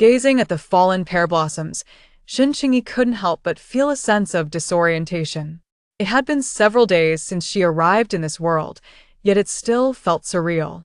Gazing at the fallen pear blossoms, Shen Qingyi couldn't help but feel a sense of disorientation. It had been several days since she arrived in this world, yet it still felt surreal.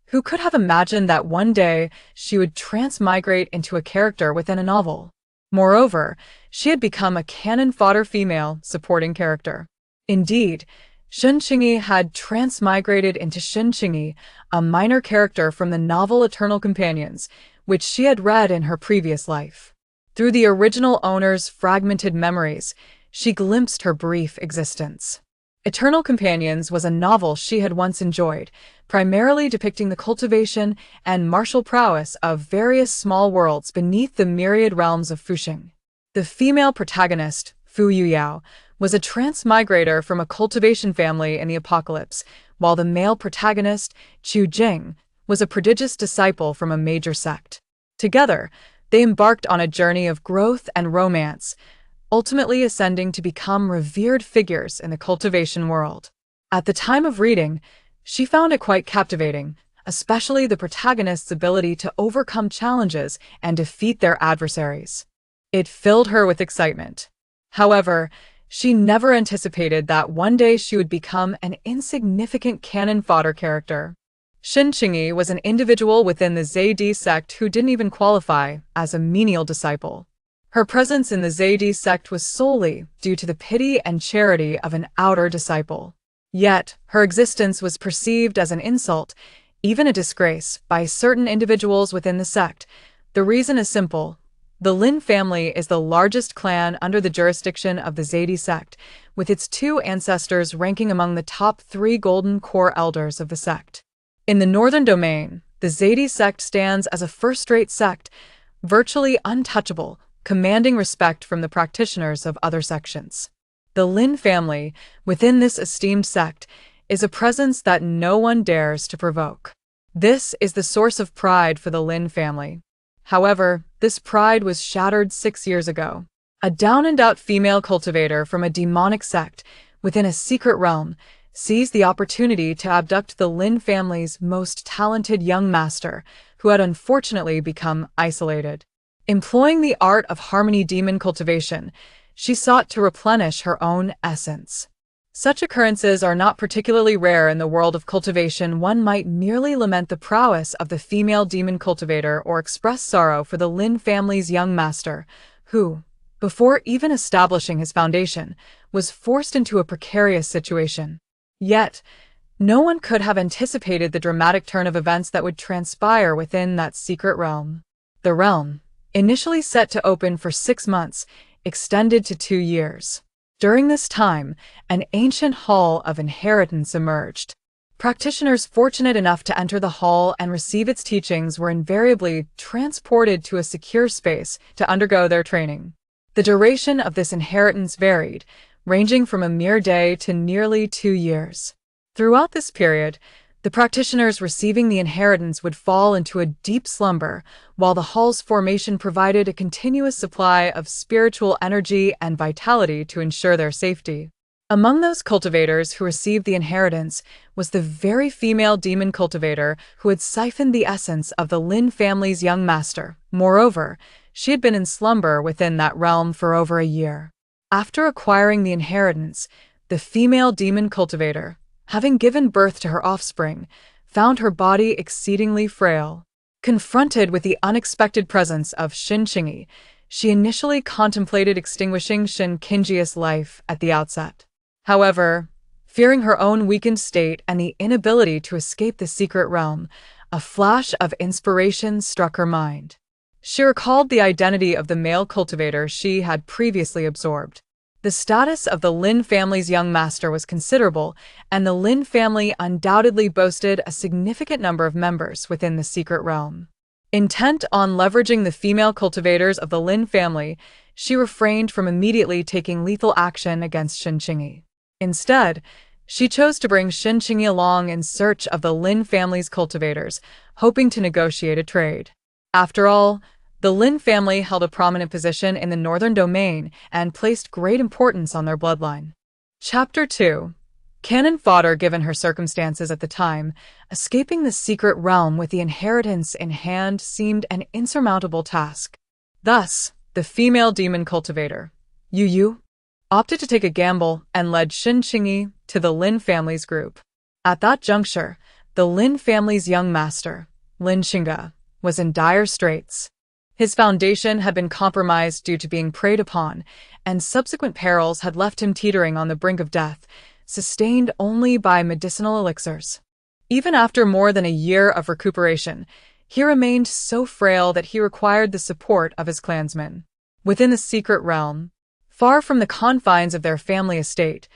Who could have imagined that one day she would transmigrate into a character within a novel? Moreover, she had become a canon fodder female supporting character. Indeed, Shen Qingyi had transmigrated into Shen Qingyi, a minor character from the novel Eternal Companions, which she had read in her previous life. Through the original owner's fragmented memories, she glimpsed her brief existence. Eternal Companions was a novel she had once enjoyed, primarily depicting the cultivation and martial prowess of various small worlds beneath the myriad realms of Fuxing. The female protagonist, Fu Yuyao, was a transmigrator from a cultivation family in the apocalypse, while the male protagonist, Chu Jing, was a prodigious disciple from a major sect. Together, they embarked on a journey of growth and romance, ultimately ascending to become revered figures in the cultivation world. At the time of reading, she found it quite captivating, especially the protagonist's ability to overcome challenges and defeat their adversaries. It filled her with excitement. However, she never anticipated that one day she would become an insignificant canon fodder character. Shen Qingyi was an individual within the Zaydi sect who didn't even qualify as a menial disciple. Her presence in the Zaydi sect was solely due to the pity and charity of an outer disciple. Yet, her existence was perceived as an insult, even a disgrace, by certain individuals within the sect. The reason is simple. The Lin family is the largest clan under the jurisdiction of the Zaydi sect, with its two ancestors ranking among the top 3 golden core elders of the sect. In the northern domain, the Zaydi sect stands as a first-rate sect, virtually untouchable, commanding respect from the practitioners of other sections. The Lin family, within this esteemed sect, is a presence that no one dares to provoke. This is the source of pride for the Lin family. However, this pride was shattered 6 years ago. A down-and-out female cultivator from a demonic sect within a secret realm seized the opportunity to abduct the Lin family's most talented young master, who had unfortunately become isolated. Employing the art of harmony demon cultivation, she sought to replenish her own essence. Such occurrences are not particularly rare in the world of cultivation. One might merely lament the prowess of the female demon cultivator or express sorrow for the Lin family's young master, who, before even establishing his foundation, was forced into a precarious situation. Yet, no one could have anticipated the dramatic turn of events that would transpire within that secret realm. The realm, initially set to open for 6 months, extended to 2 years. During this time, an ancient hall of inheritance emerged. Practitioners fortunate enough to enter the hall and receive its teachings were invariably transported to a secure space to undergo their training. The duration of this inheritance varied, ranging from a mere day to nearly 2 years. Throughout this period, the practitioners receiving the inheritance would fall into a deep slumber, while the hall's formation provided a continuous supply of spiritual energy and vitality to ensure their safety. Among those cultivators who received the inheritance was the very female demon cultivator who had siphoned the essence of the Lin family's young master. Moreover, she had been in slumber within that realm for over a year. After acquiring the inheritance, the female demon cultivator, having given birth to her offspring, found her body exceedingly frail. Confronted with the unexpected presence of Shen Qingyi, she initially contemplated extinguishing Shen Qingyi's life at the outset. However, fearing her own weakened state and the inability to escape the secret realm, a flash of inspiration struck her mind. She recalled the identity of the male cultivator she had previously absorbed. The status of the Lin family's young master was considerable, and the Lin family undoubtedly boasted a significant number of members within the secret realm. Intent on leveraging the female cultivators of the Lin family, she refrained from immediately taking lethal action against Shen Qingyi. Instead, she chose to bring Shen Qingyi along in search of the Lin family's cultivators, hoping to negotiate a trade. After all, the Lin family held a prominent position in the northern domain and placed great importance on their bloodline. Chapter 2. Canon Fodder, given her circumstances at the time, escaping the secret realm with the inheritance in hand seemed an insurmountable task. Thus, the female demon cultivator, Yu, opted to take a gamble and led Shen Qingyi to the Lin family's group. At that juncture, the Lin family's young master, Lin Xingge, was in dire straits. His foundation had been compromised due to being preyed upon, and subsequent perils had left him teetering on the brink of death, sustained only by medicinal elixirs. Even after more than a year of recuperation, he remained so frail that he required the support of his clansmen. Within the secret realm, far from the confines of their family estate,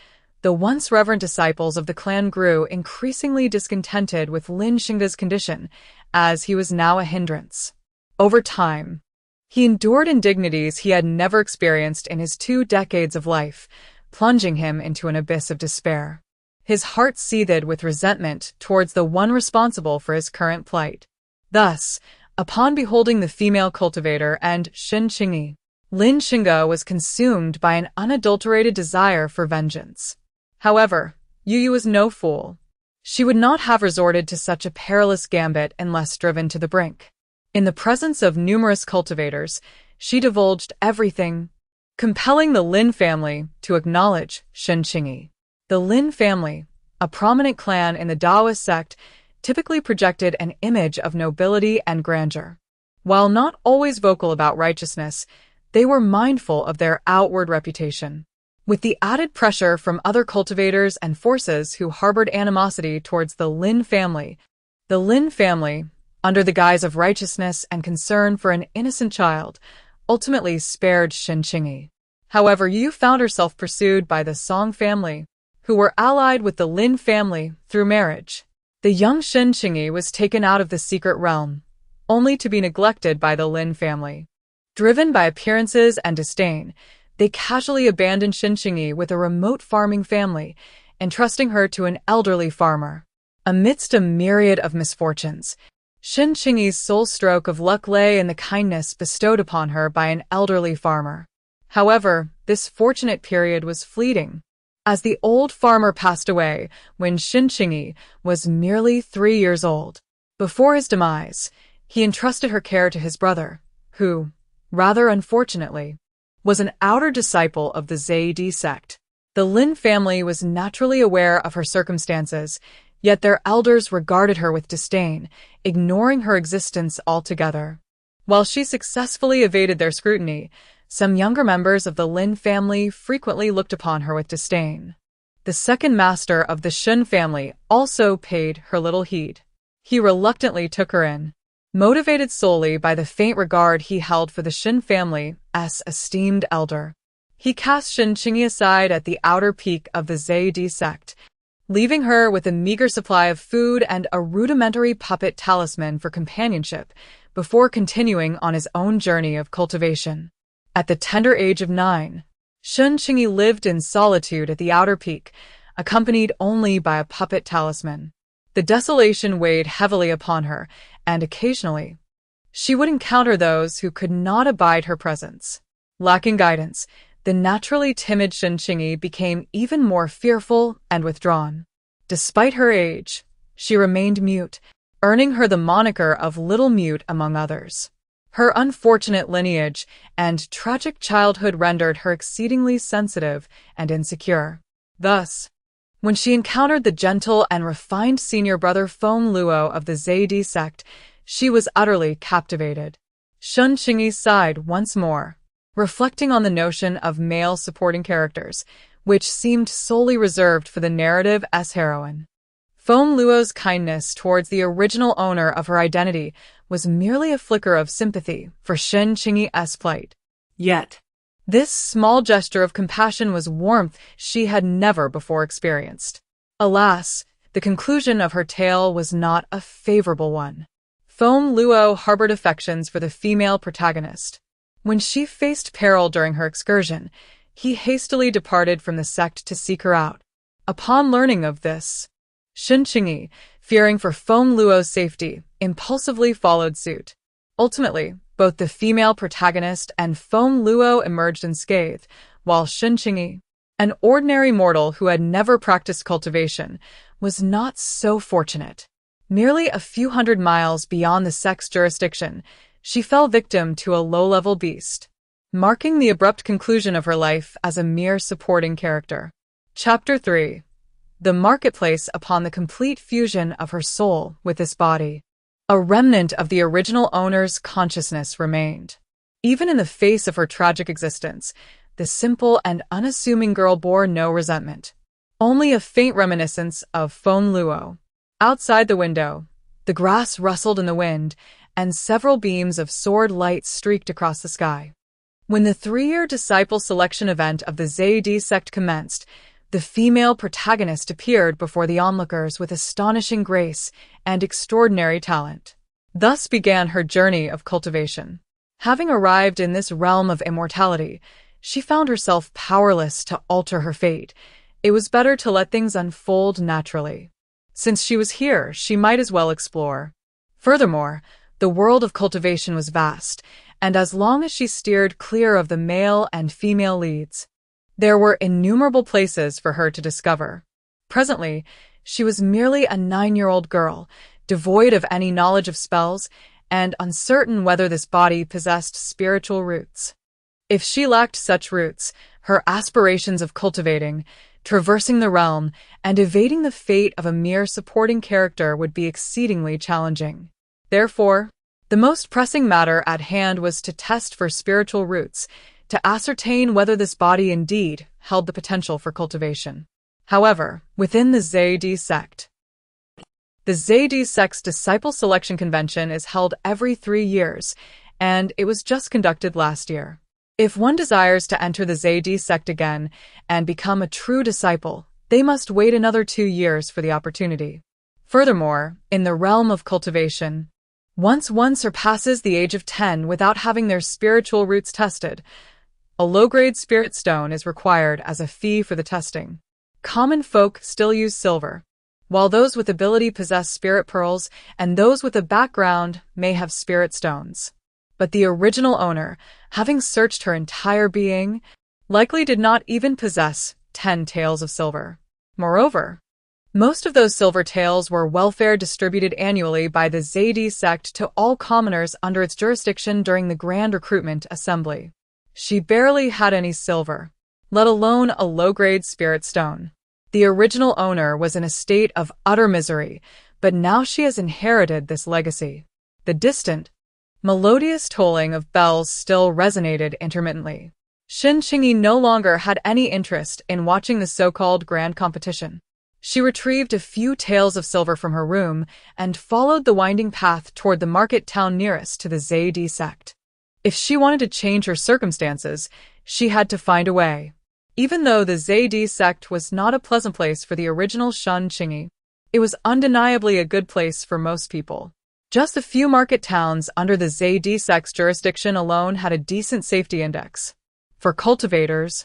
the once reverent disciples of the clan grew increasingly discontented with Lin Xingge's condition, as he was now a hindrance. Over time, he endured indignities he had never experienced in his 2 decades of life, plunging him into an abyss of despair. His heart seethed with resentment towards the one responsible for his current plight. Thus, upon beholding the female cultivator and Shen Qingyi, Lin Xingge was consumed by an unadulterated desire for vengeance. However, Yu was no fool. She would not have resorted to such a perilous gambit unless driven to the brink. In the presence of numerous cultivators, she divulged everything, compelling the Lin family to acknowledge Shen Qingyi. The Lin family, a prominent clan in the Taoist sect, typically projected an image of nobility and grandeur. While not always vocal about righteousness, they were mindful of their outward reputation. With the added pressure from other cultivators and forces who harbored animosity towards the Lin family, under the guise of righteousness and concern for an innocent child, ultimately spared Shen Qingyi. However, Yu found herself pursued by the Song family, who were allied with the Lin family through marriage. The young Shen Qingyi was taken out of the secret realm, only to be neglected by the Lin family. Driven by appearances and disdain, they casually abandoned Shen Qingyi with a remote farming family, entrusting her to an elderly farmer. Amidst a myriad of misfortunes, Shen Qingyi's sole stroke of luck lay in the kindness bestowed upon her by an elderly farmer. However, this fortunate period was fleeting, as the old farmer passed away when Shen Qingyi was merely 3 years old. Before his demise, he entrusted her care to his brother, who, rather unfortunately, was an outer disciple of the Zaidi sect. The Lin family was naturally aware of her circumstances, yet their elders regarded her with disdain, ignoring her existence altogether. While she successfully evaded their scrutiny, some younger members of the Lin family frequently looked upon her with disdain. The second master of the Shen family also paid her little heed. He reluctantly took her in, motivated solely by the faint regard he held for the Shen family's esteemed elder. He cast Shen Qingyi aside at the outer peak of the Zaidi sect, leaving her with a meager supply of food and a rudimentary puppet talisman for companionship, before continuing on his own journey of cultivation. At the tender age of 9, Shen Qingyi lived in solitude at the outer peak, accompanied only by a puppet talisman. The desolation weighed heavily upon her, and occasionally, she would encounter those who could not abide her presence. Lacking guidance, the naturally timid Shen Qingyi became even more fearful and withdrawn. Despite her age, she remained mute, earning her the moniker of Little Mute among others. Her unfortunate lineage and tragic childhood rendered her exceedingly sensitive and insecure. Thus, when she encountered the gentle and refined senior brother Feng Luo of the Zaidi sect, she was utterly captivated. Shen Qingyi sighed once more, reflecting on the notion of male supporting characters, which seemed solely reserved for the narrative's heroine. Feng Luo's kindness towards the original owner of her identity was merely a flicker of sympathy for Shen Qingyi's plight. Yet, this small gesture of compassion was warmth she had never before experienced. Alas, the conclusion of her tale was not a favorable one. Feng Luo harbored affections for the female protagonist. When she faced peril during her excursion, he hastily departed from the sect to seek her out. Upon learning of this, Shen Qingyi, fearing for Feng Luo's safety, impulsively followed suit. Ultimately, both the female protagonist and Feng Luo emerged unscathed, while Shen Qingyi, An ordinary mortal who had never practiced cultivation was not so fortunate. Merely a few hundred miles beyond the sect's jurisdiction, she fell victim to a low-level beast, marking the abrupt conclusion of her life as a mere supporting character. Chapter 3. The marketplace upon the complete fusion of her soul with this body. A remnant of the original owner's consciousness remained. Even in the face of her tragic existence, the simple and unassuming girl bore no resentment. Only a faint reminiscence of Fon Luo. Outside the window, the grass rustled in the wind, and several beams of sword light streaked across the sky. When the 3-year disciple selection event of the ZD sect commenced, the female protagonist appeared before the onlookers with astonishing grace and extraordinary talent. Thus began her journey of cultivation. Having arrived in this realm of immortality, she found herself powerless to alter her fate. It was better to let things unfold naturally. Since she was here, she might as well explore. Furthermore, the world of cultivation was vast, and as long as she steered clear of the male and female leads, there were innumerable places for her to discover. Presently, she was merely a 9-year-old girl, devoid of any knowledge of spells, and uncertain whether this body possessed spiritual roots. If she lacked such roots, her aspirations of cultivating, traversing the realm, and evading the fate of a mere supporting character would be exceedingly challenging. Therefore, the most pressing matter at hand was to test for spiritual roots, to ascertain whether this body indeed held the potential for cultivation. However, within the ZD sect, the ZD sect's disciple selection convention is held every 3 years, and it was just conducted last year. If one desires to enter the ZD sect again and become a true disciple, they must wait another 2 years for the opportunity. Furthermore, in the realm of cultivation, once one surpasses the age of 10 without having their spiritual roots tested, a low-grade spirit stone is required as a fee for the testing. Common folk still use silver, while those with ability possess spirit pearls, and those with a background may have spirit stones. But the original owner, having searched her entire being, likely did not even possess 10 taels of silver. Moreover, most of those silver taels were welfare distributed annually by the ZD sect to all commoners under its jurisdiction during the Grand Recruitment Assembly. She barely had any silver, let alone a low-grade spirit stone. The original owner was in a state of utter misery, but now she has inherited this legacy. The distant, melodious tolling of bells still resonated intermittently. Shen Qingyi no longer had any interest in watching the so-called grand competition. She retrieved a few taels of silver from her room and followed the winding path toward the market town nearest to the ZD sect. If she wanted to change her circumstances, she had to find a way. Even though the ZD sect was not a pleasant place for the original Shen Qingyi, it was undeniably a good place for most people. Just a few market towns under the ZD sect's jurisdiction alone had a decent safety index. For cultivators,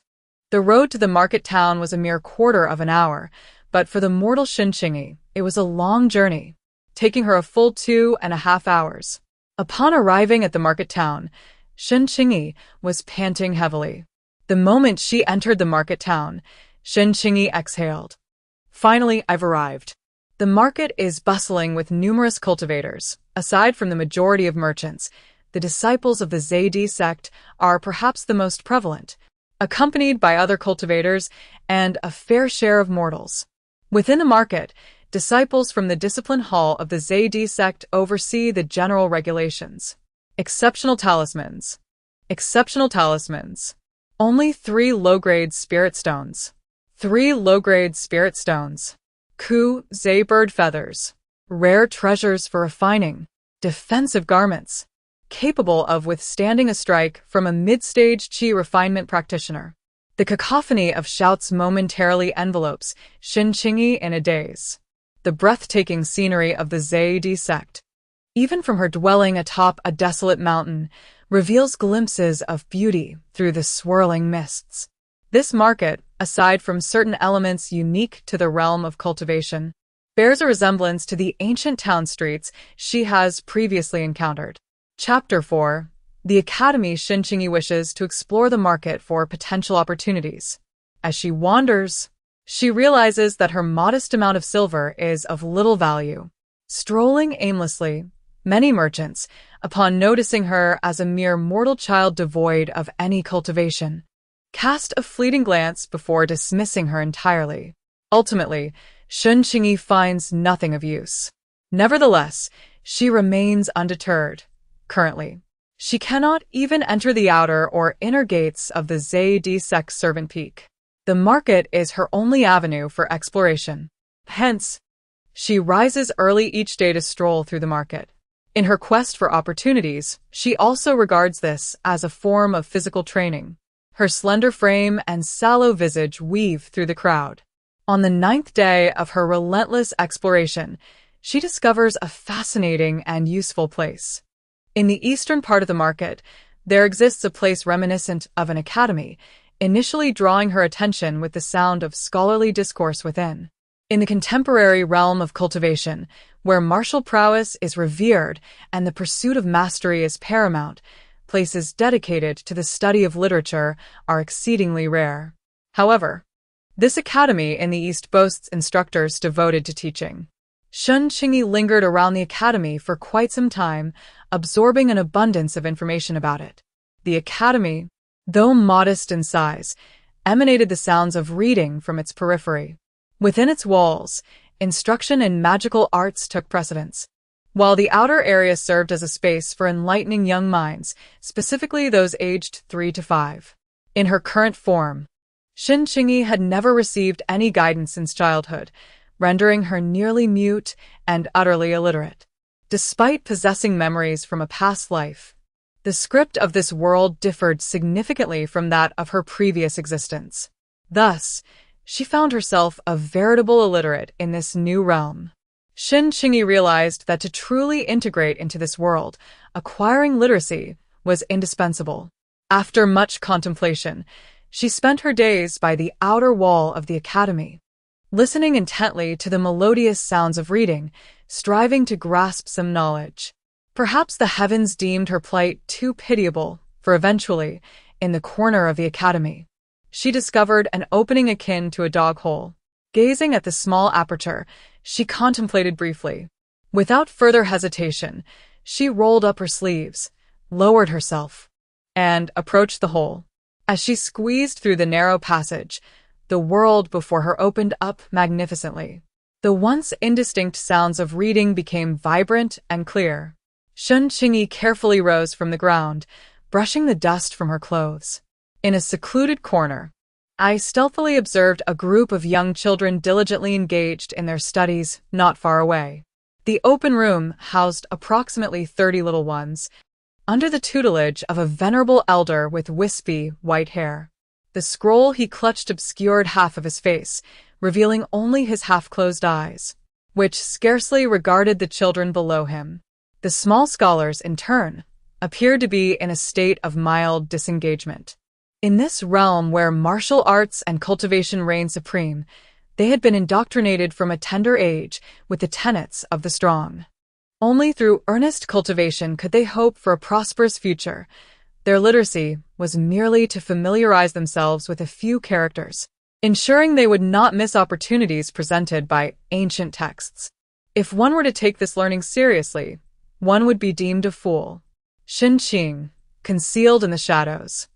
the road to the market town was a mere quarter of an hour, but for the mortal Shen Qingyi, it was a long journey, taking her a full 2.5 hours. Upon arriving at the market town, Shen Qingyi was panting heavily. The moment she entered the market town, Shen Qingyi exhaled. Finally, I've arrived. The market is bustling with numerous cultivators. Aside from the majority of merchants, the disciples of the ZD sect are perhaps the most prevalent, accompanied by other cultivators and a fair share of mortals. Within the market, disciples from the discipline hall of the ZD sect oversee the general regulations. Exceptional talismans. Exceptional talismans. Only 3 low-grade spirit stones. 3 low-grade spirit stones. Ku, Zay bird feathers. Rare treasures for refining. Defensive garments. Capable of withstanding a strike from a mid-stage chi refinement practitioner. The cacophony of shouts momentarily envelopes Shen Qingyi in a daze. The breathtaking scenery of the ZD sect, even from her dwelling atop a desolate mountain, reveals glimpses of beauty through the swirling mists. This market, aside from certain elements unique to the realm of cultivation, bears a resemblance to the ancient town streets she has previously encountered. Chapter 4. The Academy. Shen Qingyi wishes to explore the market for potential opportunities. As she wanders, she realizes that her modest amount of silver is of little value. Strolling aimlessly, many merchants, upon noticing her as a mere mortal child devoid of any cultivation, cast a fleeting glance before dismissing her entirely. Ultimately, Shen Qingyi finds nothing of use. Nevertheless, she remains undeterred. Currently, she cannot even enter the outer or inner gates of the Zaydi Servant Peak. The market is her only avenue for exploration. Hence, she rises early each day to stroll through the market. In her quest for opportunities, she also regards this as a form of physical training. Her slender frame and sallow visage weave through the crowd. On the 9th day of her relentless exploration, she discovers a fascinating and useful place. In the eastern part of the market, there exists a place reminiscent of an academy, initially drawing her attention with the sound of scholarly discourse within. In the contemporary realm of cultivation, where martial prowess is revered and the pursuit of mastery is paramount, places dedicated to the study of literature are exceedingly rare. However, this academy in the East boasts instructors devoted to teaching. Shen Qingyi lingered around the academy for quite some time, absorbing an abundance of information about it. The academy, though modest in size, emanated the sounds of reading from its periphery. Within its walls, instruction in magical arts took precedence, while the outer area served as a space for enlightening young minds, specifically those aged 3 to 5. In her current form, Shen Qingyi had never received any guidance since childhood, rendering her nearly mute and utterly illiterate. Despite possessing memories from a past life, the script of this world differed significantly from that of her previous existence. Thus, she found herself a veritable illiterate in this new realm. Shen Qingyi realized that to truly integrate into this world, acquiring literacy was indispensable. After much contemplation, she spent her days by the outer wall of the academy, listening intently to the melodious sounds of reading, striving to grasp some knowledge. Perhaps the heavens deemed her plight too pitiable, for eventually, in the corner of the academy, she discovered an opening akin to a dog hole. Gazing at the small aperture, she contemplated briefly. Without further hesitation, she rolled up her sleeves, lowered herself, and approached the hole. As she squeezed through the narrow passage, the world before her opened up magnificently. The once indistinct sounds of reading became vibrant and clear. Shen Qingyi carefully rose from the ground, brushing the dust from her clothes. In a secluded corner, I stealthily observed a group of young children diligently engaged in their studies not far away. The open room housed approximately 30 little ones, under the tutelage of a venerable elder with wispy, white hair. The scroll he clutched obscured half of his face, revealing only his half-closed eyes, which scarcely regarded the children below him. The small scholars, in turn, appeared to be in a state of mild disengagement. In this realm where martial arts and cultivation reigned supreme, they had been indoctrinated from a tender age with the tenets of the strong. Only through earnest cultivation could they hope for a prosperous future. Their literacy was merely to familiarize themselves with a few characters, ensuring they would not miss opportunities presented by ancient texts. If one were to take this learning seriously, one would be deemed a fool. Shen Qingyi, concealed in the shadows,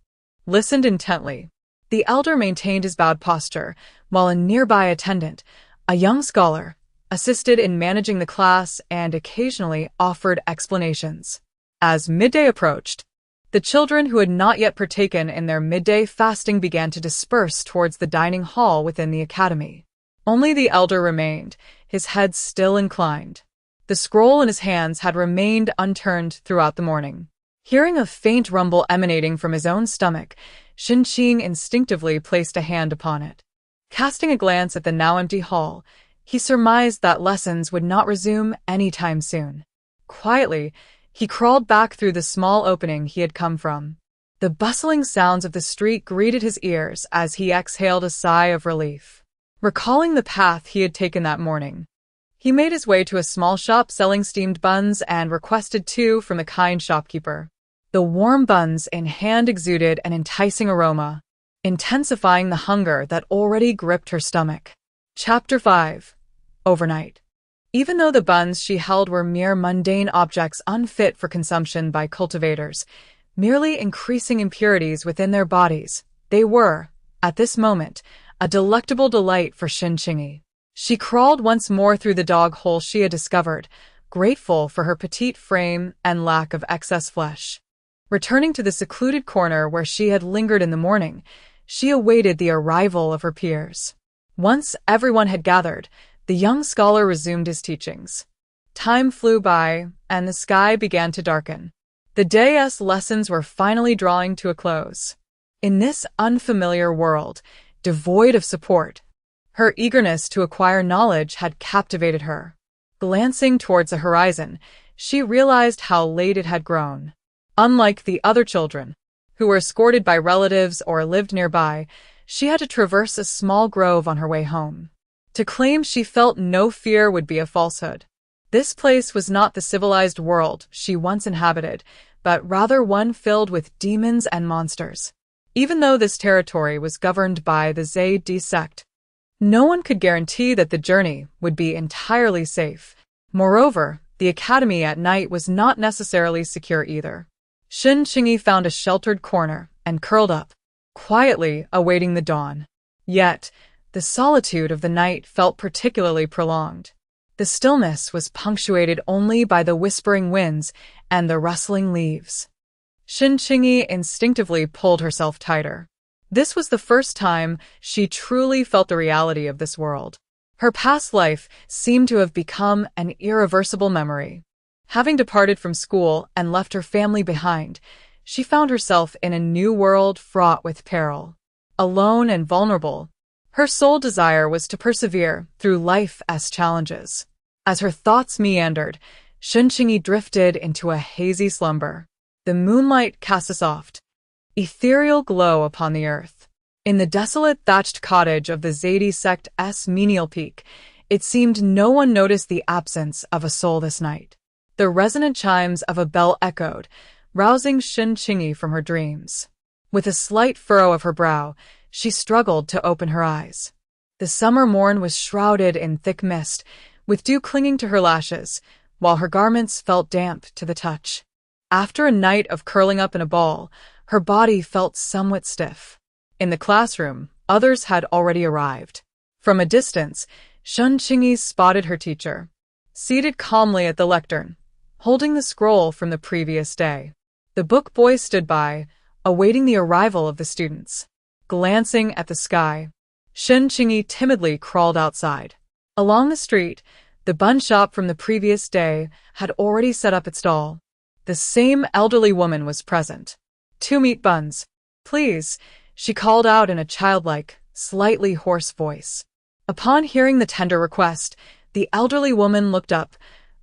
listened intently. The elder maintained his bowed posture, while a nearby attendant, a young scholar, assisted in managing the class and occasionally offered explanations. As midday approached, the children who had not yet partaken in their midday fasting began to disperse towards the dining hall within the academy. Only the elder remained, his head still inclined. The scroll in his hands had remained unturned throughout the morning. Hearing a faint rumble emanating from his own stomach, Shen Qingyi instinctively placed a hand upon it. Casting a glance at the now empty hall, he surmised that lessons would not resume any time soon. Quietly, he crawled back through the small opening he had come from. The bustling sounds of the street greeted his ears as he exhaled a sigh of relief. Recalling the path he had taken that morning, he made his way to a small shop selling steamed buns and requested 2 from the kind shopkeeper. The warm buns in hand exuded an enticing aroma. intensifying the hunger that already gripped her stomach. Chapter 5. Overnight. Even though the buns she held were mere mundane objects unfit for consumption by cultivators, merely increasing impurities within their bodies, they were, at this moment, a delectable delight for Shen Qingyi. She crawled once more through the dog hole she had discovered, grateful for her petite frame and lack of excess flesh. Returning to the secluded corner where she had lingered in the morning, she awaited the arrival of her peers. Once everyone had gathered, the young scholar resumed his teachings. Time flew by, and the sky began to darken. The day's lessons were finally drawing to a close. In this unfamiliar world, devoid of support, her eagerness to acquire knowledge had captivated her. Glancing towards the horizon, she realized how late it had grown. Unlike the other children, who were escorted by relatives or lived nearby, she had to traverse a small grove on her way home. To claim she felt no fear would be a falsehood. This place was not the civilized world she once inhabited, but rather one filled with demons and monsters. Even though this territory was governed by the Zaydi sect, no one could guarantee that the journey would be entirely safe. Moreover, the academy at night was not necessarily secure either. Shen Qingyi found a sheltered corner and curled up, quietly awaiting the dawn. Yet, the solitude of the night felt particularly prolonged. The stillness was punctuated only by the whispering winds and the rustling leaves. Shen Qingyi instinctively pulled herself tighter. This was the first time she truly felt the reality of this world. Her past life seemed to have become an irreversible memory. Having departed from school and left her family behind, she found herself in a new world fraught with peril. Alone and vulnerable, her sole desire was to persevere through life's challenges. As her thoughts meandered, Shen Qingyi drifted into a hazy slumber. The moonlight cast a soft, ethereal glow upon the earth. In the desolate thatched cottage of the Zaydi sect's menial peak, it seemed no one noticed the absence of a soul this night. The resonant chimes of a bell echoed, rousing Shen Qingyi from her dreams. With a slight furrow of her brow, she struggled to open her eyes. The summer morn was shrouded in thick mist, with dew clinging to her lashes, while her garments felt damp to the touch. After a night of curling up in a ball, her body felt somewhat stiff. In the classroom, others had already arrived. From a distance, Shen Qingyi spotted her teacher, seated calmly at the lectern, holding the scroll from the previous day. The book boy stood by, awaiting the arrival of the students. Glancing at the sky, Shen Qingyi timidly crawled outside. Along the street, the bun shop from the previous day had already set up its stall. The same elderly woman was present. 2 meat buns, please, she called out in a childlike, slightly hoarse voice. Upon hearing the tender request, the elderly woman looked up,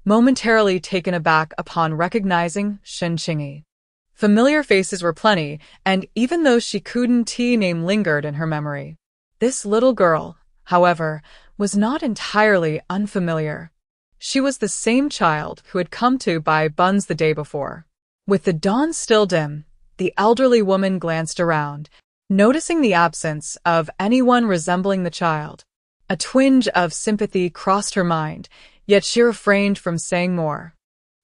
momentarily taken aback upon recognizing Shen Qingyi. Familiar faces were plenty, and even though she couldn't name lingered in her memory. This little girl, however, was not entirely unfamiliar. She was the same child who had come to buy buns the day before. With the dawn still dim, the elderly woman glanced around, noticing the absence of anyone resembling the child. A twinge of sympathy crossed her mind, yet she refrained from saying more.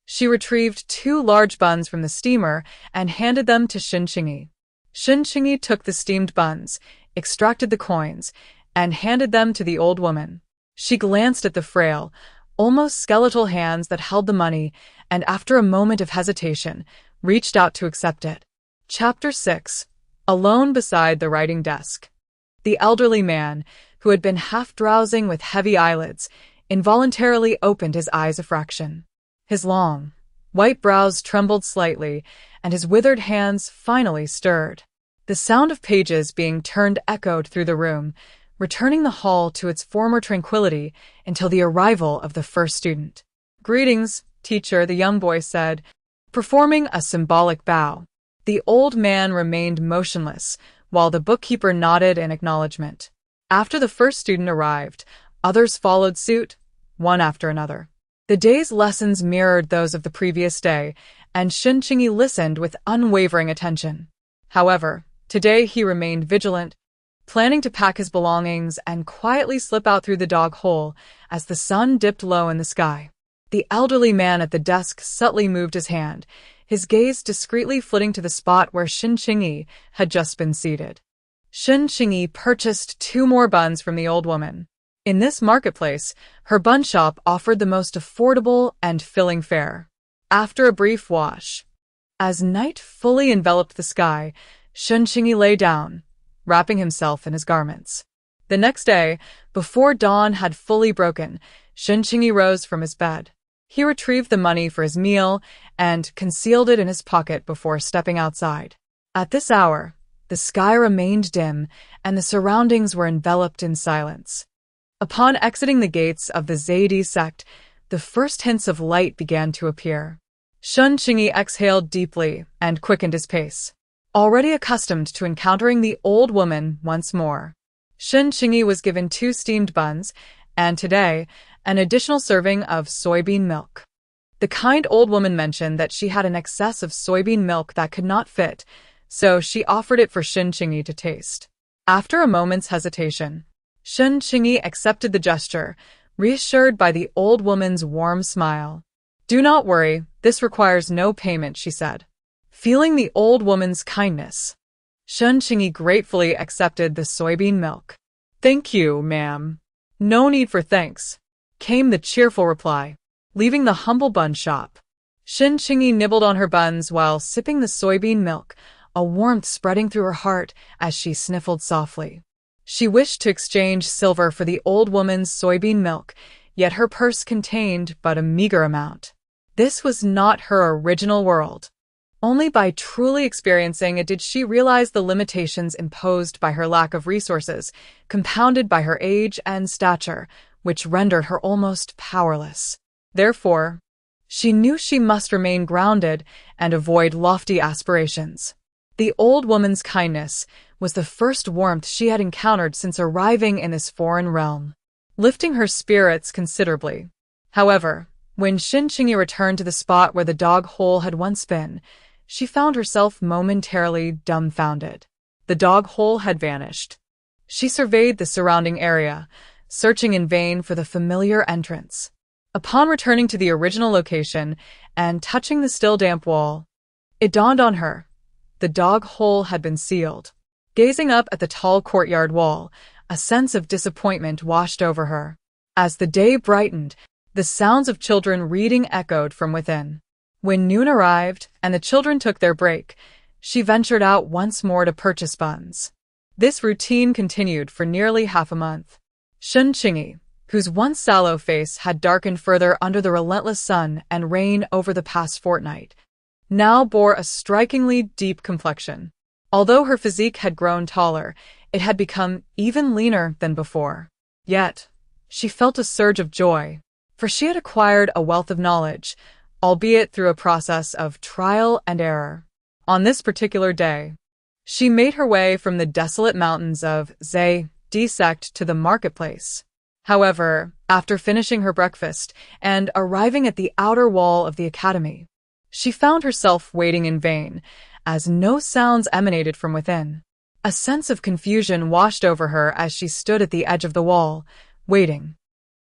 She retrieved 2 large buns from the steamer and handed them to Shen Qingyi. Shen Qingyi took the steamed buns, extracted the coins, and handed them to the old woman. She glanced at the frail, almost skeletal hands that held the money, and after a moment of hesitation, reached out to accept it. Chapter 6. Alone beside the writing desk. The elderly man, who had been half drowsing with heavy eyelids, involuntarily opened his eyes a fraction. His long, white brows trembled slightly, and his withered hands finally stirred. The sound of pages being turned echoed through the room, returning the hall to its former tranquility until the arrival of the first student. "Greetings, teacher," the young boy said, performing a symbolic bow. The old man remained motionless, while the bookkeeper nodded in acknowledgement. After the first student arrived, others followed suit, one after another. The day's lessons mirrored those of the previous day, and Shen Qingyi listened with unwavering attention. However, Today he remained vigilant, planning to pack his belongings and quietly slip out through the dog hole as the sun dipped low in the sky. The elderly man at the desk subtly moved his hand, his gaze discreetly flitting to the spot where Shen Qingyi had just been seated. Shen Qingyi purchased 2 more buns from the old woman. In this marketplace, her bun shop offered the most affordable and filling fare. After a brief wash, as night fully enveloped the sky, Shen Qingyi lay down, wrapping himself in his garments. The next day, before dawn had fully broken, Shen Qingyi rose from his bed. He retrieved the money for his meal and concealed it in his pocket before stepping outside. At this hour, the sky remained dim and the surroundings were enveloped in silence. Upon exiting the gates of the Zaidi sect, the first hints of light began to appear. Shen Qingyi exhaled deeply and quickened his pace. Already accustomed to encountering the old woman once more, Shen Qingyi was given 2 steamed buns, and today, an additional serving of soybean milk. The kind old woman mentioned that she had an excess of soybean milk that could not fit, so she offered it for Shen Qingyi to taste. After a moment's hesitation, Shen Qingyi accepted the gesture, reassured by the old woman's warm smile. "Do not worry, this requires no payment," she said. Feeling the old woman's kindness, Shen Qingyi gratefully accepted the soybean milk. "Thank you, ma'am." "No need for thanks," came the cheerful reply. Leaving the humble bun shop, Shen Qingyi nibbled on her buns while sipping the soybean milk, a warmth spreading through her heart as she sniffled softly. She wished to exchange silver for the old woman's soybean milk, yet her purse contained but a meager amount. This was not her original world. Only by truly experiencing it did she realize the limitations imposed by her lack of resources, compounded by her age and stature, which rendered her almost powerless. Therefore, she knew she must remain grounded and avoid lofty aspirations. The old woman's kindness was the first warmth she had encountered since arriving in this foreign realm, lifting her spirits considerably. However, when Shen Qingyi returned to the spot where the dog hole had once been, she found herself momentarily dumbfounded. The dog hole had vanished. She surveyed the surrounding area, searching in vain for the familiar entrance. Upon returning to the original location and touching the still damp wall, it dawned on her. The dog hole had been sealed. Gazing up at the tall courtyard wall, a sense of disappointment washed over her. As the day brightened, the sounds of children reading echoed from within. When noon arrived and the children took their break, she ventured out once more to purchase buns. This routine continued for nearly half a month. Shen Qingyi, whose once sallow face had darkened further under the relentless sun and rain over the past fortnight, now bore a strikingly deep complexion. Although her physique had grown taller, it had become even leaner than before. Yet, she felt a surge of joy, for she had acquired a wealth of knowledge, albeit through a process of trial and error. On this particular day, she made her way from the desolate mountains of Zaidi sect to the marketplace. However, after finishing her breakfast and arriving at the outer wall of the academy, she found herself waiting in vain, as no sounds emanated from within. A sense of confusion washed over her as she stood at the edge of the wall, waiting.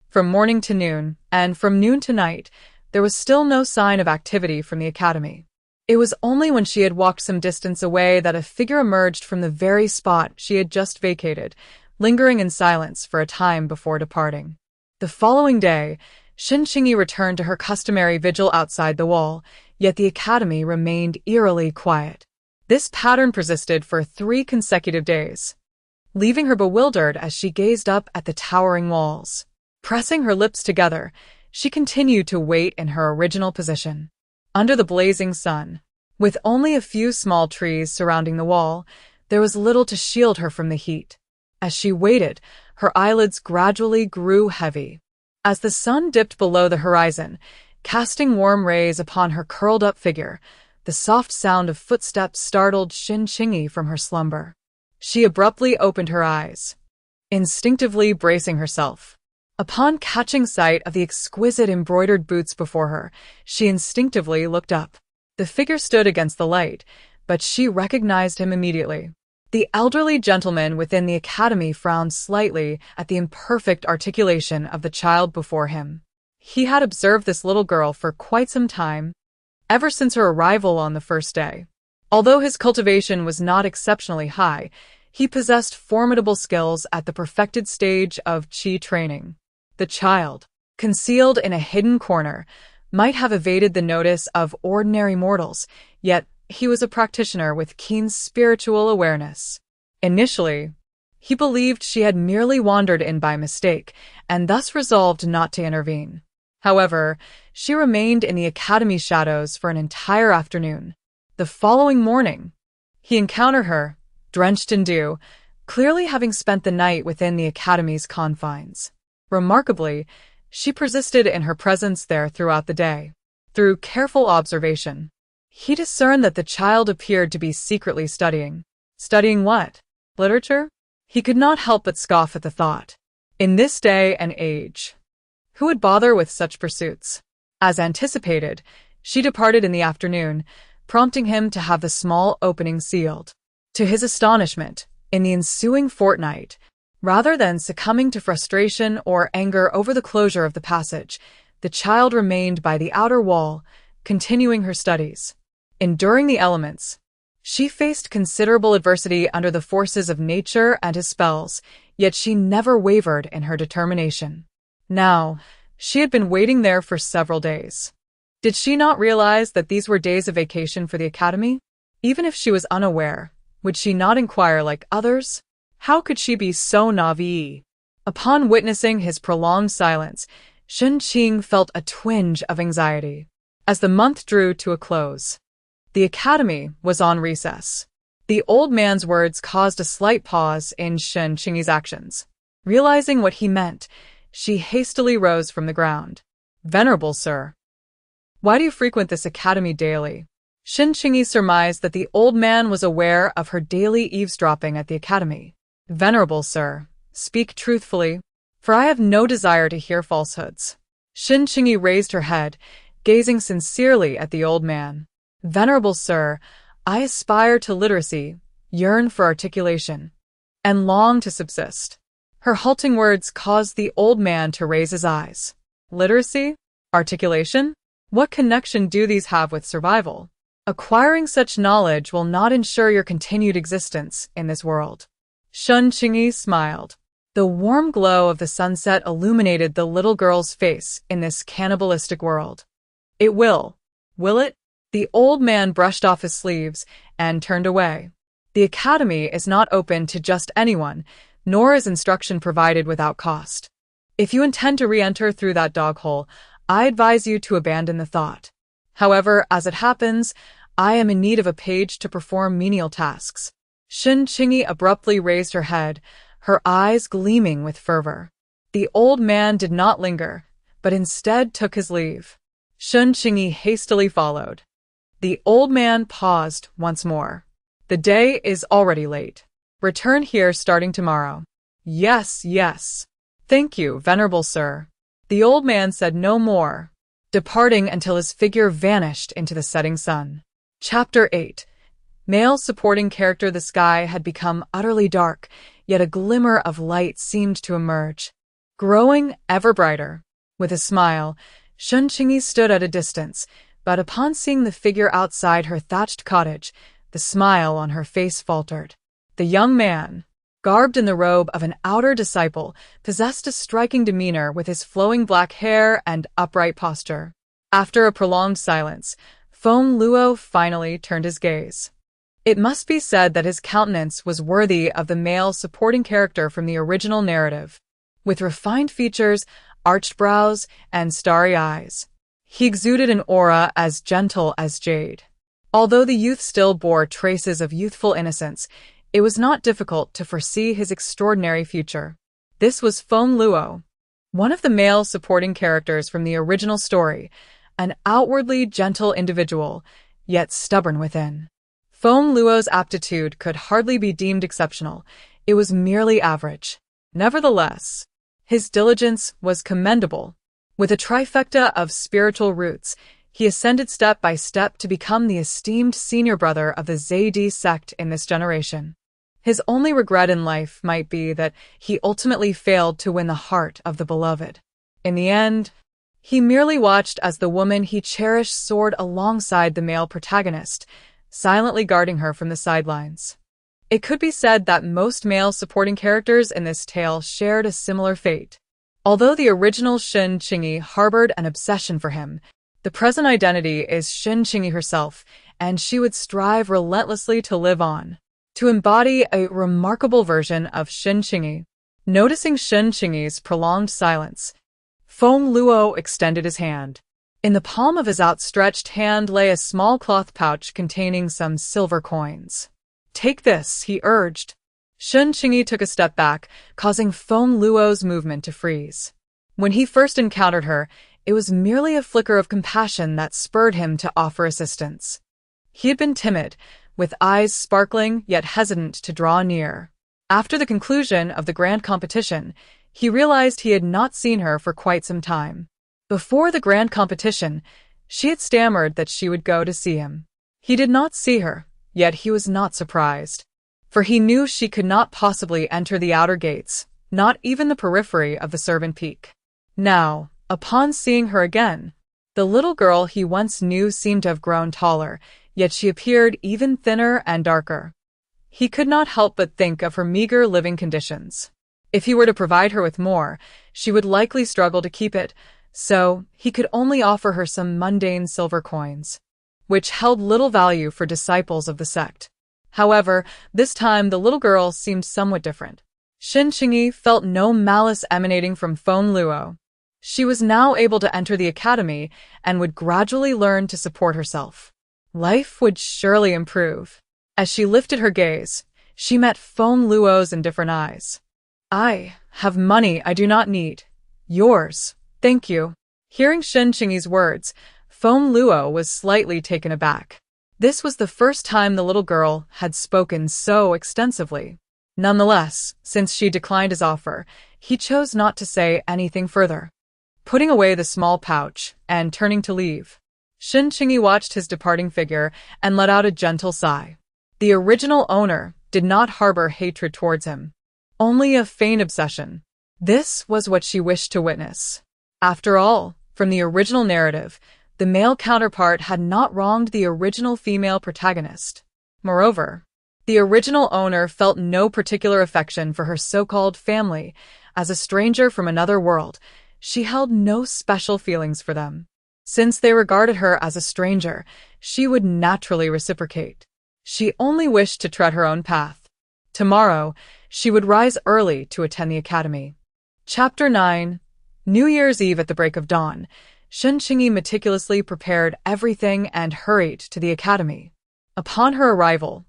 From morning to noon, and from noon to night, there was still no sign of activity from the academy. It was only when she had walked some distance away that a figure emerged from the very spot she had just vacated, lingering in silence for a time before departing. The following day, Shen Qingyi returned to her customary vigil outside the wall, yet the academy remained eerily quiet. This pattern persisted for 3 consecutive days, leaving her bewildered as she gazed up at the towering walls. Pressing her lips together, she continued to wait in her original position. Under the blazing sun, with only a few small trees surrounding the wall, there was little to shield her from the heat. As she waited, her eyelids gradually grew heavy. As the sun dipped below the horizon, casting warm rays upon her curled-up figure, the soft sound of footsteps startled Shen Qingyi from her slumber. She abruptly opened her eyes, instinctively bracing herself. Upon catching sight of the exquisite embroidered boots before her, she instinctively looked up. The figure stood against the light, but she recognized him immediately. The elderly gentleman within the academy frowned slightly at the imperfect articulation of the child before him. He had observed this little girl for quite some time, ever since her arrival on the first day. Although his cultivation was not exceptionally high, he possessed formidable skills at the perfected stage of qi training. The child, concealed in a hidden corner, might have evaded the notice of ordinary mortals, yet he was a practitioner with keen spiritual awareness. Initially, he believed she had merely wandered in by mistake, and thus resolved not to intervene. However, she remained in the academy's shadows for an entire afternoon. The following morning, he encountered her, drenched in dew, clearly having spent the night within the academy's confines. Remarkably, she persisted in her presence there throughout the day. Through careful observation, he discerned that the child appeared to be secretly studying. Studying what? Literature? He could not help but scoff at the thought. In this day and age, who would bother with such pursuits? As anticipated, she departed in the afternoon, prompting him to have the small opening sealed. To his astonishment, in the ensuing fortnight, rather than succumbing to frustration or anger over the closure of the passage, the child remained by the outer wall, continuing her studies. Enduring the elements, she faced considerable adversity under the forces of nature and his spells, yet she never wavered in her determination. Now, she had been waiting there for several days. Did she not realize that these were days of vacation for the academy? Even if she was unaware, would she not inquire like others? How could she be so naive? Upon witnessing his prolonged silence, Shen Qingyi felt a twinge of anxiety. As the month drew to a close, the academy was on recess. The old man's words caused a slight pause in Shen Qingyi's actions. Realizing what he meant, she hastily rose from the ground. "Venerable sir, why do you frequent this academy daily?" Shen Qingyi surmised that the old man was aware of her daily eavesdropping at the academy. "Venerable sir, speak truthfully, for I have no desire to hear falsehoods." Shen Qingyi raised her head, gazing sincerely at the old man. "Venerable sir, I aspire to literacy, yearn for articulation, and long to subsist." Her halting words caused the old man to raise his eyes. Literacy? Articulation? What connection do these have with survival? Acquiring such knowledge will not ensure your continued existence in this world. Shen Qingyi smiled. The warm glow of the sunset illuminated the little girl's face in this cannibalistic world. "It will it?" The old man brushed off his sleeves and turned away. The academy is not open to just anyone, nor is instruction provided without cost. If you intend to re-enter through that dog hole, I advise you to abandon the thought. However, as it happens, I am in need of a page to perform menial tasks. Shen Qingyi abruptly raised her head, her eyes gleaming with fervor. The old man did not linger, but instead took his leave. Shen Qingyi hastily followed. The old man paused once more. "The day is already late. Return here starting tomorrow." Yes. "Thank you, venerable sir." The old man said no more, departing until his figure vanished into the setting sun. Chapter 8. Male supporting character. The sky had become utterly dark, yet a glimmer of light seemed to emerge, growing ever brighter. With a smile, Shen Qingyi stood at a distance, but upon seeing the figure outside her thatched cottage, the smile on her face faltered. The young man, garbed in the robe of an outer disciple, possessed a striking demeanor with his flowing black hair and upright posture. After a prolonged silence, Feng Luo finally turned his gaze. It must be said that his countenance was worthy of the male supporting character from the original narrative. With refined features, arched brows, and starry eyes, he exuded an aura as gentle as jade. Although the youth still bore traces of youthful innocence, it was not difficult to foresee his extraordinary future. This was Feng Luo, one of the male supporting characters from the original story, an outwardly gentle individual, yet stubborn within. Feng Luo's aptitude could hardly be deemed exceptional, it was merely average. Nevertheless, his diligence was commendable. With a trifecta of spiritual roots, he ascended step by step to become the esteemed senior brother of the Zaidi sect in this generation. His only regret in life might be that he ultimately failed to win the heart of the beloved. In the end, he merely watched as the woman he cherished soared alongside the male protagonist, silently guarding her from the sidelines. It could be said that most male supporting characters in this tale shared a similar fate. Although the original Shen Qingyi harbored an obsession for him, the present identity is Shen Qingyi herself, and she would strive relentlessly to live on, to embody a remarkable version of Shen Qingyi. Noticing Shen Qingyi's prolonged silence, Feng Luo extended his hand. In the palm of his outstretched hand lay a small cloth pouch containing some silver coins. "Take this," he urged. Shen Qingyi took a step back, causing Feng Luo's movement to freeze. When he first encountered her, it was merely a flicker of compassion that spurred him to offer assistance. He had been timid, with eyes sparkling yet hesitant to draw near. After the conclusion of the grand competition, he realized he had not seen her for quite some time. Before the grand competition, she had stammered that she would go to see him. He did not see her, yet he was not surprised, for he knew she could not possibly enter the outer gates, not even the periphery of the servant peak. Now, upon seeing her again, the little girl he once knew seemed to have grown taller, yet she appeared even thinner and darker. He could not help but think of her meager living conditions. If he were to provide her with more, she would likely struggle to keep it, so he could only offer her some mundane silver coins, which held little value for disciples of the sect. However, this time the little girl seemed somewhat different. Shen Qingyi felt no malice emanating from Feng Luo. She was now able to enter the academy and would gradually learn to support herself. Life would surely improve. As she lifted her gaze, she met Feng Luo's indifferent eyes. "I have money I do not need. Yours, thank you." Hearing Shen Qingyi's words, Feng Luo was slightly taken aback. This was the first time the little girl had spoken so extensively. Nonetheless, since she declined his offer, he chose not to say anything further. Putting away the small pouch and turning to leave, Shen Qingyi watched his departing figure and let out a gentle sigh. The original owner did not harbor hatred towards him, only a faint obsession. This was what she wished to witness. After all, from the original narrative, the male counterpart had not wronged the original female protagonist. Moreover, the original owner felt no particular affection for her so-called family. As a stranger from another world, she held no special feelings for them. Since they regarded her as a stranger, she would naturally reciprocate. She only wished to tread her own path. Tomorrow, she would rise early to attend the academy. Chapter 9. New Year's Eve. At the break of dawn, Shen Qingyi meticulously prepared everything and hurried to the academy. Upon her arrival,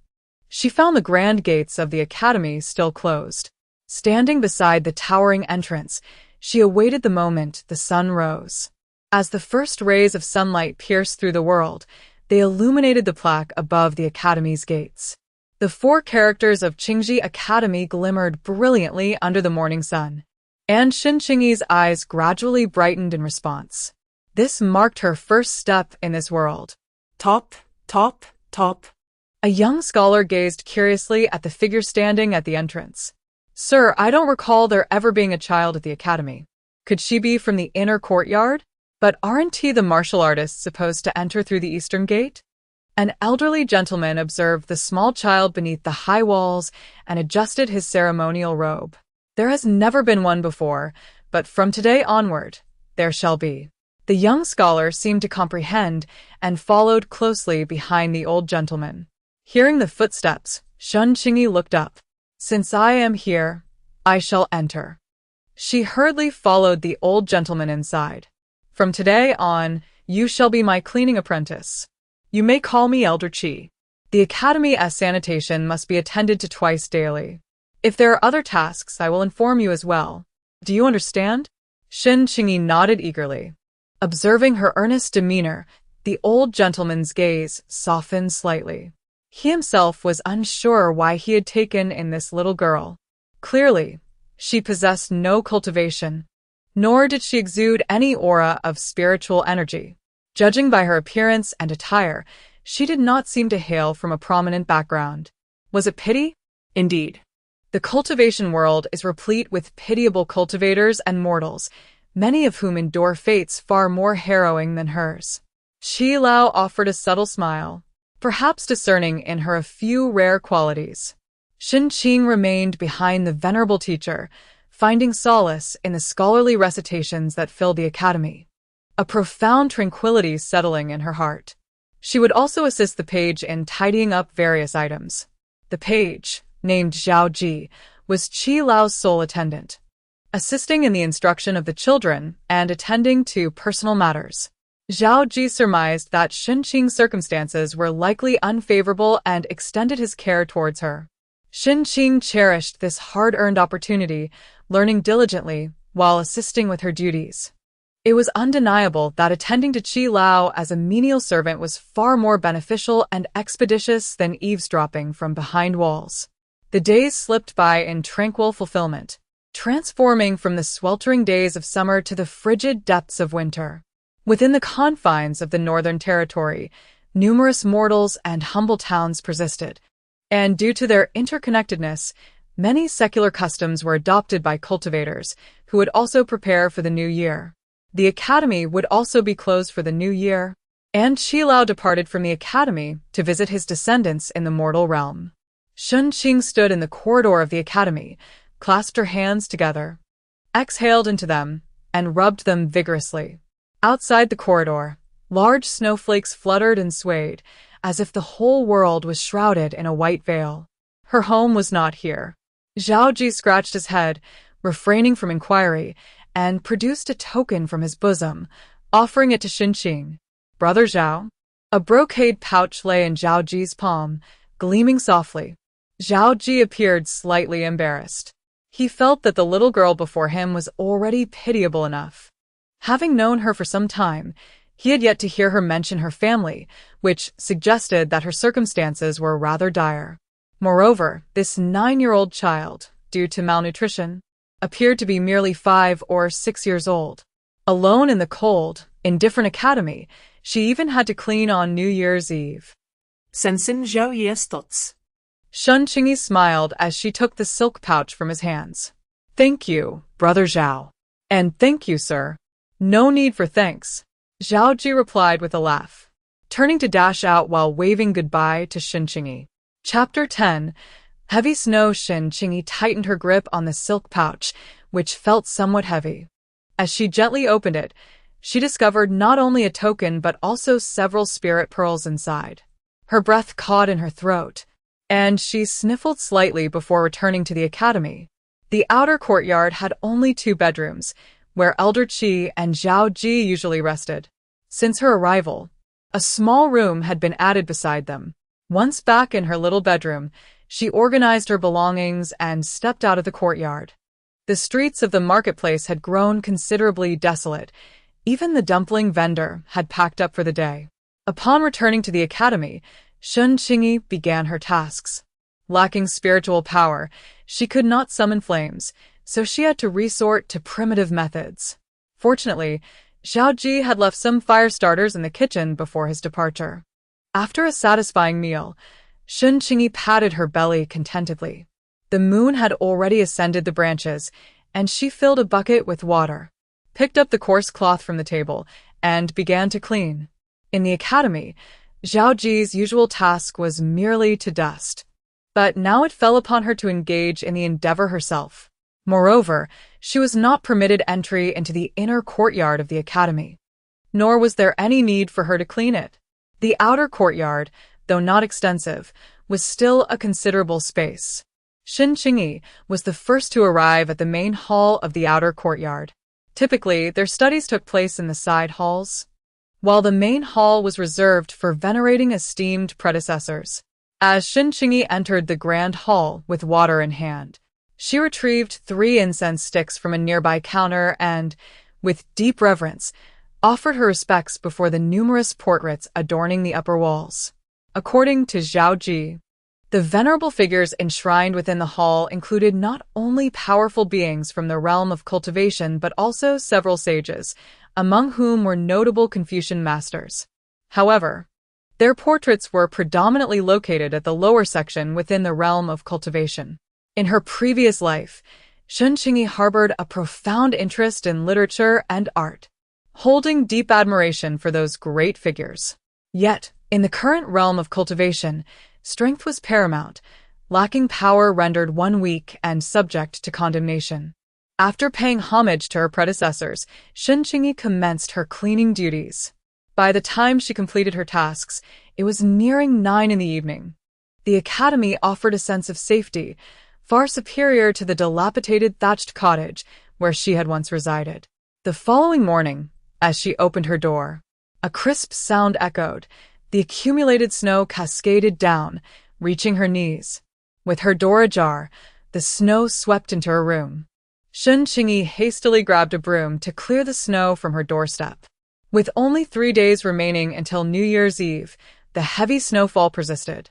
she found the grand gates of the academy still closed. Standing beside the towering entrance, she awaited the moment the sun rose. As the first rays of sunlight pierced through the world, they illuminated the plaque above the academy's gates. The 4 characters of Qingyi Academy glimmered brilliantly under the morning sun, and Shen Qingyi's eyes gradually brightened in response. This marked her first step in this world. Top, top, top. A young scholar gazed curiously at the figure standing at the entrance. "Sir, I don't recall there ever being a child at the academy. Could she be from the inner courtyard? But aren't the martial artists supposed to enter through the eastern gate?" An elderly gentleman observed the small child beneath the high walls and adjusted his ceremonial robe. "There has never been one before, but from today onward, there shall be." The young scholar seemed to comprehend and followed closely behind the old gentleman. Hearing the footsteps, Shen Qingyi looked up. "Since I am here, I shall enter." She hurriedly followed the old gentleman inside. "From today on, you shall be my cleaning apprentice. You may call me Elder Qi. The academy's sanitation must be attended to twice daily. If there are other tasks, I will inform you as well. Do you understand?" Shen Qingyi nodded eagerly. Observing her earnest demeanor, the old gentleman's gaze softened slightly. He himself was unsure why he had taken in this little girl. Clearly, she possessed no cultivation, nor did she exude any aura of spiritual energy. Judging by her appearance and attire, she did not seem to hail from a prominent background. Was it pity? Indeed. The cultivation world is replete with pitiable cultivators and mortals, many of whom endure fates far more harrowing than hers. Qi Lao offered a subtle smile, perhaps discerning in her a few rare qualities. Shen Qingyi remained behind the venerable teacher, finding solace in the scholarly recitations that filled the academy, a profound tranquility settling in her heart. She would also assist the page in tidying up various items. The page, named Zhao Ji, was Qi Lao's sole attendant, assisting in the instruction of the children and attending to personal matters. Zhao Ji surmised that Shen Qingyi's circumstances were likely unfavorable and extended his care towards her. Shen Qingyi cherished this hard-earned opportunity, learning diligently while assisting with her duties. It was undeniable that attending to Qi Lao as a menial servant was far more beneficial and expeditious than eavesdropping from behind walls. The days slipped by in tranquil fulfillment, transforming from the sweltering days of summer to the frigid depths of winter. Within the confines of the Northern Territory, numerous mortals and humble towns persisted, and due to their interconnectedness, many secular customs were adopted by cultivators, who would also prepare for the new year. The academy would also be closed for the new year, and Qi Lao departed from the academy to visit his descendants in the mortal realm. Shen Qingyi stood in the corridor of the academy, clasped her hands together, exhaled into them, and rubbed them vigorously. Outside the corridor, large snowflakes fluttered and swayed, as if the whole world was shrouded in a white veil. Her home was not here. Zhao Ji scratched his head, refraining from inquiry, and produced a token from his bosom, offering it to Shen Qingyi. "Brother Zhao?" A brocade pouch lay in Zhao Ji's palm, gleaming softly. Zhao Ji appeared slightly embarrassed. He felt that the little girl before him was already pitiable enough. Having known her for some time, he had yet to hear her mention her family, which suggested that her circumstances were rather dire. Moreover, this 9-year-old child, due to malnutrition, appeared to be merely 5 or 6 years old. Alone in the cold, indifferent academy, she even had to clean on New Year's Eve. Sensin Zhao Yestots. Shen Qingyi smiled as she took the silk pouch from his hands. "Thank you, Brother Zhao. And thank you, sir." "No need for thanks," Zhao Ji replied with a laugh, turning to dash out while waving goodbye to Shen Qingyi. Chapter 10. Heavy snow. Shen Qingyi tightened her grip on the silk pouch, which felt somewhat heavy. As she gently opened it, she discovered not only a token but also several spirit pearls inside. Her breath caught in her throat, and she sniffled slightly before returning to the academy. The outer courtyard had only 2 bedrooms, where Elder Qi and Zhao Ji usually rested. Since her arrival, a small room had been added beside them. Once back in her little bedroom, she organized her belongings and stepped out of the courtyard. The streets of the marketplace had grown considerably desolate. Even the dumpling vendor had packed up for the day. Upon returning to the academy, Shen Qingyi began her tasks. Lacking spiritual power, she could not summon flames, so she had to resort to primitive methods. Fortunately, Zhao Ji had left some fire starters in the kitchen before his departure. After a satisfying meal, Shen Qingyi patted her belly contentedly. The moon had already ascended the branches, and she filled a bucket with water, picked up the coarse cloth from the table, and began to clean. In the academy, Zhao Ji's usual task was merely to dust, but now it fell upon her to engage in the endeavor herself. Moreover, she was not permitted entry into the inner courtyard of the academy, nor was there any need for her to clean it. The outer courtyard, though not extensive, was still a considerable space. Shen Qingyi was the first to arrive at the main hall of the outer courtyard. Typically, their studies took place in the side halls, while the main hall was reserved for venerating esteemed predecessors. As Shen Qingyi entered the grand hall with water in hand, she retrieved 3 incense sticks from a nearby counter and, with deep reverence, offered her respects before the numerous portraits adorning the upper walls. According to Zhao Ji, the venerable figures enshrined within the hall included not only powerful beings from the realm of cultivation but also several sages, among whom were notable Confucian masters. However, Their portraits were predominantly located at the lower section within the realm of cultivation. In her previous life, Shen Qingyi harbored a profound interest in literature and art, holding deep admiration for those great figures. Yet, in the current realm of cultivation, strength was paramount, lacking power rendered one weak and subject to condemnation. After paying homage to her predecessors, Shen Qingyi commenced her cleaning duties. By the time she completed her tasks, it was nearing 9 in the evening. The academy offered a sense of safety, far superior to the dilapidated thatched cottage where she had once resided. The following morning, as she opened her door, a crisp sound echoed. The accumulated snow cascaded down, reaching her knees. With her door ajar, the snow swept into her room. Shen Qingyi hastily grabbed a broom to clear the snow from her doorstep. With only 3 days remaining until New Year's Eve, the heavy snowfall persisted.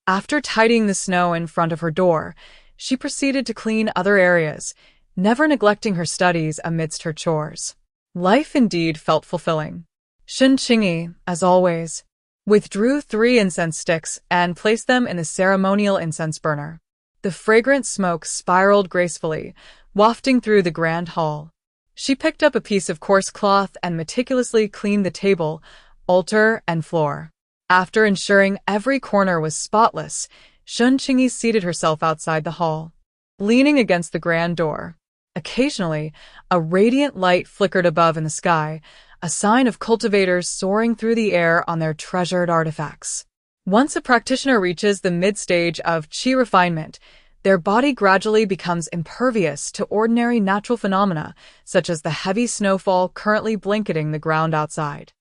After tidying the snow in front of her door, she proceeded to clean other areas, never neglecting her studies amidst her chores. Life indeed felt fulfilling. Shen Qingyi, as always, withdrew 3 incense sticks and placed them in the ceremonial incense burner. The fragrant smoke spiraled gracefully, wafting through the grand hall. She picked up a piece of coarse cloth and meticulously cleaned the table, altar, and floor. After ensuring every corner was spotless, Shen Qingyi seated herself outside the hall, leaning against the grand door. Occasionally, a radiant light flickered above in the sky, a sign of cultivators soaring through the air on their treasured artifacts. Once a practitioner reaches the mid-stage of qi refinement, their body gradually becomes impervious to ordinary natural phenomena, such as the heavy snowfall currently blanketing the ground outside.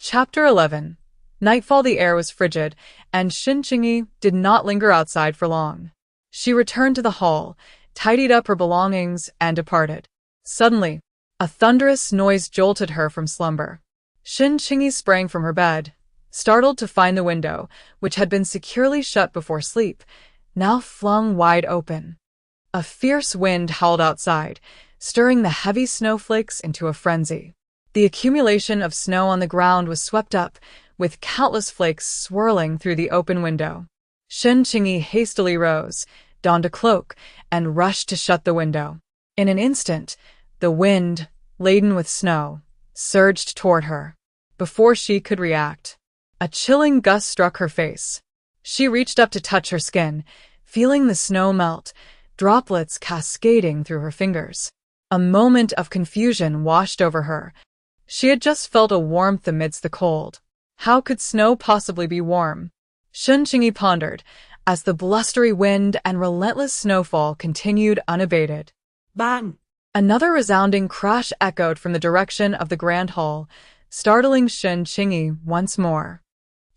Chapter 11. Nightfall. The air was frigid, and Shen Qingyi did not linger outside for long. She returned to the hall, tidied up her belongings, and departed. Suddenly, a thunderous noise jolted her from slumber. Shen Qingyi sprang from her bed, startled to find the window, which had been securely shut before sleep, now flung wide open. A fierce wind howled outside, stirring the heavy snowflakes into a frenzy. The accumulation of snow on the ground was swept up, with countless flakes swirling through the open window. Shen Qingyi hastily rose, donned a cloak, and rushed to shut the window. In an instant, the wind, laden with snow, surged toward her. Before she could react, a chilling gust struck her face. She reached up to touch her skin, feeling the snow melt, droplets cascading through her fingers. A moment of confusion washed over her. She had just felt a warmth amidst the cold. How could snow possibly be warm? Shen Qingyi pondered, as the blustery wind and relentless snowfall continued unabated. Bang! Another resounding crash echoed from the direction of the grand hall, startling Shen Qingyi once more.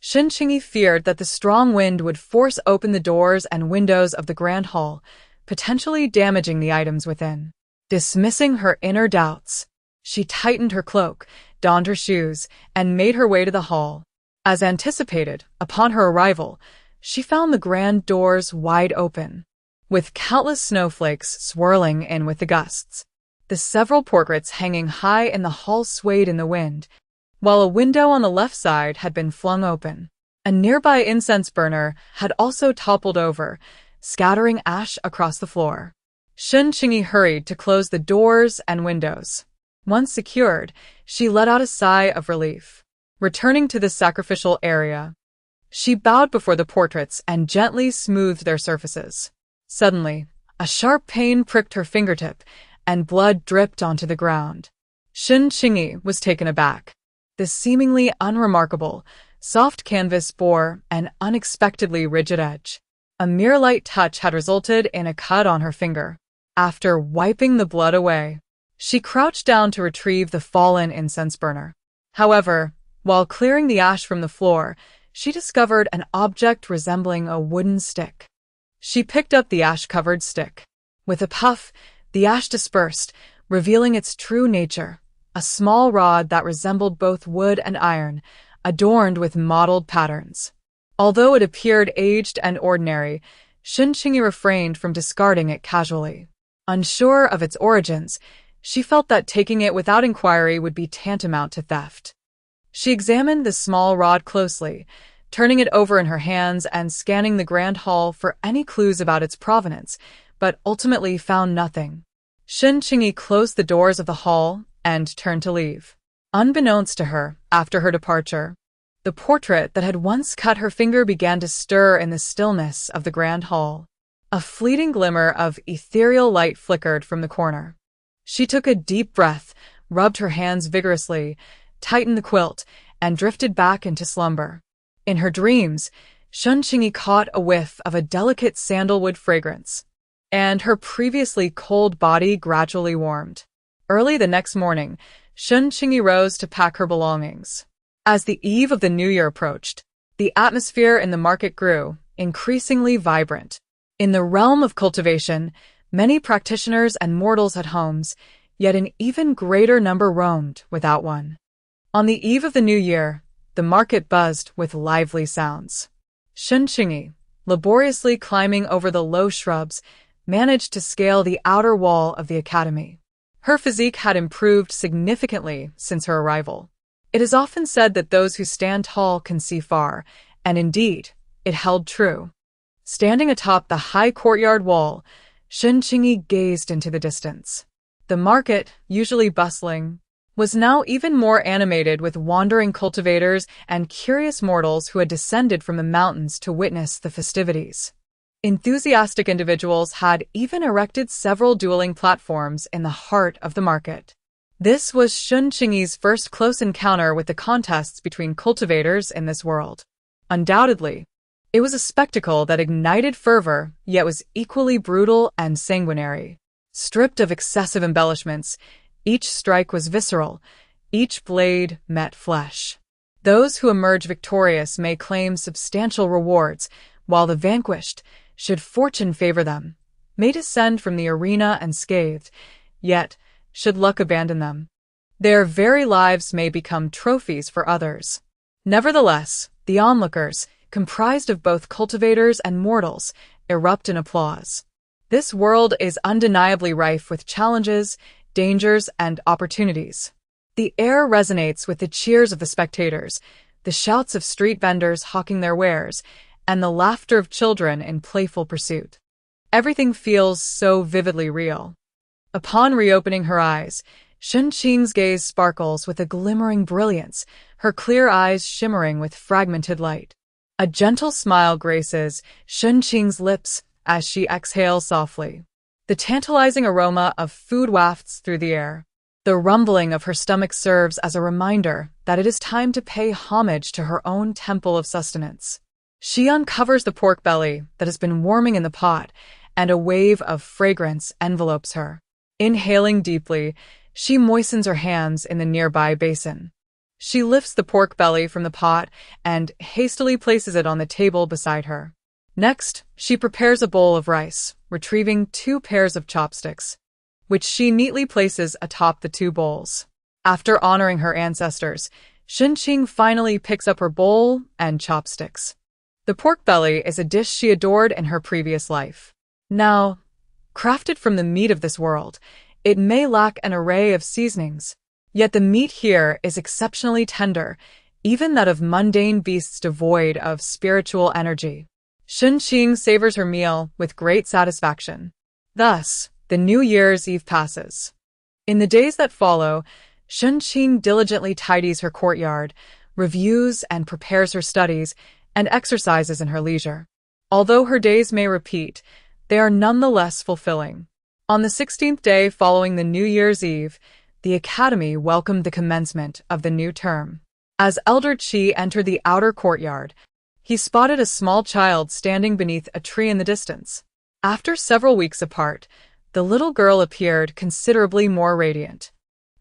Shen Qingyi feared that the strong wind would force open the doors and windows of the grand hall, potentially damaging the items within. Dismissing her inner doubts, she tightened her cloak, donned her shoes, and made her way to the hall. As anticipated, upon her arrival, she found the grand doors wide open, with countless snowflakes swirling in with the gusts. The several portraits hanging high in the hall swayed in the wind, while a window on the left side had been flung open. A nearby incense burner had also toppled over, scattering ash across the floor. Shen Qingyi hurried to close the doors and windows. Once secured, she let out a sigh of relief. Returning to the sacrificial area, she bowed before the portraits and gently smoothed their surfaces. Suddenly, a sharp pain pricked her fingertip, and blood dripped onto the ground. Shen Qingyi was taken aback. The seemingly unremarkable, soft canvas bore an unexpectedly rigid edge. A mere light touch had resulted in a cut on her finger. After wiping the blood away, she crouched down to retrieve the fallen incense burner. However, while clearing the ash from the floor, she discovered an object resembling a wooden stick. She picked up the ash-covered stick. With a puff, the ash dispersed, revealing its true nature. A small rod that resembled both wood and iron, adorned with mottled patterns. Although it appeared aged and ordinary, Shen Qingyi refrained from discarding it casually. Unsure of its origins, she felt that taking it without inquiry would be tantamount to theft. She examined the small rod closely, turning it over in her hands and scanning the grand hall for any clues about its provenance, but ultimately found nothing. Shen Qingyi closed the doors of the hall and turned to leave. Unbeknownst to her, after her departure, the portrait that had once cut her finger began to stir in the stillness of the grand hall. A fleeting glimmer of ethereal light flickered from the corner. She took a deep breath, rubbed her hands vigorously, tightened the quilt, and drifted back into slumber. In her dreams, Shen Qingyi caught a whiff of a delicate sandalwood fragrance, and her previously cold body gradually warmed. Early the next morning, Shen Qingyi rose to pack her belongings. As the eve of the new year approached, the atmosphere in the market grew, increasingly vibrant. In the realm of cultivation, many practitioners and mortals had homes, yet an even greater number roamed without one. On the eve of the new year, the market buzzed with lively sounds. Shen Qingyi, laboriously climbing over the low shrubs, managed to scale the outer wall of the academy. Her physique had improved significantly since her arrival. It is often said that those who stand tall can see far, and indeed, it held true. Standing atop the high courtyard wall, Shen Qingyi gazed into the distance. The market, usually bustling, was now even more animated with wandering cultivators and curious mortals who had descended from the mountains to witness the festivities. Enthusiastic individuals had even erected several dueling platforms in the heart of the market. This was Shen Qingyi's first close encounter with the contests between cultivators in this world. Undoubtedly, it was a spectacle that ignited fervor, yet was equally brutal and sanguinary. Stripped of excessive embellishments, each strike was visceral, each blade met flesh. Those who emerge victorious may claim substantial rewards, while the vanquished, should fortune favor them, may descend from the arena unscathed, yet, should luck abandon them, their very lives may become trophies for others. Nevertheless, the onlookers, comprised of both cultivators and mortals, erupt in applause. This world is undeniably rife with challenges, dangers, and opportunities. The air resonates with the cheers of the spectators, the shouts of street vendors hawking their wares, and the laughter of children in playful pursuit. Everything feels so vividly real. Upon reopening her eyes, Shen Qingyi's gaze sparkles with a glimmering brilliance, her clear eyes shimmering with fragmented light. A gentle smile graces Shen Qingyi's lips as she exhales softly. The tantalizing aroma of food wafts through the air. The rumbling of her stomach serves as a reminder that it is time to pay homage to her own temple of sustenance. She uncovers the pork belly that has been warming in the pot, and a wave of fragrance envelopes her. Inhaling deeply, she moistens her hands in the nearby basin. She lifts the pork belly from the pot and hastily places it on the table beside her. Next, she prepares a bowl of rice, retrieving 2 pairs of chopsticks, which she neatly places atop the 2 bowls. After honoring her ancestors, Shen Qingyi finally picks up her bowl and chopsticks. The pork belly is a dish she adored in her previous life. Now, crafted from the meat of this world, it may lack an array of seasonings, yet the meat here is exceptionally tender, even that of mundane beasts devoid of spiritual energy. Shen Qingyi savors her meal with great satisfaction. Thus, the New Year's Eve passes. In the days that follow, Shen Qingyi diligently tidies her courtyard, reviews and prepares her studies, and exercises in her leisure. Although her days may repeat, they are nonetheless fulfilling. On the 16th day following the New Year's Eve, the Academy welcomed the commencement of the new term. As Elder Qi entered the outer courtyard, he spotted a small child standing beneath a tree in the distance. After several weeks apart, the little girl appeared considerably more radiant.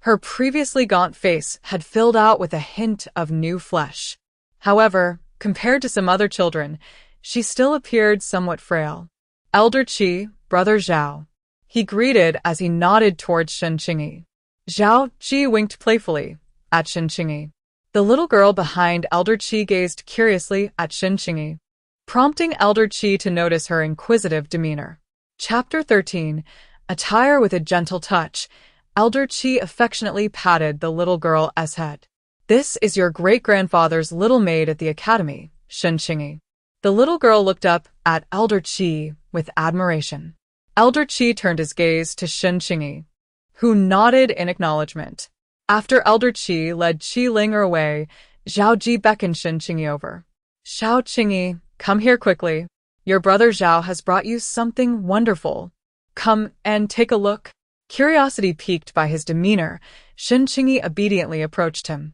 Her previously gaunt face had filled out with a hint of new flesh. However, compared to some other children, she still appeared somewhat frail. Elder Qi, Brother Zhao, he greeted as he nodded towards Shen Qingyi. Zhao Qi winked playfully at Shen Qingyi. The little girl behind Elder Qi gazed curiously at Shen Qingyi, prompting Elder Qi to notice her inquisitive demeanor. Chapter 13. Attire with a gentle touch, Elder Qi affectionately patted the little girl's head. "This is your great-grandfather's little maid at the academy," Shen Qingyi. The little girl looked up at Elder Qi with admiration. Elder Qi turned his gaze to Shen Qingyi, who nodded in acknowledgement. After Elder Qi led Qi Linger away, Zhao Ji beckoned Shen Qingyi over. Xiao Qingyi, come here quickly. Your brother Zhao has brought you something wonderful. Come and take a look. Curiosity piqued by his demeanor, Shen Qingyi obediently approached him.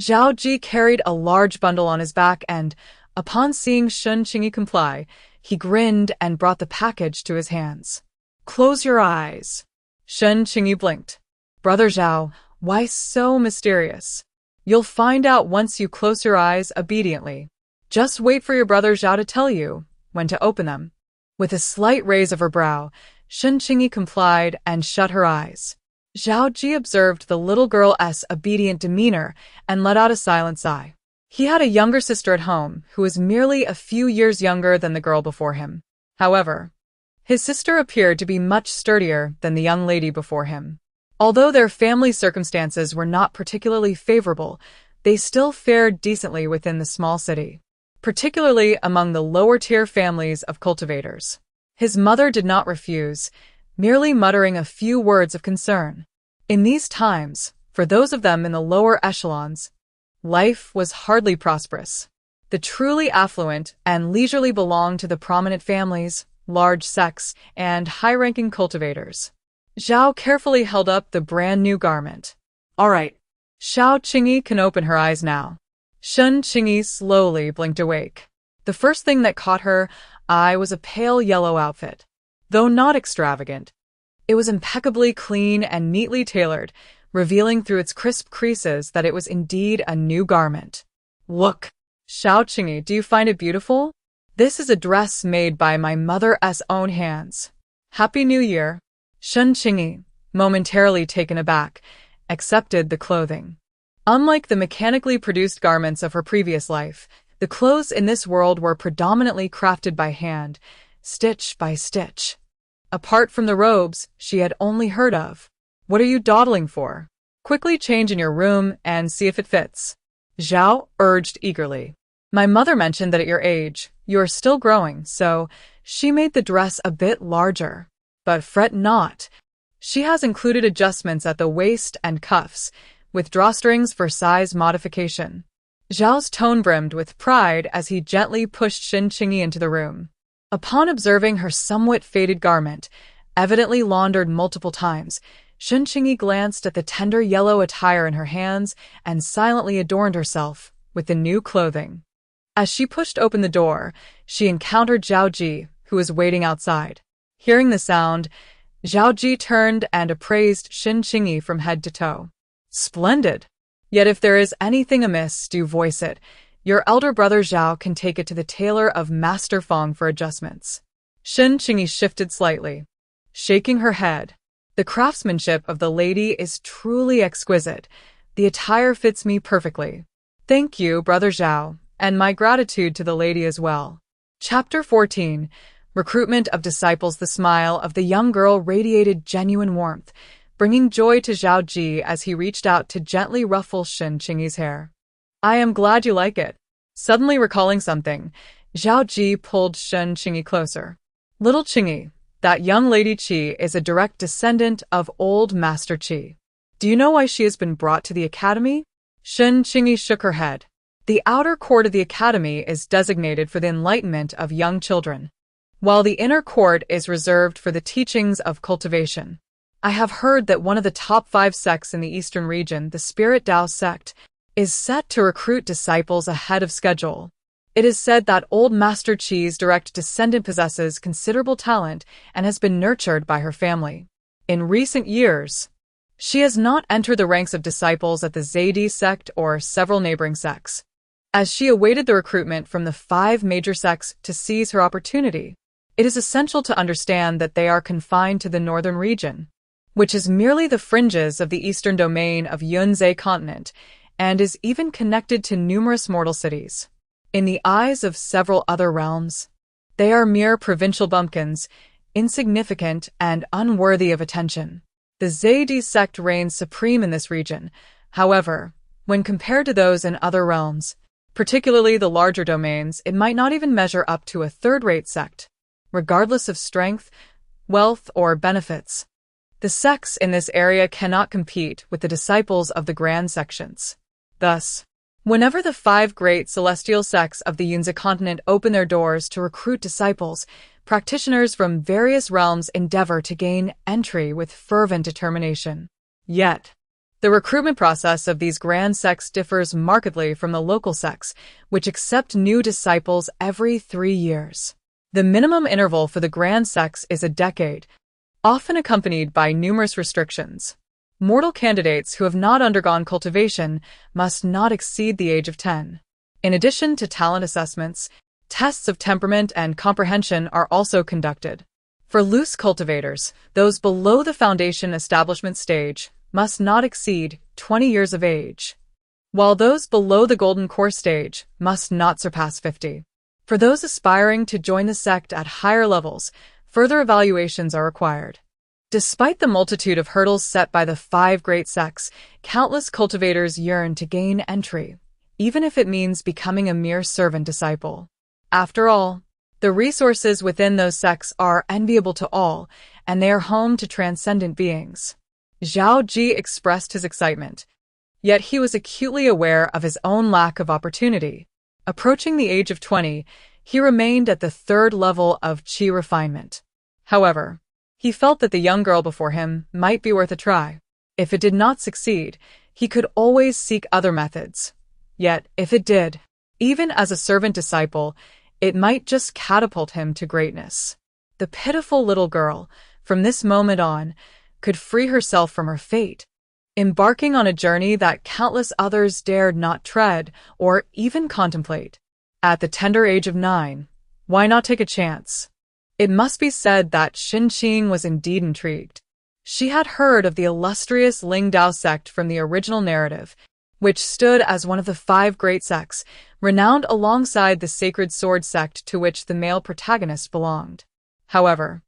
Zhao Ji carried a large bundle on his back and, upon seeing Shen Qingyi comply, he grinned and brought the package to his hands. Close your eyes. Shen Qingyi blinked. Brother Zhao, why so mysterious? You'll find out once you close your eyes obediently. Just wait for your brother Zhao to tell you when to open them. With a slight raise of her brow, Shen Qingyi complied and shut her eyes. Zhao Ji observed the little girl's obedient demeanor and let out a silent sigh. He had a younger sister at home who was merely a few years younger than the girl before him. However, his sister appeared to be much sturdier than the young lady before him. Although their family circumstances were not particularly favorable, they still fared decently within the small city, particularly among the lower-tier families of cultivators. His mother did not refuse, merely muttering a few words of concern. In these times, for those of them in the lower echelons, life was hardly prosperous. The truly affluent and leisurely belonged to the prominent families, large sects, and high-ranking cultivators. Zhao carefully held up the brand-new garment. All right. Xiao Qingyi can open her eyes now. Shen Qingyi slowly blinked awake. The first thing that caught her eye was a pale yellow outfit. Though not extravagant, it was impeccably clean and neatly tailored, revealing through its crisp creases that it was indeed a new garment. Look, Xiao Qingyi, do you find it beautiful? This is a dress made by my mother's own hands. Happy New Year. Shen Qingyi, momentarily taken aback, accepted the clothing. Unlike the mechanically produced garments of her previous life, the clothes in this world were predominantly crafted by hand, stitch by stitch. Apart from the robes she had only heard of. What are you dawdling for? Quickly change in your room and see if it fits. Zhao urged eagerly. My mother mentioned that at your age, you are still growing, so she made the dress a bit larger. But fret not. She has included adjustments at the waist and cuffs, with drawstrings for size modification. Zhao's tone brimmed with pride as he gently pushed Shen Qingyi into the room. Upon observing her somewhat faded garment, evidently laundered multiple times, Shen Qingyi glanced at the tender yellow attire in her hands and silently adorned herself with the new clothing. As she pushed open the door, she encountered Zhao Ji, who was waiting outside. Hearing the sound, Zhao Ji turned and appraised Shen Qingyi from head to toe. Splendid! Yet if there is anything amiss, do voice it. Your elder brother Zhao can take it to the tailor of Master Feng for adjustments. Shen Qingyi shifted slightly, shaking her head. The craftsmanship of the lady is truly exquisite. The attire fits me perfectly. Thank you, brother Zhao, and my gratitude to the lady as well. Chapter 14. Recruitment of disciples. The smile of the young girl radiated genuine warmth, bringing joy to Zhao Ji as he reached out to gently ruffle Shen Qingyi's hair. I am glad you like it. Suddenly recalling something, Zhao Ji pulled Shen Qingyi closer. Little Qingyi, that young lady Qi is a direct descendant of old Master Qi. Do you know why she has been brought to the academy? Shen Qingyi shook her head. The outer court of the academy is designated for the enlightenment of young children, while the inner court is reserved for the teachings of cultivation. I have heard that one of the top 5 sects in the eastern region, the Spirit Tao sect, is set to recruit disciples ahead of schedule. It is said that old Master Qi's direct descendant possesses considerable talent and has been nurtured by her family. In recent years, she has not entered the ranks of disciples at the Zaidi sect or several neighboring sects, as she awaited the recruitment from the 5 major sects to seize her opportunity. It is essential to understand that they are confined to the northern region, which is merely the fringes of the eastern domain of Yunzhe continent, and is even connected to numerous mortal cities. In the eyes of several other realms, they are mere provincial bumpkins, insignificant and unworthy of attention. The Zaidi sect reigns supreme in this region. However, when compared to those in other realms, Particularly the larger domains, it might not even measure up to a third-rate sect, regardless of strength, wealth, or benefits. The sects in this area cannot compete with the disciples of the grand sections. Thus, whenever the 5 great celestial sects of the Yunzi continent open their doors to recruit disciples, practitioners from various realms endeavor to gain entry with fervent determination. Yet, the recruitment process of these grand sects differs markedly from the local sects, which accept new disciples every 3 years. The minimum interval for the grand sects is a decade, often accompanied by numerous restrictions. Mortal candidates who have not undergone cultivation must not exceed the age of 10. In addition to talent assessments, tests of temperament and comprehension are also conducted. For loose cultivators, those below the foundation establishment stage must not exceed 20 years of age, while those below the golden core stage must not surpass 50. For those aspiring to join the sect at higher levels, further evaluations are required. Despite the multitude of hurdles set by the 5 great sects, countless cultivators yearn to gain entry, even if it means becoming a mere servant disciple. After all, the resources within those sects are enviable to all, and they are home to transcendent beings. Zhao Ji expressed his excitement, yet he was acutely aware of his own lack of opportunity. Approaching the age of 20, he remained at the 3rd level of qi refinement. However, he felt that the young girl before him might be worth a try. If it did not succeed, he could always seek other methods. Yet, if it did, even as a servant disciple, it might just catapult him to greatness. The pitiful little girl, from this moment on, could free herself from her fate, embarking on a journey that countless others dared not tread or even contemplate. At the tender age of 9, why not take a chance? It must be said that Shen Qingyi was indeed intrigued. She had heard of the illustrious Ling Dao sect from the original narrative, which stood as one of the 5 great sects, renowned alongside the sacred sword sect to which the male protagonist belonged. However,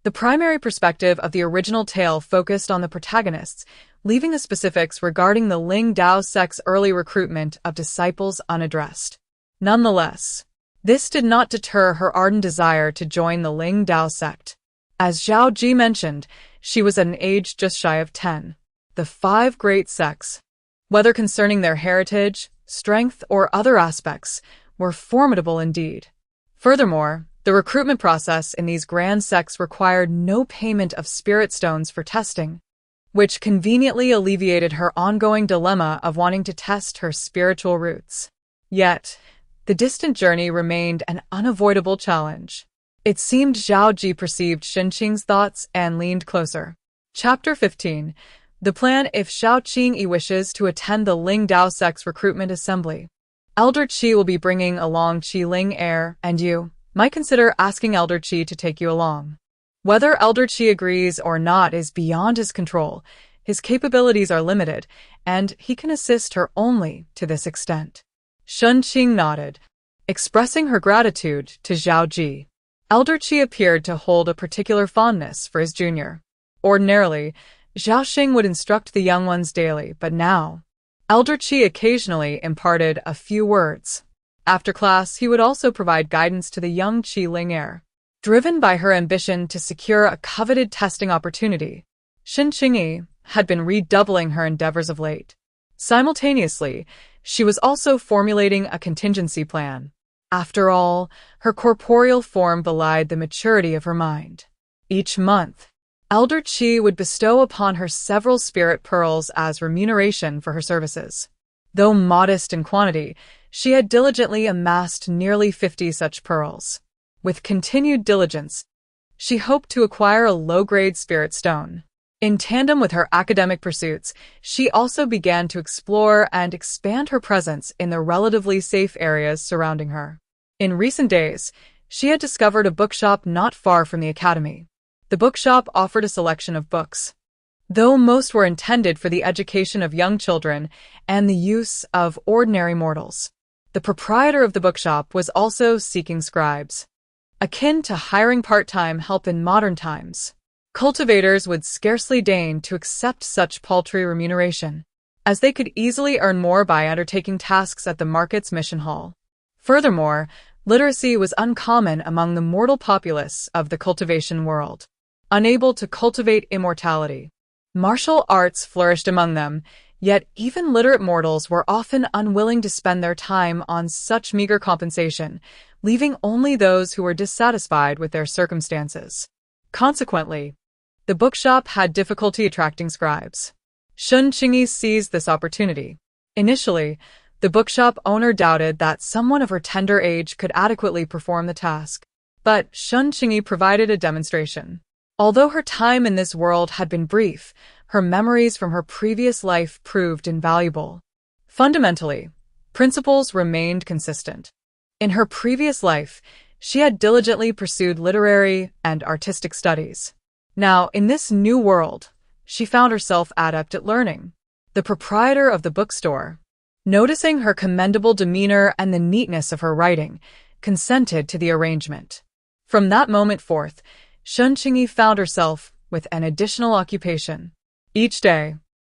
the primary perspective of the original tale focused on the protagonists, leaving the specifics regarding the Ling Dao sect's early recruitment of disciples unaddressed. Nonetheless, this did not deter her ardent desire to join the Ling Dao sect. As Zhao Ji mentioned, she was at an age just shy of 10. The 5 great sects, whether concerning their heritage, strength, or other aspects, were formidable indeed. Furthermore, the recruitment process in these grand sects required no payment of spirit stones for testing, which conveniently alleviated her ongoing dilemma of wanting to test her spiritual roots. Yet, the distant journey remained an unavoidable challenge. It seemed Zhao Ji perceived Shen Qingyi's thoughts and leaned closer. Chapter 15. The plan if Xiao Qingyi wishes to attend the Ling Dao sect's recruitment assembly. Elder Qi will be bringing along Qi Ling heir, and you might consider asking Elder Qi to take you along. Whether Elder Qi agrees or not is beyond his control. His capabilities are limited, and he can assist her only to this extent. Shen Qingyi nodded, expressing her gratitude to Zhao Ji. Elder Qi appeared to hold a particular fondness for his junior. Ordinarily, Zhao Xing would instruct the young ones daily, but now, Elder Qi occasionally imparted a few words. After class, he would also provide guidance to the young Qi Ling heir. Driven by her ambition to secure a coveted testing opportunity, Shen Qingyi had been redoubling her endeavors of late. Simultaneously, she was also formulating a contingency plan. After all, her corporeal form belied the maturity of her mind. Each month, Elder Qi would bestow upon her several spirit pearls as remuneration for her services. Though modest in quantity, she had diligently amassed nearly 50 such pearls. With continued diligence, she hoped to acquire a low-grade spirit stone. In tandem with her academic pursuits, she also began to explore and expand her presence in the relatively safe areas surrounding her. In recent days, she had discovered a bookshop not far from the academy. The bookshop offered a selection of books, though most were intended for the education of young children and the use of ordinary mortals. The proprietor of the bookshop was also seeking scribes, akin to hiring part-time help in modern times. Cultivators would scarcely deign to accept such paltry remuneration. as they could easily earn more by undertaking tasks at the market's mission hall. Furthermore, literacy was uncommon among the mortal populace of the cultivation world. Unable to cultivate immortality, martial arts flourished among them, yet even literate mortals were often unwilling to spend their time on such meager compensation, leaving only those who were dissatisfied with their circumstances. Consequently, the bookshop had difficulty attracting scribes. Shen Qingyi seized this opportunity. Initially, the bookshop owner doubted that someone of her tender age could adequately perform the task. But Shen Qingyi provided a demonstration. Although her time in this world had been brief, her memories from her previous life proved invaluable. Fundamentally, principles remained consistent. In her previous life, she had diligently pursued literary and artistic studies. Now, in this new world, she found herself adept at learning. The proprietor of the bookstore, noticing her commendable demeanor and the neatness of her writing, consented to the arrangement. From that moment forth, Shen Qingyi found herself with an additional occupation. Each day,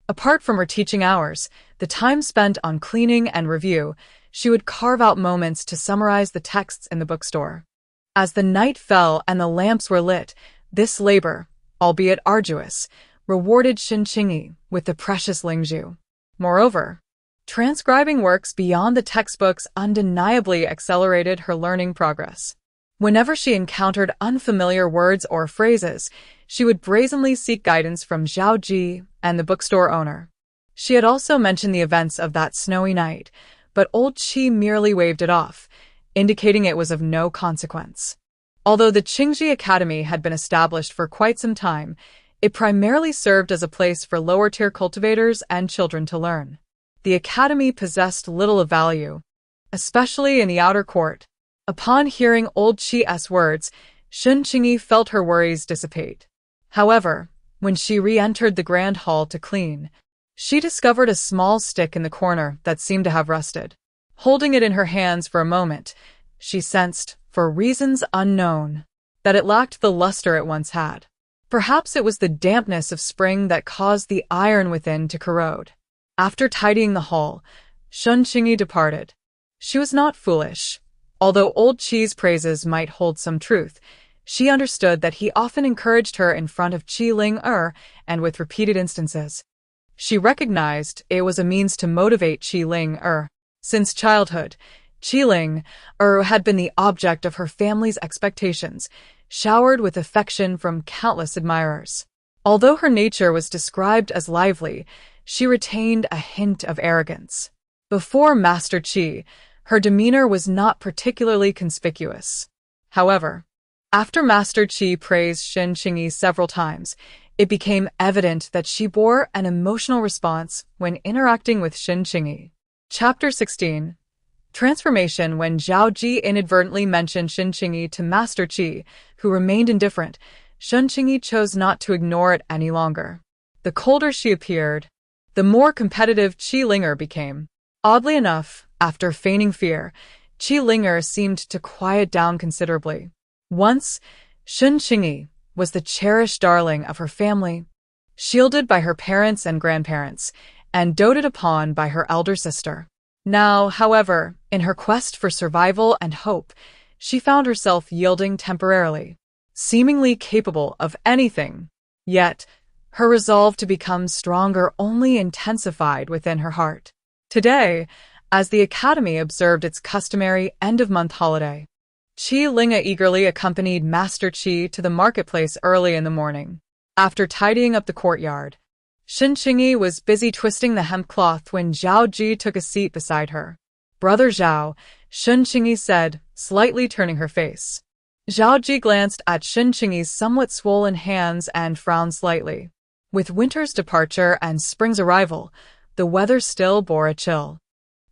apart from her teaching hours, the time spent on cleaning and review, she would carve out moments to summarize the texts in the bookstore. As the night fell and the lamps were lit, this labor, albeit arduous, rewarded Shen Qingyi with the precious Lingzhu. Moreover, transcribing works beyond the textbooks undeniably accelerated her learning progress. Whenever she encountered unfamiliar words or phrases, she would brazenly seek guidance from Zhao Ji and the bookstore owner. She had also mentioned the events of that snowy night, but old Qi merely waved it off, indicating it was of no consequence. Although the Qingji Academy had been established for quite some time, it primarily served as a place for lower-tier cultivators and children to learn. The academy possessed little of value, especially in the outer court. Upon hearing old Qi's words, Shen Qingyi felt her worries dissipate. However, when she re-entered the grand hall to clean, she discovered a small stick in the corner that seemed to have rusted. Holding it in her hands for a moment, she sensed, for reasons unknown, that it lacked the luster it once had. Perhaps it was the dampness of spring that caused the iron within to corrode. After tidying the hall, Shen Qingyi departed. She was not foolish. Although old Qi's praises might hold some truth, she understood that he often encouraged her in front of Qi Ling and with repeated instances. She recognized it was a means to motivate Qi Ling. Since childhood, Qi Ling had been the object of her family's expectations, showered with affection from countless admirers. Although her nature was described as lively, she retained a hint of arrogance. Before Master Qi, her demeanor was not particularly conspicuous. However, after Master Qi praised Shen Qingyi several times, it became evident that she bore an emotional response when interacting with Shen Qingyi. Chapter 16. Transformation. When Zhao Ji inadvertently mentioned Shen Qingyi to Master Qi, who remained indifferent, Shen Qingyi chose not to ignore it any longer. The colder she appeared, the more competitive Qi Ling became. Oddly enough, after feigning fear, Qi Ling seemed to quiet down considerably. Once, Shen Qingyi was the cherished darling of her family, shielded by her parents and grandparents, and doted upon by her elder sister. Now, however, in her quest for survival and hope, she found herself yielding temporarily, seemingly capable of anything. Yet, her resolve to become stronger only intensified within her heart. Today, as the academy observed its customary end-of-month holiday, Qi Ling eagerly accompanied Master Qi to the marketplace early in the morning. After tidying up the courtyard, Shen Qingyi was busy twisting the hemp cloth when Zhao Ji took a seat beside her. "Brother Zhao," Shen Qingyi said, slightly turning her face. Zhao Ji glanced at Shen Qingyi's somewhat swollen hands and frowned slightly. With winter's departure and spring's arrival, the weather still bore a chill.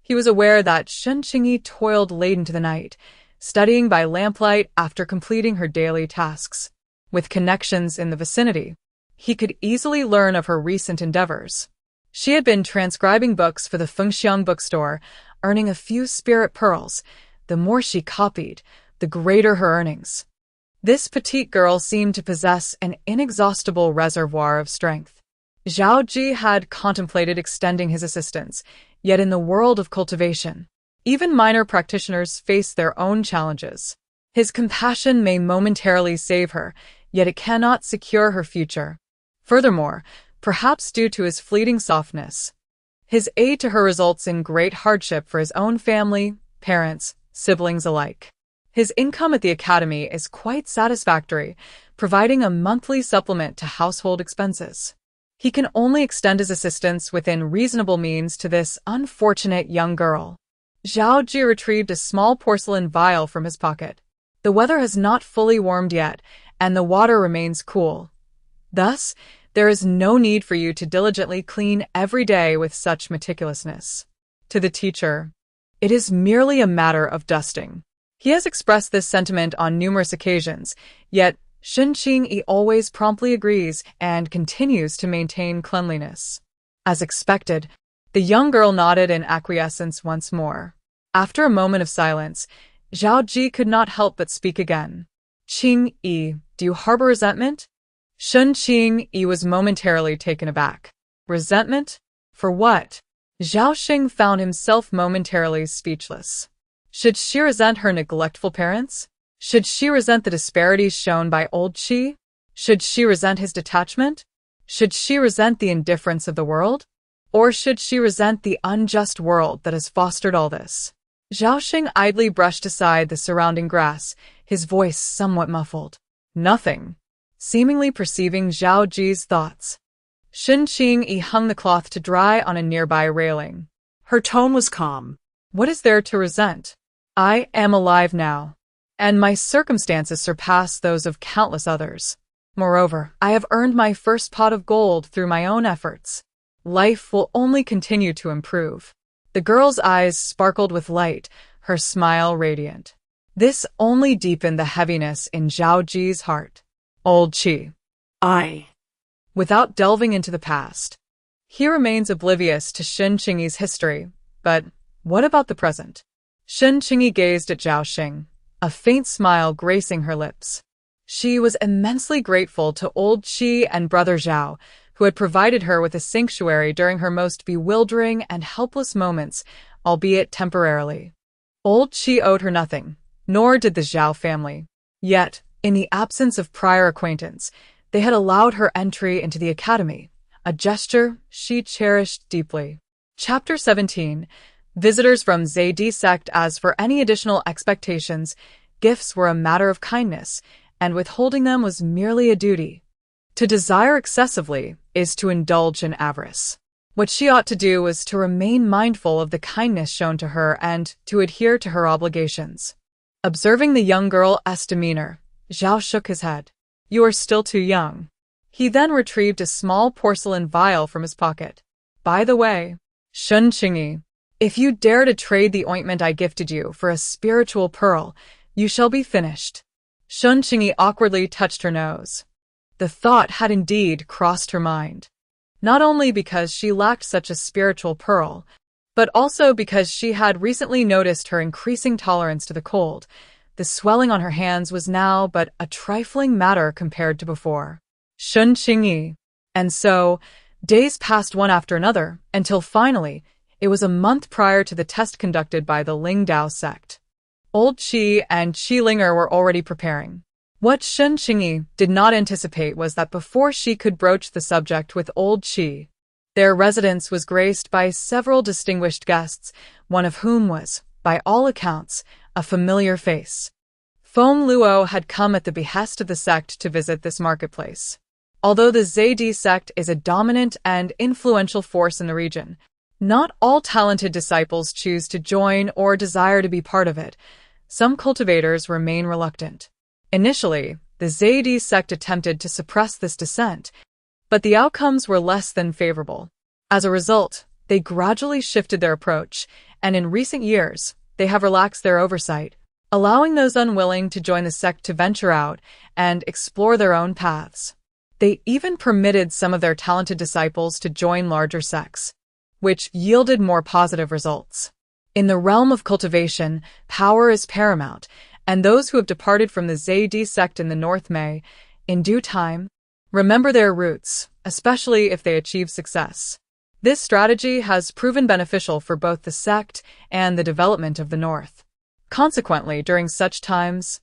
He was aware that Shen Qingyi toiled late into the night, studying by lamplight after completing her daily tasks. With connections in the vicinity, he could easily learn of her recent endeavors. She had been transcribing books for the Fengxiang bookstore, earning a few spirit pearls. The more she copied, the greater her earnings. This petite girl seemed to possess an inexhaustible reservoir of strength. Zhao Ji had contemplated extending his assistance, yet in the world of cultivation, even minor practitioners face their own challenges. His compassion may momentarily save her, yet it cannot secure her future. Furthermore, perhaps due to his fleeting softness, his aid to her results in great hardship for his own family, parents, siblings alike. His income at the academy is quite satisfactory, providing a monthly supplement to household expenses. He can only extend his assistance within reasonable means to this unfortunate young girl. Zhao Ji retrieved a small porcelain vial from his pocket. The weather has not fully warmed yet, and the water remains cool. Thus, there is no need for you to diligently clean every day with such meticulousness. To the teacher, it is merely a matter of dusting. He has expressed this sentiment on numerous occasions, yet Shen Qingyi always promptly agrees and continues to maintain cleanliness. As expected, the young girl nodded in acquiescence once more. After a moment of silence, Zhao Ji could not help but speak again. Qingyi, do you harbor resentment? Shen Qingyi was momentarily taken aback. Resentment? For what? Zhao Xing found himself momentarily speechless. Should she resent her neglectful parents? Should she resent the disparities shown by old Qi? Should she resent his detachment? Should she resent the indifference of the world? Or should she resent the unjust world that has fostered all this? Zhao Xing idly brushed aside the surrounding grass, his voice somewhat muffled. Nothing. Seemingly perceiving Zhao Ji's thoughts, Shen Qingyi hung the cloth to dry on a nearby railing. Her tone was calm. What is there to resent? I am alive now, and my circumstances surpass those of countless others. Moreover, I have earned my first pot of gold through my own efforts. Life will only continue to improve. The girl's eyes sparkled with light, her smile radiant. This only deepened the heaviness in Zhao Ji's heart. Old Qi. Without delving into the past, he remains oblivious to Shen Qingyi's history, but what about the present? Shen Qingyi gazed at Zhao Xing, a faint smile gracing her lips. She was immensely grateful to old Qi and brother Zhao, who had provided her with a sanctuary during her most bewildering and helpless moments, albeit temporarily. Old Qi owed her nothing, nor did the Zhao family. Yet, in the absence of prior acquaintance, they had allowed her entry into the academy, a gesture she cherished deeply. Chapter 17. Visitors from Zaydi sect. As for any additional expectations, gifts were a matter of kindness, and withholding them was merely a duty. To desire excessively is to indulge in avarice. What she ought to do was to remain mindful of the kindness shown to her and to adhere to her obligations. Observing the young girl's demeanor, Zhao shook his head. You are still too young. He then retrieved a small porcelain vial from his pocket. By the way, Shen Qingyi, if you dare to trade the ointment I gifted you for a spiritual pearl, you shall be finished. Shen Qingyi awkwardly touched her nose. The thought had indeed crossed her mind. Not only because she lacked such a spiritual pearl, but also because she had recently noticed her increasing tolerance to the cold. The swelling on her hands was now but a trifling matter compared to before. Shen Qingyi. And so, days passed one after another, until finally, it was a month prior to the test conducted by the Lingdao sect. Old Qi and Qi Linger were already preparing. What Shen Qingyi did not anticipate was that before she could broach the subject with old Qi, their residence was graced by several distinguished guests, one of whom was, by all accounts, a familiar face. Feng Luo had come at the behest of the sect to visit this marketplace. Although the Zaydi sect is a dominant and influential force in the region, not all talented disciples choose to join or desire to be part of it. Some cultivators remain reluctant. Initially, the Zaydi sect attempted to suppress this dissent, but the outcomes were less than favorable. As a result, they gradually shifted their approach, and in recent years, they have relaxed their oversight, allowing those unwilling to join the sect to venture out and explore their own paths. They even permitted some of their talented disciples to join larger sects, which yielded more positive results. In the realm of cultivation, power is paramount, and those who have departed from the Zaydi sect in the north may, in due time, Remember their roots, especially if they achieve success. This strategy has proven beneficial for both the sect and the development of the North. Consequently, during such times,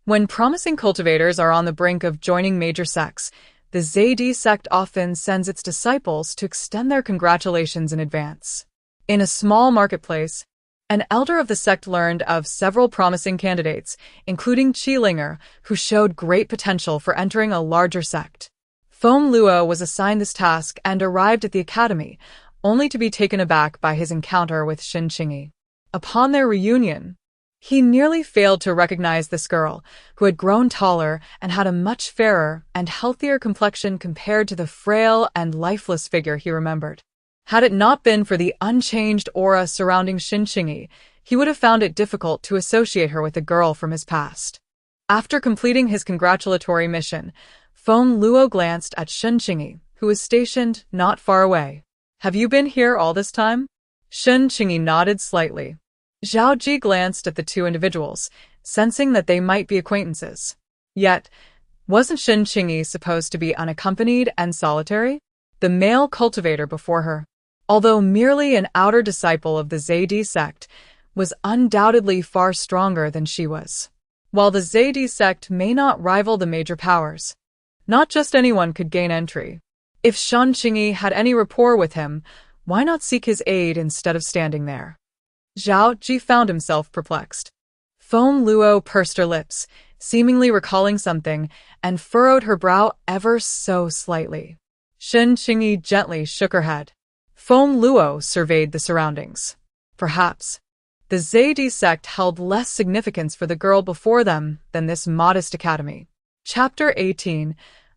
when promising cultivators are on the brink of joining major sects, the Zaydi sect often sends its disciples to extend their congratulations in advance. In a small marketplace, an elder of the sect learned of several promising candidates, including Qilinger, who showed great potential for entering a larger sect. Feng Luo was assigned this task and arrived at the academy, only to be taken aback by his encounter with Shen Qingyi. Upon their reunion, he nearly failed to recognize this girl, who had grown taller and had a much fairer and healthier complexion compared to the frail and lifeless figure he remembered. Had it not been for the unchanged aura surrounding Shen Qingyi, he would have found it difficult to associate her with a girl from his past. After completing his congratulatory mission, Feng Luo glanced at Shen Qingyi, who was stationed not far away. "Have you been here all this time?" Shen Qingyi nodded slightly. Zhao Ji glanced at the two individuals, sensing that they might be acquaintances. Yet, wasn't Shen Qingyi supposed to be unaccompanied and solitary? The male cultivator before her, although merely an outer disciple of the Zaydi sect, was undoubtedly far stronger than she was. While the Zaydi sect may not rival the major powers, not just anyone could gain entry. If Shen Qingyi had any rapport with him, why not seek his aid instead of standing there? Zhao Ji found himself perplexed. Feng Luo pursed her lips, seemingly recalling something, and furrowed her brow ever so slightly. Shen Qingyi gently shook her head. Feng Luo surveyed the surroundings. Perhaps the Zaydi sect held less significance for the girl before them than this modest academy. Chapter 18.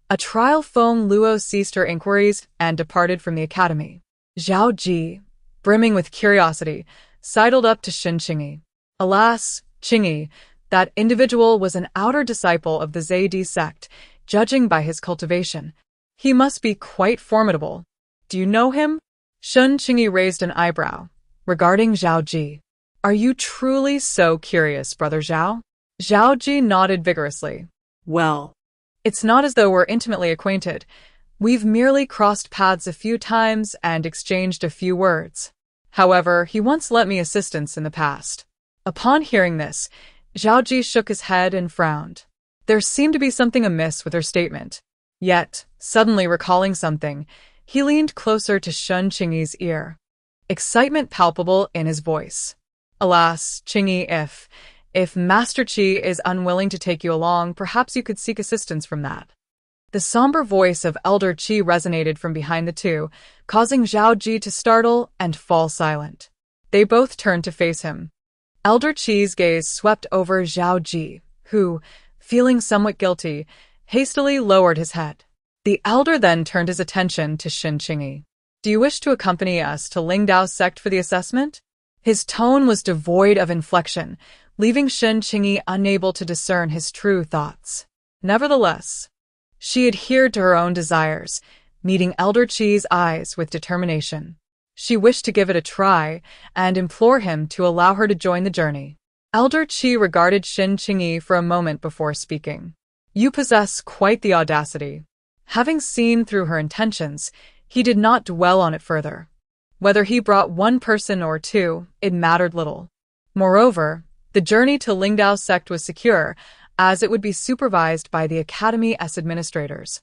A trial. Feng Luo ceased her inquiries and departed from the academy. Zhao Ji, brimming with curiosity, sidled up to Shen Qingyi. Alas, Qingyi, that individual was an outer disciple of the Zaydi sect, judging by his cultivation. He must be quite formidable. Do you know him? Shen Qingyi raised an eyebrow, regarding Zhao Ji. Are you truly so curious, Brother Zhao? Zhao Ji nodded vigorously. Well, it's not as though we're intimately acquainted. We've merely crossed paths a few times and exchanged a few words. However, he once lent me assistance in the past. Upon hearing this, Zhao Ji shook his head and frowned. There seemed to be something amiss with her statement. Yet, suddenly recalling something, he leaned closer to Shen Qingyi's ear, excitement palpable in his voice. Alas, Qingyi, if Master Qi is unwilling to take you along, perhaps you could seek assistance from that. The somber voice of Elder Qi resonated from behind the two, causing Zhao Ji to startle and fall silent. They both turned to face him. Elder Qi's gaze swept over Zhao Ji, who, feeling somewhat guilty, hastily lowered his head. The elder then turned his attention to Shen Qingyi. Do you wish to accompany us to Lingdao sect for the assessment? His tone was devoid of inflection, leaving Shen Qingyi unable to discern his true thoughts. Nevertheless, she adhered to her own desires, meeting Elder Qi's eyes with determination. She wished to give it a try and implore him to allow her to join the journey. Elder Qi regarded Shen Qingyi for a moment before speaking. You possess quite the audacity. Having seen through her intentions, he did not dwell on it further. Whether he brought one person or two, it mattered little. Moreover, the journey to Lingdao sect was secure, as it would be supervised by the Academy's administrators,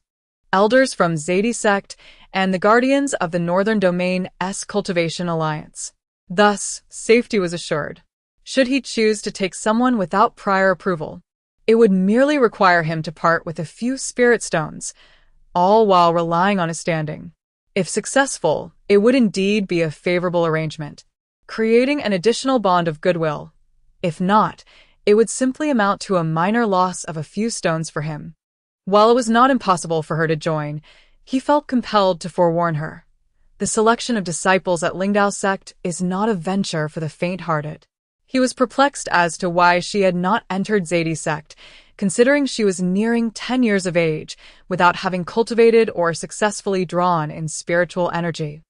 elders from Zaydi sect, and the guardians of the Northern Domain's Cultivation Alliance. Thus, safety was assured. Should he choose to take someone without prior approval, it would merely require him to part with a few spirit stones, all while relying on his standing. If successful, it would indeed be a favorable arrangement, creating an additional bond of goodwill. If not, it would simply amount to a minor loss of a few stones for him. While it was not impossible for her to join, he felt compelled to forewarn her. The selection of disciples at Lingdao sect is not a venture for the faint-hearted. He was perplexed as to why she had not entered Zaydi sect, considering she was nearing 10 years of age, without having cultivated or successfully drawn in spiritual energy.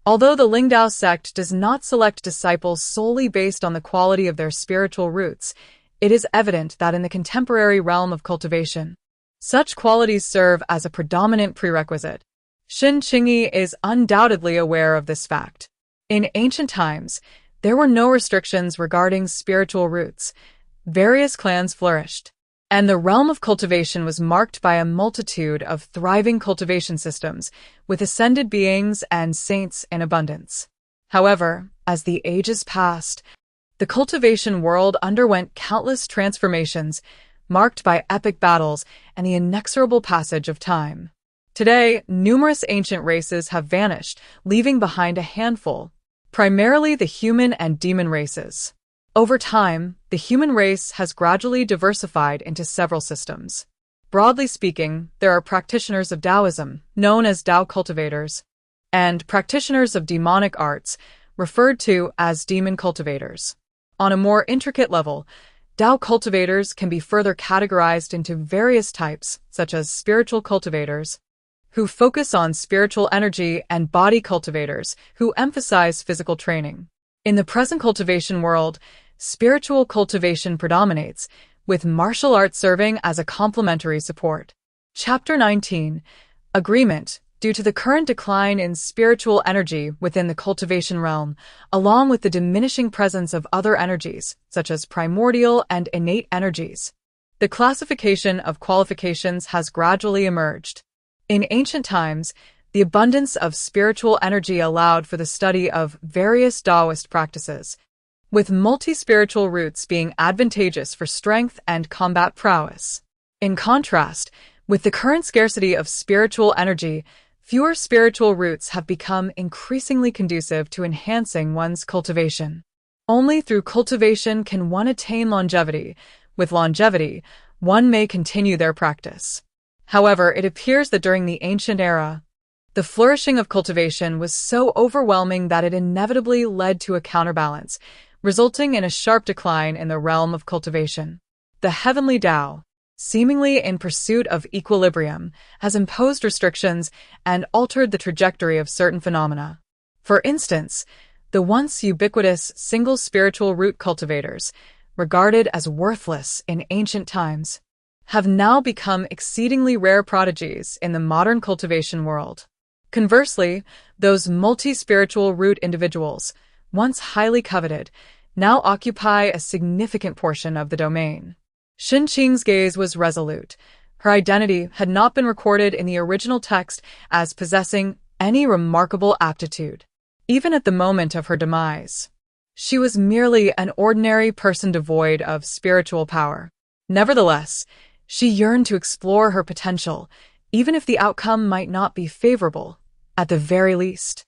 Although the Lingdao sect does not select disciples solely based on the quality of their spiritual roots, it is evident that in the contemporary realm of cultivation, Such qualities serve as a predominant prerequisite. Shen Qingyi is undoubtedly aware of this fact. In ancient times, there were no restrictions regarding spiritual roots. Various clans flourished, and the realm of cultivation was marked by a multitude of thriving cultivation systems, with ascended beings and saints in abundance. However, as the ages passed, the cultivation world underwent countless transformations, marked by epic battles and the inexorable passage of time. Today, numerous ancient races have vanished, leaving behind a handful, primarily the human and demon races. Over time, the human race has gradually diversified into several systems. Broadly speaking, there are practitioners of Taoism, known as Tao cultivators, and practitioners of demonic arts, referred to as demon cultivators. On a more intricate level, Tao cultivators can be further categorized into various types, such as spiritual cultivators, who focus on spiritual energy, and body cultivators, who emphasize physical training. In the present cultivation world, spiritual cultivation predominates, with martial arts serving as a complementary support. Chapter 19. Agreement. Due to the current decline in spiritual energy within the cultivation realm, along with the diminishing presence of other energies, such as primordial and innate energies, the classification of qualifications has gradually emerged. In ancient times, the abundance of spiritual energy allowed for the study of various Taoist practices, with multi-spiritual roots being advantageous for strength and combat prowess. In contrast, with the current scarcity of spiritual energy, fewer spiritual roots have become increasingly conducive to enhancing one's cultivation. Only through cultivation can one attain longevity. With longevity, one may continue their practice. However, it appears that during the ancient era, the flourishing of cultivation was so overwhelming that it inevitably led to a counterbalance, resulting in a sharp decline in the realm of cultivation. The heavenly Tao, seemingly in pursuit of equilibrium, has imposed restrictions and altered the trajectory of certain phenomena. For instance, the once ubiquitous single spiritual root cultivators, regarded as worthless in ancient times, have now become exceedingly rare prodigies in the modern cultivation world. Conversely, those multi-spiritual root individuals, once highly coveted, now occupy a significant portion of the domain. Shen Qingyi's gaze was resolute. Her identity had not been recorded in the original text as possessing any remarkable aptitude. Even at the moment of her demise, she was merely an ordinary person devoid of spiritual power. Nevertheless, she yearned to explore her potential, even if the outcome might not be favorable. At the very least,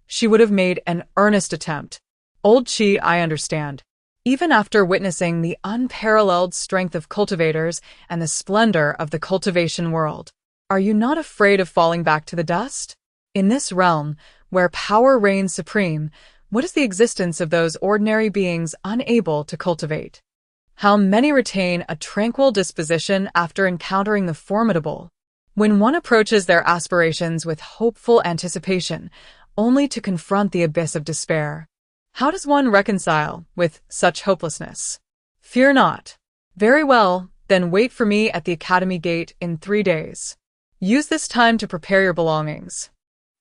she would have made an earnest attempt. Old Qi, I understand. Even after witnessing the unparalleled strength of cultivators and the splendor of the cultivation world, are you not afraid of falling back to the dust? In this realm, where power reigns supreme, what is the existence of those ordinary beings unable to cultivate? How many retain a tranquil disposition after encountering the formidable? When one approaches their aspirations with hopeful anticipation, only to confront the abyss of despair. How does one reconcile with such hopelessness? Fear not. Very well, then wait for me at the academy gate in 3 days. Use this time to prepare your belongings.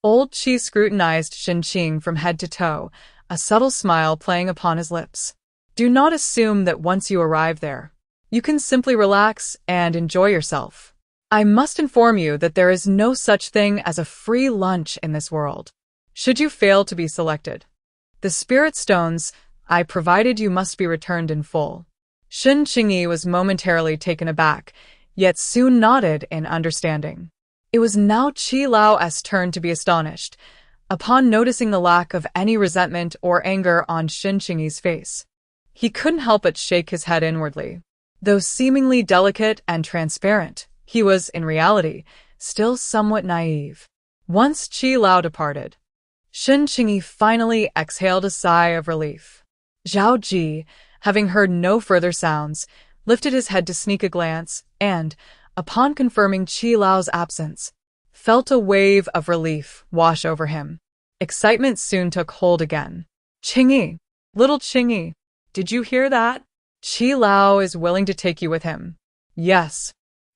Old Qi scrutinized Shen Qingyi from head to toe, a subtle smile playing upon his lips. Do not assume that once you arrive there, you can simply relax and enjoy yourself. I must inform you that there is no such thing as a free lunch in this world. Should you fail to be selected, the spirit stones I provided you must be returned in full. Shen Qingyi was momentarily taken aback, yet soon nodded in understanding. It was now Qi Lao's turn to be astonished, upon noticing the lack of any resentment or anger on Shen Qingyi's face. He couldn't help but shake his head inwardly. Though seemingly delicate and transparent, he was, in reality, still somewhat naive. Once Qi Lao departed, Shen Qingyi finally exhaled a sigh of relief. Zhao Ji, having heard no further sounds, lifted his head to sneak a glance and, upon confirming Qi Lao's absence, felt a wave of relief wash over him. Excitement soon took hold again. Qingyi, little Qingyi, did you hear that? Qi Lao is willing to take you with him. Yes.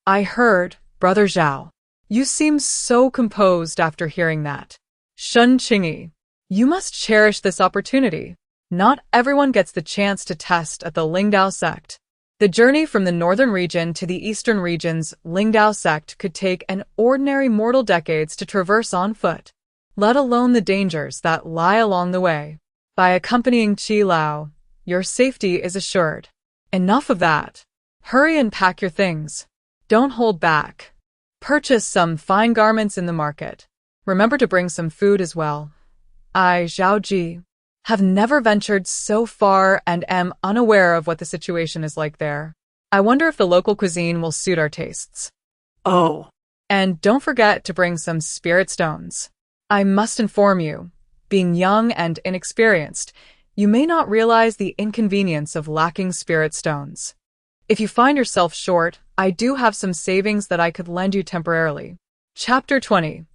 I heard, Brother Zhao. You seem so composed after hearing that. Shen Qingyi, you must cherish this opportunity. Not everyone gets the chance to test at the Lingdao sect. The journey from the northern region to the eastern region's Lingdao sect could take an ordinary mortal decades to traverse on foot, let alone the dangers that lie along the way. By accompanying Qi Lao, your safety is assured. Enough of that. Hurry and pack your things. Don't hold back. Purchase some fine garments in the market. Remember to bring some food as well. I, Zhao Ji, have never ventured so far and am unaware of what the situation is like there. I wonder if the local cuisine will suit our tastes. Oh. And don't forget to bring some spirit stones. I must inform you, being young and inexperienced, you may not realize the inconvenience of lacking spirit stones. If you find yourself short, I do have some savings that I could lend you temporarily. Chapter 20.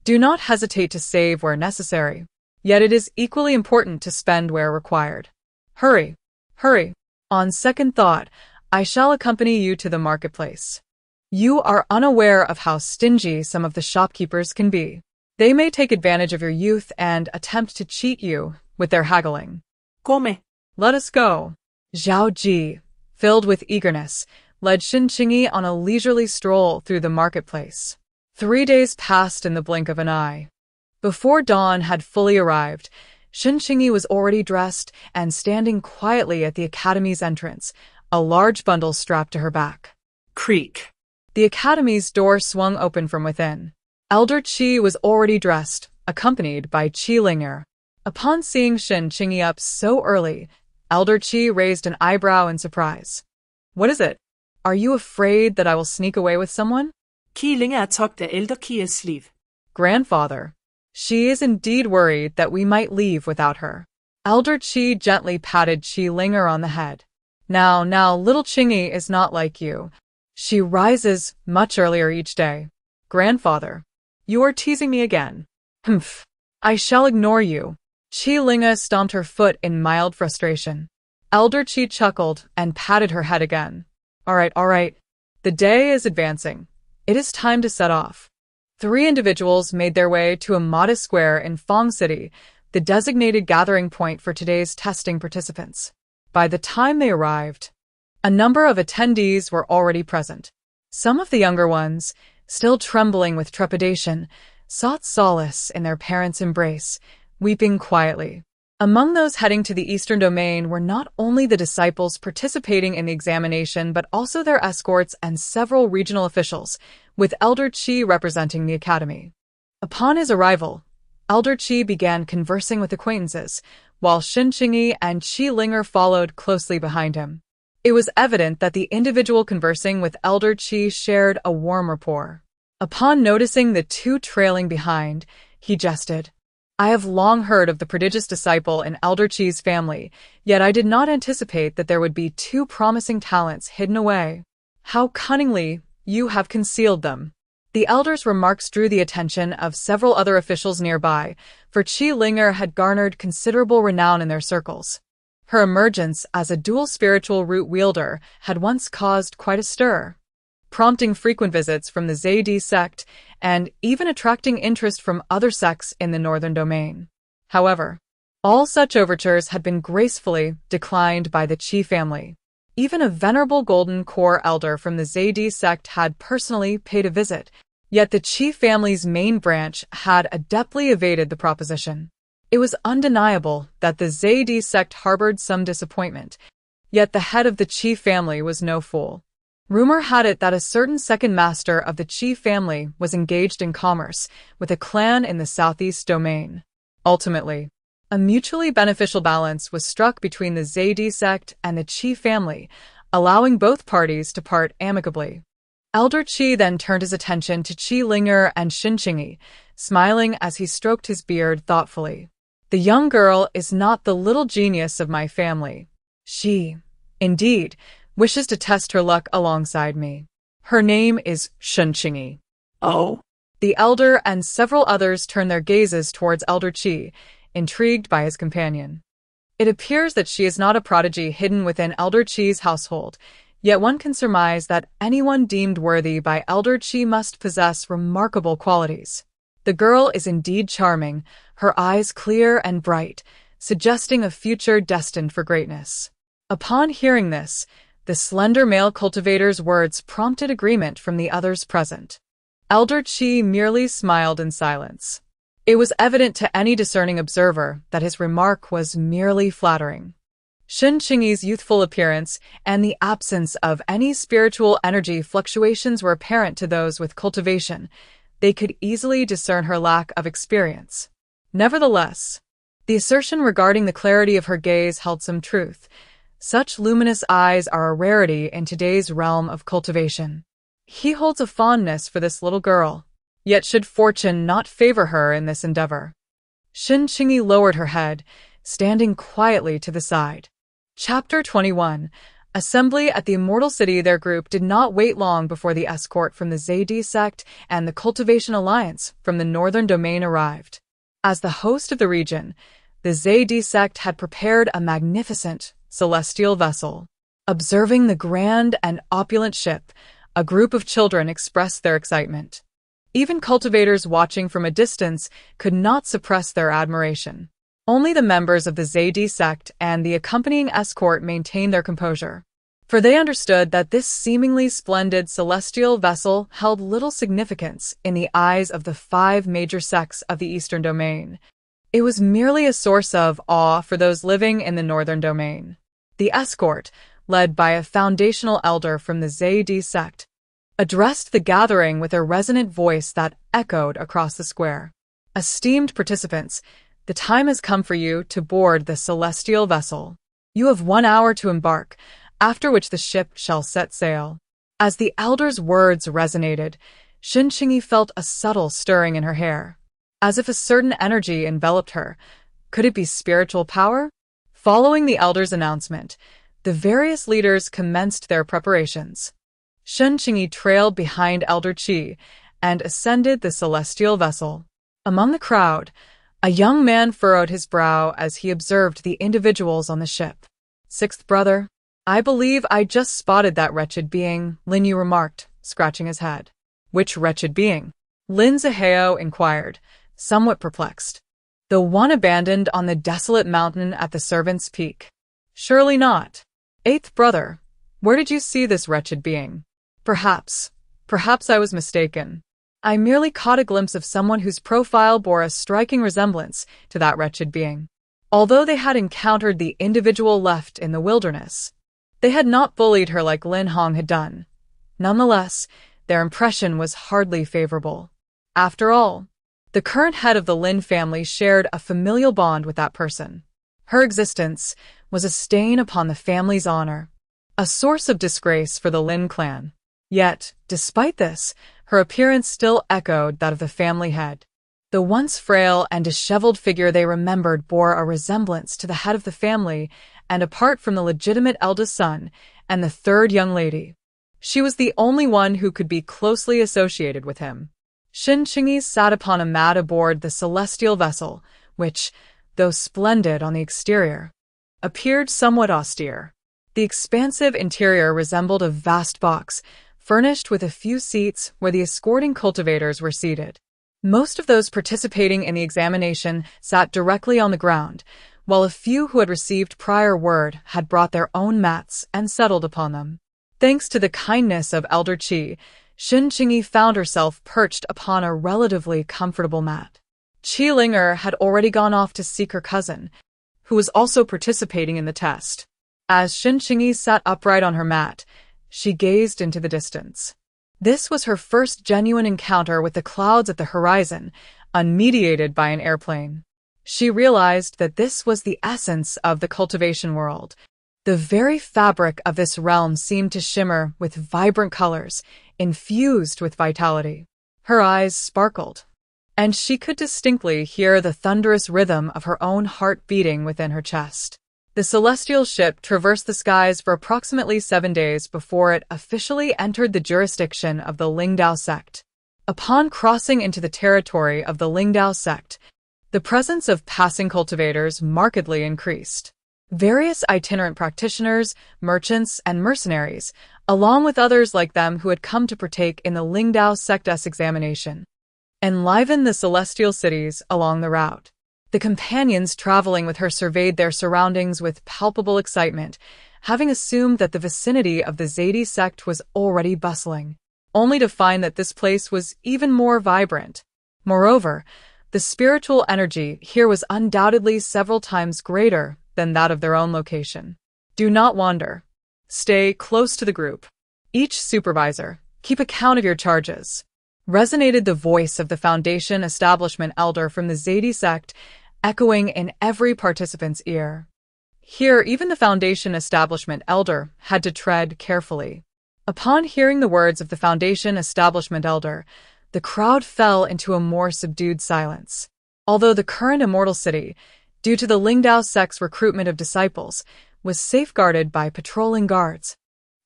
Do not hesitate to save where necessary. Yet it is equally important to spend where required. Hurry, hurry. On second thought, I shall accompany you to the marketplace. You are unaware of how stingy some of the shopkeepers can be. They may take advantage of your youth and attempt to cheat you with their haggling. Come. Let us go. Zhao Ji, filled with eagerness, led Shen Qingyi on a leisurely stroll through the marketplace. 3 days passed in the blink of an eye. Before dawn had fully arrived, Shen Qingyi was already dressed and standing quietly at the academy's entrance, a large bundle strapped to her back. Creak. The academy's door swung open from within. Elder Qi was already dressed, accompanied by Qi Linger. Upon seeing Shen Qingyi up so early, Elder Qi raised an eyebrow in surprise. What is it? Are you afraid that I will sneak away with someone? Qi Linger er tugged af Elder Qi's sleeve. Grandfather. She is indeed worried that we might leave without her. Elder Qi gently patted Qi Linger on the head. Now, little Qingyi is not like you. She rises much earlier each day. Grandfather. You are teasing me again. Humph. I shall ignore you. Qi Linger stomped her foot in mild frustration. Elder Qi chuckled and patted her head again. All right. The day is advancing. It is time to set off. 3 individuals made their way to a modest square in Fong City, the designated gathering point for today's testing participants. By the time they arrived, a number of attendees were already present. Some of the younger ones, still trembling with trepidation, sought solace in their parents' embrace, weeping quietly. Among those heading to the Eastern Domain were not only the disciples participating in the examination but also their escorts and several regional officials, with Elder Qi representing the academy. Upon his arrival, Elder Qi began conversing with acquaintances, while Shen Qingyi and Qi Linger followed closely behind him. It was evident that the individual conversing with Elder Qi shared a warm rapport. Upon noticing the 2 trailing behind, he jested. I have long heard of the prodigious disciple in Elder Qi's family, yet I did not anticipate that there would be 2 promising talents hidden away. How cunningly you have concealed them. The elder's remarks drew the attention of several other officials nearby, for Qi Linger had garnered considerable renown in their circles. Her emergence as a dual spiritual root wielder had once caused quite a stir, prompting frequent visits from the Zaydi sect and even attracting interest from other sects in the northern domain. However, all such overtures had been gracefully declined by the Qi family. Even a venerable golden core elder from the Zaydi sect had personally paid a visit, yet the Qi family's main branch had adeptly evaded the proposition. It was undeniable that the Zaydi sect harbored some disappointment, yet the head of the Qi family was no fool. Rumor had it that a certain second master of the Qi family was engaged in commerce with a clan in the southeast domain. Ultimately, a mutually beneficial balance was struck between the Zaydi sect and the Qi family, allowing both parties to part amicably. Elder Qi then turned his attention to Qi Linger and Shen Qingyi, smiling as he stroked his beard thoughtfully. The young girl is not the little genius of my family. She, indeed, wishes to test her luck alongside me. Her name is Shen Qingyi. Oh. The elder and several others turned their gazes towards Elder Qi, intrigued by his companion. It appears that she is not a prodigy hidden within Elder Qi's household, Yet one can surmise that anyone deemed worthy by Elder Qi must possess remarkable qualities. The girl is indeed charming, her eyes clear and bright, suggesting a future destined for greatness. Upon hearing this, the slender male cultivator's words prompted agreement from the others present. Elder Qi merely smiled in silence. It was evident to any discerning observer that his remark was merely flattering. Shen Qingyi's youthful appearance and the absence of any spiritual energy fluctuations were apparent to those with cultivation. They could easily discern her lack of experience. Nevertheless, the assertion regarding the clarity of her gaze held some truth. Such luminous eyes are a rarity in today's realm of cultivation. He holds a fondness for this little girl, yet should fortune not favor her in this endeavor. Shen Qingyi lowered her head, standing quietly to the side. Chapter 21. Assembly at the Immortal City. Their group did not wait long before the escort from the Zaydi sect and the Cultivation Alliance from the Northern Domain arrived. As the host of the region, the Zaydi sect had prepared a magnificent celestial vessel. Observing the grand and opulent ship, a group of children expressed their excitement. Even cultivators watching from a distance could not suppress their admiration. Only the members of the Zaydi sect and the accompanying escort maintained their composure, for they understood that this seemingly splendid celestial vessel held little significance in the eyes of the 5 major sects of the Eastern Domain. It was merely a source of awe for those living in the Northern Domain. The escort, led by a foundational elder from the Zaydi sect, addressed the gathering with a resonant voice that echoed across the square. Esteemed participants, the time has come for you to board the celestial vessel. You have 1 hour to embark, after which the ship shall set sail. As the elder's words resonated, Shen Qingyi felt a subtle stirring in her hair, as if a certain energy enveloped her. Could it be spiritual power? Following the elder's announcement, the various leaders commenced their preparations. Shen Qingyi trailed behind Elder Qi and ascended the celestial vessel. Among the crowd, a young man furrowed his brow as he observed the individuals on the ship. "Sixth brother, I believe I just spotted that wretched being," Lin Yu remarked, scratching his head. "Which wretched being?" Lin Zihao inquired, somewhat perplexed. "The one abandoned on the desolate mountain at the Servant's Peak." "Surely not. Eighth brother, where did you see this wretched being?" Perhaps I was mistaken. I merely caught a glimpse of someone whose profile bore a striking resemblance to that wretched being. Although they had encountered the individual left in the wilderness, they had not bullied her like Lin Hong had done. Nonetheless, their impression was hardly favorable. After all, the current head of the Lin family shared a familial bond with that person. Her existence was a stain upon the family's honor, a source of disgrace for the Lin clan. Yet, despite this, her appearance still echoed that of the family head. The once frail and disheveled figure they remembered bore a resemblance to the head of the family, and apart from the legitimate eldest son and the third young lady, she was the only one who could be closely associated with him. Shen Qingyi sat upon a mat aboard the celestial vessel, which, though splendid on the exterior, appeared somewhat austere. The expansive interior resembled a vast box, furnished with a few seats where the escorting cultivators were seated. Most of those participating in the examination sat directly on the ground, while a few who had received prior word had brought their own mats and settled upon them. Thanks to the kindness of Elder Qi, Shen Qingyi found herself perched upon a relatively comfortable mat. Qi Linger had already gone off to seek her cousin, who was also participating in the test. As Shen Qingyi sat upright on her mat, she gazed into the distance. This was her first genuine encounter with the clouds at the horizon, unmediated by an airplane. She realized that this was the essence of the cultivation world. The very fabric of this realm seemed to shimmer with vibrant colors, infused with vitality. Her eyes sparkled, and she could distinctly hear the thunderous rhythm of her own heart beating within her chest. The celestial ship traversed the skies for approximately 7 days before it officially entered the jurisdiction of the Lingdao sect. Upon crossing into the territory of the Lingdao sect, the presence of passing cultivators markedly increased. Various itinerant practitioners, merchants, and mercenaries, along with others like them who had come to partake in the Lingdao sect's examination, enlivened the celestial cities along the route. The companions traveling with her surveyed their surroundings with palpable excitement, having assumed that the vicinity of the Zaidi sect was already bustling, only to find that this place was even more vibrant. Moreover, the spiritual energy here was undoubtedly several times greater than that of their own location. Do not wander. Stay close to the group. Each supervisor, keep account of your charges. Resonated the voice of the Foundation Establishment Elder from the Zaidi sect, echoing in every participant's ear. Here, even the Foundation Establishment Elder had to tread carefully. Upon hearing the words of the Foundation Establishment Elder, the crowd fell into a more subdued silence. Although the current Immortal City, due to the Lingdao sect's recruitment of disciples, was safeguarded by patrolling guards,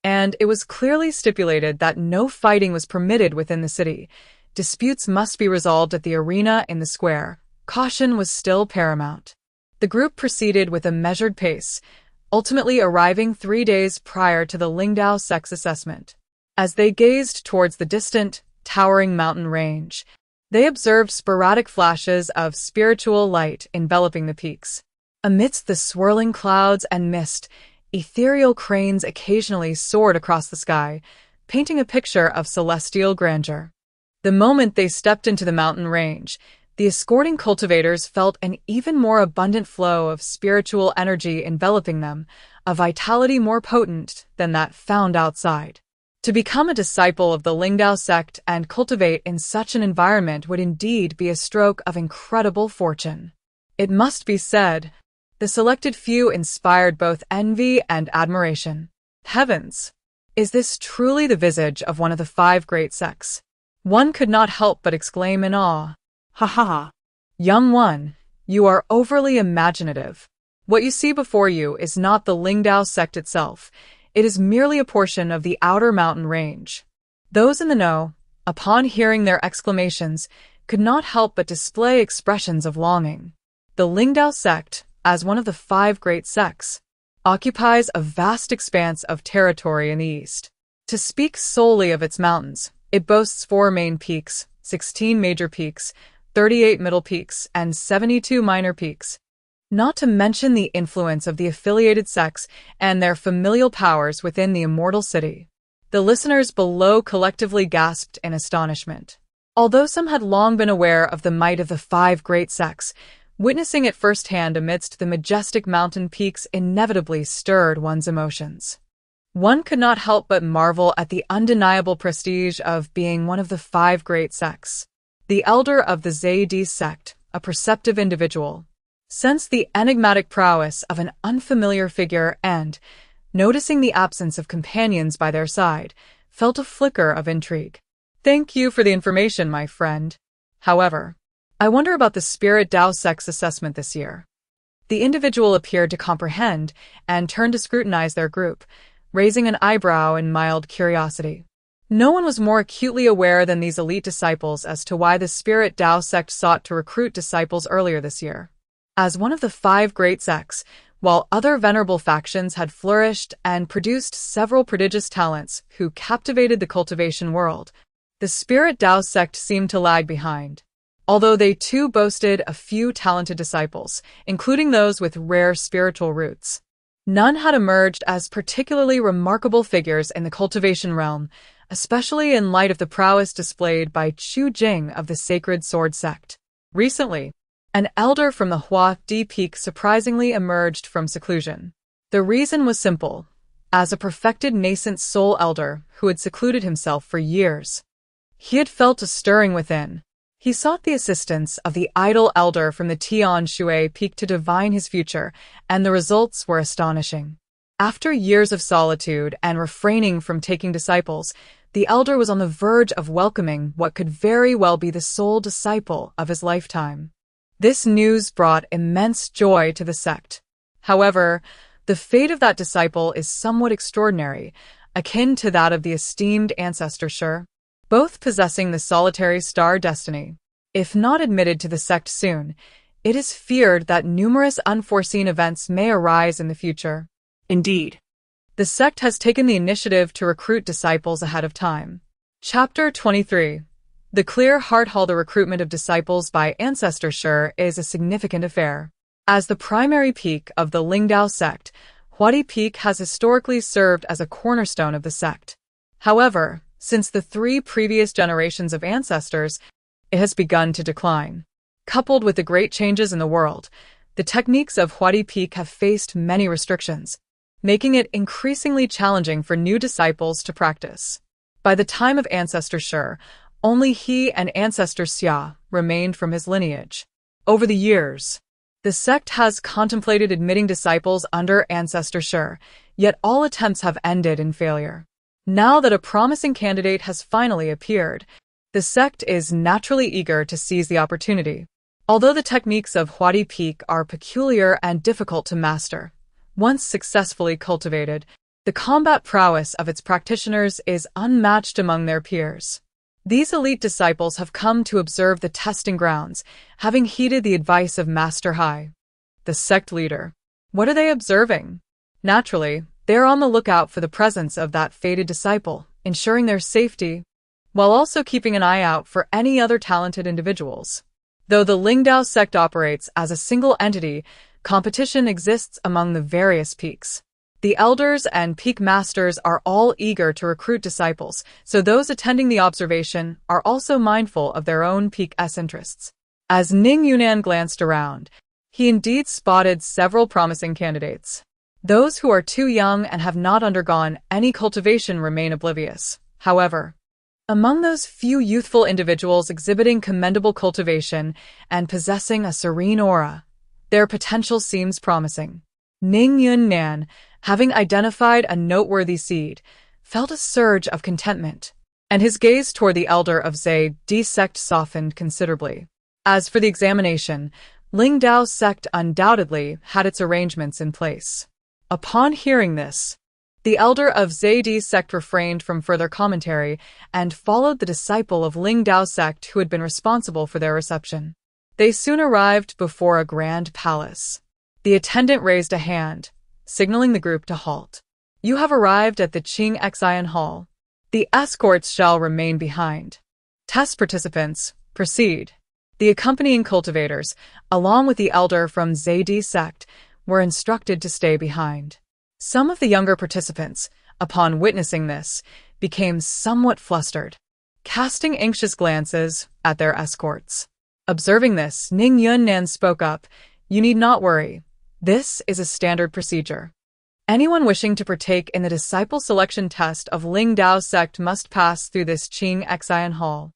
and it was clearly stipulated that no fighting was permitted within the city. Disputes must be resolved at the arena in the square. Caution was still paramount. The group proceeded with a measured pace, ultimately arriving 3 days prior to the Lingdao sect's assessment. As they gazed towards the distant, towering mountain range, they observed sporadic flashes of spiritual light enveloping the peaks. Amidst the swirling clouds and mist, ethereal cranes occasionally soared across the sky, painting a picture of celestial grandeur. The moment they stepped into the mountain range, the escorting cultivators felt an even more abundant flow of spiritual energy enveloping them, a vitality more potent than that found outside. To become a disciple of the Lingdao sect and cultivate in such an environment would indeed be a stroke of incredible fortune. It must be said, the selected few inspired both envy and admiration. Heavens! Is this truly the visage of one of the 5 great sects? One could not help but exclaim in awe. Ha ha ha. Young one, you are overly imaginative. What you see before you is not the Lingdao sect itself. It is merely a portion of the outer mountain range. Those in the know, upon hearing their exclamations, could not help but display expressions of longing. The Lingdao sect, as one of the 5 great sects, occupies a vast expanse of territory in the east. To speak solely of its mountains, it boasts 4 main peaks, 16 major peaks, 38 middle peaks, and 72 minor peaks. Not to mention the influence of the affiliated sects and their familial powers within the Immortal City. The listeners below collectively gasped in astonishment. Although some had long been aware of the might of the 5 great sects, witnessing it firsthand amidst the majestic mountain peaks inevitably stirred one's emotions. One could not help but marvel at the undeniable prestige of being one of the 5 great sects. The elder of the Zaidi sect, a perceptive individual, sensed the enigmatic prowess of an unfamiliar figure and, noticing the absence of companions by their side, felt a flicker of intrigue. Thank you for the information, my friend. However, I wonder about the Spirit Dao sect's assessment this year. The individual appeared to comprehend and turned to scrutinize their group, raising an eyebrow in mild curiosity. No one was more acutely aware than these elite disciples as to why the Spirit Dao sect sought to recruit disciples earlier this year. As one of the 5 great sects, while other venerable factions had flourished and produced several prodigious talents who captivated the cultivation world, the Spirit Dao sect seemed to lag behind. Although they too boasted a few talented disciples, including those with rare spiritual roots, none had emerged as particularly remarkable figures in the cultivation realm, especially in light of the prowess displayed by Chu Jing of the Sacred Sword sect. Recently, an elder from the Hua Di Peak surprisingly emerged from seclusion. The reason was simple. As a perfected nascent soul elder who had secluded himself for years, he had felt a stirring within. He sought the assistance of the idle elder from the Tian Shui Peak to divine his future, and the results were astonishing. After years of solitude and refraining from taking disciples, the elder was on the verge of welcoming what could very well be the sole disciple of his lifetime. This news brought immense joy to the sect. However, the fate of that disciple is somewhat extraordinary, akin to that of the esteemed ancestor Shi, both possessing the solitary star destiny. If not admitted to the sect soon, It is feared that numerous unforeseen events may arise in the future. Indeed. The sect has taken the initiative to recruit disciples ahead of time. Chapter 23. The clear heart hall. The recruitment of disciples by Ancestor Shi is a significant affair. As the primary peak of the Lingdao sect, Huadi Peak has historically served as a cornerstone of the sect. However, since the 3 previous generations of ancestors, it has begun to decline. Coupled with the great changes in the world, the techniques of Huadi Peak have faced many restrictions, making it increasingly challenging for new disciples to practice. By the time of Ancestor Shi, only he and Ancestor Xia remained from his lineage. Over the years, the sect has contemplated admitting disciples under Ancestor Shi, yet all attempts have ended in failure. Now that a promising candidate has finally appeared, the sect is naturally eager to seize the opportunity. Although the techniques of Huadi Peak are peculiar and difficult to master, once successfully cultivated, the combat prowess of its practitioners is unmatched among their peers. These elite disciples have come to observe the testing grounds, having heeded the advice of Master Hai, the sect leader. What are they observing? Naturally, they are on the lookout for the presence of that fated disciple, ensuring their safety, while also keeping an eye out for any other talented individuals. Though the Lingdao sect operates as a single entity, competition exists among the various peaks. The elders and peak masters are all eager to recruit disciples, so those attending the observation are also mindful of their own peak's interests. As Ning Yunan glanced around, he indeed spotted several promising candidates. Those who are too young and have not undergone any cultivation remain oblivious. However, among those few youthful individuals exhibiting commendable cultivation and possessing a serene aura, their potential seems promising. Ning Yunnan, having identified a noteworthy seed, felt a surge of contentment, and his gaze toward the elder of Zaydi sect softened considerably. As for the examination, Lingdao sect undoubtedly had its arrangements in place. Upon hearing this, the elder of Zaydi sect refrained from further commentary and followed the disciple of Lingdao sect who had been responsible for their reception. They soon arrived before a grand palace. The attendant raised a hand, signaling the group to halt. You have arrived at the Xianxia Hall. The escorts shall remain behind. Test participants, proceed. The accompanying cultivators, along with the elder from Zaydi sect, were instructed to stay behind. Some of the younger participants, upon witnessing this, became somewhat flustered, casting anxious glances at their escorts. Observing this, Ning Yunnan spoke up, "You need not worry. This is a standard procedure. Anyone wishing to partake in the disciple selection test of Lingdao sect must pass through this Xianxia Hall."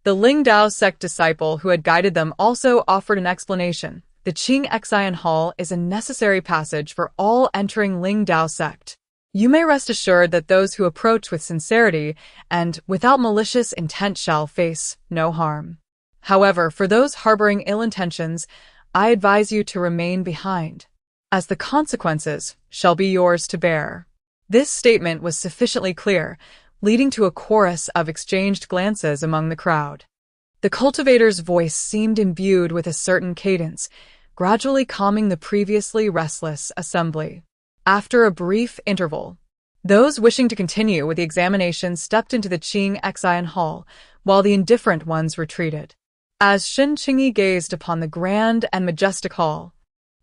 The Lingdao sect disciple who had guided them also offered an explanation. The Xianxia Hall is a necessary passage for all entering Lingdao sect. You may rest assured that those who approach with sincerity and without malicious intent shall face no harm. However, for those harboring ill intentions, I advise you to remain behind, as the consequences shall be yours to bear. This statement was sufficiently clear, leading to a chorus of exchanged glances among the crowd. The cultivator's voice seemed imbued with a certain cadence, gradually calming the previously restless assembly. After a brief interval, those wishing to continue with the examination stepped into the Xianxia Hall, while the indifferent ones retreated. As Shen Qingyi gazed upon the grand and majestic hall,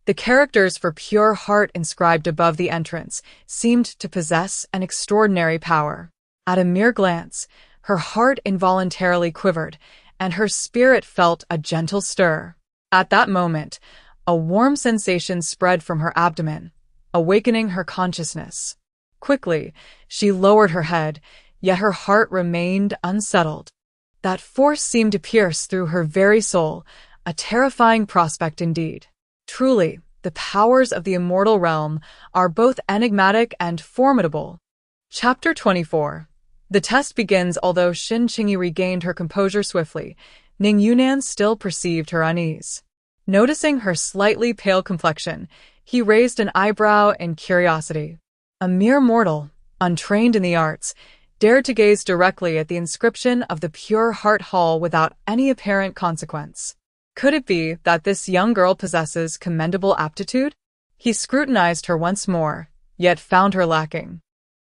the characters for pure heart inscribed above the entrance seemed to possess an extraordinary power. At a mere glance, her heart involuntarily quivered, and her spirit felt a gentle stir. At that moment, a warm sensation spread from her abdomen, awakening her consciousness. Quickly, she lowered her head, yet her heart remained unsettled. That force seemed to pierce through her very soul, a terrifying prospect indeed. Truly, the powers of the immortal realm are both enigmatic and formidable. Chapter 24. The test begins. Although Shen Qingyi regained her composure swiftly, Ning Yunan still perceived her unease. Noticing her slightly pale complexion, he raised an eyebrow in curiosity. A mere mortal, untrained in the arts, dared to gaze directly at the inscription of the Pure Heart Hall without any apparent consequence. Could it be that this young girl possesses commendable aptitude? He scrutinized her once more, yet found her lacking.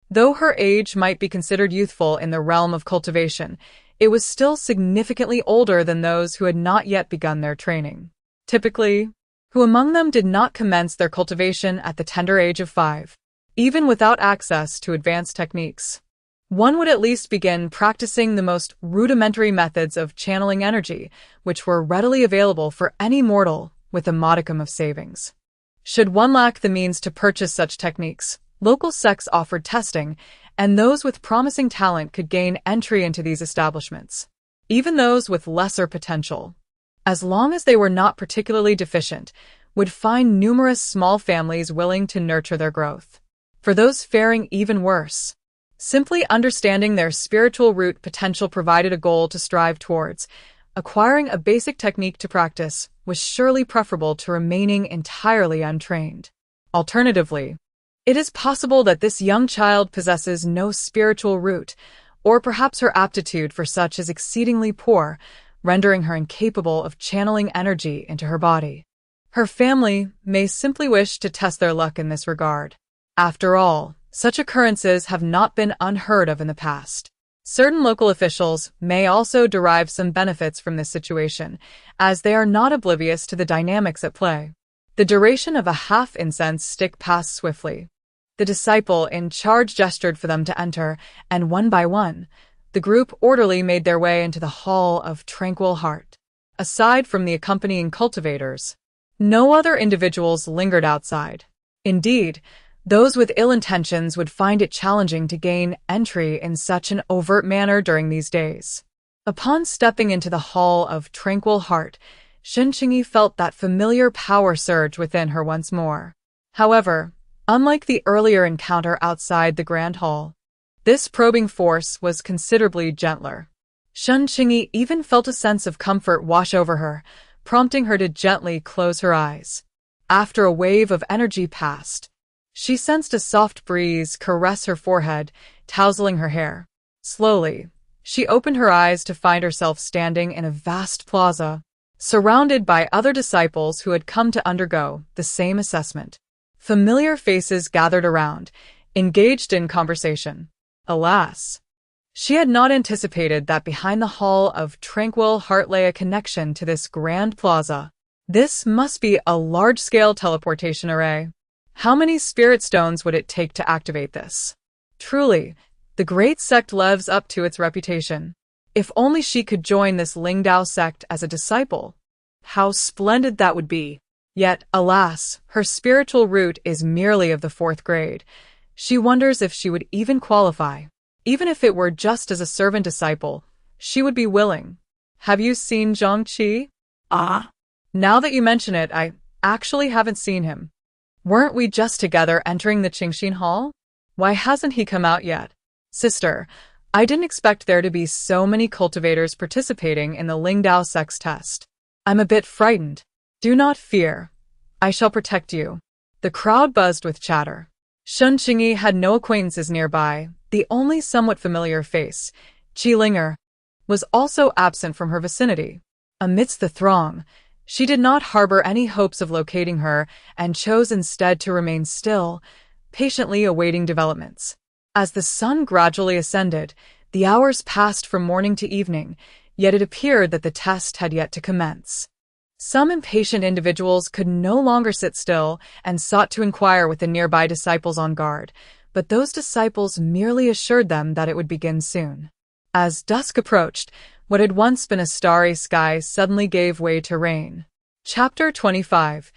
Though her age might be considered youthful in the realm of cultivation, it was still significantly older than those who had not yet begun their training. Typically, who among them did not commence their cultivation at the tender age of 5? Even without access to advanced techniques, one would at least begin practicing the most rudimentary methods of channeling energy, which were readily available for any mortal with a modicum of savings. Should one lack the means to purchase such techniques, local sects offered testing, and those with promising talent could gain entry into these establishments. Even those with lesser potential, as long as they were not particularly deficient, would find numerous small families willing to nurture their growth. For those faring even worse, simply understanding their spiritual root potential provided a goal to strive towards. Acquiring a basic technique to practice was surely preferable to remaining entirely untrained. Alternatively, it is possible that this young child possesses no spiritual root, or perhaps her aptitude for such is exceedingly poor, rendering her incapable of channeling energy into her body. Her family may simply wish to test their luck in this regard. After all, such occurrences have not been unheard of in the past. Certain local officials may also derive some benefits from this situation, as they are not oblivious to the dynamics at play. The duration of a half-incense stick passed swiftly. The disciple in charge gestured for them to enter, and one by one, the group orderly made their way into the Hall of Tranquil Heart. Aside from the accompanying cultivators, no other individuals lingered outside. Indeed, those with ill intentions would find it challenging to gain entry in such an overt manner during these days. Upon stepping into the Hall of Tranquil Heart, Shen Qingyi felt that familiar power surge within her once more. However, unlike the earlier encounter outside the Grand Hall, this probing force was considerably gentler. Shen Qingyi even felt a sense of comfort wash over her, prompting her to gently close her eyes. After a wave of energy passed, she sensed a soft breeze caress her forehead, tousling her hair. Slowly, she opened her eyes to find herself standing in a vast plaza, surrounded by other disciples who had come to undergo the same assessment. Familiar faces gathered around, engaged in conversation. Alas, she had not anticipated that behind the Hall of Tranquil Heart lay a connection to this grand plaza. This must be a large-scale teleportation array. How many spirit stones would it take to activate this? Truly, the great sect lives up to its reputation. If only she could join this Lingdao sect as a disciple. How splendid that would be! Yet, alas, her spiritual root is merely of the 4th grade. She wonders if she would even qualify. Even if it were just as a servant disciple, she would be willing. Have you seen Zhang? Ah, Now that you mention it, I actually haven't seen him. Weren't we just together entering the Qingxin Hall? Why hasn't he come out yet? Sister, I didn't expect there to be so many cultivators participating in the Lingdao sex test. I'm a bit frightened. Do not fear. I shall protect you. The crowd buzzed with chatter. Shen Qingyi had no acquaintances nearby. The only somewhat familiar face, Qi Linger, was also absent from her vicinity. Amidst the throng, she did not harbor any hopes of locating her and chose instead to remain still, patiently awaiting developments. As the sun gradually ascended, the hours passed from morning to evening, yet it appeared that the test had yet to commence. Some impatient individuals could no longer sit still and sought to inquire with the nearby disciples on guard, but those disciples merely assured them that it would begin soon. As dusk approached, what had once been a starry sky suddenly gave way to rain. Chapter 25.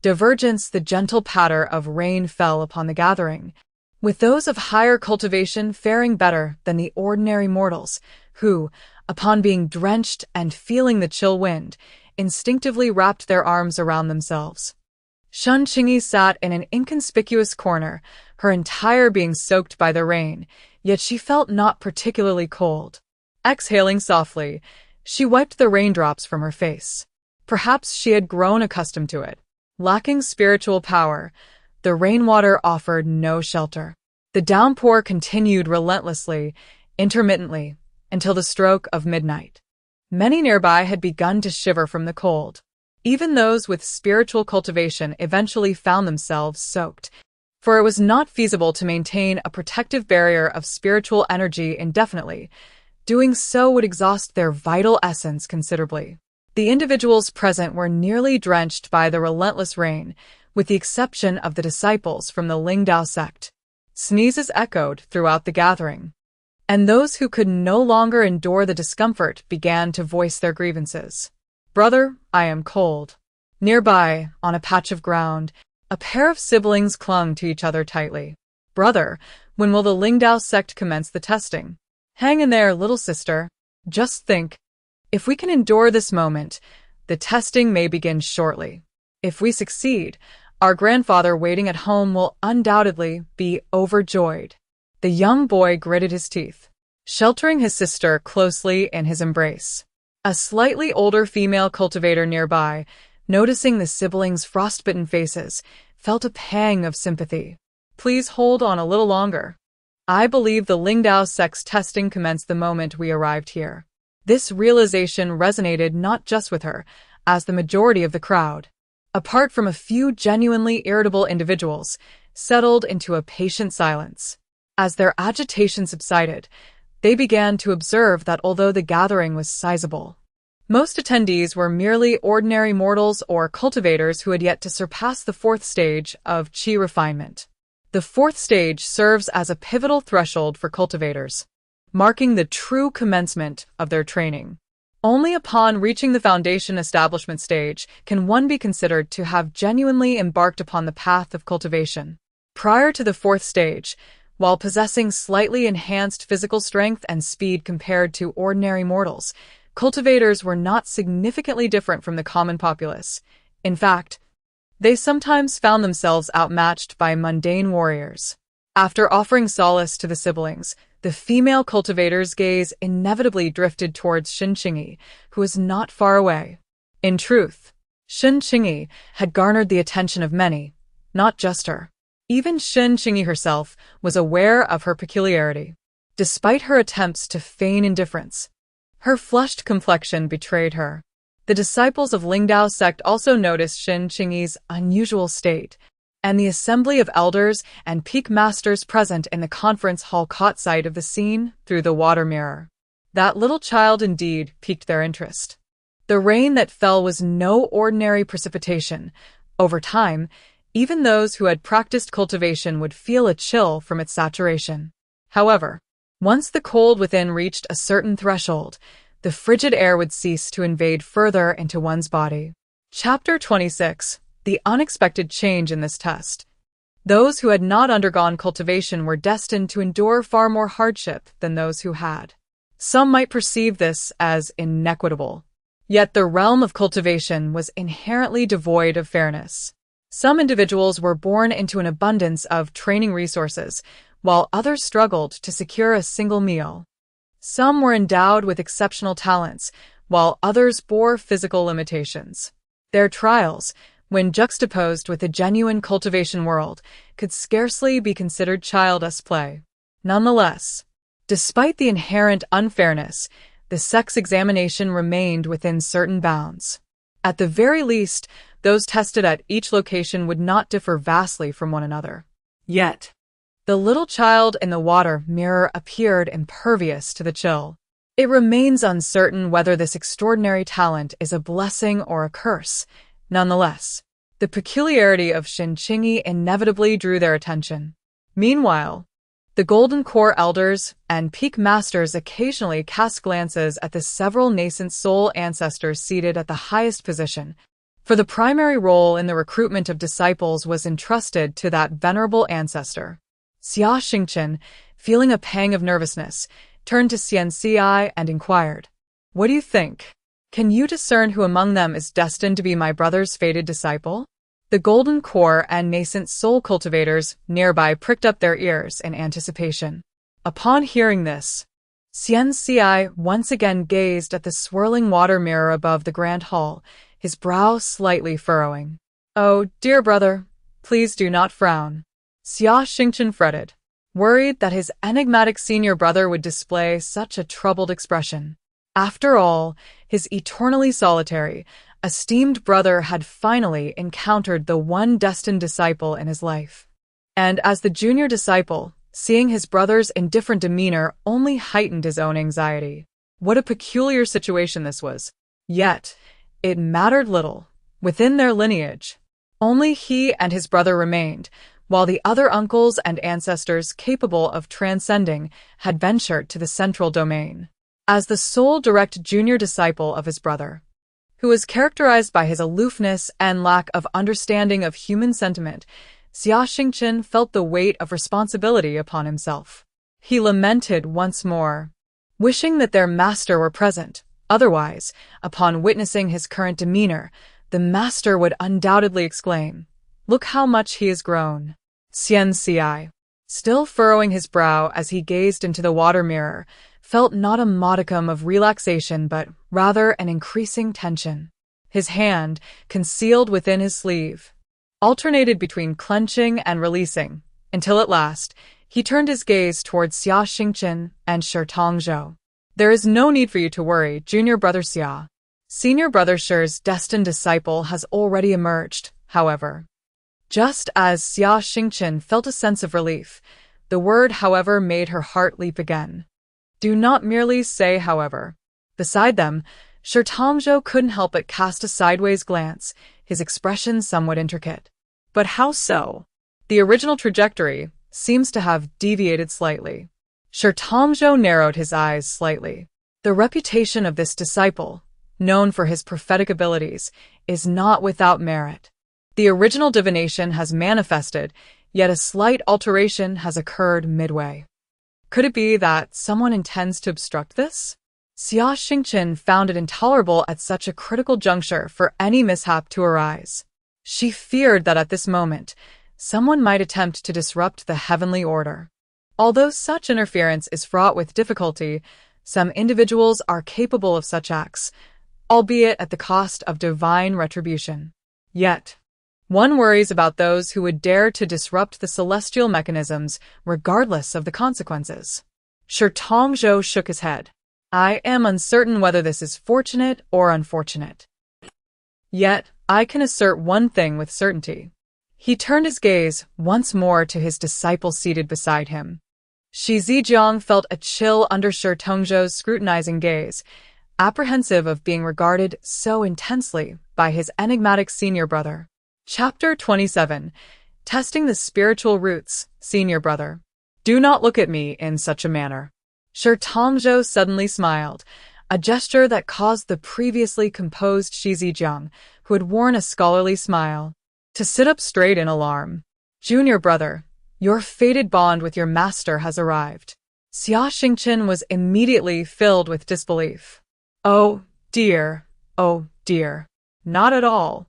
Divergence. The gentle patter of rain fell upon the gathering, with those of higher cultivation faring better than the ordinary mortals, who, upon being drenched and feeling the chill wind, instinctively wrapped their arms around themselves. Shen Qingyi sat in an inconspicuous corner, her entire being soaked by the rain, yet she felt not particularly cold. Exhaling softly, she wiped the raindrops from her face. Perhaps she had grown accustomed to it. Lacking spiritual power, the rainwater offered no shelter. The downpour continued relentlessly, intermittently, until the stroke of midnight. Many nearby had begun to shiver from the cold. Even those with spiritual cultivation eventually found themselves soaked, for it was not feasible to maintain a protective barrier of spiritual energy indefinitely. Doing so would exhaust their vital essence considerably. The individuals present were nearly drenched by the relentless rain, with the exception of the disciples from the Lingdao sect. Sneezes echoed throughout the gathering, and those who could no longer endure the discomfort began to voice their grievances. "Brother, I am cold." Nearby, on a patch of ground, a pair of siblings clung to each other tightly. "Brother, when will the Lingdao sect commence the testing?" "Hang in there, little sister. Just think. If we can endure this moment, the testing may begin shortly. If we succeed, our grandfather waiting at home will undoubtedly be overjoyed." The young boy gritted his teeth, sheltering his sister closely in his embrace. A slightly older female cultivator nearby, noticing the siblings' frostbitten faces, felt a pang of sympathy. "Please hold on a little longer. I believe the Lingdao sect's testing commenced the moment we arrived here." This realization resonated not just with her, as the majority of the crowd, apart from a few genuinely irritable individuals, settled into a patient silence. As their agitation subsided, they began to observe that although the gathering was sizable, most attendees were merely ordinary mortals or cultivators who had yet to surpass the fourth stage of qi refinement. The fourth stage serves as a pivotal threshold for cultivators, marking the true commencement of their training. Only upon reaching the foundation establishment stage can one be considered to have genuinely embarked upon the path of cultivation. Prior to the fourth stage, while possessing slightly enhanced physical strength and speed compared to ordinary mortals, cultivators were not significantly different from the common populace. In fact, they sometimes found themselves outmatched by mundane warriors. After offering solace to the siblings, the female cultivator's gaze inevitably drifted towards Shen Qingyi, who was not far away. In truth, Shen Qingyi had garnered the attention of many, not just her. Even Shen Qingyi herself was aware of her peculiarity. Despite her attempts to feign indifference, her flushed complexion betrayed her. The disciples of Lingdao sect also noticed Shen Qingyi's unusual state, and the assembly of elders and peak masters present in the conference hall caught sight of the scene through the water mirror. That little child indeed piqued their interest. The rain that fell was no ordinary precipitation. Over time, even those who had practiced cultivation would feel a chill from its saturation. However, once the cold within reached a certain threshold, the frigid air would cease to invade further into one's body. Chapter 26. The unexpected change in this test. Those who had not undergone cultivation were destined to endure far more hardship than those who had. Some might perceive this as inequitable. Yet the realm of cultivation was inherently devoid of fairness. Some individuals were born into an abundance of training resources, while others struggled to secure a single meal. Some were endowed with exceptional talents, while others bore physical limitations. Their trials, when juxtaposed with the genuine cultivation world, could scarcely be considered childish play. Nonetheless, despite the inherent unfairness, the sex examination remained within certain bounds. At the very least, those tested at each location would not differ vastly from one another. Yet, the little child in the water mirror appeared impervious to the chill. It remains uncertain whether this extraordinary talent is a blessing or a curse. Nonetheless, the peculiarity of Shen Qingyi inevitably drew their attention. Meanwhile, the Golden Core elders and peak masters occasionally cast glances at the several nascent soul ancestors seated at the highest position, for the primary role in the recruitment of disciples was entrusted to that venerable ancestor. Xianxia, feeling a pang of nervousness, turned to Xianxia and inquired, "What do you think? Can you discern who among them is destined to be my brother's fated disciple?" The Golden Core and nascent soul cultivators nearby pricked up their ears in anticipation. Upon hearing this, Xianxia once again gazed at the swirling water mirror above the grand hall, his brow slightly furrowing. "Oh, dear brother, please do not frown." Xianxia fretted, worried that his enigmatic senior brother would display such a troubled expression. After all, His eternally solitary, esteemed brother had finally encountered the one destined disciple in his life. And as the junior disciple, seeing his brother's indifferent demeanor only heightened his own anxiety. What a peculiar situation this was. Yet, it mattered little. Within their lineage, only he and his brother remained, while the other uncles and ancestors capable of transcending had ventured to the central domain. As the sole direct junior disciple of his brother, who was characterized by his aloofness and lack of understanding of human sentiment, Xianxia felt the weight of responsibility upon himself. He lamented once more, wishing that their master were present. Otherwise, upon witnessing his current demeanor, the master would undoubtedly exclaim, "Look how much he has grown." Xianxia, still furrowing his brow as he gazed into the water mirror, felt not a modicum of relaxation but rather an increasing tension. His hand, concealed within his sleeve, alternated between clenching and releasing, until at last he turned his gaze towards Xianxia and Shi Tongzhou. "There is no need for you to worry, junior brother Xia. Senior brother Shi's destined disciple has already emerged, however." Just as Xianxia felt a sense of relief, the word however made her heart leap again. Do not merely say however. Beside them, Shi Tongzhou couldn't help but cast a sideways glance, his expression somewhat intricate. But how so? The original trajectory seems to have deviated slightly. Shi Tongzhou narrowed his eyes slightly. The reputation of this disciple, known for his prophetic abilities, is not without merit. The original divination has manifested, yet a slight alteration has occurred midway. Could it be that someone intends to obstruct this? Xianxia found it intolerable at such a critical juncture for any mishap to arise. She feared that at this moment, someone might attempt to disrupt the heavenly order. Although such interference is fraught with difficulty, some individuals are capable of such acts, albeit at the cost of divine retribution. Yet, one worries about those who would dare to disrupt the celestial mechanisms regardless of the consequences. Shi Tongzhou shook his head. I am uncertain whether this is fortunate or unfortunate. Yet, I can assert one thing with certainty. He turned his gaze once more to his disciple seated beside him. Shi Zijiang felt a chill under Shi Tongzhou's scrutinizing gaze, apprehensive of being regarded so intensely by his enigmatic senior brother. Chapter 27. Testing the Spiritual Roots, Senior Brother. Do not look at me in such a manner. Shi Tongzhou suddenly smiled, a gesture that caused the previously composed Shi Zijiang, who had worn a scholarly smile, to sit up straight in alarm. Junior brother, your fated bond with your master has arrived. Xianxia was immediately filled with disbelief. Oh dear, not at all.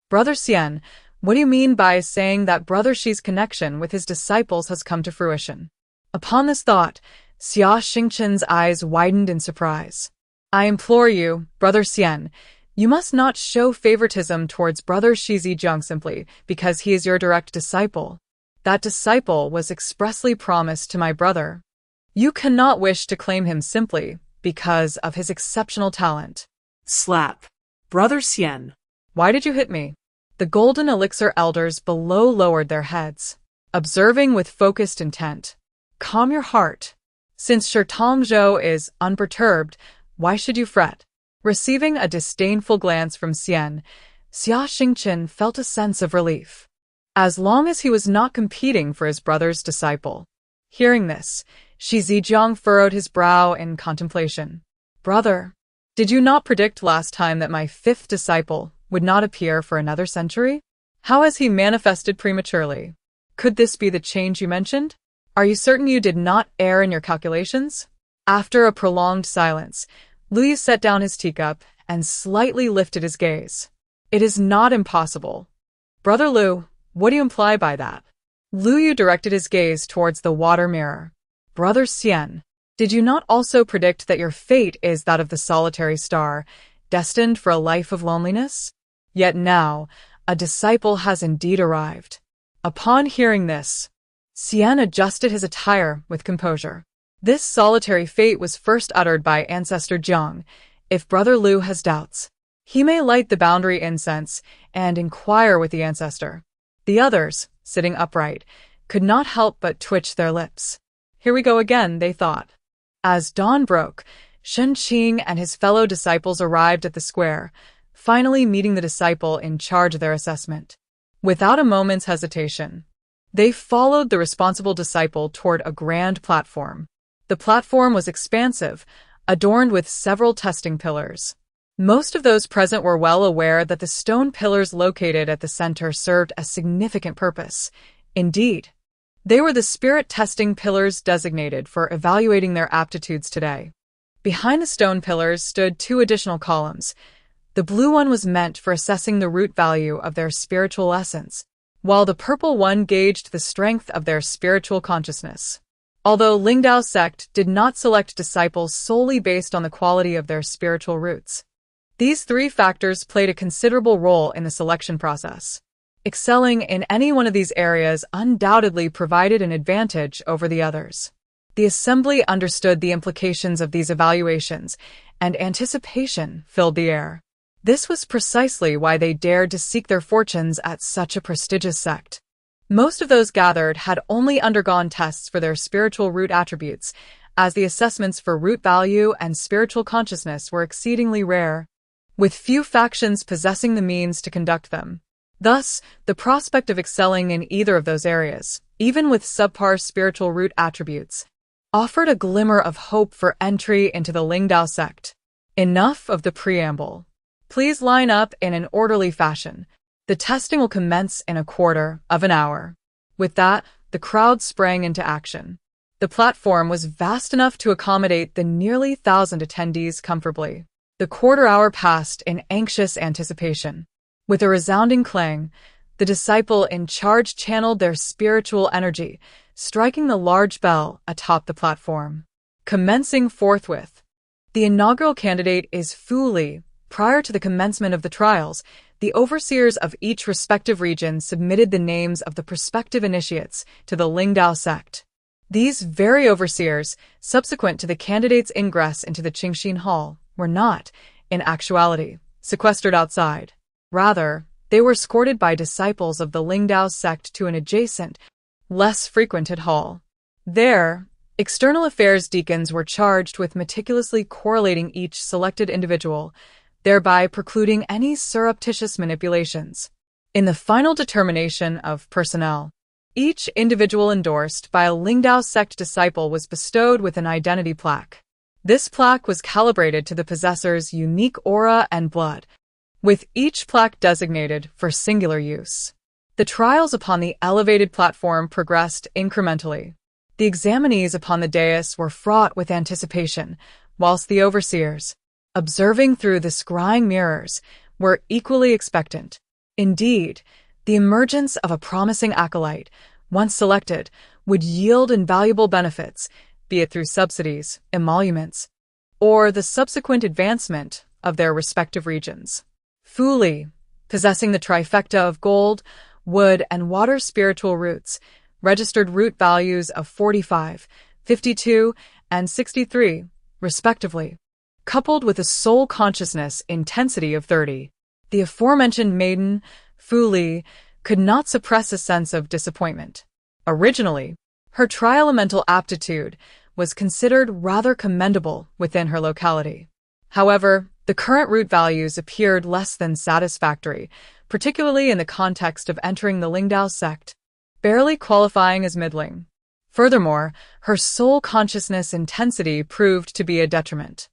Brother Xian, what do you mean by saying that Brother Shi's connection with his disciples has come to fruition? Upon this thought, Xianxia's eyes widened in surprise. I implore you, Brother Xian, you must not show favoritism towards Brother Shi Zijiang simply because he is your direct disciple. That disciple was expressly promised to my brother. You cannot wish to claim him simply because of his exceptional talent. Slap. Brother Xian. Why did you hit me? The golden elixir elders below lowered their heads, observing with focused intent. Calm your heart. Since Shi Tongzhou is unperturbed, why should you fret? Receiving a disdainful glance from Xianxia felt a sense of relief. As long as he was not competing for his brother's disciple. Hearing this, Shi Zijiang furrowed his brow in contemplation. Brother, did you not predict last time that my fifth disciple would not appear for another century? How has he manifested prematurely? Could this be the change you mentioned? Are you certain you did not err in your calculations? After a prolonged silence, Liu set down his teacup and slightly lifted his gaze. It is not impossible. Brother Liu, what do you imply by that? Liu directed his gaze towards the water mirror. Brother Xian, did you not also predict that your fate is that of the solitary star, destined for a life of loneliness? Yet now, a disciple has indeed arrived. Upon hearing this, Xian adjusted his attire with composure. This solitary fate was first uttered by Ancestor Jiang, If Brother Liu has doubts, he may light the boundary incense and inquire with the ancestor. The others, sitting upright, could not help but twitch their lips. Here we go again, they thought. As dawn broke, Shen Qingyi and his fellow disciples arrived at the square, finally meeting the disciple in charge of their assessment. Without a moment's hesitation, they followed the responsible disciple toward a grand platform. The platform was expansive, adorned with several testing pillars. Most of those present were well aware that the stone pillars located at the center served a significant purpose. Indeed, they were the spirit testing pillars designated for evaluating their aptitudes today. Behind the stone pillars stood 2 additional columns. The blue one was meant for assessing the root value of their spiritual essence, while the purple one gauged the strength of their spiritual consciousness. Although Lingdao sect did not select disciples solely based on the quality of their spiritual roots, these 3 factors played a considerable role in the selection process. Excelling in any one of these areas undoubtedly provided an advantage over the others. The assembly understood the implications of these evaluations, and anticipation filled the air. This was precisely why they dared to seek their fortunes at such a prestigious sect. Most of those gathered had only undergone tests for their spiritual root attributes, as the assessments for root value and spiritual consciousness were exceedingly rare, with few factions possessing the means to conduct them. Thus, the prospect of excelling in either of those areas, even with subpar spiritual root attributes, offered a glimmer of hope for entry into the Lingdao sect. Enough of the preamble. Please line up in an orderly fashion. The testing will commence in a quarter of an hour. With that, the crowd sprang into action. The platform was vast enough to accommodate the nearly 1,000 attendees comfortably. The quarter hour passed in anxious anticipation. With a resounding clang, the disciple in charge channeled their spiritual energy, striking the large bell atop the platform. Commencing forthwith. The inaugural candidate is Fu Li. Prior to the commencement of the trials, the overseers of each respective region submitted the names of the prospective initiates to the Lingdao sect. These very overseers, subsequent to the candidate's ingress into the Qingxin Hall, were not, in actuality, sequestered outside. Rather, they were escorted by disciples of the Lingdao sect to an adjacent, less frequented hall. There, external affairs deacons were charged with meticulously correlating each selected individual, thereby precluding any surreptitious manipulations. In the final determination of personnel, each individual endorsed by a Lingdao sect disciple was bestowed with an identity plaque. This plaque was calibrated to the possessor's unique aura and blood, with each plaque designated for singular use. The trials upon the elevated platform progressed incrementally. The examinees upon the dais were fraught with anticipation, whilst the overseers, observing through the scrying mirrors, were equally expectant. Indeed, the emergence of a promising acolyte, once selected, would yield invaluable benefits, be it through subsidies, emoluments, or the subsequent advancement of their respective regions. Fu Li, possessing the trifecta of gold, wood, and water spiritual roots, registered root values of 45, 52, and 63, respectively, coupled with a soul consciousness intensity of 30. The aforementioned maiden, Fu Li, could not suppress a sense of disappointment. Originally, her tri-elemental aptitude was considered rather commendable within her locality. However, the current root values appeared less than satisfactory, particularly in the context of entering the Lingdao sect, barely qualifying as middling. Furthermore, her soul consciousness intensity proved to be a detriment.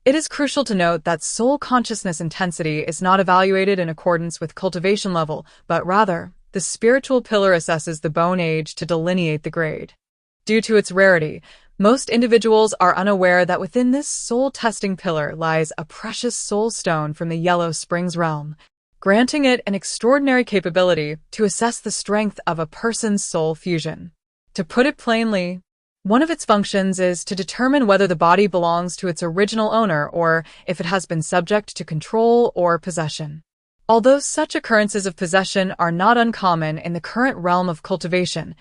It is crucial to note that soul consciousness intensity is not evaluated in accordance with cultivation level, but rather, the spiritual pillar assesses the bone age to delineate the grade. Due to its rarity, most individuals are unaware that within this soul testing pillar lies a precious soul stone from the Yellow Springs realm, granting it an extraordinary capability to assess the strength of a person's soul fusion. To put it plainly, one of its functions is to determine whether the body belongs to its original owner or if it has been subject to control or possession. Although such occurrences of possession are not uncommon in the current realm of cultivation,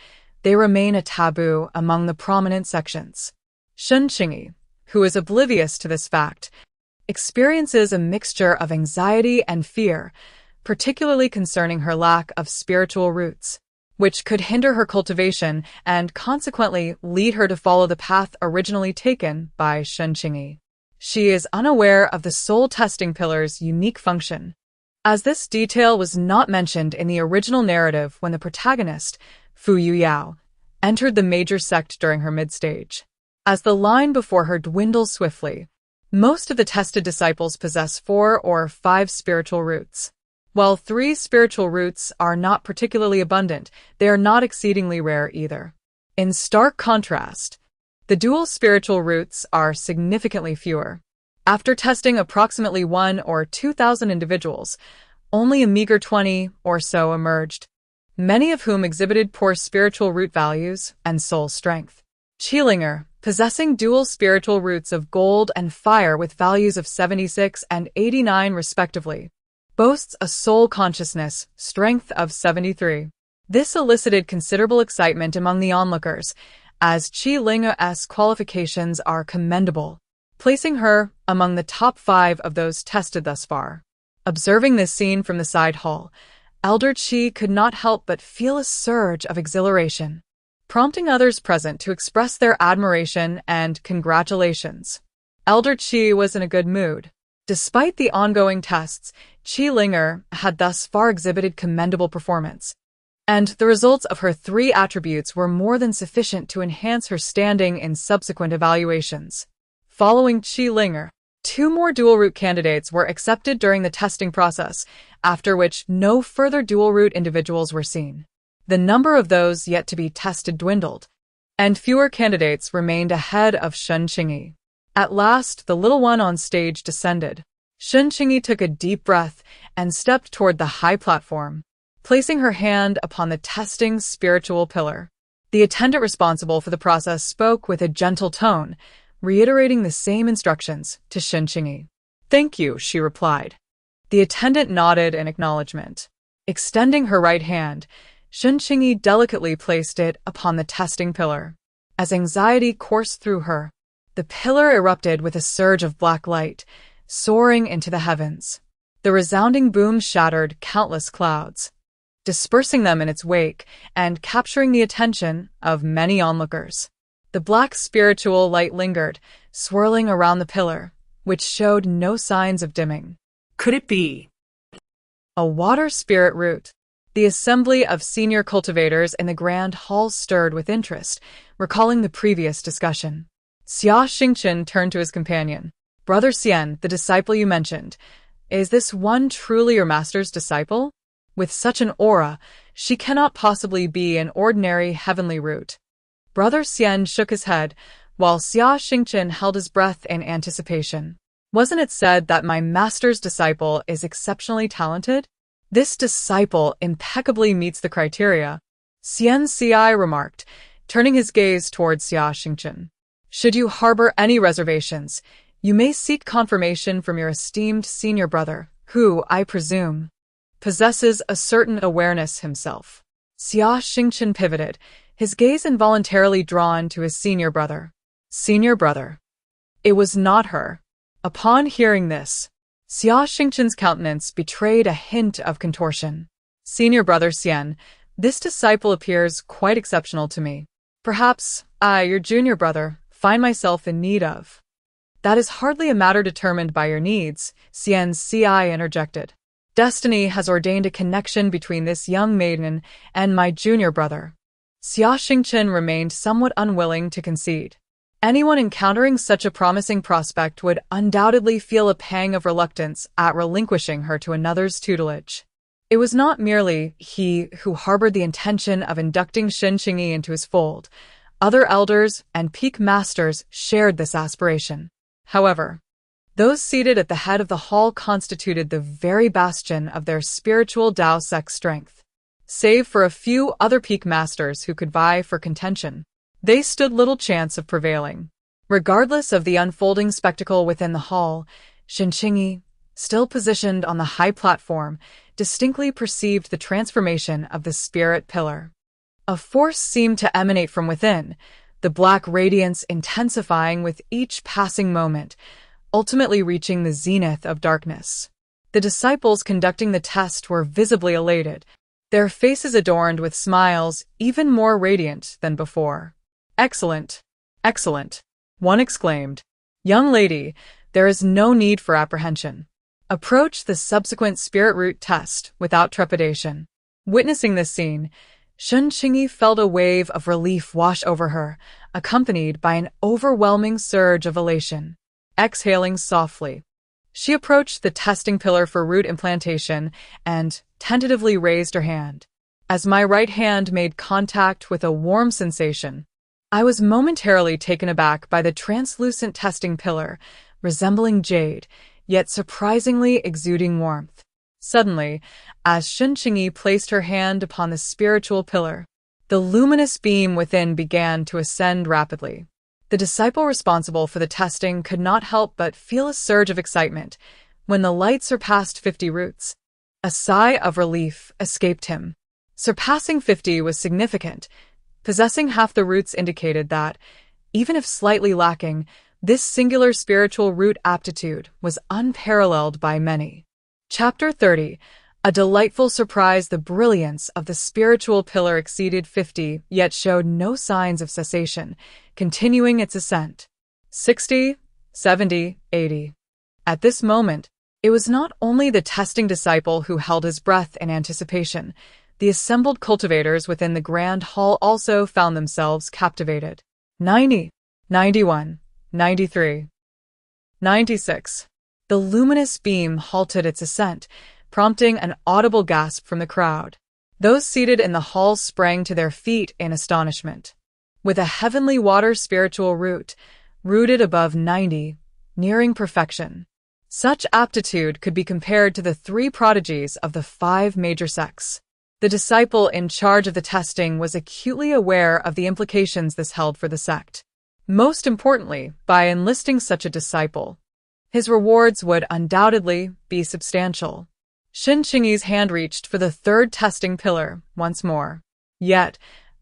they remain a taboo among the prominent sections. Shen Qingyi, who is oblivious to this fact, experiences a mixture of anxiety and fear, particularly concerning her lack of spiritual roots, which could hinder her cultivation and consequently lead her to follow the path originally taken by Shen Qingyi. She is unaware of the soul testing pillar's unique function, as this detail was not mentioned in the original narrative when the protagonist, Fu Yuyao, entered the major sect during her mid-stage. As the line before her dwindles swiftly, most of the tested disciples possess 4 or 5 spiritual roots. While 3 spiritual roots are not particularly abundant, they are not exceedingly rare either. In stark contrast, the dual spiritual roots are significantly fewer. After testing approximately 1 or 2,000 individuals, only a meager 20 or so emerged, many of whom exhibited poor spiritual root values and soul strength. Qilinger, possessing dual spiritual roots of gold and fire with values of 76 and 89 respectively, boasts a soul consciousness strength of 73. This elicited considerable excitement among the onlookers, as Qilinger's qualifications are commendable, placing her among the top 5 of those tested thus far. Observing this scene from the side hall, Elder Qi could not help but feel a surge of exhilaration, prompting others present to express their admiration and congratulations. Elder Qi was in a good mood. Despite the ongoing tests, Qilinger had thus far exhibited commendable performance, and the results of her 3 attributes were more than sufficient to enhance her standing in subsequent evaluations. Following Qilinger, 2 more dual-root candidates were accepted during the testing process, after which no further dual-root individuals were seen. The number of those yet to be tested dwindled, and fewer candidates remained ahead of Shen Qingyi. At last, the little one on stage descended. Shen Qingyi took a deep breath and stepped toward the high platform, placing her hand upon the testing spiritual pillar. The attendant responsible for the process spoke with a gentle tone, reiterating the same instructions to Shen Qingyi. "Thank you," she replied. The attendant nodded in acknowledgement. Extending her right hand, Shen Qingyi delicately placed it upon the testing pillar. As anxiety coursed through her, the pillar erupted with a surge of black light, soaring into the heavens. The resounding boom shattered countless clouds, dispersing them in its wake and capturing the attention of many onlookers. The black spiritual light lingered, swirling around the pillar, which showed no signs of dimming. Could it be a water spirit root? The assembly of senior cultivators in the grand hall stirred with interest, recalling the previous discussion. Xia Xingchen turned to his companion. "Brother Xian, the disciple you mentioned, is this one truly your master's disciple? With such an aura, she cannot possibly be an ordinary heavenly root." Brother Xian shook his head, while Xia Xingchen held his breath in anticipation. "Wasn't it said that my master's disciple is exceptionally talented? This disciple impeccably meets the criteria," Xianxia remarked, turning his gaze towards Xia Xingchen. "Should you harbor any reservations, you may seek confirmation from your esteemed senior brother, who, I presume, possesses a certain awareness himself." Xia Xingchen pivoted, his gaze involuntarily drawn to his senior brother. Senior brother. It was not her. Upon hearing this, Xia Xingchen's countenance betrayed a hint of contortion. "Senior brother Xian, this disciple appears quite exceptional to me. Perhaps I, your junior brother, find myself in need of." "That is hardly a matter determined by your needs," Xianxia interjected. "Destiny has ordained a connection between this young maiden and my junior brother." Xia Xingchen remained somewhat unwilling to concede. Anyone encountering such a promising prospect would undoubtedly feel a pang of reluctance at relinquishing her to another's tutelage. It was not merely he who harbored the intention of inducting Shen Qingyi into his fold. Other elders and peak masters shared this aspiration. However, those seated at the head of the hall constituted the very bastion of their spiritual Dao sect strength. Save for a few other peak masters who could vie for contention, they stood little chance of prevailing. Regardless of the unfolding spectacle within the hall, Shen Qingyi, still positioned on the high platform, distinctly perceived the transformation of the spirit pillar. A force seemed to emanate from within, the black radiance intensifying with each passing moment, ultimately reaching the zenith of darkness. The disciples conducting the test were visibly elated, their faces adorned with smiles even more radiant than before. "Excellent! Excellent!" one exclaimed. "Young lady, there is no need for apprehension. Approach the subsequent spirit root test without trepidation." Witnessing this scene, Shen Qingyi felt a wave of relief wash over her, accompanied by an overwhelming surge of elation. Exhaling softly, she approached the testing pillar for root implantation and tentatively raised her hand. As my right hand made contact with a warm sensation, I was momentarily taken aback by the translucent testing pillar, resembling jade, yet surprisingly exuding warmth. Suddenly, as Shen Qingyi placed her hand upon the spiritual pillar, the luminous beam within began to ascend rapidly. The disciple responsible for the testing could not help but feel a surge of excitement when the light surpassed 50 roots. A sigh of relief escaped him. Surpassing 50 was significant. Possessing half the roots indicated that, even if slightly lacking, this singular spiritual root aptitude was unparalleled by many. Chapter 30. A delightful surprise. The brilliance of the spiritual pillar exceeded 50, yet showed no signs of cessation, continuing its ascent. 60, 70, 80. At this moment, it was not only the testing disciple who held his breath in anticipation. The assembled cultivators within the grand hall also found themselves captivated. 90, 91, 93, 96. The luminous beam halted its ascent, prompting an audible gasp from the crowd. Those seated in the hall sprang to their feet in astonishment. With a heavenly water spiritual root, rooted above 90, nearing perfection. Such aptitude could be compared to the 3 prodigies of the 5 major sects. The disciple in charge of the testing was acutely aware of the implications this held for the sect. Most importantly, by enlisting such a disciple, his rewards would undoubtedly be substantial. Shen Qingyi's hand reached for the 3rd testing pillar once more. Yet,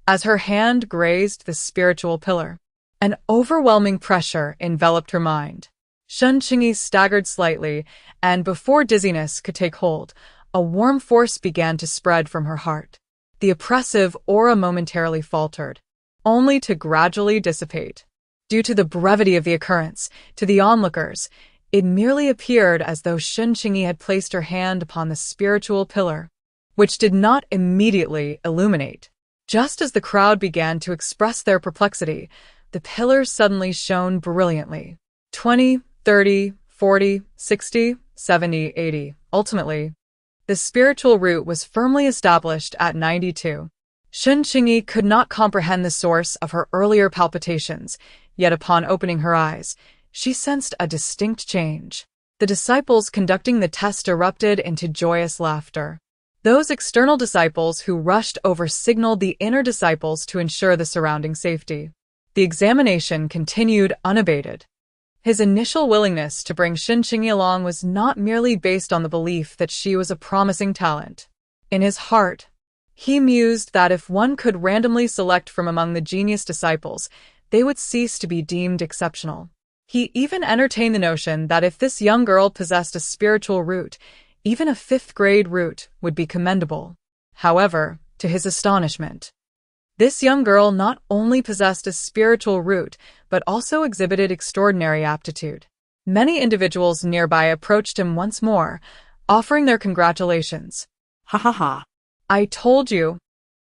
as her hand grazed the spiritual pillar, an overwhelming pressure enveloped her mind. Shen Qingyi staggered slightly, and before dizziness could take hold, a warm force began to spread from her heart. The oppressive aura momentarily faltered, only to gradually dissipate. Due to the brevity of the occurrence, to the onlookers, it merely appeared as though Shen Qingyi had placed her hand upon the spiritual pillar, which did not immediately illuminate. Just as the crowd began to express their perplexity, the pillar suddenly shone brilliantly. 20, 30, 40, 60, 70, 80. Ultimately, the spiritual root was firmly established at 92. Shen Qingyi could not comprehend the source of her earlier palpitations, yet upon opening her eyes, she sensed a distinct change. The disciples conducting the test erupted into joyous laughter. Those external disciples who rushed over signaled the inner disciples to ensure the surrounding safety. The examination continued unabated. His initial willingness to bring Shen Qingyi along was not merely based on the belief that she was a promising talent. In his heart, he mused that if one could randomly select from among the genius disciples, they would cease to be deemed exceptional. He even entertained the notion that if this young girl possessed a spiritual root, even a 5th-grade root would be commendable. However, to his astonishment, this young girl not only possessed a spiritual root, but also exhibited extraordinary aptitude. Many individuals nearby approached him once more, offering their congratulations. Ha ha ha. "I told you."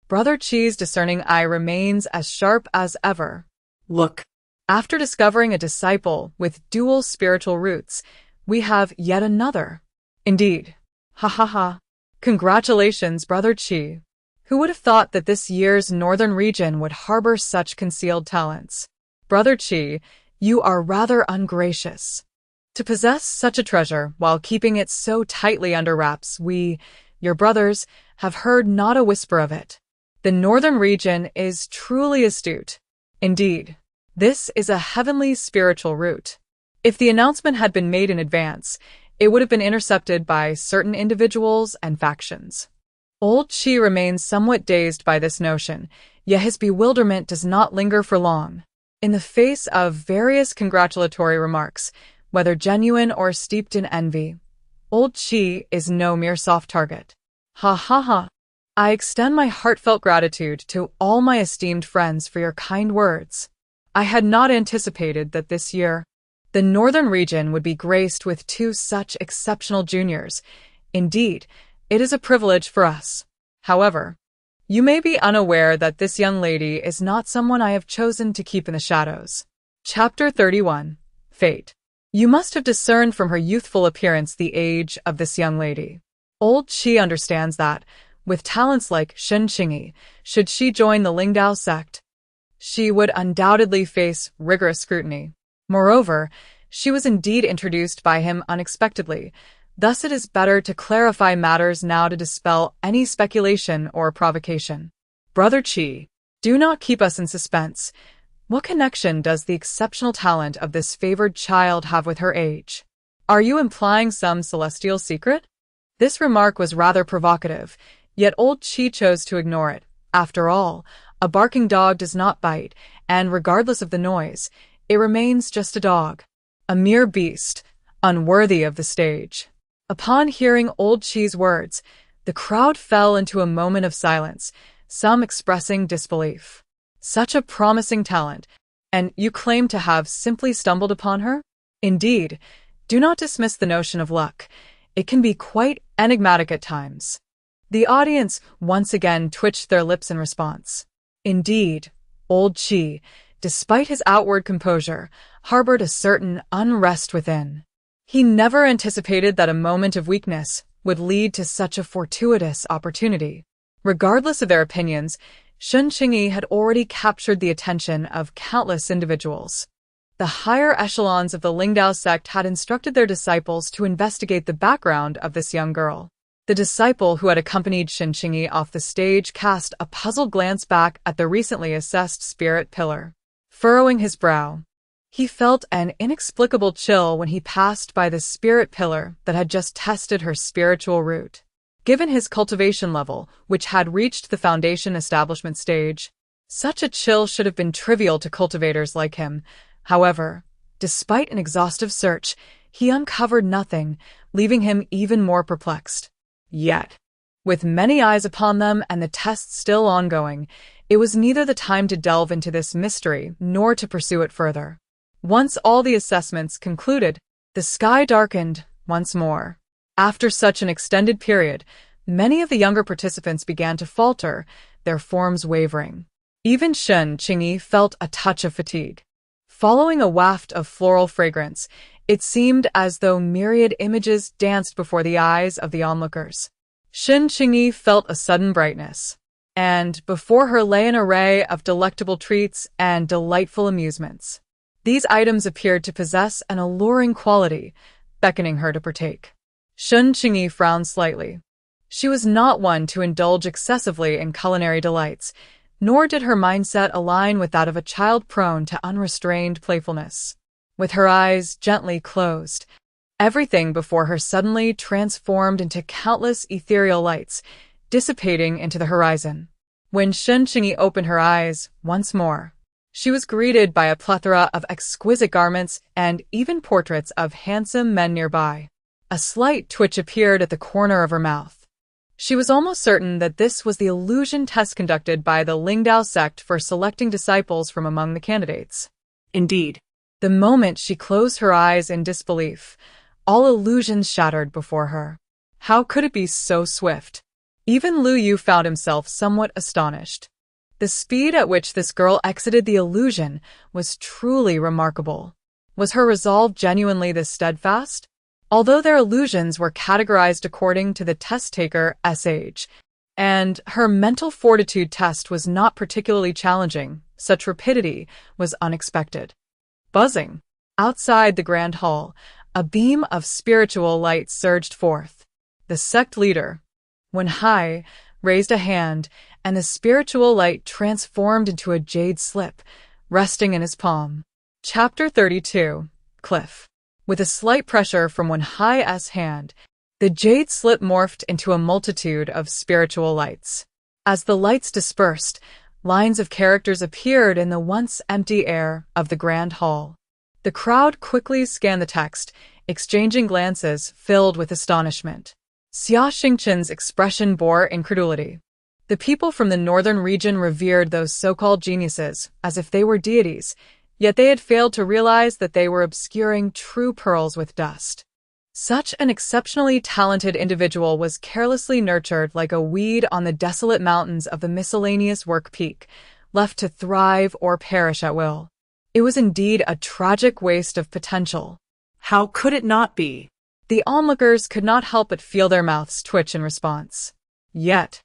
Brother Qi's discerning eye remains as sharp as ever. Look. After discovering a disciple with dual spiritual roots, we have yet another. Indeed. Ha ha ha. Congratulations, Brother Qi. Who would have thought that this year's northern region would harbor such concealed talents? Brother Qi, you are rather ungracious. To possess such a treasure while keeping it so tightly under wraps, we, your brothers, have heard not a whisper of it. The northern region is truly astute. Indeed. This is a heavenly spiritual root. If the announcement had been made in advance, it would have been intercepted by certain individuals and factions. Old Qi remains somewhat dazed by this notion, yet his bewilderment does not linger for long. In the face of various congratulatory remarks, whether genuine or steeped in envy. Old Qi is no mere soft target. Ha ha ha. I extend my heartfelt gratitude to all my esteemed friends for your kind words. I had not anticipated that this year, the northern region would be graced with two such exceptional juniors. Indeed, it is a privilege for us. However, you may be unaware that this young lady is not someone I have chosen to keep in the shadows. Chapter 31. Fate. You must have discerned from her youthful appearance the age of this young lady. Old Qi understands that, with talents like Shen Qingyi, should she join the Lingdao sect, she would undoubtedly face rigorous scrutiny. Moreover, she was indeed introduced by him unexpectedly, thus it is better to clarify matters now to dispel any speculation or provocation. Brother Qi, do not keep us in suspense. What connection does the exceptional talent of this favored child have with her age? Are you implying some celestial secret? This remark was rather provocative, yet old Qi chose to ignore it. After all, a barking dog does not bite, and regardless of the noise, it remains just a dog. A mere beast, unworthy of the stage. Upon hearing old Qi's words, the crowd fell into a moment of silence, some expressing disbelief. Such a promising talent, and you claim to have simply stumbled upon her? Indeed, do not dismiss the notion of luck. It can be quite enigmatic at times. The audience once again twitched their lips in response. Indeed, old Qi, despite his outward composure, harbored a certain unrest within. He never anticipated that a moment of weakness would lead to such a fortuitous opportunity. Regardless of their opinions, Shen Qingyi had already captured the attention of countless individuals. The higher echelons of the Lingdao sect had instructed their disciples to investigate the background of this young girl. The disciple who had accompanied Shen Qingyi off the stage cast a puzzled glance back at the recently assessed spirit pillar. Furrowing his brow, he felt an inexplicable chill when he passed by the spirit pillar that had just tested her spiritual root. Given his cultivation level, which had reached the foundation establishment stage, such a chill should have been trivial to cultivators like him. However, despite an exhaustive search, he uncovered nothing, leaving him even more perplexed. Yet, with many eyes upon them and the test still ongoing, it was neither the time to delve into this mystery nor to pursue it further. Once all the assessments concluded, the sky darkened once more. After such an extended period, many of the younger participants began to falter, their forms wavering. Even Shen Qingyi felt a touch of fatigue. Following a waft of floral fragrance, it seemed as though myriad images danced before the eyes of the onlookers. Shen Qingyi felt a sudden brightness, and before her lay an array of delectable treats and delightful amusements. These items appeared to possess an alluring quality, beckoning her to partake. Shen Qingyi frowned slightly. She was not one to indulge excessively in culinary delights, nor did her mindset align with that of a child prone to unrestrained playfulness. With her eyes gently closed, everything before her suddenly transformed into countless ethereal lights, dissipating into the horizon. When Shen Qingyi opened her eyes once more, she was greeted by a plethora of exquisite garments and even portraits of handsome men nearby. A slight twitch appeared at the corner of her mouth. She was almost certain that this was the illusion test conducted by the Lingdao sect for selecting disciples from among the candidates. Indeed. The moment she closed her eyes in disbelief, all illusions shattered before her. How could it be so swift? Even Lu Yu found himself somewhat astonished. The speed at which this girl exited the illusion was truly remarkable. Was her resolve genuinely this steadfast? Although their illusions were categorized according to the test-taker's age, and her mental fortitude test was not particularly challenging, such rapidity was unexpected. Buzzing. Outside the grand hall, a beam of spiritual light surged forth. The sect leader, Wenhai, raised a hand, and the spiritual light transformed into a jade slip, resting in his palm. Chapter 32. Cliff. With a slight pressure from Wenhai's hand, the jade slip morphed into a multitude of spiritual lights. As the lights dispersed, lines of characters appeared in the once empty air of the grand hall. The crowd quickly scanned the text, exchanging glances filled with astonishment. Xia Xingqian's expression bore incredulity. The people from the northern region revered those so-called geniuses as if they were deities, yet they had failed to realize that they were obscuring true pearls with dust. Such an exceptionally talented individual was carelessly nurtured like a weed on the desolate mountains of the miscellaneous work peak, left to thrive or perish at will. It was indeed a tragic waste of potential. How could it not be? The onlookers could not help but feel their mouths twitch in response. Yet,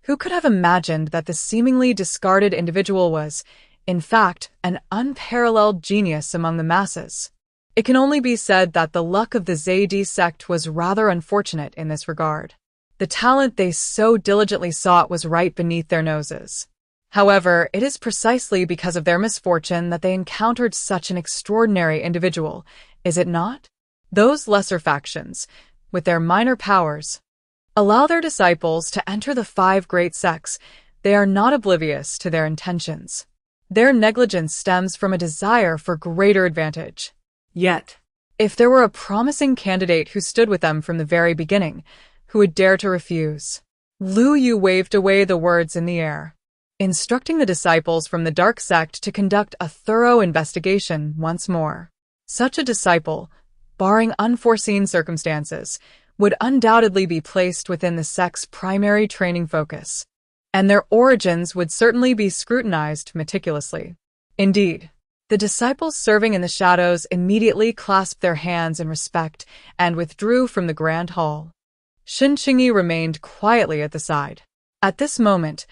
who could have imagined that the seemingly discarded individual was, in fact, an unparalleled genius among the masses? It can only be said that the luck of the Zaidi sect was rather unfortunate in this regard. The talent they so diligently sought was right beneath their noses. However, it is precisely because of their misfortune that they encountered such an extraordinary individual, is it not? Those lesser factions, with their minor powers, allow their disciples to enter the 5 great sects. They are not oblivious to their intentions. Their negligence stems from a desire for greater advantage. Yet, if there were a promising candidate who stood with them from the very beginning, who would dare to refuse? Lu Yu waved away the words in the air, instructing the disciples from the dark sect to conduct a thorough investigation once more. Such a disciple, barring unforeseen circumstances, would undoubtedly be placed within the sect's primary training focus, and their origins would certainly be scrutinized meticulously. Indeed, the disciples serving in the shadows immediately clasped their hands in respect and withdrew from the grand hall. Shen Qingyi remained quietly at the side. At this moment,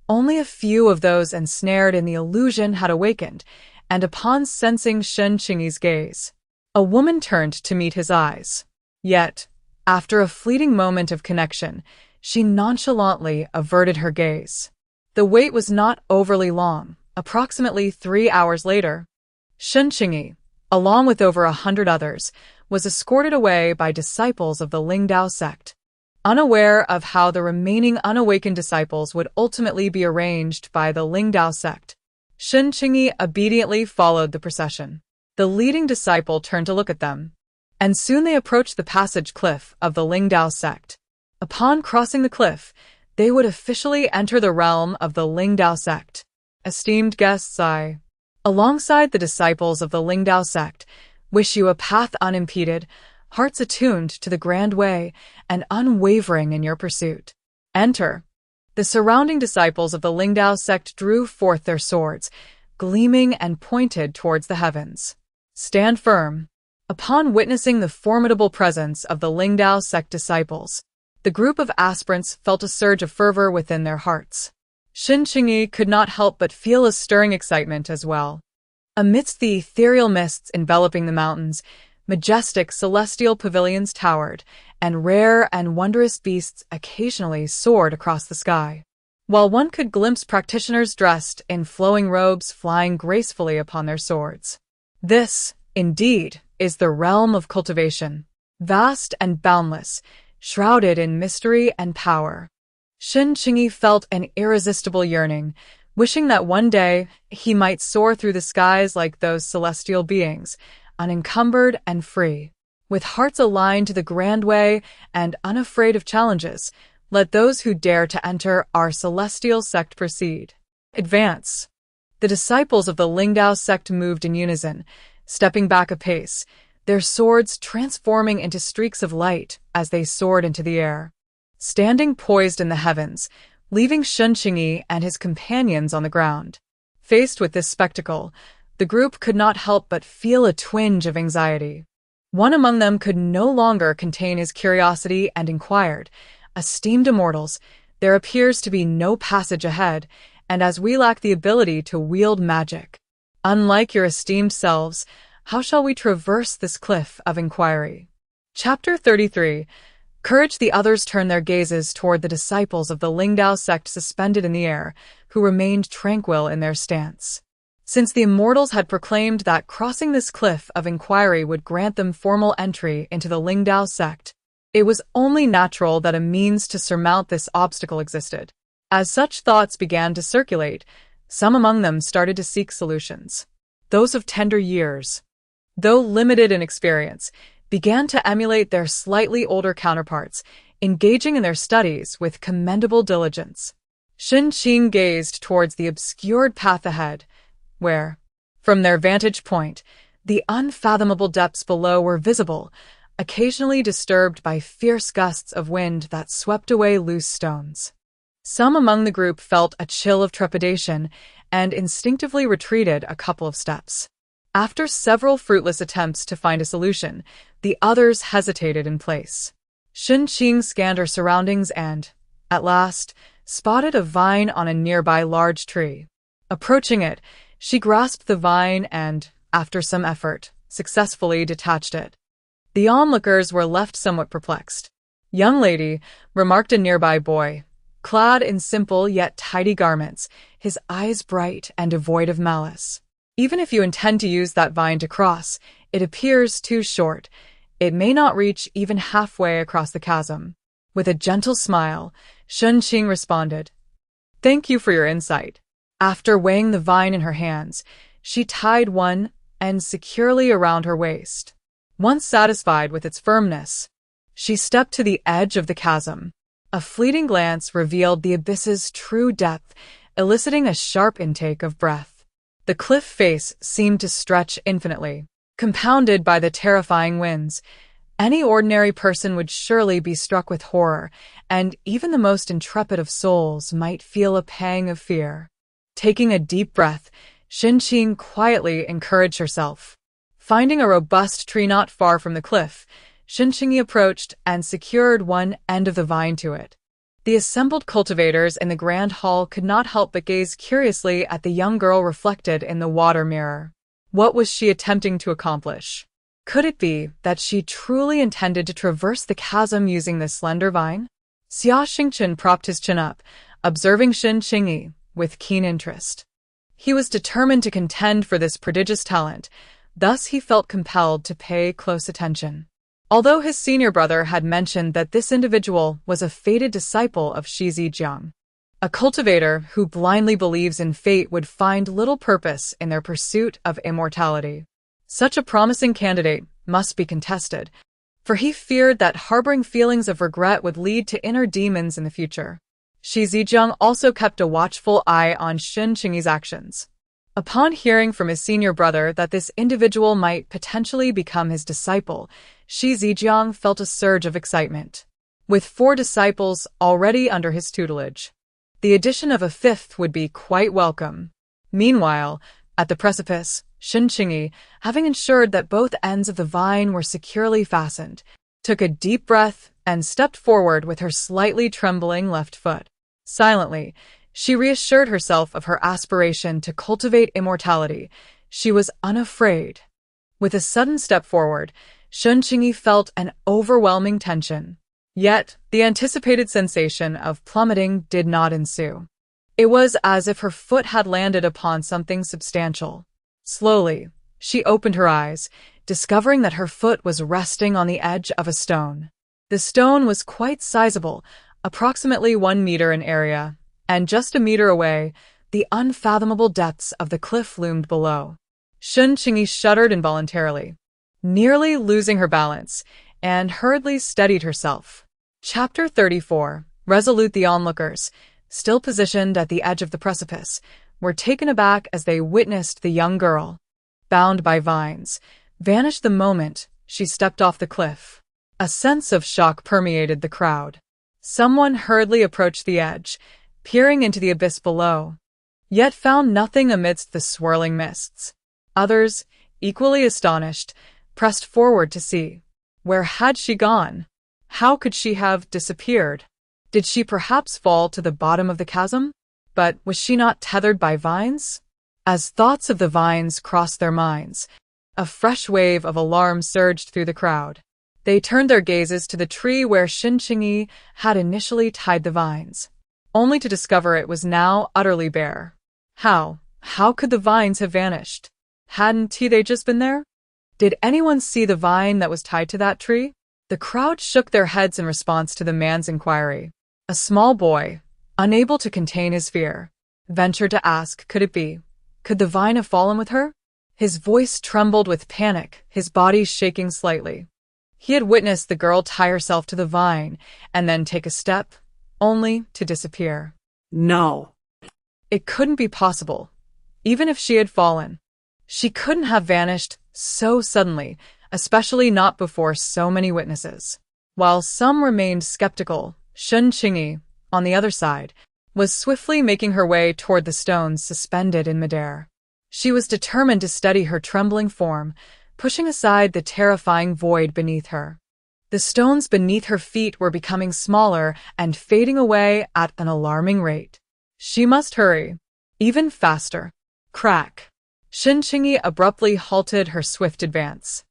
only a few of those ensnared in the illusion had awakened, and upon sensing Shen Qingyi's gaze, a woman turned to meet his eyes. Yet, after a fleeting moment of connection, she nonchalantly averted her gaze. The wait was not overly long. Approximately 3 hours later, Shen Qingyi, along with over 100 others, was escorted away by disciples of the Lingdao sect. Unaware of how the remaining unawakened disciples would ultimately be arranged by the Lingdao sect, Shen Qingyi obediently followed the procession. The leading disciple turned to look at them, and soon they approached the passage cliff of the Lingdao sect. Upon crossing the cliff, they would officially enter the realm of the Lingdao sect. Esteemed guests, I, alongside the disciples of the Lingdao sect, wish you a path unimpeded, hearts attuned to the grand way, and unwavering in your pursuit. Enter. The surrounding disciples of the Lingdao sect drew forth their swords, gleaming and pointed towards the heavens. Stand firm. Upon witnessing the formidable presence of the Lingdao sect disciples, the group of aspirants felt a surge of fervor within their hearts. Shen Qingyi could not help but feel a stirring excitement as well. Amidst the ethereal mists enveloping the mountains, majestic celestial pavilions towered, and rare and wondrous beasts occasionally soared across the sky, while one could glimpse practitioners dressed in flowing robes flying gracefully upon their swords. This, indeed, is the realm of cultivation, vast and boundless, shrouded in mystery and power. Shen Qingyi felt an irresistible yearning, wishing that one day he might soar through the skies like those celestial beings, unencumbered and free. With hearts aligned to the grand way and unafraid of challenges, let those who dare to enter our celestial sect proceed. Advance. The disciples of the Lingdao sect moved in unison, stepping back a pace, their swords transforming into streaks of light as they soared into the air. Standing poised in the heavens, leaving Shen Qingyi and his companions on the ground. Faced with this spectacle, the group could not help but feel a twinge of anxiety. One among them could no longer contain his curiosity and inquired, "Esteemed immortals, there appears to be no passage ahead, and as we lack the ability to wield magic, unlike your esteemed selves, how shall we traverse this cliff of inquiry?" Chapter 33. Courage. The others turned their gazes toward the disciples of the Lingdao sect suspended in the air, who remained tranquil in their stance. Since the Immortals had proclaimed that crossing this cliff of inquiry would grant them formal entry into the Lingdao sect, it was only natural that a means to surmount this obstacle existed. As such thoughts began to circulate, some among them started to seek solutions. Those of tender years, though limited in experience, began to emulate their slightly older counterparts, engaging in their studies with commendable diligence. Shen Qingyi gazed towards the obscured path ahead, where, from their vantage point, the unfathomable depths below were visible, occasionally disturbed by fierce gusts of wind that swept away loose stones. Some among the group felt a chill of trepidation and instinctively retreated a couple of steps. After several fruitless attempts to find a solution, the others hesitated in place. Shen Qingyi scanned her surroundings and, at last, spotted a vine on a nearby large tree. Approaching it, she grasped the vine and, after some effort, successfully detached it. The onlookers were left somewhat perplexed. "Young lady," remarked a nearby boy, clad in simple yet tidy garments, his eyes bright and devoid of malice. "Even if you intend to use that vine to cross, it appears too short. It may not reach even halfway across the chasm." With a gentle smile, Shen Qingyi responded, "Thank you for your insight." After weighing the vine in her hands, she tied one end securely around her waist. Once satisfied with its firmness, she stepped to the edge of the chasm. A fleeting glance revealed the abyss's true depth, eliciting a sharp intake of breath. The cliff face seemed to stretch infinitely, compounded by the terrifying winds. Any ordinary person would surely be struck with horror, and even the most intrepid of souls might feel a pang of fear. Taking a deep breath, Shen Qingyi quietly encouraged herself. Finding a robust tree not far from the cliff, Shen Qingyi approached and secured one end of the vine to it. The assembled cultivators in the grand hall could not help but gaze curiously at the young girl reflected in the water mirror. What was she attempting to accomplish? Could it be that she truly intended to traverse the chasm using this slender vine? Xianxia propped his chin up, observing Shen Qingyi with keen interest. He was determined to contend for this prodigious talent, thus he felt compelled to pay close attention. Although his senior brother had mentioned that this individual was a fated disciple of Xianxia, a cultivator who blindly believes in fate would find little purpose in their pursuit of immortality. Such a promising candidate must be contested, for he feared that harboring feelings of regret would lead to inner demons in the future. Xianxia also kept a watchful eye on Shen Qingyi's actions. Upon hearing from his senior brother that this individual might potentially become his disciple, Xianxia felt a surge of excitement. With 4 disciples already under his tutelage, the addition of a 5th would be quite welcome. Meanwhile, at the precipice, Shen Qingyi, having ensured that both ends of the vine were securely fastened, took a deep breath and stepped forward with her slightly trembling left foot. Silently, she reassured herself of her aspiration to cultivate immortality. She was unafraid. With a sudden step forward, Shen Qingyi felt an overwhelming tension. Yet, the anticipated sensation of plummeting did not ensue. It was as if her foot had landed upon something substantial. Slowly, she opened her eyes, discovering that her foot was resting on the edge of a stone. The stone was quite sizable, approximately 1 meter in area, and just a meter away, the unfathomable depths of the cliff loomed below. Shen Qingyi shuddered involuntarily, nearly losing her balance, and hurriedly steadied herself. Chapter 34. Resolute. The onlookers, still positioned at the edge of the precipice, were taken aback as they witnessed the young girl, bound by vines, vanish the moment she stepped off the cliff. A sense of shock permeated the crowd. Someone hurriedly approached the edge, peering into the abyss below, yet found nothing amidst the swirling mists. Others, equally astonished, pressed forward to see. Where had she gone? How could she have disappeared? Did she perhaps fall to the bottom of the chasm? But was she not tethered by vines? As thoughts of the vines crossed their minds, a fresh wave of alarm surged through the crowd. They turned their gazes to the tree where Shen Qingyi had initially tied the vines, only to discover it was now utterly bare. How could the vines have vanished? Hadn't they just been there? Did anyone see the vine that was tied to that tree? The crowd shook their heads in response to the man's inquiry. A small boy, unable to contain his fear, ventured to ask, could the vine have fallen with her? His voice trembled with panic, his body shaking slightly. He had witnessed the girl tie herself to the vine and then take a step, only to disappear. No. It couldn't be possible. Even if she had fallen, she couldn't have vanished so suddenly, especially not before so many witnesses. While some remained skeptical, Shen Qingyi, on the other side, was swiftly making her way toward the stones suspended in midair. She was determined to steady her trembling form, pushing aside the terrifying void beneath her. The stones beneath her feet were becoming smaller and fading away at an alarming rate. She must hurry. Even faster. Crack. Shen Qingyi abruptly halted her swift advance.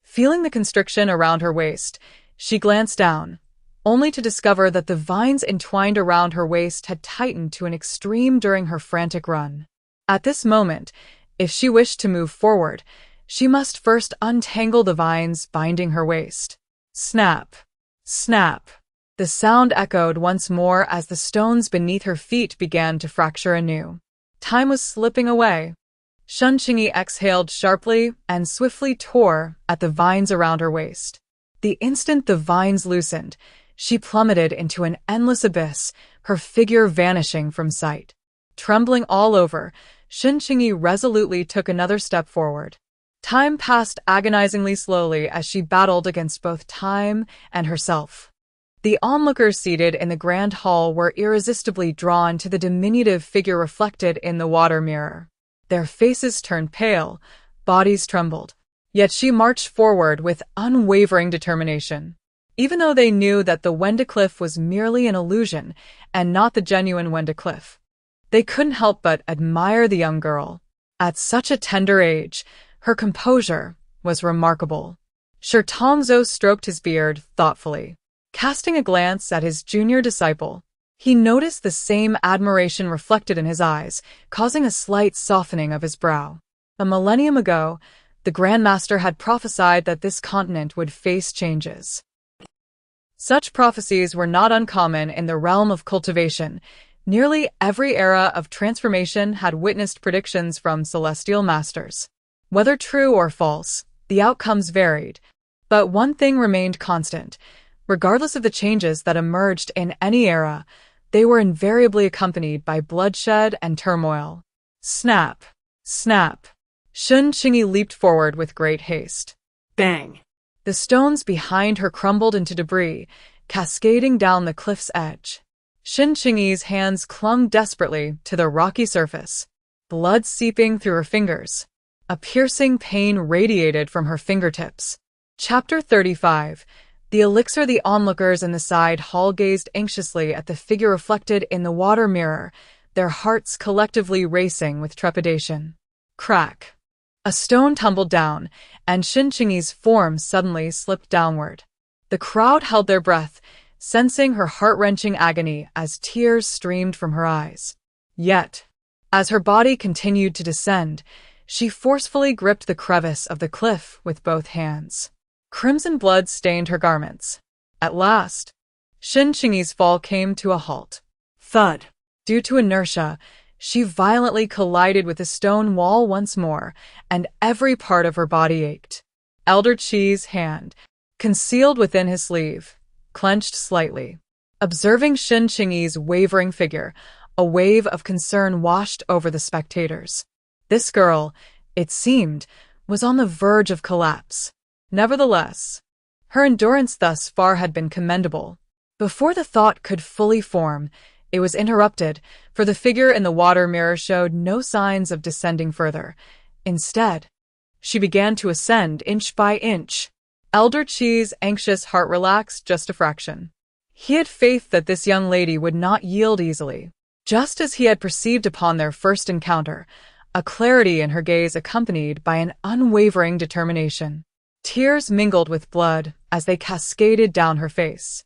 Feeling the constriction around her waist, she glanced down, only to discover that the vines entwined around her waist had tightened to an extreme during her frantic run. At this moment, if she wished to move forward, she must first untangle the vines binding her waist. Snap! Snap! The sound echoed once more as the stones beneath her feet began to fracture anew. Time was slipping away. Shen Qingyi exhaled sharply and swiftly tore at the vines around her waist. The instant the vines loosened, she plummeted into an endless abyss, her figure vanishing from sight. Trembling all over, Shen Qingyi resolutely took another step forward. Time passed agonizingly slowly as she battled against both time and herself. The onlookers seated in the grand hall were irresistibly drawn to the diminutive figure reflected in the water mirror. Their faces turned pale, bodies trembled. Yet she marched forward with unwavering determination. Even though they knew that the Wendicliff was merely an illusion and not the genuine Wendicliff, they couldn't help but admire the young girl. At such a tender age, her composure was remarkable. Shi Tongzhou stroked his beard thoughtfully. Casting a glance at his junior disciple, he noticed the same admiration reflected in his eyes, causing a slight softening of his brow. A millennium ago, the Grand Master had prophesied that this continent would face changes. Such prophecies were not uncommon in the realm of cultivation. Nearly every era of transformation had witnessed predictions from celestial masters. Whether true or false, the outcomes varied, but one thing remained constant. Regardless of the changes that emerged in any era, they were invariably accompanied by bloodshed and turmoil. Snap! Snap! Shen Qingyi leaped forward with great haste. Bang! The stones behind her crumbled into debris, cascading down the cliff's edge. Shen Qingyi's hands clung desperately to the rocky surface, blood seeping through her fingers. A piercing pain radiated from her fingertips. Chapter 35. The elixir. The onlookers in the side hall gazed anxiously at the figure reflected in the water mirror, their hearts collectively racing with trepidation. Crack! A stone tumbled down, and Shen Qingyi's form suddenly slipped downward. The crowd held their breath, sensing her heart-wrenching agony as tears streamed from her eyes. Yet, as her body continued to descend, she forcefully gripped the crevice of the cliff with both hands. Crimson blood stained her garments. At last, Shen Qingyi's fall came to a halt. Thud. Due to inertia, she violently collided with the stone wall once more, and every part of her body ached. Elder Qi's hand, concealed within his sleeve, clenched slightly. Observing Shen Qingyi's wavering figure, a wave of concern washed over the spectators. This girl, it seemed, was on the verge of collapse. Nevertheless, her endurance thus far had been commendable. Before the thought could fully form, it was interrupted, for the figure in the water mirror showed no signs of descending further. Instead, she began to ascend inch by inch. Elder Qi's anxious heart relaxed just a fraction. He had faith that this young lady would not yield easily. Just as he had perceived upon their first encounter, a clarity in her gaze accompanied by an unwavering determination. Tears mingled with blood as they cascaded down her face.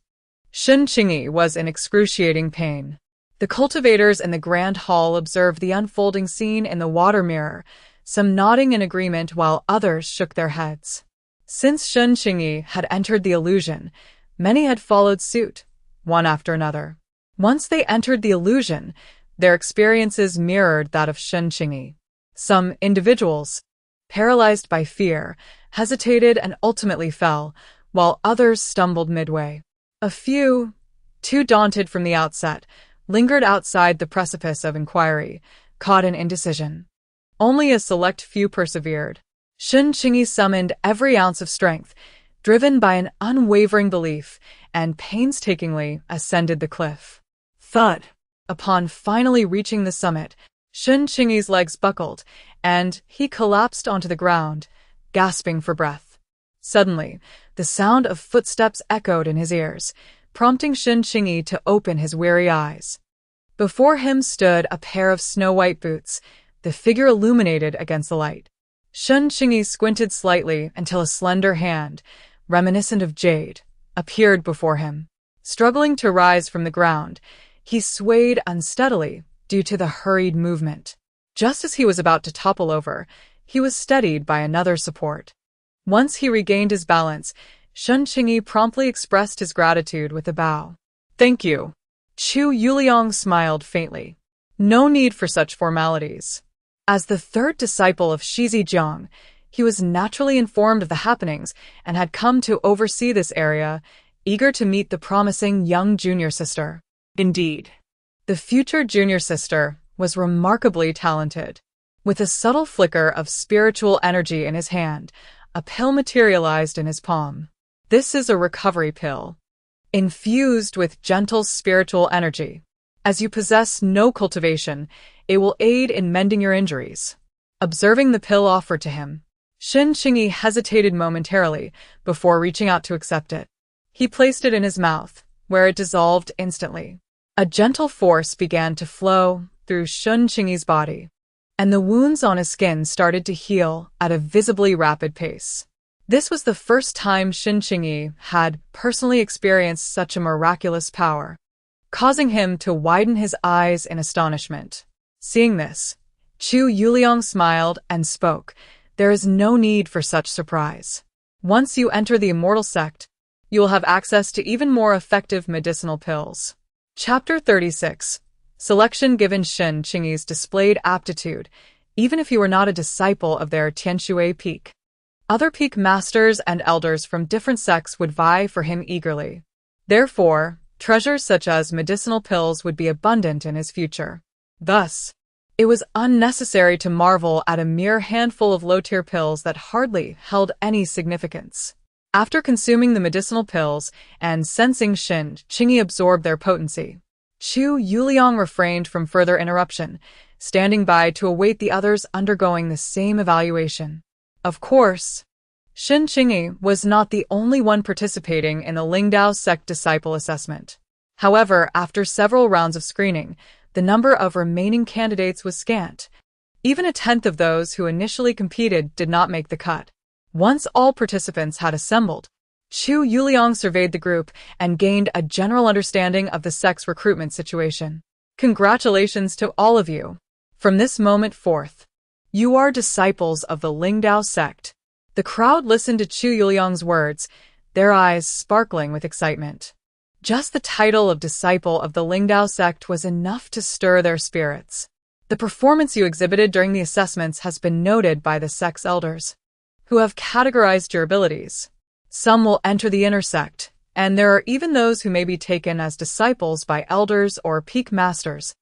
Shen Qingyi was in excruciating pain. The cultivators in the grand hall observed the unfolding scene in the water mirror, some nodding in agreement while others shook their heads. Since Shen Qingyi had entered the illusion, many had followed suit, one after another. Once they entered the illusion, their experiences mirrored that of Shen Qingyi. Some individuals, paralyzed by fear, hesitated and ultimately fell, while others stumbled midway. A few, too daunted from the outset, lingered outside the precipice of inquiry, caught in indecision. Only a select few persevered. Shen Qingyi summoned every ounce of strength, driven by an unwavering belief, and painstakingly ascended the cliff. Thud. Upon finally reaching the summit, Shen Qingyi's legs buckled, and he collapsed onto the ground, gasping for breath. Suddenly, the sound of footsteps echoed in his ears, prompting Shen Qingyi to open his weary eyes. Before him stood a pair of snow-white boots, the figure illuminated against the light. Shen Qingyi squinted slightly until a slender hand, reminiscent of jade, appeared before him. Struggling to rise from the ground, he swayed unsteadily due to the hurried movement. Just as he was about to topple over, he was steadied by another support. Once he regained his balance, Shen Qingyi promptly expressed his gratitude with a bow. "Thank you." Chu Yuliang smiled faintly. No need for such formalities. As the third disciple of Shizi Jiang, he was naturally informed of the happenings and had come to oversee this area, eager to meet the promising young junior sister. Indeed. The future junior sister was remarkably talented. With a subtle flicker of spiritual energy in his hand, a pill materialized in his palm. This is a recovery pill, infused with gentle spiritual energy. As you possess no cultivation, it will aid in mending your injuries. Observing the pill offered to him, Shen Qingyi hesitated momentarily before reaching out to accept it. He placed it in his mouth, where it dissolved instantly. A gentle force began to flow through Shen Qingyi's body, and the wounds on his skin started to heal at a visibly rapid pace. This was the first time Shen Qingyi had personally experienced such a miraculous power, causing him to widen his eyes in astonishment. Seeing this, Chu Yuliang smiled and spoke. "There is no need for such surprise. Once you enter the Immortal sect, you will have access to even more effective medicinal pills." Chapter 36. Selection given Shen Qingyi's displayed aptitude, even if he were not a disciple of their Tianshui peak. Other peak masters and elders from different sects would vie for him eagerly. Therefore, treasures such as medicinal pills would be abundant in his future. Thus, it was unnecessary to marvel at a mere handful of low-tier pills that hardly held any significance. After consuming the medicinal pills and sensing Shen Qingyi absorb their potency, Chu Yuliang refrained from further interruption, standing by to await the others undergoing the same evaluation. Of course, Shen Qingyi was not the only one participating in the Lingdao sect disciple assessment. However, after several rounds of screening, the number of remaining candidates was scant. Even a tenth of those who initially competed did not make the cut. Once all participants had assembled, Chu Yuliang surveyed the group and gained a general understanding of the sect's recruitment situation. "Congratulations to all of you. From this moment forth, you are disciples of the Lingdao sect." The crowd listened to Chu Yuliang's words, their eyes sparkling with excitement. Just the title of disciple of the Lingdao sect was enough to stir their spirits. "The performance you exhibited during the assessments has been noted by the sect's elders, who have categorized your abilities. Some will enter the inner sect, and there are even those who may be taken as disciples by elders or peak masters,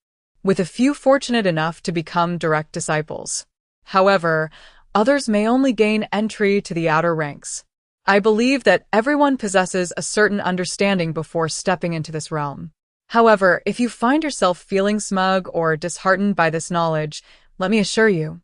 with a few fortunate enough to become direct disciples. However, others may only gain entry to the outer ranks. I believe that everyone possesses a certain understanding before stepping into this realm. However, if you find yourself feeling smug or disheartened by this knowledge, let me assure you,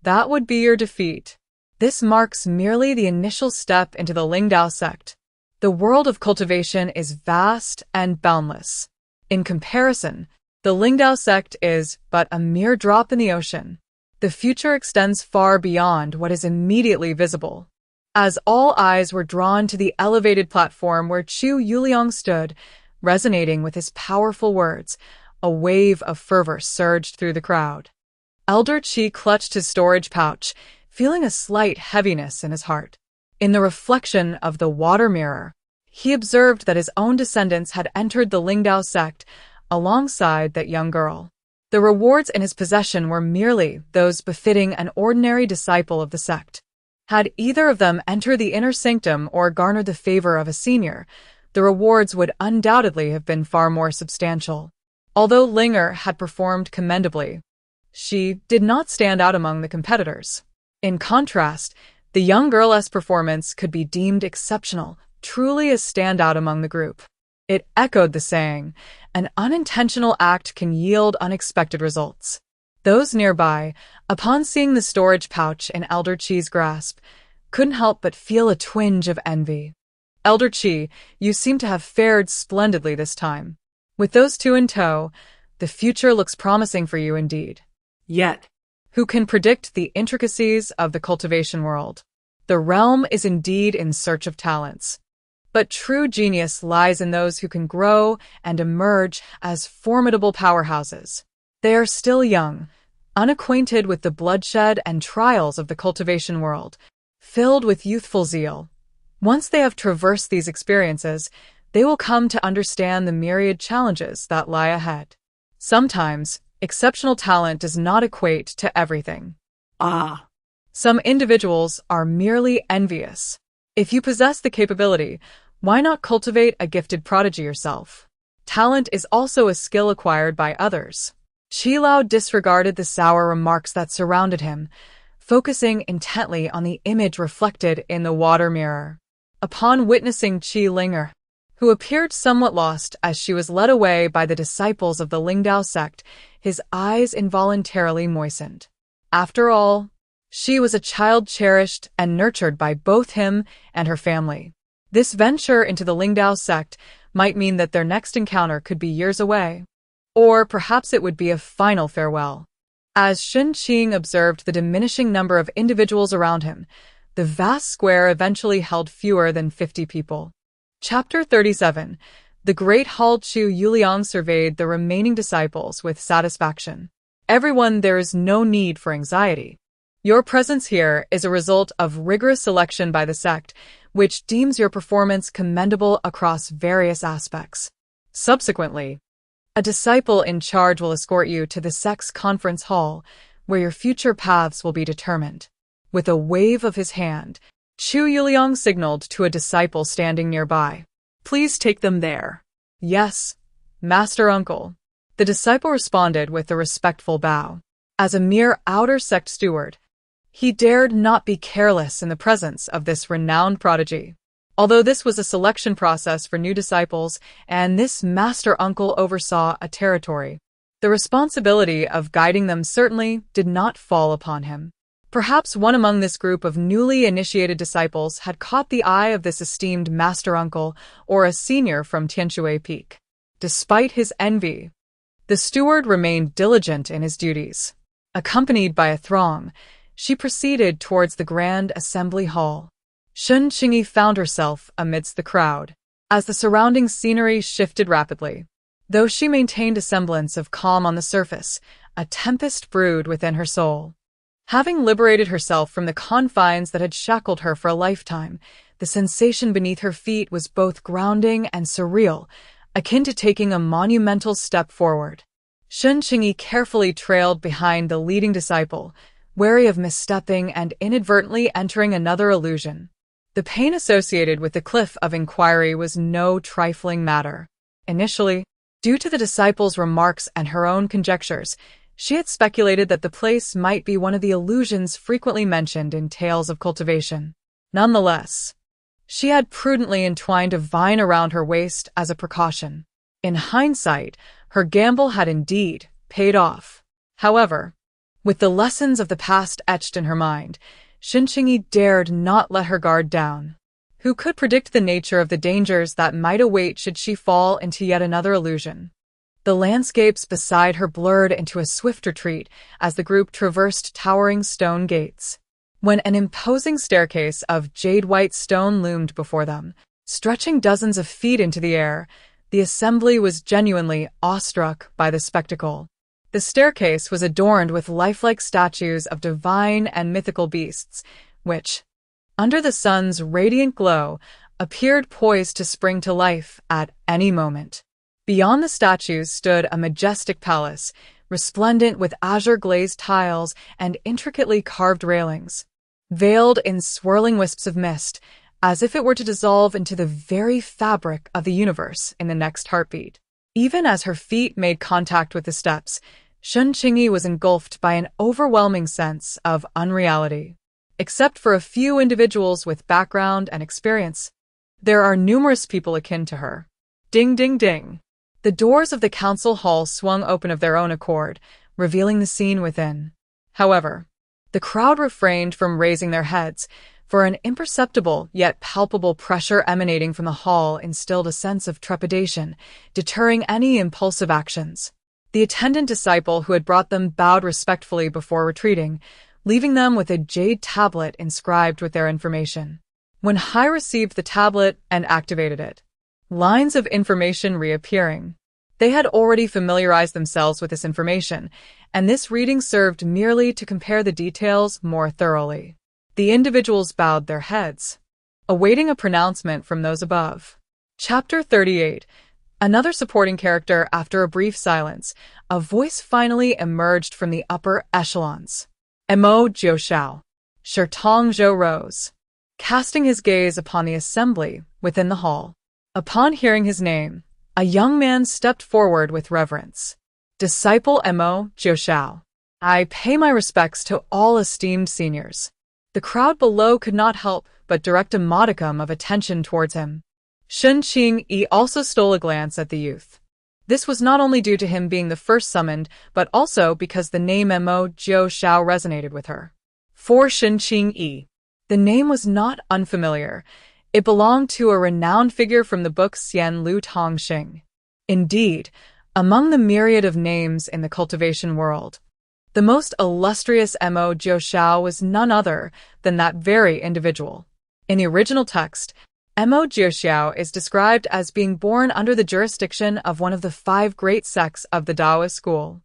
that would be your defeat. This marks merely the initial step into the Lingdao sect. The world of cultivation is vast and boundless. In comparison, the Lingdao sect is but a mere drop in the ocean. The future extends far beyond what is immediately visible." As all eyes were drawn to the elevated platform where Chu Yuliang stood, resonating with his powerful words, a wave of fervor surged through the crowd. Elder Qi clutched his storage pouch, feeling a slight heaviness in his heart. In the reflection of the water mirror, he observed that his own descendants had entered the Lingdao sect alongside that young girl. The rewards in his possession were merely those befitting an ordinary disciple of the sect. Had either of them entered the inner sanctum or garnered the favor of a senior, the rewards would undoubtedly have been far more substantial. Although Linger had performed commendably, she did not stand out among the competitors. In contrast, the young girl's performance could be deemed exceptional, truly a standout among the group. It echoed the saying, an unintentional act can yield unexpected results. Those nearby, upon seeing the storage pouch in Elder Chi's grasp, couldn't help but feel a twinge of envy. Elder Chi, you seem to have fared splendidly this time. With those two in tow, the future looks promising for you indeed. Yet. Who can predict the intricacies of the cultivation world? The realm is indeed in search of talents. But true genius lies in those who can grow and emerge as formidable powerhouses. They are still young, unacquainted with the bloodshed and trials of the cultivation world, filled with youthful zeal. Once they have traversed these experiences, they will come to understand the myriad challenges that lie ahead. Sometimes, exceptional talent does not equate to everything. Some individuals are merely envious. If you possess the capability, why not cultivate a gifted prodigy yourself? Talent is also a skill acquired by others. Qilao disregarded the sour remarks that surrounded him, focusing intently on the image reflected in the water mirror. Upon witnessing Qi Linger, who appeared somewhat lost as she was led away by the disciples of the Lingdao sect, his eyes involuntarily moistened. After all, she was a child cherished and nurtured by both him and her family. This venture into the Lingdao sect might mean that their next encounter could be years away. Or perhaps it would be a final farewell. As Shen Qingyi observed the diminishing number of individuals around him, the vast square eventually held fewer than 50 people. Chapter 37. The great Hall Chu Yuliang surveyed the remaining disciples with satisfaction. Everyone, there is no need for anxiety. Your presence here is a result of rigorous selection by the sect, which deems your performance commendable across various aspects. Subsequently, a disciple in charge will escort you to the sect's conference hall, where your future paths will be determined. With a wave of his hand, Chu Yuliang signaled to a disciple standing nearby. Please take them there. Yes, Master Uncle. The disciple responded with a respectful bow. As a mere outer sect steward, he dared not be careless in the presence of this renowned prodigy. Although this was a selection process for new disciples, and this Master Uncle oversaw a territory, the responsibility of guiding them certainly did not fall upon him. Perhaps one among this group of newly initiated disciples had caught the eye of this esteemed Master Uncle or a senior from Tianshui Peak. Despite his envy, the steward remained diligent in his duties. Accompanied by a throng, she proceeded towards the grand assembly hall. Shen Qingyi found herself amidst the crowd, as the surrounding scenery shifted rapidly. Though she maintained a semblance of calm on the surface, a tempest brewed within her soul. Having liberated herself from the confines that had shackled her for a lifetime, the sensation beneath her feet was both grounding and surreal, akin to taking a monumental step forward. Shen Qingyi carefully trailed behind the leading disciple, wary of misstepping and inadvertently entering another illusion. The pain associated with the cliff of inquiry was no trifling matter. Initially, due to the disciple's remarks and her own conjectures, she had speculated that the place might be one of the illusions frequently mentioned in tales of cultivation. Nonetheless, she had prudently entwined a vine around her waist as a precaution. In hindsight, her gamble had indeed paid off. However, with the lessons of the past etched in her mind, Shen Qingyi dared not let her guard down. Who could predict the nature of the dangers that might await should she fall into yet another illusion? The landscapes beside her blurred into a swift retreat as the group traversed towering stone gates. When an imposing staircase of jade-white stone loomed before them, stretching dozens of feet into the air, the assembly was genuinely awestruck by the spectacle. The staircase was adorned with lifelike statues of divine and mythical beasts, which, under the sun's radiant glow, appeared poised to spring to life at any moment. Beyond the statues stood a majestic palace, resplendent with azure-glazed tiles and intricately carved railings, veiled in swirling wisps of mist, as if it were to dissolve into the very fabric of the universe in the next heartbeat. Even as her feet made contact with the steps, Shen Qingyi was engulfed by an overwhelming sense of unreality. Except for a few individuals with background and experience, there are numerous people akin to her. Ding, ding, ding. The doors of the council hall swung open of their own accord, revealing the scene within. However, the crowd refrained from raising their heads, for an imperceptible yet palpable pressure emanating from the hall instilled a sense of trepidation, deterring any impulsive actions. The attendant disciple who had brought them bowed respectfully before retreating, leaving them with a jade tablet inscribed with their information. When Hai received the tablet and activated it, lines of information reappearing. They had already familiarized themselves with this information, and this reading served merely to compare the details more thoroughly. The individuals bowed their heads, awaiting a pronouncement from those above. Chapter 38. Another supporting character. After a brief silence, a voice finally emerged from the upper echelons. Mo Jiuxiao. Tongzhou rose, casting his gaze upon the assembly within the hall. Upon hearing his name, a young man stepped forward with reverence. Disciple Mo Jiuxiao. I pay my respects to all esteemed seniors. The crowd below could not help but direct a modicum of attention towards him. Shen Qingyi also stole a glance at the youth. This was not only due to him being the first summoned, but also because the name Mo Jiuxiao resonated with her. For Shen Qingyi, the name was not unfamiliar. It belonged to a renowned figure from the book Xian Lu Tong Xing. Indeed, among the myriad of names in the cultivation world, the most illustrious Mo Jiuxiao was none other than that very individual. In the original text, Mo Jiuxiao is described as being born under the jurisdiction of one of the 5 great sects of the Taoist school.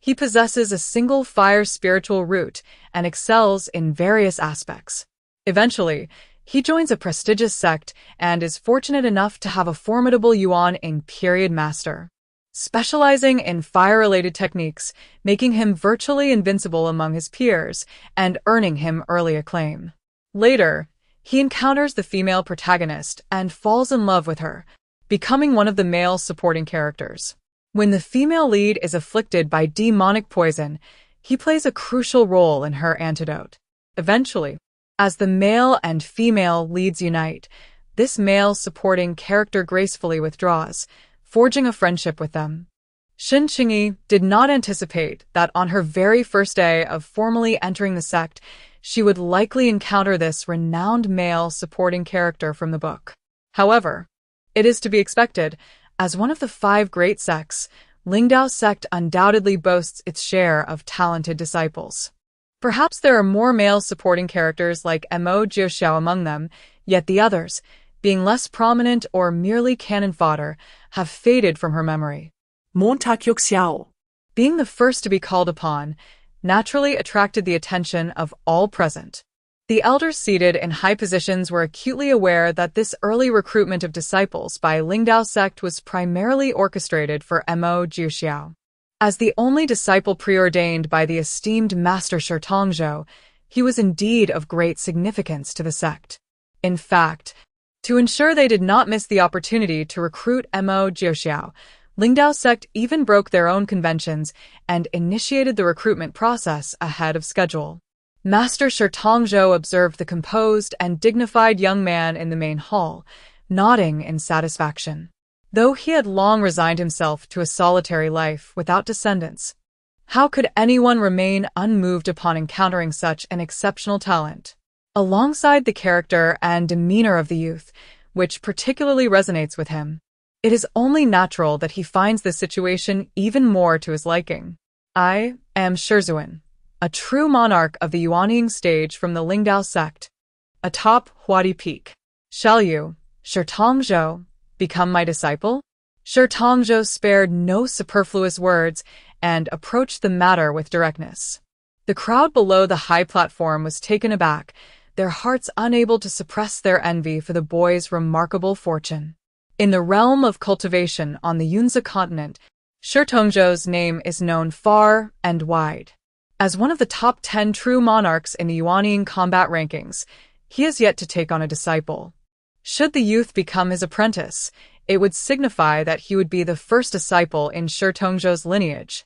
He possesses a single fire spiritual root and excels in various aspects. Eventually, he joins a prestigious sect and is fortunate enough to have a formidable Yuan in period master, specializing in fire-related techniques, making him virtually invincible among his peers and earning him early acclaim. Later, he encounters the female protagonist and falls in love with her, becoming one of the male supporting characters. When the female lead is afflicted by demonic poison, he plays a crucial role in her antidote. Eventually, as the male and female leads unite, this male supporting character gracefully withdraws, forging a friendship with them. Shen Qingyi did not anticipate that on her very first day of formally entering the sect, she would likely encounter this renowned male supporting character from the book. However, it is to be expected, as one of the 5 great sects, Lingdao sect undoubtedly boasts its share of talented disciples. Perhaps there are more male supporting characters like Mo Jiuxiao among them, yet the others, being less prominent or merely cannon fodder, have faded from her memory. Xiao. Being the first to be called upon, naturally attracted the attention of all present. The elders seated in high positions were acutely aware that this early recruitment of disciples by Lingdao sect was primarily orchestrated for Mo Jiuxiao. As the only disciple preordained by the esteemed Master Tongzhou, he was indeed of great significance to the sect. In fact, to ensure they did not miss the opportunity to recruit Mo Jiuxiao, Lingdao sect even broke their own conventions and initiated the recruitment process ahead of schedule. Master Tongzhou observed the composed and dignified young man in the main hall, nodding in satisfaction. Though he had long resigned himself to a solitary life without descendants, how could anyone remain unmoved upon encountering such an exceptional talent? Alongside the character and demeanor of the youth, which particularly resonates with him, it is only natural that he finds this situation even more to his liking. I am Shizuan, a true monarch of the Yuanying stage from the Lingdao sect, atop Huadi Peak. Shall you, Tongzhou, become my disciple? Tongzhou spared no superfluous words and approached the matter with directness. The crowd below the high platform was taken aback, their hearts unable to suppress their envy for the boy's remarkable fortune. In the realm of cultivation on the Yunzi continent, Shi Tongzhou's name is known far and wide. As one of the top 10 true monarchs in the Yuanying combat rankings, he has yet to take on a disciple. Should the youth become his apprentice, it would signify that he would be the first disciple in Shi Tongzhou's lineage,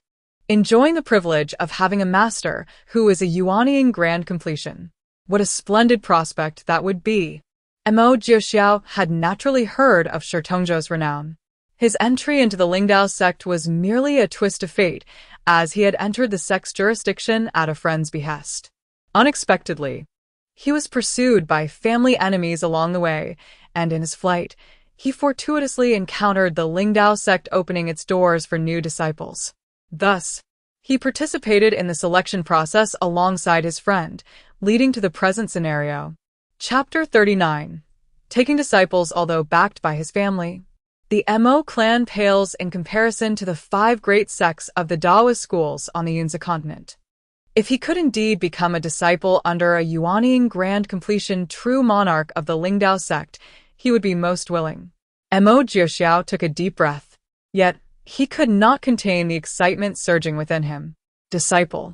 enjoying the privilege of having a master who is a Yuanying grand completion. What a splendid prospect that would be! MASU-MANHUA had naturally heard of Shi Tongzhou's renown. His entry into the Lingdao sect was merely a twist of fate, as he had entered the sect's jurisdiction at a friend's behest. Unexpectedly, he was pursued by family enemies along the way, and in his flight, he fortuitously encountered the Lingdao sect opening its doors for new disciples. Thus, he participated in the selection process alongside his friend, leading to the present scenario. Chapter 39. Taking disciples although backed by his family. The Mo clan pales in comparison to the 5 great sects of the Taoist schools on the Yunzi continent. If he could indeed become a disciple under a Yuanying grand completion true monarch of the Lingdao sect, he would be most willing. MASU-MANHUA took a deep breath. Yet, he could not contain the excitement surging within him. Disciple.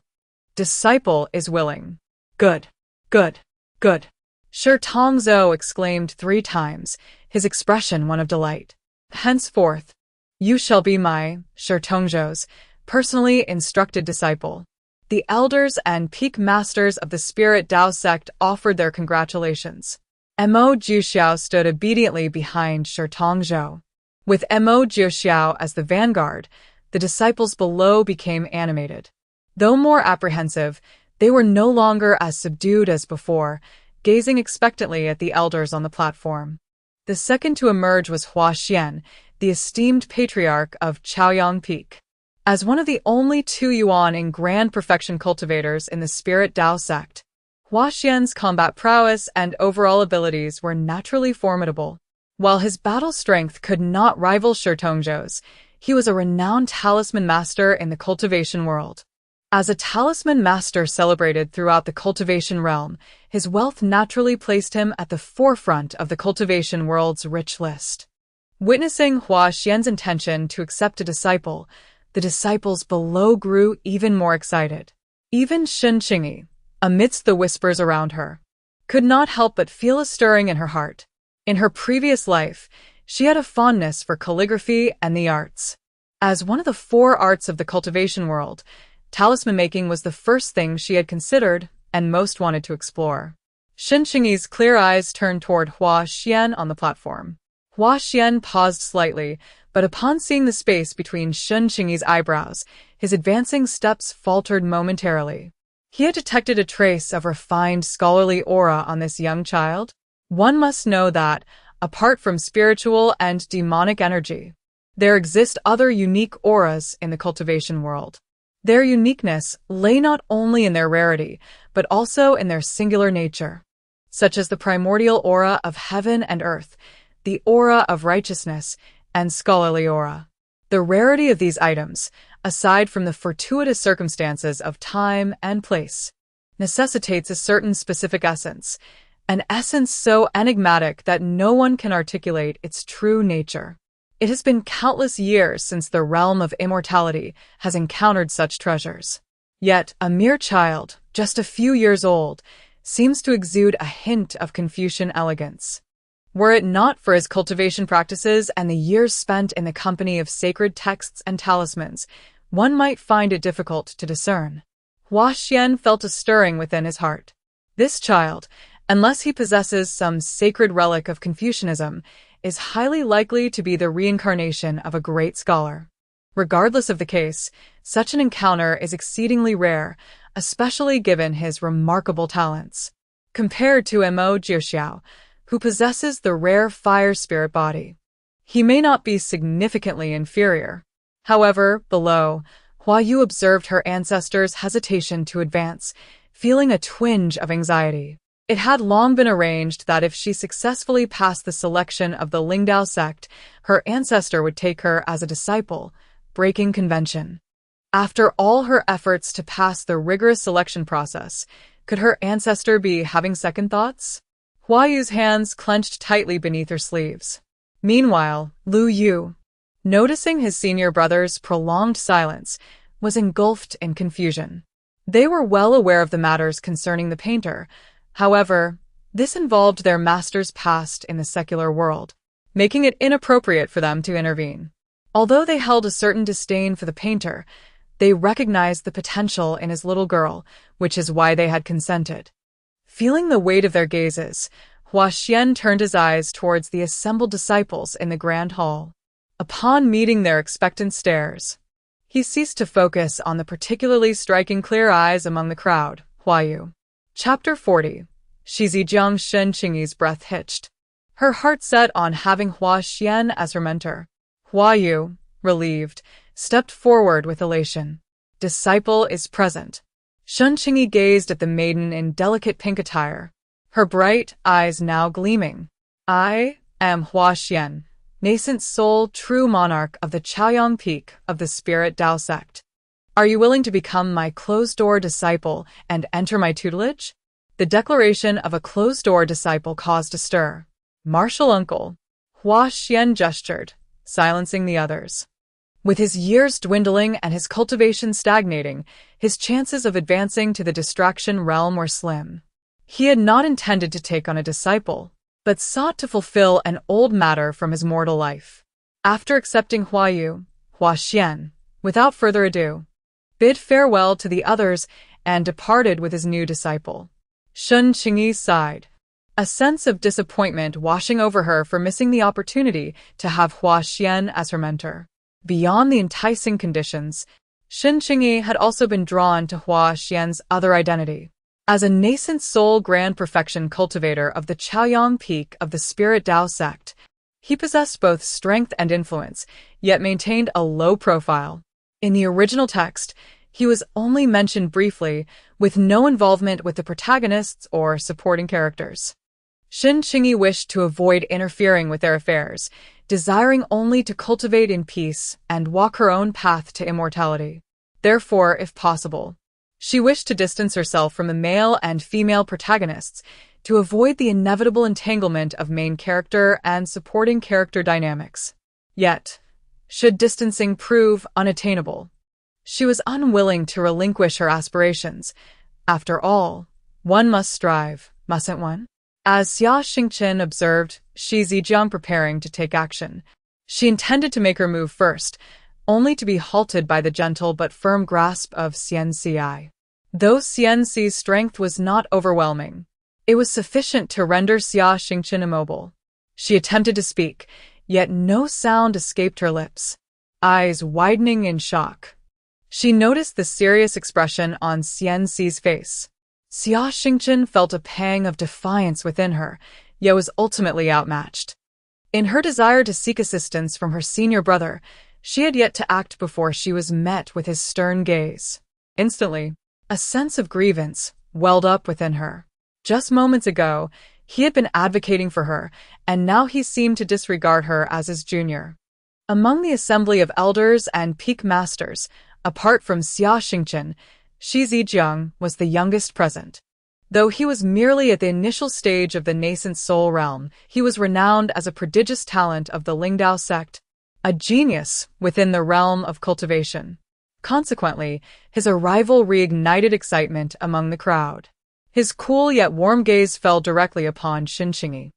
Disciple is willing. Good. Good. Good. Shi Tongzhou exclaimed 3 times, his expression one of delight. Henceforth, you shall be my, Shi Tongzhou's, personally instructed disciple. The elders and peak masters of the Spirit Tao sect offered their congratulations. MASU-MANHUA stood obediently behind Shi Tongzhou. With MASU-MANHUA as the vanguard, the disciples below became animated. Though more apprehensive, they were no longer as subdued as before, gazing expectantly at the elders on the platform. The second to emerge was Huaxian, the esteemed patriarch of Chaoyang Peak. As one of the only 2 Yuanying grand perfection cultivators in the Spirit Tao sect, Huaxian's combat prowess and overall abilities were naturally formidable. While his battle strength could not rival Shi Tongzhou's, he was a renowned talisman master in the cultivation world. As a talisman master celebrated throughout the cultivation realm, his wealth naturally placed him at the forefront of the cultivation world's rich list. Witnessing Huaxian's intention to accept a disciple, the disciples below grew even more excited. Even Shen Qingyi, amidst the whispers around her, could not help but feel a stirring in her heart. In her previous life, she had a fondness for calligraphy and the arts. As one of the 4 arts of the cultivation world, talisman making was the first thing she had considered and most wanted to explore. Shen Qingyi's clear eyes turned toward Huaxian on the platform. Huaxian paused slightly, but upon seeing the space between Shen Qingyi's eyebrows, his advancing steps faltered momentarily. He had detected a trace of refined scholarly aura on this young child. One must know that, apart from spiritual and demonic energy, there exist other unique auras in the cultivation world. Their uniqueness lay not only in their rarity, but also in their singular nature, such as the primordial aura of heaven and earth, the aura of righteousness, and scholarly aura. The rarity of these items, aside from the fortuitous circumstances of time and place, necessitates a certain specific essence, an essence so enigmatic that no one can articulate its true nature. It has been countless years since the realm of immortality has encountered such treasures. Yet a mere child, just a few years old, seems to exude a hint of Confucian elegance. Were it not for his cultivation practices and the years spent in the company of sacred texts and talismans, one might find it difficult to discern. Huaxian felt a stirring within his heart. This child, unless he possesses some sacred relic of Confucianism, is highly likely to be the reincarnation of a great scholar. Regardless of the case, such an encounter is exceedingly rare, especially given his remarkable talents. Compared to MASU-MANHUA, who possesses the rare fire spirit body, he may not be significantly inferior. However, below, Huayu observed her ancestor's hesitation to advance, feeling a twinge of anxiety. It had long been arranged that if she successfully passed the selection of the Lingdao sect, her ancestor would take her as a disciple, breaking convention. After all her efforts to pass the rigorous selection process, could her ancestor be having second thoughts? Huayu's hands clenched tightly beneath her sleeves. Meanwhile, Lu Yu, Noticing his senior brother's prolonged silence, was engulfed in confusion. They were well aware of the matters concerning the painter. However, this involved their master's past in the secular world, making it inappropriate for them to intervene. Although they held a certain disdain for the painter, they recognized the potential in his little girl, which is why they had consented. Feeling the weight of their gazes, Huaxian turned his eyes towards the assembled disciples in the grand hall. Upon meeting their expectant stares, he ceased to focus on the particularly striking clear eyes among the crowd. Huayu. Chapter 40. Shizijiang Shen Qingyi's breath hitched. Her heart set on having Huaxian as her mentor. Huayu, relieved, stepped forward with elation. Disciple is present. Shen Qingyi gazed at the maiden in delicate pink attire, her bright eyes now gleaming. I am Huaxian, nascent soul, true monarch of the Chaoyang Peak of the Spirit Dao sect. Are you willing to become my closed-door disciple and enter my tutelage? The declaration of a closed-door disciple caused a stir. Martial uncle. Huaxian gestured, silencing the others. With his years dwindling and his cultivation stagnating, his chances of advancing to the distraction realm were slim. He had not intended to take on a disciple, but sought to fulfill an old matter from his mortal life. After accepting Huayu, Huaxian, without further ado, bid farewell to the others and departed with his new disciple. Shen Qingyi sighed, a sense of disappointment washing over her for missing the opportunity to have Huaxian as her mentor. Beyond the enticing conditions, Shen Qingyi had also been drawn to Huaxian's other identity. As a nascent soul grand perfection cultivator of the Chaoyang Peak of the Spirit Dao sect, he possessed both strength and influence, yet maintained a low profile. In the original text, he was only mentioned briefly, with no involvement with the protagonists or supporting characters. Shen Qingyi wished to avoid interfering with their affairs, desiring only to cultivate in peace and walk her own path to immortality. Therefore, if possible, she wished to distance herself from the male and female protagonists to avoid the inevitable entanglement of main character and supporting character dynamics. Yet, should distancing prove unattainable, she was unwilling to relinquish her aspirations. After all, one must strive, mustn't one? As Xia Xingqin observed Shi Zijiang preparing to take action, she intended to make her move first, only to be halted by the gentle but firm grasp of Xianxia. Though Xianxi's strength was not overwhelming, it was sufficient to render Xia Xingqin immobile. She attempted to speak, yet no sound escaped her lips, eyes widening in shock. She noticed the serious expression on Xianxi's face. Xia Xingqin felt a pang of defiance within her, yet was ultimately outmatched. In her desire to seek assistance from her senior brother, she had yet to act before she was met with his stern gaze. Instantly, a sense of grievance welled up within her. Just moments ago, he had been advocating for her, and now he seemed to disregard her as his junior. Among the assembly of elders and peak masters, apart from Xia Xingqin, Shi Zijiang was the youngest present. Though he was merely at the initial stage of the nascent soul realm, he was renowned as a prodigious talent of the Lingdao sect, a genius within the realm of cultivation. Consequently, his arrival reignited excitement among the crowd. His cool yet warm gaze fell directly upon Shen Qingyi.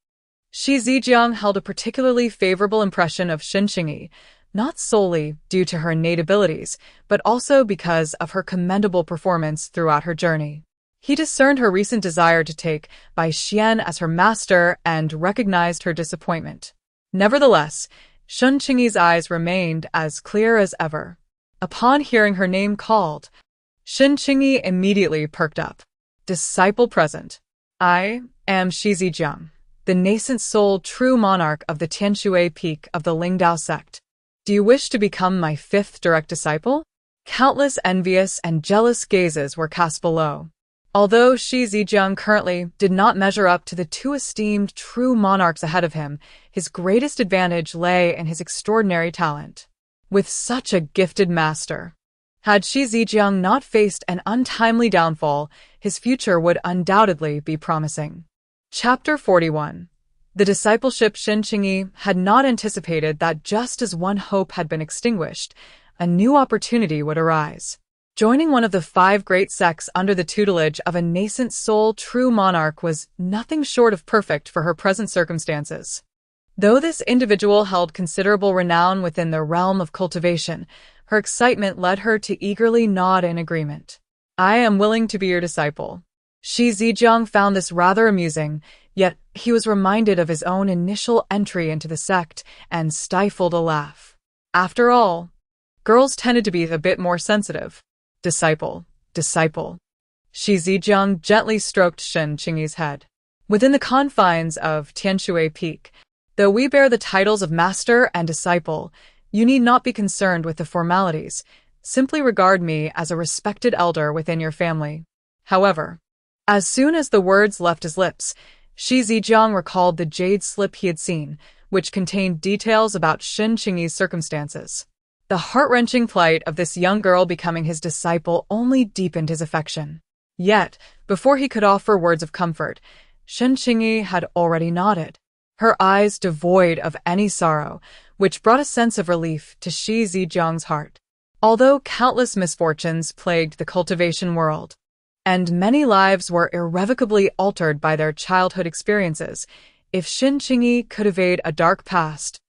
Shi Zijiang held a particularly favorable impression of Shen Qingyi, not solely due to her innate abilities, but also because of her commendable performance throughout her journey. He discerned her recent desire to take Bai Xian as her master and recognized her disappointment. Nevertheless, Shen Qingyi's eyes remained as clear as ever. Upon hearing her name called, Shen Qingyi immediately perked up. Disciple present. I am Shi Zijiang, the nascent soul true monarch of the Tianshui Peak of the Lingdao sect. Do you wish to become my fifth direct disciple? Countless envious and jealous gazes were cast below. Although Shi Zijiang currently did not measure up to the two esteemed true monarchs ahead of him, his greatest advantage lay in his extraordinary talent. With such a gifted master, had Shi Zijiang not faced an untimely downfall, his future would undoubtedly be promising. Chapter 41. The discipleship Shen Qingyi had not anticipated that just as one hope had been extinguished, a new opportunity would arise. Joining one of the 5 great sects under the tutelage of a nascent soul true monarch was nothing short of perfect for her present circumstances. Though this individual held considerable renown within the realm of cultivation, her excitement led her to eagerly nod in agreement. I am willing to be your disciple. Shi Zijiang found this rather amusing, yet he was reminded of his own initial entry into the sect and stifled a laugh. After all, girls tended to be a bit more sensitive. Disciple. Shi Zijiang gently stroked Shen Qingyi's head. Within the confines of Tianshui Peak, though we bear the titles of master and disciple, you need not be concerned with the formalities. Simply regard me as a respected elder within your family. However, as soon as the words left his lips, Shi Zijiang recalled the jade slip he had seen, which contained details about Shen Qingyi's circumstances. The heart-wrenching plight of this young girl becoming his disciple only deepened his affection. Yet, before he could offer words of comfort, Shen Qingyi had already nodded, her eyes devoid of any sorrow, which brought a sense of relief to Shi Zijiang's heart. Although countless misfortunes plagued the cultivation world, and many lives were irrevocably altered by their childhood experiences, if Shen Qingyi could evade a dark past,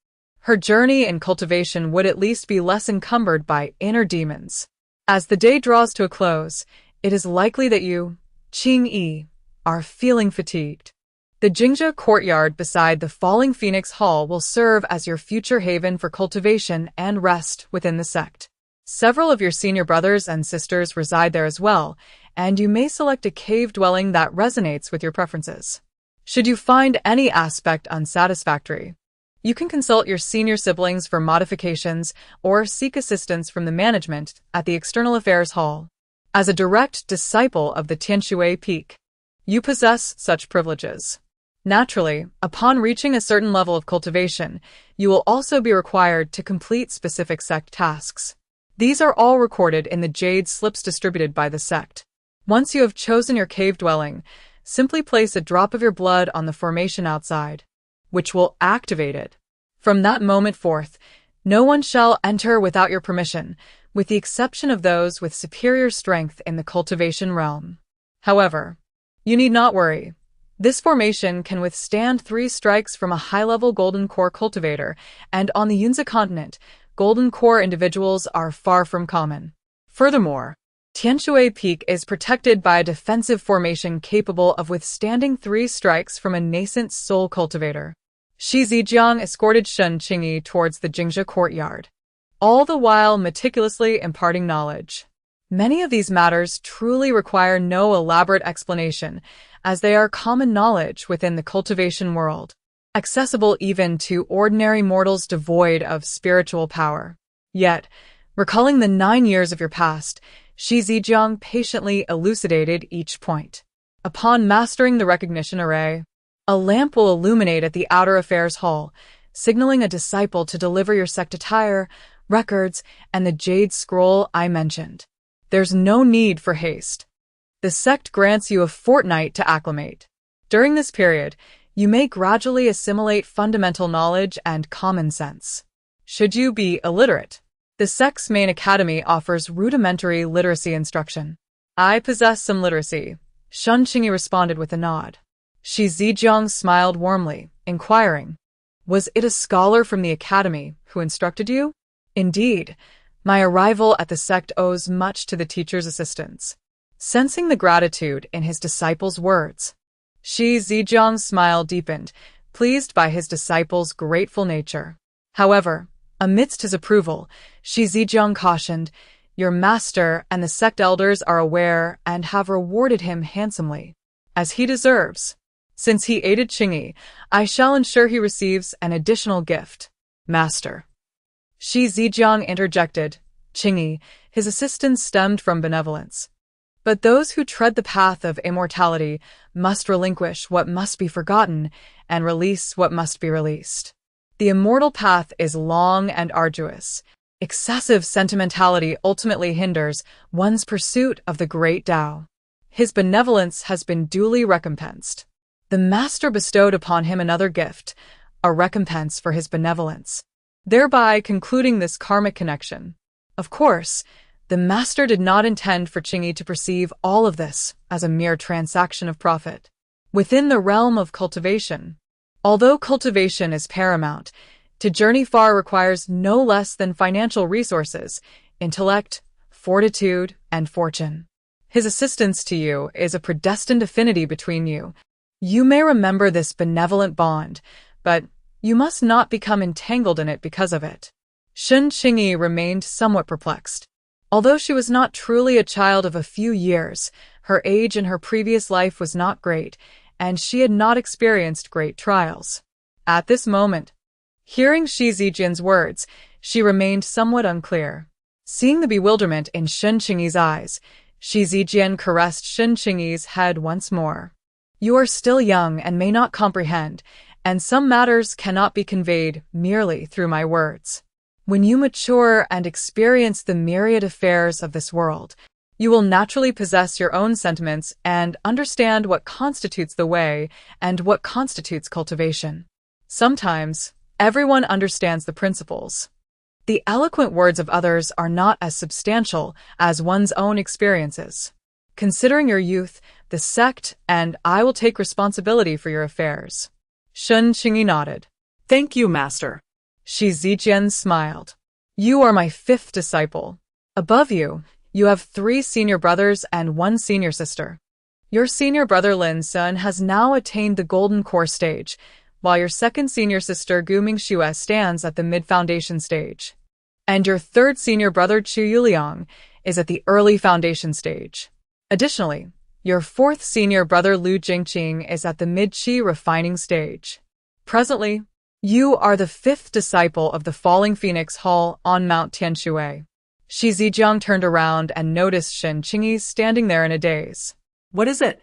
her journey in cultivation would at least be less encumbered by inner demons. As the day draws to a close, it is likely that you, Qingyi, are feeling fatigued. The Jingzhe courtyard beside the Falling Phoenix Hall will serve as your future haven for cultivation and rest within the sect. Several of your senior brothers and sisters reside there as well, and you may select a cave dwelling that resonates with your preferences. Should you find any aspect unsatisfactory, you can consult your senior siblings for modifications or seek assistance from the management at the External Affairs Hall. As a direct disciple of the Tianshui Peak, you possess such privileges. Naturally, upon reaching a certain level of cultivation, you will also be required to complete specific sect tasks. These are all recorded in the jade slips distributed by the sect. Once you have chosen your cave dwelling, simply place a drop of your blood on the formation outside, which will activate it. From that moment forth, no one shall enter without your permission, with the exception of those with superior strength in the cultivation realm. However, you need not worry. This formation can withstand 3 strikes from a high-level Golden Core cultivator, and on the Yunzi continent, Golden Core individuals are far from common. Furthermore, Tianshui Peak is protected by a defensive formation capable of withstanding 3 strikes from a nascent soul cultivator. Shi Zijiang escorted Shen Qingyi towards the Jingzhe courtyard, all the while meticulously imparting knowledge. Many of these matters truly require no elaborate explanation, as they are common knowledge within the cultivation world, accessible even to ordinary mortals devoid of spiritual power. Yet, recalling the 9 years of your past, Shi Zijiang patiently elucidated each point. Upon mastering the recognition array, a lamp will illuminate at the outer affairs hall, signaling a disciple to deliver your sect attire, records, and the jade scroll I mentioned. There's no need for haste. The sect grants you a fortnight to acclimate. During this period, you may gradually assimilate fundamental knowledge and common sense. Should you be illiterate, the sect's main academy offers rudimentary literacy instruction. I possess some literacy, Shen Qingyi responded with a nod. Shi Zijiang smiled warmly, inquiring, was it a scholar from the academy who instructed you? Indeed, my arrival at the sect owes much to the teacher's assistance. Sensing the gratitude in his disciple's words, Shi Zijiang's smile deepened, pleased by his disciple's grateful nature. However, amidst his approval, Shi Zijiang cautioned, your master and the sect elders are aware and have rewarded him handsomely, as he deserves. Since he aided Qingyi, I shall ensure he receives an additional gift. Master. Shi Zijiang interjected, Qingyi, his assistance stemmed from benevolence. But those who tread the path of immortality must relinquish what must be forgotten and release what must be released. The immortal path is long and arduous. Excessive sentimentality ultimately hinders one's pursuit of the great Tao. His benevolence has been duly recompensed. The master bestowed upon him another gift, a recompense for his benevolence, thereby concluding this karmic connection. Of course, the master did not intend for Qingyi to perceive all of this as a mere transaction of profit. Within the realm of cultivation, although cultivation is paramount, to journey far requires no less than financial resources, intellect, fortitude, and fortune. His assistance to you is a predestined affinity between you. You may remember this benevolent bond, but you must not become entangled in it because of it. Shen Qingyi remained somewhat perplexed. Although she was not truly a child of a few years, her age in her previous life was not great, and she had not experienced great trials. At this moment, hearing Shi Zijian's words, she remained somewhat unclear. Seeing the bewilderment in Shen Qingyi's eyes, Shi Zijian caressed Shen Qingyi's head once more. You are still young and may not comprehend, and some matters cannot be conveyed merely through my words. When you mature and experience the myriad affairs of this world, you will naturally possess your own sentiments and understand what constitutes the way and what constitutes cultivation. Sometimes, everyone understands the principles. The eloquent words of others are not as substantial as one's own experiences. Considering your youth, the sect, and I will take responsibility for your affairs. Shen Qingyi nodded. Thank you, master. Shi Zijian smiled. You are my fifth disciple. Above you, you have 3 senior brothers and 1 senior sister. Your senior brother Lin Sun has now attained the golden core stage, while your second senior sister Gu Mingxue stands at the mid-foundation stage. And your third senior brother Chu Yuliang is at the early foundation stage. Additionally, your fourth senior brother Lu Jingqing is at the mid-qi refining stage. Presently, you are the 5th disciple of the Falling Phoenix Hall on Mount Tianshui. Shi Zijiang turned around and noticed Shen Qingyi standing there in a daze. What is it?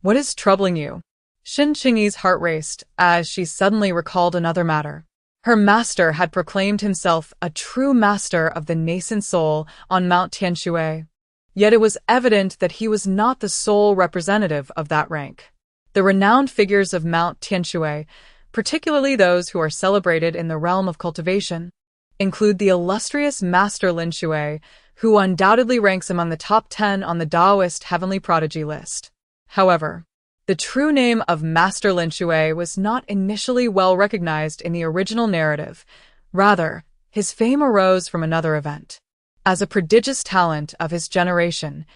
What is troubling you? Shen Qingyi's heart raced as she suddenly recalled another matter. Her master had proclaimed himself a true master of the nascent soul on Mount Tianshui. Yet it was evident that he was not the sole representative of that rank. The renowned figures of Mount Tianshui, particularly those who are celebrated in the realm of cultivation, include the illustrious Master Lin Shui, who undoubtedly ranks among the top 10 on the Taoist Heavenly Prodigy list. However, the true name of Master Lin Shui was not initially well recognized in the original narrative. Rather, his fame arose from another event. As a prodigious talent of his generation,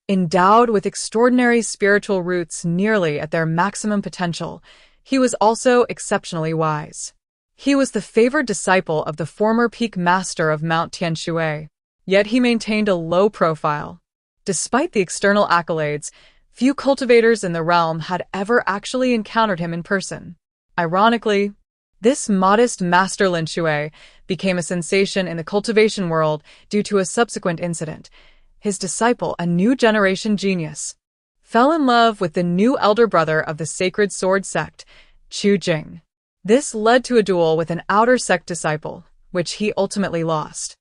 endowed with extraordinary spiritual roots nearly at their maximum potential, he was also exceptionally wise. He was the favored disciple of the former peak master of Mount Tianshui, yet he maintained a low profile. Despite the external accolades, few cultivators in the realm had ever actually encountered him in person. Ironically, this modest Master Lin Shui became a sensation in the cultivation world due to a subsequent incident. His disciple, a new generation genius, fell in love with the new elder brother of the Sacred Sword sect, Chu Jing. This led to a duel with an outer sect disciple, which he ultimately lost.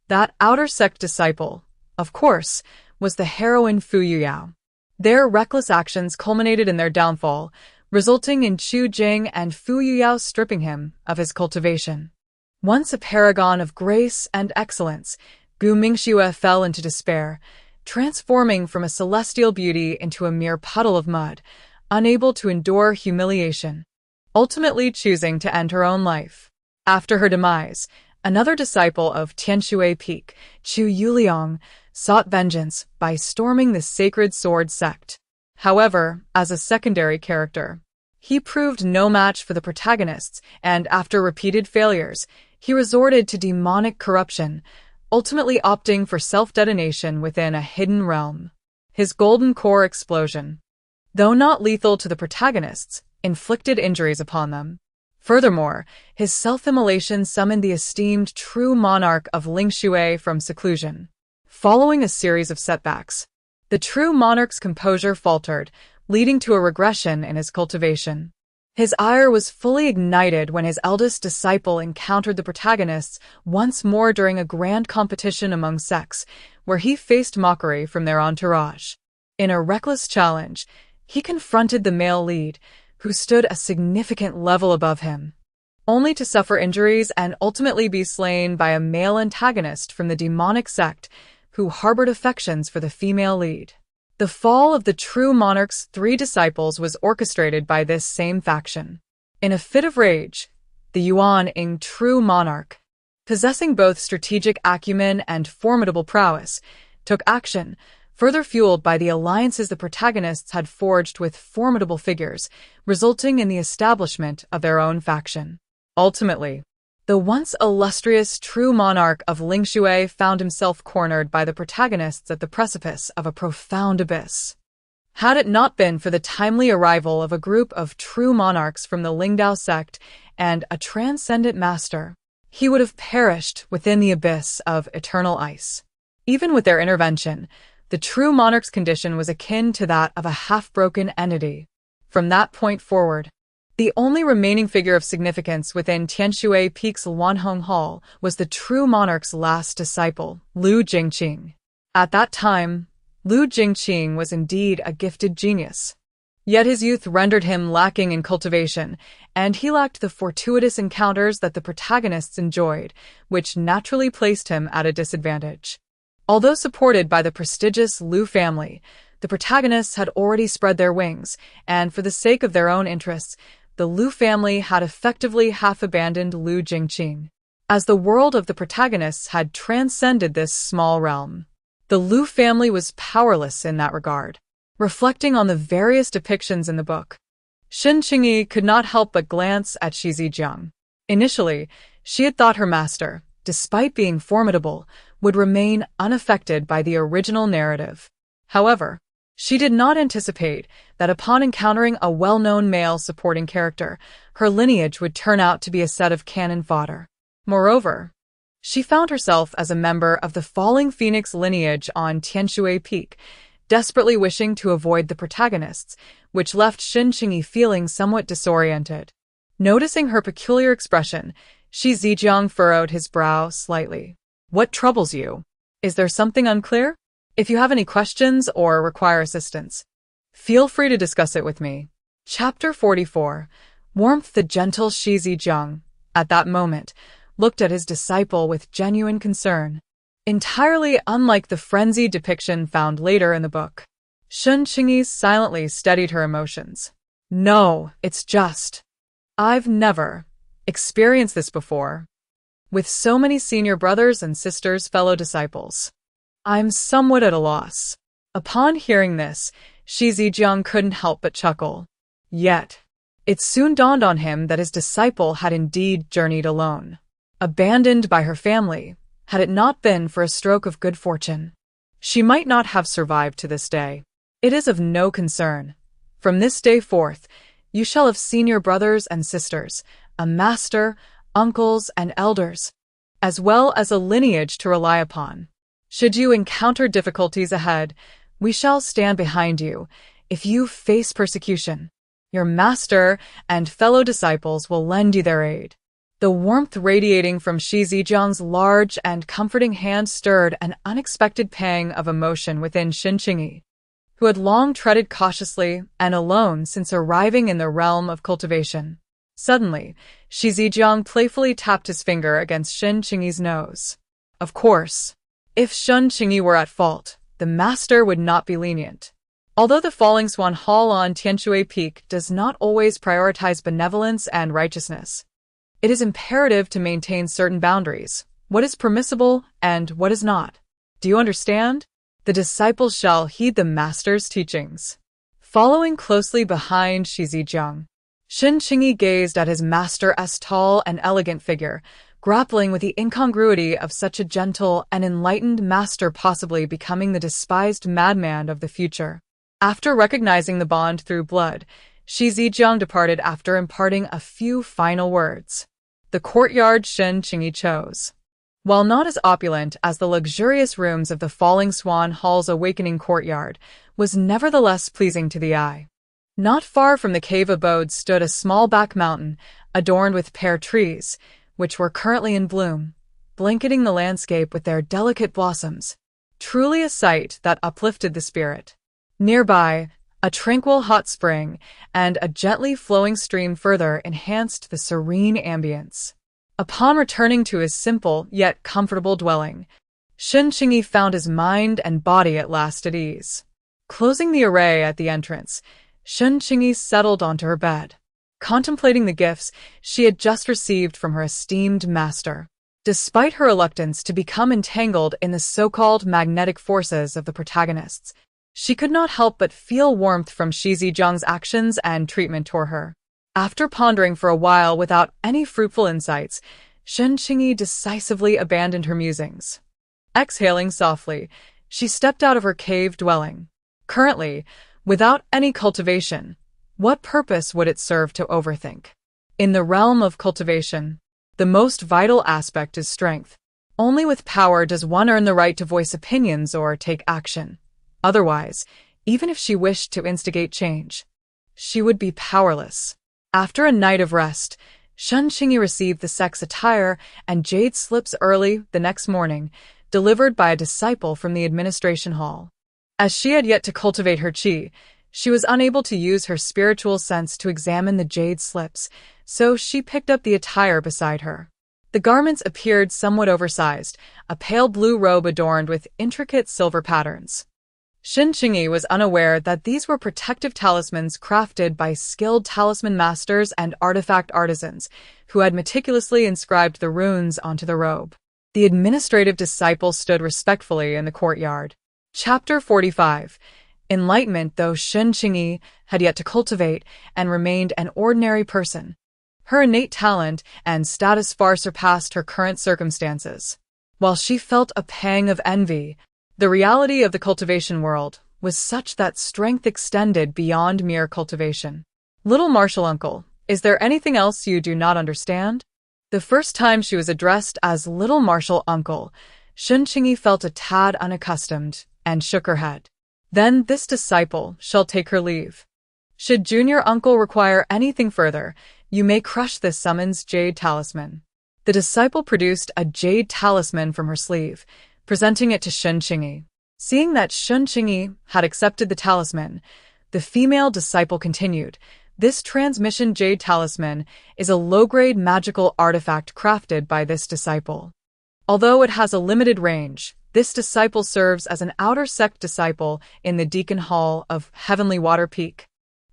That outer sect disciple, of course, was the heroine Fu Yuyao. Their reckless actions culminated in their downfall, resulting in Chu Jing and Fu Yuyao stripping him of his cultivation. Once a paragon of grace and excellence, Gu Mingxue fell into despair, transforming from a celestial beauty into a mere puddle of mud, unable to endure humiliation, ultimately choosing to end her own life. After her demise, another disciple of Tianshui Peak, Chu Yuliang, sought vengeance by storming the Sacred Sword sect. However, as a secondary character, he proved no match for the protagonists, and after repeated failures, he resorted to demonic corruption, ultimately opting for self-detonation within a hidden realm. His golden core explosion, though not lethal to the protagonists, inflicted injuries upon them. Furthermore, his self-immolation summoned the esteemed true monarch of Lingshui from seclusion. Following a series of setbacks, the true monarch's composure faltered, leading to a regression in his cultivation. His ire was fully ignited when his eldest disciple encountered the protagonists once more during a grand competition among sects, where he faced mockery from their entourage. In a reckless challenge, he confronted the male lead, who stood a significant level above him, only to suffer injuries and ultimately be slain by a male antagonist from the demonic sect who harbored affections for the female lead. The fall of the true monarch's 3 disciples was orchestrated by this same faction. In a fit of rage, the Yuan-ing true monarch, possessing both strategic acumen and formidable prowess, took action, further fueled by the alliances the protagonists had forged with formidable figures, resulting in the establishment of their own faction. Ultimately, the once illustrious true monarch of Lingshui found himself cornered by the protagonists at the precipice of a profound abyss. Had it not been for the timely arrival of a group of true monarchs from the Lingdao sect and a transcendent master, he would have perished within the abyss of eternal ice. Even with their intervention, the true monarch's condition was akin to that of a half-broken entity. From that point forward, the only remaining figure of significance within Tianshui Peak's Wanhong Hall was the true monarch's last disciple, Lu Jingqing. At that time, Lu Jingqing was indeed a gifted genius. Yet his youth rendered him lacking in cultivation, and he lacked the fortuitous encounters that the protagonists enjoyed, which naturally placed him at a disadvantage. Although supported by the prestigious Lu family, the protagonists had already spread their wings, and for the sake of their own interests, the Lu family had effectively half-abandoned Lu Jingqing, as the world of the protagonists had transcended this small realm. The Lu family was powerless in that regard. Reflecting on the various depictions in the book, Shen Qingyi could not help but glance at Shi Zijiang. Initially, she had thought her master, despite being formidable, would remain unaffected by the original narrative. However, she did not anticipate that upon encountering a well-known male supporting character, her lineage would turn out to be a set of canon fodder. Moreover, she found herself as a member of the falling phoenix lineage on Tianshui Peak, desperately wishing to avoid the protagonists, which left Shen Qingyi feeling somewhat disoriented. Noticing her peculiar expression, Shi Zijiang furrowed his brow slightly. "What troubles you? Is there something unclear? If you have any questions or require assistance, feel free to discuss it with me." Chapter 44. Warmth. The gentle Shi Zijiang, at that moment, looked at his disciple with genuine concern. Entirely unlike the frenzied depiction found later in the book, Shen Qingyi silently steadied her emotions. "No, it's just, I've never experienced this before. With so many senior brothers and sisters, fellow disciples, I'm somewhat at a loss." Upon hearing this, Shi Zijiang couldn't help but chuckle. Yet, it soon dawned on him that his disciple had indeed journeyed alone, abandoned by her family. Had it not been for a stroke of good fortune, she might not have survived to this day. It is of no concern. From this day forth, you shall have senior brothers and sisters, a master, uncles, and elders, as well as a lineage to rely upon. Should you encounter difficulties ahead, we shall stand behind you. If you face persecution, your master and fellow disciples will lend you their aid. The warmth radiating from Shi Zijiang's large and comforting hand stirred an unexpected pang of emotion within Shen Qingyi, who had long treaded cautiously and alone since arriving in the realm of cultivation. Suddenly, Shi Zijiang playfully tapped his finger against Shen Qingyi's nose. Of course, if Shen Qingyi were at fault, the master would not be lenient. Although the Falling Swan Hall on Tianshui Peak does not always prioritize benevolence and righteousness, it is imperative to maintain certain boundaries, what is permissible and what is not. Do you understand? The disciples shall heed the master's teachings. Following closely behind Shi Zijiang, Shen Qingyi gazed at his master's tall and elegant figure, grappling with the incongruity of such a gentle and enlightened master possibly becoming the despised madman of the future. After recognizing the bond through blood, Shi Zijiang departed after imparting a few final words. The courtyard Shen Qingyi chose, while not as opulent as the luxurious rooms of the Falling Swan Hall's awakening courtyard, was nevertheless pleasing to the eye. Not far from the cave abode stood a small back mountain, adorned with pear trees, which were currently in bloom, blanketing the landscape with their delicate blossoms. Truly a sight that uplifted the spirit. Nearby, A tranquil hot spring and a gently flowing stream further enhanced the serene ambience. Upon returning to his simple yet comfortable dwelling, Shen Qingyi found his mind and body at last at ease. Closing the array at the entrance, Shen Qingyi settled onto her bed, contemplating the gifts she had just received from her esteemed master. Despite her reluctance to become entangled in the so-called magnetic forces of the protagonists, she could not help but feel warmth from Shi Zijiang's actions and treatment toward her. After pondering for a while without any fruitful insights, Shen Qingyi decisively abandoned her musings. Exhaling softly, she stepped out of her cave dwelling. Currently, without any cultivation, what purpose would it serve to overthink? In the realm of cultivation, the most vital aspect is strength. Only with power does one earn the right to voice opinions or take action. Otherwise, even if she wished to instigate change, she would be powerless. After a night of rest, Shen Qingyi received the sex attire and jade slips early the next morning, delivered by a disciple from the administration hall. As she had yet to cultivate her qi, she was unable to use her spiritual sense to examine the jade slips, so she picked up the attire beside her. The garments appeared somewhat oversized, a pale blue robe adorned with intricate silver patterns. Shen Qingyi was unaware that these were protective talismans crafted by skilled talisman masters and artifact artisans, who had meticulously inscribed the runes onto the robe. The administrative disciple stood respectfully in the courtyard. Chapter 45. Enlightenment. Though Shen Qingyi had yet to cultivate and remained an ordinary person, her innate talent and status far surpassed her current circumstances. While she felt a pang of envy, the reality of the cultivation world was such that strength extended beyond mere cultivation. Little Martial Uncle, is there anything else you do not understand? The first time she was addressed as Little Martial Uncle, Shen Qingyi felt a tad unaccustomed and shook her head. Then this disciple shall take her leave. Should Junior Uncle require anything further, you may crush this summons jade talisman. The disciple produced a jade talisman from her sleeve, presenting it to Shen Qingyi. Seeing that Shen Qingyi had accepted the talisman, the female disciple continued, "This transmission jade talisman is a low-grade magical artifact crafted by this disciple. Although it has a limited range, this disciple serves as an outer sect disciple in the Deacon Hall of Heavenly Water Peak.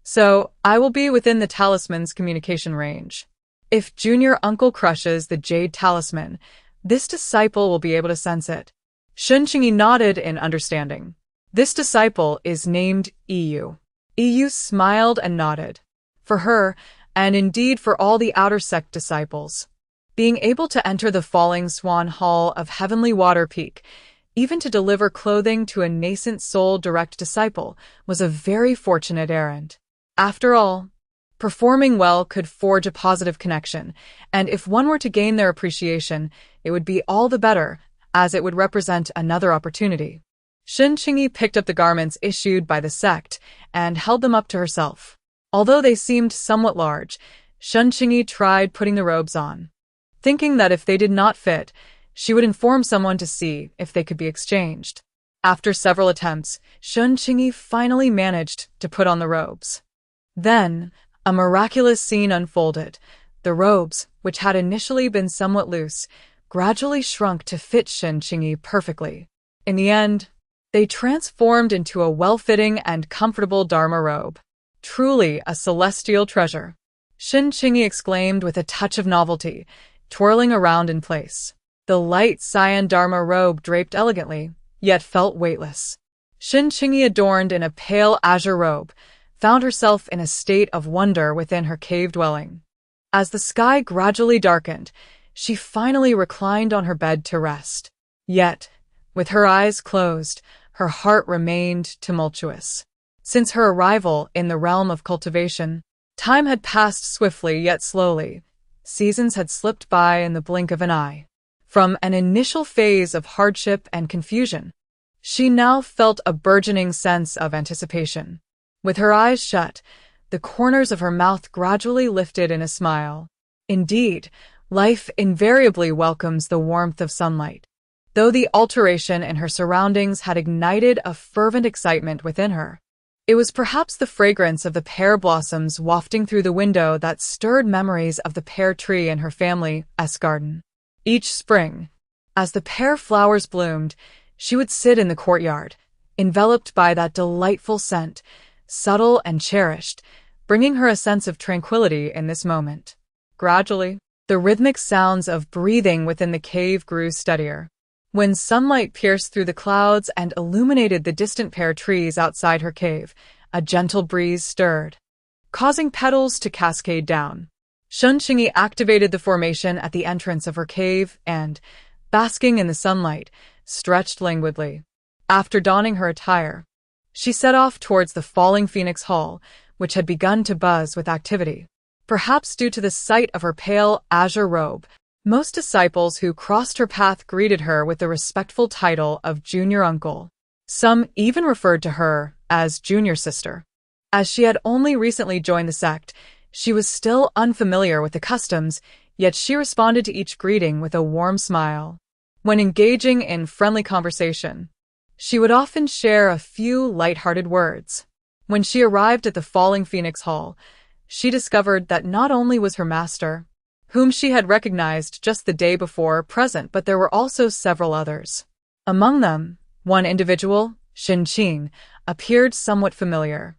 So, I will be within the talisman's communication range. If Junior Uncle crushes the jade talisman, this disciple will be able to sense it." Shen Qingyi nodded in understanding. This disciple is named EU. EU smiled and nodded. For her, and indeed for all the outer sect disciples, being able to enter the Falling Swan Hall of Heavenly Water Peak, even to deliver clothing to a nascent soul direct disciple, was a very fortunate errand. After all, performing well could forge a positive connection, and if one were to gain their appreciation, it would be all the better, as it would represent another opportunity. Shen Qingyi picked up the garments issued by the sect and held them up to herself. Although they seemed somewhat large, Shen Qingyi tried putting the robes on, thinking that if they did not fit, she would inform someone to see if they could be exchanged. After several attempts, Shen Qingyi finally managed to put on the robes. Then, a miraculous scene unfolded. The robes, which had initially been somewhat loose, gradually shrunk to fit Shen Qingyi perfectly. In the end, they transformed into a well-fitting and comfortable Dharma robe. Truly a celestial treasure, Shen Qingyi exclaimed with a touch of novelty, twirling around in place. The light cyan Dharma robe draped elegantly, yet felt weightless. Shen Qingyi, adorned in a pale azure robe, found herself in a state of wonder within her cave dwelling. As the sky gradually darkened, she finally reclined on her bed to rest. Yet, with her eyes closed, her heart remained tumultuous. Since her arrival in the realm of cultivation, time had passed swiftly yet slowly. Seasons had slipped by in the blink of an eye. From an initial phase of hardship and confusion, she now felt a burgeoning sense of anticipation. With her eyes shut, the corners of her mouth gradually lifted in a smile. Indeed, life invariably welcomes the warmth of sunlight. Though the alteration in her surroundings had ignited a fervent excitement within her, It was perhaps the fragrance of the pear blossoms wafting through the window that stirred memories of the pear tree in her family's garden. Each spring, as the pear flowers bloomed, she would sit in the courtyard, enveloped by that delightful scent, subtle and cherished, bringing her a sense of tranquility in this moment. Gradually, the rhythmic sounds of breathing within the cave grew steadier. When sunlight pierced through the clouds and illuminated the distant pear trees outside her cave, a gentle breeze stirred, causing petals to cascade down. Shen Qingyi activated the formation at the entrance of her cave and, basking in the sunlight, stretched languidly. After donning her attire, she set off towards the falling Phoenix Hall, which had begun to buzz with activity. Perhaps due to the sight of her pale azure robe, most disciples who crossed her path greeted her with the respectful title of junior uncle. Some even referred to her as junior sister. As she had only recently joined the sect, she was still unfamiliar with the customs, yet she responded to each greeting with a warm smile. When engaging in friendly conversation, she would often share a few light-hearted words. When she arrived at the falling Phoenix Hall, she discovered that not only was her master, whom she had recognized just the day before, present, but there were also several others. Among them, one individual, Shen Qingyi, appeared somewhat familiar.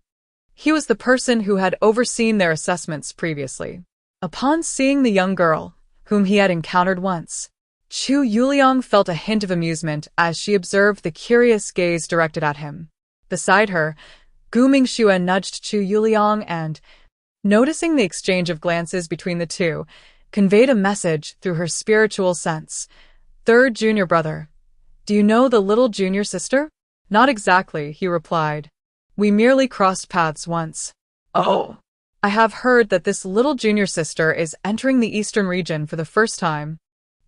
He was the person who had overseen their assessments previously. Upon seeing the young girl, whom he had encountered once, Chu Yuliang felt a hint of amusement as she observed the curious gaze directed at him. Beside her, Gu Mingxue nudged Chu Yuliang and, noticing the exchange of glances between the two, conveyed a message through her spiritual sense. Third junior brother. Do you know the little junior sister? Not exactly, he replied. We merely crossed paths once. Oh. I have heard that this little junior sister is entering the eastern region for the first time,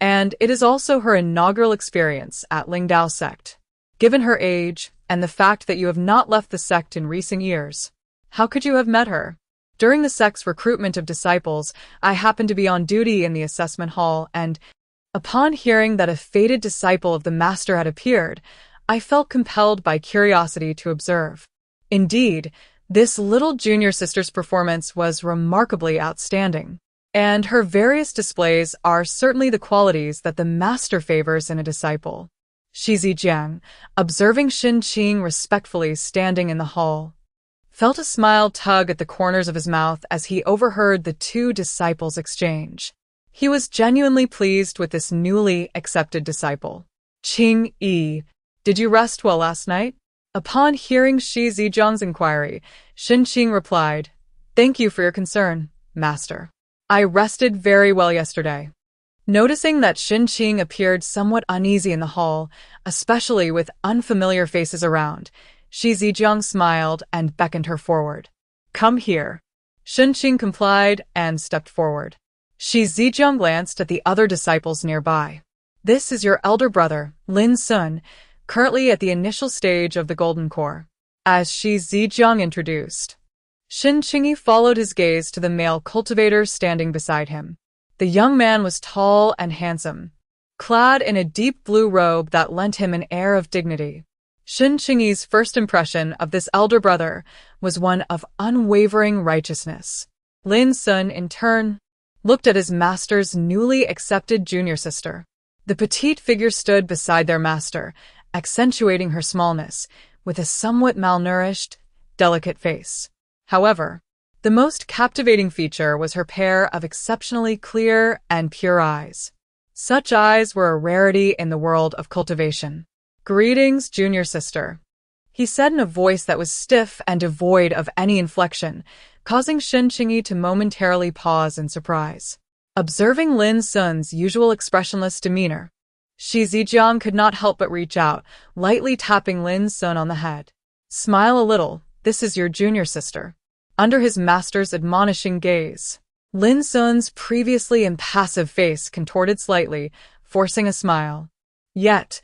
and it is also her inaugural experience at Lingdao sect. Given her age, and the fact that you have not left the sect in recent years, how could you have met her? During the sect's recruitment of disciples, I happened to be on duty in the assessment hall, and, upon hearing that a fated disciple of the master had appeared, I felt compelled by curiosity to observe. Indeed, this little junior sister's performance was remarkably outstanding, and her various displays are certainly the qualities that the master favors in a disciple. Shi Zijiang, observing Shen Qingyi respectfully standing in the hall, felt a smile tug at the corners of his mouth as he overheard the two disciples' exchange. He was genuinely pleased with this newly accepted disciple. Qingyi, did you rest well last night? Upon hearing Shi Zijiang's inquiry, Shen Qingyi replied, Thank you for your concern, master. I rested very well yesterday. Noticing that Shen Qingyi appeared somewhat uneasy in the hall, especially with unfamiliar faces around, Shi Zijiang smiled and beckoned her forward. Come here. Shen Qingyi complied and stepped forward. Shi Zijiang glanced at the other disciples nearby. This is your elder brother, Lin Sun, currently at the initial stage of the Golden Core. As Shi Zijiang introduced, Shen Qingyi followed his gaze to the male cultivator standing beside him. The young man was tall and handsome, clad in a deep blue robe that lent him an air of dignity. Shen Qingyi's first impression of this elder brother was one of unwavering righteousness. Lin Sun, in turn, looked at his master's newly accepted junior sister. The petite figure stood beside their master, accentuating her smallness, with a somewhat malnourished, delicate face. However, the most captivating feature was her pair of exceptionally clear and pure eyes. Such eyes were a rarity in the world of cultivation. Greetings, junior sister, he said in a voice that was stiff and devoid of any inflection, causing Shen Qingyi to momentarily pause in surprise. Observing Lin Sun's usual expressionless demeanor, Shi Zijiang could not help but reach out, lightly tapping Lin Sun on the head. Smile a little, this is your junior sister. Under his master's admonishing gaze, Lin Sun's previously impassive face contorted slightly, forcing a smile. Yet,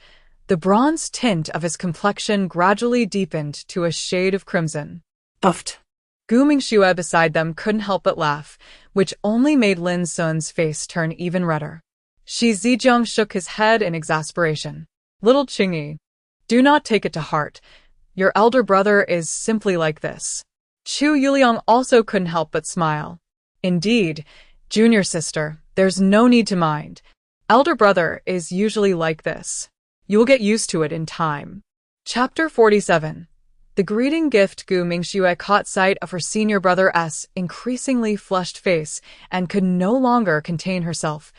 the bronze tint of his complexion gradually deepened to a shade of crimson. Puffed. Gu Mingxue beside them couldn't help but laugh, which only made Lin Sun's face turn even redder. Shi Zijiang shook his head in exasperation. Little Qingyi, do not take it to heart. Your elder brother is simply like this. Chu Yuliang also couldn't help but smile. Indeed, junior sister, there's no need to mind. Elder brother is usually like this. You'll get used to it in time. Chapter 47. The greeting gift. Gu Mingxue caught sight of her senior brother's increasingly flushed face and could no longer contain herself,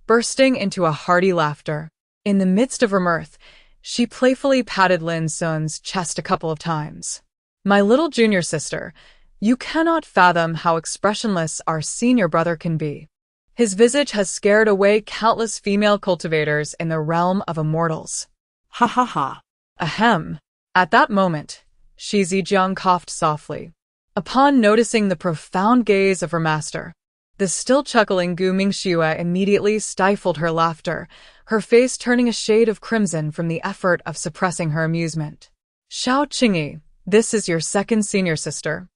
bursting into a hearty laughter. In the midst of her mirth, she playfully patted Lin Sun's chest a couple of times. My little junior sister, you cannot fathom how expressionless our senior brother can be. His visage has scared away countless female cultivators in the realm of immortals. Ha ha ha. Ahem. At that moment, Shi Zijiang coughed softly. Upon noticing the profound gaze of her master, the still chuckling Gu Mingxue immediately stifled her laughter, her face turning a shade of crimson from the effort of suppressing her amusement. Xiao Qingyi, this is your second senior sister.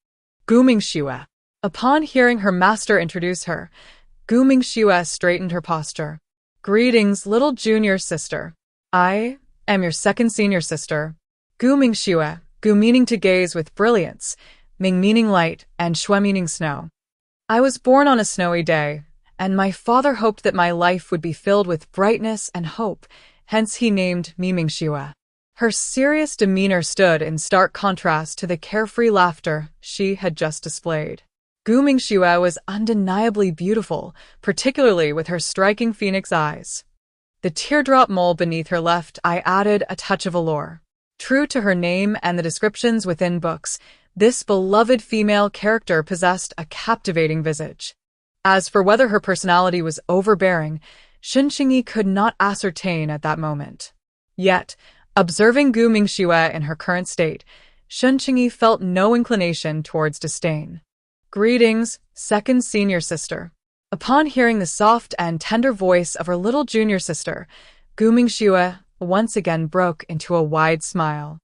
Gu Mingxue. Upon hearing her master introduce her, Gu Mingxue straightened her posture. Greetings, little junior sister. I am your second senior sister. Gu Mingxue, Gu meaning to gaze with brilliance, Ming meaning light, and Xue meaning snow. I was born on a snowy day, and my father hoped that my life would be filled with brightness and hope, hence he named me Mingxue. Her serious demeanor stood in stark contrast to the carefree laughter she had just displayed. Gu Mingxue was undeniably beautiful, particularly with her striking phoenix eyes. The teardrop mole beneath her left eye added a touch of allure. True to her name and the descriptions within books, this beloved female character possessed a captivating visage. As for whether her personality was overbearing, Shen Qingyi could not ascertain at that moment. Yet, observing Gu Mingxue in her current state, Shen Qingyi felt no inclination towards disdain. Greetings, second senior sister. Upon hearing the soft and tender voice of her little junior sister, Gu Mingxue once again broke into a wide smile.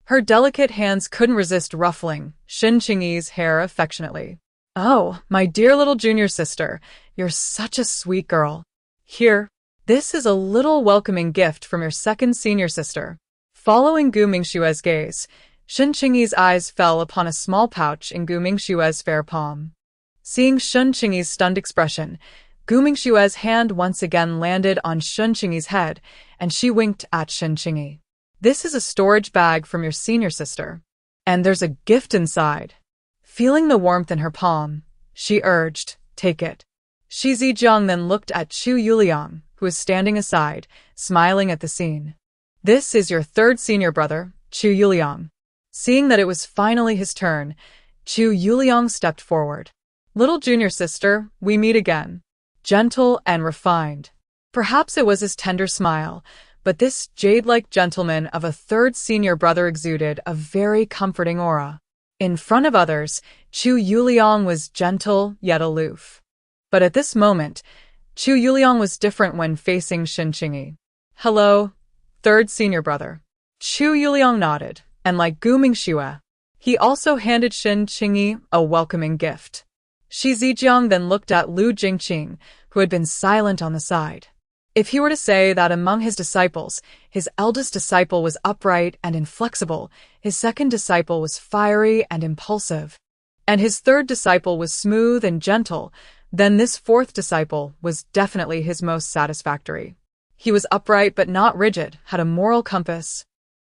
Her delicate hands couldn't resist ruffling Shen Qingyi's hair affectionately. Oh, my dear little junior sister, you're such a sweet girl. Here, this is a little welcoming gift from your second senior sister. Following Gu Mingxue's gaze, Shen Qingyi's eyes fell upon a small pouch in Gu Mingxue's fair palm. Seeing Shen Qingyi's stunned expression, Gu Mingxue's hand once again landed on Shen Qingyi's head, and she winked at Shen Qingyi. This is a storage bag from your senior sister, and there's a gift inside. Feeling the warmth in her palm, she urged, take it. Shi Zijiang then looked at Chu Yuliang, who was standing aside, smiling at the scene. This is your third senior brother, Chu Yuliang. Seeing that it was finally his turn, Chu Yuliang stepped forward. Little junior sister, we meet again. Gentle and refined. Perhaps it was his tender smile, but this jade-like gentleman of a third senior brother exuded a very comforting aura. In front of others, Chu Yuliang was gentle yet aloof. But at this moment, Chu Yuliang was different when facing Shen Qingyi. Hello, third senior brother. Chu Yuliang nodded, and like Gu Mingxue, he also handed Shen Qingyi a welcoming gift. Shi Zijiang then looked at Lu Jingqing, who had been silent on the side. If he were to say that among his disciples, his eldest disciple was upright and inflexible, his second disciple was fiery and impulsive, and his third disciple was smooth and gentle, then this fourth disciple was definitely his most satisfactory. He was upright but not rigid, had a moral compass,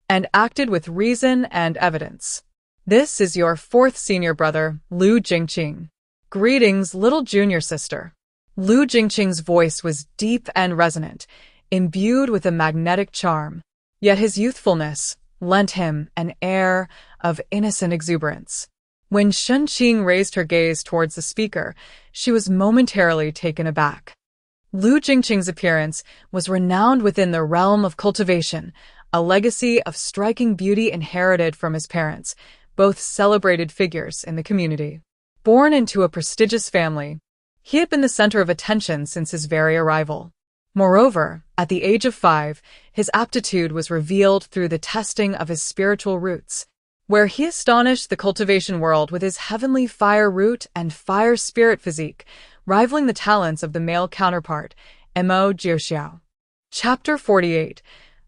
and acted with reason and evidence. This is your fourth senior brother, Lu Jingqing. Greetings, little junior sister. Lu Jingqing's voice was deep and resonant, imbued with a magnetic charm, yet his youthfulness lent him an air of innocent exuberance. When Shen Qing raised her gaze towards the speaker, she was momentarily taken aback. Lu Jingqing's appearance was renowned within the realm of cultivation, a legacy of striking beauty inherited from his parents, both celebrated figures in the community. Born into a prestigious family, he had been the center of attention since his very arrival. Moreover, at the age of 5, his aptitude was revealed through the testing of his spiritual roots, where he astonished the cultivation world with his heavenly fire root and fire spirit physique, rivaling the talents of the male counterpart, Mo Jiuxiao. Chapter 48.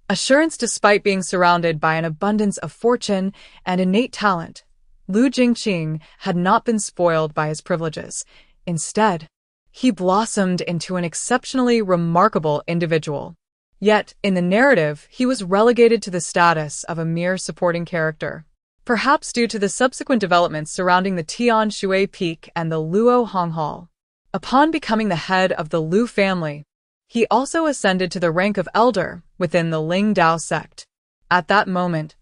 assurance despite being surrounded by an abundance of fortune and innate talent. Lu Jingqing had not been spoiled by his privileges. Instead, he blossomed into an exceptionally remarkable individual. Yet, in the narrative, he was relegated to the status of a mere supporting character, perhaps due to the subsequent developments surrounding the Tian Shui Peak and the Luo Hong Hall. Upon becoming the head of the Lu family, he also ascended to the rank of elder within the Ling Dao sect. At that moment,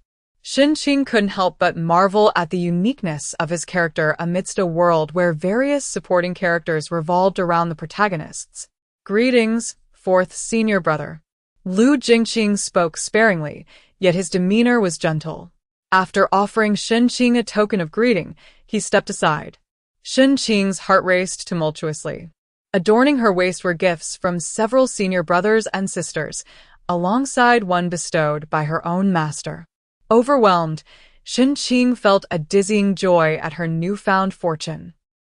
Shen Qingyi couldn't help but marvel at the uniqueness of his character amidst a world where various supporting characters revolved around the protagonists. Greetings, fourth senior brother. Lu Jingqing spoke sparingly, yet his demeanor was gentle. After offering Shen Qingyi a token of greeting, he stepped aside. Shen Qingyi's heart raced tumultuously. Adorning her waist were gifts from several senior brothers and sisters, alongside one bestowed by her own master. Overwhelmed, Shen Qingyi felt a dizzying joy at her newfound fortune.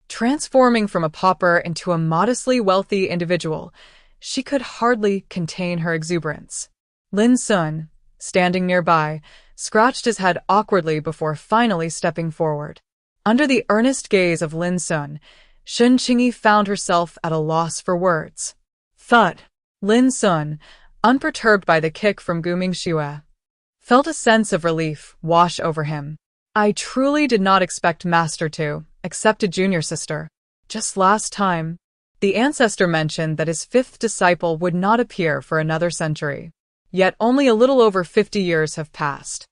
Transforming from a pauper into a modestly wealthy individual, she could hardly contain her exuberance. Lin Sun, standing nearby, scratched his head awkwardly before finally stepping forward. Under the earnest gaze of Lin Sun, Shen Qingyi found herself at a loss for words. Thud. Lin Sun, unperturbed by the kick from Gu Mingxue, felt a sense of relief wash over him. I truly did not expect Master to accept a junior sister. Just last time, the ancestor mentioned that his fifth disciple would not appear for another century. Yet only a little over 50 years have passed.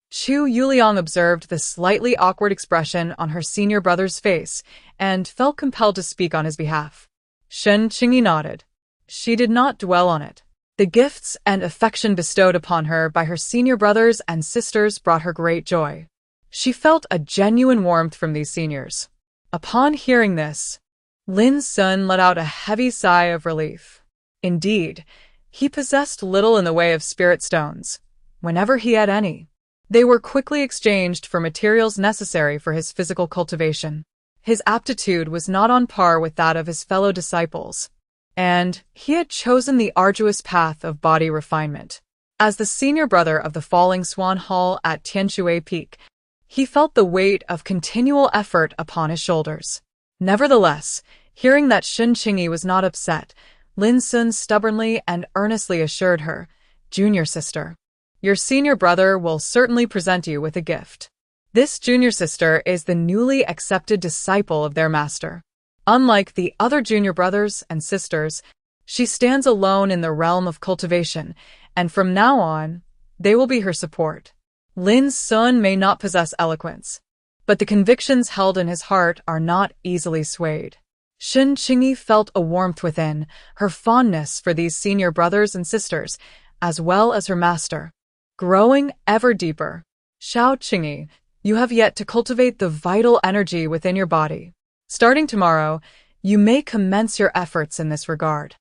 Chu Yuliang observed the slightly awkward expression on her senior brother's face and felt compelled to speak on his behalf. Shen Qingyi nodded. She did not dwell on it. The gifts and affection bestowed upon her by her senior brothers and sisters brought her great joy. She felt a genuine warmth from these seniors. Upon hearing this, Lin Sun let out a heavy sigh of relief. Indeed, he possessed little in the way of spirit stones, whenever he had any. They were quickly exchanged for materials necessary for his physical cultivation. His aptitude was not on par with that of his fellow disciples, and he had chosen the arduous path of body refinement. As the senior brother of the Falling Swan Hall at Tianshui Peak, he felt the weight of continual effort upon his shoulders. Nevertheless, hearing that Shen Qingyi was not upset, Lin Sun stubbornly and earnestly assured her, "Junior sister, your senior brother will certainly present you with a gift. This junior sister is the newly accepted disciple of their master. Unlike the other junior brothers and sisters, she stands alone in the realm of cultivation, and from now on, they will be her support." Lin Sun may not possess eloquence, but the convictions held in his heart are not easily swayed. Shen Qingyi felt a warmth within, her fondness for these senior brothers and sisters, as well as her master, growing ever deeper. Xiao Qingyi, you have yet to cultivate the vital energy within your body. Starting tomorrow, you may commence your efforts in this regard.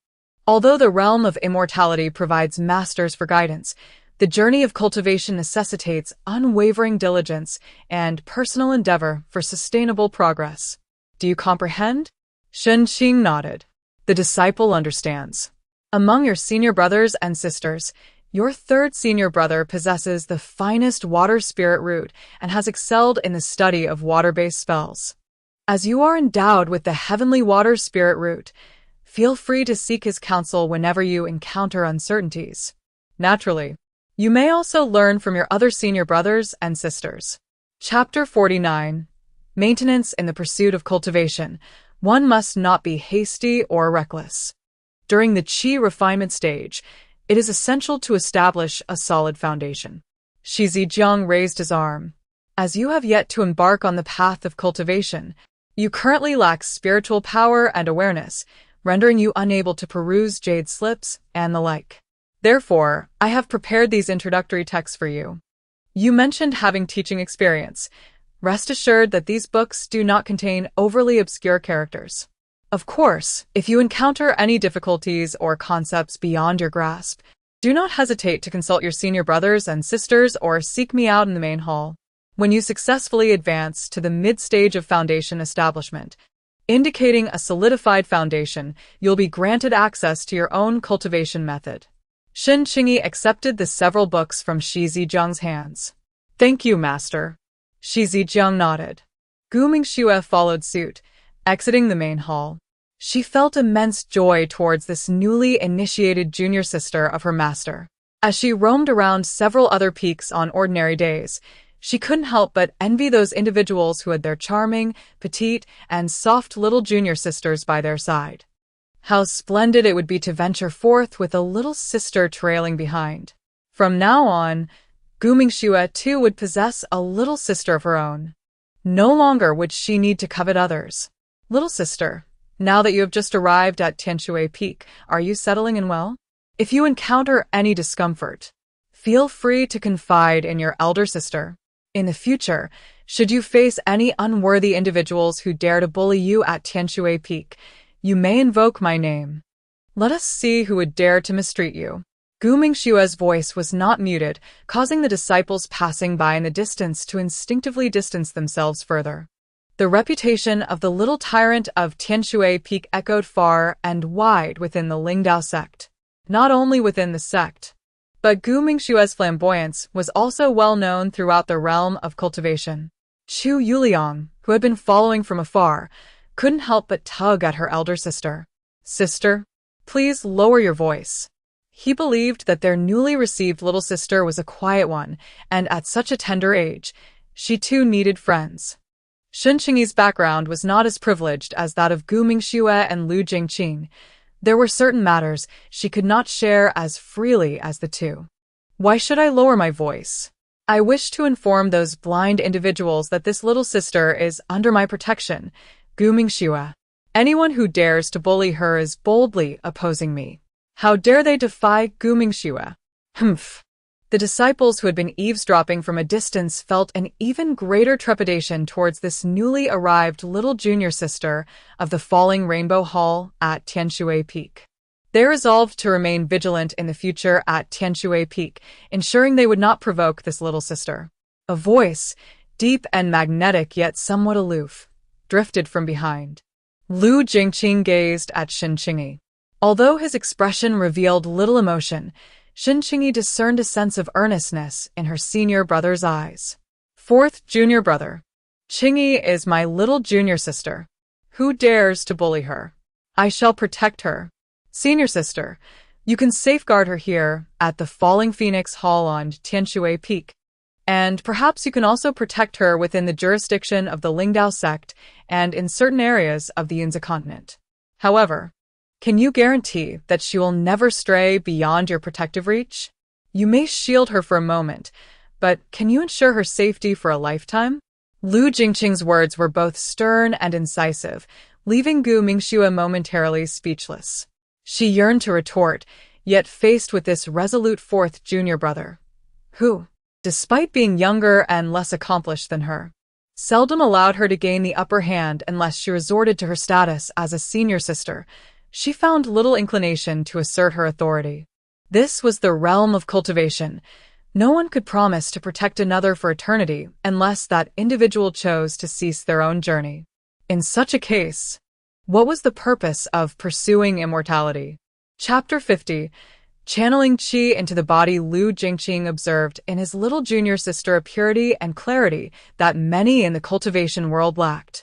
Although the realm of immortality provides masters for guidance, the journey of cultivation necessitates unwavering diligence and personal endeavor for sustainable progress. Do you comprehend? Shen Qingyi nodded. The disciple understands. Among your senior brothers and sisters, your third senior brother possesses the finest water spirit root and has excelled in the study of water-based spells. As you are endowed with the heavenly water spirit root, feel free to seek his counsel whenever you encounter uncertainties. Naturally, you may also learn from your other senior brothers and sisters. Chapter 49. Maintenance in the Pursuit of Cultivation. One must not be hasty or reckless. During the qi refinement stage, it is essential to establish a solid foundation. Shi Zijiang raised his arm. As you have yet to embark on the path of cultivation, you currently lack spiritual power and awareness, rendering you unable to peruse jade slips and the like. Therefore, I have prepared these introductory texts for you. You mentioned having teaching experience. Rest assured that these books do not contain overly obscure characters. Of course, if you encounter any difficulties or concepts beyond your grasp, do not hesitate to consult your senior brothers and sisters or seek me out in the main hall. When you successfully advance to the mid-stage of foundation establishment, indicating a solidified foundation, you'll be granted access to your own cultivation method. Shen Qingyi accepted the several books from Shi Zijiang's hands. Thank you, Master. Shi Zijiang nodded. Gu Mingxue followed suit, exiting the main hall. She felt immense joy towards this newly initiated junior sister of her master. As she roamed around several other peaks on ordinary days, she couldn't help but envy those individuals who had their charming, petite, and soft little junior sisters by their side. How splendid it would be to venture forth with a little sister trailing behind. From now on, Gu Mingxue too would possess a little sister of her own. No longer would she need to covet others. Little sister, now that you have just arrived at Tianshui Peak, are you settling in well? If you encounter any discomfort, feel free to confide in your elder sister. In the future, should you face any unworthy individuals who dare to bully you at Tianshui Peak, you may invoke my name. Let us see who would dare to mistreat you. Gu Mingxue's voice was not muted, causing the disciples passing by in the distance to instinctively distance themselves further. The reputation of the little tyrant of Tianshui Peak echoed far and wide within the Lingdao sect. Not only within the sect, but Gu Mingxue's flamboyance was also well known throughout the realm of cultivation. Chu Yuliang, who had been following from afar, couldn't help but tug at her elder sister. Sister, please lower your voice. He believed that their newly received little sister was a quiet one, and at such a tender age, she too needed friends. Shen Qingyi's background was not as privileged as that of Gu Mingxue and Lu Jingqing. There were certain matters she could not share as freely as the two. Why should I lower my voice? I wish to inform those blind individuals that this little sister is under my protection, Gu Mingxue. Anyone who dares to bully her is boldly opposing me. How dare they defy Gu Mingxue? Humph. The disciples who had been eavesdropping from a distance felt an even greater trepidation towards this newly arrived little junior sister of the falling Rainbow Hall at Tianshui Peak. They resolved to remain vigilant in the future at Tianshui Peak, ensuring they would not provoke this little sister. A voice, deep and magnetic yet somewhat aloof, drifted from behind. Lu Jingqing gazed at Shen Qingyi. Although his expression revealed little emotion, Shen Qingyi discerned a sense of earnestness in her senior brother's eyes. Fourth junior brother. Qingyi is my little junior sister. Who dares to bully her? I shall protect her. Senior sister, you can safeguard her here at the Falling Phoenix Hall on Tianshui Peak. And perhaps you can also protect her within the jurisdiction of the Lingdao sect and in certain areas of the Yunzi continent. However, can you guarantee that she will never stray beyond your protective reach? You may shield her for a moment, but can you ensure her safety for a lifetime? Lu Jingqing's words were both stern and incisive, leaving Gu Mingxue momentarily speechless. She yearned to retort, yet faced with this resolute fourth junior brother, who, despite being younger and less accomplished than her, seldom allowed her to gain the upper hand unless she resorted to her status as a senior sister, she found little inclination to assert her authority. This was the realm of cultivation. No one could promise to protect another for eternity unless that individual chose to cease their own journey. In such a case, what was the purpose of pursuing immortality? Chapter 50. Channeling qi into the body. Lu Jingqing observed in his little junior sister a purity and clarity that many in the cultivation world lacked.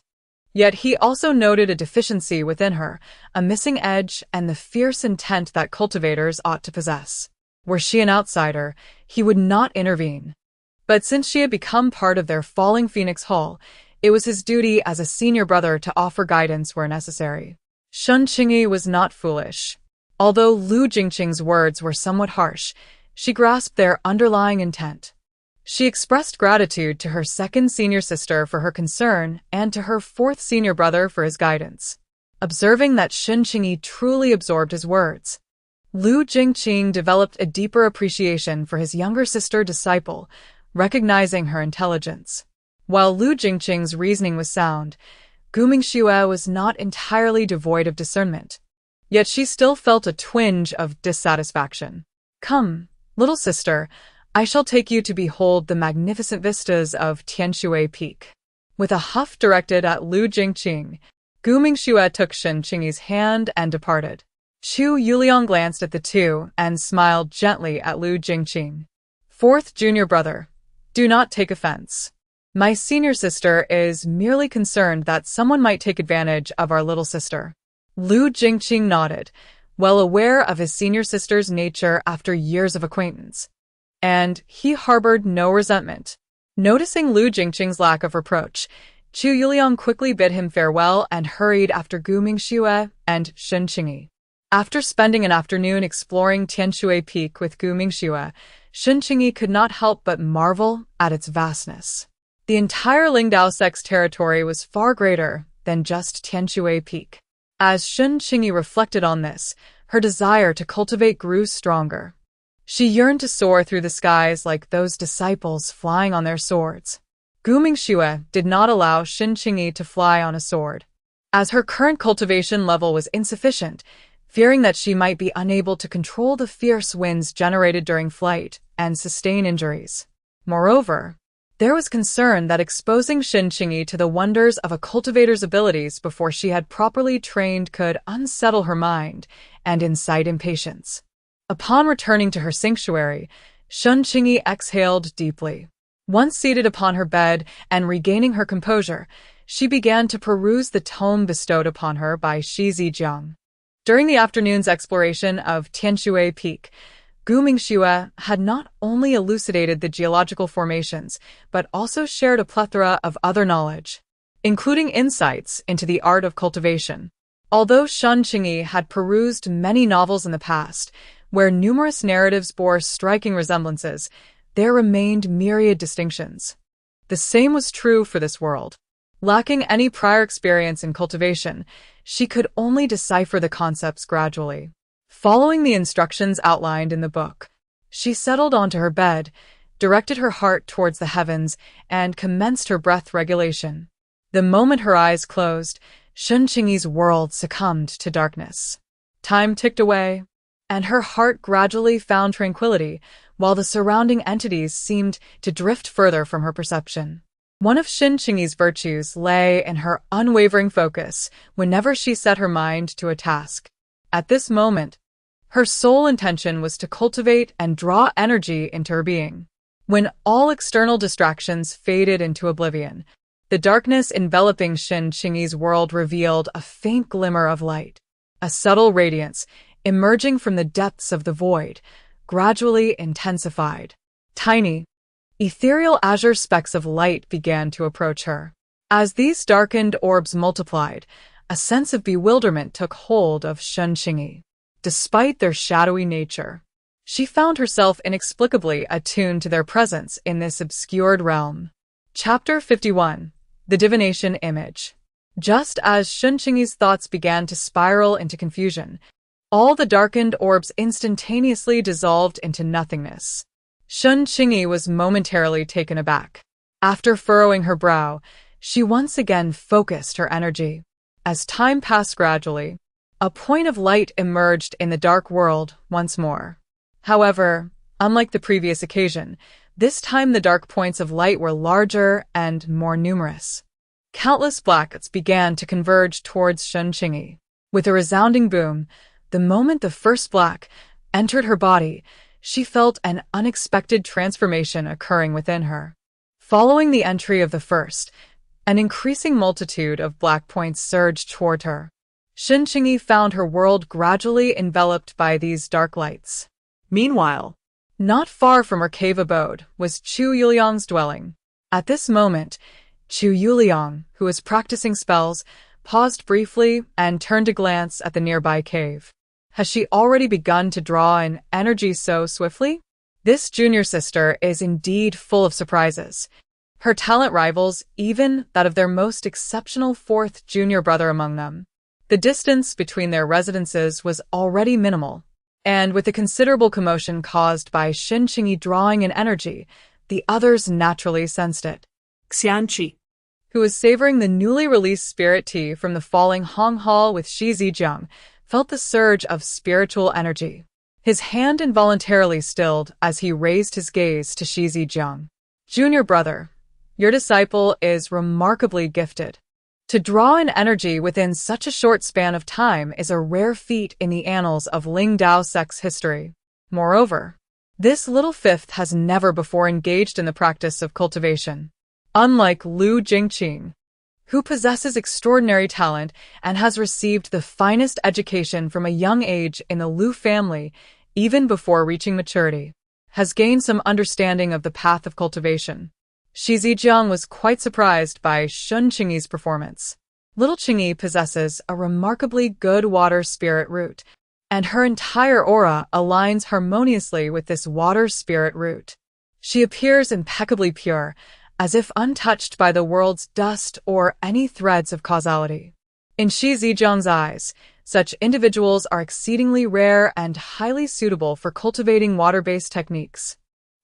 Yet he also noted a deficiency within her, a missing edge and the fierce intent that cultivators ought to possess. Were she an outsider, he would not intervene. But since she had become part of their Falling Phoenix Hall, it was his duty as a senior brother to offer guidance where necessary. Shen Qingyi was not foolish. Although Lu Jingqing's words were somewhat harsh, she grasped their underlying intent. She expressed gratitude to her second senior sister for her concern and to her fourth senior brother for his guidance. Observing that Shen Qingyi truly absorbed his words, Lu Jingqing developed a deeper appreciation for his younger sister disciple, recognizing her intelligence. While Lu Jingqing's reasoning was sound, Gu Mingxue was not entirely devoid of discernment. Yet she still felt a twinge of dissatisfaction. Come, little sister, I shall take you to behold the magnificent vistas of Tianshui Peak. With a huff directed at Lu Jingqing, Gu Mingxue took Shen Qingyi's hand and departed. Chu Yuliang glanced at the two and smiled gently at Lu Jingqing. Fourth junior brother, do not take offense. My senior sister is merely concerned that someone might take advantage of our little sister. Lu Jingqing nodded, well aware of his senior sister's nature after years of acquaintance. And he harbored no resentment. Noticing Lu Jingqing's lack of reproach, Chu Yuliang quickly bid him farewell and hurried after Gu Mingxue and Shen Qingyi. After spending an afternoon exploring Tianshui Peak with Gu Mingxue, Shen Qingyi could not help but marvel at its vastness. The entire Lingdao Sect's territory was far greater than just Tianshui Peak. As Shen Qingyi reflected on this, her desire to cultivate grew stronger. She yearned to soar through the skies like those disciples flying on their swords. Gu Mingxue did not allow Shen Qingyi to fly on a sword, as her current cultivation level was insufficient, fearing that she might be unable to control the fierce winds generated during flight and sustain injuries. Moreover, there was concern that exposing Shen Qingyi to the wonders of a cultivator's abilities before she had properly trained could unsettle her mind and incite impatience. Upon returning to her sanctuary, Shen Qingyi exhaled deeply. Once seated upon her bed and regaining her composure, she began to peruse the tome bestowed upon her by Shi Zijiang. During the afternoon's exploration of Tianshui Peak, Gu Mingxue had not only elucidated the geological formations, but also shared a plethora of other knowledge, including insights into the art of cultivation. Although Shen Qingyi had perused many novels in the past, where numerous narratives bore striking resemblances, there remained myriad distinctions. The same was true for this world. Lacking any prior experience in cultivation, she could only decipher the concepts gradually. Following the instructions outlined in the book, she settled onto her bed, directed her heart towards the heavens, and commenced her breath regulation. The moment her eyes closed, Shen Qingyi's world succumbed to darkness. Time ticked away, and her heart gradually found tranquility, while the surrounding entities seemed to drift further from her perception. One of Shen Qingyi's virtues lay in her unwavering focus whenever she set her mind to a task. At this moment, her sole intention was to cultivate and draw energy into her being. When all external distractions faded into oblivion, the darkness enveloping Shen Qingyi's world revealed a faint glimmer of light. A subtle radiance, emerging from the depths of the void, gradually intensified. Tiny, ethereal azure specks of light began to approach her. As these darkened orbs multiplied, a sense of bewilderment took hold of Shen Qingyi. Despite their shadowy nature, she found herself inexplicably attuned to their presence in this obscured realm. Chapter 51. The Divination Image. Just as Shen Qingyi's thoughts began to spiral into confusion, all the darkened orbs instantaneously dissolved into nothingness. Shen Qingyi was momentarily taken aback. After furrowing her brow, she once again focused her energy. As time passed gradually, a point of light emerged in the dark world once more. However, unlike the previous occasion, this time the dark points of light were larger and more numerous. Countless blackets began to converge towards Shen Qingyi. With a resounding boom, the moment the first black entered her body, she felt an unexpected transformation occurring within her. Following the entry of the first, an increasing multitude of black points surged toward her. Shen Qingyi found her world gradually enveloped by these dark lights. Meanwhile, not far from her cave abode was Chu Yuliang's dwelling. At this moment, Chu Yuliang, who was practicing spells, paused briefly and turned to glance at the nearby cave. Has she already begun to draw in energy so swiftly? This junior sister is indeed full of surprises. Her talent rivals even that of their most exceptional fourth junior brother among them. The distance between their residences was already minimal, and with the considerable commotion caused by Shen Qingyi drawing in energy, the others naturally sensed it. Xianxia, who was savoring the newly released spirit tea from the falling Hong Hall with Shi Zijiang, felt the surge of spiritual energy. His hand involuntarily stilled as he raised his gaze to Shi Zijiang. Junior brother, your disciple is remarkably gifted. To draw in energy within such a short span of time is a rare feat in the annals of Ling Dao sect's history. Moreover, this little fifth has never before engaged in the practice of cultivation. Unlike Lu Jingqing, who possesses extraordinary talent and has received the finest education from a young age in the Lu family, even before reaching maturity, has gained some understanding of the path of cultivation. Shi Zijiang was quite surprised by Shen Qingyi's performance. Little Qingyi possesses a remarkably good water spirit root, and her entire aura aligns harmoniously with this water spirit root. She appears impeccably pure, as if untouched by the world's dust or any threads of causality. In Shi Zijiang's eyes, such individuals are exceedingly rare and highly suitable for cultivating water-based techniques.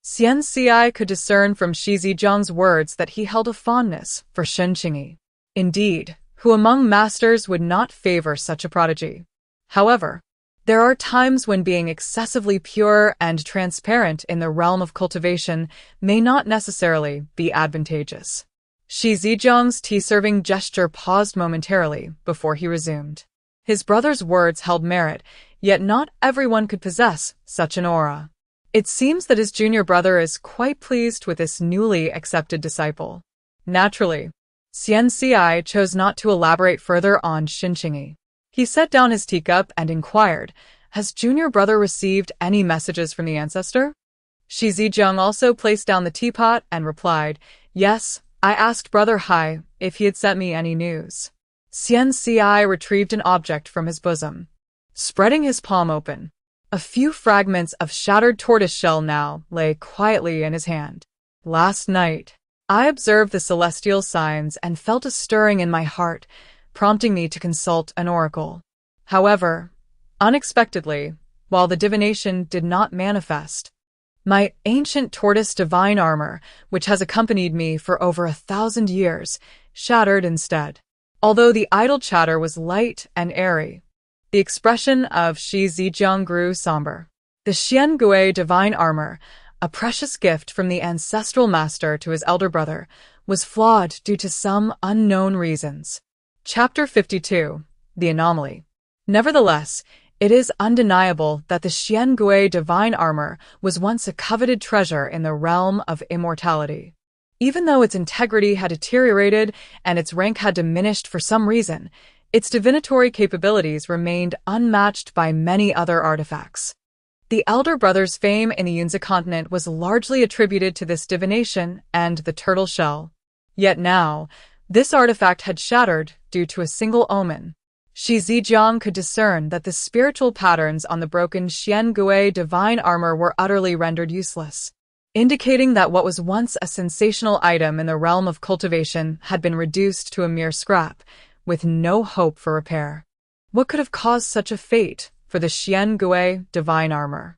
Xianxia could discern from Shi Zijiang's words that he held a fondness for Shen Qingyi. Indeed, who among masters would not favor such a prodigy? However, there are times when being excessively pure and transparent in the realm of cultivation may not necessarily be advantageous. Shi Zijiang's tea-serving gesture paused momentarily before he resumed. His brother's words held merit, yet not everyone could possess such an aura. It seems that his junior brother is quite pleased with this newly accepted disciple. Naturally, Xianxia chose not to elaborate further on Shen Qingyi. He set down his teacup and inquired, "Has junior brother received any messages from the ancestor?" Shi Zijiang also placed down the teapot and replied, "Yes, I asked brother Hai if he had sent me any news." Xianxia retrieved an object from his bosom. Spreading his palm open, a few fragments of shattered tortoiseshell now lay quietly in his hand. "Last night, I observed the celestial signs and felt a stirring in my heart, prompting me to consult an oracle. However, unexpectedly, while the divination did not manifest, my ancient tortoise divine armor, which has accompanied me for over 1,000 years, shattered instead." Although the idle chatter was light and airy, the expression of Shi Zijiang grew somber. The Xiangui divine armor, a precious gift from the ancestral master to his elder brother, was flawed due to some unknown reasons. Chapter 52. The Anomaly. Nevertheless, it is undeniable that the Xiangui divine armor was once a coveted treasure in the realm of immortality. Even though its integrity had deteriorated and its rank had diminished for some reason, its divinatory capabilities remained unmatched by many other artifacts. The elder brother's fame in the Yunzi continent was largely attributed to this divination and the turtle shell. Yet now, this artifact had shattered due to a single omen. Shi Zijiang could discern that the spiritual patterns on the broken Xiangui divine armor were utterly rendered useless, indicating that what was once a sensational item in the realm of cultivation had been reduced to a mere scrap, with no hope for repair. What could have caused such a fate for the Xiangui divine armor?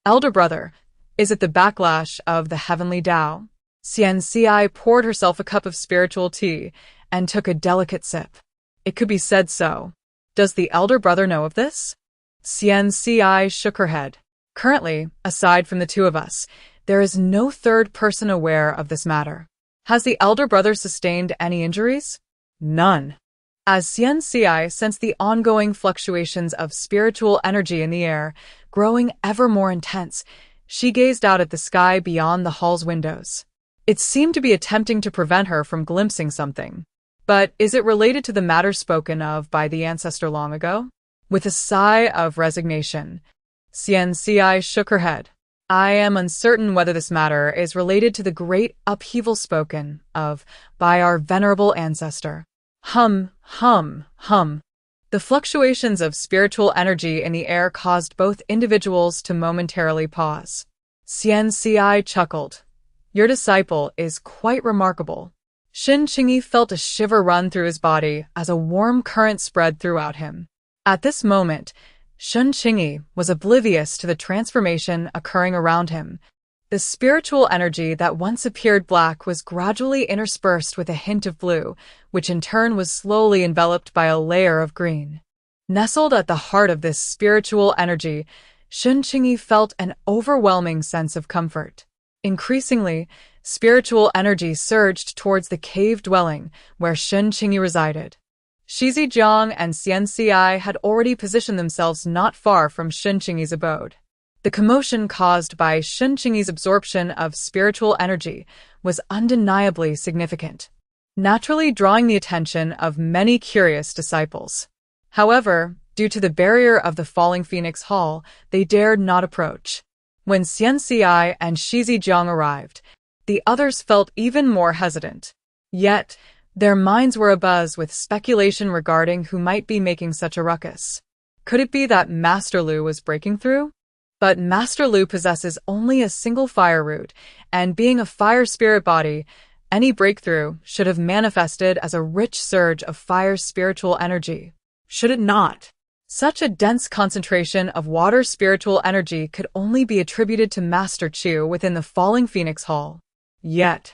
Elder brother, is it the backlash of the heavenly Tao? Xianxia poured herself a cup of spiritual tea and took a delicate sip. It could be said so. Does the elder brother know of this? Xianxia shook her head. Currently, aside from the two of us, there is no third person aware of this matter. Has the elder brother sustained any injuries? None. As Xianxia sensed the ongoing fluctuations of spiritual energy in the air, growing ever more intense, she gazed out at the sky beyond the hall's windows. It seemed to be attempting to prevent her from glimpsing something. But is it related to the matter spoken of by the ancestor long ago? With a sigh of resignation, Xianxia shook her head. I am uncertain whether this matter is related to the great upheaval spoken of by our venerable ancestor. Hum. The fluctuations of spiritual energy in the air caused both individuals to momentarily pause. Xianxia chuckled. Your disciple is quite remarkable. Shen Qingyi felt a shiver run through his body as a warm current spread throughout him. At this moment, Shen Qingyi was oblivious to the transformation occurring around him. The spiritual energy that once appeared black was gradually interspersed with a hint of blue, which in turn was slowly enveloped by a layer of green. Nestled at the heart of this spiritual energy, Shen Qingyi felt an overwhelming sense of comfort. Increasingly, Spiritual energy surged towards the cave dwelling where Shen Qingyi resided. Shizijiang and Xianxia had already positioned themselves not far from Shen Qingyi's abode. The commotion caused by Shen Qingyi's absorption of spiritual energy was undeniably significant, naturally drawing the attention of many curious disciples. However, due to the barrier of the falling Phoenix Hall, they dared not approach. When Xianxia and Shizijiang arrived, the others felt even more hesitant. Yet, their minds were abuzz with speculation regarding who might be making such a ruckus. Could it be that Master Lu was breaking through? But Master Lu possesses only a single fire root, and being a fire spirit body, any breakthrough should have manifested as a rich surge of fire spiritual energy. Should it not? Such a dense concentration of water spiritual energy could only be attributed to Master Chu within the falling Phoenix Hall. Yet,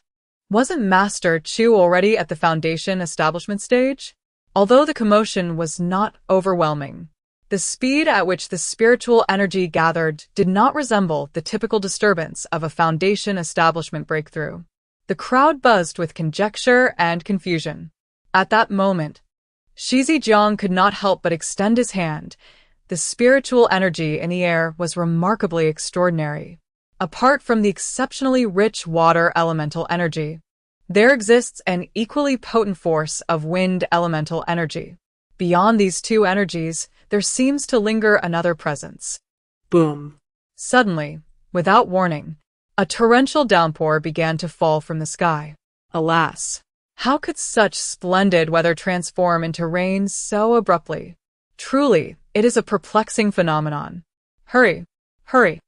wasn't Master Chu already at the Foundation establishment stage? Although the commotion was not overwhelming, the speed at which the spiritual energy gathered did not resemble the typical disturbance of a Foundation establishment breakthrough. The crowd buzzed with conjecture and confusion. At that moment, Shizijiang could not help but extend his hand. The spiritual energy in the air was remarkably extraordinary. Apart from the exceptionally rich water elemental energy, there exists an equally potent force of wind elemental energy. Beyond these two energies, there seems to linger another presence. Boom. Suddenly, without warning, a torrential downpour began to fall from the sky. Alas, how could such splendid weather transform into rain so abruptly? Truly, it is a perplexing phenomenon. Hurry, hurry.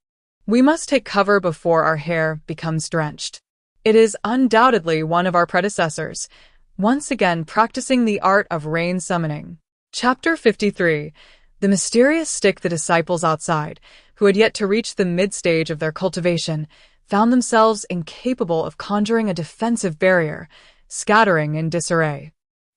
We must take cover before our hair becomes drenched. It is undoubtedly one of our predecessors, once again practicing the art of rain summoning. Chapter 53. The mysterious stick. The disciples outside, who had yet to reach the mid-stage of their cultivation, found themselves incapable of conjuring a defensive barrier, scattering in disarray.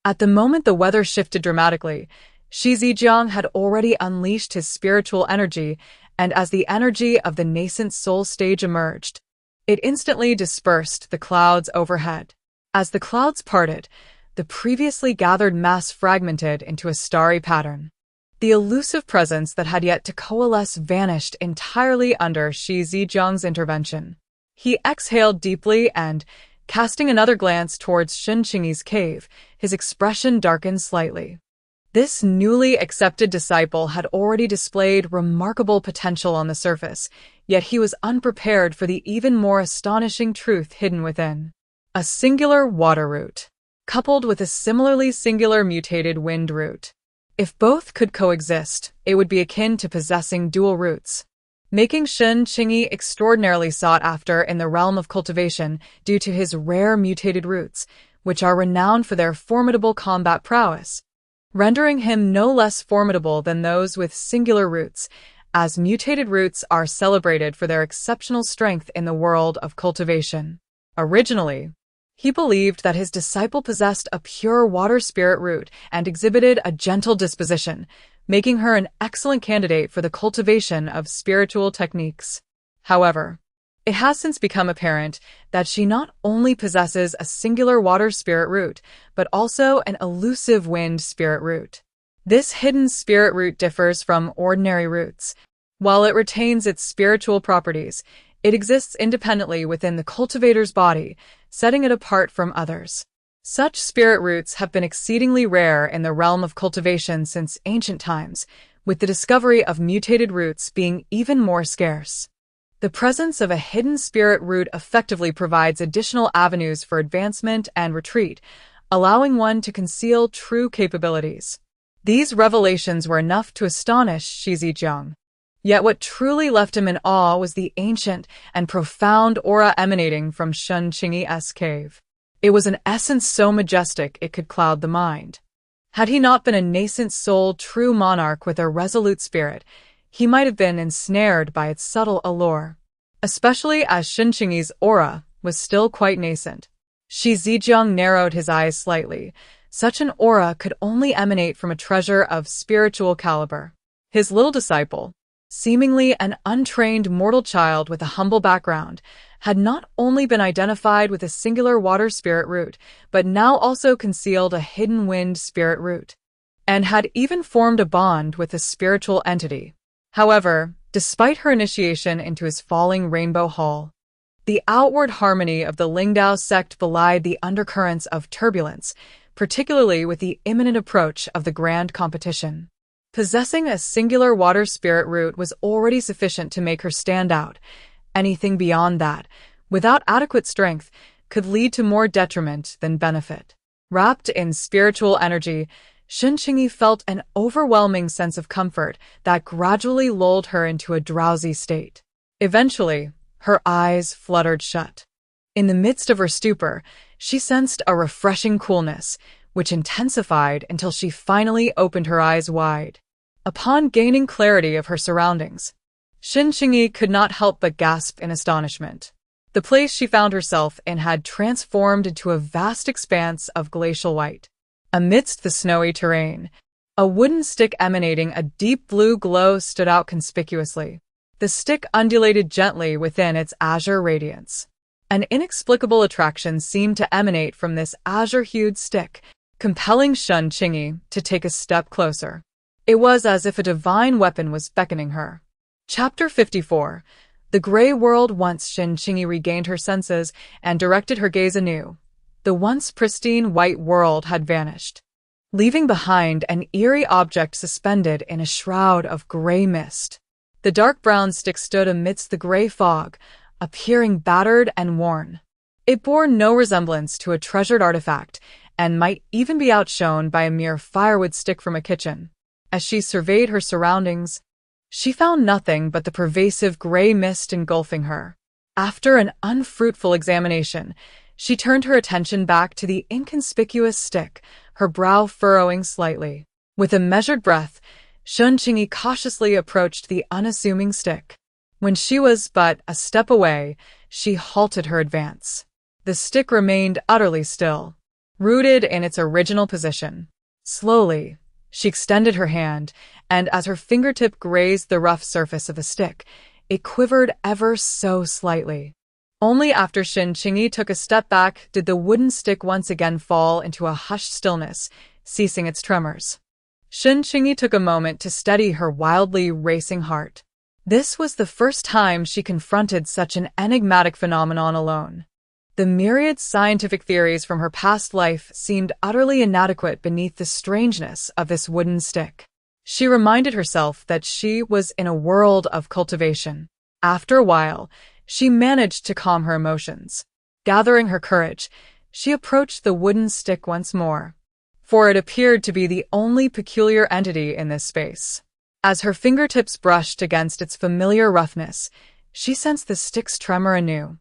At the moment the weather shifted dramatically, Shizijiang had already unleashed his spiritual energy, and as the energy of the nascent soul stage emerged, it instantly dispersed the clouds overhead. As the clouds parted, the previously gathered mass fragmented into a starry pattern. The elusive presence that had yet to coalesce vanished entirely under Shizijiang's intervention. He exhaled deeply and, casting another glance towards Shen Qingyi's cave, his expression darkened slightly. This newly accepted disciple had already displayed remarkable potential on the surface, yet he was unprepared for the even more astonishing truth hidden within. A singular water root, coupled with a similarly singular mutated wind root. If both could coexist, it would be akin to possessing dual roots, making Shen Qingyi extraordinarily sought after in the realm of cultivation due to his rare mutated roots, which are renowned for their formidable combat prowess, rendering him no less formidable than those with singular roots, as mutated roots are celebrated for their exceptional strength in the world of cultivation. Originally, he believed that his disciple possessed a pure water spirit root and exhibited a gentle disposition, making her an excellent candidate for the cultivation of spiritual techniques. However, it has since become apparent that she not only possesses a singular water spirit root, but also an elusive wind spirit root. This hidden spirit root differs from ordinary roots. While it retains its spiritual properties, it exists independently within the cultivator's body, setting it apart from others. Such spirit roots have been exceedingly rare in the realm of cultivation since ancient times, with the discovery of mutated roots being even more scarce. The presence of a hidden spirit root effectively provides additional avenues for advancement and retreat, allowing one to conceal true capabilities. These revelations were enough to astonish Shizijiang. Yet what truly left him in awe was the ancient and profound aura emanating from Shen Qingyi's cave. It was an essence so majestic it could cloud the mind. Had he not been a nascent soul true monarch with a resolute spirit, he might have been ensnared by its subtle allure, especially as Shen Qingyi's aura was still quite nascent. Shizijiang narrowed his eyes slightly. Such an aura could only emanate from a treasure of spiritual caliber. His little disciple, seemingly an untrained mortal child with a humble background, had not only been identified with a singular water spirit root, but now also concealed a hidden wind spirit root, and had even formed a bond with a spiritual entity. However, despite her initiation into his falling rainbow hall, the outward harmony of the Lingdao sect belied the undercurrents of turbulence, particularly with the imminent approach of the grand competition. Possessing a singular water spirit root was already sufficient to make her stand out. Anything beyond that, without adequate strength, could lead to more detriment than benefit. Wrapped in spiritual energy, Shen Qingyi felt an overwhelming sense of comfort that gradually lulled her into a drowsy state. Eventually, her eyes fluttered shut. In the midst of her stupor, she sensed a refreshing coolness, which intensified until she finally opened her eyes wide. Upon gaining clarity of her surroundings, Shen Qingyi could not help but gasp in astonishment. The place she found herself in had transformed into a vast expanse of glacial white. Amidst the snowy terrain, a wooden stick emanating a deep blue glow stood out conspicuously. The stick undulated gently within its azure radiance. An inexplicable attraction seemed to emanate from this azure-hued stick, compelling Shen Qingyi to take a step closer. It was as if a divine weapon was beckoning her. Chapter 54. The Grey World. Once Shen Qingyi regained her senses and directed her gaze anew, the once pristine white world had vanished, leaving behind an eerie object suspended in a shroud of grey mist. The dark brown stick stood amidst the grey fog, appearing battered and worn. It bore no resemblance to a treasured artifact, and might even be outshone by a mere firewood stick from a kitchen. As she surveyed her surroundings, she found nothing but the pervasive grey mist engulfing her. After an unfruitful examination, she turned her attention back to the inconspicuous stick, her brow furrowing slightly. With a measured breath, Shen Qingyi cautiously approached the unassuming stick. When she was but a step away, she halted her advance. The stick remained utterly still, rooted in its original position. Slowly, she extended her hand, and as her fingertip grazed the rough surface of the stick, it quivered ever so slightly. Only after Shen Qingyi took a step back did the wooden stick once again fall into a hushed stillness, ceasing its tremors. Shen Qingyi took a moment to steady her wildly racing heart. This was the first time she confronted such an enigmatic phenomenon alone. The myriad scientific theories from her past life seemed utterly inadequate beneath the strangeness of this wooden stick. She reminded herself that she was in a world of cultivation. After a while, she managed to calm her emotions. Gathering her courage, she approached the wooden stick once more, for it appeared to be the only peculiar entity in this space. As her fingertips brushed against its familiar roughness, she sensed the stick's tremor anew.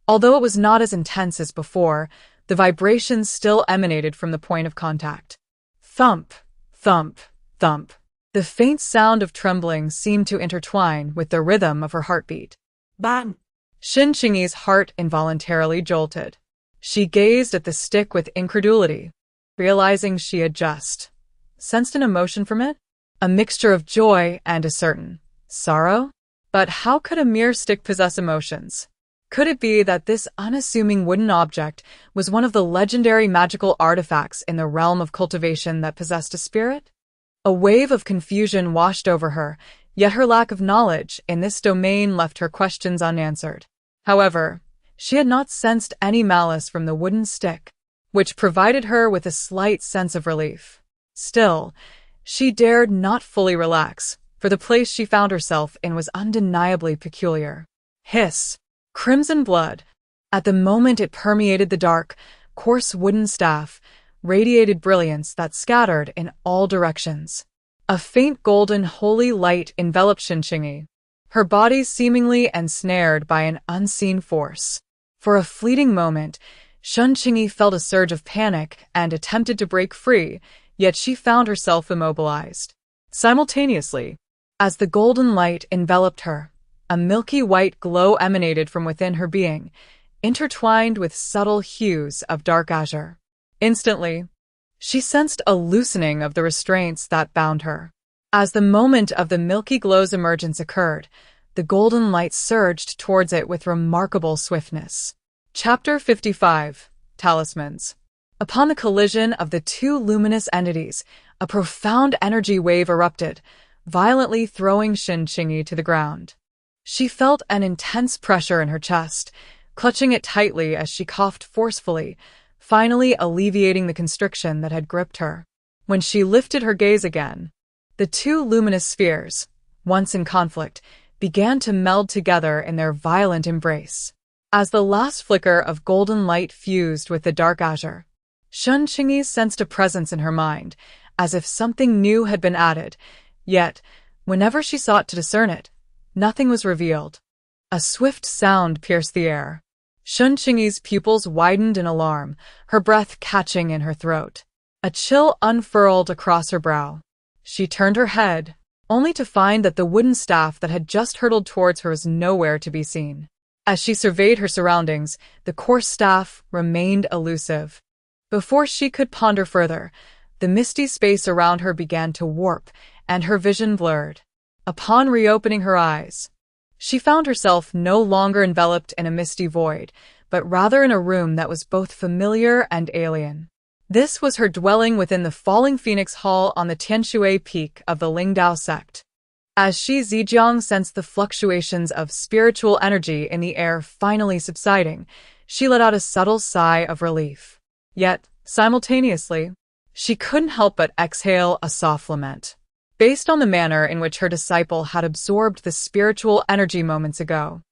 Although it was not as intense as before, the vibrations still emanated from the point of contact. Thump, thump, thump. The faint sound of trembling seemed to intertwine with the rhythm of her heartbeat. Bang! Shen Qingyi's heart involuntarily jolted. She gazed at the stick with incredulity, realizing she had just sensed an emotion from it, a mixture of joy and a certain sorrow. But how could a mere stick possess emotions? Could it be that this unassuming wooden object was one of the legendary magical artifacts in the realm of cultivation that possessed a spirit? A wave of confusion washed over her, yet her lack of knowledge in this domain left her questions unanswered. However, she had not sensed any malice from the wooden stick, which provided her with a slight sense of relief. Still, she dared not fully relax, for the place she found herself in was undeniably peculiar. Hiss! Crimson blood. At the moment it permeated the dark, coarse wooden staff, radiated brilliance that scattered in all directions. A faint golden holy light enveloped Shen Qingyi, her body seemingly ensnared by an unseen force. For a fleeting moment, Shen Qingyi felt a surge of panic and attempted to break free, yet she found herself immobilized. Simultaneously, as the golden light enveloped her, a milky white glow emanated from within her being, intertwined with subtle hues of dark azure. Instantly, she sensed a loosening of the restraints that bound her. As the moment of the milky glow's emergence occurred, the golden light surged towards it with remarkable swiftness. Chapter 55. Talismans. Upon the collision of the two luminous entities, a profound energy wave erupted, violently throwing Shen Qingyi to the ground. She felt an intense pressure in her chest, clutching it tightly as she coughed forcefully, finally alleviating the constriction that had gripped her. When she lifted her gaze again, the two luminous spheres, once in conflict, began to meld together in their violent embrace. As the last flicker of golden light fused with the dark azure, Shen Qingyi sensed a presence in her mind, as if something new had been added, yet, whenever she sought to discern it, nothing was revealed. A swift sound pierced the air. Shen Qingyi's pupils widened in alarm, her breath catching in her throat. A chill unfurled across her brow. She turned her head, only to find that the wooden staff that had just hurtled towards her was nowhere to be seen. As she surveyed her surroundings, the coarse staff remained elusive. Before she could ponder further, the misty space around her began to warp, and her vision blurred. Upon reopening her eyes, she found herself no longer enveloped in a misty void, but rather in a room that was both familiar and alien. This was her dwelling within the Falling Phoenix Hall on the Tianshui peak of the Lingdao sect. As Shi Zijiang sensed the fluctuations of spiritual energy in the air finally subsiding, she let out a subtle sigh of relief. Yet, simultaneously, she couldn't help but exhale a soft lament. Based on the manner in which her disciple had absorbed the spiritual energy moments ago,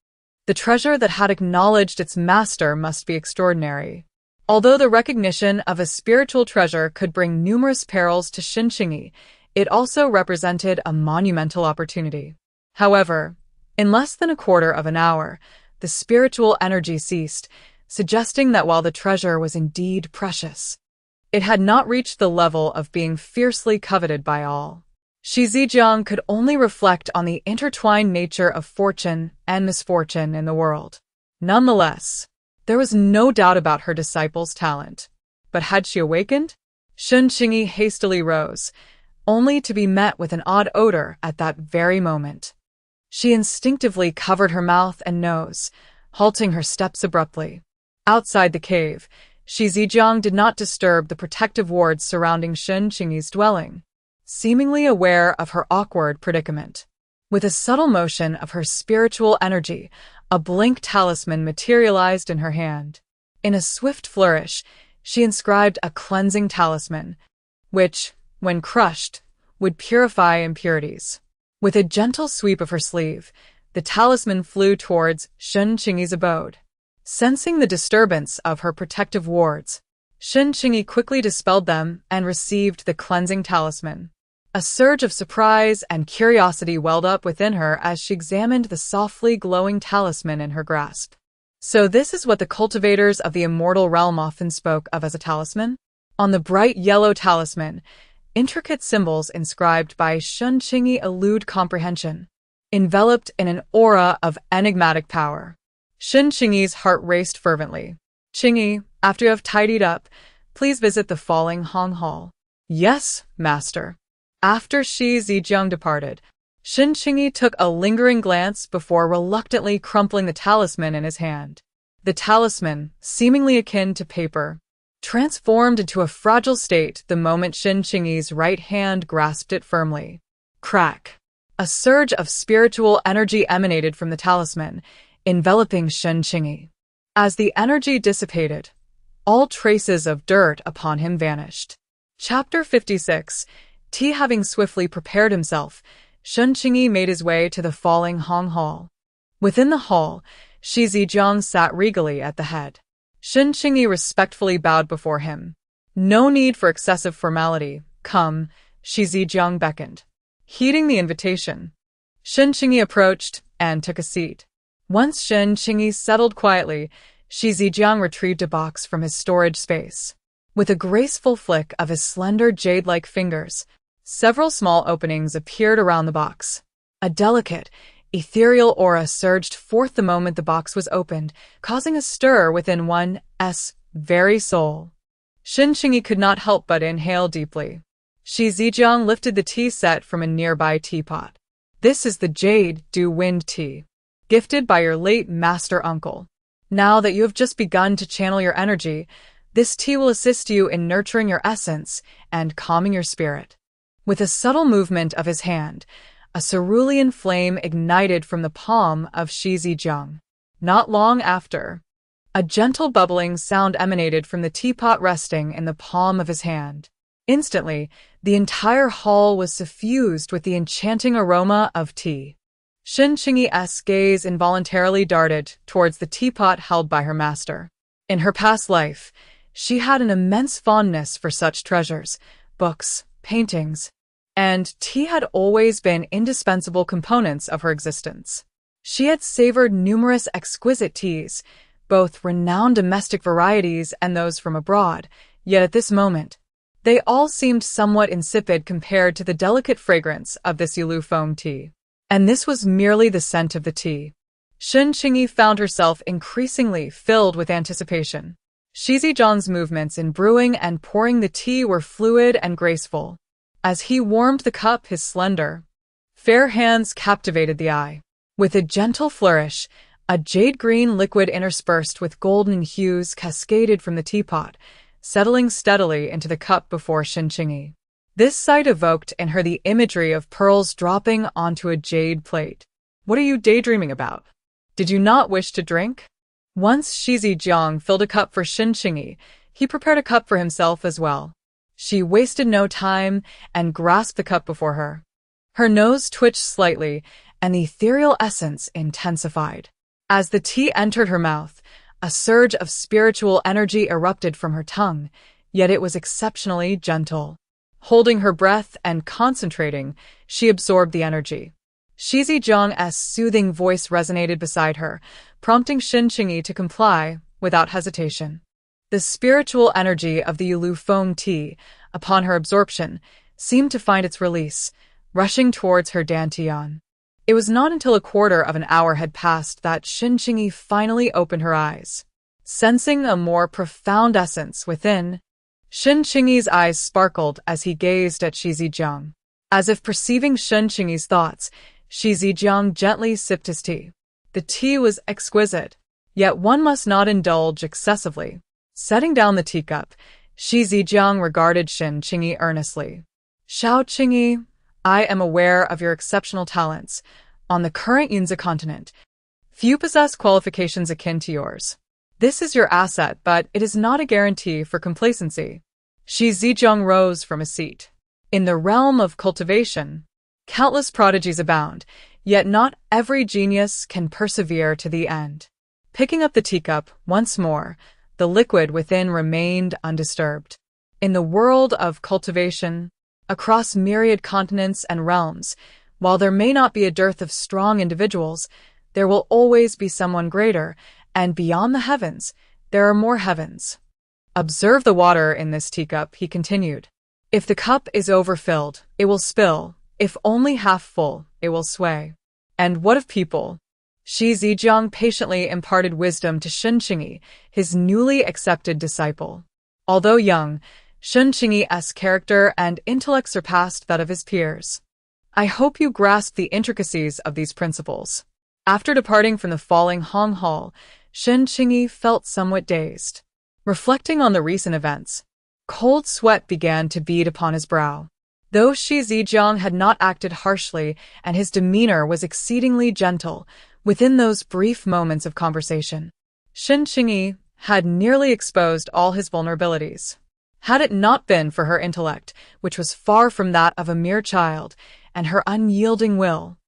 the treasure that had acknowledged its master must be extraordinary. Although the recognition of a spiritual treasure could bring numerous perils to Shen Qingyi, it also represented a monumental opportunity. However, in less than a quarter of an hour, the spiritual energy ceased, suggesting that while the treasure was indeed precious, it had not reached the level of being fiercely coveted by all. Shi Zijiang could only reflect on the intertwined nature of fortune and misfortune in the world. Nonetheless, there was no doubt about her disciple's talent. But had she awakened? Shen Qingyi hastily rose, only to be met with an odd odor at that very moment. She instinctively covered her mouth and nose, halting her steps abruptly. Outside the cave, Shi Zijiang did not disturb the protective wards surrounding Shen Qingyi's dwelling, seemingly aware of her awkward predicament. With a subtle motion of her spiritual energy, a blink talisman materialized in her hand. In a swift flourish, she inscribed a cleansing talisman, which, when crushed, would purify impurities. With a gentle sweep of her sleeve, the talisman flew towards Shen Qingyi's abode. Sensing the disturbance of her protective wards, Shen Qingyi quickly dispelled them and received the cleansing talisman. A surge of surprise and curiosity welled up within her as she examined the softly glowing talisman in her grasp. So this is what the cultivators of the immortal realm often spoke of as a talisman? On the bright yellow talisman, intricate symbols inscribed by Shen Qingyi elude comprehension, enveloped in an aura of enigmatic power. Shen Qingyi's heart raced fervently. Qingyi, after you have tidied up, please visit the Falling Hong Hall. Yes, master. After Shi Zijiang departed, Shen Qingyi took a lingering glance before reluctantly crumpling the talisman in his hand. The talisman, seemingly akin to paper, transformed into a fragile state the moment Shen Qingyi's right hand grasped it firmly. Crack! A surge of spiritual energy emanated from the talisman, enveloping Shen Qingyi. As the energy dissipated, all traces of dirt upon him vanished. Chapter 56. Tea having swiftly prepared himself, Shen Qingyi made his way to the Falling Hong Hall. Within the hall, Shi Zijiang sat regally at the head. Shen Qingyi respectfully bowed before him. No need for excessive formality. Come, Shi Zijiang beckoned. Heeding the invitation, Shen Qingyi approached and took a seat. Once Shen Qingyi settled quietly, Shi Zijiang retrieved a box from his storage space. With a graceful flick of his slender jade-like fingers, several small openings appeared around the box. A delicate, ethereal aura surged forth the moment the box was opened, causing a stir within one's very soul. Shen Qingyi could not help but inhale deeply. Shi Zijiang lifted the tea set from a nearby teapot. This is the Jade Dew Wind Tea, gifted by your late master uncle. Now that you have just begun to channel your energy, this tea will assist you in nurturing your essence and calming your spirit. With a subtle movement of his hand, a cerulean flame ignited from the palm of Shi Zijiang. Not long after, a gentle bubbling sound emanated from the teapot resting in the palm of his hand. Instantly, the entire hall was suffused with the enchanting aroma of tea. Shen Qingyi's gaze involuntarily darted towards the teapot held by her master. In her past life, she had an immense fondness for such treasures, books, paintings, and tea had always been indispensable components of her existence. She had savored numerous exquisite teas, both renowned domestic varieties and those from abroad, yet at this moment, they all seemed somewhat insipid compared to the delicate fragrance of this Yulu foam tea. And this was merely the scent of the tea. Shen Qingyi found herself increasingly filled with anticipation. Shi Zijiang's movements in brewing and pouring the tea were fluid and graceful. As he warmed the cup, his slender, fair hands captivated the eye. With a gentle flourish, a jade-green liquid interspersed with golden hues cascaded from the teapot, settling steadily into the cup before Shen Qingyi. This sight evoked in her the imagery of pearls dropping onto a jade plate. What are you daydreaming about? Did you not wish to drink? Once Shi Zijiang filled a cup for Shen Qingyi, he prepared a cup for himself as well. She wasted no time and grasped the cup before her. Her nose twitched slightly, and the ethereal essence intensified. As the tea entered her mouth, a surge of spiritual energy erupted from her tongue, yet it was exceptionally gentle. Holding her breath and concentrating, she absorbed the energy. Shi Zijiang's soothing voice resonated beside her, prompting Shen Qingyi to comply without hesitation. The spiritual energy of the Yulu foam tea, upon her absorption, seemed to find its release, rushing towards her dantian. It was not until a quarter of an hour had passed that Shen Qingyi finally opened her eyes. Sensing a more profound essence within, Shen Qingyi's eyes sparkled as he gazed at Shi Zijiang. As if perceiving Shen Qingyi's thoughts, Shi Zijiang gently sipped his tea. The tea was exquisite, yet one must not indulge excessively. Setting down the teacup, Shi Zijiang regarded Shen Qingyi earnestly. Xiao Qingyi, I am aware of your exceptional talents. On the current Yunzi continent, few possess qualifications akin to yours. This is your asset, but it is not a guarantee for complacency. Shi Zijiang rose from a seat. In the realm of cultivation, countless prodigies abound, yet not every genius can persevere to the end. Picking up the teacup once more, the liquid within remained undisturbed. In the world of cultivation, across myriad continents and realms, while there may not be a dearth of strong individuals, there will always be someone greater, and beyond the heavens, there are more heavens. Observe the water in this teacup, he continued. If the cup is overfilled, it will spill. If only half full, it will sway. And what of people? Shi Zijiang patiently imparted wisdom to Shen Qingyi, his newly accepted disciple. Although young, Shen Qingyi's character and intellect surpassed that of his peers. I hope you grasp the intricacies of these principles. After departing from the falling Hong Hall, Shen Qingyi felt somewhat dazed. Reflecting on the recent events, cold sweat began to bead upon his brow. Though Shi Zijiang had not acted harshly and his demeanor was exceedingly gentle, within those brief moments of conversation, Shen Qingyi had nearly exposed all his vulnerabilities. Had it not been for her intellect, which was far from that of a mere child, and her unyielding will,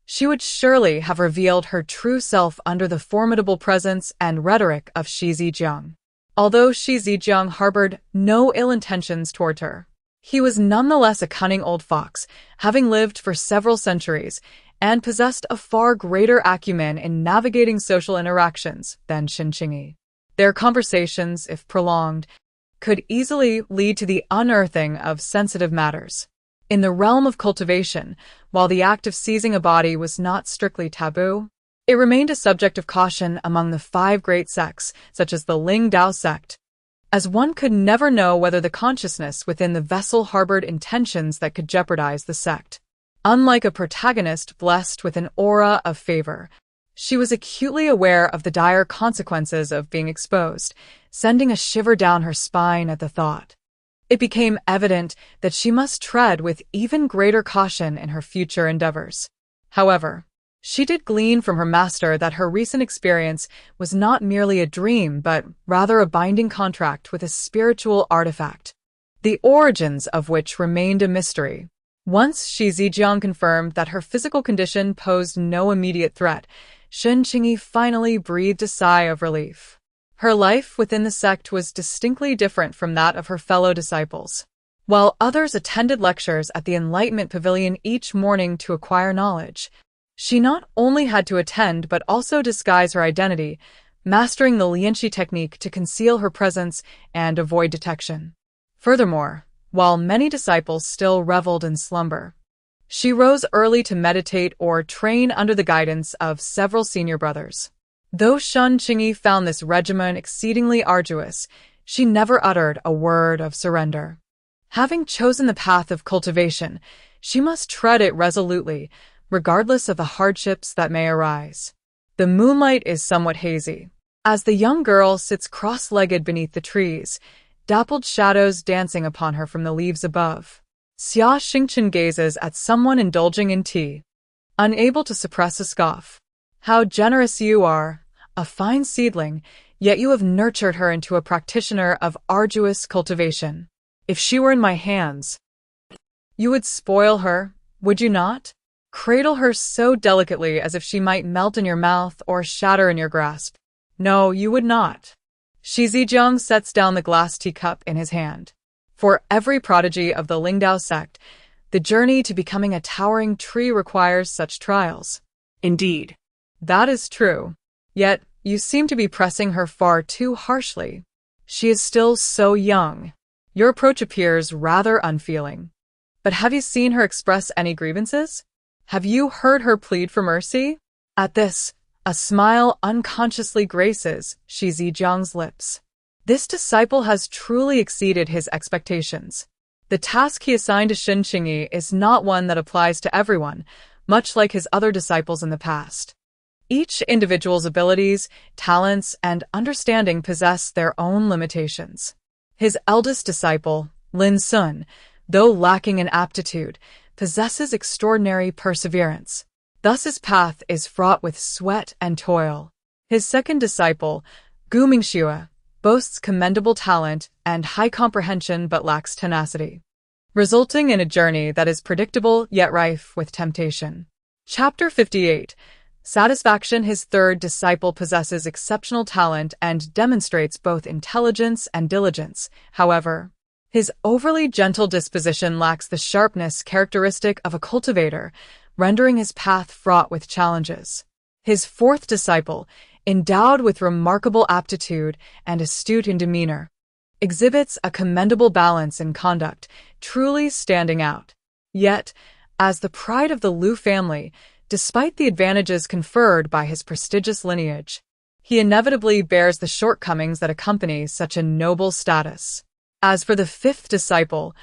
she would surely have revealed her true self under the formidable presence and rhetoric of Shi Zijiang. Although Shi Zijiang harbored no ill intentions toward her, he was nonetheless a cunning old fox, having lived for several centuries, and possessed a far greater acumen in navigating social interactions than Shen Qingyi. Their conversations, if prolonged, could easily lead to the unearthing of sensitive matters. In the realm of cultivation, while the act of seizing a body was not strictly taboo, it remained a subject of caution among the 5 great sects, such as the Ling Dao sect, as one could never know whether the consciousness within the vessel harbored intentions that could jeopardize the sect. Unlike a protagonist blessed with an aura of favor, she was acutely aware of the dire consequences of being exposed, sending a shiver down her spine at the thought. It became evident that she must tread with even greater caution in her future endeavors. However, she did glean from her master that her recent experience was not merely a dream, but rather a binding contract with a spiritual artifact, the origins of which remained a mystery. Once Shi Zijiang confirmed that her physical condition posed no immediate threat, Shen Qingyi finally breathed a sigh of relief. Her life within the sect was distinctly different from that of her fellow disciples. While others attended lectures at the Enlightenment Pavilion each morning to acquire knowledge, she not only had to attend but also disguise her identity, mastering the Lianxi technique to conceal her presence and avoid detection. Furthermore, while many disciples still reveled in slumber, she rose early to meditate or train under the guidance of several senior brothers. Though Shen Qingyi found this regimen exceedingly arduous, she never uttered a word of surrender. Having chosen the path of cultivation, she must tread it resolutely, regardless of the hardships that may arise. The moonlight is somewhat hazy. As the young girl sits cross-legged beneath the trees, dappled shadows dancing upon her from the leaves above, Xia Xingchen gazes at someone indulging in tea, unable to suppress a scoff. How generous you are, a fine seedling, yet you have nurtured her into a practitioner of arduous cultivation. If she were in my hands, you would spoil her, would you not? Cradle her so delicately as if she might melt in your mouth or shatter in your grasp. No, you would not. Shi Zijiang sets down the glass teacup in his hand. For every prodigy of the Lingdao sect, the journey to becoming a towering tree requires such trials. Indeed. That is true. Yet, you seem to be pressing her far too harshly. She is still so young. Your approach appears rather unfeeling. But have you seen her express any grievances? Have you heard her plead for mercy? At this, a smile unconsciously graces Shi Zijiang's lips. This disciple has truly exceeded his expectations. The task he assigned to Shen Qingyi is not one that applies to everyone, much like his other disciples in the past. Each individual's abilities, talents, and understanding possess their own limitations. His eldest disciple, Lin Sun, though lacking in aptitude, possesses extraordinary perseverance. Thus his path is fraught with sweat and toil. His second disciple, Gu Mingxue, boasts commendable talent and high comprehension but lacks tenacity, resulting in a journey that is predictable yet rife with temptation. Chapter 58. Satisfaction. His third disciple possesses exceptional talent and demonstrates both intelligence and diligence. However, his overly gentle disposition lacks the sharpness characteristic of a cultivator, rendering his path fraught with challenges. His fourth disciple, endowed with remarkable aptitude and astute in demeanor, exhibits a commendable balance in conduct, truly standing out. Yet, as the pride of the Liu family, despite the advantages conferred by his prestigious lineage, he inevitably bears the shortcomings that accompany such a noble status. As for the fifth disciple,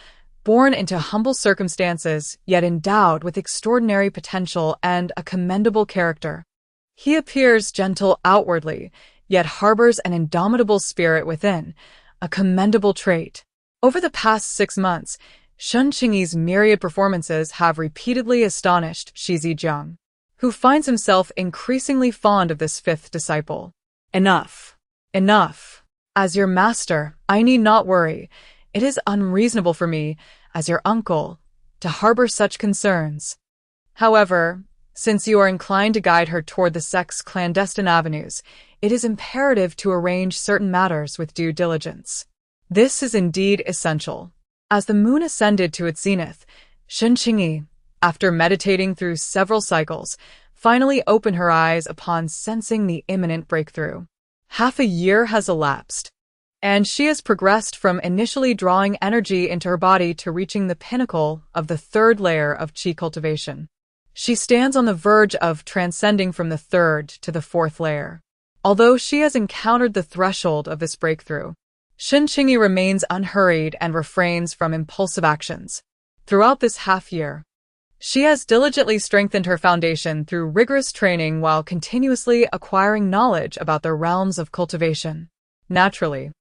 born into humble circumstances yet endowed with extraordinary potential and a commendable character, he appears gentle outwardly, yet harbors an indomitable spirit within, a commendable trait. Over the past 6 months, Shen Qingyi's myriad performances have repeatedly astonished Shi Zijiang, who finds himself increasingly fond of this fifth disciple. Enough. Enough. As your master, I need not worry. It is unreasonable for me, as your uncle, to harbor such concerns. However, since you are inclined to guide her toward the sect's clandestine avenues, it is imperative to arrange certain matters with due diligence. This is indeed essential. As the moon ascended to its zenith, Shen Qingyi, after meditating through several cycles, finally opened her eyes upon sensing the imminent breakthrough. Half a year has elapsed, and she has progressed from initially drawing energy into her body to reaching the pinnacle of the third layer of qi cultivation. She stands on the verge of transcending from the third to the fourth layer. Although she has encountered the threshold of this breakthrough, Shen Qingyi remains unhurried and refrains from impulsive actions. Throughout this half year, She has diligently strengthened her foundation through rigorous training while continuously acquiring knowledge about the realms of cultivation. Naturally,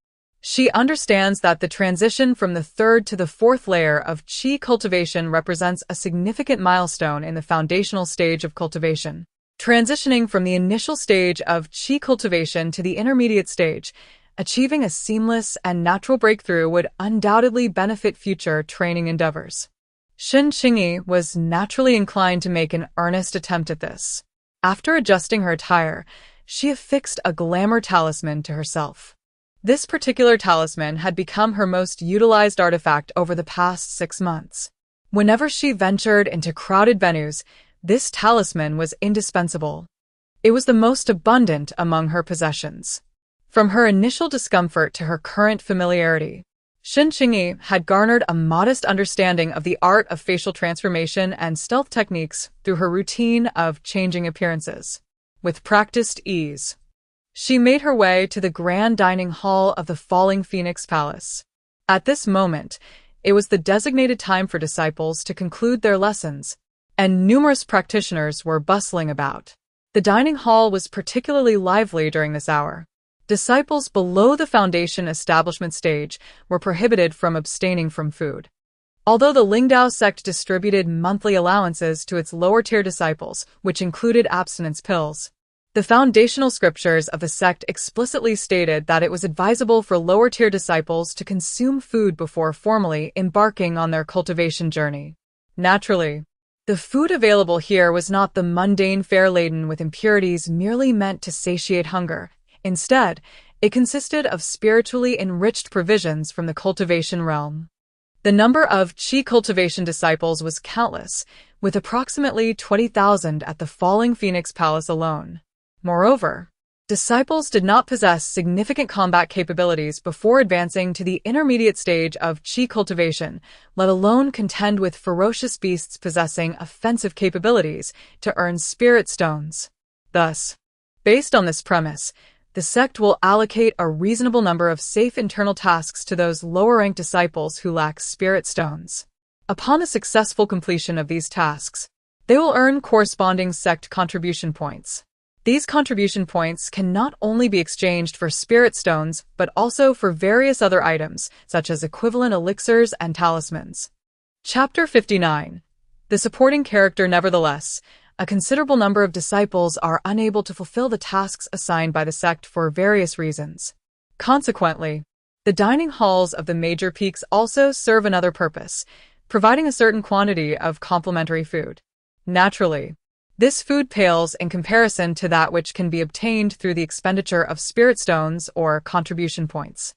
she understands that the transition from the third to the fourth layer of qi cultivation represents a significant milestone in the foundational stage of cultivation. Transitioning from the initial stage of qi cultivation to the intermediate stage, achieving a seamless and natural breakthrough would undoubtedly benefit future training endeavors. Shen Qingyi was naturally inclined to make an earnest attempt at this. After adjusting her attire, she affixed a glamour talisman to herself. This particular talisman had become her most utilized artifact over the past 6 months. Whenever she ventured into crowded venues, this talisman was indispensable. It was the most abundant among her possessions. From her initial discomfort to her current familiarity, Shen Qingyi had garnered a modest understanding of the art of facial transformation and stealth techniques through her routine of changing appearances. With practiced ease, she made her way to the grand dining hall of the Falling Phoenix Palace. At this moment, it was the designated time for disciples to conclude their lessons, and numerous practitioners were bustling about. The dining hall was particularly lively during this hour. Disciples below the foundation establishment stage were prohibited from abstaining from food. Although the Lingdao sect distributed monthly allowances to its lower-tier disciples, which included abstinence pills, the foundational scriptures of the sect explicitly stated that it was advisable for lower-tier disciples to consume food before formally embarking on their cultivation journey. Naturally, the food available here was not the mundane fare laden with impurities merely meant to satiate hunger. Instead, it consisted of spiritually enriched provisions from the cultivation realm. The number of qi cultivation disciples was countless, with approximately 20,000 at the Falling Phoenix Palace alone. Moreover, disciples did not possess significant combat capabilities before advancing to the intermediate stage of qi cultivation, let alone contend with ferocious beasts possessing offensive capabilities to earn spirit stones. Thus, based on this premise, the sect will allocate a reasonable number of safe internal tasks to those lower-ranked disciples who lack spirit stones. Upon the successful completion of these tasks, they will earn corresponding sect contribution points. These contribution points can not only be exchanged for spirit stones, but also for various other items, such as equivalent elixirs and talismans. Chapter 59. The supporting character. Nevertheless, a considerable number of disciples are unable to fulfill the tasks assigned by the sect for various reasons. Consequently, the dining halls of the major peaks also serve another purpose, providing a certain quantity of complementary food. Naturally, this food pales in comparison to that which can be obtained through the expenditure of spirit stones or contribution points.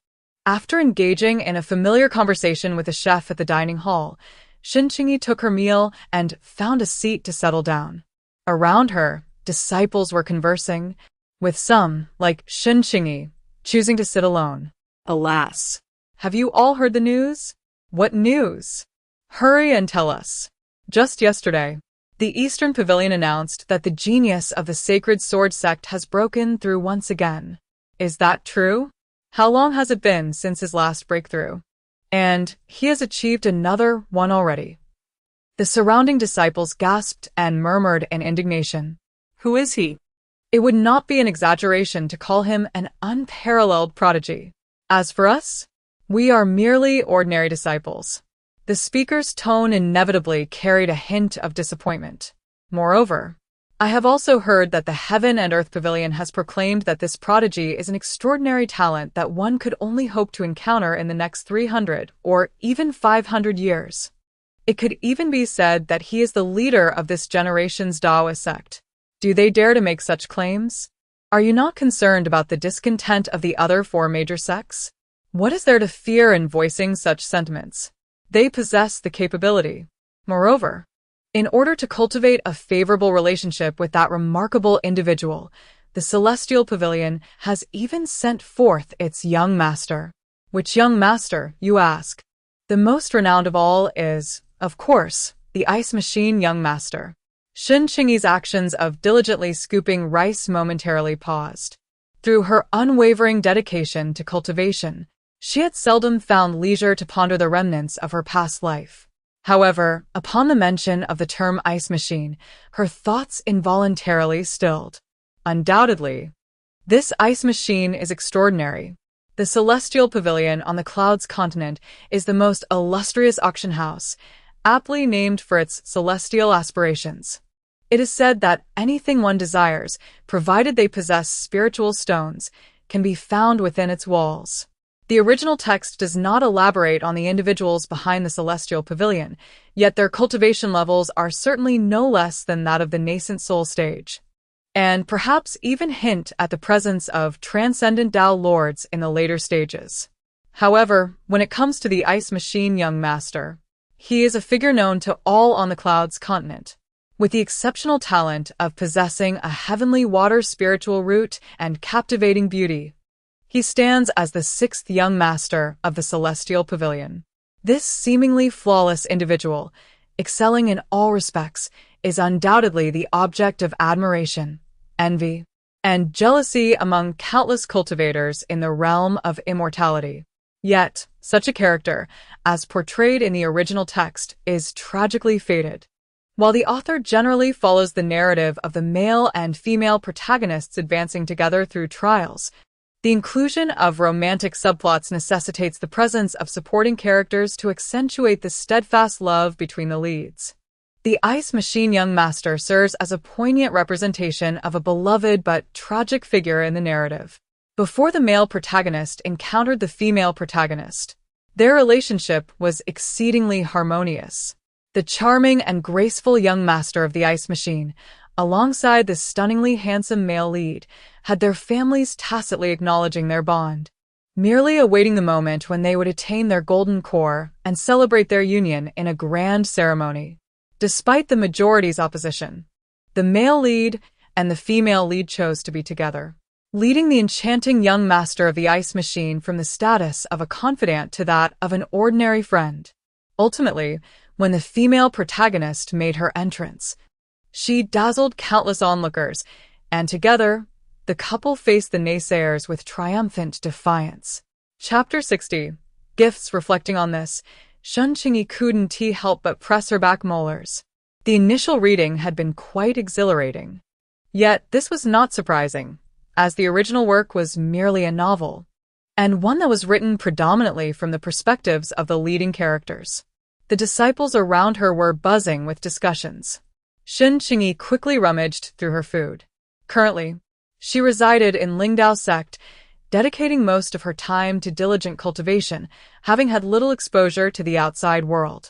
After engaging in a familiar conversation with the chef at the dining hall, Shen Qingyi took her meal and found a seat to settle down. Around her, disciples were conversing, with some, like Shen Qingyi, choosing to sit alone. Alas! Have you all heard the news? What news? Hurry and tell us. Just yesterday, the Eastern Pavilion announced that the genius of the Sacred Sword sect has broken through once again. Is that true? How long has it been since his last breakthrough? And he has achieved another one already. The surrounding disciples gasped and murmured in indignation. Who is he? It would not be an exaggeration to call him an unparalleled prodigy. As for us, we are merely ordinary disciples. The speaker's tone inevitably carried a hint of disappointment. Moreover, I have also heard that the Heaven and Earth Pavilion has proclaimed that this prodigy is an extraordinary talent that one could only hope to encounter in the next 300 or even 500 years. It could even be said that he is the leader of this generation's Daoist sect. Do they dare to make such claims? Are you not concerned about the discontent of the other 4 major sects? What is there to fear in voicing such sentiments? They possess the capability. Moreover, in order to cultivate a favorable relationship with that remarkable individual, the Celestial Pavilion has even sent forth its young master. Which young master, you ask? The most renowned of all is, of course, the Ice Machine young master. Shen Qingyi's actions of diligently scooping rice momentarily paused. Through her unwavering dedication to cultivation, she had seldom found leisure to ponder the remnants of her past life. However, upon the mention of the term ice machine, her thoughts involuntarily stilled. Undoubtedly, this ice machine is extraordinary. The Celestial Pavilion on the Clouds continent is the most illustrious auction house, aptly named for its celestial aspirations. It is said that anything one desires, provided they possess spiritual stones, can be found within its walls. The original text does not elaborate on the individuals behind the Celestial Pavilion, yet their cultivation levels are certainly no less than that of the nascent soul stage, and perhaps even hint at the presence of transcendent Tao lords in the later stages. However, when it comes to the Ice Machine Young Master, he is a figure known to all on the Clouds continent, with the exceptional talent of possessing a heavenly water spiritual root and captivating beauty. He stands as the sixth young master of the Celestial Pavilion. This seemingly flawless individual, excelling in all respects, is undoubtedly the object of admiration, envy, and jealousy among countless cultivators in the realm of immortality. Yet, such a character, as portrayed in the original text, is tragically fated. While the author generally follows the narrative of the male and female protagonists advancing together through trials, the inclusion of romantic subplots necessitates the presence of supporting characters to accentuate the steadfast love between the leads. The Ice Machine Young Master serves as a poignant representation of a beloved but tragic figure in the narrative. Before the male protagonist encountered the female protagonist, their relationship was exceedingly harmonious. The charming and graceful young master of the Ice Machine, alongside the stunningly handsome male lead, had their families tacitly acknowledging their bond, merely awaiting the moment when they would attain their golden core and celebrate their union in a grand ceremony. Despite the majority's opposition, the male lead and the female lead chose to be together, leading the enchanting young master of the Ice Machine from the status of a confidant to that of an ordinary friend. Ultimately, when the female protagonist made her entrance, she dazzled countless onlookers, and together, the couple faced the naysayers with triumphant defiance. Chapter 60. Gifts. Reflecting on this, Shen Qingyi couldn't help but press her back molars. The initial reading had been quite exhilarating. Yet this was not surprising, as the original work was merely a novel, and one that was written predominantly from the perspectives of the leading characters. The disciples around her were buzzing with discussions. Shen Qingyi quickly rummaged through her food. Currently, she resided in Lingdao sect, dedicating most of her time to diligent cultivation, having had little exposure to the outside world.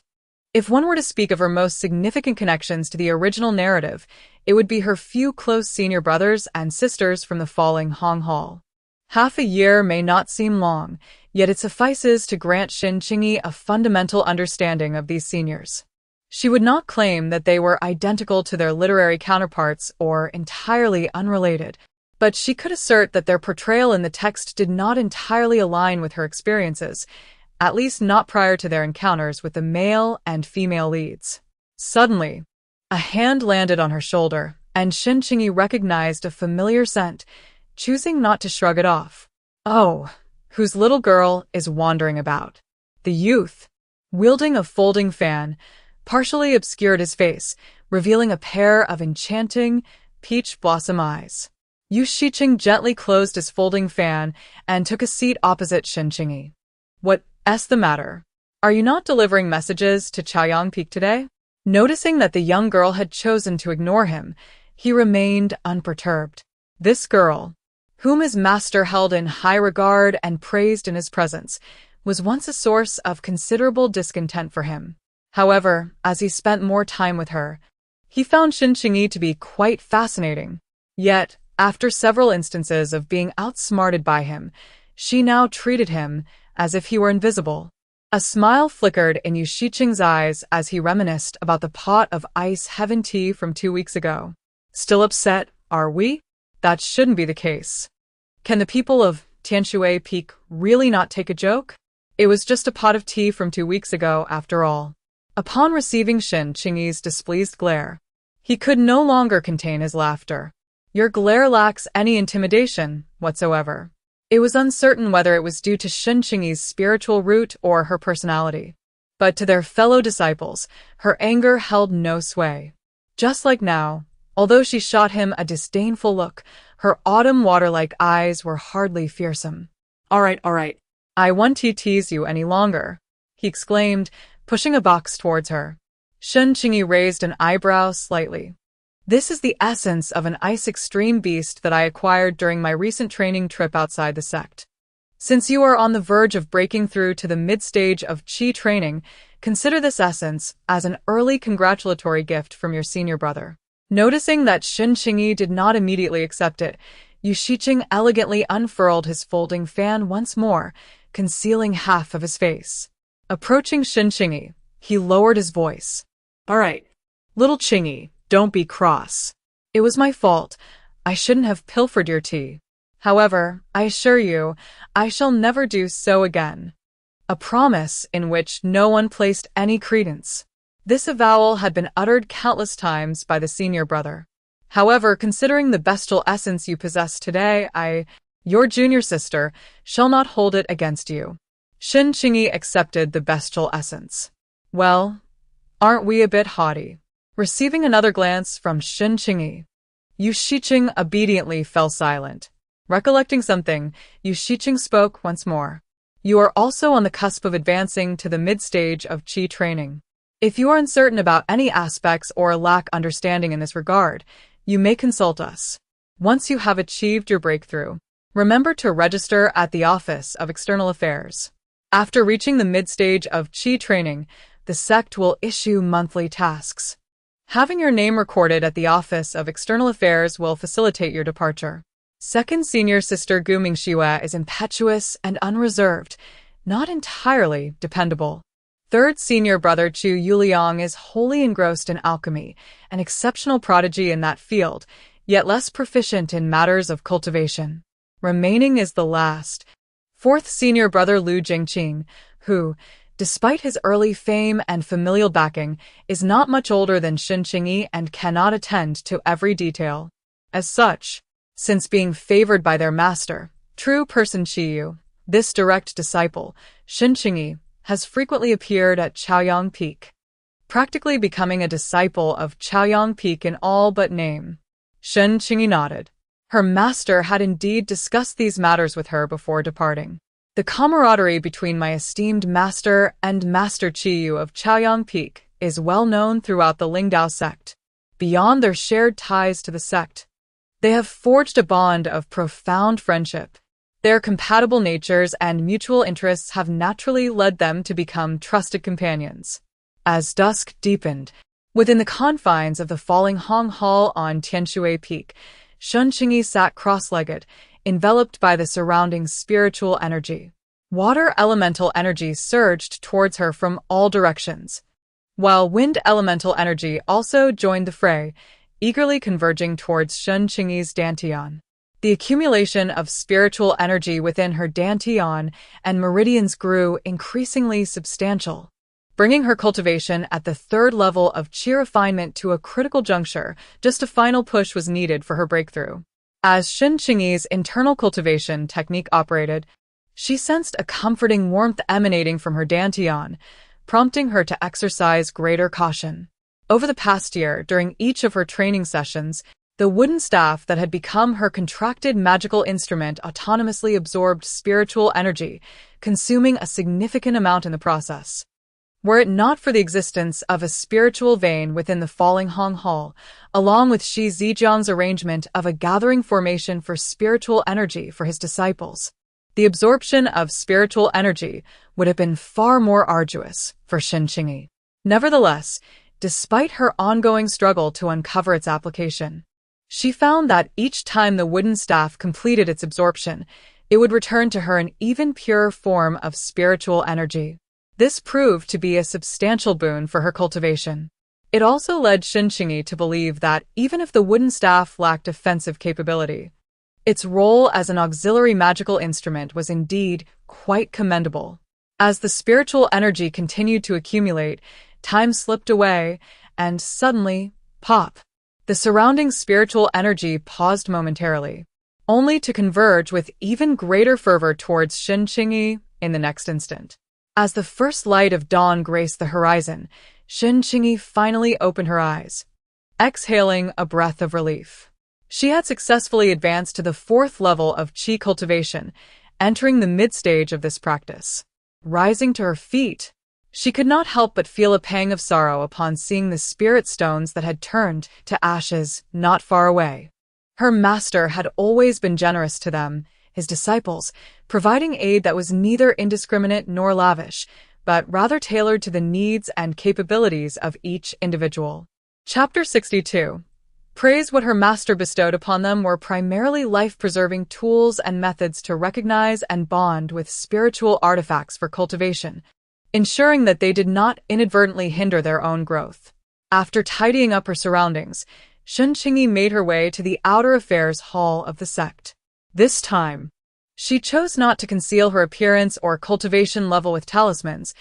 If one were to speak of her most significant connections to the original narrative, it would be her few close senior brothers and sisters from the falling Hong Hall. Half a year may not seem long, yet it suffices to grant Shen Qingyi a fundamental understanding of these seniors. She would not claim that they were identical to their literary counterparts or entirely unrelated, but she could assert that their portrayal in the text did not entirely align with her experiences, at least not prior to their encounters with the male and female leads. Suddenly, a hand landed on her shoulder, and Shen Qingyi recognized a familiar scent, choosing not to shrug it off. Oh, whose little girl is wandering about? The youth, wielding a folding fan, partially obscured his face, revealing a pair of enchanting, peach blossom eyes. Yu Shiqing gently closed his folding fan and took a seat opposite Shen Qingyi. What's the matter? Are you not delivering messages to Chaoyang Peak today? Noticing that the young girl had chosen to ignore him, he remained unperturbed. This girl, whom his master held in high regard and praised in his presence, was once a source of considerable discontent for him. However, as he spent more time with her, he found Shen Qingyi to be quite fascinating. Yet, after several instances of being outsmarted by him, she now treated him as if he were invisible. A smile flickered in Yu Shiqing's eyes as he reminisced about the pot of ice heaven tea from 2 weeks ago. Still upset, are we? That shouldn't be the case. Can the people of Tianshui Peak really not take a joke? It was just a pot of tea from 2 weeks ago, after all. Upon receiving Shen Qingyi's displeased glare, he could no longer contain his laughter. Your glare lacks any intimidation whatsoever. It was uncertain whether it was due to Shen Qingyi's spiritual root or her personality. But to their fellow disciples, her anger held no sway. Just like now, although she shot him a disdainful look, her autumn water-like eyes were hardly fearsome. All right. I won't tease you any longer, he exclaimed, pushing a box towards her. Shen Qingyi raised an eyebrow slightly. This is the essence of an ice extreme beast that I acquired during my recent training trip outside the sect. Since you are on the verge of breaking through to the mid-stage of Qi training, consider this essence as an early congratulatory gift from your senior brother. Noticing that Shen Qingyi did not immediately accept it, Yu Shiqing elegantly unfurled his folding fan once more, concealing half of his face. Approaching Shen Qingyi, he lowered his voice. All right. Little Qingyi, don't be cross. It was my fault. I shouldn't have pilfered your tea. However, I assure you, I shall never do so again. A promise in which no one placed any credence. This avowal had been uttered countless times by the senior brother. However, considering the bestial essence you possess today, your junior sister, shall not hold it against you. Shen Qingyi accepted the bestial essence. Well, aren't we a bit haughty? Receiving another glance from Shen Qingyi, Yu Shiqing obediently fell silent. Recollecting something, Yu Shiqing spoke once more. You are also on the cusp of advancing to the mid-stage of Qi training. If you are uncertain about any aspects or lack understanding in this regard, you may consult us. Once you have achieved your breakthrough, remember to register at the Office of External Affairs. After reaching the mid-stage of Qi training, the sect will issue monthly tasks. Having your name recorded at the Office of External Affairs will facilitate your departure. Second senior sister Gu Mingxue is impetuous and unreserved, not entirely dependable. Third senior brother Chu Yuliang is wholly engrossed in alchemy, an exceptional prodigy in that field, yet less proficient in matters of cultivation. Remaining is the last, fourth senior brother Lu Jingqing, who, despite his early fame and familial backing, is not much older than Shen Qingyi and cannot attend to every detail. As such, since being favored by their master, true person Qiyu, this direct disciple, Shen Qingyi, has frequently appeared at Chaoyang Peak, practically becoming a disciple of Chaoyang Peak in all but name. Shen Qingyi nodded. Her master had indeed discussed these matters with her before departing. The camaraderie between my esteemed master and Master Qiyu of Chaoyang Peak is well known throughout the Lingdao sect. Beyond their shared ties to the sect, they have forged a bond of profound friendship. Their compatible natures and mutual interests have naturally led them to become trusted companions. As dusk deepened, within the confines of the falling Hong Hall on Tianshui Peak, Shen Qingyi sat cross-legged, enveloped by the surrounding spiritual energy. Water elemental energy surged towards her from all directions, while wind elemental energy also joined the fray, eagerly converging towards Shen Qingyi's dantian. The accumulation of spiritual energy within her dantian and meridians grew increasingly substantial, bringing her cultivation at the third level of Qi refinement to a critical juncture. Just a final push was needed for her breakthrough. As Shen Qingyi's internal cultivation technique operated, she sensed a comforting warmth emanating from her dantian, prompting her to exercise greater caution. Over the past year, during each of her training sessions, the wooden staff that had become her contracted magical instrument autonomously absorbed spiritual energy, consuming a significant amount in the process. Were it not for the existence of a spiritual vein within the falling Hong Hall, along with Shi Zijiang's arrangement of a gathering formation for spiritual energy for his disciples, the absorption of spiritual energy would have been far more arduous for Shen Qingyi. Nevertheless, despite her ongoing struggle to uncover its application, she found that each time the wooden staff completed its absorption, it would return to her an even purer form of spiritual energy. This proved to be a substantial boon for her cultivation. It also led Shen Qingyi to believe that even if the wooden staff lacked offensive capability, its role as an auxiliary magical instrument was indeed quite commendable. As the spiritual energy continued to accumulate, time slipped away, and suddenly, pop! The surrounding spiritual energy paused momentarily, only to converge with even greater fervor towards Shen Qingyi in the next instant. As the first light of dawn graced the horizon, Shen Qingyi finally opened her eyes, exhaling a breath of relief. She had successfully advanced to the 4th level of qi cultivation, entering the mid-stage of this practice. Rising to her feet, she could not help but feel a pang of sorrow upon seeing the spirit stones that had turned to ashes not far away. Her master had always been generous to them, his disciples, providing aid that was neither indiscriminate nor lavish, but rather tailored to the needs and capabilities of each individual. Chapter 62. Praise. What her master bestowed upon them were primarily life-preserving tools and methods to recognize and bond with spiritual artifacts for cultivation, ensuring that they did not inadvertently hinder their own growth. After tidying up her surroundings, Shen Qingyi made her way to the outer affairs hall of the sect. This time, she chose not to conceal her appearance or cultivation level with talismans,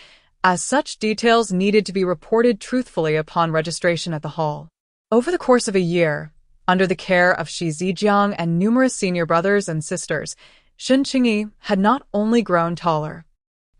as such details needed to be reported truthfully upon registration at the hall. Over the course of a year, under the care of Shi Zijiang and numerous senior brothers and sisters, Shen Qingyi had not only grown taller,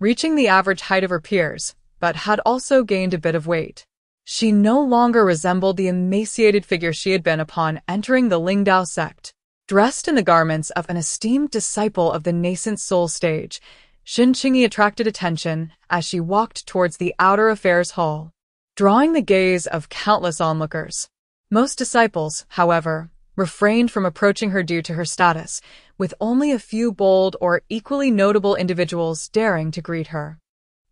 reaching the average height of her peers, but had also gained a bit of weight. She no longer resembled the emaciated figure she had been upon entering the Lingdao sect. Dressed in the garments of an esteemed disciple of the nascent soul stage, Shen Qingyi attracted attention as she walked towards the outer affairs hall, drawing the gaze of countless onlookers. Most disciples, however, refrained from approaching her due to her status, with only a few bold or equally notable individuals daring to greet her.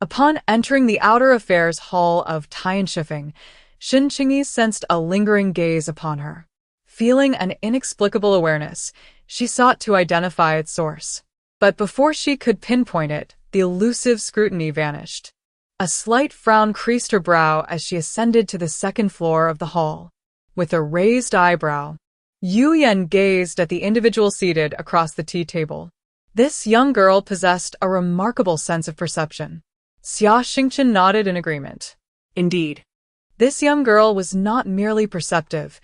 Upon entering the outer affairs hall of Tianshifeng, Shen Qingyi sensed a lingering gaze upon her. Feeling an inexplicable awareness, she sought to identify its source. But before she could pinpoint it, the elusive scrutiny vanished. A slight frown creased her brow as she ascended to the 2nd floor of the hall. With a raised eyebrow, Yu Yan gazed at the individual seated across the tea table. This young girl possessed a remarkable sense of perception. Xianxia nodded in agreement. Indeed. This young girl was not merely perceptive.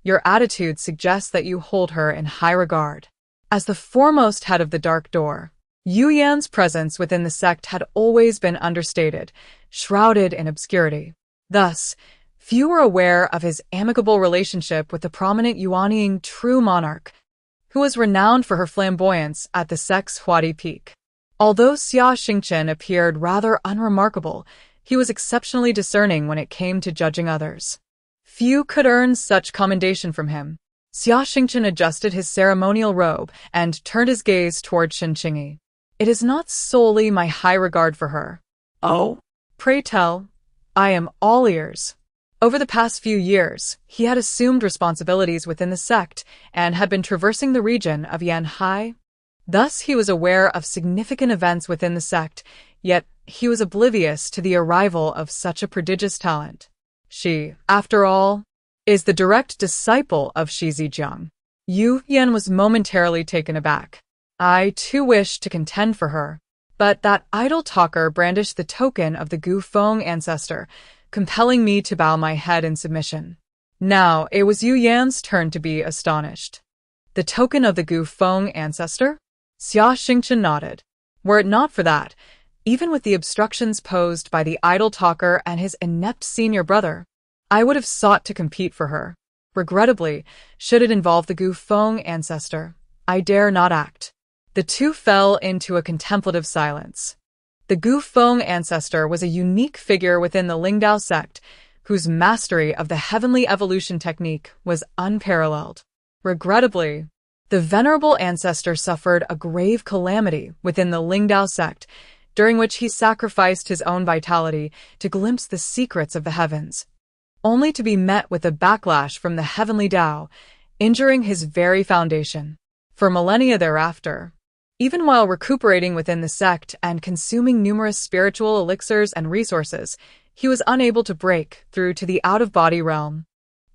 Your attitude suggests that you hold her in high regard. As the foremost head of the Dark Door, Yu Yan's presence within the sect had always been understated, shrouded in obscurity. Thus, few were aware of his amicable relationship with the prominent Yuanying true monarch, who was renowned for her flamboyance at the sect's haughty peak. Although Xia Xingchen appeared rather unremarkable, he was exceptionally discerning when it came to judging others. Few could earn such commendation from him. Xia Xingchen adjusted his ceremonial robe and turned his gaze toward Shen Qingyi. It is not solely my high regard for her. Oh? Pray tell. I am all ears. Over the past few years, he had assumed responsibilities within the sect and had been traversing the region of Yanhai. Thus, he was aware of significant events within the sect, yet he was oblivious to the arrival of such a prodigious talent. She, after all, is the direct disciple of Shi Zijiang. Yu Yan was momentarily taken aback. I too wished to contend for her, but that idle talker brandished the token of the Gu Feng ancestor, compelling me to bow my head in submission. Now it was Yu Yan's turn to be astonished. The token of the Gu Feng ancestor? Xia Xingchen nodded. Were it not for that, even with the obstructions posed by the idle talker and his inept senior brother, I would have sought to compete for her. Regrettably, should it involve the Gu Feng ancestor, I dare not act. The two fell into a contemplative silence. The Gu Feng ancestor was a unique figure within the Lingdao sect, whose mastery of the heavenly evolution technique was unparalleled. Regrettably, the venerable ancestor suffered a grave calamity within the Lingdao sect, during which he sacrificed his own vitality to glimpse the secrets of the heavens, only to be met with a backlash from the heavenly Tao, injuring his very foundation. For millennia thereafter, even while recuperating within the sect and consuming numerous spiritual elixirs and resources, he was unable to break through to the out-of-body realm,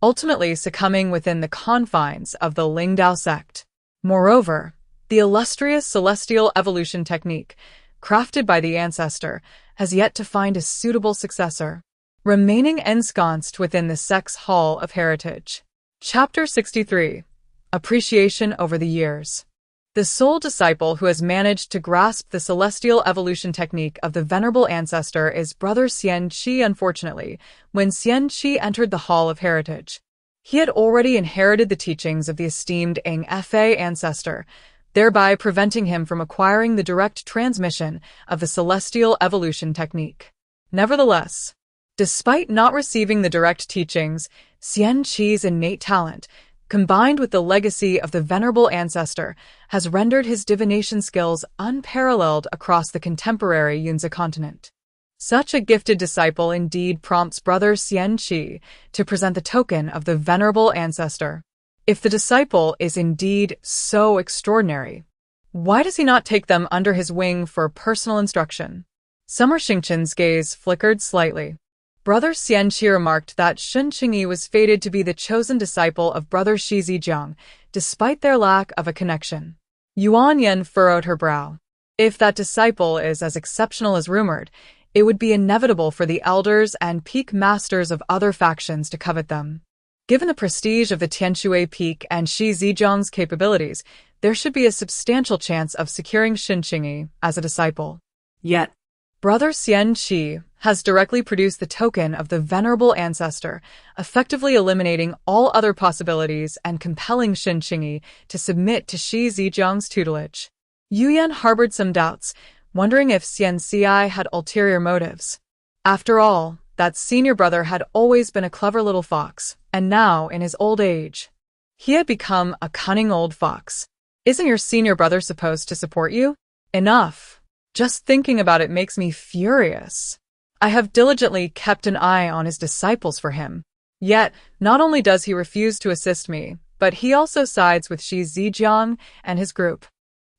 ultimately succumbing within the confines of the Lingdao sect. Moreover, the illustrious celestial evolution technique, crafted by the ancestor, has yet to find a suitable successor, remaining ensconced within the sect's Hall of Heritage. Chapter 63. Appreciation over the years. The sole disciple who has managed to grasp the celestial evolution technique of the venerable ancestor is brother Xianxia. Unfortunately, when Xianxia entered the Hall of Heritage, he had already inherited the teachings of the esteemed Fa ancestor, thereby preventing him from acquiring the direct transmission of the celestial evolution technique. Nevertheless, despite not receiving the direct teachings, Xianxia's innate talent, combined with the legacy of the venerable ancestor, has rendered his divination skills unparalleled across the contemporary Yunzi continent. Such a gifted disciple indeed prompts brother Xianxia to present the token of the venerable ancestor. If the disciple is indeed so extraordinary, why does he not take them under his wing for personal instruction? Summer Xingqian's gaze flickered slightly. Brother Xianxia remarked that Shen Qingyi was fated to be the chosen disciple of brother Shi Zijiang, despite their lack of a connection. Yuan Yan furrowed her brow. If that disciple is as exceptional as rumored, it would be inevitable for the elders and peak masters of other factions to covet them. Given the prestige of the Tianshui peak and Shi Zijiang's capabilities, there should be a substantial chance of securing Shen Qingyi as a disciple. Yet, Brother Xianxia has directly produced the token of the venerable ancestor, effectively eliminating all other possibilities and compelling Shen Qingyi to submit to Shi Zijiang's tutelage. Yu Yan harbored some doubts, wondering if Xianxia had ulterior motives. After all, that senior brother had always been a clever little fox, and now, in his old age, he had become a cunning old fox. Isn't your senior brother supposed to support you? Enough. Just thinking about it makes me furious. I have diligently kept an eye on his disciples for him. Yet, not only does he refuse to assist me, but he also sides with Shi Zijiang and his group.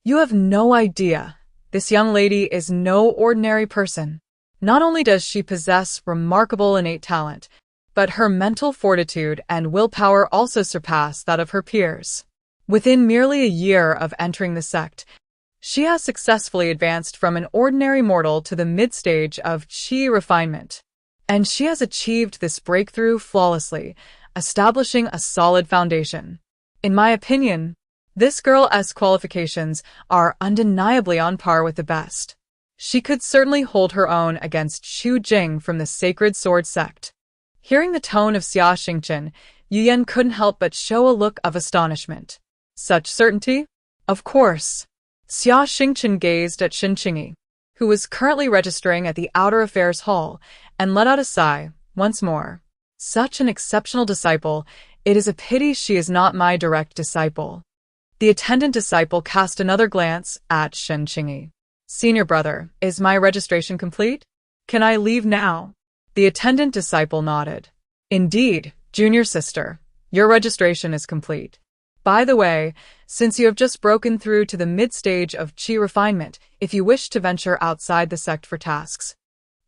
You have no idea. This young lady is no ordinary person. Not only does she possess remarkable innate talent, but her mental fortitude and willpower also surpass that of her peers. Within merely a year of entering the sect, she has successfully advanced from an ordinary mortal to the mid-stage of qi refinement. And she has achieved this breakthrough flawlessly, establishing a solid foundation. In my opinion, this girl's qualifications are undeniably on par with the best. She could certainly hold her own against Xu Jing from the Sacred Sword sect. Hearing the tone of Xia Xingqian, Yu Yan couldn't help but show a look of astonishment. Such certainty? Of course. Xia Xingqian gazed at Shen Qingyi, who was currently registering at the Outer Affairs Hall, and let out a sigh, once more. Such an exceptional disciple, it is a pity she is not my direct disciple. The attendant disciple cast another glance at Shen Qingyi. Senior brother, is my registration complete? Can I leave now? The attendant disciple nodded. Indeed, junior sister, your registration is complete. By the way, since you have just broken through to the mid-stage of qi refinement, if you wish to venture outside the sect for tasks,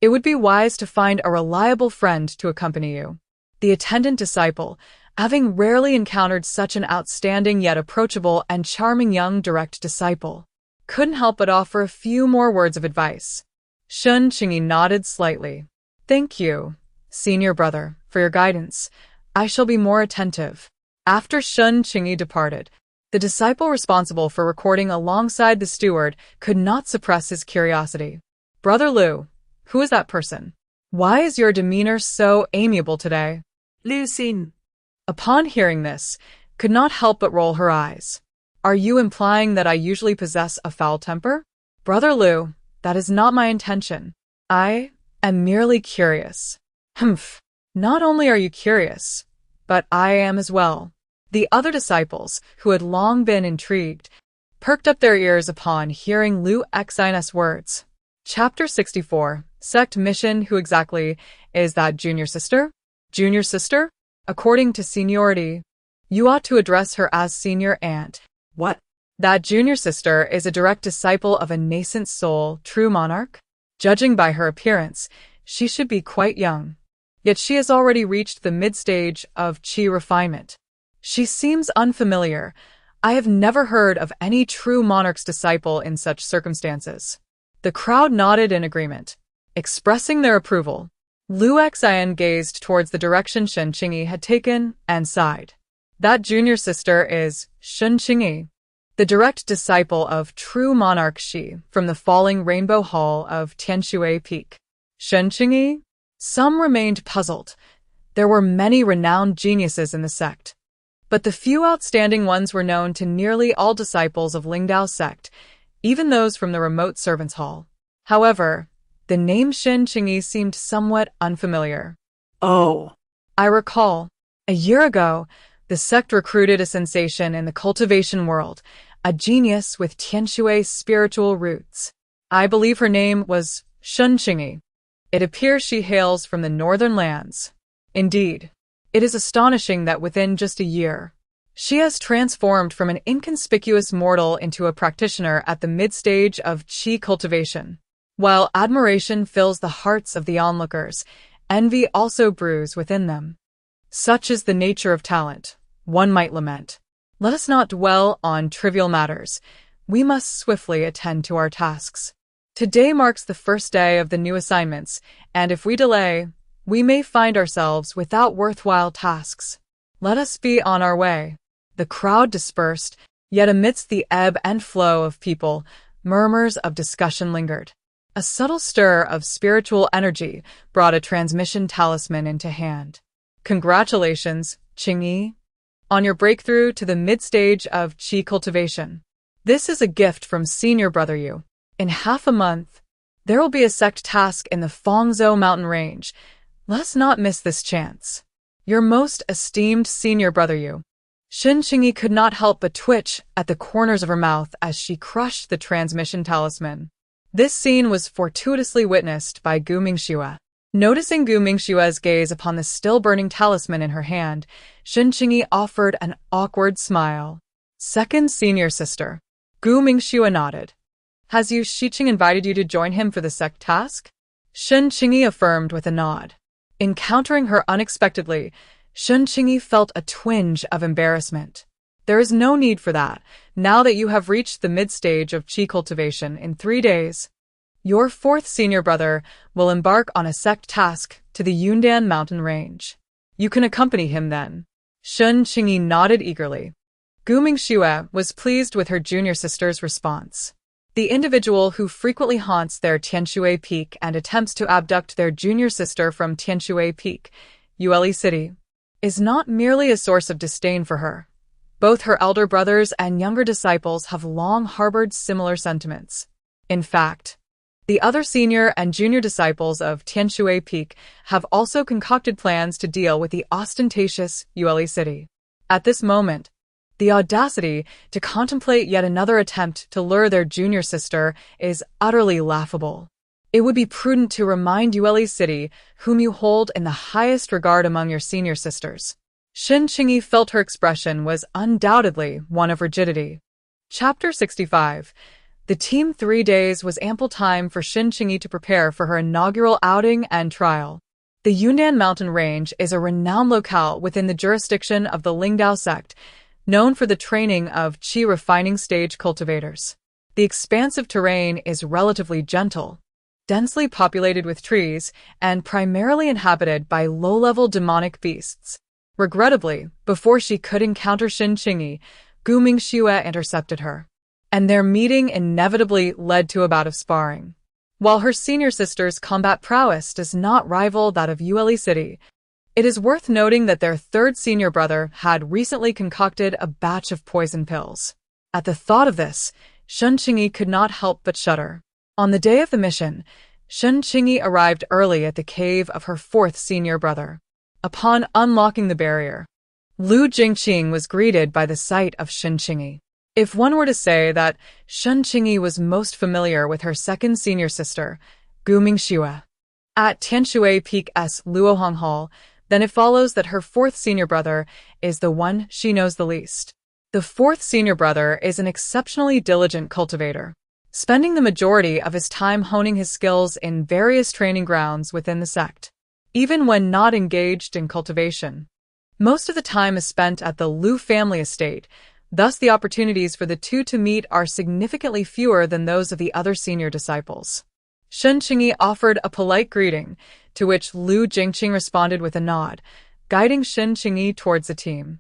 it would be wise to find a reliable friend to accompany you. The attendant disciple, having rarely encountered such an outstanding yet approachable and charming young direct disciple, couldn't help but offer a few more words of advice. Shen Qingyi nodded slightly. Thank you, senior brother, for your guidance. I shall be more attentive. After Shen Qingyi departed, the disciple responsible for recording alongside the steward could not suppress his curiosity. Brother Liu, who is that person? Why is your demeanor so amiable today? Liu Xin. Upon hearing this, could not help but roll her eyes. Are you implying that I usually possess a foul temper? Brother Liu, that is not my intention. I am merely curious. Humph. Not only are you curious, but I am as well. The other disciples, who had long been intrigued, perked up their ears upon hearing Liu Xin's words. Chapter 64, Sect Mission. Who exactly is that junior sister? Junior sister? According to seniority, you ought to address her as senior aunt. What? That junior sister is a direct disciple of a nascent soul, true monarch. Judging by her appearance, she should be quite young. Yet she has already reached the mid-stage of qi refinement. She seems unfamiliar. I have never heard of any true monarch's disciple in such circumstances. The crowd nodded in agreement, expressing their approval. Liu Xin gazed towards the direction Shen Qingyi had taken and sighed. That junior sister is Shen Qingyi. the direct disciple of true monarch Shi from the falling Rainbow Hall of Tianshui Peak. Shen Qingyi? Some remained puzzled. There were many renowned geniuses in the sect, but the few outstanding ones were known to nearly all disciples of Lingdao's sect, even those from the remote servants' hall. However, the name Shen Qingyi seemed somewhat unfamiliar. Oh. I recall, a year ago, the sect recruited a sensation in the cultivation world, a genius with Tianshui spiritual roots. I believe her name was Shen Qingyi. It appears she hails from the northern lands. Indeed, it is astonishing that within just a year, she has transformed from an inconspicuous mortal into a practitioner at the mid-stage of qi cultivation. While admiration fills the hearts of the onlookers, envy also brews within them. Such is the nature of talent, one might lament. Let us not dwell on trivial matters. We must swiftly attend to our tasks. Today marks the first day of the new assignments, and if we delay, we may find ourselves without worthwhile tasks. Let us be on our way. The crowd dispersed, yet amidst the ebb and flow of people, murmurs of discussion lingered. A subtle stir of spiritual energy brought a transmission talisman into hand. Congratulations, Qingyi, on your breakthrough to the mid-stage of qi cultivation. This is a gift from Senior Brother Yu. In half a month, there will be a sect task in the Fangzhou mountain range. Let us not miss this chance. Your most esteemed Senior Brother Yu. Shen Qingyi could not help but twitch at the corners of her mouth as she crushed the transmission talisman. This scene was fortuitously witnessed by Gu Mingxue. Noticing Gu Mingxue's gaze upon the still-burning talisman in her hand, Shen Qingyi offered an awkward smile. Second senior sister. Gu Mingxue nodded. Has Yu Shiqing invited you to join him for the sect task? Shen Qingyi affirmed with a nod. Encountering her unexpectedly, Shen Qingyi felt a twinge of embarrassment. There is no need for that, now that you have reached the mid-stage of qi cultivation in 3 days. Your fourth senior brother will embark on a sect task to the Yundan mountain range. You can accompany him then. Shen Qingyi nodded eagerly. Gu Mingxue was pleased with her junior sister's response. The individual who frequently haunts their Tianshui Peak and attempts to abduct their junior sister from Tianshui Peak, Yuli City, is not merely a source of disdain for her. Both her elder brothers and younger disciples have long harbored similar sentiments. In fact, the other senior and junior disciples of Tianshui Peak have also concocted plans to deal with the ostentatious Yuli City. At this moment, the audacity to contemplate yet another attempt to lure their junior sister is utterly laughable. It would be prudent to remind Yuli City, whom you hold in the highest regard among your senior sisters. Shen Qingyi felt her expression was undoubtedly one of rigidity. Chapter 65. The team 3 days was ample time for Shen Qingyi to prepare for her inaugural outing and trial. The Yunnan mountain range is a renowned locale within the jurisdiction of the Lingdao sect, known for the training of qi refining stage cultivators. The expansive terrain is relatively gentle, densely populated with trees, and primarily inhabited by low-level demonic beasts. Regrettably, before she could encounter Shen Qingyi, Gu Mingxue intercepted her, and their meeting inevitably led to a bout of sparring. While her senior sister's combat prowess does not rival that of Yuli City, it is worth noting that their third senior brother had recently concocted a batch of poison pills. At the thought of this, Shen Qingyi could not help but shudder. On the day of the mission, Shen Qingyi arrived early at the cave of her fourth senior brother. Upon unlocking the barrier, Lu Jingqing was greeted by the sight of Shen Qingyi. If one were to say that Shen Qingyi was most familiar with her second senior sister, Gu Mingxue, at Tianshui Peak's Luohong Hall, then it follows that her fourth senior brother is the one she knows the least. The fourth senior brother is an exceptionally diligent cultivator, spending the majority of his time honing his skills in various training grounds within the sect. Even when not engaged in cultivation, most of the time is spent at the Lu family estate, thus the opportunities for the two to meet are significantly fewer than those of the other senior disciples. Shen Qingyi offered a polite greeting, to which Lu Jingqing responded with a nod, guiding Shen Qingyi towards the team.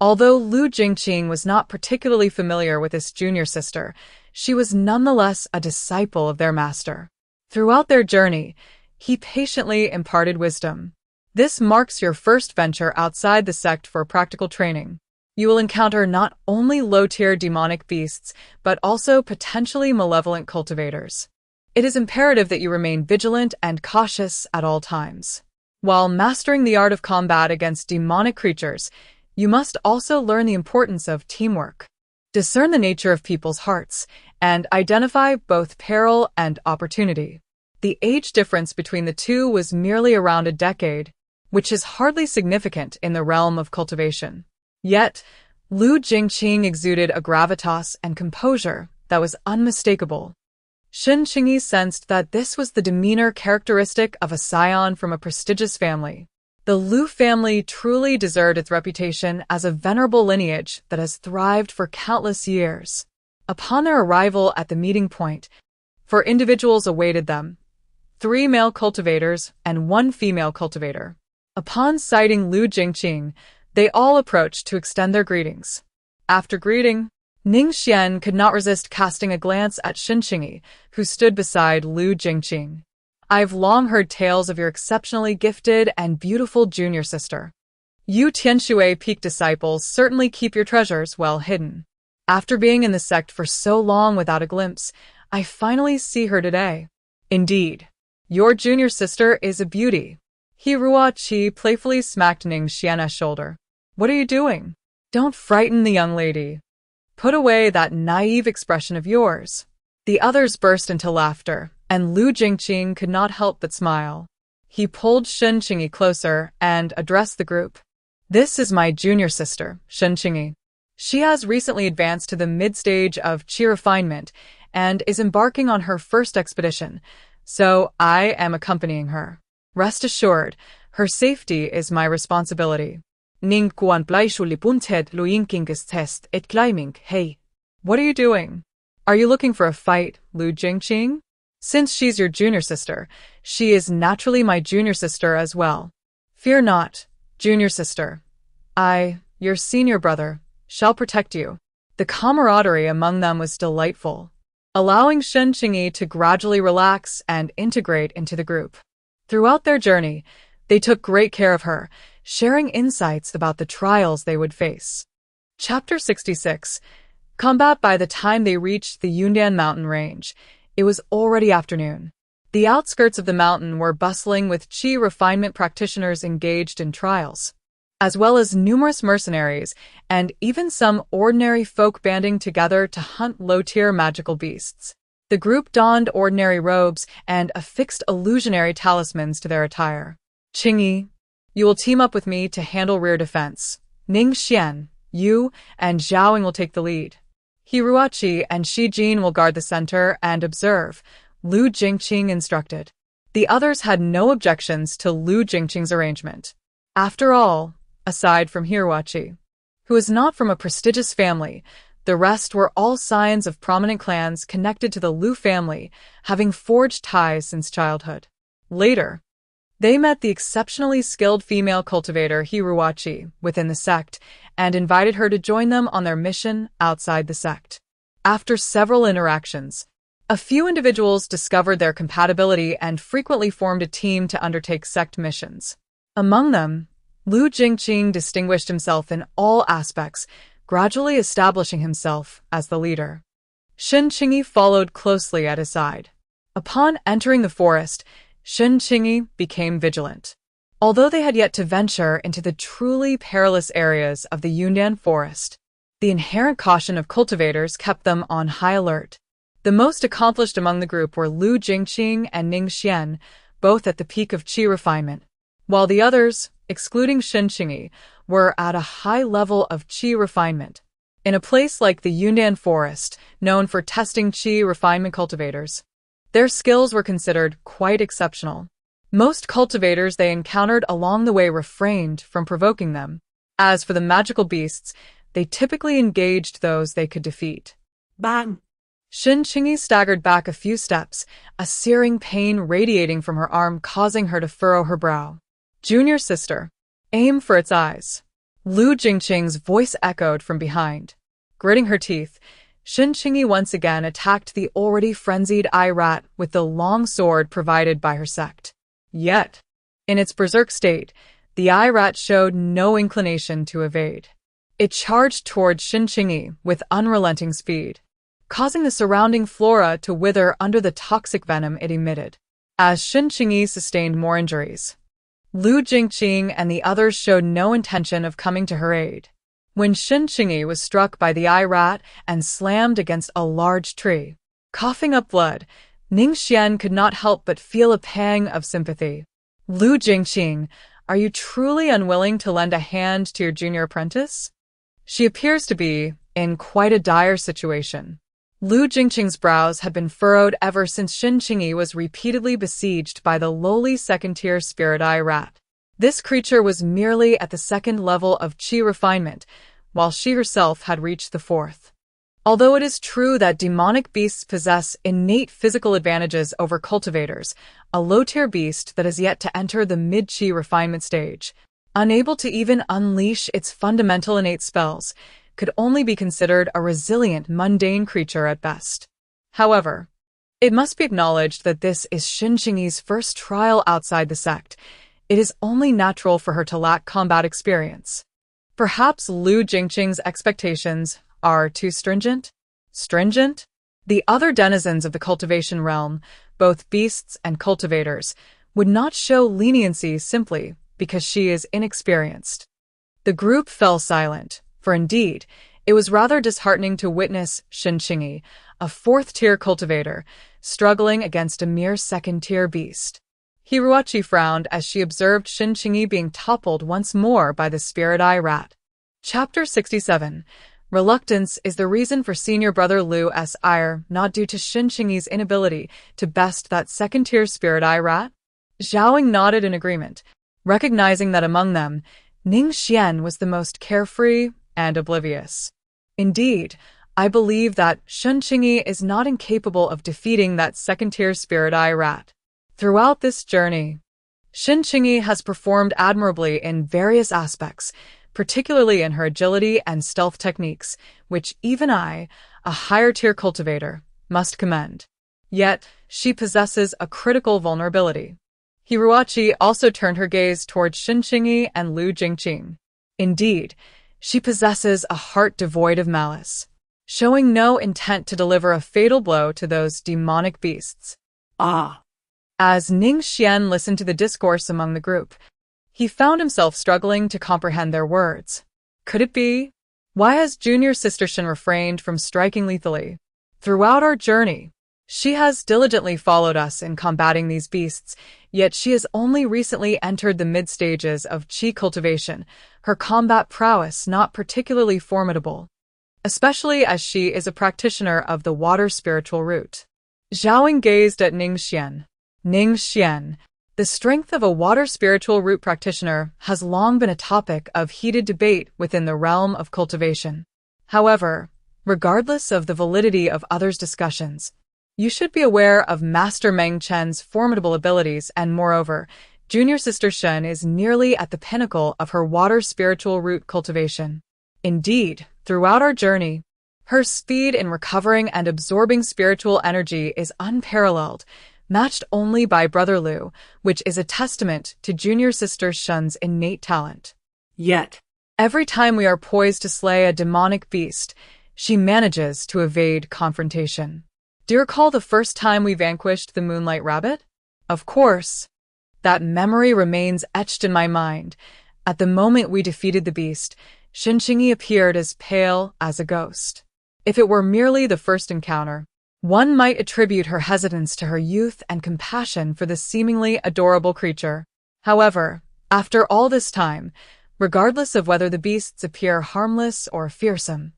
Although Lu Jingqing was not particularly familiar with this junior sister, she was nonetheless a disciple of their master. Throughout their journey, he patiently imparted wisdom. This marks your first venture outside the sect for practical training. You will encounter not only low-tier demonic beasts, but also potentially malevolent cultivators. It is imperative that you remain vigilant and cautious at all times. While mastering the art of combat against demonic creatures, you must also learn the importance of teamwork. Discern the nature of people's hearts, and identify both peril and opportunity. The age difference between the two was merely around a decade, which is hardly significant in the realm of cultivation. Yet, Lu Jingqing exuded a gravitas and composure that was unmistakable. Shen Qingyi sensed that this was the demeanor characteristic of a scion from a prestigious family. The Lu family truly deserved its reputation as a venerable lineage that has thrived for countless years. Upon their arrival at the meeting point, 4 individuals awaited them, 3 male cultivators and 1 female cultivator. Upon sighting Lu Jingqing, they all approached to extend their greetings. After greeting, Ningxian could not resist casting a glance at Shen Qingyi, who stood beside Lu Jingqing. I've long heard tales of your exceptionally gifted and beautiful junior sister. You Tianshui peak disciples certainly keep your treasures well hidden. After being in the sect for so long without a glimpse, I finally see her today. Indeed, your junior sister is a beauty. Hiruachi playfully smacked Ningxian's shoulder. What are you doing? Don't frighten the young lady. Put away that naive expression of yours. The others burst into laughter, and Lu Jingqing could not help but smile. He pulled Shen Qingyi closer and addressed the group. This is my junior sister, Shen Qingyi. She has recently advanced to the mid-stage of qi refinement and is embarking on her first expedition, so I am accompanying her. Rest assured, her safety is my responsibility. Ning Guan Blaishu Libunted Luinkingis Test et Climbing, hey. What are you doing? Are you looking for a fight, Lu Jingqing? Since she's your junior sister, she is naturally my junior sister as well. Fear not, junior sister. I, your senior brother, shall protect you. The camaraderie among them was delightful, allowing Shen Qingyi to gradually relax and integrate into the group. Throughout their journey, they took great care of her, sharing insights about the trials they would face. Chapter 66. Combat. By the time they reached the Yundan mountain range, it was already afternoon. The outskirts of the mountain were bustling with qi refinement practitioners engaged in trials, as well as numerous mercenaries and even some ordinary folk banding together to hunt low-tier magical beasts. The group donned ordinary robes and affixed illusionary talismans to their attire. Qingyi, you will team up with me to handle rear defense. Ningxian, you and Zhaoing will take the lead. Hiruachi and Shijin will guard the center and observe, Lu Jingqing instructed. The others had no objections to Lu Jingqing's arrangement. After all, aside from Hiruachi, who is not from a prestigious family, the rest were all scions of prominent clans connected to the Lu family, having forged ties since childhood. Later, they met the exceptionally skilled female cultivator Hiruachi within the sect and invited her to join them on their mission outside the sect. After several interactions, a few individuals discovered their compatibility and frequently formed a team to undertake sect missions. Among them, Lu Jingqing distinguished himself in all aspects, gradually establishing himself as the leader. Shen Qingyi followed closely at his side. Upon entering the forest, Shen Qingyi became vigilant. Although they had yet to venture into the truly perilous areas of the Yundan forest, the inherent caution of cultivators kept them on high alert. The most accomplished among the group were Lu Jingqing and Ningxian, both at the peak of qi refinement, while the others, excluding Shen Qingyi, were at a high level of qi refinement. In a place like the Yundan forest, known for testing qi refinement cultivators, their skills were considered quite exceptional. Most cultivators they encountered along the way refrained from provoking them. As for the magical beasts, they typically engaged those they could defeat. Bang! Shen Qingyi staggered back a few steps, a searing pain radiating from her arm causing her to furrow her brow. Junior sister, aim for its eyes. Lu Jingqing's voice echoed from behind. Gritting her teeth, Shen Qingyi once again attacked the already frenzied eye-rat with the long sword provided by her sect. Yet, in its berserk state, the eye-rat showed no inclination to evade. It charged toward Shen Qingyi with unrelenting speed, causing the surrounding flora to wither under the toxic venom it emitted. As Shen Qingyi sustained more injuries, Lu Jingqing and the others showed no intention of coming to her aid. When Shen Qingyi was struck by the eye-rat and slammed against a large tree, coughing up blood, Ningxian could not help but feel a pang of sympathy. Lu Jingqing, are you truly unwilling to lend a hand to your junior apprentice? She appears to be in quite a dire situation. Lu Jingqing's brows had been furrowed ever since Shen Qingyi was repeatedly besieged by the lowly second-tier spirit eye-rat. This creature was merely at the second level of qi refinement, while she herself had reached the fourth. Although it is true that demonic beasts possess innate physical advantages over cultivators, a low-tier beast that has yet to enter the mid-qi refinement stage, unable to even unleash its fundamental innate spells, could only be considered a resilient, mundane creature at best. However, it must be acknowledged that this is Shen Qingyi's first trial outside the sect. It is only natural for her to lack combat experience. Perhaps Lu Jingqing's expectations are too stringent? Stringent? The other denizens of the cultivation realm, both beasts and cultivators, would not show leniency simply because she is inexperienced. The group fell silent, for indeed, it was rather disheartening to witness Shen Qingyi, a fourth-tier cultivator, struggling against a mere second-tier beast. Hiruachi frowned as she observed Shen Qingyi being toppled once more by the spirit eye-rat. Chapter 67. Reluctance is the reason for senior brother Lu's ire, not due to Shen Qingyi's inability to best that second-tier spirit eye-rat? Zhaoing nodded in agreement, recognizing that among them, Ningxian was the most carefree and oblivious. Indeed, I believe that Shen Qingyi is not incapable of defeating that second-tier spirit eye-rat. Throughout this journey, Shen Qingyi has performed admirably in various aspects, particularly in her agility and stealth techniques, which even I, a higher-tier cultivator, must commend. Yet, she possesses a critical vulnerability. Hiruachi also turned her gaze towards Shen Qingyi and Lu Jingqing. Indeed, she possesses a heart devoid of malice, showing no intent to deliver a fatal blow to those demonic beasts. Ah. As Ningxian listened to the discourse among the group, he found himself struggling to comprehend their words. Could it be? Why has junior sister Shen refrained from striking lethally? Throughout our journey, she has diligently followed us in combating these beasts, yet she has only recently entered the mid-stages of qi cultivation, her combat prowess not particularly formidable, especially as she is a practitioner of the water spiritual root. Zhaoing gazed at Ningxian. Ningxian, the strength of a water spiritual root practitioner has long been a topic of heated debate within the realm of cultivation. However, regardless of the validity of others' discussions, you should be aware of Master Meng Chen's formidable abilities and moreover, junior sister Shen is nearly at the pinnacle of her water spiritual root cultivation. Indeed, throughout our journey, her speed in recovering and absorbing spiritual energy is unparalleled, matched only by Brother Lu, which is a testament to junior sister Shen's innate talent. Yet, every time we are poised to slay a demonic beast, she manages to evade confrontation. Do you recall the first time we vanquished the Moonlight Rabbit? Of course. That memory remains etched in my mind. At the moment we defeated the beast, Shen Qingyi appeared as pale as a ghost. If it were merely the first encounter, one might attribute her hesitance to her youth and compassion for this seemingly adorable creature. However, after all this time, regardless of whether the beasts appear harmless or fearsome,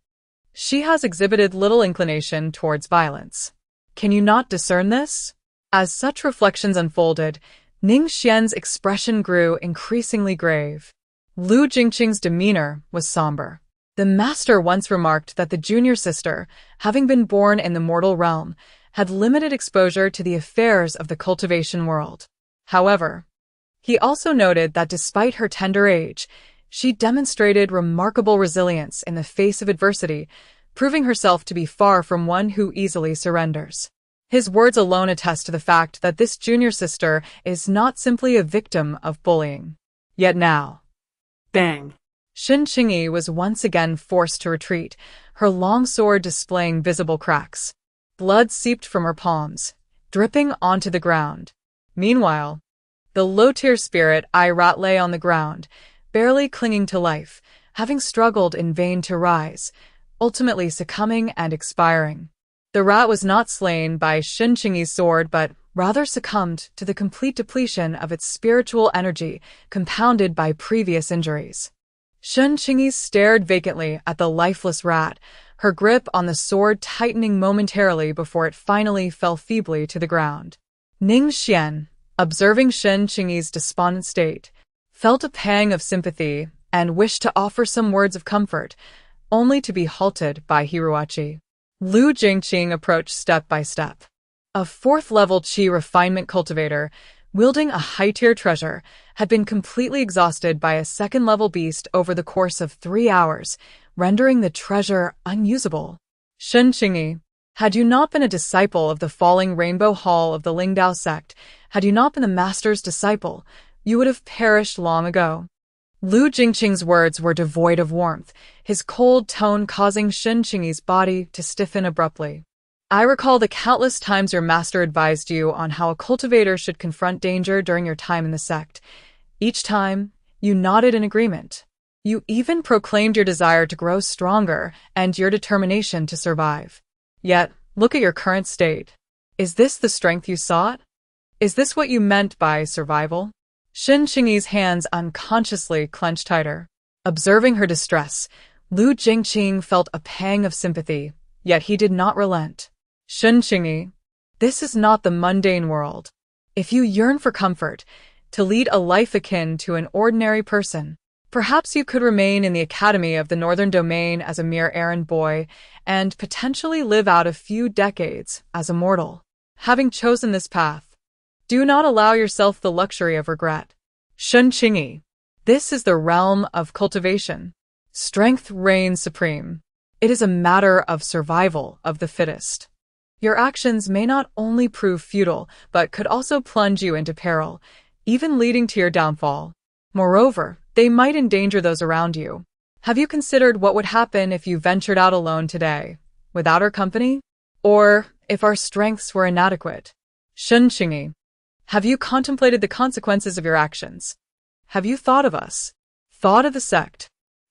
she has exhibited little inclination towards violence. Can you not discern this? As such reflections unfolded, Ningxian's expression grew increasingly grave. Lu Jingqing's demeanor was somber. The master once remarked that the junior sister, having been born in the mortal realm, had limited exposure to the affairs of the cultivation world. However, he also noted that despite her tender age, She demonstrated remarkable resilience in the face of adversity, proving herself to be far from one who easily surrenders. His words alone attest to the fact that this junior sister is not simply a victim of bullying. Yet now, Bang. Shen Qingyi was once again forced to retreat, her long sword displaying visible cracks. Blood seeped from her palms, dripping onto the ground. Meanwhile, the low-tier spirit Irat lay on the ground, barely clinging to life, having struggled in vain to rise, ultimately succumbing and expiring. The rat was not slain by Shen Qingyi's sword, but rather succumbed to the complete depletion of its spiritual energy, compounded by previous injuries. Shen Qingyi stared vacantly at the lifeless rat, her grip on the sword tightening momentarily before it finally fell feebly to the ground. Ning Xian, observing Shen Qingyi's despondent state, felt a pang of sympathy and wished to offer some words of comfort, only to be halted by Hiruachi. Lu Jingqing approached step by step. A fourth-level qi refinement cultivator, wielding a high-tier treasure, had been completely exhausted by a second-level beast over the course of 3 hours, rendering the treasure unusable. Shen Qingyi, had you not been a disciple of the falling Rainbow Hall of the Lingdao sect, had you not been the master's disciple, you would have perished long ago. Lu Jingqing's words were devoid of warmth, his cold tone causing Shen Qingyi's body to stiffen abruptly. I recall the countless times your master advised you on how a cultivator should confront danger during your time in the sect. Each time, you nodded in agreement. You even proclaimed your desire to grow stronger and your determination to survive. Yet, look at your current state. Is this the strength you sought? Is this what you meant by survival? Shen Qingyi's hands unconsciously clenched tighter. Observing her distress, Lu Jingqing felt a pang of sympathy, yet he did not relent. Shen Qingyi, this is not the mundane world. If you yearn for comfort, to lead a life akin to an ordinary person, perhaps you could remain in the academy of the Northern Domain as a mere errand boy and potentially live out a few decades as a mortal. Having chosen this path, do not allow yourself the luxury of regret. Shen Qingyi, this is the realm of cultivation. Strength reigns supreme. It is a matter of survival of the fittest. Your actions may not only prove futile, but could also plunge you into peril, even leading to your downfall. Moreover, they might endanger those around you. Have you considered what would happen if you ventured out alone today, without our company? Or if our strengths were inadequate? Shen Qingyi, have you contemplated the consequences of your actions? Have you thought of us? Thought of the sect?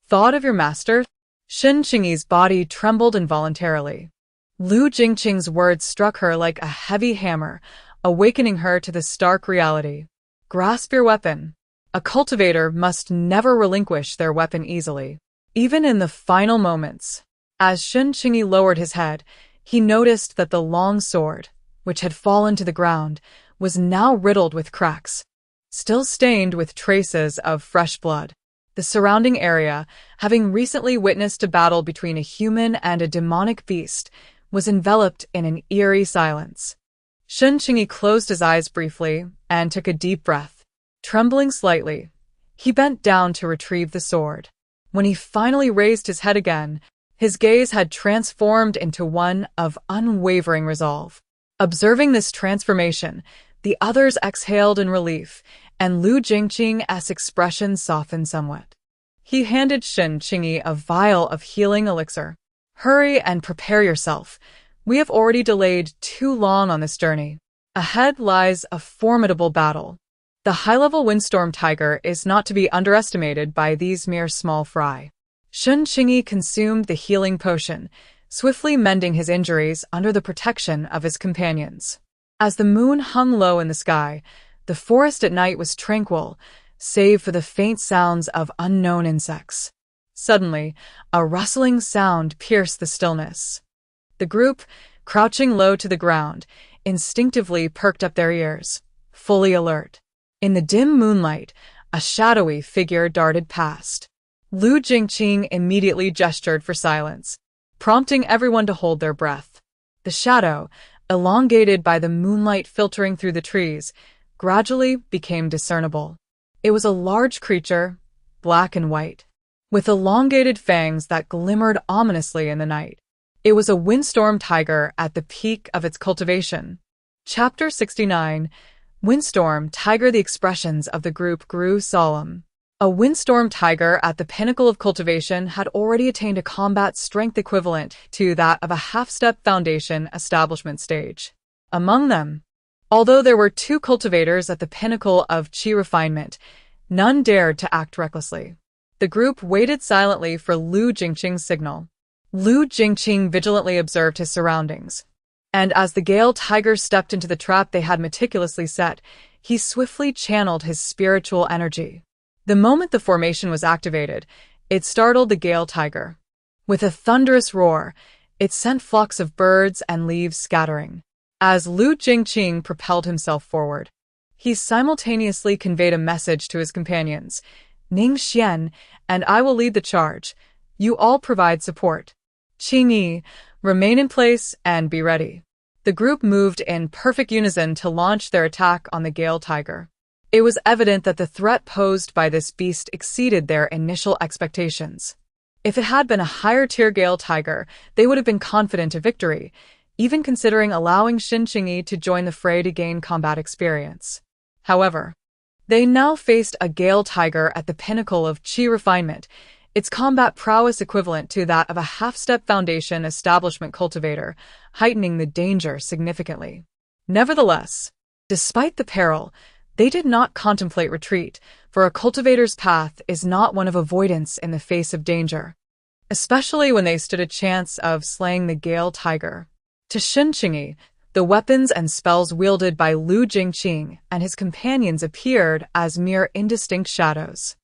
Thought of your master? Shen Qingyi's body trembled involuntarily. Lu Jingqing's words struck her like a heavy hammer, awakening her to the stark reality. Grasp your weapon. A cultivator must never relinquish their weapon easily. Even in the final moments, as Shen Qingyi lowered his head, he noticed that the long sword, which had fallen to the ground, was now riddled with cracks, still stained with traces of fresh blood. The surrounding area, having recently witnessed a battle between a human and a demonic beast, was enveloped in an eerie silence. Shen Qingyi closed his eyes briefly and took a deep breath. Trembling slightly, he bent down to retrieve the sword. When he finally raised his head again, his gaze had transformed into one of unwavering resolve. Observing this transformation, the others exhaled in relief, and Lu Jingqing's expression softened somewhat. He handed Shen Qingyi a vial of healing elixir. Hurry and prepare yourself. We have already delayed too long on this journey. Ahead lies a formidable battle. The high-level windstorm tiger is not to be underestimated by these mere small fry. Shen Qingyi consumed the healing potion, swiftly mending his injuries under the protection of his companions. As the moon hung low in the sky, the forest at night was tranquil, save for the faint sounds of unknown insects. Suddenly, a rustling sound pierced the stillness. The group, crouching low to the ground, instinctively perked up their ears, fully alert. In the dim moonlight, a shadowy figure darted past. Lu Jingqing immediately gestured for silence, prompting everyone to hold their breath. The shadow, elongated by the moonlight filtering through the trees, gradually became discernible. It was a large creature, black and white, with elongated fangs that glimmered ominously in the night. It was a windstorm tiger at the peak of its cultivation. Chapter 69. Windstorm Tiger. The expressions of the group grew solemn. A windstorm tiger at the pinnacle of cultivation had already attained a combat strength equivalent to that of a half-step foundation establishment stage. Among them, although there were 2 cultivators at the pinnacle of qi refinement, none dared to act recklessly. The group waited silently for Lu Jingqing's signal. Lu Jingqing vigilantly observed his surroundings, and as the Gale Tiger stepped into the trap they had meticulously set, he swiftly channeled his spiritual energy. The moment the formation was activated, it startled the Gale Tiger. With a thunderous roar, it sent flocks of birds and leaves scattering. As Lu Jingqing propelled himself forward, he simultaneously conveyed a message to his companions. Ning Xian and I will lead the charge. You all provide support. Qingyi, remain in place and be ready. The group moved in perfect unison to launch their attack on the Gale Tiger. It was evident that the threat posed by this beast exceeded their initial expectations. If it had been a higher-tier Gale Tiger, they would have been confident of victory, even considering allowing Shen Qingyi to join the fray to gain combat experience. However, they now faced a Gale Tiger at the pinnacle of qi refinement, its combat prowess equivalent to that of a half-step foundation establishment cultivator, heightening the danger significantly. Nevertheless, despite the peril, they did not contemplate retreat, for a cultivator's path is not one of avoidance in the face of danger, especially when they stood a chance of slaying the Gale Tiger. To Shen Qingyi, the weapons and spells wielded by Lu Jingqing and his companions appeared as mere indistinct shadows.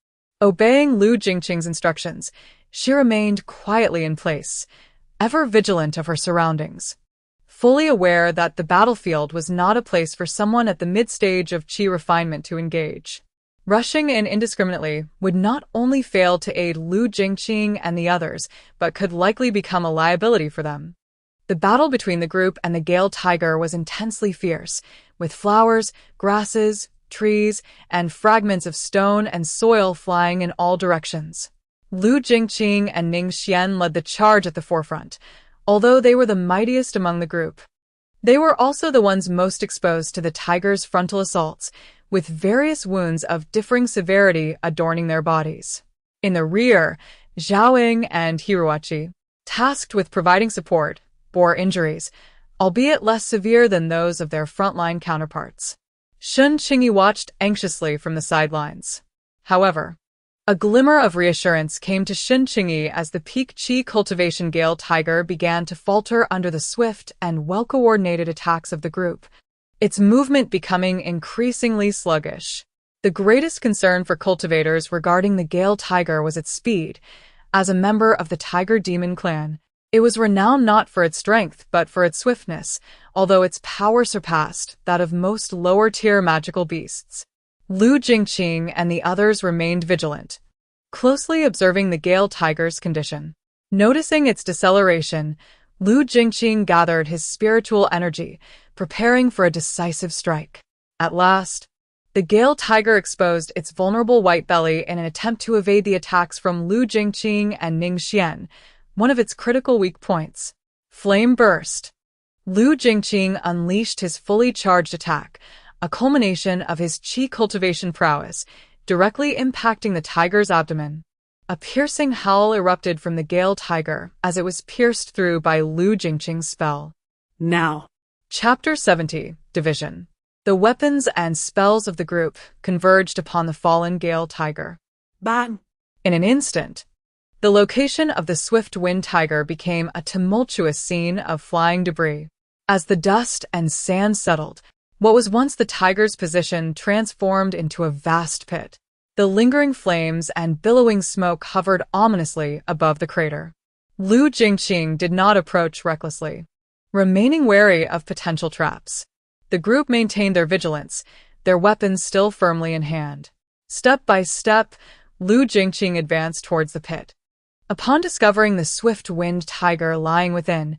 Obeying Lu Jingqing's instructions, she remained quietly in place, ever vigilant of her surroundings, fully aware that the battlefield was not a place for someone at the mid-stage of qi refinement to engage. Rushing in indiscriminately would not only fail to aid Lu Jingqing and the others, but could likely become a liability for them. The battle between the group and the Gale Tiger was intensely fierce, with flowers, grasses, trees, and fragments of stone and soil flying in all directions. Lu Jingqing and Ning Xian led the charge at the forefront, although they were the mightiest among the group. They were also the ones most exposed to the tiger's frontal assaults, with various wounds of differing severity adorning their bodies. In the rear, Zhaoying and Hiruachi, tasked with providing support, bore injuries, albeit less severe than those of their frontline counterparts. Shen Qingyi watched anxiously from the sidelines. However, a glimmer of reassurance came to Shen Qingyi as the peak qi cultivation Gale Tiger began to falter under the swift and well-coordinated attacks of the group, its movement becoming increasingly sluggish. The greatest concern for cultivators regarding the Gale Tiger was its speed. As a member of the Tiger Demon clan, it was renowned not for its strength but for its swiftness, although its power surpassed that of most lower-tier magical beasts. Lu Jingqing and the others remained vigilant, closely observing the Gale Tiger's condition. Noticing its deceleration, Lu Jingqing gathered his spiritual energy, preparing for a decisive strike. At last, the Gale Tiger exposed its vulnerable white belly in an attempt to evade the attacks from Lu Jingqing and Ning Xian, one of its critical weak points. Flame burst. Lu Jingqing unleashed his fully charged attack, a culmination of his qi cultivation prowess, directly impacting the tiger's abdomen. A piercing howl erupted from the Gale Tiger as it was pierced through by Lu Jingqing's spell. Now. Chapter 70. Division. The weapons and spells of the group converged upon the fallen Gale Tiger. Bang! In an instant, the location of the swift wind tiger became a tumultuous scene of flying debris. As the dust and sand settled, what was once the tiger's position transformed into a vast pit. The lingering flames and billowing smoke hovered ominously above the crater. Lu Jingqing did not approach recklessly, remaining wary of potential traps. The group maintained their vigilance, their weapons still firmly in hand. Step by step, Lu Jingqing advanced towards the pit. Upon discovering the swift wind tiger lying within,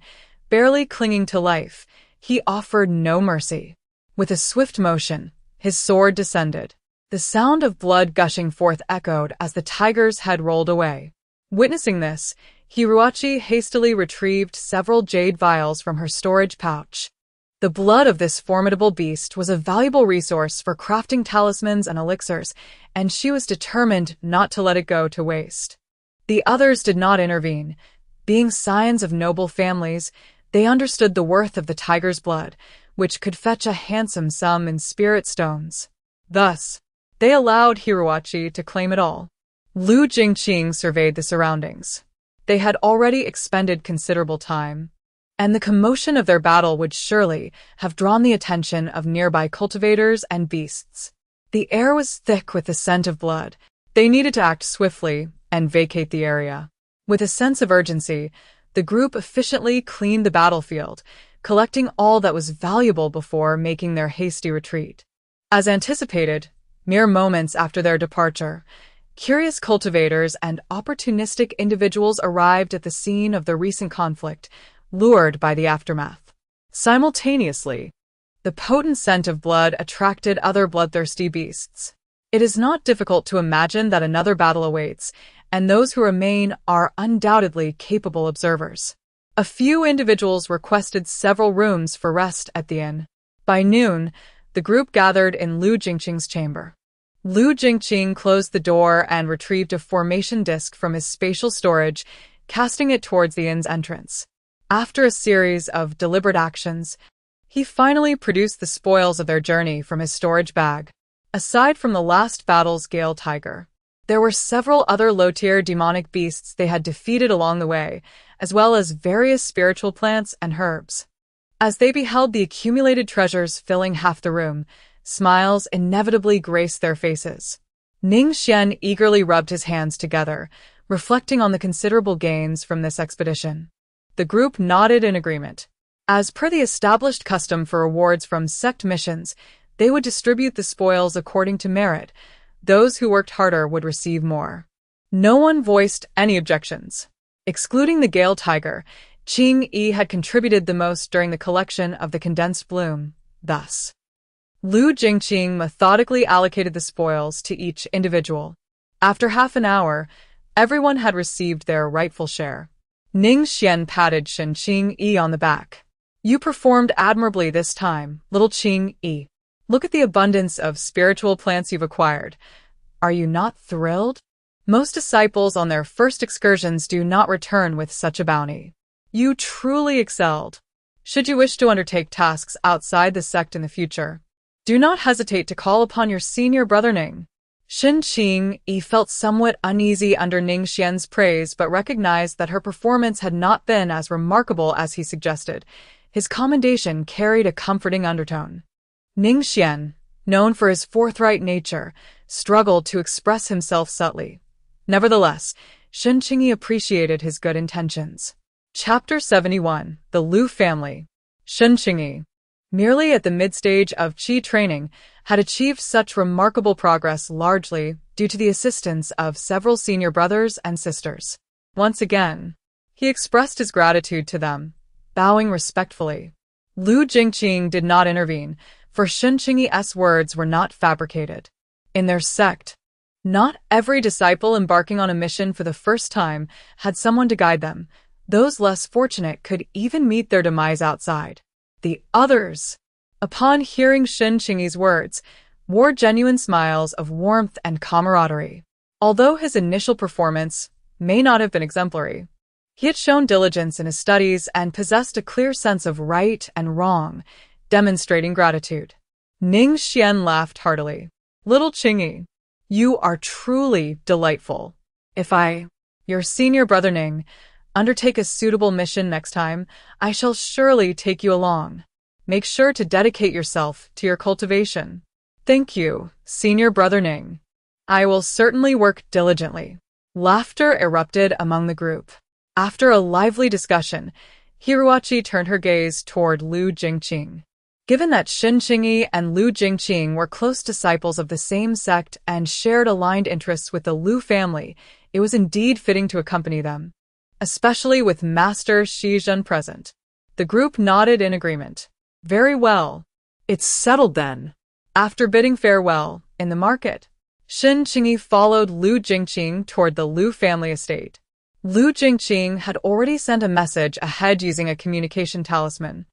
barely clinging to life, he offered no mercy. With a swift motion, his sword descended. The sound of blood gushing forth echoed as the tiger's head rolled away. Witnessing this, Hiruachi hastily retrieved several jade vials from her storage pouch. The blood of this formidable beast was a valuable resource for crafting talismans and elixirs, and she was determined not to let it go to waste. The others did not intervene. Being scions of noble families, they understood the worth of the tiger's blood, which could fetch a handsome sum in spirit stones. Thus, they allowed Hiruachi to claim it all. Lu Jingqing surveyed the surroundings. They had already expended considerable time, and the commotion of their battle would surely have drawn the attention of nearby cultivators and beasts. The air was thick with the scent of blood. They needed to act swiftly and vacate the area. With a sense of urgency, the group efficiently cleaned the battlefield, collecting all that was valuable before making their hasty retreat. As anticipated, mere moments after their departure, curious cultivators and opportunistic individuals arrived at the scene of the recent conflict, lured by the aftermath. Simultaneously, the potent scent of blood attracted other bloodthirsty beasts. It is not difficult to imagine that another battle awaits, and those who remain are undoubtedly capable observers. A few individuals requested several rooms for rest at the inn. By noon, the group gathered in Lu Jingqing's chamber. Lu Jingqing closed the door and retrieved a formation disc from his spatial storage, casting it towards the inn's entrance. After a series of deliberate actions, he finally produced the spoils of their journey from his storage bag. Aside from the last battle's Gale Tiger, there were several other low-tier demonic beasts they had defeated along the way, as well as various spiritual plants and herbs. As they beheld the accumulated treasures filling half the room, smiles inevitably graced their faces. Ning Xian eagerly rubbed his hands together, reflecting on the considerable gains from this expedition. The group nodded in agreement. As per the established custom for rewards from sect missions, they would distribute the spoils according to merit. Those who worked harder would receive more. No one voiced any objections. Excluding the Gale Tiger, Qingyi had contributed the most during the collection of the condensed bloom. Thus, Lu Jingqing methodically allocated the spoils to each individual. After half an hour, everyone had received their rightful share. Ning Xian patted Shen Qingyi on the back. You performed admirably this time, little Qingyi. Look at the abundance of spiritual plants you've acquired. Are you not thrilled? Most disciples on their first excursions do not return with such a bounty. You truly excelled. Should you wish to undertake tasks outside the sect in the future, do not hesitate to call upon your senior brother Ning. Shen Qingyi felt somewhat uneasy under Ning Xian's praise but recognized that her performance had not been as remarkable as he suggested. His commendation carried a comforting undertone. Ning Xian, known for his forthright nature, struggled to express himself subtly. Nevertheless, Shen Qingyi appreciated his good intentions. Chapter 71, The Lu Family. Shen Qingyi, merely at the mid-stage of Qi training, had achieved such remarkable progress largely due to the assistance of several senior brothers and sisters. Once again, he expressed his gratitude to them, bowing respectfully. Lu Jingqing did not intervene, for Shen Qingyi's words were not fabricated. In their sect, not every disciple embarking on a mission for the first time had someone to guide them. Those less fortunate could even meet their demise outside. The others, upon hearing Shen Qingyi's words, wore genuine smiles of warmth and camaraderie. Although his initial performance may not have been exemplary, he had shown diligence in his studies and possessed a clear sense of right and wrong, demonstrating gratitude. Ning Xian laughed heartily. Little Qingyi, you are truly delightful. If I, your senior brother Ning, undertake a suitable mission next time, I shall surely take you along. Make sure to dedicate yourself to your cultivation. Thank you, senior brother Ning. I will certainly work diligently. Laughter erupted among the group. After a lively discussion, Hiruachi turned her gaze toward Lu Jingqing. Given that Shen Qingyi and Lu Jingqing were close disciples of the same sect and shared aligned interests with the Lu family, it was indeed fitting to accompany them, especially with Master Shizhen present. The group nodded in agreement. Very well. It's settled then. After bidding farewell, in the market. Shen Qingyi followed Lu Jingqing toward the Lu family estate. Lu Jingqing had already sent a message ahead using a communication talisman,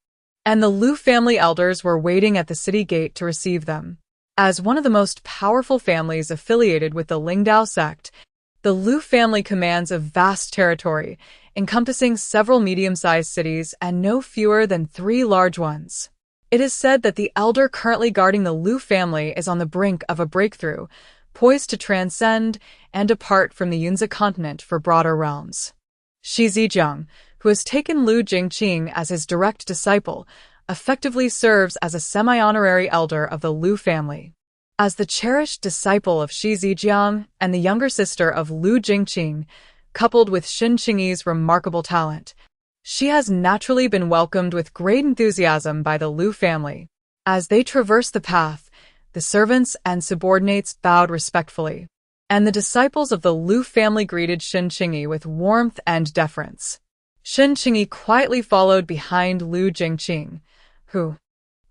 and the Lu family elders were waiting at the city gate to receive them. As one of the most powerful families affiliated with the Lingdao sect, the Lu family commands a vast territory, encompassing several medium-sized cities and no fewer than 3 large ones. It is said that the elder currently guarding the Lu family is on the brink of a breakthrough, poised to transcend and depart from the Yunzi continent for broader realms. Shi Zijiang, who has taken Lu Jingqing as his direct disciple, effectively serves as a semi-honorary elder of the Lu family. As the cherished disciple of Shi Zijiang and the younger sister of Lu Jingqing, coupled with Shen Qingyi's remarkable talent, she has naturally been welcomed with great enthusiasm by the Lu family. As they traversed the path, the servants and subordinates bowed respectfully, and the disciples of the Lu family greeted Shen Qingyi with warmth and deference. Shen Qingyi quietly followed behind Lu Jingqing, who,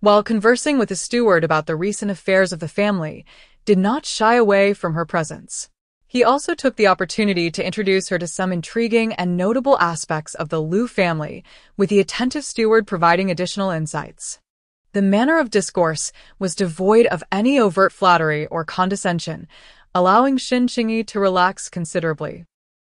while conversing with the steward about the recent affairs of the family, did not shy away from her presence. He also took the opportunity to introduce her to some intriguing and notable aspects of the Lu family, with the attentive steward providing additional insights. The manner of discourse was devoid of any overt flattery or condescension, allowing Shen Qingyi to relax considerably.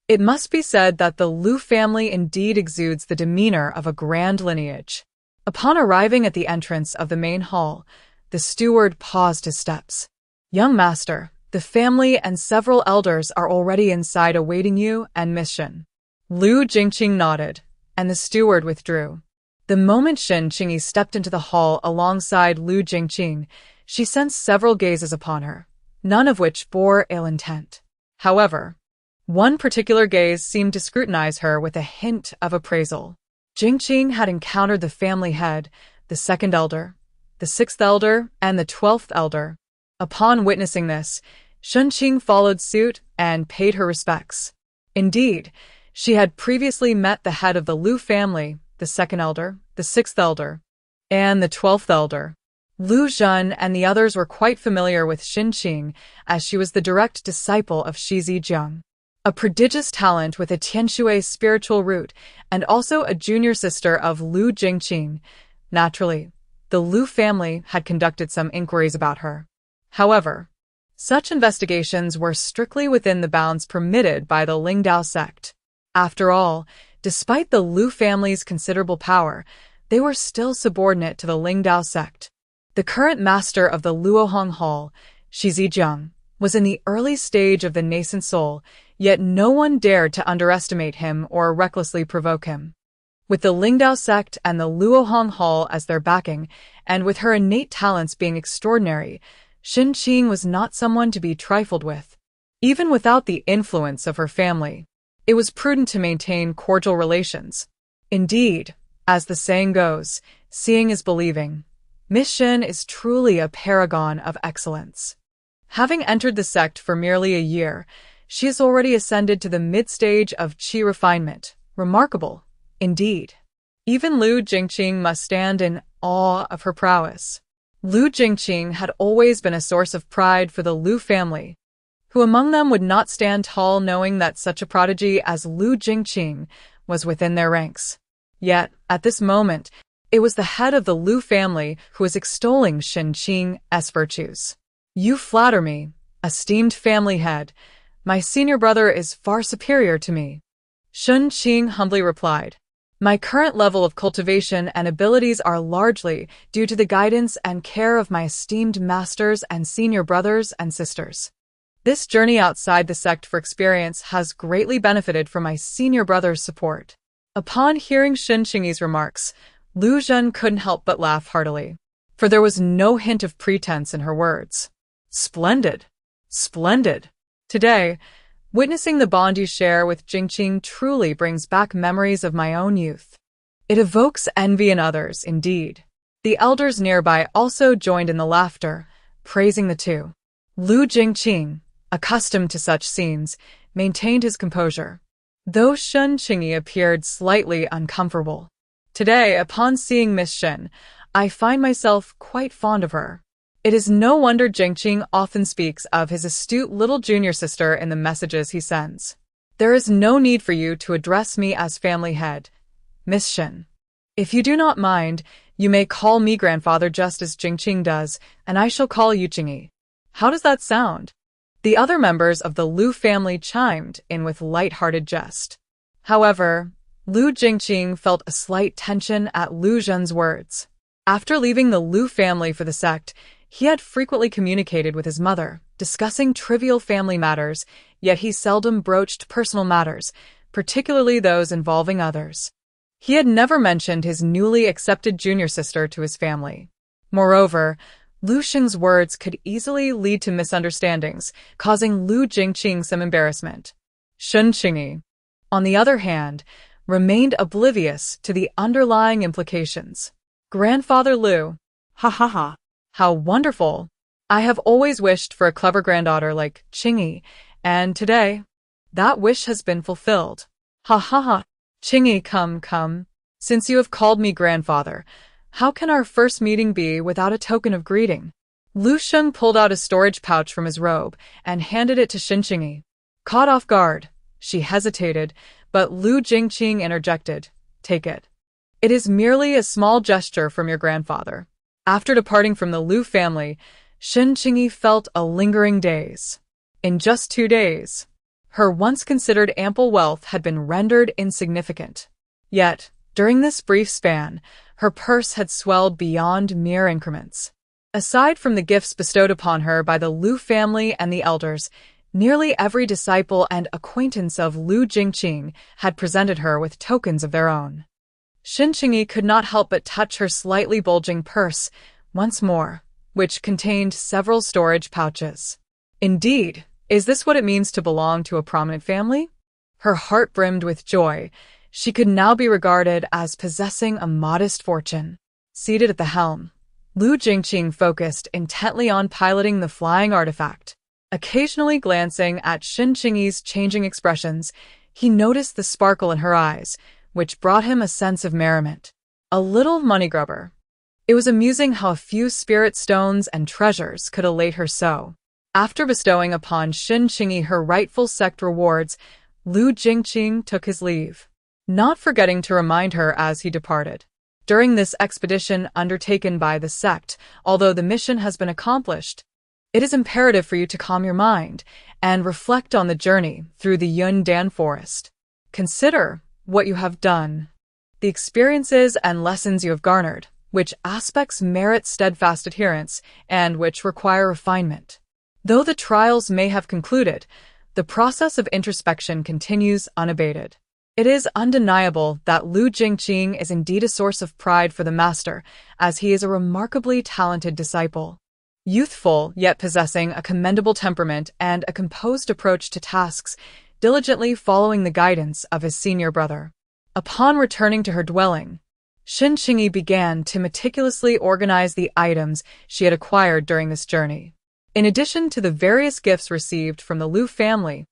It must be said that the Lu family indeed exudes the demeanor of a grand lineage. Upon arriving at the entrance of the main hall, the steward paused his steps. "Young master, the family and several elders are already inside awaiting you and Miss Shen." Lu Jingqing nodded, and the steward withdrew. The moment Shen Qingyi stepped into the hall alongside Lu Jingqing, she sensed several gazes upon her, none of which bore ill intent. However, one particular gaze seemed to scrutinize her with a hint of appraisal. Jingqing had encountered the family head, the 2nd elder, the 6th elder, and the 12th elder. Upon witnessing this, Shen Qing followed suit and paid her respects. Indeed, she had previously met the head of the Lu family, the 2nd elder, the 6th elder, and the 12th elder. Lu Zhen and the others were quite familiar with Shen Qing, as she was the direct disciple of Shi Zijiang, a prodigious talent with a Tianshui spiritual root and also a junior sister of Lu Jingqing. Naturally, the Lu family had conducted some inquiries about her. However, such investigations were strictly within the bounds permitted by the Lingdao sect. After all, despite the Lu family's considerable power, they were still subordinate to the Lingdao sect. The current master of the Luohong Hall, Shi Zijiang, was in the early stage of the nascent soul, yet no one dared to underestimate him or recklessly provoke him. With the Lingdao sect and the Luohong Hall as their backing, and with her innate talents being extraordinary, Shen Qing was not someone to be trifled with. Even without the influence of her family, it was prudent to maintain cordial relations. Indeed, as the saying goes, seeing is believing. Miss Shen is truly a paragon of excellence. Having entered the sect for merely a year, she has already ascended to the mid-stage of qi refinement. Remarkable, indeed. Even Lu Jingqing must stand in awe of her prowess. Lu Jingqing had always been a source of pride for the Lu family. Who among them would not stand tall knowing that such a prodigy as Lu Jingqing was within their ranks? Yet, at this moment, it was the head of the Lu family who was extolling Shen Qing's virtues. "You flatter me, esteemed family head. My senior brother is far superior to me." Shen Qing humbly replied, "My current level of cultivation and abilities are largely due to the guidance and care of my esteemed masters and senior brothers and sisters. This journey outside the sect for experience has greatly benefited from my senior brother's support." Upon hearing Shen Qingyi's remarks, Lu Zhen couldn't help but laugh heartily, for there was no hint of pretense in her words. Splendid! Splendid! Today, witnessing the bond you share with Jingqing truly brings back memories of my own youth. It evokes envy in others, indeed. The elders nearby also joined in the laughter, praising the two. Lu Jingqing, accustomed to such scenes, maintained his composure, though Shen Qingyi appeared slightly uncomfortable. Today, upon seeing Miss Shen, I find myself quite fond of her. It is no wonder Jingqing often speaks of his astute little junior sister in the messages he sends. There is no need for you to address me as family head, Miss Shen. If you do not mind, you may call me grandfather just as Jingqing does, and I shall call you Qingyi. How does that sound? The other members of the Lu family chimed in with light-hearted jest. However, Lu Jingqing felt a slight tension at Lu Zhen's words. After leaving the Lu family for the sect, he had frequently communicated with his mother, discussing trivial family matters, yet he seldom broached personal matters, particularly those involving others. He had never mentioned his newly accepted junior sister to his family. Moreover, Lu Xing's words could easily lead to misunderstandings, causing Lu Jingqing some embarrassment. Shen Qingyi, on the other hand, remained oblivious to the underlying implications. Grandfather Lu. Ha ha ha. How wonderful! I have always wished for a clever granddaughter like Qingyi, and today, that wish has been fulfilled. Ha ha ha! Qingyi, come. Since you have called me grandfather, how can our first meeting be without a token of greeting? Lu Sheng pulled out a storage pouch from his robe and handed it to Shen Qingyi. Caught off guard, she hesitated, but Lu Jingqing interjected. Take it. It is merely a small gesture from your grandfather. After departing from the Lu family, Shen Qingyi felt a lingering daze. In just 2 days, her once considered ample wealth had been rendered insignificant. Yet, during this brief span, her purse had swelled beyond mere increments. Aside from the gifts bestowed upon her by the Lu family and the elders, nearly every disciple and acquaintance of Lu Jingqing had presented her with tokens of their own. Shen Qingyi could not help but touch her slightly bulging purse once more, which contained several storage pouches. Indeed, is this what it means to belong to a prominent family? Her heart brimmed with joy. She could now be regarded as possessing a modest fortune. Seated at the helm, Lu Jingqing focused intently on piloting the flying artifact. Occasionally glancing at Shen Qingyi's changing expressions, he noticed the sparkle in her eyes, which brought him a sense of merriment. A little money grubber. It was amusing how a few spirit stones and treasures could elate her so. After bestowing upon Shen Qingyi her rightful sect rewards, Lu Jingqing took his leave, not forgetting to remind her as he departed. During this expedition undertaken by the sect, although the mission has been accomplished, it is imperative for you to calm your mind and reflect on the journey through the Yundan forest. Consider what you have done, the experiences and lessons you have garnered, which aspects merit steadfast adherence and which require refinement. Though the trials may have concluded, the process of introspection continues unabated. It is undeniable that Lu Jingqing is indeed a source of pride for the master, as he is a remarkably talented disciple. Youthful, yet possessing a commendable temperament and a composed approach to tasks, diligently following the guidance of his senior brother. Upon returning to her dwelling, Shen Qingyi began to meticulously organize the items she had acquired during this journey. In addition to the various gifts received from the Lu family,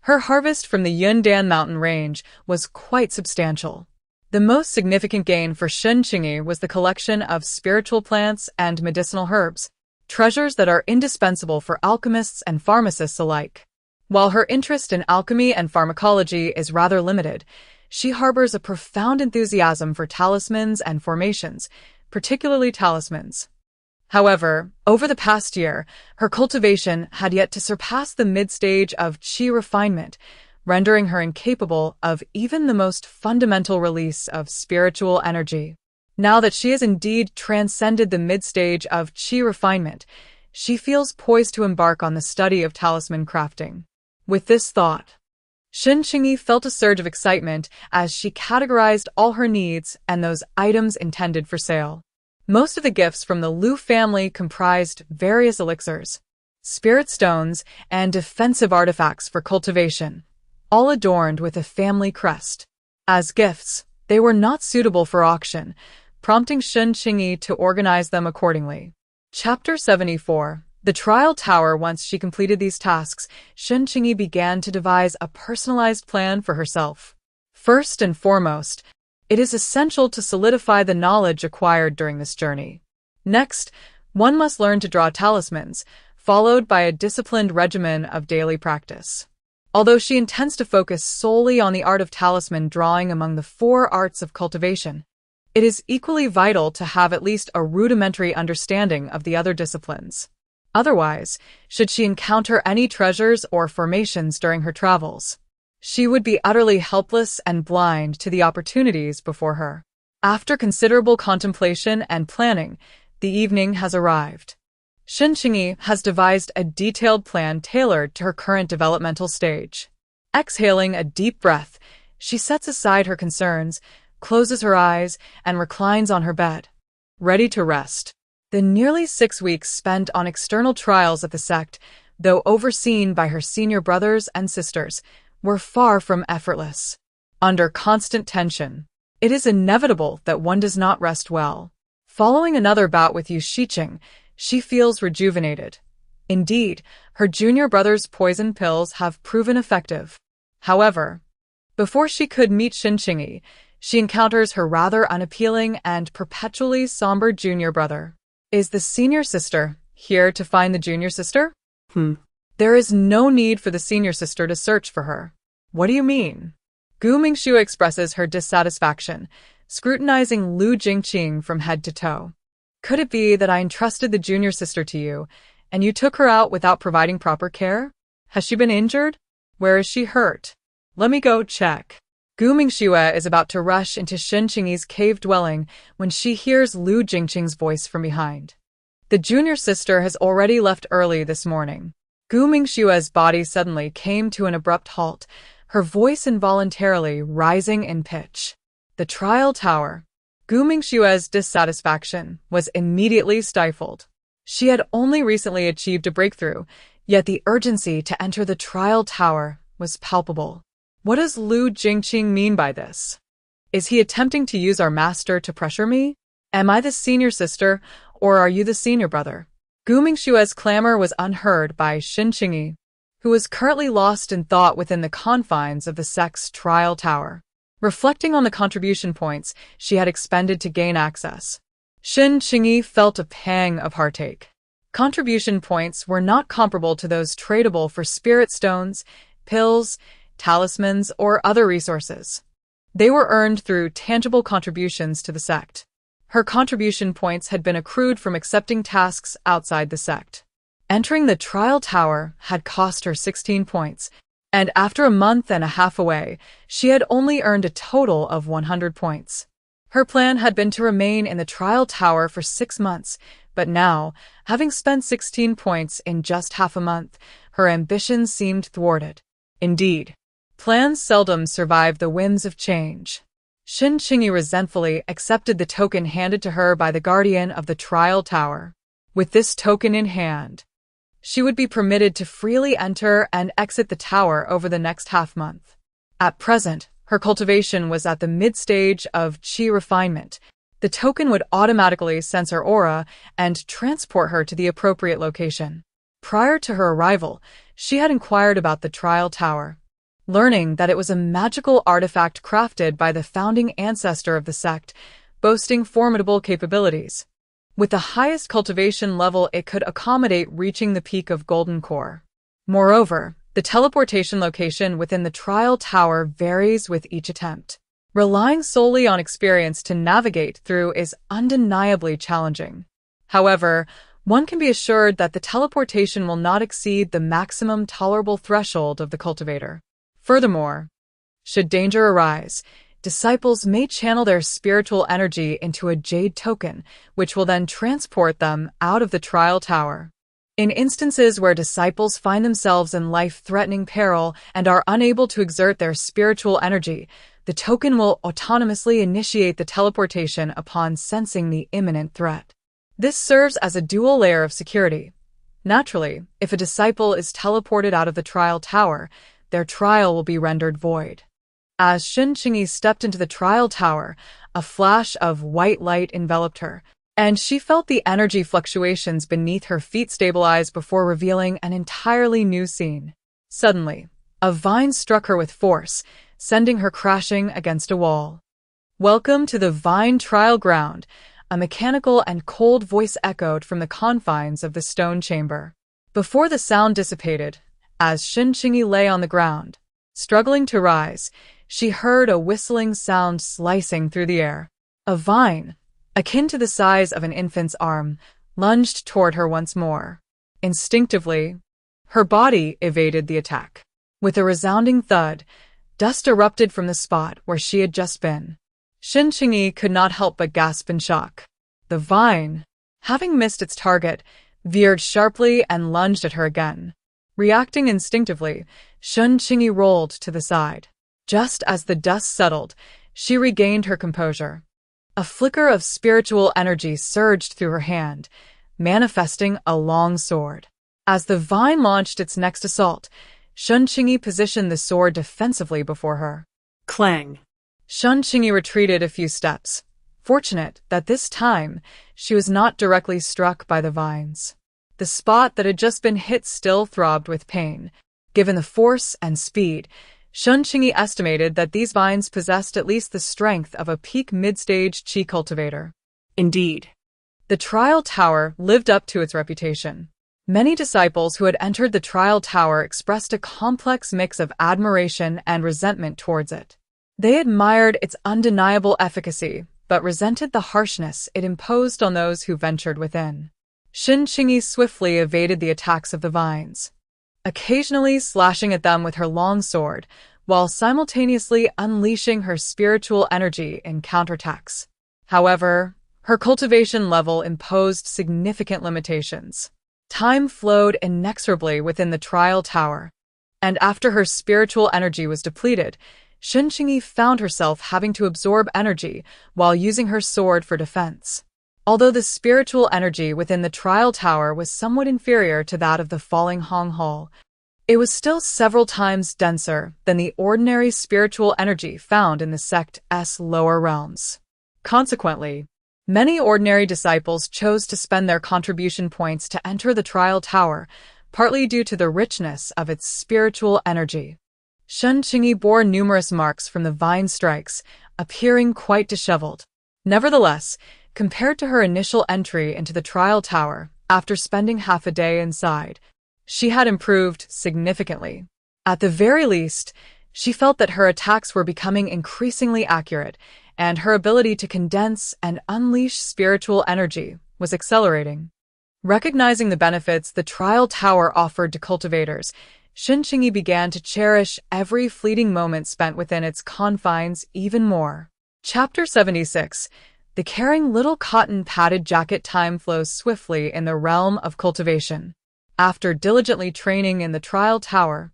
her harvest from the Yundan mountain range was quite substantial. The most significant gain for Shen Qingyi was the collection of spiritual plants and medicinal herbs, treasures that are indispensable for alchemists and pharmacists alike. While her interest in alchemy and pharmacology is rather limited, she harbors a profound enthusiasm for talismans and formations, particularly talismans. However, over the past year, her cultivation had yet to surpass the mid-stage of qi refinement, rendering her incapable of even the most fundamental release of spiritual energy. Now that she has indeed transcended the mid-stage of qi refinement, she feels poised to embark on the study of talisman crafting. With this thought, Shen Qingyi felt a surge of excitement as she categorized all her needs and those items intended for sale. Most of the gifts from the Lu family comprised various elixirs, spirit stones, and defensive artifacts for cultivation, all adorned with a family crest. As gifts, they were not suitable for auction, prompting Shen Qingyi to organize them accordingly. Chapter 74. The Trial Tower. Once she completed these tasks, Shen Qingyi began to devise a personalized plan for herself. First and foremost, it is essential to solidify the knowledge acquired during this journey. Next, One must learn to draw talismans, followed by a disciplined regimen of daily practice. Although she intends to focus solely on the art of talisman drawing among the 4 arts of cultivation, it is equally vital to have at least a rudimentary understanding of the other disciplines. Otherwise, should she encounter any treasures or formations during her travels, she would be utterly helpless and blind to the opportunities before her. After considerable contemplation and planning, the evening has arrived. Shen Qingyi has devised a detailed plan tailored to her current developmental stage. Exhaling a deep breath, she sets aside her concerns, closes her eyes, and reclines on her bed, ready to rest. The nearly 6 weeks spent on external trials at the sect, though overseen by her senior brothers and sisters, were far from effortless. Under constant tension, it is inevitable that one does not rest well. Following another bout with Yu Shiqing, she feels rejuvenated. Indeed, her junior brother's poison pills have proven effective. However, before she could meet Shen Qingyi, she encounters her rather unappealing and perpetually somber junior brother. Is the senior sister here to find the junior sister? There is no need for the senior sister to search for her. What do you mean? Gu Mingxue expresses her dissatisfaction, scrutinizing Lu Jingqing from head to toe. Could it be that I entrusted the junior sister to you, and you took her out without providing proper care? Has she been injured? Where is she hurt? Let me go check. Gu Mingxue is about to rush into Shen Qingyi's cave dwelling when she hears Lu Jingqing's voice from behind. The junior sister has already left early this morning. Gu Mingxue's body suddenly came to an abrupt halt, her voice involuntarily rising in pitch. The trial tower. Gu Mingxue's dissatisfaction was immediately stifled. She had only recently achieved a breakthrough, yet the urgency to enter the trial tower was palpable. What does Lu Jingqing mean by this? Is he attempting to use our master to pressure me? Am I the senior sister, or are you the senior brother? Gu Mingxue's clamor was unheard by Shen Qingyi, who was currently lost in thought within the confines of the sect's trial tower, reflecting on the contribution points she had expended to gain access. Shen Qingyi felt a pang of heartache. Contribution points were not comparable to those tradable for spirit stones, pills, talismans, or other resources. They were earned through tangible contributions to the sect. Her contribution points had been accrued from accepting tasks outside the sect. Entering the trial tower had cost her 16 points, and after a month and a half away, she had only earned a total of 100 points. Her plan had been to remain in the trial tower for 6 months, but now, having spent 16 points in just half a month, her ambitions seemed thwarted. Indeed, plans seldom survive the whims of change. Shen Qingyi resentfully accepted the token handed to her by the guardian of the trial tower. With this token in hand, she would be permitted to freely enter and exit the tower over the next half-month. At present, her cultivation was at the mid-stage of qi refinement. The token would automatically sense her aura and transport her to the appropriate location. Prior to her arrival, she had inquired about the trial tower, learning that it was a magical artifact crafted by the founding ancestor of the sect, boasting formidable capabilities. With the highest cultivation level it could accommodate reaching the peak of Golden Core. Moreover, the teleportation location within the trial tower varies with each attempt. Relying solely on experience to navigate through is undeniably challenging. However, one can be assured that the teleportation will not exceed the maximum tolerable threshold of the cultivator. Furthermore, should danger arise, disciples may channel their spiritual energy into a jade token, which will then transport them out of the trial tower. In instances where disciples find themselves in life-threatening peril and are unable to exert their spiritual energy, the token will autonomously initiate the teleportation upon sensing the imminent threat. This serves as a dual layer of security. Naturally, if a disciple is teleported out of the trial tower, their trial will be rendered void. As Shen Qingyi stepped into the trial tower, a flash of white light enveloped her, and she felt the energy fluctuations beneath her feet stabilize before revealing an entirely new scene. Suddenly, a vine struck her with force, sending her crashing against a wall. Welcome to the Vine Trial Ground. a mechanical and cold voice echoed from the confines of the stone chamber. Before the sound dissipated, as Shen Qingyi lay on the ground, struggling to rise, she heard a whistling sound slicing through the air. A vine, akin to the size of an infant's arm, lunged toward her once more. Instinctively, her body evaded the attack. With a resounding thud, dust erupted from the spot where she had just been. Shen Qingyi could not help but gasp in shock. The vine, having missed its target, veered sharply and lunged at her again. Reacting instinctively, Shen Qingyi rolled to the side. Just as the dust settled, she regained her composure. A flicker of spiritual energy surged through her hand, manifesting a long sword. As the vine launched its next assault, Shen Qingyi positioned the sword defensively before her. Clang. Shen Qingyi retreated a few steps, fortunate that this time she was not directly struck by the vines. The spot that had just been hit still throbbed with pain. Given the force and speed, Shen Qingyi estimated that these vines possessed at least the strength of a peak mid-stage qi cultivator. Indeed. The trial tower lived up to its reputation. Many disciples who had entered the trial tower expressed a complex mix of admiration and resentment towards it. They admired its undeniable efficacy, but resented the harshness it imposed on those who ventured within. Shen Qingyi swiftly evaded the attacks of the vines, occasionally slashing at them with her long sword, while simultaneously unleashing her spiritual energy in counterattacks. However, her cultivation level imposed significant limitations. Time flowed inexorably within the trial tower, and after her spiritual energy was depleted, Shen Qingyi found herself having to absorb energy while using her sword for defense. Although the spiritual energy within the trial tower was somewhat inferior to that of the falling Hong Hall, it was still several times denser than the ordinary spiritual energy found in the sect's lower realms. Consequently, many ordinary disciples chose to spend their contribution points to enter the trial tower, partly due to the richness of its spiritual energy. Shen Qingyi bore numerous marks from the vine strikes, appearing quite disheveled. Nevertheless, compared to her initial entry into the trial tower, after spending half a day inside, she had improved significantly. At the very least, she felt that her attacks were becoming increasingly accurate, and her ability to condense and unleash spiritual energy was accelerating. Recognizing the benefits the trial tower offered to cultivators, Shen Qingyi began to cherish every fleeting moment spent within its confines even more. Chapter 76. The caring little cotton-padded jacket. Time flows swiftly in the realm of cultivation. After diligently training in the trial tower,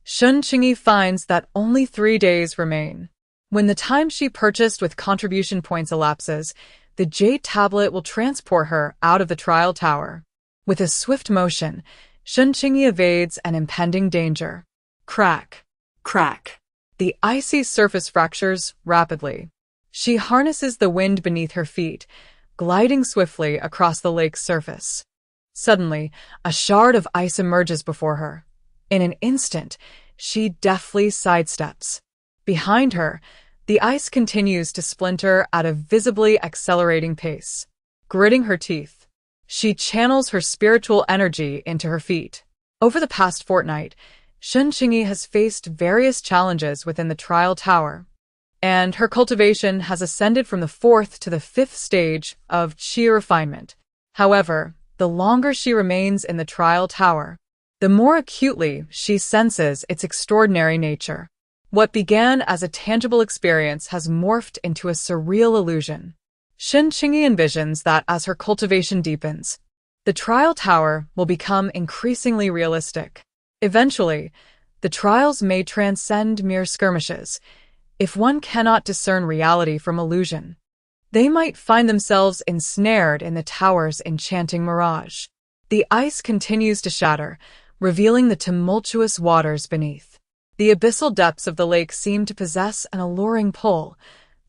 Shen Qingyi finds that only 3 days remain. When the time she purchased with contribution points elapses, the jade tablet will transport her out of the trial tower. With a swift motion, Shen Qingyi evades an impending danger. Crack. Crack. The icy surface fractures rapidly. She harnesses the wind beneath her feet, gliding swiftly across the lake's surface. Suddenly, a shard of ice emerges before her. In an instant, she deftly sidesteps. Behind her, the ice continues to splinter at a visibly accelerating pace. Gritting her teeth, she channels her spiritual energy into her feet. Over the past fortnight, Shen Qingyi has faced various challenges within the trial tower, and her cultivation has ascended from the 4th to the 5th stage of qi refinement. However, the longer she remains in the trial tower, the more acutely she senses its extraordinary nature. What began as a tangible experience has morphed into a surreal illusion. Shen Qingyi envisions that as her cultivation deepens, the trial tower will become increasingly realistic. Eventually, the trials may transcend mere skirmishes. If one cannot discern reality from illusion, they might find themselves ensnared in the tower's enchanting mirage. The ice continues to shatter, revealing the tumultuous waters beneath. The abyssal depths of the lake seem to possess an alluring pull,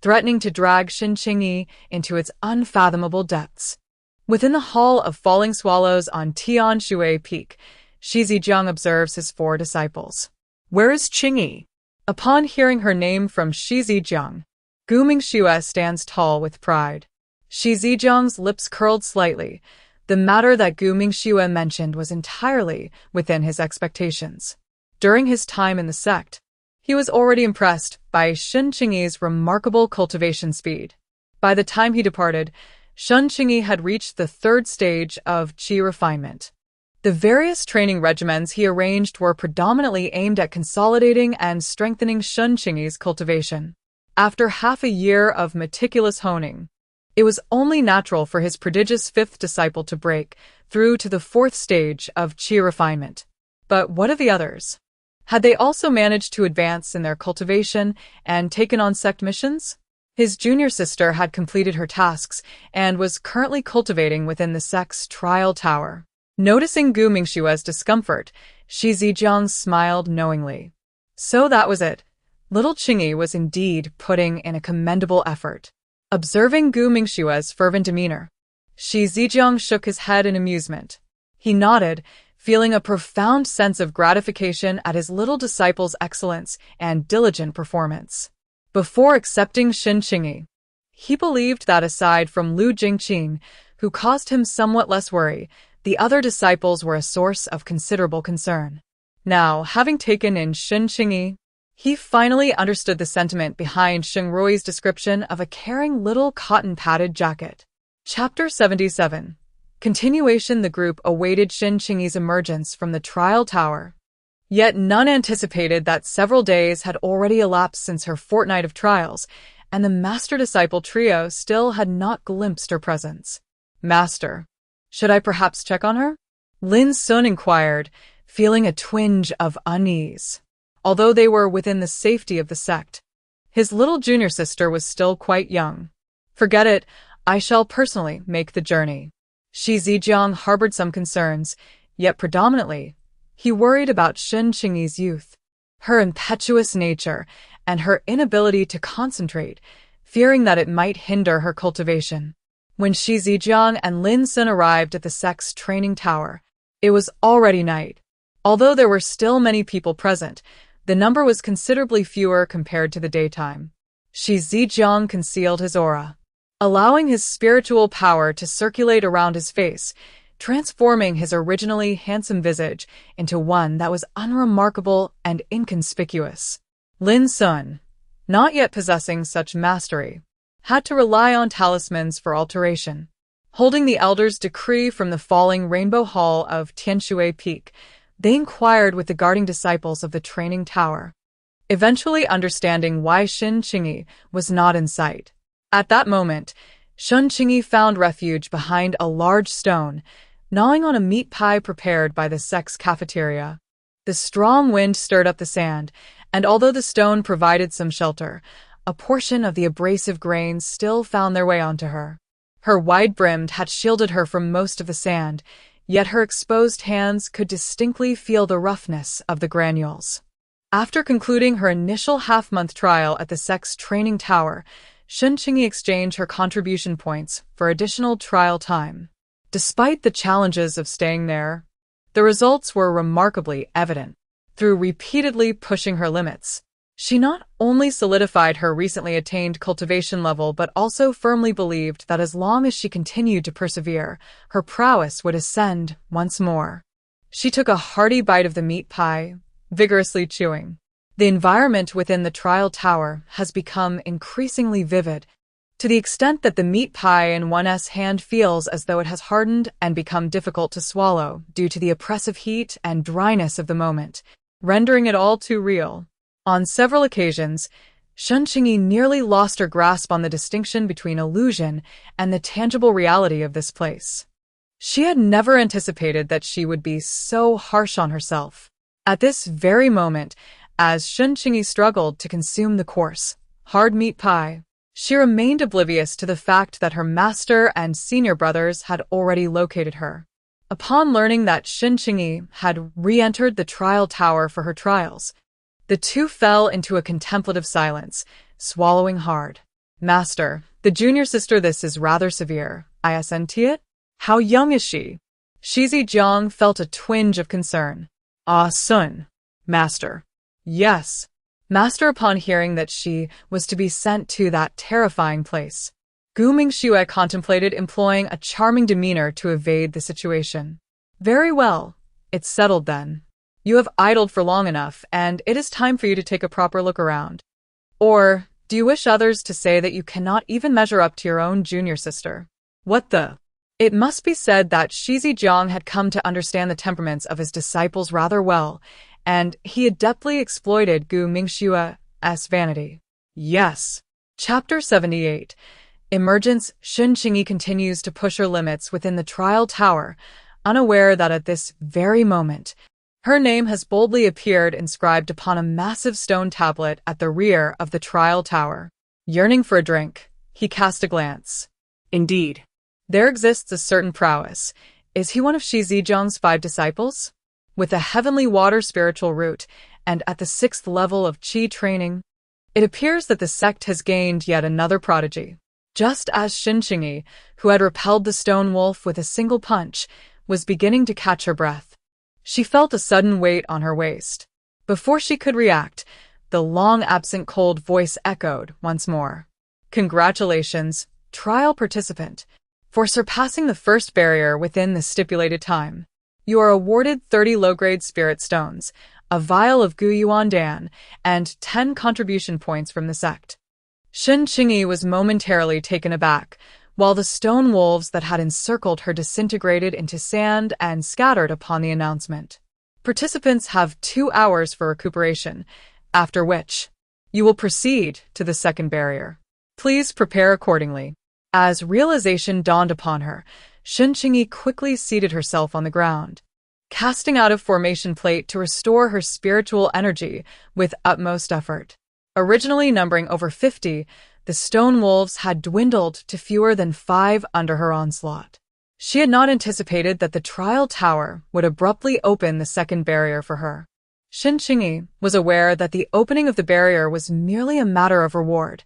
threatening to drag Shen Qingyi into its unfathomable depths. Within the Hall of Falling Swallows on Tianshui Peak, Shi Zijiang observes his 4 disciples. Where is Qingyi? Upon hearing her name from Shi Zijiang, Gu Mingxue stands tall with pride. Shi Zijiang's lips curled slightly. The matter that Gu Mingxue mentioned was entirely within his expectations. During his time in the sect, he was already impressed by Shen Qingyi's remarkable cultivation speed. By the time he departed, Shen Qingyi had reached the third stage of qi refinement. The various training regimens he arranged were predominantly aimed at consolidating and strengthening Shen Qingyi's cultivation. After half a year of meticulous honing, it was only natural for his prodigious fifth disciple to break through to the fourth stage of qi refinement. But what of the others? Had they also managed to advance in their cultivation and taken on sect missions? His junior sister had completed her tasks and was currently cultivating within the sect's trial tower. Noticing Gu Mingxue's discomfort, Shi Zijiang smiled knowingly. So that was it. Little Qingyi was indeed putting in a commendable effort. Observing Gu Mingxue's fervent demeanor, Shi Zijiang shook his head in amusement. He nodded, feeling a profound sense of gratification at his little disciple's excellence and diligent performance. Before accepting Shen Qingyi, he believed that aside from Lu Jingqing, who caused him somewhat less worry, the other disciples were a source of considerable concern. Now, having taken in Shen Qingyi, he finally understood the sentiment behind Sheng Rui's description of a caring little cotton-padded jacket. Chapter 77. Continuation. The group awaited Shen Qingyi's emergence from the trial tower. Yet none anticipated that several days had already elapsed since her fortnight of trials, and the master-disciple trio still had not glimpsed her presence. Master, should I perhaps check on her? Lin Sun inquired, feeling a twinge of unease. Although they were within the safety of the sect, his little junior sister was still quite young. Forget it, I shall personally make the journey. Shi Zijiang harbored some concerns, yet predominantly, he worried about Shen Qingyi's youth, her impetuous nature, and her inability to concentrate, fearing that it might hinder her cultivation. When Shi Zijiang and Lin Sun arrived at the sect's training tower, it was already night. Although there were still many people present, the number was considerably fewer compared to the daytime. Shi Zijiang concealed his aura, allowing his spiritual power to circulate around his face, transforming his originally handsome visage into one that was unremarkable and inconspicuous. Lin Sun, not yet possessing such mastery, had to rely on talismans for alteration. Holding the elder's decree from the falling rainbow hall of Tianshui Peak, they inquired with the guarding disciples of the training tower, eventually understanding why Shen Qingyi was not in sight. At that moment, Shen Qingyi found refuge behind a large stone, gnawing on a meat pie prepared by the sect's cafeteria. The strong wind stirred up the sand, and although the stone provided some shelter, a portion of the abrasive grains still found their way onto her. Her wide-brimmed hat shielded her from most of the sand, yet her exposed hands could distinctly feel the roughness of the granules. After concluding her initial half-month trial at the sect's training tower, Shen Qingyi exchanged her contribution points for additional trial time. Despite the challenges of staying there, the results were remarkably evident. Through repeatedly pushing her limits, she not only solidified her recently attained cultivation level but also firmly believed that as long as she continued to persevere, her prowess would ascend once more. She took a hearty bite of the meat pie, vigorously chewing. The environment within the trial tower has become increasingly vivid, to the extent that the meat pie in one's hand feels as though it has hardened and become difficult to swallow due to the oppressive heat and dryness of the moment, rendering it all too real. On several occasions, Shen Qingyi nearly lost her grasp on the distinction between illusion and the tangible reality of this place. She had never anticipated that she would be so harsh on herself. At this very moment, as Shen Qingyi struggled to consume the coarse, hard meat pie, she remained oblivious to the fact that her master and senior brothers had already located her. Upon learning that Shen Qingyi had re-entered the trial tower for her trials, the two fell into a contemplative silence, swallowing hard. Master, the junior sister, this is rather severe. Isn't it? How young is she? Shi Zijiang felt a twinge of concern. Ah, Sun. Master. Yes. Master, upon hearing that she was to be sent to that terrifying place, Gu Mingxue contemplated employing a charming demeanor to evade the situation. Very well, it's settled then. You have idled for long enough, and it is time for you to take a proper look around. Or, do you wish others to say that you cannot even measure up to your own junior sister? What the? It must be said that Shizi had come to understand the temperaments of his disciples rather well, and he adeptly exploited Gu Mingshua's vanity. Yes. Chapter 78. Emergence. Shen Qingyi continues to push her limits within the trial tower, unaware that at this very moment, her name has boldly appeared inscribed upon a massive stone tablet at the rear of the trial tower. Yearning for a drink, he cast a glance. Indeed. There exists a certain prowess. Is he one of Shi Zijiang's 5 disciples? With a heavenly water spiritual root, and at the 6th level of Qi training, it appears that the sect has gained yet another prodigy. Just as Shen Qingyi, who had repelled the stone wolf with a single punch, was beginning to catch her breath, she felt a sudden weight on her waist. Before she could react, the long-absent cold voice echoed once more. Congratulations, trial participant, for surpassing the first barrier within the stipulated time. You are awarded 30 low-grade spirit stones, a vial of Gu Yuan Dan, and 10 contribution points from the sect. Shen Qingyi was momentarily taken aback, while the stone wolves that had encircled her disintegrated into sand and scattered upon the announcement. Participants have 2 hours for recuperation, after which you will proceed to the second barrier. Please prepare accordingly. As realization dawned upon her, Shen Qingyi quickly seated herself on the ground, casting out a formation plate to restore her spiritual energy with utmost effort. Originally numbering over 50, the stone wolves had dwindled to fewer than 5 under her onslaught. She had not anticipated that the trial tower would abruptly open the second barrier for her. Shen Qingyi was aware that the opening of the barrier was merely a matter of reward.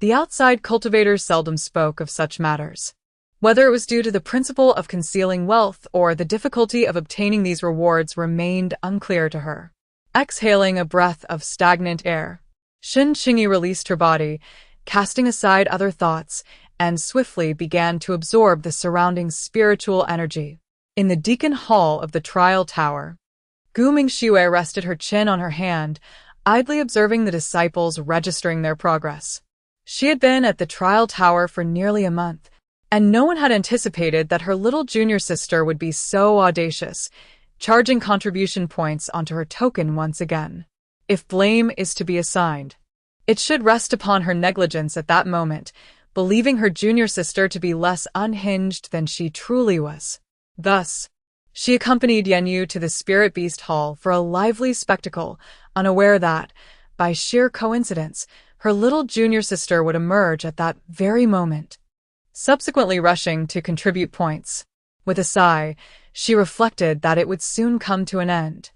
The outside cultivators seldom spoke of such matters. Whether it was due to the principle of concealing wealth or the difficulty of obtaining these rewards remained unclear to her. Exhaling a breath of stagnant air, Shen Qingyi released her body, casting aside other thoughts, and swiftly began to absorb the surrounding spiritual energy. In the deacon hall of the trial tower, Gu Mingxue rested her chin on her hand, idly observing the disciples registering their progress. She had been at the trial tower for nearly a month, and no one had anticipated that her little junior sister would be so audacious, charging contribution points onto her token once again. If blame is to be assigned, it should rest upon her negligence at that moment, believing her junior sister to be less unhinged than she truly was. Thus, she accompanied Yanyu to the Spirit Beast Hall for a lively spectacle, unaware that, by sheer coincidence, her little junior sister would emerge at that very moment. Subsequently rushing to contribute points, with a sigh, she reflected that it would soon come to an end.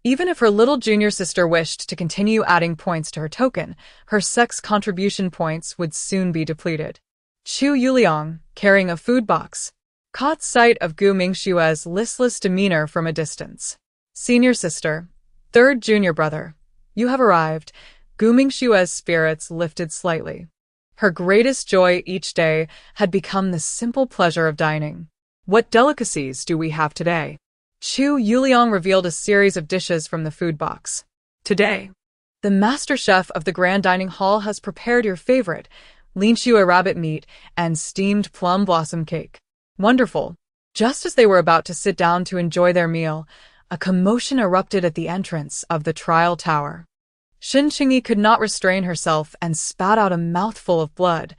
Even if her little junior sister wished to continue adding points to her token, her sex contribution points would soon be depleted. Chu Yuliang, carrying a food box, caught sight of Gu Mingshua's listless demeanor from a distance. Senior sister, third junior brother, you have arrived. Gu Mingshua's spirits lifted slightly. Her greatest joy each day had become the simple pleasure of dining. What delicacies do we have today? Chu Yuliang revealed a series of dishes from the food box. Today, the master chef of the grand dining hall has prepared your favorite, linshua rabbit meat and steamed plum blossom cake. Wonderful. Just as they were about to sit down to enjoy their meal, a commotion erupted at the entrance of the trial tower. Shen Qingyi could not restrain herself and spat out a mouthful of blood,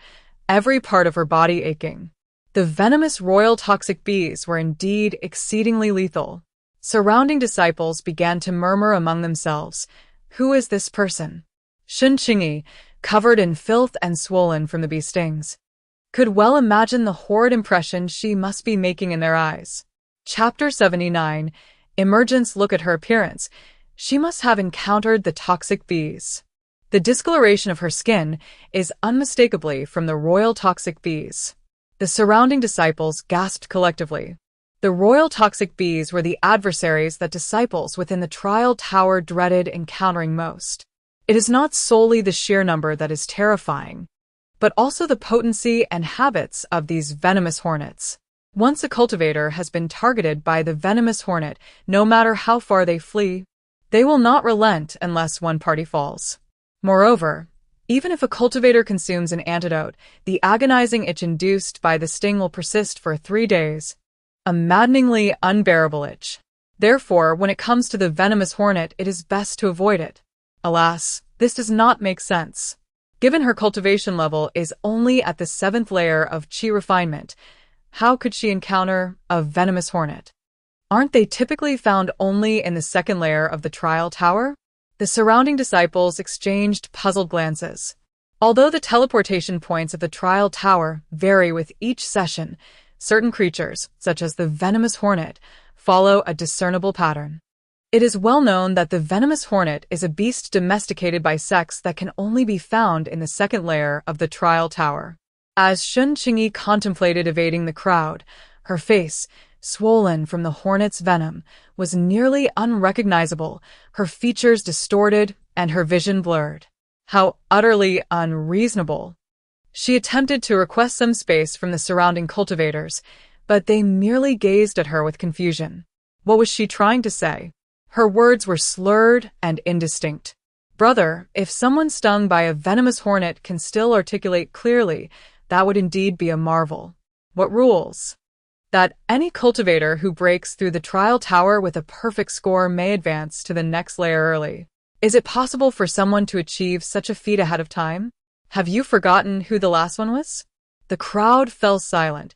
every part of her body aching. The venomous royal toxic bees were indeed exceedingly lethal. Surrounding disciples began to murmur among themselves, "Who is this person?" Shen Qingyi, covered in filth and swollen from the bee stings, could well imagine the horrid impression she must be making in their eyes. Chapter 79. Emergence. Look at her appearance. She must have encountered the toxic bees. The discoloration of her skin is unmistakably from the royal toxic bees. The surrounding disciples gasped collectively. The royal toxic bees were the adversaries that disciples within the trial tower dreaded encountering most. It is not solely the sheer number that is terrifying, but also the potency and habits of these venomous hornets. Once a cultivator has been targeted by the venomous hornet, no matter how far they flee, they will not relent unless one party falls. Moreover, even if a cultivator consumes an antidote, the agonizing itch induced by the sting will persist for 3 days. A maddeningly unbearable itch. Therefore, when it comes to the venomous hornet, it is best to avoid it. Alas, this does not make sense. Given her cultivation level is only at the 7th layer of qi refinement, how could she encounter a venomous hornet? Aren't they typically found only in the 2nd layer of the trial tower? The surrounding disciples exchanged puzzled glances. Although the teleportation points of the trial tower vary with each session, certain creatures, such as the venomous hornet, follow a discernible pattern. It is well known that the venomous hornet is a beast domesticated by sex that can only be found in the 2nd layer of the trial tower. As Shen Qingyi contemplated evading the crowd, her face, swollen from the hornet's venom, was nearly unrecognizable, her features distorted and her vision blurred. How utterly unreasonable! She attempted to request some space from the surrounding cultivators, but they merely gazed at her with confusion. What was she trying to say? Her words were slurred and indistinct. Brother, if someone stung by a venomous hornet can still articulate clearly, that would indeed be a marvel. What rules? That any cultivator who breaks through the trial tower with a perfect score may advance to the next layer early. Is it possible for someone to achieve such a feat ahead of time? Have you forgotten who the last one was? The crowd fell silent,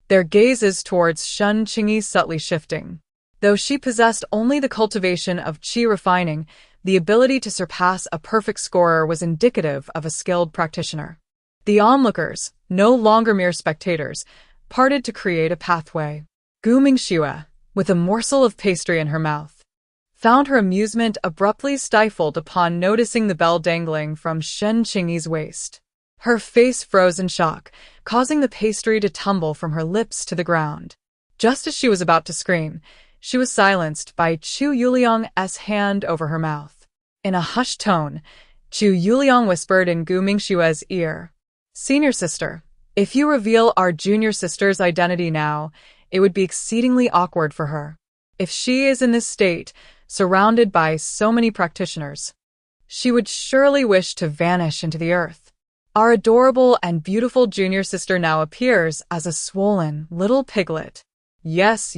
their gazes towards Shen Qingyi subtly shifting. Though she possessed only the cultivation of qi refining, the ability to surpass a perfect scorer was indicative of a skilled practitioner. The onlookers, no longer mere spectators, parted to create a pathway. Xianxia, with a morsel of pastry in her mouth, found her amusement abruptly stifled upon noticing the bell dangling from Shen Qingyi's waist. Her face froze in shock, causing the pastry to tumble from her lips to the ground. Just as she was about to scream, she was silenced by Chu Yuliang's hand over her mouth. In a hushed tone, Chu Yuliang whispered in Xianxia's ear, "Senior sister, if you reveal our junior sister's identity now, it would be exceedingly awkward for her. If she is in this state, surrounded by so many practitioners, she would surely wish to vanish into the earth. Our adorable and beautiful junior sister now appears as a swollen little piglet. Yes,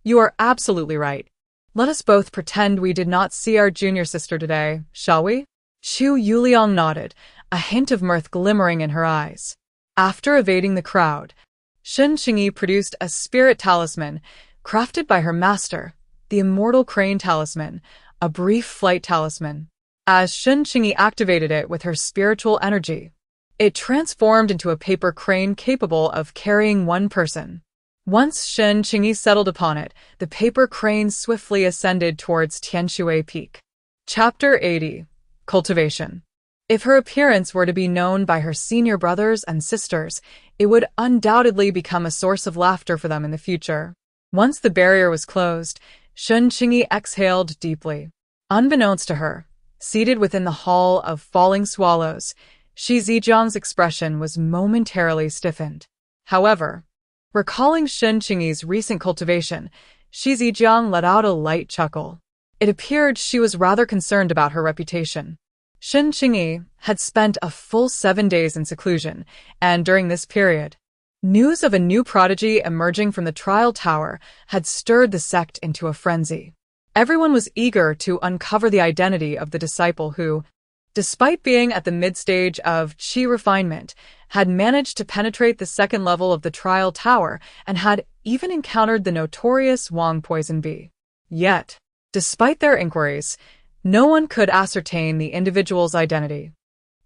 you are absolutely right. Let us both pretend we did not see our junior sister today, shall we?" Chu Yuliang nodded, a hint of mirth glimmering in her eyes. After evading the crowd, Shen Qingyi produced a spirit talisman, crafted by her master, the Immortal Crane Talisman, a brief flight talisman. As Shen Qingyi activated it with her spiritual energy, it transformed into a paper crane capable of carrying one person. Once Shen Qingyi settled upon it, the paper crane swiftly ascended towards Tianshui Peak. Chapter 80. Cultivation. If her appearance were to be known by her senior brothers and sisters, it would undoubtedly become a source of laughter for them in the future. Once the barrier was closed, Shen Qingyi exhaled deeply. Unbeknownst to her, seated within the Hall of Falling Swallows, Shi Zijiang's expression was momentarily stiffened. However, recalling Shen Qingyi's recent cultivation, Shi Zijiang let out a light chuckle. It appeared she was rather concerned about her reputation. Shen Qingyi had spent a full 7 days in seclusion, and during this period, news of a new prodigy emerging from the trial tower had stirred the sect into a frenzy. Everyone was eager to uncover the identity of the disciple who, despite being at the mid-stage of qi refinement, had managed to penetrate the 2nd level of the trial tower and had even encountered the notorious Wang Poison Bee. Yet, despite their inquiries, no one could ascertain the individual's identity.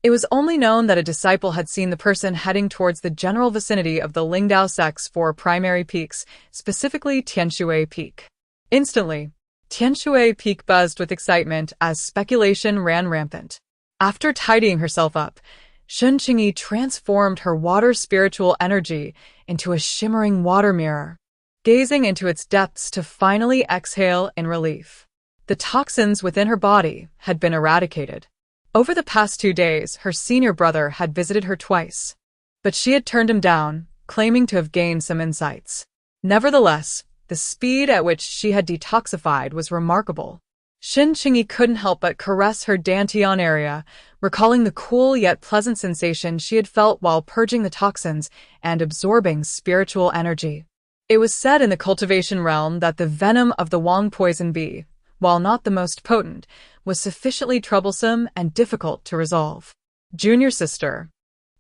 It was only known that a disciple had seen the person heading towards the general vicinity of the Lingdao sect's 4 primary peaks, specifically Tianshui Peak. Instantly, Tianshui Peak buzzed with excitement as speculation ran rampant. After tidying herself up, Shen Qingyi transformed her water spiritual energy into a shimmering water mirror, gazing into its depths to finally exhale in relief. The toxins within her body had been eradicated. Over the past 2 days, her senior brother had visited her twice, but she had turned him down, claiming to have gained some insights. Nevertheless, the speed at which she had detoxified was remarkable. Shen Qingyi couldn't help but caress her dantian area, recalling the cool yet pleasant sensation she had felt while purging the toxins and absorbing spiritual energy. It was said in the cultivation realm that the venom of the Wang poison bee, while not the most potent, was sufficiently troublesome and difficult to resolve. Junior sister.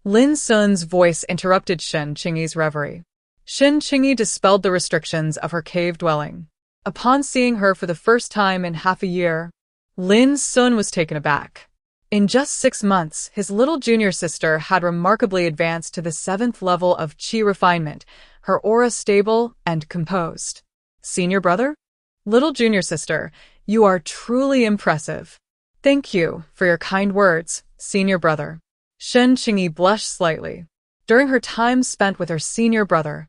Lin Sun's voice interrupted Shen Qingyi's reverie. Shen Qingyi dispelled the restrictions of her cave dwelling. Upon seeing her for the first time in half a year, Lin Sun was taken aback. In just 6 months, his little junior sister had remarkably advanced to the 7th level of qi refinement, her aura stable and composed. Senior brother? Little junior sister, you are truly impressive. Thank you for your kind words, senior brother. Shen Qingyi blushed slightly. During her time spent with her senior brother,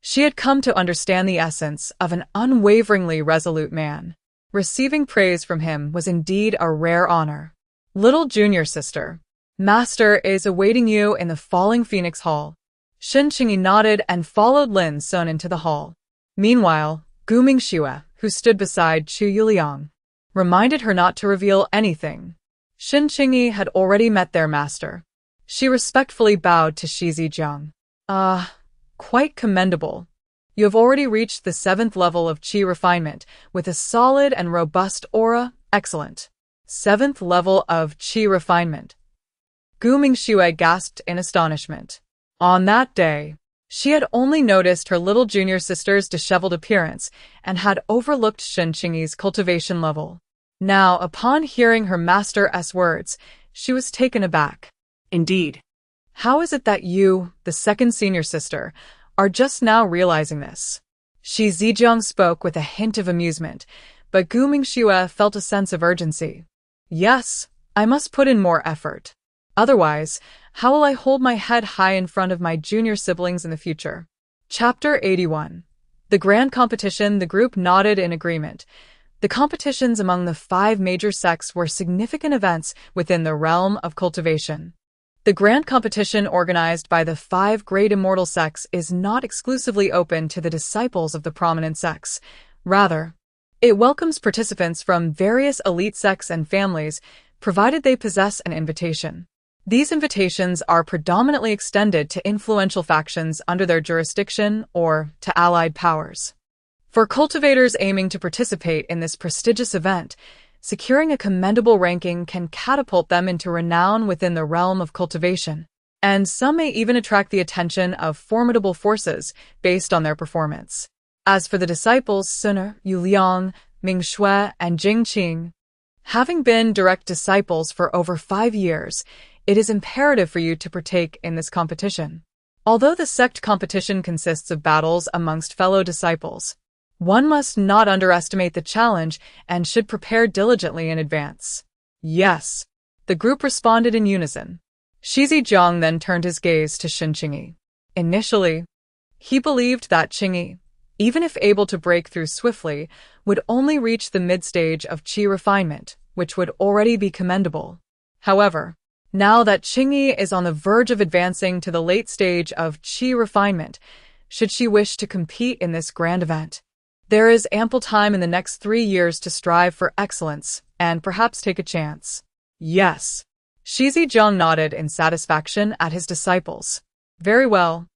she had come to understand the essence of an unwaveringly resolute man. Receiving praise from him was indeed a rare honor. Little junior sister, Master is awaiting you in the Falling Phoenix Hall. Shen Qingyi nodded and followed Lin Sun into the hall. Meanwhile, Gu Mingxue, who stood beside Chu Yuliang, reminded her not to reveal anything. Shen Qingyi had already met their master. She respectfully bowed to Shi Zijiang. Quite commendable. You have already reached the 7th level of qi refinement, with a solid and robust aura. Excellent. 7th level of qi refinement. Gu Mingxue gasped in astonishment. On that day, she had only noticed her little junior sister's disheveled appearance and had overlooked Shen Qingyi's cultivation level. Now, upon hearing her master's words, she was taken aback. Indeed. How is it that you, the second senior sister, are just now realizing this? Shi Zijiang spoke with a hint of amusement, but Gu Mingxue felt a sense of urgency. Yes, I must put in more effort. Otherwise, how will I hold my head high in front of my junior siblings in the future? Chapter 81. The Grand Competition. The group nodded in agreement. The competitions among the 5 major sects were significant events within the realm of cultivation. The Grand Competition organized by the 5 great immortal sects is not exclusively open to the disciples of the prominent sects. Rather, it welcomes participants from various elite sects and families, provided they possess an invitation. These invitations are predominantly extended to influential factions under their jurisdiction or to allied powers. For cultivators aiming to participate in this prestigious event, securing a commendable ranking can catapult them into renown within the realm of cultivation, and some may even attract the attention of formidable forces based on their performance. As for the disciples Sun, Yuliang, Mingxue, and Jingqing, having been direct disciples for over 5 years, it is imperative for you to partake in this competition. Although the sect competition consists of battles amongst fellow disciples, one must not underestimate the challenge and should prepare diligently in advance. Yes, the group responded in unison. Shi Zijiang then turned his gaze to Shen Qingyi. Initially, he believed that Qingyi, even if able to break through swiftly, would only reach the mid-stage of qi refinement, which would already be commendable. However, now that Qingyi is on the verge of advancing to the late stage of qi refinement, should she wish to compete in this grand event, there is ample time in the next 3 years to strive for excellence and perhaps take a chance. Yes. Shi Zijiang nodded in satisfaction at his disciples. Very well.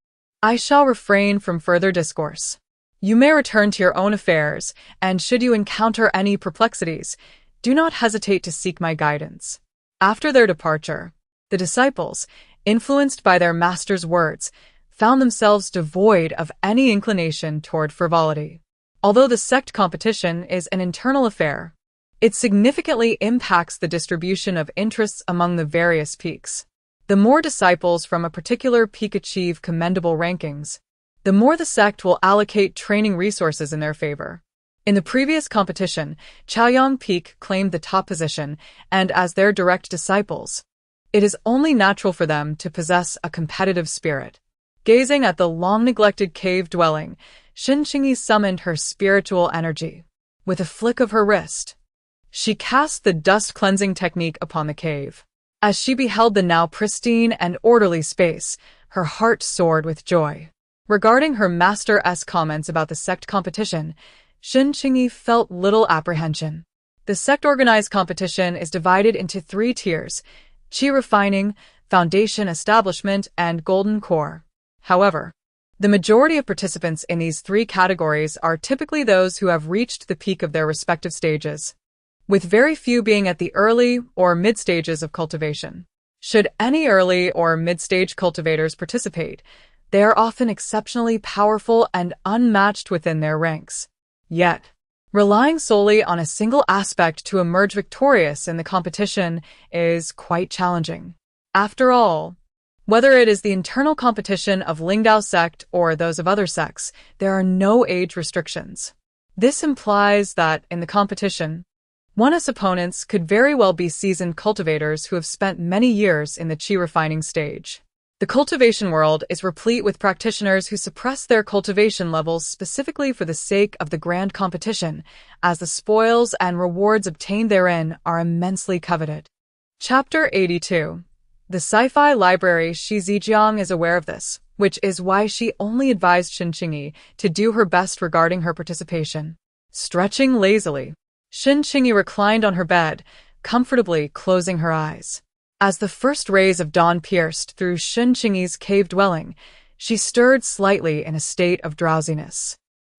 I shall refrain from further discourse. You may return to your own affairs, and should you encounter any perplexities, do not hesitate to seek my guidance. After their departure, the disciples, influenced by their master's words, found themselves devoid of any inclination toward frivolity. Although the sect competition is an internal affair, it significantly impacts the distribution of interests among the various peaks. The more disciples from a particular peak achieve commendable rankings, the more the sect will allocate training resources in their favor. In the previous competition, Chaoyang Peak claimed the top position, and as their direct disciples, it is only natural for them to possess a competitive spirit. Gazing at the long-neglected cave dwelling, Shen Qingyi summoned her spiritual energy. With a flick of her wrist, She cast the dust-cleansing technique upon the cave. As she beheld the now pristine and orderly space, her heart soared with joy. Regarding her master's comments about the sect competition, Shen Qingyi felt little apprehension. The sect-organized competition is divided into 3 tiers: Qi Refining, Foundation Establishment, and Golden Core. However, the majority of participants in these 3 categories are typically those who have reached the peak of their respective stages, with very few being at the early or mid-stages of cultivation. Should any early or mid-stage cultivators participate, they are often exceptionally powerful and unmatched within their ranks. Yet, relying solely on a single aspect to emerge victorious in the competition is quite challenging. After all, whether it is the internal competition of Lingdao sect or those of other sects, there are no age restrictions. This implies that, in the competition, one's opponents could very well be seasoned cultivators who have spent many years in the Qi refining stage. The cultivation world is replete with practitioners who suppress their cultivation levels specifically for the sake of the grand competition, as the spoils and rewards obtained therein are immensely coveted. Chapter 82. The sci-fi library. Shi Zijiang is aware of this, which is why she only advised Shen Qingyi to do her best regarding her participation. Stretching lazily, Shen Qingyi reclined on her bed, comfortably closing her eyes. As the first rays of dawn pierced through Shen Qingyi's cave dwelling, she stirred slightly in a state of drowsiness.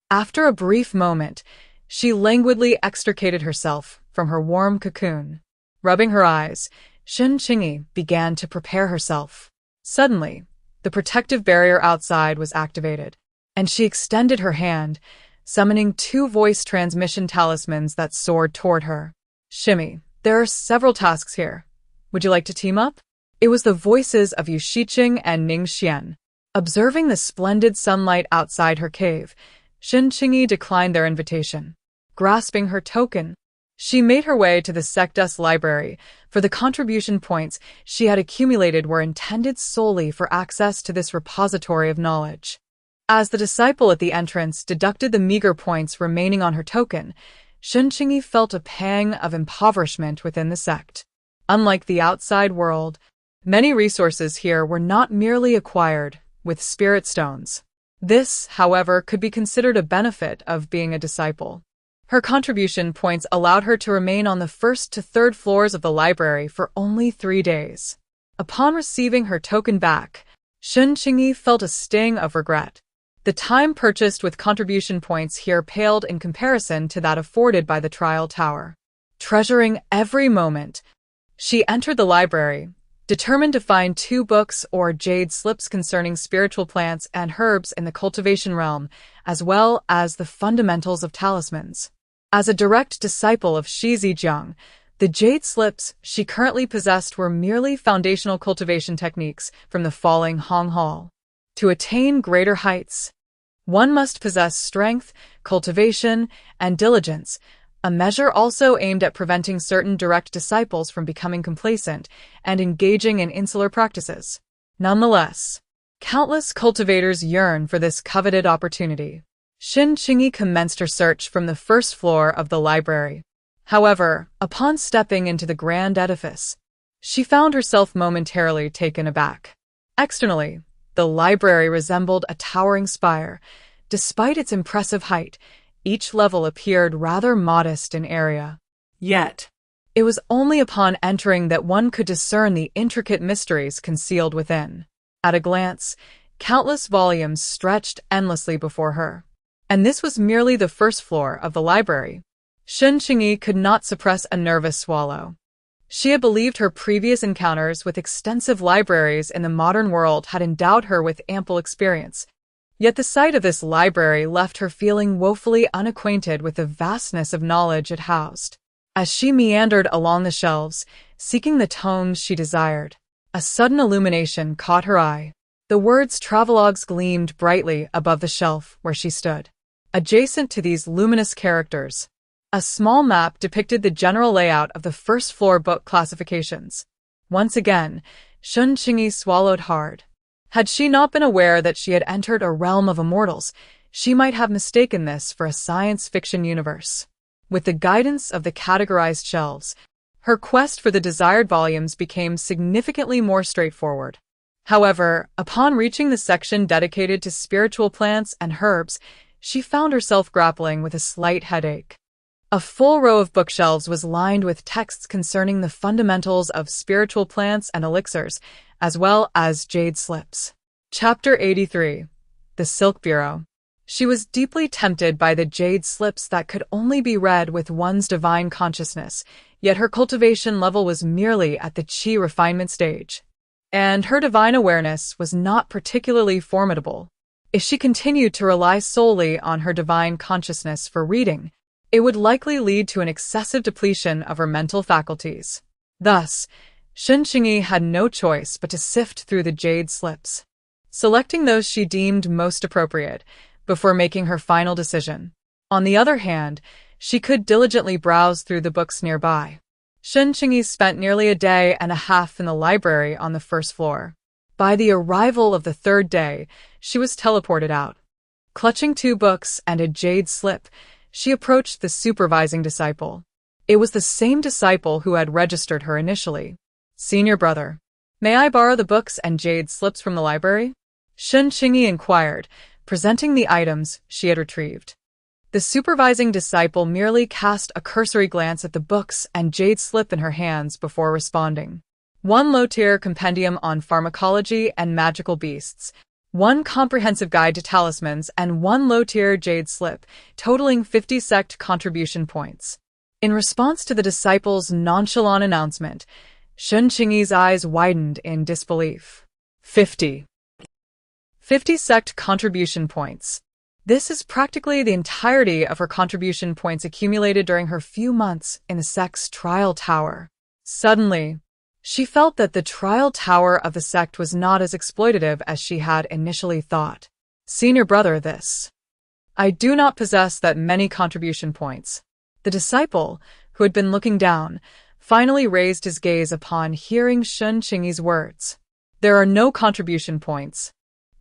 After a brief moment, she languidly extricated herself from her warm cocoon. Rubbing her eyes, Shen Qingyi began to prepare herself. Suddenly, the protective barrier outside was activated, and she extended her hand, summoning 2 voice transmission talismans that soared toward her. "Shimmy, there are several tasks here. Would you like to team up?" It was the voices of Yu Shiqing and Ning Xian. Observing the splendid sunlight outside her cave, Shen Qingyi declined their invitation. Grasping her token, she made her way to the sect's library, for the contribution points she had accumulated were intended solely for access to this repository of knowledge. As the disciple at the entrance deducted the meager points remaining on her token, Shen Qingyi felt a pang of impoverishment within the sect. Unlike the outside world, many resources here were not merely acquired with spirit stones. This, however, could be considered a benefit of being a disciple. Her contribution points allowed her to remain on the 1st to 3rd floors of the library for only 3 days. Upon receiving her token back, Shen Qingyi felt a sting of regret. The time purchased with contribution points here paled in comparison to that afforded by the trial tower. Treasuring every moment, she entered the library, determined to find 2 books or jade slips concerning spiritual plants and herbs in the cultivation realm, as well as the fundamentals of talismans. As a direct disciple of Shi Zijiang, the jade slips she currently possessed were merely foundational cultivation techniques from the falling Hong Hall. To attain greater heights, one must possess strength, cultivation, and diligence, a measure also aimed at preventing certain direct disciples from becoming complacent and engaging in insular practices. Nonetheless, countless cultivators yearn for this coveted opportunity. Shen Qingyi commenced her search from the 1st floor of the library. However, upon stepping into the grand edifice, she found herself momentarily taken aback. Externally, the library resembled a towering spire. Despite its impressive height, each level appeared rather modest in area. Yet, it was only upon entering that one could discern the intricate mysteries concealed within. At a glance, countless volumes stretched endlessly before her. And this was merely the 1st floor of the library. Shen Qingyi could not suppress a nervous swallow. She had believed her previous encounters with extensive libraries in the modern world had endowed her with ample experience. Yet the sight of this library left her feeling woefully unacquainted with the vastness of knowledge it housed. As she meandered along the shelves, seeking the tomes she desired, a sudden illumination caught her eye. The words travelogues gleamed brightly above the shelf where she stood. Adjacent to these luminous characters, a small map depicted the general layout of the 1st floor book classifications. Once again, Shen Qingyi swallowed hard. Had she not been aware that she had entered a realm of immortals, she might have mistaken this for a science fiction universe. With the guidance of the categorized shelves, her quest for the desired volumes became significantly more straightforward. However, upon reaching the section dedicated to spiritual plants and herbs, she found herself grappling with a slight headache. A full row of bookshelves was lined with texts concerning the fundamentals of spiritual plants and elixirs, as well as jade slips. Chapter 83. The Silk Bureau. She was deeply tempted by the jade slips that could only be read with one's divine consciousness, yet her cultivation level was merely at the chi refinement stage. And her divine awareness was not particularly formidable. If she continued to rely solely on her divine consciousness for reading, it would likely lead to an excessive depletion of her mental faculties. Thus, Shen Qingyi had no choice but to sift through the jade slips, selecting those she deemed most appropriate before making her final decision. On the other hand, she could diligently browse through the books nearby. Shen Qingyi spent nearly a day and a half in the library on the first floor. By the arrival of the third day, she was teleported out. Clutching 2 books and a jade slip, she approached the supervising disciple. It was the same disciple who had registered her initially. "Senior brother, may I borrow the books and jade slips from the library?" Shen Qingyi inquired, presenting the items she had retrieved. The supervising disciple merely cast a cursory glance at the books and jade slip in her hands before responding. 1 low-tier compendium on pharmacology and magical beasts, 1 comprehensive guide to talismans, and 1 low-tier jade slip, totaling 50 sect contribution points. In response to the disciple's nonchalant announcement, Shen Qingyi's eyes widened in disbelief. 50 sect contribution points. This is practically the entirety of her contribution points accumulated during her few months in the sect's trial tower. Suddenly, she felt that the trial tower of the sect was not as exploitative as she had initially thought. "Senior brother, I do not possess that many contribution points." The disciple, who had been looking down, finally raised his gaze upon hearing Shen Qingyi's words. "There are no contribution points,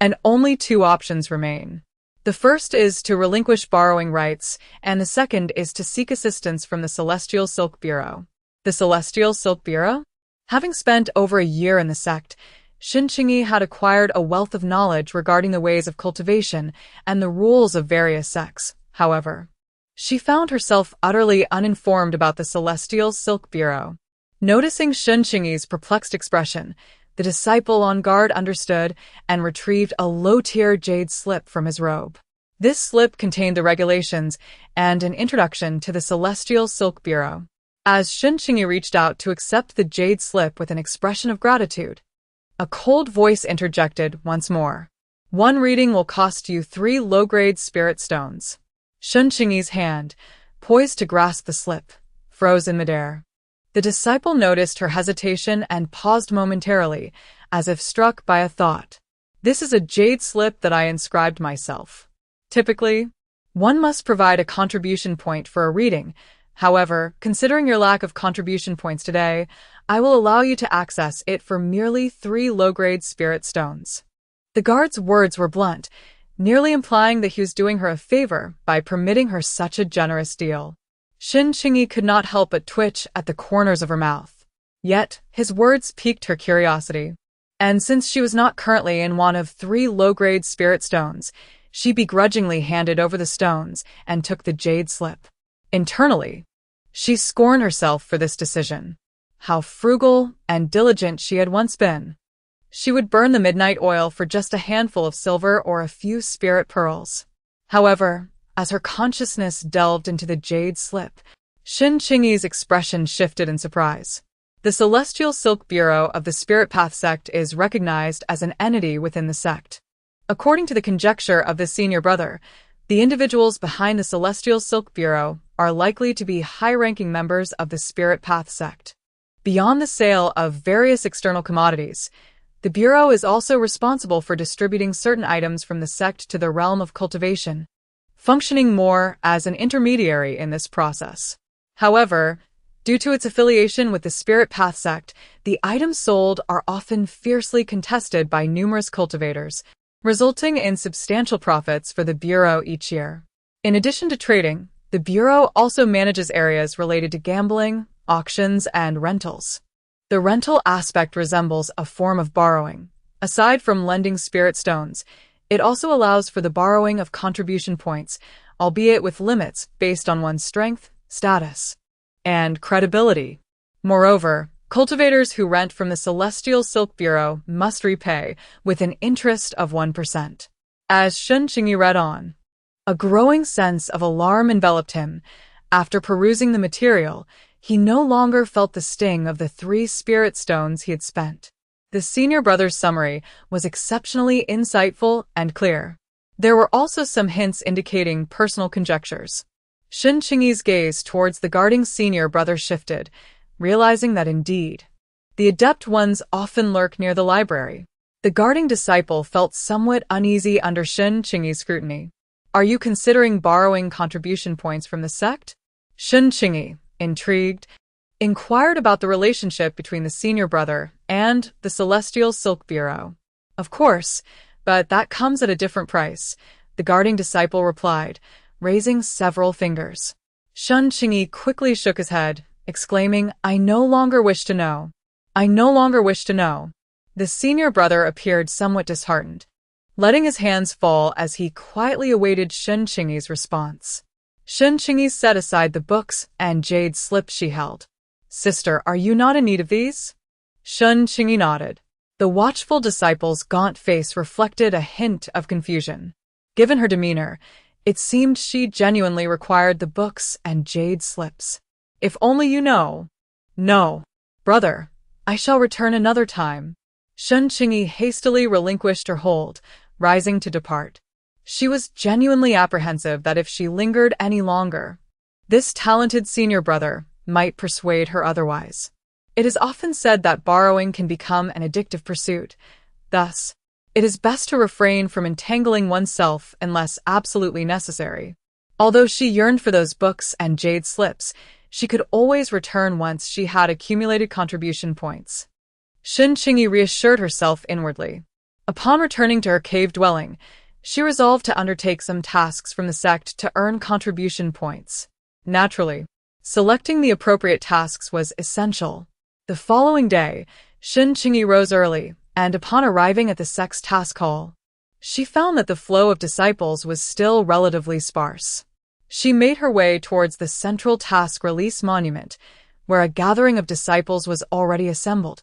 and only 2 options remain. The first is to relinquish borrowing rights, and the second is to seek assistance from the Celestial Silk Bureau." The Celestial Silk Bureau? Having spent over a year in the sect, Shen Qingyi had acquired a wealth of knowledge regarding the ways of cultivation and the rules of various sects. However, she found herself utterly uninformed about the Celestial Silk Bureau. Noticing Shen Qingyi's perplexed expression, the disciple on guard understood and retrieved a low-tier jade slip from his robe. This slip contained the regulations and an introduction to the Celestial Silk Bureau. As Shen Qingyi reached out to accept the jade slip with an expression of gratitude, a cold voice interjected once more. "1 reading will cost you 3 low-grade spirit stones." Shen Qingyi's hand, poised to grasp the slip, froze in midair. The disciple noticed her hesitation and paused momentarily, as if struck by a thought. "This is a jade slip that I inscribed myself. Typically, one must provide a contribution point for a reading. However, considering your lack of contribution points today, I will allow you to access it for merely 3 low-grade spirit stones." The guard's words were blunt, nearly implying that he was doing her a favor by permitting her such a generous deal. Shen Qingyi could not help but twitch at the corners of her mouth. Yet, his words piqued her curiosity. And since she was not currently in one of 3 low-grade spirit stones, she begrudgingly handed over the stones and took the jade slip. Internally, she scorned herself for this decision. How frugal and diligent she had once been. She would burn the midnight oil for just a handful of silver or a few spirit pearls. However, as her consciousness delved into the jade slip, Shen Qingyi's expression shifted in surprise. The Celestial Silk Bureau of the Spirit Path sect is recognized as an entity within the sect. According to the conjecture of the senior brother, the individuals behind the Celestial Silk Bureau are likely to be high-ranking members of the Spirit Path sect. Beyond the sale of various external commodities, the Bureau is also responsible for distributing certain items from the sect to the realm of cultivation, functioning more as an intermediary in this process. However, due to its affiliation with the Spirit Path sect, the items sold are often fiercely contested by numerous cultivators, resulting in substantial profits for the Bureau each year. In addition to trading, The Bureau also manages areas related to gambling, auctions, and rentals. The rental aspect resembles a form of borrowing. Aside from lending spirit stones, it also allows for the borrowing of contribution points, albeit with limits based on one's strength, status, and credibility. Moreover, cultivators who rent from the Celestial Silk Bureau must repay with an interest of 1%. As Shen Qingyi read on, a growing sense of alarm enveloped him. After perusing the material, he no longer felt the sting of the 3 spirit stones he had spent. The senior brother's summary was exceptionally insightful and clear. There were also some hints indicating personal conjectures. Shen Qingyi's gaze towards the guarding senior brother shifted, realizing that indeed, the adept ones often lurk near the library. The guarding disciple felt somewhat uneasy under Shen Qingyi's scrutiny. Are you considering borrowing contribution points from the sect? Shen Qingyi, intrigued, inquired about the relationship between the senior brother and the Celestial Silk Bureau. Of course, but that comes at a different price, the guarding disciple replied, raising several fingers. Shen Qingyi quickly shook his head, exclaiming, I no longer wish to know. I no longer wish to know. The senior brother appeared somewhat disheartened, letting his hands fall as he quietly awaited Shen Qingyi's response. Shen Qingyi set aside the books and jade slips she held. Sister, are you not in need of these? Shen Qingyi nodded. The watchful disciple's gaunt face reflected a hint of confusion. Given her demeanor, it seemed she genuinely required the books and jade slips. If only you know. No. Brother, I shall return another time. Shen Qingyi hastily relinquished her hold, rising to depart. She was genuinely apprehensive that if she lingered any longer, this talented senior brother might persuade her otherwise. It is often said that borrowing can become an addictive pursuit. Thus, it is best to refrain from entangling oneself unless absolutely necessary. Although she yearned for those books and jade slips, she could always return once she had accumulated contribution points. Shen Qingyi reassured herself inwardly. Upon returning to her cave dwelling, she resolved to undertake some tasks from the sect to earn contribution points. Naturally, selecting the appropriate tasks was essential. The following day, Shen Qingyi rose early, and upon arriving at the sect's task hall, she found that the flow of disciples was still relatively sparse. She made her way towards the central task release monument, where a gathering of disciples was already assembled,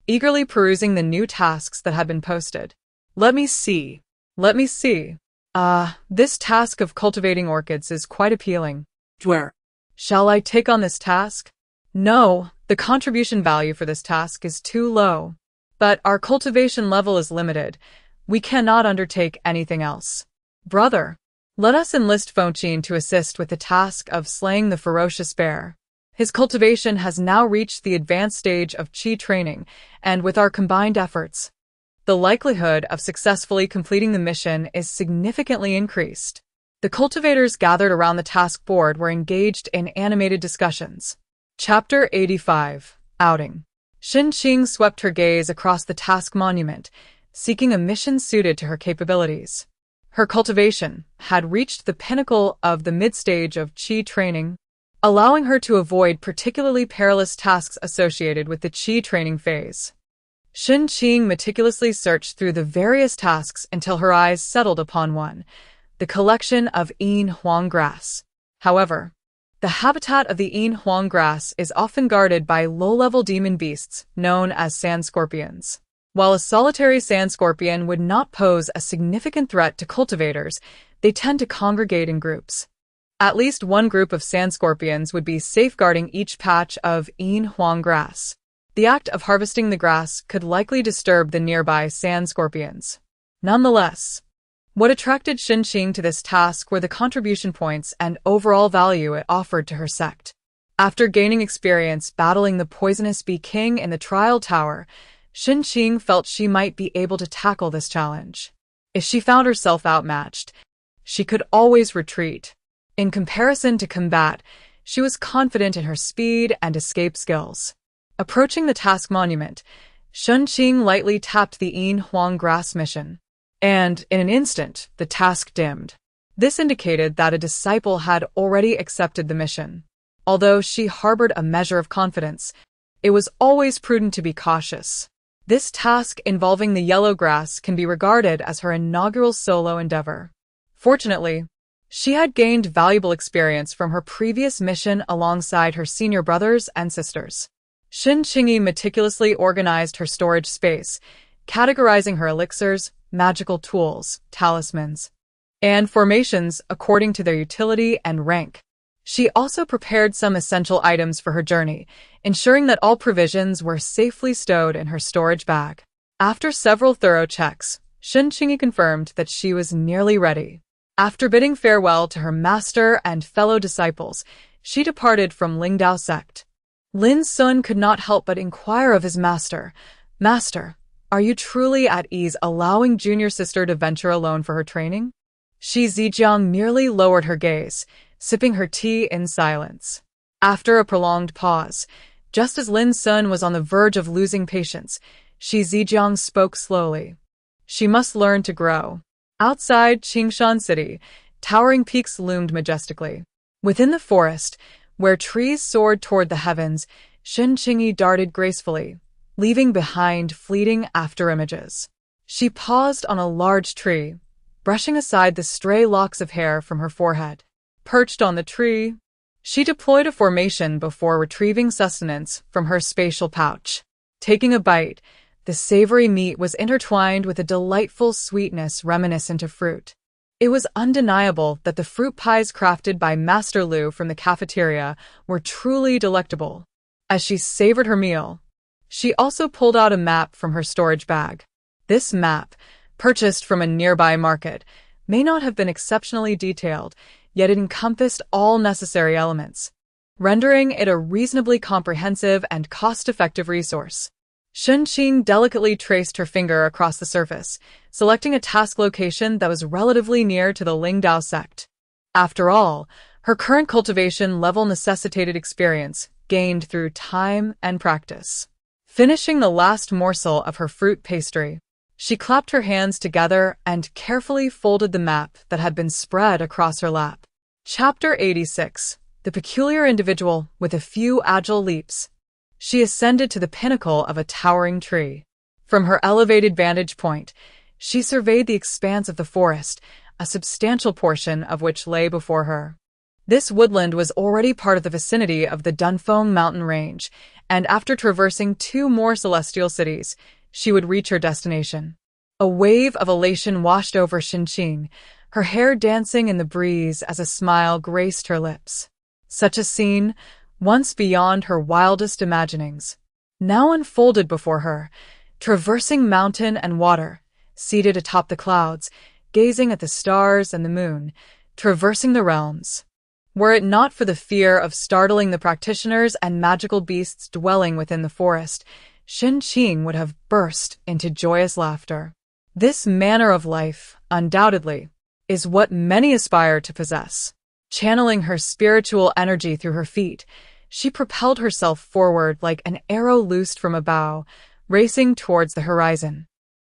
eagerly perusing the new tasks that had been posted. Let me see. This task of cultivating orchids is quite appealing. Where? Shall I take on this task? No, the contribution value for this task is too low. But our cultivation level is limited. We cannot undertake anything else. Brother, let us enlist Fengqin to assist with the task of slaying the ferocious bear. His cultivation has now reached the advanced stage of qi training, and with our combined efforts, the likelihood of successfully completing the mission is significantly increased. The cultivators gathered around the task board were engaged in animated discussions. Chapter 85. Outing. Shen Qingyi swept her gaze across the task monument, seeking a mission suited to her capabilities. Her cultivation had reached the pinnacle of the mid-stage of qi training, allowing her to avoid particularly perilous tasks associated with the qi training phase. Shen Qingyi meticulously searched through the various tasks until her eyes settled upon one, the collection of Yin Huang grass. However, the habitat of the Yin Huang grass is often guarded by low-level demon beasts known as sand scorpions. While a solitary sand scorpion would not pose a significant threat to cultivators, they tend to congregate in groups. At least one group of sand scorpions would be safeguarding each patch of Yin Huang grass. The act of harvesting the grass could likely disturb the nearby sand scorpions. Nonetheless, what attracted Shen Qingyi to this task were the contribution points and overall value it offered to her sect. After gaining experience battling the poisonous bee king in the trial tower, Shen Qingyi felt she might be able to tackle this challenge. If she found herself outmatched, she could always retreat. In comparison to combat, she was confident in her speed and escape skills. Approaching the task monument, Shen Qingyi lightly tapped the Yin Huang grass mission, and in an instant, the task dimmed. This indicated that a disciple had already accepted the mission. Although she harbored a measure of confidence, it was always prudent to be cautious. This task involving the yellow grass can be regarded as her inaugural solo endeavor. Fortunately, she had gained valuable experience from her previous mission alongside her senior brothers and sisters. Shen Qingyi meticulously organized her storage space, categorizing her elixirs, magical tools, talismans, and formations according to their utility and rank. She also prepared some essential items for her journey, ensuring that all provisions were safely stowed in her storage bag. After several thorough checks, Shen Qingyi confirmed that she was nearly ready. After bidding farewell to her master and fellow disciples, she departed from Lingdao sect. Lin Sun could not help but inquire of his master, "Master, are you truly at ease allowing junior sister to venture alone for her training?" Shi Zijiang merely lowered her gaze, sipping her tea in silence. After a prolonged pause, just as Lin Sun was on the verge of losing patience, Shi Zijiang spoke slowly. She must learn to grow. Outside Qingshan City, towering peaks loomed majestically. Within the forest, where trees soared toward the heavens, Shen Qingyi darted gracefully, leaving behind fleeting afterimages. She paused on a large tree, brushing aside the stray locks of hair from her forehead. Perched on the tree, she deployed a formation before retrieving sustenance from her spatial pouch. Taking a bite, the savory meat was intertwined with a delightful sweetness reminiscent of fruit. It was undeniable that the fruit pies crafted by Master Lu from the cafeteria were truly delectable. As she savored her meal, she also pulled out a map from her storage bag. This map, purchased from a nearby market, may not have been exceptionally detailed, yet it encompassed all necessary elements, rendering it a reasonably comprehensive and cost-effective resource. Shen Qing delicately traced her finger across the surface, selecting a task location that was relatively near to the Lingdao sect. After all, her current cultivation level necessitated experience gained through time and practice. Finishing the last morsel of her fruit pastry, she clapped her hands together and carefully folded the map that had been spread across her lap. Chapter 86. The Peculiar Individual with a Few Agile Leaps. She ascended to the pinnacle of a towering tree. From her elevated vantage point, she surveyed the expanse of the forest, a substantial portion of which lay before her. This woodland was already part of the vicinity of the Dunfeng mountain range, and after traversing 2 more celestial cities, she would reach her destination. A wave of elation washed over Shen Qing, her hair dancing in the breeze as a smile graced her lips. Such a scene, once beyond her wildest imaginings, now unfolded before her, traversing mountain and water, seated atop the clouds, gazing at the stars and the moon, traversing the realms. Were it not for the fear of startling the practitioners and magical beasts dwelling within the forest, Shen Qing would have burst into joyous laughter. This manner of life, undoubtedly, is what many aspire to possess. Channeling her spiritual energy through her feet, she propelled herself forward like an arrow loosed from a bow, racing towards the horizon.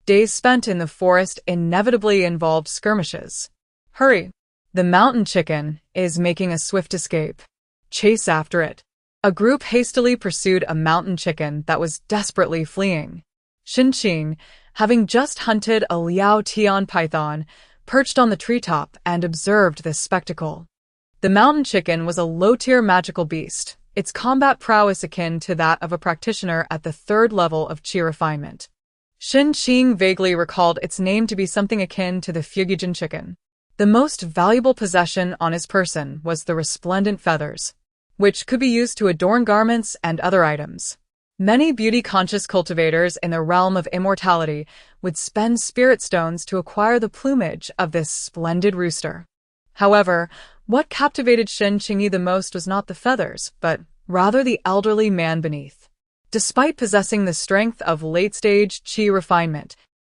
Days spent in the forest inevitably involved skirmishes. Hurry! The mountain chicken is making a swift escape. Chase after it. A group hastily pursued a mountain chicken that was desperately fleeing. Shen Qing, having just hunted a Liao Tian python, perched on the treetop and observed this spectacle. The mountain chicken was a low-tier magical beast, its combat prowess akin to that of a practitioner at the 3rd level of Qi refinement. Shen Qing vaguely recalled its name to be something akin to the Fueguijin chicken. The most valuable possession on his person was the resplendent feathers, which could be used to adorn garments and other items. Many beauty-conscious cultivators in the realm of immortality would spend spirit stones to acquire the plumage of this splendid rooster. However, what captivated Shen Qingyi the most was not the feathers, but rather the elderly man beneath. Despite possessing the strength of late-stage Qi refinement,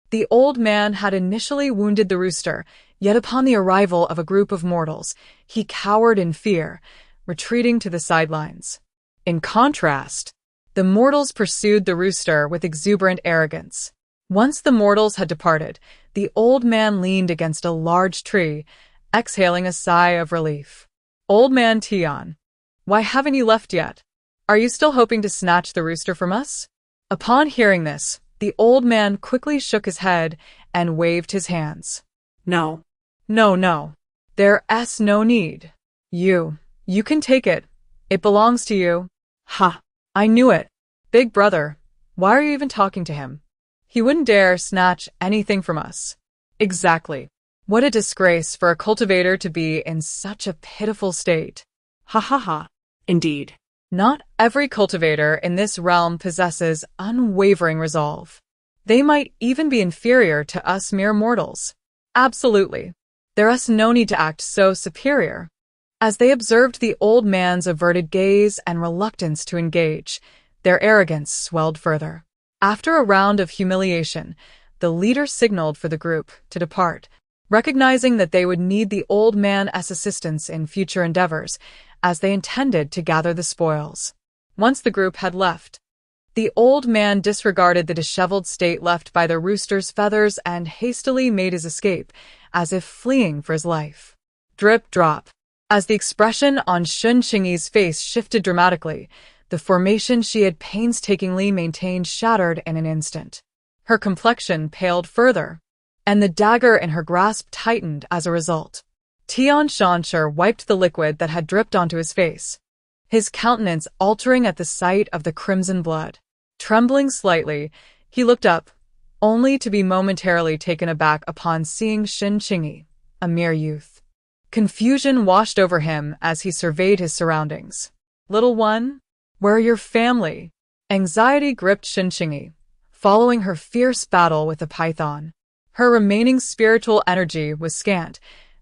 the old man had initially wounded the rooster, yet upon the arrival of a group of mortals, he cowered in fear, retreating to the sidelines. In contrast, the mortals pursued the rooster with exuberant arrogance. Once the mortals had departed, the old man leaned against a large tree exhaling a sigh of relief. Old man Tian, why haven't you left yet? Are you still hoping to snatch the rooster from us? Upon hearing this, the old man quickly shook his head and waved his hands. No. No. There's no need. You can take it. It belongs to you. Ha. I knew it. Big brother, why are you even talking to him? He wouldn't dare snatch anything from us. Exactly. What a disgrace for a cultivator to be in such a pitiful state. Ha ha ha. Indeed. Not every cultivator in this realm possesses unwavering resolve. They might even be inferior to us mere mortals. Absolutely. There's no need to act so superior. As they observed the old man's averted gaze and reluctance to engage, their arrogance swelled further. After a round of humiliation, the leader signaled for the group to depart, recognizing that they would need the old man's assistance in future endeavors, as they intended to gather the spoils. Once the group had left, the old man disregarded the disheveled state left by the rooster's feathers and hastily made his escape, as if fleeing for his life. Drip drop. As the expression on Shen Qingyi's face shifted dramatically, the formation she had painstakingly maintained shattered in an instant. Her complexion paled further, and the dagger in her grasp tightened as a result. Xianxia wiped the liquid that had dripped onto his face, his countenance altering at the sight of the crimson blood. Trembling slightly, he looked up, only to be momentarily taken aback upon seeing Shen Qingyi, a mere youth. Confusion washed over him as he surveyed his surroundings. Little one, where are your family? Anxiety gripped Shen Qingyi, following her fierce battle with the python. Her remaining spiritual energy was scant,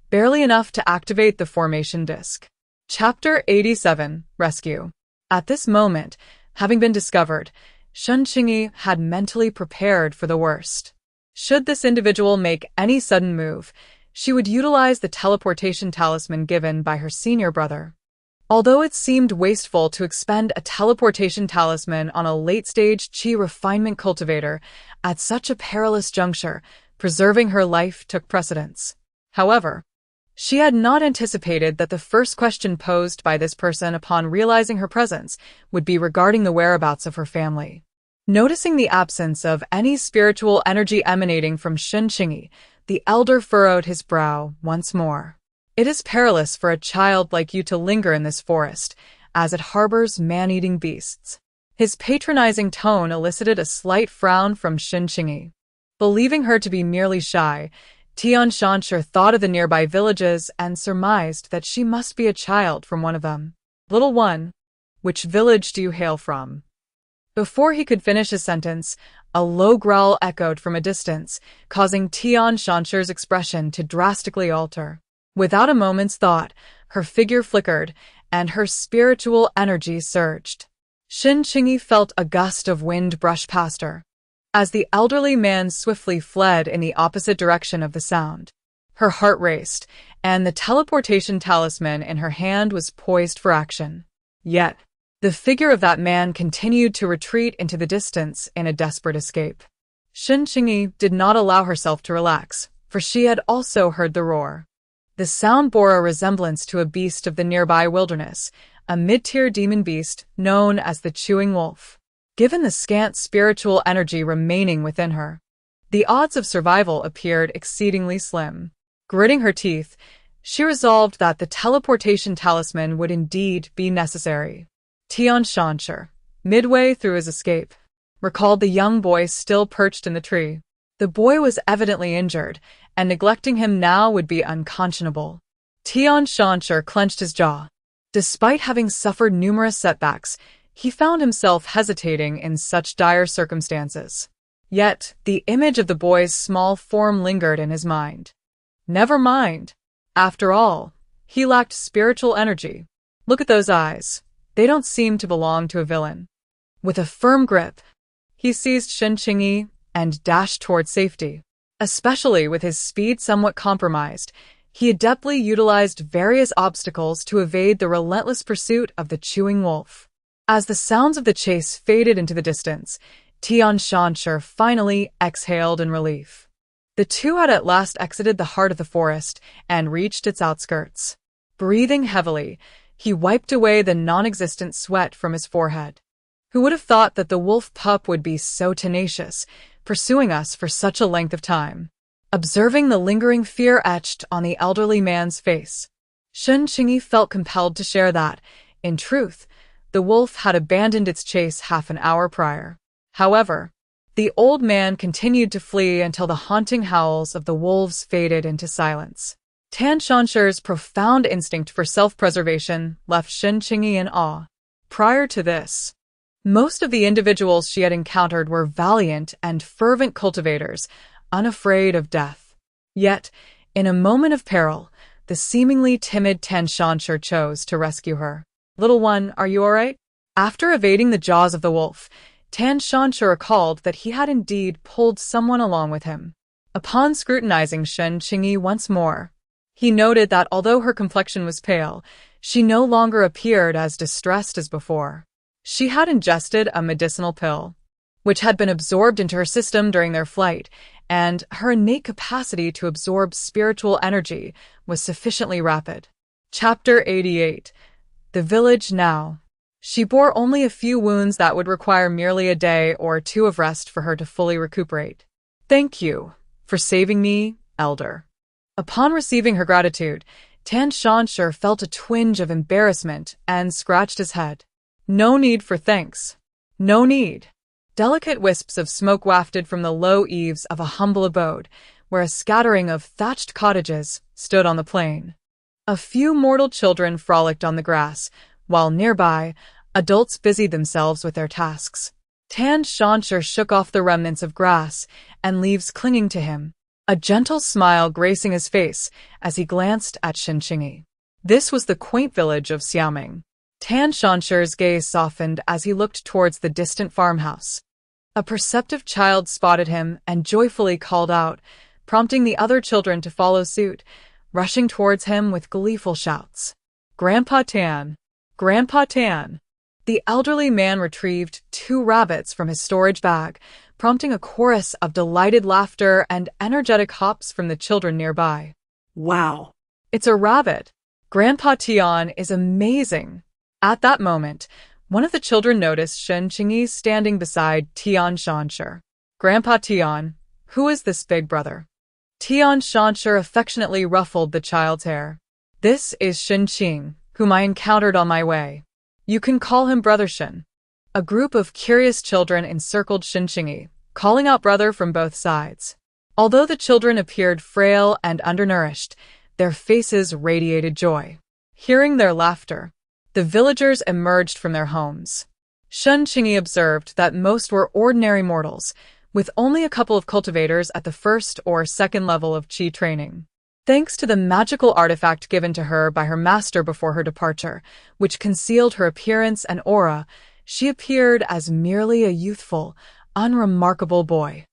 barely enough to activate the formation disc. Chapter 87, Rescue. At this moment, having been discovered, Shen Qingyi had mentally prepared for the worst. Should this individual make any sudden move, she would utilize the teleportation talisman given by her senior brother. Although it seemed wasteful to expend a teleportation talisman on a late-stage chi refinement cultivator, at such a perilous juncture, preserving her life took precedence. However, she had not anticipated that the first question posed by this person upon realizing her presence would be regarding the whereabouts of her family. Noticing the absence of any spiritual energy emanating from Shen Qingyi, the elder furrowed his brow once more. It is perilous for a child like you to linger in this forest, as it harbors man-eating beasts. His patronizing tone elicited a slight frown from Shen Qingyi. Believing her to be merely shy, Xianxia thought of the nearby villages and surmised that she must be a child from one of them. Little one, which village do you hail from? Before he could finish his sentence, a low growl echoed from a distance, causing Xianxia's expression to drastically alter. Without a moment's thought, her figure flickered, and her spiritual energy surged. Shen Qingyi felt a gust of wind brush past her, as the elderly man swiftly fled in the opposite direction of the sound. Her heart raced, and the teleportation talisman in her hand was poised for action. Yet, the figure of that man continued to retreat into the distance in a desperate escape. Shen Qingyi did not allow herself to relax, for she had also heard the roar. The sound bore a resemblance to a beast of the nearby wilderness, a mid-tier demon beast known as the chewing wolf. Given the scant spiritual energy remaining within her, the odds of survival appeared exceedingly slim. Gritting her teeth, she resolved that the teleportation talisman would indeed be necessary. Xianxia, midway through his escape, recalled the young boy still perched in the tree. The boy was evidently injured, and neglecting him now would be unconscionable. Xianxia clenched his jaw. Despite having suffered numerous setbacks, he found himself hesitating in such dire circumstances. Yet, the image of the boy's small form lingered in his mind. Never mind. After all, he lacked spiritual energy. Look at those eyes. They don't seem to belong to a villain. With a firm grip, he seized Shen Qingyi and dashed toward safety. Especially with his speed somewhat compromised, he adeptly utilized various obstacles to evade the relentless pursuit of the chewing wolf. As the sounds of the chase faded into the distance, Xianxia finally exhaled in relief. The two had at last exited the heart of the forest and reached its outskirts. Breathing heavily, he wiped away the non-existent sweat from his forehead. Who would have thought that the wolf pup would be so tenacious, pursuing us for such a length of time? Observing the lingering fear etched on the elderly man's face, Shen Qingyi felt compelled to share that, in truth, the wolf had abandoned its chase half an hour prior. However, the old man continued to flee until the haunting howls of the wolves faded into silence. Tan Xianxia's profound instinct for self-preservation left Shen Qingyi in awe. Prior to this, most of the individuals she had encountered were valiant and fervent cultivators, unafraid of death. Yet, in a moment of peril, the seemingly timid Tan Xianxia chose to rescue her. "Little one, are you all right?" After evading the jaws of the wolf, Tan Xianxia recalled that he had indeed pulled someone along with him. Upon scrutinizing Shen Qingyi once more, he noted that although her complexion was pale, she no longer appeared as distressed as before. She had ingested a medicinal pill, which had been absorbed into her system during their flight, and her innate capacity to absorb spiritual energy was sufficiently rapid. Chapter 88. The Village Now. She bore only a few wounds that would require merely a day or two of rest for her to fully recuperate. "Thank you for saving me, Elder." Upon receiving her gratitude, Tan Xianxia felt a twinge of embarrassment and scratched his head. "No need for thanks. No need." Delicate wisps of smoke wafted from the low eaves of a humble abode, where a scattering of thatched cottages stood on the plain. A few mortal children frolicked on the grass, while nearby, adults busied themselves with their tasks. Tan Xianxia shook off the remnants of grass and leaves clinging to him, a gentle smile gracing his face as he glanced at Shen Qingyi. This was the quaint village of Xiaoming. Tan Xianxia's gaze softened as he looked towards the distant farmhouse. A perceptive child spotted him and joyfully called out, prompting the other children to follow suit, rushing towards him with gleeful shouts. "Grandpa Tan! Grandpa Tan!" The elderly man retrieved 2 rabbits from his storage bag, prompting a chorus of delighted laughter and energetic hops from the children nearby. Wow. "It's a rabbit! Grandpa Tian is amazing!" At that moment, one of the children noticed Shen Qingyi standing beside Tian Xianxia. "Grandpa Tian, who is this big brother?" Tian Xianxia affectionately ruffled the child's hair. "This is Shen Qing, whom I encountered on my way. You can call him Brother Shen." A group of curious children encircled Shen Qingyi, calling out brother from both sides. Although the children appeared frail and undernourished, their faces radiated joy. Hearing their laughter, the villagers emerged from their homes. Shen Qingyi observed that most were ordinary mortals, with only a couple of cultivators at the first or second level of qi training. Thanks to the magical artifact given to her by her master before her departure, which concealed her appearance and aura, she appeared as merely a youthful, unremarkable boy.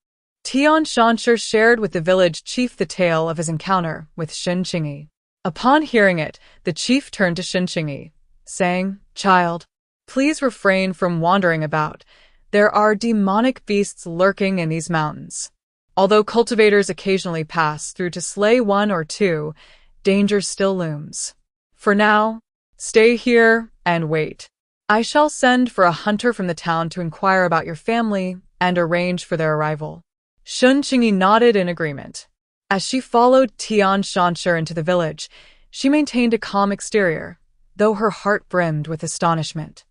Tian Xianxia shared with the village chief the tale of his encounter with Shen Qingyi. Upon hearing it, the chief turned to Shen Qingyi, saying, "Child, please refrain from wandering about. There are demonic beasts lurking in these mountains. Although cultivators occasionally pass through to slay 1 or 2, danger still looms. For now, stay here and wait. I shall send for a hunter from the town to inquire about your family and arrange for their arrival." Shen Qingyi nodded in agreement. As she followed Tian Xianxia into the village, she maintained a calm exterior, though her heart brimmed with astonishment.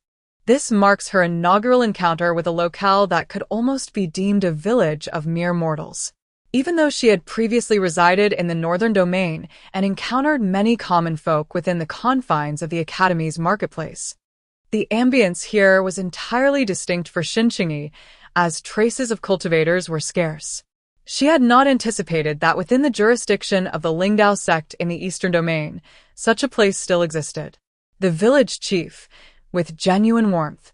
This marks her inaugural encounter with a locale that could almost be deemed a village of mere mortals. Even though she had previously resided in the northern domain and encountered many common folk within the confines of the Academy's marketplace, the ambience here was entirely distinct for Shen Qingyi, as traces of cultivators were scarce. She had not anticipated that within the jurisdiction of the Lingdao sect in the eastern domain, such a place still existed. The village chief, with genuine warmth,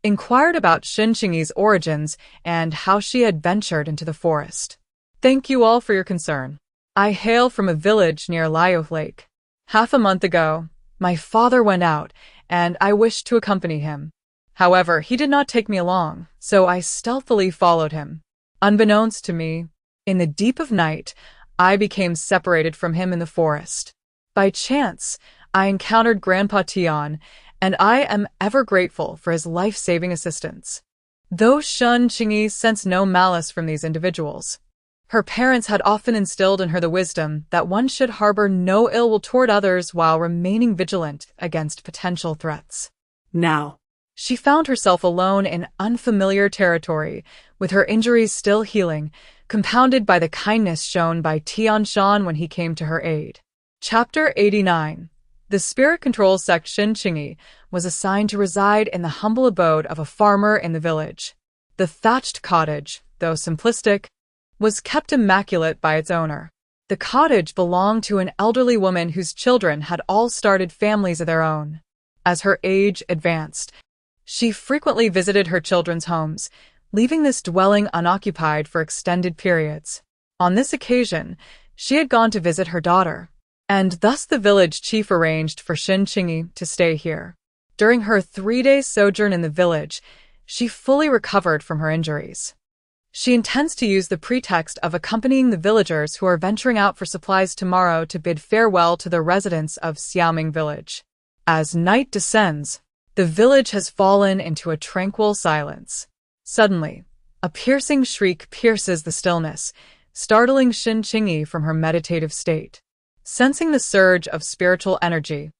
inquired about Shen Qingyi's origins and how she had ventured into the forest. "Thank you all for your concern. I hail from a village near Lioth Lake. Half a month ago, my father went out, and I wished to accompany him. However, he did not take me along, so I stealthily followed him. Unbeknownst to me, In the deep of night, I became separated from him in the forest. By chance, I encountered Grandpa Tian, and I am ever grateful for his life-saving assistance. Though Shen Qingyi sensed no malice from these individuals, her parents had often instilled in her the wisdom that one should harbor no ill will toward others while remaining vigilant against potential threats. Now, She found herself alone in unfamiliar territory, with her injuries still healing, compounded by the kindness shown by Tian Shan when he came to her aid. Chapter 89. The spirit control sect Shen Qingyi was assigned to reside in the humble abode of a farmer in the village. The thatched cottage, though simplistic, was kept immaculate by its owner. The cottage belonged to an elderly woman whose children had all started families of their own. As her age advanced, she frequently visited her children's homes, leaving this dwelling unoccupied for extended periods. On this occasion, she had gone to visit her daughter, and thus the village chief arranged for Shen Qingyi to stay here. During her 3-day sojourn in the village, she fully recovered from her injuries. She intends to use the pretext of accompanying the villagers who are venturing out for supplies tomorrow to bid farewell to the residents of Xiaoming village. As night descends, the village has fallen into a tranquil silence. Suddenly, a piercing shriek pierces the stillness, startling Shen Qingyi from her meditative state. Sensing the surge of spiritual energy,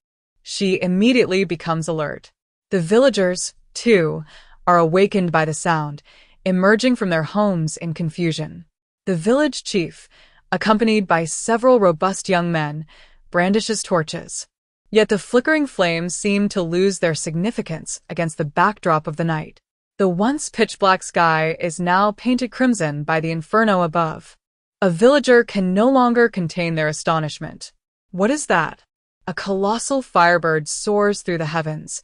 she immediately becomes alert. The villagers, too, are awakened by the sound, emerging from their homes in confusion. The village chief, accompanied by several robust young men, brandishes torches. Yet the flickering flames seem to lose their significance against the backdrop of the night. The once pitch-black sky is now painted crimson by the inferno above. A villager can no longer contain their astonishment. What is that? A colossal firebird soars through the heavens,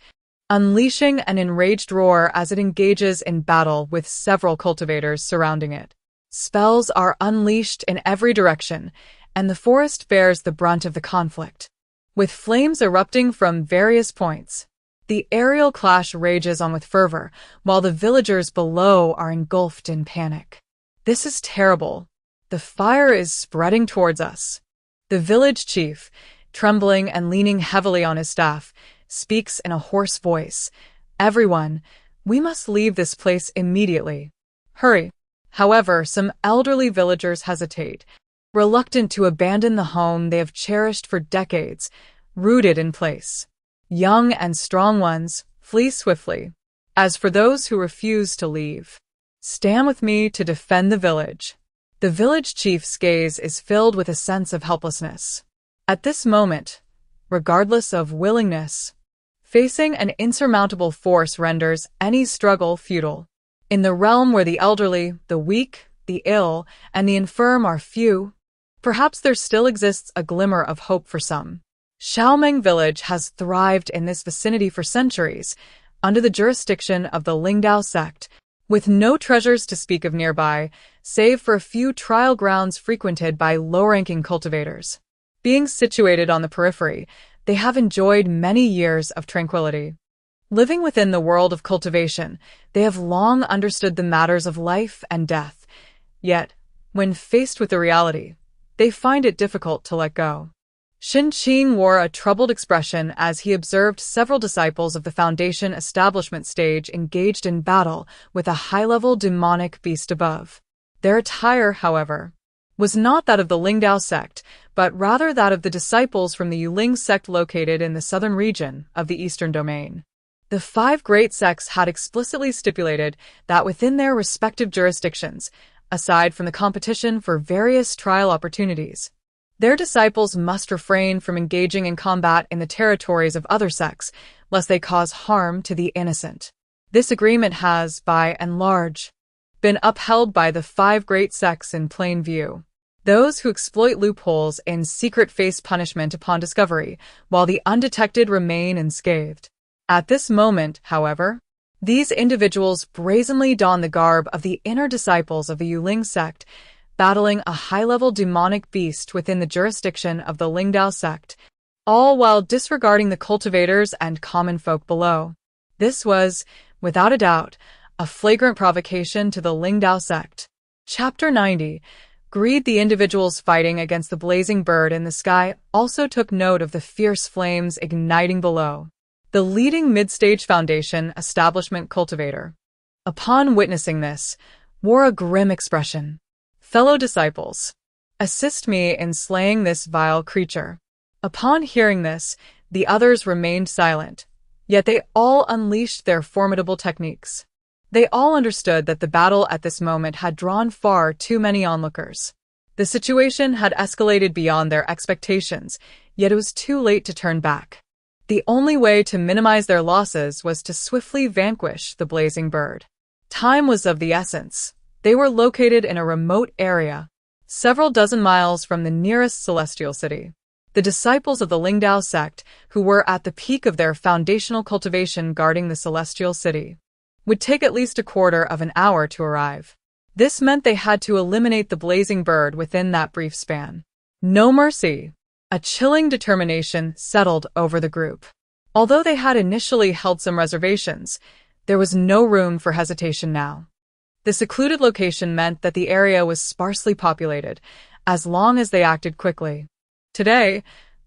unleashing an enraged roar as it engages in battle with several cultivators surrounding it. Spells are unleashed in every direction, and the forest bears the brunt of the conflict. With flames erupting from various points, the aerial clash rages on with fervor, while the villagers below are engulfed in panic. This is terrible. The fire is spreading towards us. The village chief, trembling and leaning heavily on his staff, speaks in a hoarse voice. Everyone, we must leave this place immediately. Hurry. However, some elderly villagers hesitate, reluctant to abandon the home they have cherished for decades, rooted in place. Young and strong ones flee swiftly. As for those who refuse to leave, stand with me to defend the village. The village chief's gaze is filled with a sense of helplessness. At this moment, regardless of willingness, facing an insurmountable force renders any struggle futile. In the realm where the elderly, the weak, the ill, and the infirm are few, perhaps there still exists a glimmer of hope for some. Xiaoming village has thrived in this vicinity for centuries, under the jurisdiction of the Lingdao sect, with no treasures to speak of nearby, save for a few trial grounds frequented by low-ranking cultivators. Being situated on the periphery, they have enjoyed many years of tranquility. Living within the world of cultivation, they have long understood the matters of life and death. Yet, when faced with the reality, they find it difficult to let go. Shen Qingyi wore a troubled expression as he observed several disciples of the Foundation establishment stage engaged in battle with a high-level demonic beast above. Their attire, however, was not that of the Lingdao sect, but rather that of the disciples from the Yuling sect located in the southern region of the Eastern Domain. The 5 great sects had explicitly stipulated that within their respective jurisdictions, aside from the competition for various trial opportunities, their disciples must refrain from engaging in combat in the territories of other sects, lest they cause harm to the innocent. This agreement has, by and large, been upheld by the 5 great sects in plain view. Those who exploit loopholes in secret face punishment upon discovery, while the undetected remain unscathed. At this moment, however, these individuals brazenly don the garb of the inner disciples of the Yuling sect, battling a high-level demonic beast within the jurisdiction of the Lingdao sect, all while disregarding the cultivators and common folk below. This was, without a doubt, a flagrant provocation to the Lingdao sect. Chapter 90. Greed, the individuals fighting against the blazing bird in the sky, also took note of the fierce flames igniting below. The leading mid-stage foundation establishment cultivator, upon witnessing this, wore a grim expression. "Fellow disciples, assist me in slaying this vile creature." Upon hearing this, the others remained silent, yet they all unleashed their formidable techniques. They all understood that the battle at this moment had drawn far too many onlookers. The situation had escalated beyond their expectations, yet it was too late to turn back. The only way to minimize their losses was to swiftly vanquish the blazing bird. Time was of the essence. They were located in a remote area, several dozen miles from the nearest celestial city. The disciples of the Lingdao sect, who were at the peak of their foundational cultivation guarding the celestial city, would take at least a quarter of an hour to arrive. This meant they had to eliminate the blazing bird within that brief span. No mercy. A chilling determination settled over the group. Although they had initially held some reservations, there was no room for hesitation now. The secluded location meant that the area was sparsely populated, as long as they acted quickly. Today,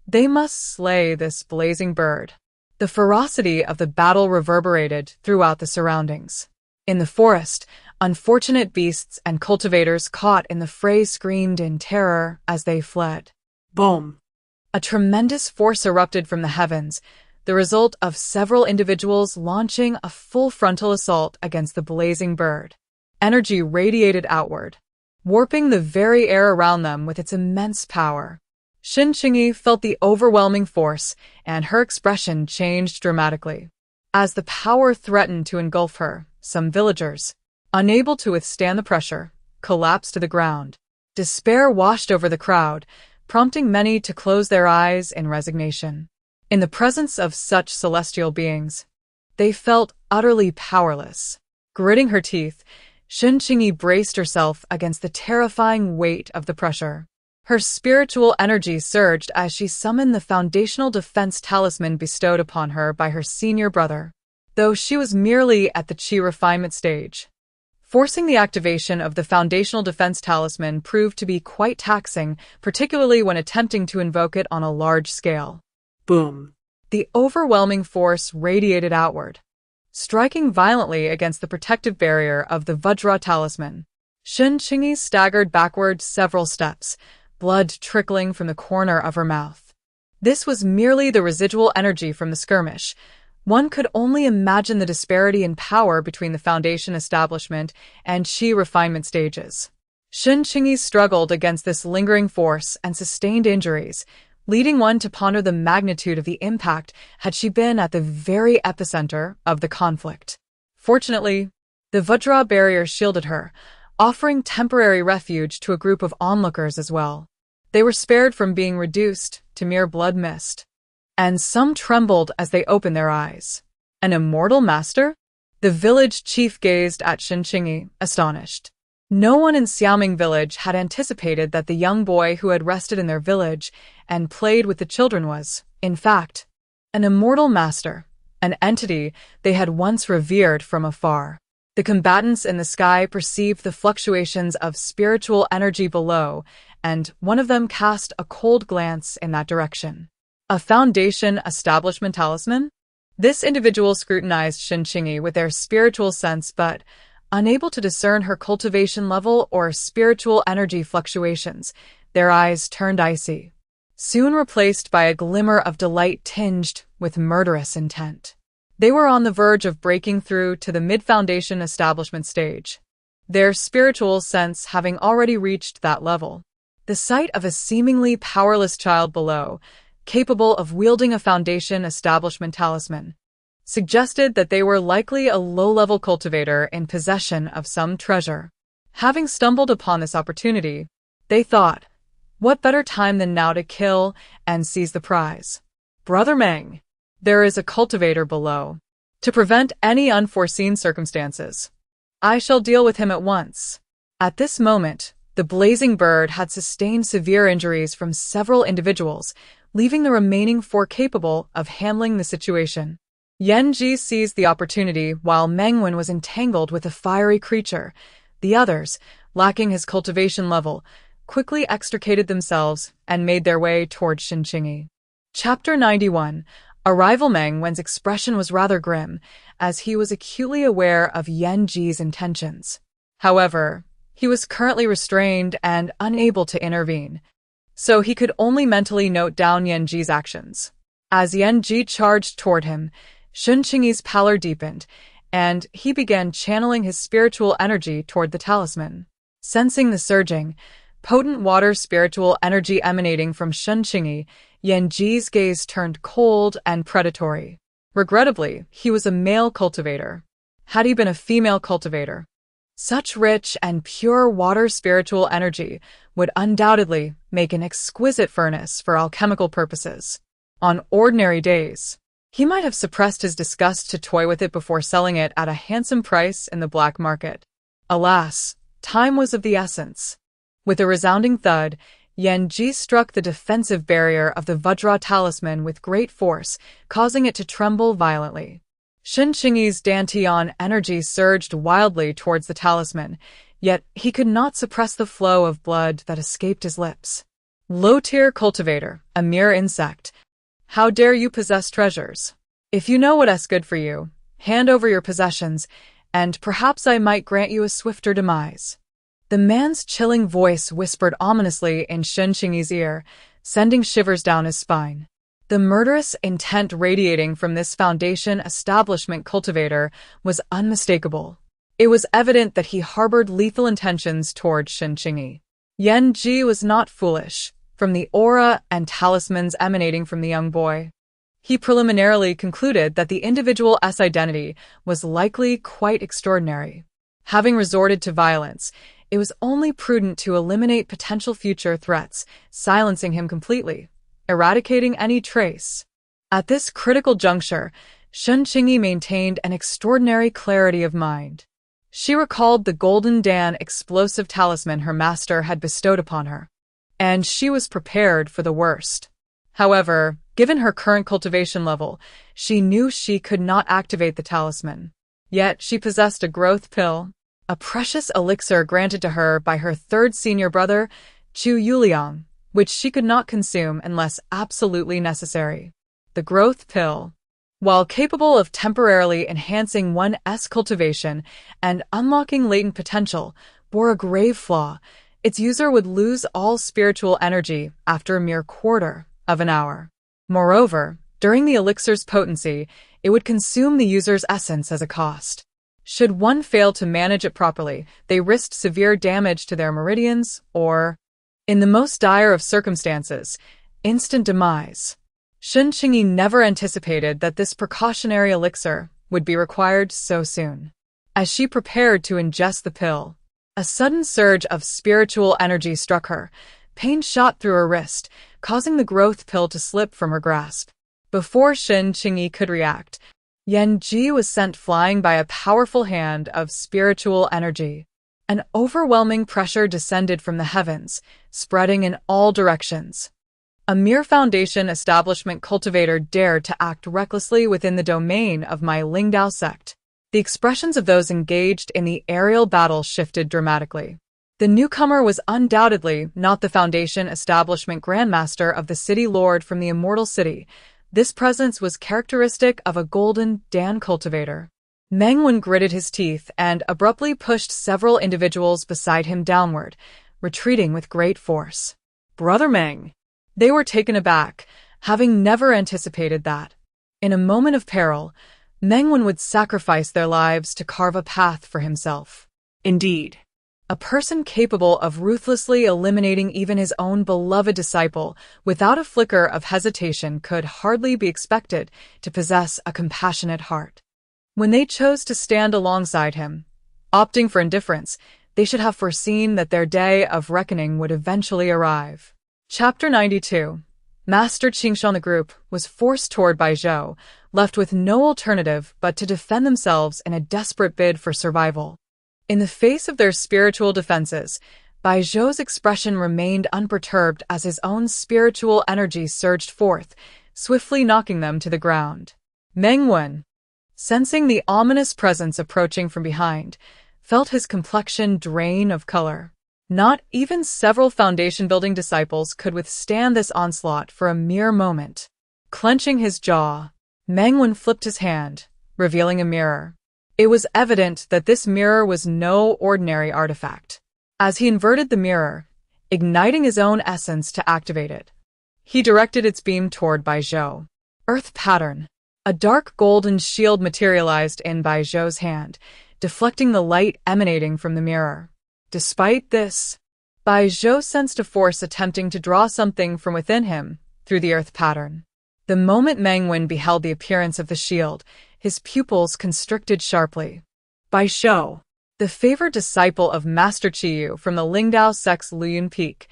they must slay this blazing bird. The ferocity of the battle reverberated throughout the surroundings. In the forest, unfortunate beasts and cultivators caught in the fray screamed in terror as they fled. Boom. A tremendous force erupted from the heavens, the result of several individuals launching a full frontal assault against the blazing bird. Energy radiated outward, warping the very air around them with its immense power. Shen Qingyi felt the overwhelming force, and her expression changed dramatically. As the power threatened to engulf her, some villagers, unable to withstand the pressure, collapsed to the ground. Despair washed over the crowd, prompting many to close their eyes in resignation. In the presence of such celestial beings, they felt utterly powerless. Gritting her teeth, Shen Qingyi braced herself against the terrifying weight of the pressure. Her spiritual energy surged as she summoned the foundational defense talisman bestowed upon her by her senior brother, though she was merely at the chi refinement stage. Forcing the activation of the foundational defense talisman proved to be quite taxing, particularly when attempting to invoke it on a large scale. Boom. The overwhelming force radiated outward, striking violently against the protective barrier of the Vajra talisman. Shen Qingyi staggered backward several steps, blood trickling from the corner of her mouth. This was merely the residual energy from the skirmish. One could only imagine the disparity in power between the foundation establishment and chi refinement stages. Shen Qingyi struggled against this lingering force and sustained injuries, leading one to ponder the magnitude of the impact had she been at the very epicenter of the conflict. Fortunately, the Vajra barrier shielded her, offering temporary refuge to a group of onlookers as well. They were spared from being reduced to mere blood mist, and some trembled as they opened their eyes. An immortal master? The village chief gazed at Shen Qingyi, astonished. No one in Xiaoming village had anticipated that the young boy who had rested in their village and played with the children was, in fact, an immortal master, an entity they had once revered from afar. The combatants in the sky perceived the fluctuations of spiritual energy below, and one of them cast a cold glance in that direction. A foundation establishment talisman? This individual scrutinized Shen Qingyi with their spiritual sense, but, unable to discern her cultivation level or spiritual energy fluctuations, their eyes turned icy, soon replaced by a glimmer of delight tinged with murderous intent. They were on the verge of breaking through to the mid-foundation establishment stage, their spiritual sense having already reached that level. The sight of a seemingly powerless child below, capable of wielding a foundation establishment talisman, suggested that they were likely a low-level cultivator in possession of some treasure. Having stumbled upon this opportunity, they thought, what better time than now to kill and seize the prize? Brother Meng, there is a cultivator below. To prevent any unforeseen circumstances, I shall deal with him at once. At this moment, the blazing bird had sustained severe injuries from several individuals, leaving the remaining four capable of handling the situation. Yan Ji seized the opportunity while Meng Wen was entangled with a fiery creature. The others, lacking his cultivation level, quickly extricated themselves and made their way toward Shen Qingyi. Chapter 91. Arrival. Meng Wen's expression was rather grim, as he was acutely aware of Yan Ji's intentions. However, he was currently restrained and unable to intervene, so he could only mentally note down Yan Ji's actions. As Yan Ji charged toward him, Shen Qingyi's pallor deepened, and he began channeling his spiritual energy toward the talisman. Sensing the surging, potent water spiritual energy emanating from Shen Qingyi, Yan Ji's gaze turned cold and predatory. Regrettably, he was a male cultivator. Had he been a female cultivator, such rich and pure water spiritual energy would undoubtedly make an exquisite furnace for alchemical purposes. On ordinary days, he might have suppressed his disgust to toy with it before selling it at a handsome price in the black market. Alas, time was of the essence. With a resounding thud, Yan Ji struck the defensive barrier of the Vajra talisman with great force, causing it to tremble violently. Shen Qingyi's Dantian energy surged wildly towards the talisman, yet he could not suppress the flow of blood that escaped his lips. Low-tier cultivator, a mere insect. How dare you possess treasures? If you know what's good for you, hand over your possessions, and perhaps I might grant you a swifter demise. The man's chilling voice whispered ominously in Shen Qingyi's ear, sending shivers down his spine. The murderous intent radiating from this foundation establishment cultivator was unmistakable. It was evident that he harbored lethal intentions toward Shen Qingyi. Yan Ji was not foolish. From the aura and talismans emanating from the young boy, he preliminarily concluded that the individual's identity was likely quite extraordinary. Having resorted to violence, it was only prudent to eliminate potential future threats, silencing him completely, eradicating any trace. At this critical juncture, Shen Qingyi maintained an extraordinary clarity of mind. She recalled the golden Dan explosive talisman her master had bestowed upon her, and she was prepared for the worst. However, given her current cultivation level, she knew she could not activate the talisman. Yet she possessed a growth pill, a precious elixir granted to her by her third senior brother, Chu Yuliang, which she could not consume unless absolutely necessary. The growth pill, while capable of temporarily enhancing one's cultivation and unlocking latent potential, bore a grave flaw. Its user would lose all spiritual energy after a mere quarter of an hour. Moreover, during the elixir's potency, it would consume the user's essence as a cost. Should one fail to manage it properly, they risked severe damage to their meridians or, in the most dire of circumstances, instant demise. Shen Qingyi never anticipated that this precautionary elixir would be required so soon. As she prepared to ingest the pill, a sudden surge of spiritual energy struck her. Pain shot through her wrist, causing the growth pill to slip from her grasp. Before Shen Qingyi could react, Yan Ji was sent flying by a powerful hand of spiritual energy. An overwhelming pressure descended from the heavens, spreading in all directions. A mere foundation establishment cultivator dared to act recklessly within the domain of my Lingdao sect. The expressions of those engaged in the aerial battle shifted dramatically. The newcomer was undoubtedly not the foundation establishment grandmaster of the city lord from the Immortal City. This presence was characteristic of a golden Dan cultivator. Meng Wen gritted his teeth and abruptly pushed several individuals beside him downward, retreating with great force. Brother Meng! They were taken aback, having never anticipated that. In a moment of peril, Meng Wen would sacrifice their lives to carve a path for himself. Indeed, a person capable of ruthlessly eliminating even his own beloved disciple without a flicker of hesitation could hardly be expected to possess a compassionate heart. When they chose to stand alongside him, opting for indifference, they should have foreseen that their day of reckoning would eventually arrive. Chapter 92. Master Qingshan. The group was forced toward Baizhou, left with no alternative but to defend themselves in a desperate bid for survival. In the face of their spiritual defenses, Baizhou's expression remained unperturbed as his own spiritual energy surged forth, swiftly knocking them to the ground. Meng Wen, sensing the ominous presence approaching from behind, felt his complexion drain of color. Not even several foundation-building disciples could withstand this onslaught for a mere moment. Clenching his jaw, Mengwen flipped his hand, revealing a mirror. It was evident that this mirror was no ordinary artifact. As he inverted the mirror, igniting his own essence to activate it, he directed its beam toward Baizhou. Earth pattern. A dark golden shield materialized in Baizhou's hand, deflecting the light emanating from the mirror. Despite this, Baizhou sensed a force attempting to draw something from within him through the earth pattern. The moment Mengwen beheld the appearance of the shield, his pupils constricted sharply. Baizhou, the favored disciple of Master Qiyu from the Lingdao sect's Luyun Peak,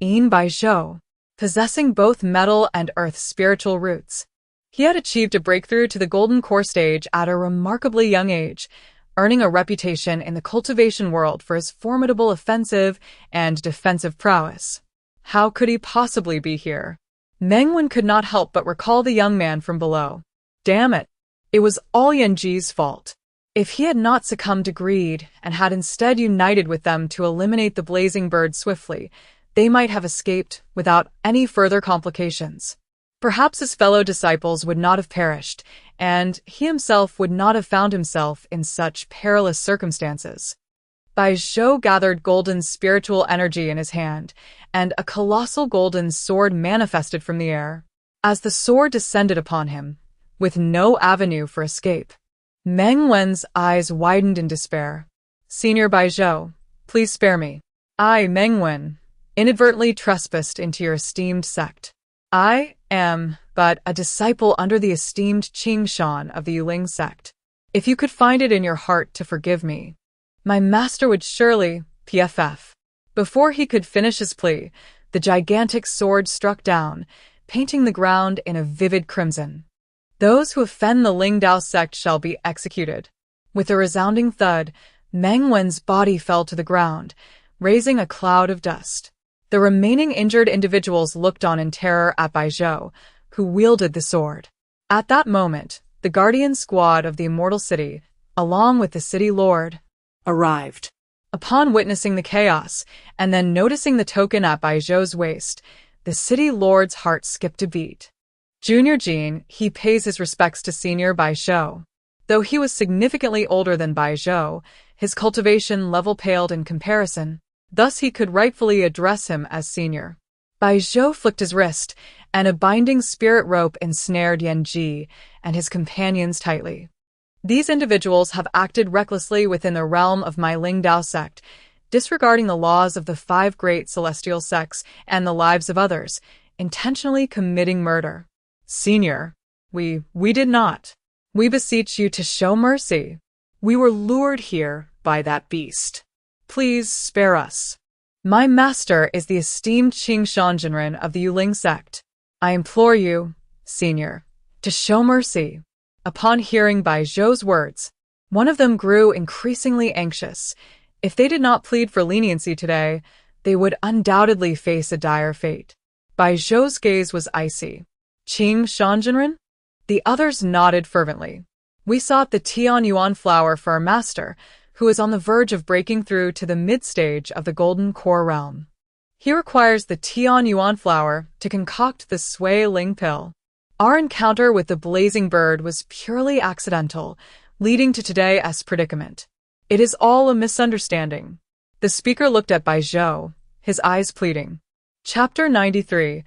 Baizhou, possessing both metal and earth spiritual roots. He had achieved a breakthrough to the Golden Core stage at a remarkably young age, earning a reputation in the cultivation world for his formidable offensive and defensive prowess. How could he possibly be here? Mengwen could not help but recall the young man from below. Damn it! It was all Yanji's fault. If he had not succumbed to greed and had instead united with them to eliminate the blazing bird swiftly, they might have escaped without any further complications. Perhaps his fellow disciples would not have perished, and he himself would not have found himself in such perilous circumstances. Baizhou gathered golden spiritual energy in his hand, and a colossal golden sword manifested from the air. As the sword descended upon him, with no avenue for escape, Mengwen's eyes widened in despair. Senior Baizhou, please spare me. I, Mengwen, inadvertently trespassed into your esteemed sect. I am but a disciple under the esteemed Qingshan of the Yuling sect. If you could find it in your heart to forgive me, my master would surely PFF. Before he could finish his plea, the gigantic sword struck down, painting the ground in a vivid crimson. Those who offend the Lingdao sect shall be executed. With a resounding thud, Mengwen's body fell to the ground, raising a cloud of dust. The remaining injured individuals looked on in terror at Baizhou, who wielded the sword. At that moment, the guardian squad of the Immortal City, along with the city lord, arrived. Upon witnessing the chaos, and then noticing the token at Baizhou's waist, the city lord's heart skipped a beat. Junior Jean, he pays his respects to Senior Baizhou. Though he was significantly older than Baizhou, his cultivation level paled in comparison. Thus he could rightfully address him as senior. Baizhou flicked his wrist, and a binding spirit rope ensnared Yanji and his companions tightly. These individuals have acted recklessly within the realm of my Lingdao sect, disregarding the laws of the 5 great celestial sects and the lives of others, intentionally committing murder. Senior, we did not. We beseech you to show mercy. We were lured here by that beast. Please spare us. My master is the esteemed Qingshan of the Yuling sect. I implore you, Senior, to show mercy. Upon hearing Baizhou's words, one of them grew increasingly anxious. If they did not plead for leniency today, they would undoubtedly face a dire fate. Baizhou's gaze was icy. Qingshan? The others nodded fervently. We sought the Tian Yuan flower for our master, who is on the verge of breaking through to the mid-stage of the Golden Core realm. He requires the Tian Yuan flower to concoct the Sui Ling pill. Our encounter with the blazing bird was purely accidental, leading to today's predicament. It is all a misunderstanding. The speaker looked at Baizhou, his eyes pleading. Chapter 93.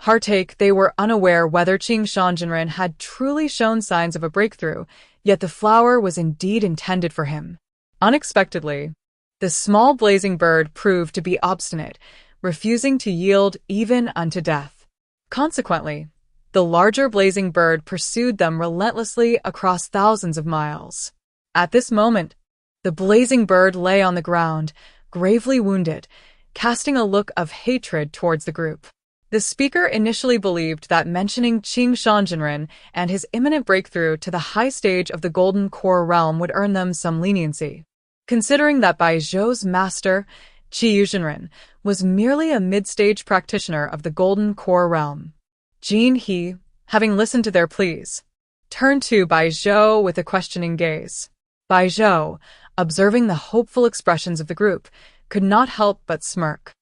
Heartache. They were unaware whether Qingshan had truly shown signs of a breakthrough, yet the flower was indeed intended for him. Unexpectedly, the small blazing bird proved to be obstinate, refusing to yield even unto death. Consequently, the larger blazing bird pursued them relentlessly across thousands of miles. At this moment, the blazing bird lay on the ground, gravely wounded, casting a look of hatred towards the group. The speaker initially believed that mentioning Qingshan and his imminent breakthrough to the high stage of the Golden Core realm would earn them some leniency. Considering that Baizhou's master, Qiyu, was merely a mid-stage practitioner of the Golden Core realm. Jean He, having listened to their pleas, turned to Baizhou with a questioning gaze. Baizhou, observing the hopeful expressions of the group, could not help but smirk.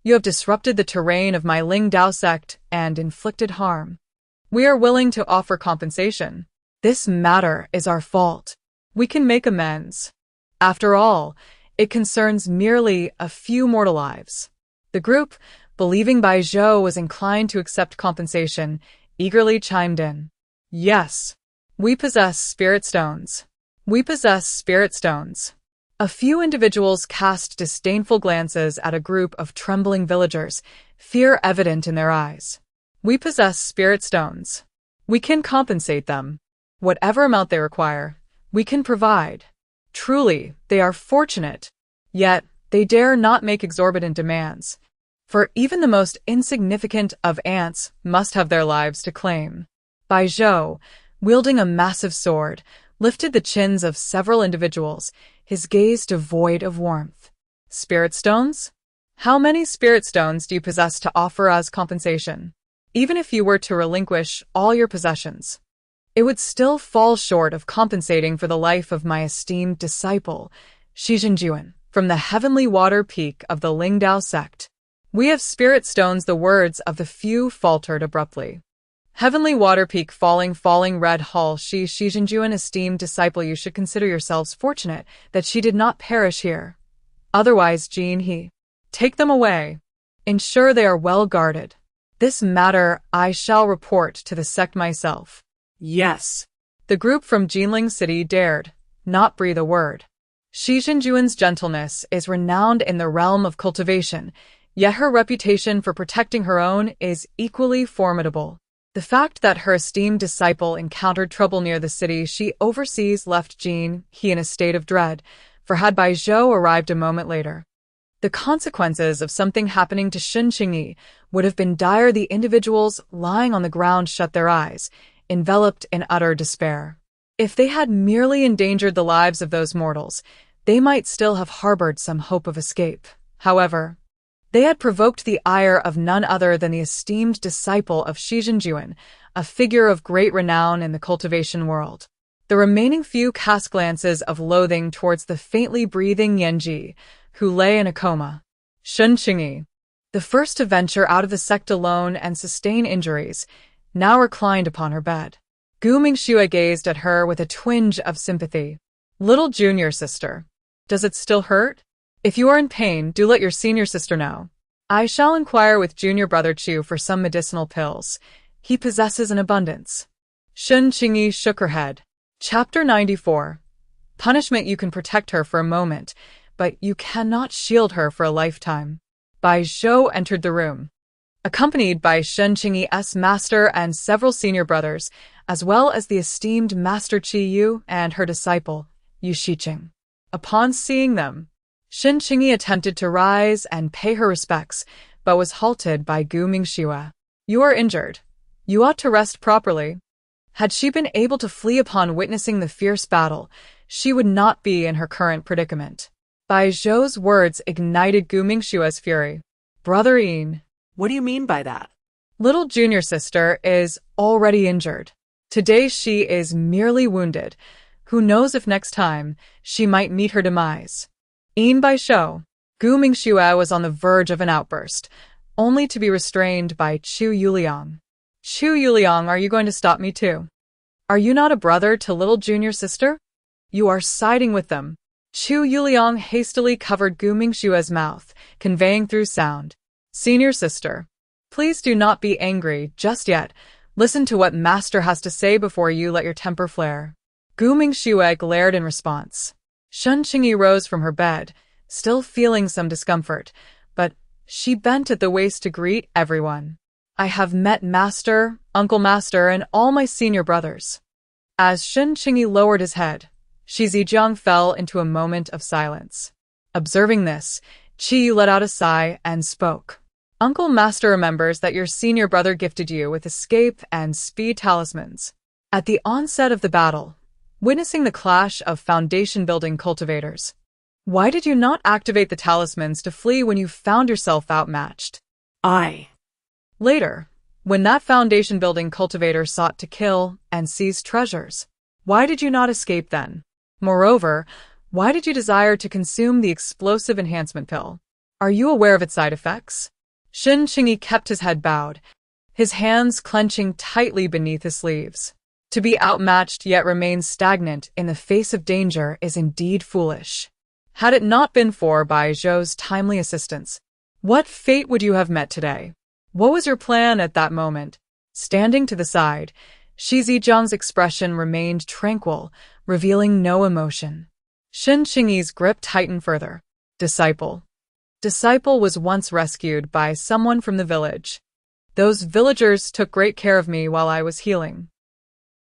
You have disrupted the terrain of my Ling Dao sect and inflicted harm. We are willing to offer compensation. This matter is our fault. We can make amends. After all, it concerns merely a few mortal lives. The group, believing Bai Zhou was inclined to accept compensation, eagerly chimed in. Yes. We possess spirit stones. We possess spirit stones. A few individuals cast disdainful glances at a group of trembling villagers, fear evident in their eyes. We possess spirit stones. We can compensate them. Whatever amount they require, we can provide. Truly, they are fortunate. Yet, they dare not make exorbitant demands. For even the most insignificant of ants must have their lives to claim. Bai Zhou, wielding a massive sword, lifted the chins of several individuals, his gaze devoid of warmth. Spirit stones? How many spirit stones do you possess to offer as compensation? Even if you were to relinquish all your possessions, it would still fall short of compensating for the life of my esteemed disciple, Xianxia, from the heavenly water peak of the Lingdao sect. We have spirit stones. The words of the few faltered abruptly. Heavenly water peak, falling red hull, Xianxia, esteemed disciple, you should consider yourselves fortunate that she did not perish here. Otherwise, Jin, take them away. Ensure they are well guarded. This matter I shall report to the sect myself. Yes. The group from Jinling City dared not breathe a word. Xianxia's gentleness is renowned in the realm of cultivation, yet her reputation for protecting her own is equally formidable. The fact that her esteemed disciple encountered trouble near the city she oversees left Jin in a state of dread, for had Bai Zhou arrived a moment later, the consequences of something happening to Shen Qingyi would have been dire. The individuals lying on the ground shut their eyes, enveloped in utter despair. If they had merely endangered the lives of those mortals, they might still have harbored some hope of escape. However, they had provoked the ire of none other than the esteemed disciple of Xianxia, a figure of great renown in the cultivation world. The remaining few cast glances of loathing towards the faintly breathing Yanji, who lay in a coma. Shen Qingyi, the first to venture out of the sect alone and sustain injuries, now reclined upon her bed. Gu Mingxue gazed at her with a twinge of sympathy. Little junior sister, does it still hurt? If you are in pain, do let your senior sister know. I shall inquire with junior brother Chu for some medicinal pills. He possesses an abundance. Shen Qingyi shook her head. Chapter 94. Punishment. You can protect her for a moment, but you cannot shield her for a lifetime. Bai Zhou entered the room, accompanied by Shen Qingyi's master and several senior brothers, as well as the esteemed Master Qi Yu and her disciple, Yu Shiqing. Upon seeing them, Shen Qingyi attempted to rise and pay her respects, but was halted by Gu Mingxue. You are injured. You ought to rest properly. Had she been able to flee upon witnessing the fierce battle, she would not be in her current predicament. Bai Zhou's words ignited Gu Mingxue's fury. Brother Yin, What do you mean by that? little junior sister is already injured. Today she is merely wounded. Who knows if next time she might meet her demise. Yin Bai Shou. Gu Mingxue was on the verge of an outburst, only to be restrained by Chu Yuliang. Chu Yuliang, are you going to stop me too? Are you not a brother to little junior sister? You are siding with them. Chu Yuliang hastily covered Gu Mingxue's mouth, conveying through sound. Senior sister, please do not be angry just yet. Listen to what master has to say before you let your temper flare. Gu Mingxue glared in response. Shen Qingyi rose from her bed, still feeling some discomfort, but she bent at the waist to greet everyone. I have met Master, Uncle Master, and all my senior brothers. As Shen Qingyi lowered his head, Shi Zijiang fell into a moment of silence. Observing this, Qi Yu let out a sigh and spoke. Uncle Master remembers that your senior brother gifted you with escape and speed talismans. At the onset of the battle, witnessing the clash of foundation-building cultivators, why did you not activate the talismans to flee when you found yourself outmatched? Later, when that foundation-building cultivator sought to kill and seize treasures, why did you not escape then? Moreover, Why did you desire to consume the explosive enhancement pill? Are you aware of its side effects? Shen Qingyi kept his head bowed, his hands clenching tightly beneath his sleeves. To be outmatched yet remain stagnant in the face of danger is indeed foolish. Had it not been for Bai Zhou's timely assistance, what fate would you have met today? What was your plan at that moment? Standing to the side, Shi Zijiang's expression remained tranquil, revealing no emotion. Shen Qingyi's grip tightened further. Disciple. Disciple was once rescued by someone from the village. Those villagers took great care of me while I was healing.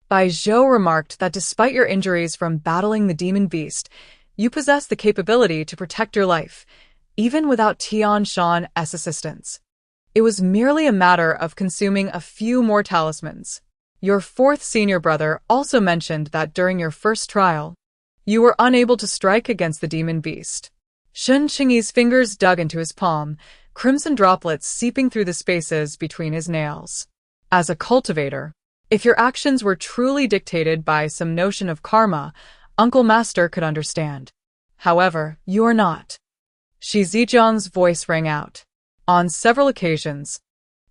Bai Zhou remarked that despite your injuries from battling the demon beast, you possess the capability to protect your life, even without Tian Shan's assistance. It was merely a matter of consuming a few more talismans. Your fourth senior brother also mentioned that during your first trial, you were unable to strike against the demon beast. Shen Qingyi's fingers dug into his palm, crimson droplets seeping through the spaces between his nails. As a cultivator, if your actions were truly dictated by some notion of karma, Uncle Master could understand. However, you are not. Shi Zijiang's voice rang out. On several occasions,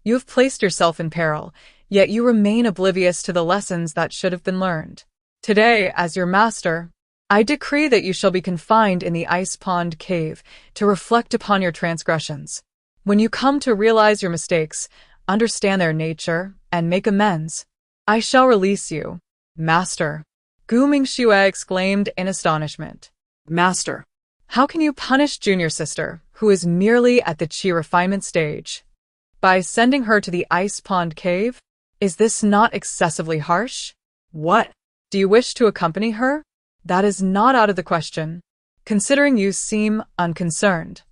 you have placed yourself in peril, yet you remain oblivious to the lessons that should have been learned. Today, as your master, I decree that you shall be confined in the ice pond cave to reflect upon your transgressions. When you come to realize your mistakes, understand their nature, and make amends, I shall release you. Master. Gu Mingxue exclaimed in astonishment. Master. How can you punish junior sister, who is merely at the qi refinement stage? By sending her to the ice pond cave? Is this not excessively harsh? What? Do you wish to accompany her? That is not out of the question, considering you seem unconcerned.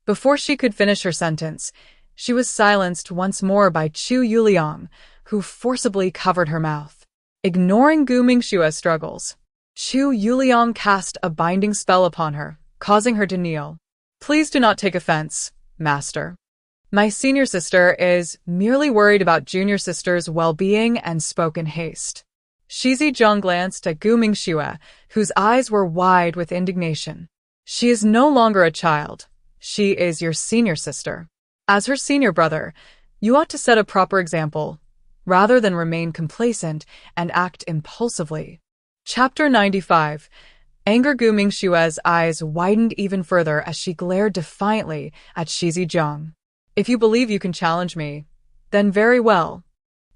Before she could finish her sentence, she was silenced once more by Chu Yuliang, who forcibly covered her mouth. Ignoring Gu Mingxue's struggles, Chu Yuliang cast a binding spell upon her, causing her to kneel. Please do not take offense, Master. My senior sister is merely worried about junior sister's well-being and spoke in haste. Shi Zijiang glanced at Gu Mingxue, whose eyes were wide with indignation. She is no longer a child. She is your senior sister. As her senior brother, you ought to set a proper example, rather than remain complacent and act impulsively. Chapter 95. Anger. Gu Mingxue's eyes widened even further as she glared defiantly at Shi Zijiang. If you believe you can challenge me, then very well.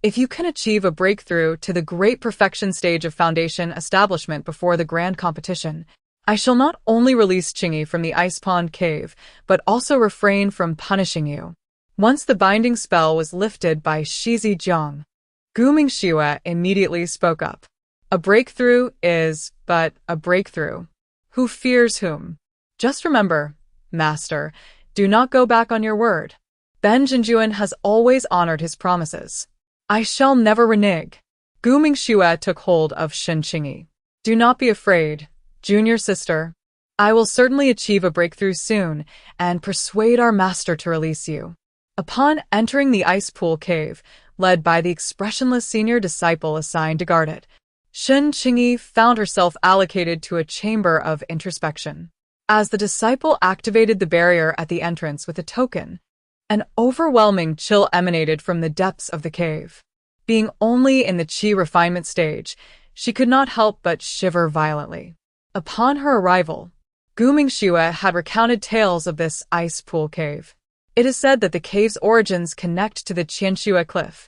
If you can achieve a breakthrough to the great perfection stage of foundation establishment before the grand competition, I shall not only release Qingyi from the ice pond cave, but also refrain from punishing you. Once the binding spell was lifted by Shi Zijiang, Gu Mingxue immediately spoke up. A breakthrough is but a breakthrough. Who fears whom? Just remember, Master, do not go back on your word. Ben Jinjuan has always honored his promises. I shall never renege. Gu Mingxue took hold of Shen Qingyi. Do not be afraid, junior sister. I will certainly achieve a breakthrough soon and persuade our master to release you. Upon entering the ice pool cave, led by the expressionless senior disciple assigned to guard it, Shen Qingyi found herself allocated to a chamber of introspection. As the disciple activated the barrier at the entrance with a token, an overwhelming chill emanated from the depths of the cave. Being only in the qi refinement stage, she could not help but shiver violently. Upon her arrival, Gu Mingxue had recounted tales of this ice pool cave. It is said that the cave's origins connect to the Xianxia cliff,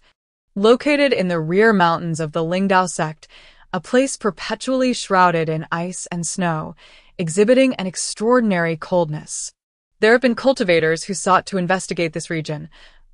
located in the rear mountains of the Lingdao sect, a place perpetually shrouded in ice and snow, exhibiting an extraordinary coldness. There have been cultivators who sought to investigate this region,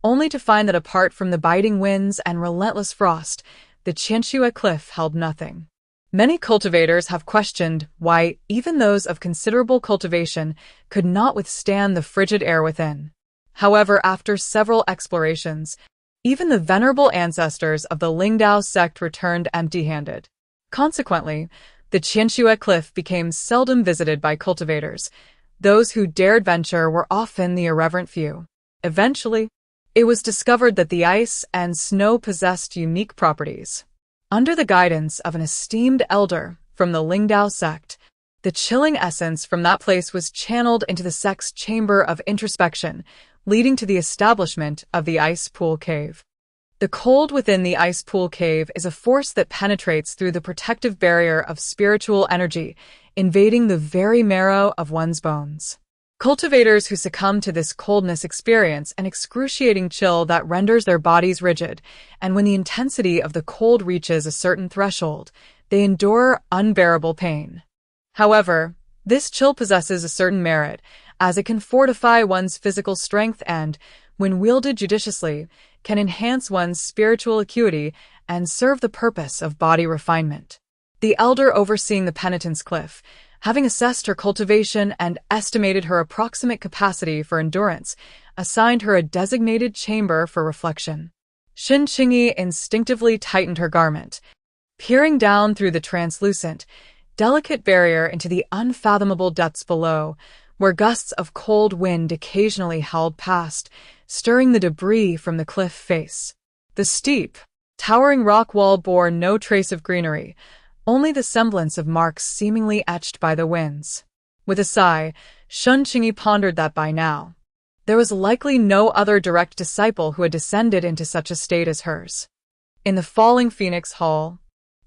only to find that apart from the biting winds and relentless frost, the Xianxia cliff held nothing. Many cultivators have questioned why even those of considerable cultivation could not withstand the frigid air within. However, after several explorations, even the venerable ancestors of the Lingdao sect returned empty-handed. Consequently, the Xianxia cliff became seldom visited by cultivators. Those who dared venture were often the irreverent few. Eventually, it was discovered that the ice and snow possessed unique properties. Under the guidance of an esteemed elder from the Lingdao sect, The chilling essence from that place was channeled into the sect's chamber of introspection, leading to the establishment of the ice pool cave. The cold within the ice pool cave is a force that penetrates through the protective barrier of spiritual energy, invading the very marrow of one's bones. Cultivators who succumb to this coldness experience an excruciating chill that renders their bodies rigid, and when the intensity of the cold reaches a certain threshold, they endure unbearable pain. However, this chill possesses a certain merit, as it can fortify one's physical strength and, when wielded judiciously, can enhance one's spiritual acuity and serve the purpose of body refinement. The elder overseeing the penitence cliff, having assessed her cultivation and estimated her approximate capacity for endurance, assigned her a designated chamber for reflection. Shen Qingyi instinctively tightened her garment, peering down through the translucent, delicate barrier into the unfathomable depths below, where gusts of cold wind occasionally howled past, stirring the debris from the cliff face. The steep, towering rock wall bore no trace of greenery, only the semblance of marks seemingly etched by the winds. With a sigh, Shen Qingyi pondered that by now there was likely no other direct disciple who had descended into such a state as hers. In the falling Phoenix Hall,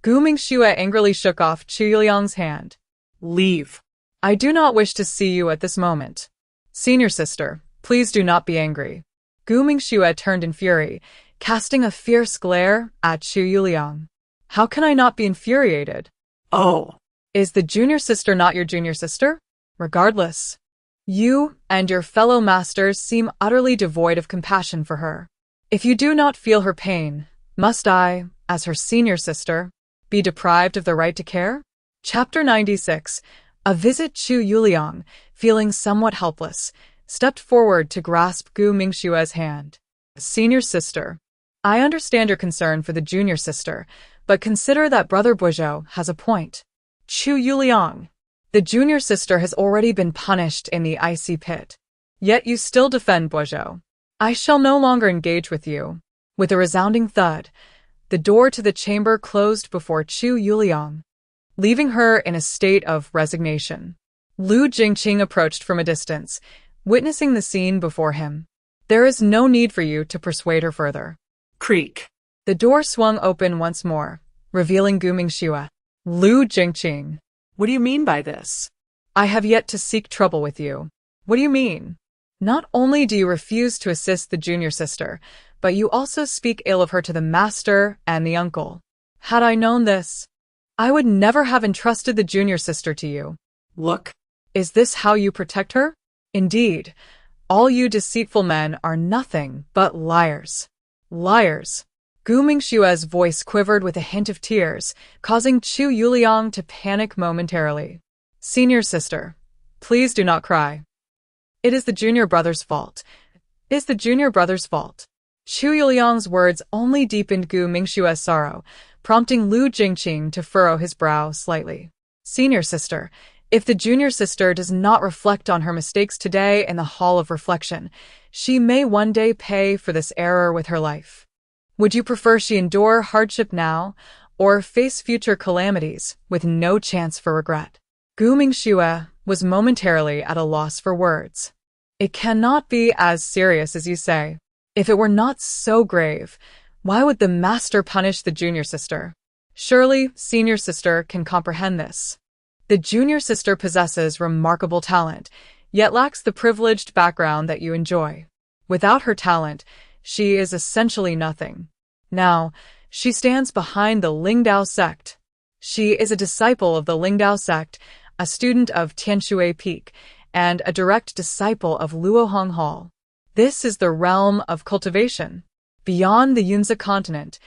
Gu Mingxue angrily shook off Chu Yuliang's hand. Leave. I do not wish to see you at this moment. Senior sister, please do not be angry. Gu Mingxue turned in fury, casting a fierce glare at Chu Yuliang. How can I not be infuriated? Oh. Is the junior sister not your junior sister? Regardless, you and your fellow masters seem utterly devoid of compassion for her. If you do not feel her pain, must I, as her senior sister, be deprived of the right to care? Chapter 96. A visit. Chu Yuliang, feeling somewhat helpless, stepped forward to grasp Gu Mingxue's hand. Senior sister, I understand your concern for the junior sister, but consider that Brother Buizhou has a point. Chu Yuliang, the junior sister has already been punished in the icy pit. Yet you still defend Buizhou. I shall no longer engage with you. With a resounding thud, the door to the chamber closed before Chu Yuliang, leaving her in a state of resignation. Lu Jingqing approached from a distance, witnessing the scene before him. There is no need for you to persuade her further. Creak. The door swung open once more, revealing Gu Mingxue. Lu Jingqing. What do you mean by this? I have yet to seek trouble with you. What do you mean? Not only do you refuse to assist the junior sister, but you also speak ill of her to the master and the uncle. Had I known this, I would never have entrusted the junior sister to you. Look. Is this how you protect her? Indeed, all you deceitful men are nothing but liars. Liars. Gu Mingxue's voice quivered with a hint of tears, causing Chu Yuliang to panic momentarily. Senior sister, please do not cry. It is the junior brother's fault. It is the junior brother's fault. Chu Yuliang's words only deepened Gu Mingxue's sorrow, prompting Lu Jingqing to furrow his brow slightly. Senior sister, if the junior sister does not reflect on her mistakes today in the hall of reflection, she may one day pay for this error with her life. Would you prefer she endure hardship now, or face future calamities with no chance for regret? Gu Mingxue was momentarily at a loss for words. It cannot be as serious as you say. If it were not so grave, why would the master punish the junior sister? Surely, senior sister can comprehend this. The junior sister possesses remarkable talent, yet lacks the privileged background that you enjoy. Without her talent, she is essentially nothing. Now, she stands behind the Lingdao sect. She is a disciple of the Lingdao sect, a student of Tianshui Peak, and a direct disciple of Luohong Hall. This is the realm of cultivation. Beyond the Yunzi continent,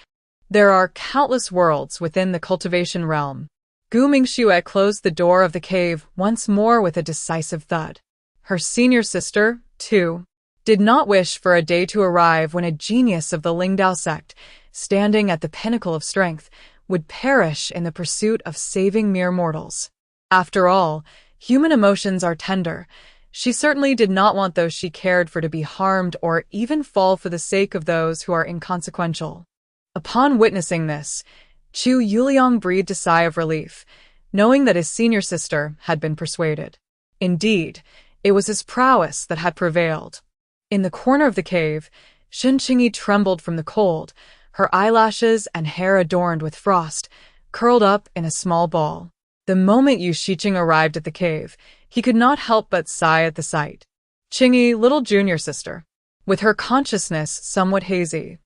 there are countless worlds within the cultivation realm. Gu Mingxue closed the door of the cave once more with a decisive thud. Her senior sister, too, did not wish for a day to arrive when a genius of the Lingdao sect, standing at the pinnacle of strength, would perish in the pursuit of saving mere mortals. After all, human emotions are tender. She certainly did not want those she cared for to be harmed or even fall for the sake of those who are inconsequential. Upon witnessing this, Chu Yuliang breathed a sigh of relief, knowing that his senior sister had been persuaded. Indeed, it was his prowess that had prevailed. In the corner of the cave, Shen Qingyi trembled from the cold, her eyelashes and hair adorned with frost, curled up in a small ball. The moment Yu Shiqing arrived at the cave, he could not help but sigh at the sight. Qingyi, little junior sister. With her consciousness somewhat hazy,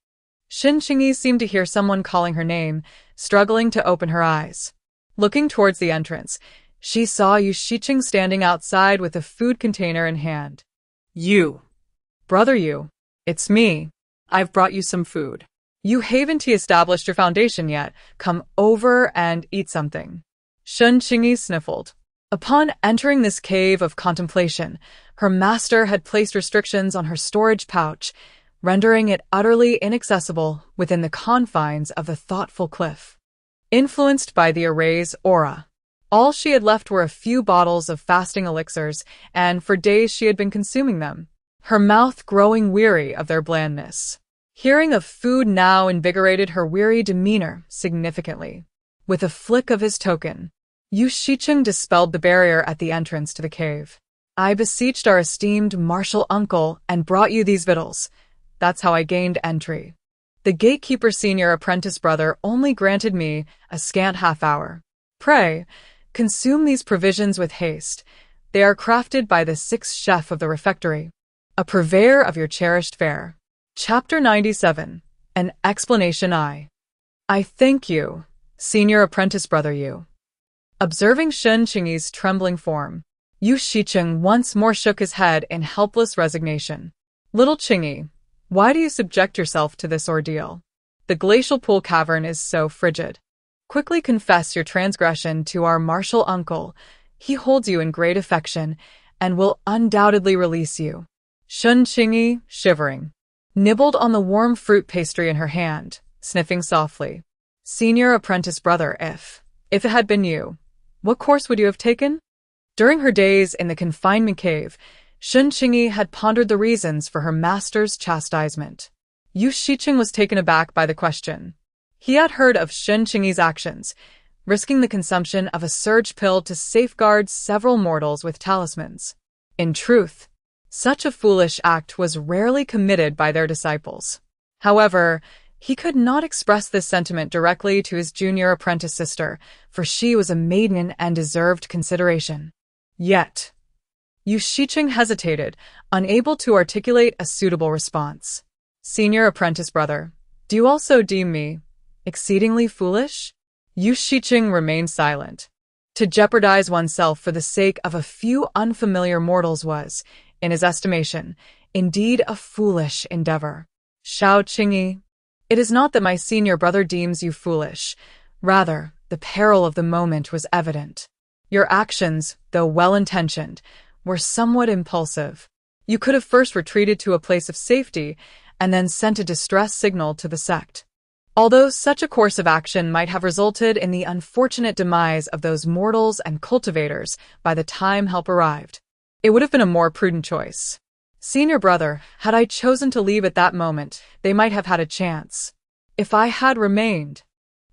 Shen Qingyi seemed to hear someone calling her name, struggling to open her eyes. Looking towards the entrance, she saw Yu Shiqing standing outside with a food container in hand. You. Brother Yu, it's me. I've brought you some food. You haven't established your foundation yet. Come over and eat something. Shen Qingyi sniffled. Upon entering this cave of contemplation, her master had placed restrictions on her storage pouch, rendering it utterly inaccessible within the confines of the thoughtful cliff. Influenced by the array's aura, all she had left were a few bottles of fasting elixirs, and for days she had been consuming them, her mouth growing weary of their blandness. Hearing of food now invigorated her weary demeanor significantly. With a flick of his token, Yu Shiqing dispelled the barrier at the entrance to the cave. I beseeched our esteemed martial uncle and brought you these victuals. That's how I gained entry. The gatekeeper senior apprentice brother only granted me a scant half-hour. Pray, consume these provisions with haste. They are crafted by the sixth chef of the refectory, a purveyor of your cherished fare. Chapter 97. An Explanation. I thank you, senior apprentice brother Yu. Observing Shen Qingyi's trembling form, Yu Shiqing once more shook his head in helpless resignation. Little Qingyi, why do you subject yourself to this ordeal? The glacial pool cavern is so frigid. Quickly confess your transgression to our martial uncle. He holds you in great affection and will undoubtedly release you. Shen Qingyi, shivering, nibbled on the warm fruit pastry in her hand, sniffing softly. Senior apprentice brother, if it had been you, what course would you have taken? During her days in the confinement cave, Shen Qingyi had pondered the reasons for her master's chastisement. Yu Shiqing was taken aback by the question. He had heard of Shen Qingyi's actions, risking the consumption of a surge pill to safeguard several mortals with talismans. In truth, such a foolish act was rarely committed by their disciples. However, he could not express this sentiment directly to his junior apprentice sister, for she was a maiden and deserved consideration. Yet, Yu Shiqing hesitated, unable to articulate a suitable response. Senior apprentice brother, do you also deem me exceedingly foolish? Yu Shiqing remained silent. To jeopardize oneself for the sake of a few unfamiliar mortals was, in his estimation, indeed a foolish endeavor. Xiao Qingyi, it is not that my senior brother deems you foolish. Rather, the peril of the moment was evident. Your actions, though well-intentioned, were somewhat impulsive. You could have first retreated to a place of safety and then sent a distress signal to the sect. Although such a course of action might have resulted in the unfortunate demise of those mortals and cultivators by the time help arrived, it would have been a more prudent choice. Senior brother, had I chosen to leave at that moment, they might have had a chance. If I had remained,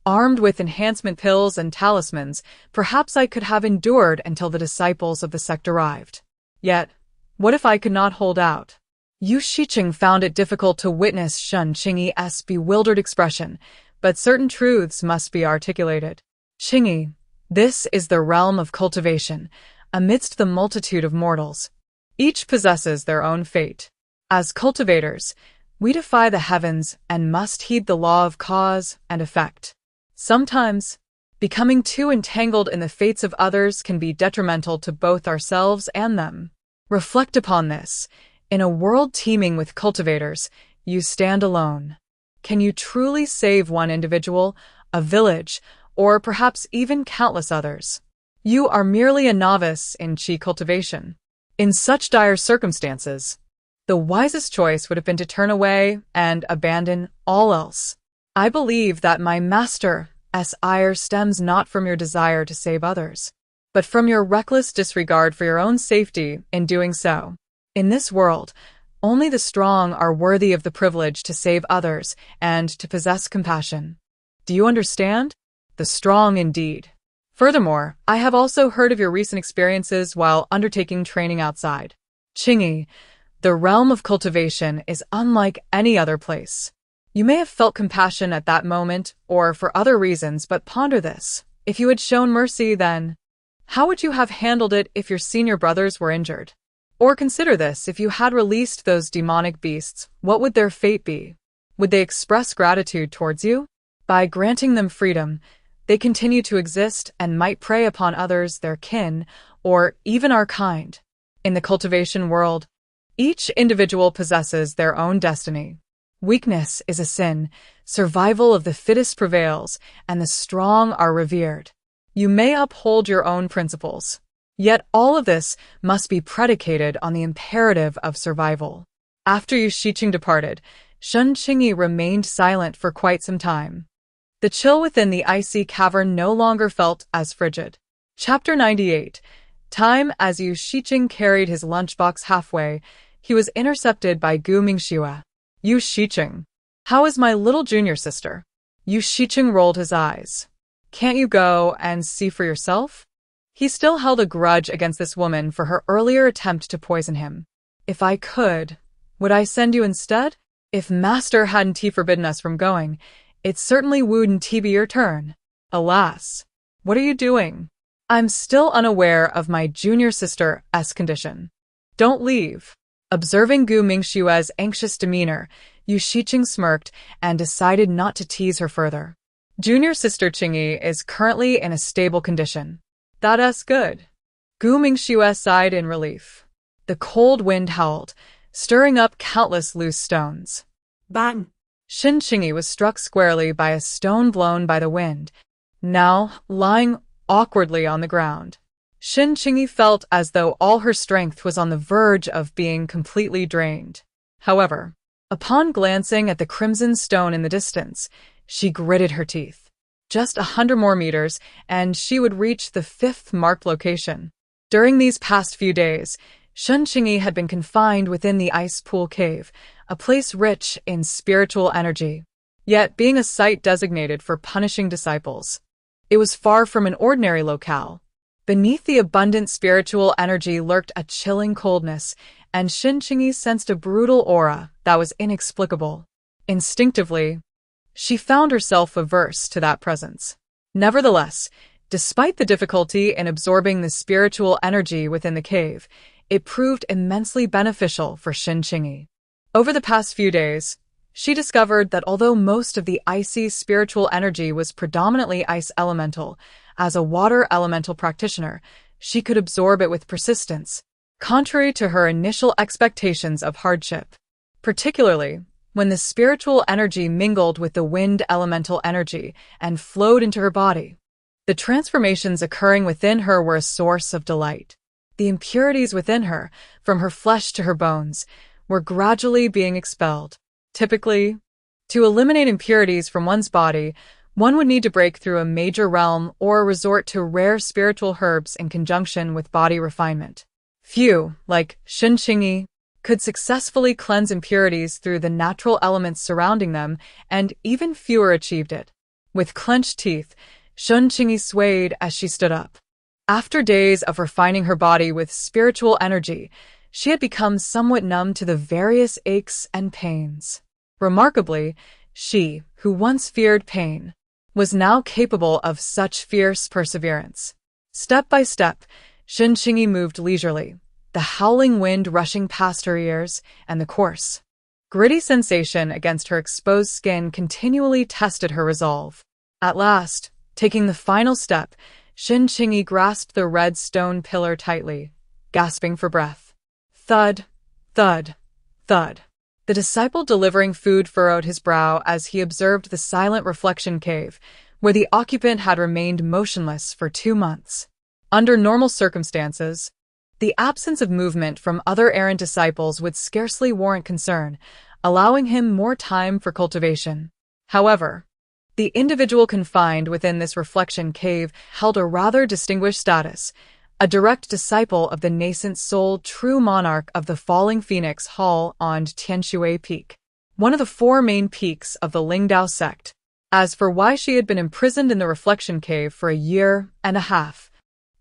armed with enhancement pills and talismans, perhaps I could have endured until the disciples of the sect arrived. Yet, what if I could not hold out? Yu Shiqing found it difficult to witness Shen Qingyi's bewildered expression, but certain truths must be articulated. Qingyi, this is the realm of cultivation, amidst the multitude of mortals. Each possesses their own fate. As cultivators, we defy the heavens and must heed the law of cause and effect. Sometimes, becoming too entangled in the fates of others can be detrimental to both ourselves and them. Reflect upon this. In a world teeming with cultivators, you stand alone. Can you truly save one individual, a village, or perhaps even countless others? You are merely a novice in qi cultivation. In such dire circumstances, the wisest choice would have been to turn away and abandon all else. I believe that my master's ire stems not from your desire to save others, but from your reckless disregard for your own safety in doing so. In this world, only the strong are worthy of the privilege to save others and to possess compassion. Do you understand? The strong indeed. Furthermore, I have also heard of your recent experiences while undertaking training outside. Qingyi, the realm of cultivation is unlike any other place. You may have felt compassion at that moment, or for other reasons, but ponder this. If you had shown mercy then, how would you have handled it if your senior brothers were injured? Or consider this, if you had released those demonic beasts, what would their fate be? Would they express gratitude towards you? By granting them freedom, they continue to exist and might prey upon others, their kin, or even our kind. In the cultivation world, each individual possesses their own destiny. Weakness is a sin, survival of the fittest prevails, and the strong are revered. You may uphold your own principles, yet all of this must be predicated on the imperative of survival. After Yu Shiqing departed, Shen Qingyi remained silent for quite some time. The chill within the icy cavern no longer felt as frigid. Chapter 98. Time. As Yu Shiqing carried his lunchbox halfway, he was intercepted by Gu Mingxue. Yu Shiqing, how is my little junior sister? Yu Shiqing rolled his eyes. Can't you go and see for yourself? He still held a grudge against this woman for her earlier attempt to poison him. If I could, would I send you instead? If Master hadn't forbidden us from going, it certainly wouldn't be your turn. Alas, what are you doing? I'm still unaware of my junior sister's condition. Don't leave. Observing Gu Mingxue's anxious demeanor, Yu Shiqing smirked and decided not to tease her further. Junior sister Qingyi is currently in a stable condition. That's good. Gu Mingxue sighed in relief. The cold wind howled, stirring up countless loose stones. Bang! Shen Qingyi was struck squarely by a stone blown by the wind, now lying awkwardly on the ground. Shen Qingyi felt as though all her strength was on the verge of being completely drained. However, upon glancing at the crimson stone in the distance, she gritted her teeth. Just 100 more meters, and she would reach the 5th marked location. During these past few days, Shen Qingyi had been confined within the ice pool cave, a place rich in spiritual energy, yet being a site designated for punishing disciples. It was far from an ordinary locale. Beneath the abundant spiritual energy lurked a chilling coldness, and Shen Qingyi sensed a brutal aura that was inexplicable. Instinctively, she found herself averse to that presence. Nevertheless, despite the difficulty in absorbing the spiritual energy within the cave, it proved immensely beneficial for Shen Qingyi. Over the past few days, she discovered that although most of the icy spiritual energy was predominantly ice elemental, as a water elemental practitioner, she could absorb it with persistence, contrary to her initial expectations of hardship. Particularly, when the spiritual energy mingled with the wind elemental energy and flowed into her body. The transformations occurring within her were a source of delight. The impurities within her, from her flesh to her bones, were gradually being expelled. Typically, to eliminate impurities from one's body, one would need to break through a major realm or resort to rare spiritual herbs in conjunction with body refinement. Few, like Shen Qingyi, could successfully cleanse impurities through the natural elements surrounding them, and even fewer achieved it. With clenched teeth, Shen Qingyi swayed as she stood up. After days of refining her body with spiritual energy, she had become somewhat numb to the various aches and pains. Remarkably, she, who once feared pain, was now capable of such fierce perseverance. Step by step, Shen Qingyi moved leisurely, the howling wind rushing past her ears, and the coarse, gritty sensation against her exposed skin continually tested her resolve. At last, taking the final step, Shen Qingyi grasped the red stone pillar tightly, gasping for breath. Thud, thud, thud. The disciple delivering food furrowed his brow as he observed the silent reflection cave, where the occupant had remained motionless for 2 months. Under normal circumstances, the absence of movement from other errant disciples would scarcely warrant concern, allowing him more time for cultivation. However, the individual confined within this reflection cave held a rather distinguished status, a direct disciple of the nascent soul true monarch of the Falling Phoenix Hall on Tianshui Peak, one of the 4 main peaks of the Lingdao sect. As for why she had been imprisoned in the reflection cave for a year and a half,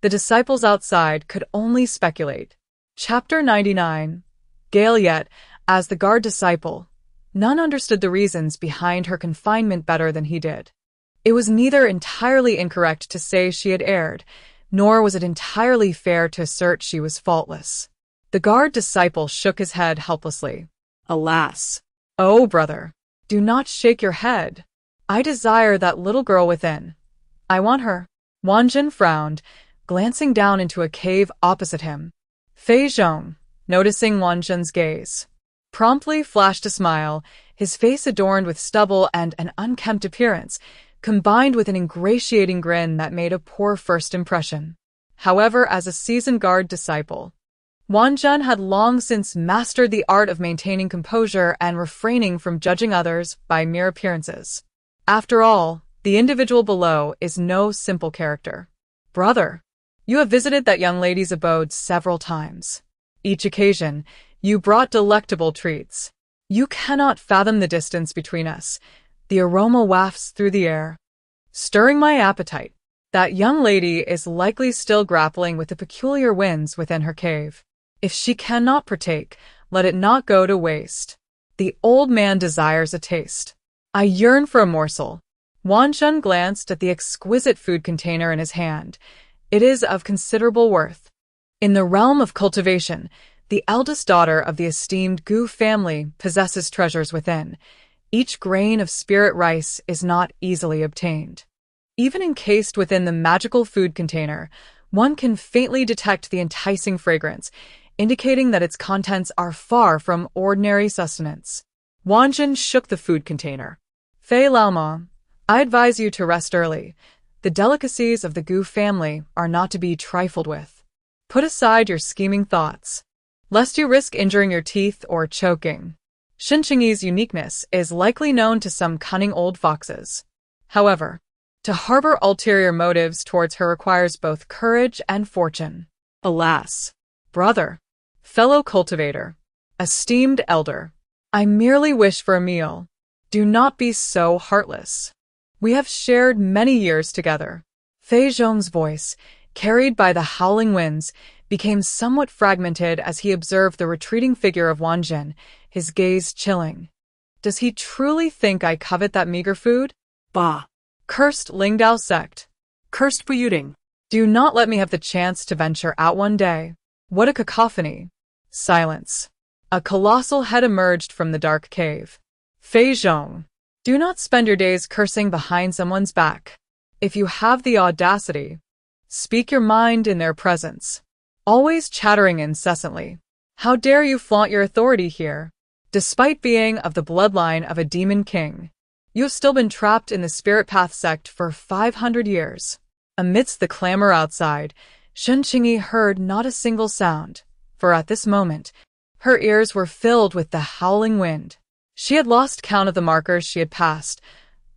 the disciples outside could only speculate. Chapter 99. Gale. Yet, as the guard disciple, none understood the reasons behind her confinement better than he did. It was neither entirely incorrect to say she had erred, nor was it entirely fair to assert she was faultless. The guard disciple shook his head helplessly. Alas. Oh, brother, do not shake your head. I desire that little girl within. I want her. Wanjin frowned, glancing down into a cave opposite him. Fei Zhong, noticing Wanjin's gaze, promptly flashed a smile, his face adorned with stubble and an unkempt appearance, combined with an ingratiating grin that made a poor first impression. However, as a seasoned guard disciple, Wanjun had long since mastered the art of maintaining composure and refraining from judging others by mere appearances. After all, the individual below is no simple character. Brother, you have visited that young lady's abode several times. Each occasion, you brought delectable treats. You cannot fathom the distance between us. The aroma wafts through the air, stirring my appetite. That young lady is likely still grappling with the peculiar winds within her cave. If she cannot partake, let it not go to waste. The old man desires a taste. I yearn for a morsel. Wanjun glanced at the exquisite food container in his hand. It is of considerable worth. In the realm of cultivation, the eldest daughter of the esteemed Gu family possesses treasures within. Each grain of spirit rice is not easily obtained. Even encased within the magical food container, one can faintly detect the enticing fragrance, indicating that its contents are far from ordinary sustenance. Wanjun shook the food container. Fei Laoma, I advise you to rest early. The delicacies of the Gu family are not to be trifled with. Put aside your scheming thoughts, lest you risk injuring your teeth or choking. Shen Qingyi's uniqueness is likely known to some cunning old foxes. However, to harbor ulterior motives towards her requires both courage and fortune. Alas, brother, fellow cultivator, esteemed elder, I merely wish for a meal. Do not be so heartless. We have shared many years together. Fei Zhong's voice, carried by the howling winds, became somewhat fragmented as he observed the retreating figure of Wanjun, his gaze chilling. Does he truly think I covet that meager food? Bah. Cursed Lingdao sect. Cursed Buyuding. Do not let me have the chance to venture out one day. What a cacophony. Silence. A colossal head emerged from the dark cave. Fei Zhong, do not spend your days cursing behind someone's back. If you have the audacity, speak your mind in their presence. Always chattering incessantly. How dare you flaunt your authority here? Despite being of the bloodline of a demon king, you have still been trapped in the Spirit Path sect for 500 years. Amidst the clamor outside, Shen Qingyi heard not a single sound, for at this moment, her ears were filled with the howling wind. She had lost count of the markers she had passed.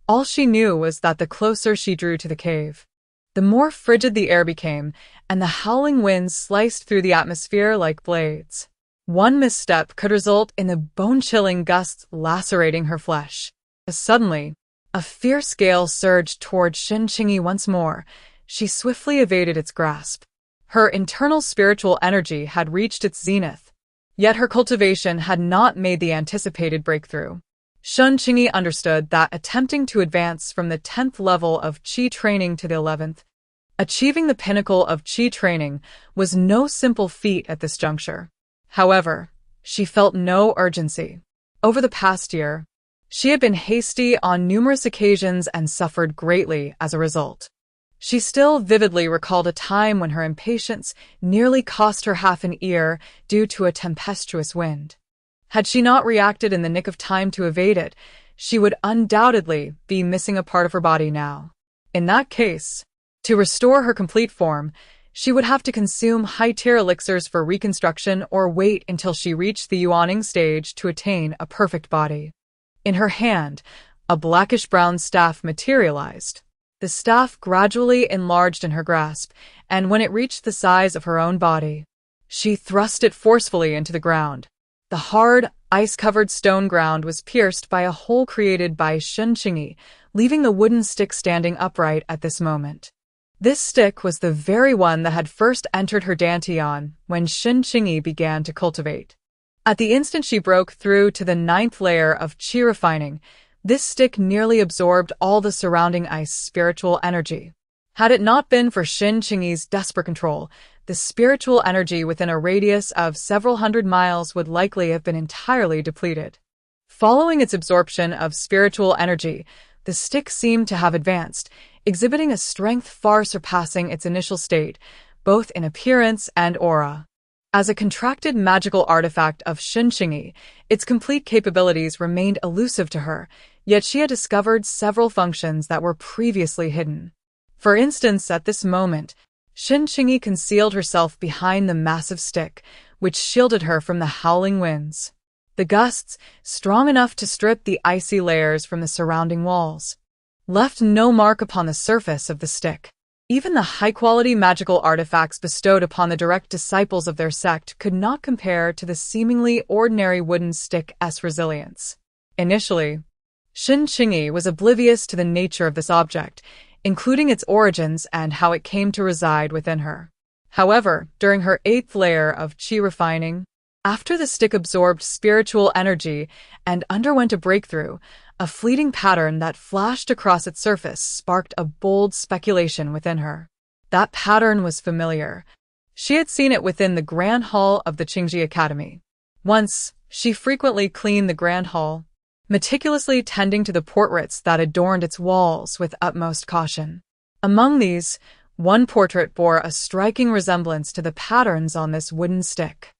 All she knew was that the closer she drew to the cave, the more frigid the air became, and the howling winds sliced through the atmosphere like blades. One misstep could result in the bone-chilling gusts lacerating her flesh. Suddenly, a fierce gale surged toward Shen Qingyi once more. She swiftly evaded its grasp. Her internal spiritual energy had reached its zenith, yet her cultivation had not made the anticipated breakthrough. Shen Qingyi understood that attempting to advance from the 10th level of Qi training to the 11th, achieving the pinnacle of Qi training, was no simple feat at this juncture. However, she felt no urgency. Over the past year, she had been hasty on numerous occasions and suffered greatly as a result. She still vividly recalled a time when her impatience nearly cost her half an ear due to a tempestuous wind. Had she not reacted in the nick of time to evade it, she would undoubtedly be missing a part of her body now. In that case, to restore her complete form, she would have to consume high-tier elixirs for reconstruction or wait until she reached the Yuaning stage to attain a perfect body. In her hand, a blackish-brown staff materialized. The staff gradually enlarged in her grasp, and when it reached the size of her own body, she thrust it forcefully into the ground. The hard, ice-covered stone ground was pierced by a hole created by Shen Qingyi, leaving the wooden stick standing upright at this moment. This stick was the very one that had first entered her dantian when Shen Qingyi began to cultivate. At the instant she broke through to the 9th layer of qi refining, this stick nearly absorbed all the surrounding ice spiritual energy. Had it not been for Shen Qingyi's desperate control, the spiritual energy within a radius of several hundred miles would likely have been entirely depleted. Following its absorption of spiritual energy, the stick seemed to have advanced, exhibiting a strength far surpassing its initial state, both in appearance and aura. As a contracted magical artifact of Shen Qingyi, its complete capabilities remained elusive to her, yet she had discovered several functions that were previously hidden. For instance, at this moment, Shen Qingyi concealed herself behind the massive stick, which shielded her from the howling winds. The gusts, strong enough to strip the icy layers from the surrounding walls, left no mark upon the surface of the stick. Even the high-quality magical artifacts bestowed upon the direct disciples of their sect could not compare to the seemingly ordinary wooden stick's resilience. Initially, Shen Qingyi was oblivious to the nature of this object, including its origins and how it came to reside within her. However, during her 8th layer of qi refining, after the stick absorbed spiritual energy and underwent a breakthrough, a fleeting pattern that flashed across its surface sparked a bold speculation within her. That pattern was familiar. She had seen it within the Grand Hall of the Qingyi Academy. Once, she frequently cleaned the Grand Hall, meticulously tending to the portraits that adorned its walls with utmost caution. Among these, one portrait bore a striking resemblance to the patterns on this wooden stick.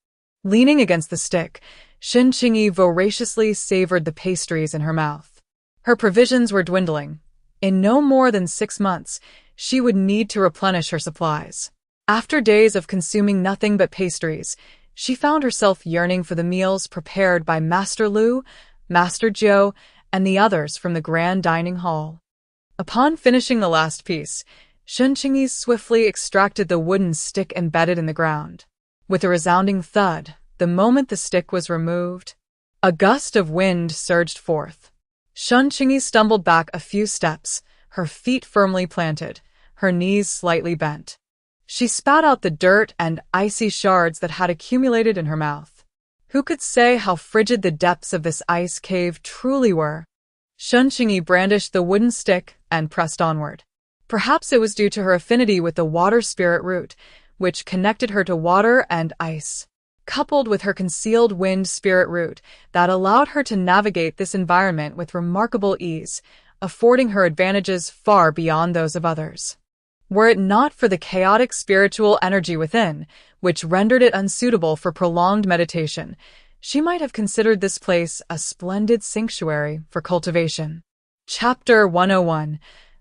Leaning against the stick, Shen Qingyi voraciously savored the pastries in her mouth. Her provisions were dwindling. In no more than 6 months, she would need to replenish her supplies. After days of consuming nothing but pastries, she found herself yearning for the meals prepared by Master Lu, Master Jiu, and the others from the grand dining hall. Upon finishing the last piece, Shen Qingyi swiftly extracted the wooden stick embedded in the ground. With a resounding thud, the moment the stick was removed, a gust of wind surged forth. Shen Qingyi stumbled back a few steps, her feet firmly planted, her knees slightly bent. She spat out the dirt and icy shards that had accumulated in her mouth. Who could say how frigid the depths of this ice cave truly were? Shen Qingyi brandished the wooden stick and pressed onward. Perhaps it was due to her affinity with the water spirit root, which connected her to water and ice, coupled with her concealed wind spirit root that allowed her to navigate this environment with remarkable ease, affording her advantages far beyond those of others. Were it not for the chaotic spiritual energy within, which rendered it unsuitable for prolonged meditation, she might have considered this place a splendid sanctuary for cultivation. Chapter 101.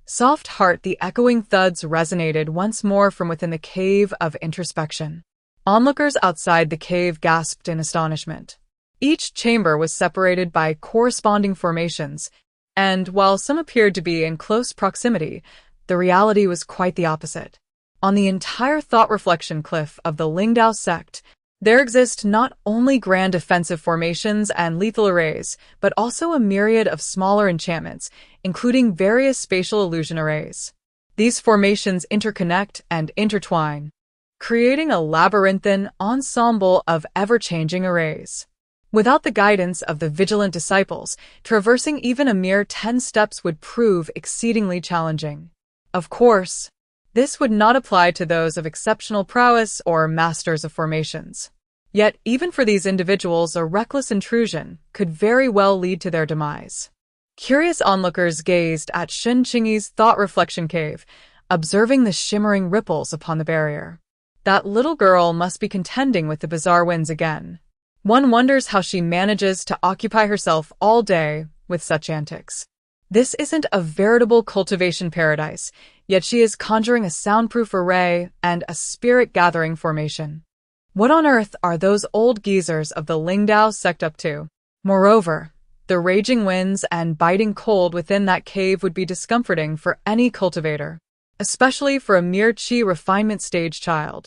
Soft heart. The echoing thuds resonated once more from within the cave of introspection. Onlookers outside the cave gasped in astonishment. Each chamber was separated by corresponding formations, and while some appeared to be in close proximity, the reality was quite the opposite. On the entire thought-reflection cliff of the Lingdao sect, there exist not only grand defensive formations and lethal arrays, but also a myriad of smaller enchantments, including various spatial illusion arrays. These formations interconnect and intertwine, creating a labyrinthine ensemble of ever-changing arrays. Without the guidance of the vigilant disciples, traversing even a mere 10 steps would prove exceedingly challenging. Of course, this would not apply to those of exceptional prowess or masters of formations. Yet, even for these individuals, a reckless intrusion could very well lead to their demise. Curious onlookers gazed at Shen Qingyi's thought-reflection cave, observing the shimmering ripples upon the barrier. That little girl must be contending with the bizarre winds again. One wonders how she manages to occupy herself all day with such antics. This isn't a veritable cultivation paradise, yet she is conjuring a soundproof array and a spirit-gathering formation. What on earth are those old geezers of the Lingdao sect up to? Moreover, the raging winds and biting cold within that cave would be discomforting for any cultivator, especially for a mere qi refinement stage child.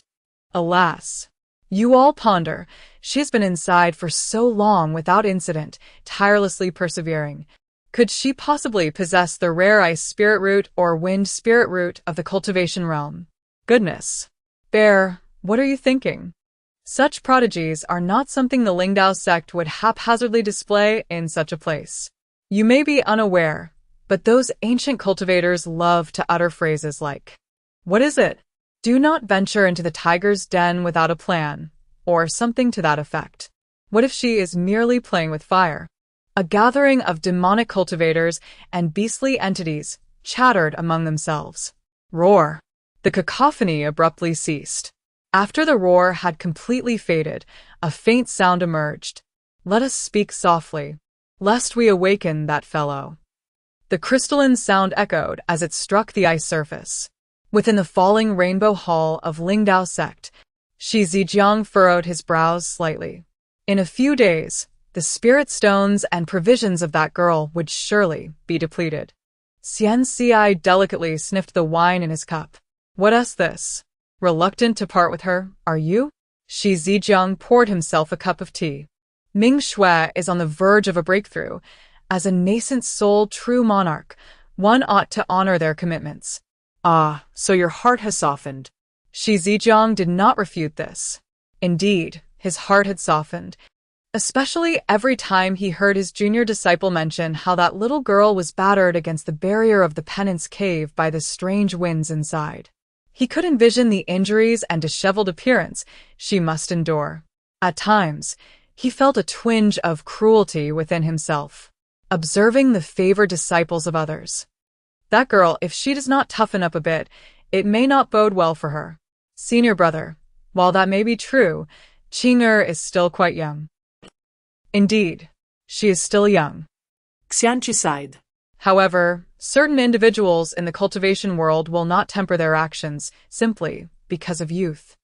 Alas, you all ponder, she has been inside for so long without incident, tirelessly persevering. Could she possibly possess the rare ice spirit root or wind spirit root of the cultivation realm? Goodness. Bear, what are you thinking? Such prodigies are not something the Lingdao sect would haphazardly display in such a place. You may be unaware, but those ancient cultivators love to utter phrases like, "What is it? Do not venture into the tiger's den without a plan," or something to that effect. What if she is merely playing with fire? A gathering of demonic cultivators and beastly entities chattered among themselves. Roar. The cacophony abruptly ceased. After the roar had completely faded, a faint sound emerged. Let us speak softly, lest we awaken that fellow. The crystalline sound echoed as it struck the ice surface. Within the falling rainbow hall of Lingdao sect, Shi Zijiang furrowed his brows slightly. In a few days, the spirit stones and provisions of that girl would surely be depleted. Xianxia delicately sniffed the wine in his cup. What's this? Reluctant to part with her, are you? Shi Zijiang poured himself a cup of tea. Ming Shui is on the verge of a breakthrough. As a nascent soul true monarch, one ought to honor their commitments. Ah, so your heart has softened. Shi Zijiang did not refute this. Indeed, his heart had softened, especially every time he heard his junior disciple mention how that little girl was battered against the barrier of the penance cave by the strange winds inside. He could envision the injuries and disheveled appearance she must endure. At times, he felt a twinge of cruelty within himself, observing the favored disciples of others. That girl, if she does not toughen up a bit, it may not bode well for her. Senior brother, while that may be true, Qingyi is still quite young. Indeed, she is still young. Xianxia sighed. However, certain individuals in the cultivation world will not temper their actions simply because of youth.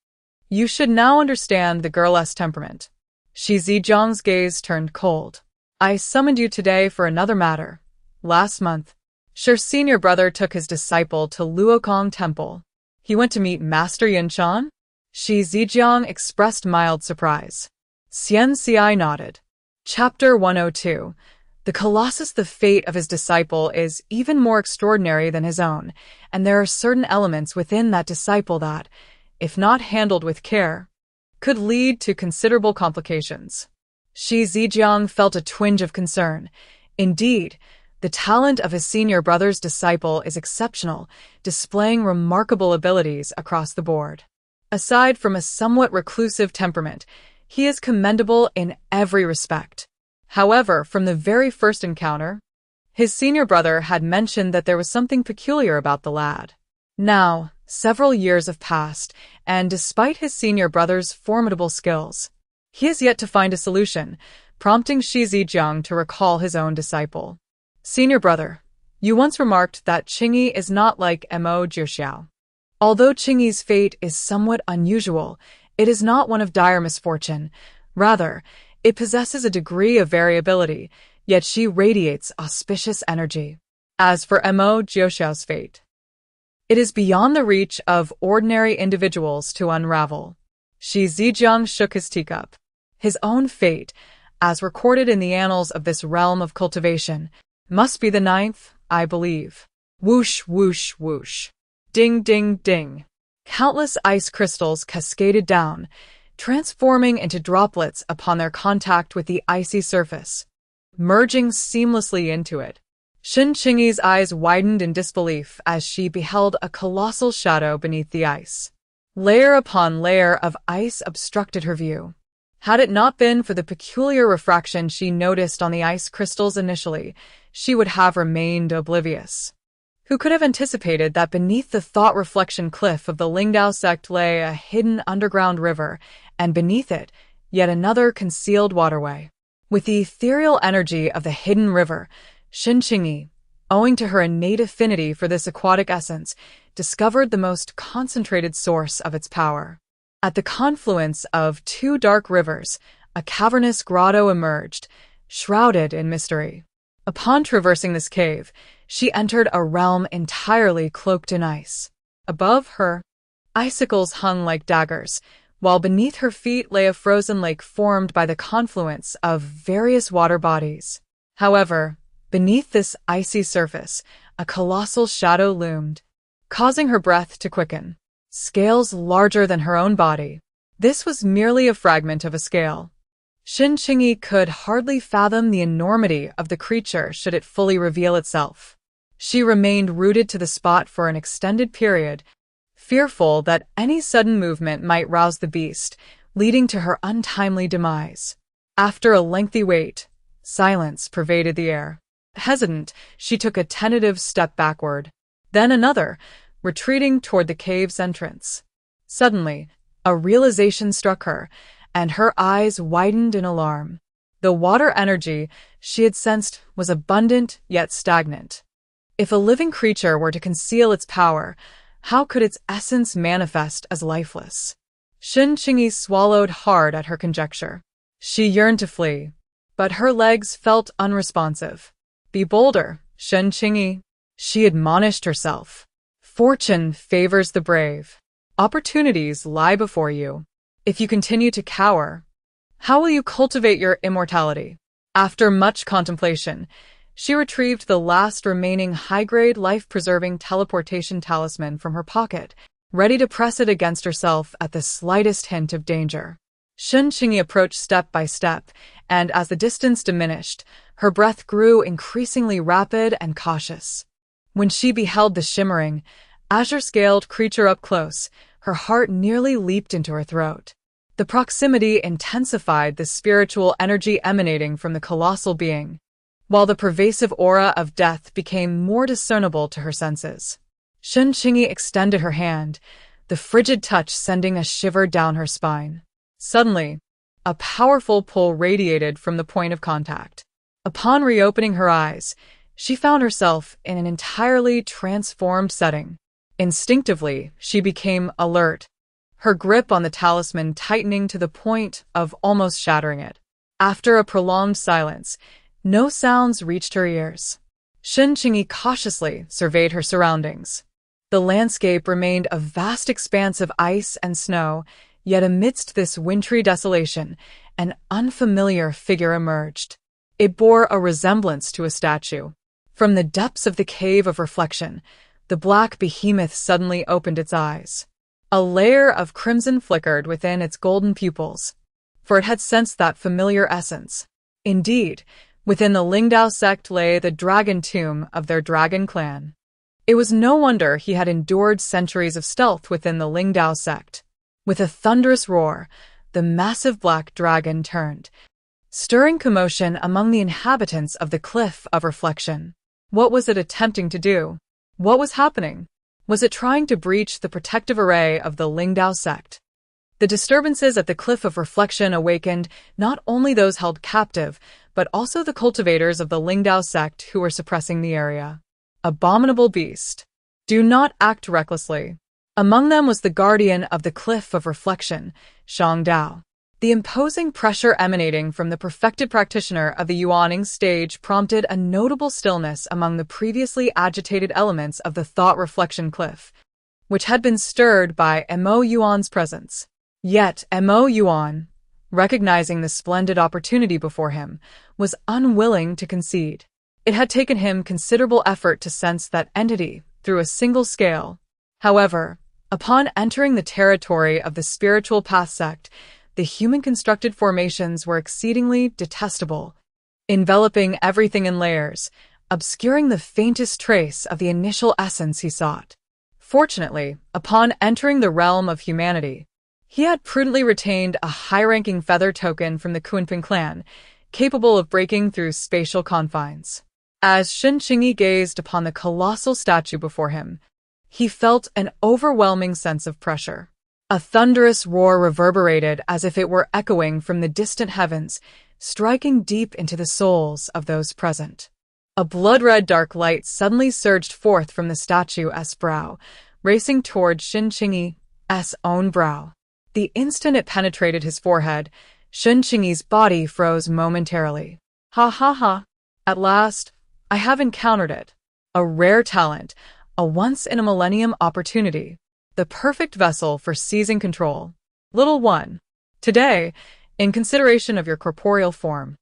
You should now understand the girl's temperament. Shi Zijiang's gaze turned cold. I summoned you today for another matter. Last month, Shi's senior brother took his disciple to Luokong Temple. He went to meet Master Yinshan? Shi Zijiang expressed mild surprise. Xianxia nodded. Chapter 102. The Colossus. The fate of his disciple is even more extraordinary than his own, and there are certain elements within that disciple that, if not handled with care, could lead to considerable complications. Shi Zijiang felt a twinge of concern. Indeed, the talent of his senior brother's disciple is exceptional, displaying remarkable abilities across the board. Aside from a somewhat reclusive temperament, he is commendable in every respect. However, from the very first encounter, his senior brother had mentioned that there was something peculiar about the lad. Now, several years have passed, and despite his senior brother's formidable skills, he has yet to find a solution, prompting Shi Zijiang to recall his own disciple. Senior brother, you once remarked that Qingyi is not like MASU-MANHUA. Although Qingyi's fate is somewhat unusual, it is not one of dire misfortune. Rather, it possesses a degree of variability, yet she radiates auspicious energy. As for MASU-MANHUA's fate, it is beyond the reach of ordinary individuals to unravel. Shi Zijiang shook his teacup. His own fate, as recorded in the annals of this realm of cultivation, must be the ninth, I believe. Whoosh, whoosh, whoosh. Ding, ding, ding. Countless ice crystals cascaded down, transforming into droplets upon their contact with the icy surface, merging seamlessly into it. Shen Qingyi's eyes widened in disbelief as she beheld a colossal shadow beneath the ice. Layer upon layer of ice obstructed her view. Had it not been for the peculiar refraction she noticed on the ice crystals initially, she would have remained oblivious. Who could have anticipated that beneath the thought-reflection cliff of the Lingdao sect lay a hidden underground river, and beneath it, yet another concealed waterway? With the ethereal energy of the hidden river, Shen Qingyi, owing to her innate affinity for this aquatic essence, discovered the most concentrated source of its power. At the confluence of two dark rivers, a cavernous grotto emerged, shrouded in mystery. Upon traversing this cave, she entered a realm entirely cloaked in ice. Above her, icicles hung like daggers, while beneath her feet lay a frozen lake formed by the confluence of various water bodies. However, Beneath this icy surface, a colossal shadow loomed, causing her breath to quicken. Scales larger than her own body. This was merely a fragment of a scale. Shen Qingyi could hardly fathom the enormity of the creature should it fully reveal itself. She remained rooted to the spot for an extended period, fearful that any sudden movement might rouse the beast, leading to her untimely demise. After a lengthy wait, silence pervaded the air. Hesitant, she took a tentative step backward, then another, retreating toward the cave's entrance. Suddenly, a realization struck her, and her eyes widened in alarm. The water energy she had sensed was abundant yet stagnant. If a living creature were to conceal its power, how could its essence manifest as lifeless? Shen Qingyi swallowed hard at her conjecture. She yearned to flee, but her legs felt unresponsive. Be bolder, Shen Qingyi, she admonished herself. Fortune favors the brave. Opportunities lie before you. If you continue to cower, how will you cultivate your immortality? After much contemplation, she retrieved the last remaining high-grade life-preserving teleportation talisman from her pocket, ready to press it against herself at the slightest hint of danger. Shen Qingyi approached step by step, and as the distance diminished, her breath grew increasingly rapid and cautious. When she beheld the shimmering, azure-scaled creature up close, her heart nearly leaped into her throat. The proximity intensified the spiritual energy emanating from the colossal being, while the pervasive aura of death became more discernible to her senses. Shen Qingyi extended her hand, the frigid touch sending a shiver down her spine. Suddenly, a powerful pull radiated from the point of contact. Upon reopening her eyes, she found herself in an entirely transformed setting. Instinctively, she became alert, her grip on the talisman tightening to the point of almost shattering it. After a prolonged silence, no sounds reached her ears. Shen Qingyi cautiously surveyed her surroundings. The landscape remained a vast expanse of ice and snow, yet amidst this wintry desolation, an unfamiliar figure emerged. It bore a resemblance to a statue. From the depths of the cave of reflection, the black behemoth suddenly opened its eyes. A layer of crimson flickered within its golden pupils, for it had sensed that familiar essence. Indeed, within the Lingdao sect lay the dragon tomb of their dragon clan. It was no wonder he had endured centuries of stealth within the Lingdao sect. With a thunderous roar, the massive black dragon turned, stirring commotion among the inhabitants of the Cliff of Reflection. What was it attempting to do? What was happening? Was it trying to breach the protective array of the Lingdao sect? The disturbances at the Cliff of Reflection awakened not only those held captive, but also the cultivators of the Lingdao sect who were suppressing the area. Abominable beast. Do not act recklessly. Among them was the guardian of the Cliff of Reflection, Xianxia. The imposing pressure emanating from the perfected practitioner of the Yuaning stage prompted a notable stillness among the previously agitated elements of the thought reflection cliff, which had been stirred by Mo Yuan's presence. Yet Mo Yuan, recognizing the splendid opportunity before him, was unwilling to concede. It had taken him considerable effort to sense that entity through a single scale. However, upon entering the territory of the spiritual path sect, the human-constructed formations were exceedingly detestable, enveloping everything in layers, obscuring the faintest trace of the initial essence he sought. Fortunately, upon entering the realm of humanity, he had prudently retained a high-ranking feather token from the Kunping clan, capable of breaking through spatial confines. As Shen Qingyi gazed upon the colossal statue before him, he felt an overwhelming sense of pressure. A thunderous roar reverberated as if it were echoing from the distant heavens, striking deep into the souls of those present. A blood-red dark light suddenly surged forth from the statue's brow, racing toward Shen Qingyi's own brow. The instant it penetrated his forehead, Shen Qingyi's body froze momentarily. Ha ha ha! At last, I have encountered it. A rare talent, a once-in-a-millennium opportunity. The perfect vessel for seizing control. Little one, today, in consideration of your corporeal form,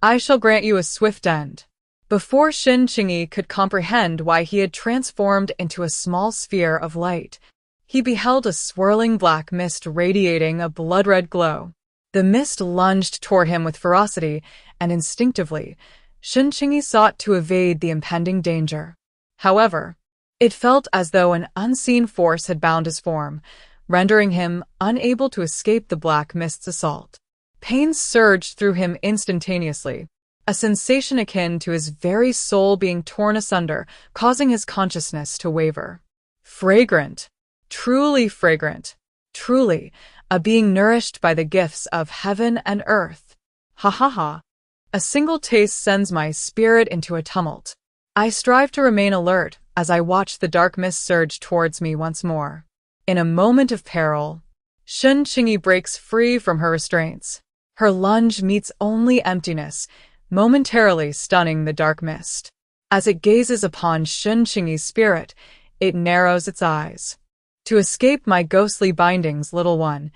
I shall grant you a swift end. Before Shen Qingyi could comprehend why he had transformed into a small sphere of light, he beheld a swirling black mist radiating a blood-red glow. The mist lunged toward him with ferocity, and instinctively, Shen Qingyi sought to evade the impending danger. However, it felt as though an unseen force had bound his form, rendering him unable to escape the black mist's assault. Pain surged through him instantaneously, a sensation akin to his very soul being torn asunder, causing his consciousness to waver. Fragrant. Truly fragrant. Truly, a being nourished by the gifts of heaven and earth. Ha ha ha. A single taste sends my spirit into a tumult. I strive to remain alert as I watch the dark mist surge towards me once more. In a moment of peril, Shen Qingyi breaks free from her restraints. Her lunge meets only emptiness, momentarily stunning the dark mist. As it gazes upon Shen Qingyi's spirit, it narrows its eyes. To escape my ghostly bindings, little one,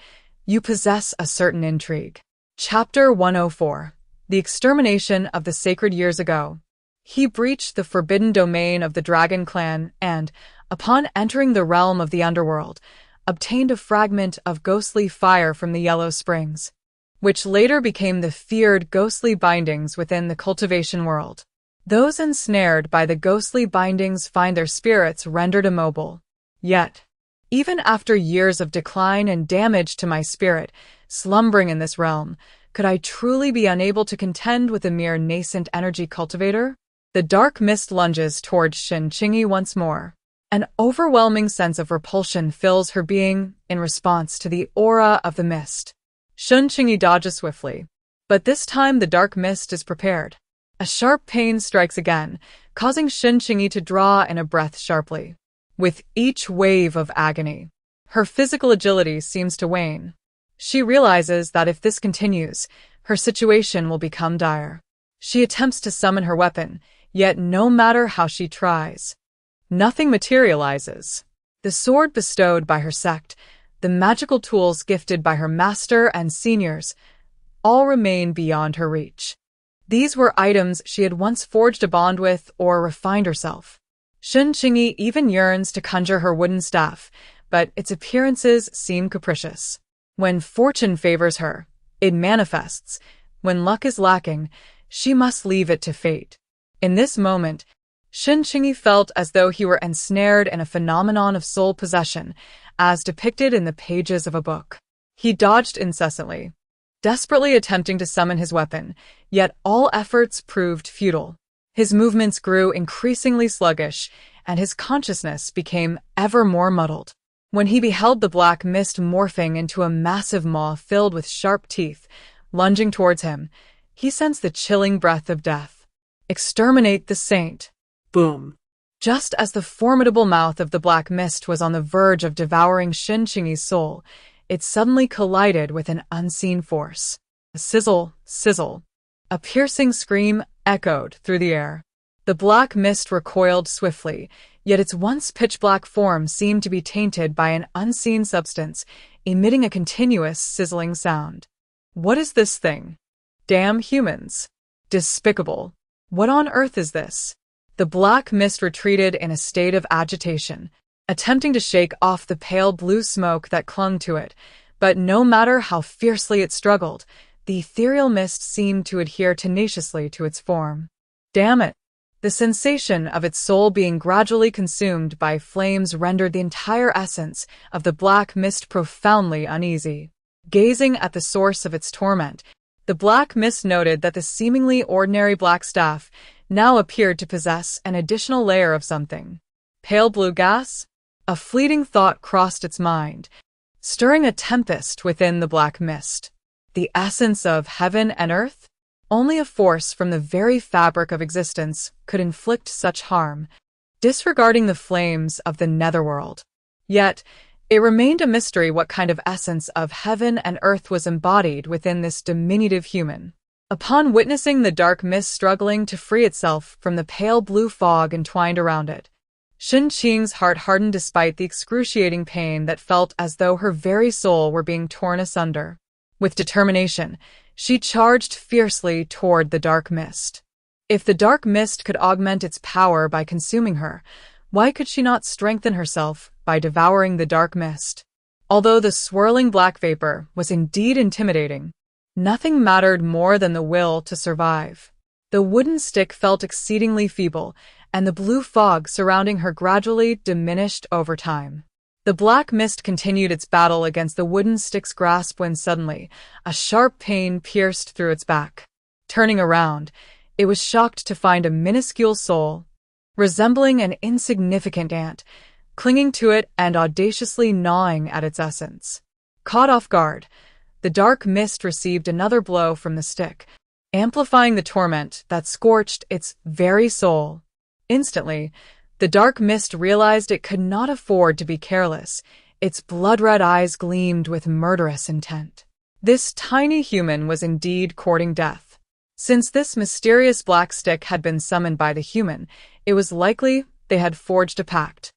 you possess a certain intrigue. Chapter 104. The Extermination of the Sacred Years Ago. He breached the forbidden domain of the Dragon Clan and, upon entering the realm of the underworld, obtained a fragment of ghostly fire from the Yellow Springs, which later became the feared ghostly bindings within the cultivation world. Those ensnared by the ghostly bindings find their spirits rendered immobile. Yet, even after years of decline and damage to my spirit, slumbering in this realm, could I truly be unable to contend with a mere nascent energy cultivator? The dark mist lunges towards Shen Qingyi once more. An overwhelming sense of repulsion fills her being in response to the aura of the mist. Shen Qingyi dodges swiftly, but this time the dark mist is prepared. A sharp pain strikes again, causing Shen Qingyi to draw in a breath sharply. With each wave of agony, her physical agility seems to wane. She realizes that if this continues, her situation will become dire. She attempts to summon her weapon, yet no matter how she tries, nothing materializes. The sword bestowed by her sect, the magical tools gifted by her master and seniors, all remain beyond her reach. These were items she had once forged a bond with or refined herself. Shen Qingyi even yearns to conjure her wooden staff, but its appearances seem capricious. When fortune favors her, it manifests. When luck is lacking, she must leave it to fate. In this moment, Shen Qingyi felt as though he were ensnared in a phenomenon of soul possession, as depicted in the pages of a book. He dodged incessantly, desperately attempting to summon his weapon, yet all efforts proved futile. His movements grew increasingly sluggish, and his consciousness became ever more muddled. When he beheld the black mist morphing into a massive maw filled with sharp teeth, lunging towards him, he sensed the chilling breath of death. Exterminate the saint. Boom. Just as the formidable mouth of the black mist was on the verge of devouring Shen Qingyi's soul, it suddenly collided with an unseen force. A sizzle, sizzle. A piercing scream echoed through the air. The black mist recoiled swiftly, yet its once pitch-black form seemed to be tainted by an unseen substance, emitting a continuous sizzling sound. What is this thing? Damn humans. Despicable. What on earth is this? The black mist retreated in a state of agitation, attempting to shake off the pale blue smoke that clung to it, but no matter how fiercely it struggled, the ethereal mist seemed to adhere tenaciously to its form. Damn it! The sensation of its soul being gradually consumed by flames rendered the entire essence of the black mist profoundly uneasy. Gazing at the source of its torment, the black mist noted that the seemingly ordinary black staff now appeared to possess an additional layer of something. Pale blue gas? A fleeting thought crossed its mind, stirring a tempest within the black mist. The essence of heaven and earth? Only a force from the very fabric of existence could inflict such harm, disregarding the flames of the netherworld. Yet, it remained a mystery what kind of essence of heaven and earth was embodied within this diminutive human. Upon witnessing the dark mist struggling to free itself from the pale blue fog entwined around it, Shen Qingyi's heart hardened despite the excruciating pain that felt as though her very soul were being torn asunder. With determination, she charged fiercely toward the dark mist. If the dark mist could augment its power by consuming her, why could she not strengthen herself by devouring the dark mist? Although the swirling black vapor was indeed intimidating, nothing mattered more than the will to survive. The wooden stick felt exceedingly feeble, and the blue fog surrounding her gradually diminished over time. The black mist continued its battle against the wooden stick's grasp when suddenly a sharp pain pierced through its back. Turning around, it was shocked to find a minuscule soul, resembling an insignificant ant, clinging to it and audaciously gnawing at its essence. Caught off guard, the dark mist received another blow from the stick, amplifying the torment that scorched its very soul. Instantly, the dark mist realized it could not afford to be careless. Its blood-red eyes gleamed with murderous intent. This tiny human was indeed courting death. Since this mysterious black stick had been summoned by the human, it was likely they had forged a pact.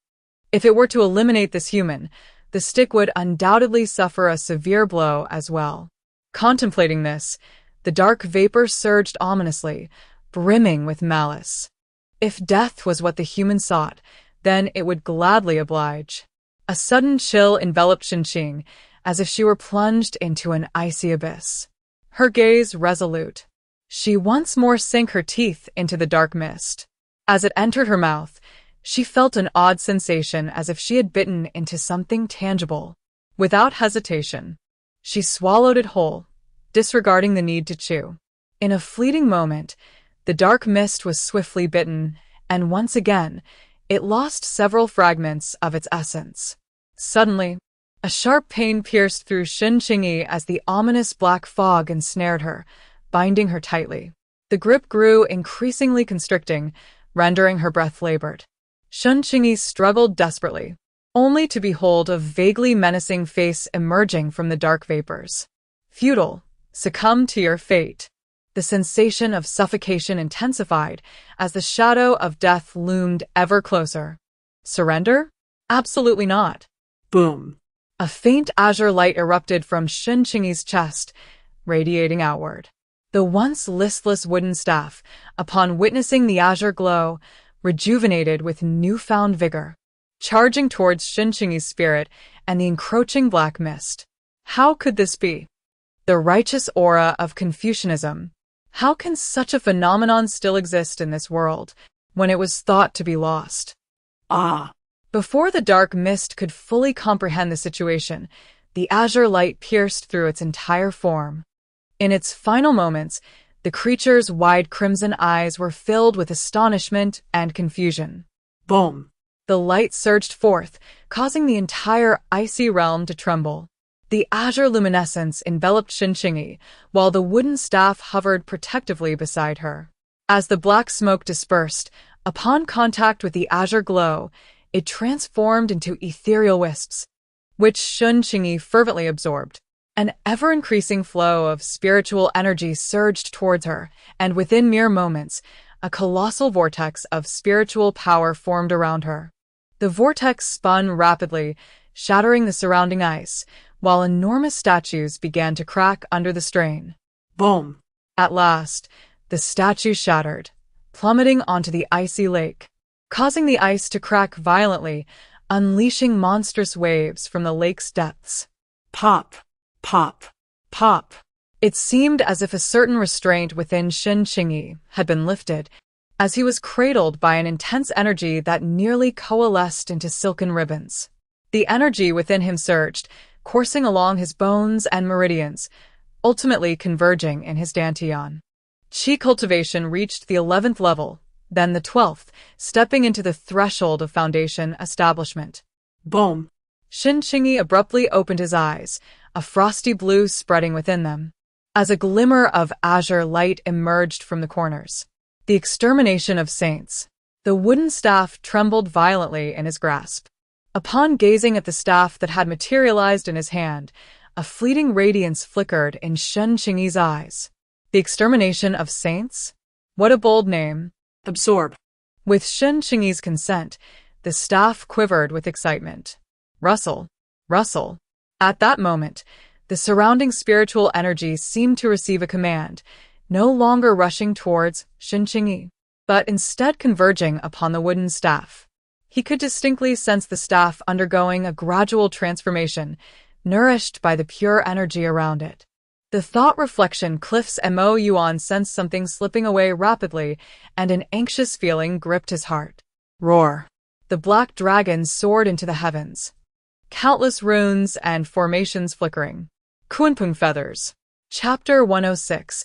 If it were to eliminate this human, the stick would undoubtedly suffer a severe blow as well. Contemplating this, the dark vapor surged ominously, brimming with malice. If death was what the human sought, then it would gladly oblige. A sudden chill enveloped Shen Qingyi, as if she were plunged into an icy abyss. Her gaze resolute, she once more sank her teeth into the dark mist. As it entered her mouth, she felt an odd sensation as if she had bitten into something tangible. Without hesitation, she swallowed it whole, disregarding the need to chew. In a fleeting moment, the dark mist was swiftly bitten, and once again, it lost several fragments of its essence. Suddenly, a sharp pain pierced through Shen Qingyi as the ominous black fog ensnared her, binding her tightly. The grip grew increasingly constricting, rendering her breath labored. Shen Qingyi struggled desperately, only to behold a vaguely menacing face emerging from the dark vapors. Futile, succumb to your fate. The sensation of suffocation intensified as the shadow of death loomed ever closer. Surrender? Absolutely not. Boom. A faint azure light erupted from Shen Qingyi's chest, radiating outward. The once listless wooden staff, upon witnessing the azure glow, rejuvenated with newfound vigor, charging towards Shen Qingyi's spirit and the encroaching black mist. How could this be? The righteous aura of Confucianism. How can such a phenomenon still exist in this world, when it was thought to be lost? Ah! Before the dark mist could fully comprehend the situation, the azure light pierced through its entire form. In its final moments, the creature's wide crimson eyes were filled with astonishment and confusion. Boom! The light surged forth, causing the entire icy realm to tremble. The azure luminescence enveloped Shen Qingyi, while the wooden staff hovered protectively beside her. As the black smoke dispersed, upon contact with the azure glow, it transformed into ethereal wisps, which Shen Qingyi fervently absorbed. An ever-increasing flow of spiritual energy surged towards her, and within mere moments, a colossal vortex of spiritual power formed around her. The vortex spun rapidly, shattering the surrounding ice, while enormous statues began to crack under the strain. Boom! At last, the statue shattered, plummeting onto the icy lake, causing the ice to crack violently, unleashing monstrous waves from the lake's depths. Pop! Pop! Pop! It seemed as if a certain restraint within Shen Qingyi had been lifted, as he was cradled by an intense energy that nearly coalesced into silken ribbons. The energy within him surged, coursing along his bones and meridians, ultimately converging in his dantian. Qi cultivation reached the 11th level, then the 12th, stepping into the threshold of foundation establishment. Boom! Shen Qingyi abruptly opened his eyes, a frosty blue spreading within them, as a glimmer of azure light emerged from the corners. The extermination of saints. The wooden staff trembled violently in his grasp. Upon gazing at the staff that had materialized in his hand, a fleeting radiance flickered in Shen Qingyi's eyes. The extermination of saints? What a bold name. Absorb. With Shen Qingyi's consent, the staff quivered with excitement. Rustle. Rustle. At that moment, the surrounding spiritual energy seemed to receive a command, no longer rushing towards Shen Qingyi, but instead converging upon the wooden staff. He could distinctly sense the staff undergoing a gradual transformation, nourished by the pure energy around it. The thought-reflection Cliff's Mo Yuan sensed something slipping away rapidly, and an anxious feeling gripped his heart. Roar! The black dragon soared into the heavens. Countless runes and formations flickering. Kunpeng feathers. Chapter 106.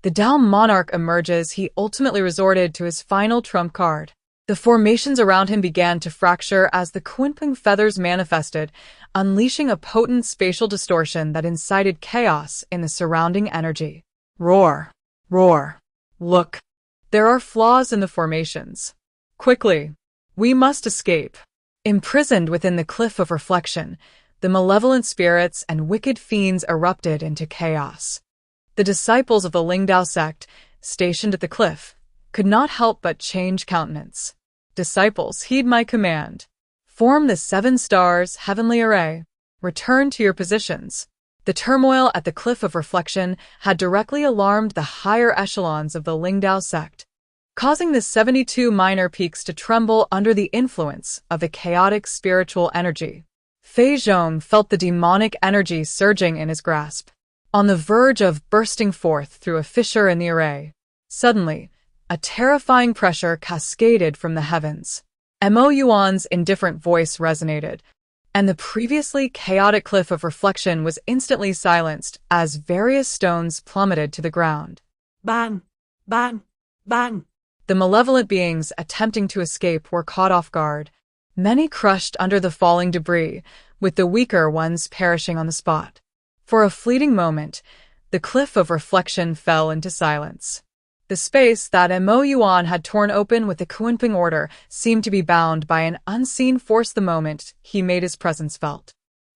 The Dao monarch emerges. He ultimately resorted to his final trump card. The formations around him began to fracture as the Kunpeng feathers manifested, unleashing a potent spatial distortion that incited chaos in the surrounding energy. Roar! Roar! Look! There are flaws in the formations. Quickly! We must escape. Imprisoned within the cliff of reflection, the malevolent spirits and wicked fiends erupted into chaos. The disciples of the Lingdao sect, stationed at the cliff, could not help but change countenance. Disciples, heed my command. Form the 7 stars heavenly array. Return to your positions. The turmoil at the cliff of reflection had directly alarmed the higher echelons of the Lingdao sect, causing the 72 minor peaks to tremble under the influence of the chaotic spiritual energy. Fei Zhong felt the demonic energy surging in his grasp, on the verge of bursting forth through a fissure in the array. Suddenly, a terrifying pressure cascaded from the heavens. Mo Yuan's indifferent voice resonated, and the previously chaotic cliff of reflection was instantly silenced as various stones plummeted to the ground. Bang! Bang! Bang! The malevolent beings attempting to escape were caught off guard, many crushed under the falling debris, with the weaker ones perishing on the spot. For a fleeting moment, the cliff of reflection fell into silence. The space that Mo Yuan had torn open with the Kunpeng order seemed to be bound by an unseen force the moment he made his presence felt.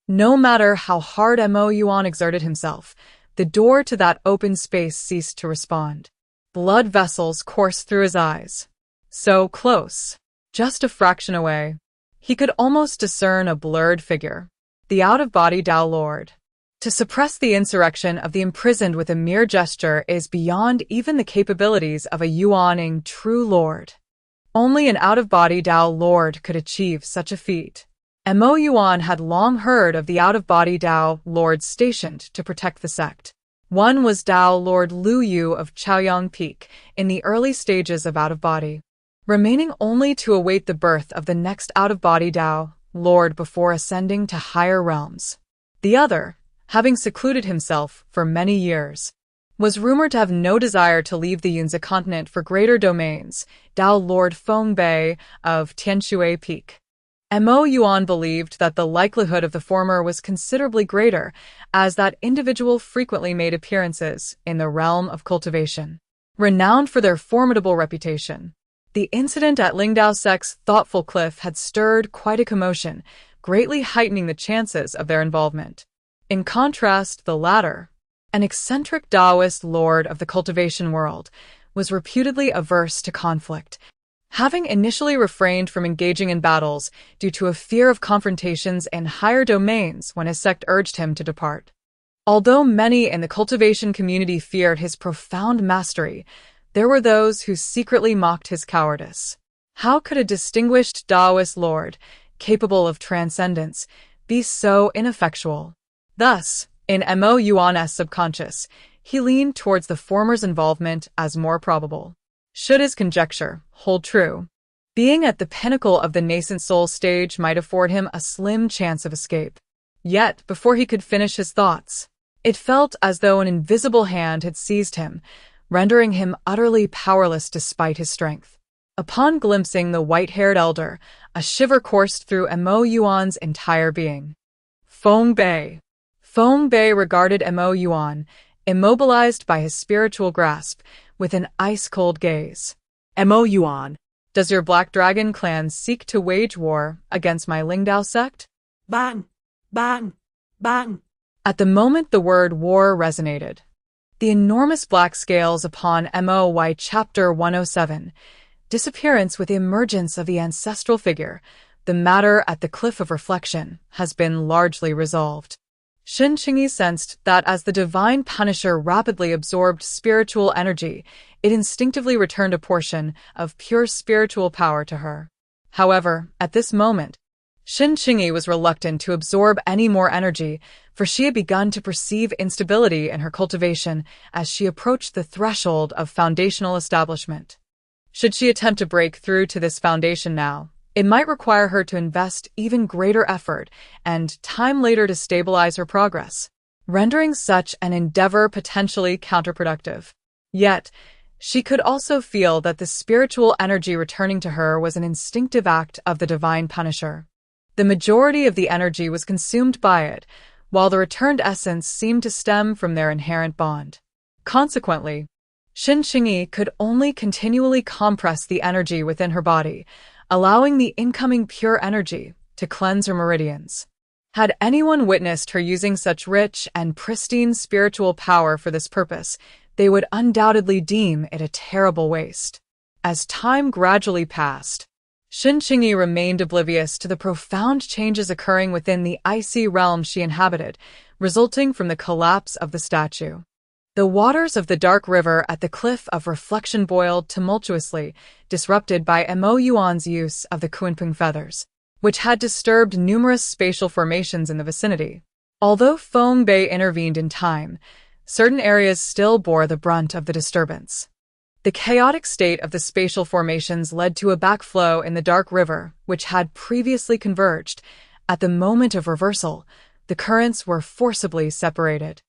No matter how hard Mo Yuan exerted himself, the door to that open space ceased to respond. Blood vessels coursed through his eyes. So close, just a fraction away. He could almost discern a blurred figure. The out-of-body Tao Lord. To suppress the insurrection of the imprisoned with a mere gesture is beyond even the capabilities of a Yuaning true lord. Only an out-of-body Tao Lord could achieve such a feat. Mo Yuan had long heard of the out-of-body Tao Lords stationed to protect the sect. One was Tao Lord Lu Yu of Chaoyang Peak in the early stages of out-of-body, remaining only to await the birth of the next out-of-body Tao Lord before ascending to higher realms. The other, having secluded himself for many years, was rumored to have no desire to leave the Yunzi continent for greater domains, Tao Lord Feng Bei of Tianshui Peak. Mo Yuan believed that the likelihood of the former was considerably greater, as that individual frequently made appearances in the realm of cultivation, renowned for their formidable reputation. The incident at Lingdao sect's Thoughtful Cliff had stirred quite a commotion, greatly heightening the chances of their involvement. In contrast, the latter, an eccentric Taoist lord of the cultivation world, was reputedly averse to conflict, having initially refrained from engaging in battles due to a fear of confrontations in higher domains when his sect urged him to depart. Although many in the cultivation community feared his profound mastery, there were those who secretly mocked his cowardice. How could a distinguished Taoist lord, capable of transcendence, be so ineffectual? Thus, in Mo Yuan's subconscious, he leaned towards the former's involvement as more probable. Should his conjecture hold true, being at the pinnacle of the nascent soul stage might afford him a slim chance of escape. Yet, before he could finish his thoughts, it felt as though an invisible hand had seized him, rendering him utterly powerless despite his strength. Upon glimpsing the white-haired elder, a shiver coursed through Mo Yuan's entire being. Feng Bei. Feng Bei regarded Mo Yuan, immobilized by his spiritual grasp, with an ice-cold gaze. Mo Yuan. Does your Black Dragon clan seek to wage war against my Lingdao sect? Bang! Bang! Bang! At the moment the word war resonated, the enormous black scales upon MOY Chapter 107, disappearance with the emergence of the ancestral figure, the matter at the cliff of reflection, has been largely resolved. Shen Qingyi sensed that as the divine punisher rapidly absorbed spiritual energy, it instinctively returned a portion of pure spiritual power to her. However, at this moment, Shen Qingyi was reluctant to absorb any more energy, for she had begun to perceive instability in her cultivation as she approached the threshold of foundational establishment. Should she attempt to break through to this foundation now, it might require her to invest even greater effort and time later to stabilize her progress, rendering such an endeavor potentially counterproductive. Yet, she could also feel that the spiritual energy returning to her was an instinctive act of the divine punisher. The majority of the energy was consumed by it, while the returned essence seemed to stem from their inherent bond. Consequently, Shen Qingyi could only continually compress the energy within her body, allowing the incoming pure energy to cleanse her meridians. Had anyone witnessed her using such rich and pristine spiritual power for this purpose, they would undoubtedly deem it a terrible waste. As time gradually passed, Shen Qingyi remained oblivious to the profound changes occurring within the icy realm she inhabited, resulting from the collapse of the statue. The waters of the dark river at the cliff of reflection boiled tumultuously, disrupted by Mo Yuan's use of the Kunpeng feathers, which had disturbed numerous spatial formations in the vicinity. Although Feng Bei intervened in time, certain areas still bore the brunt of the disturbance. The chaotic state of the spatial formations led to a backflow in the dark river, which had previously converged. At the moment of reversal, the currents were forcibly separated.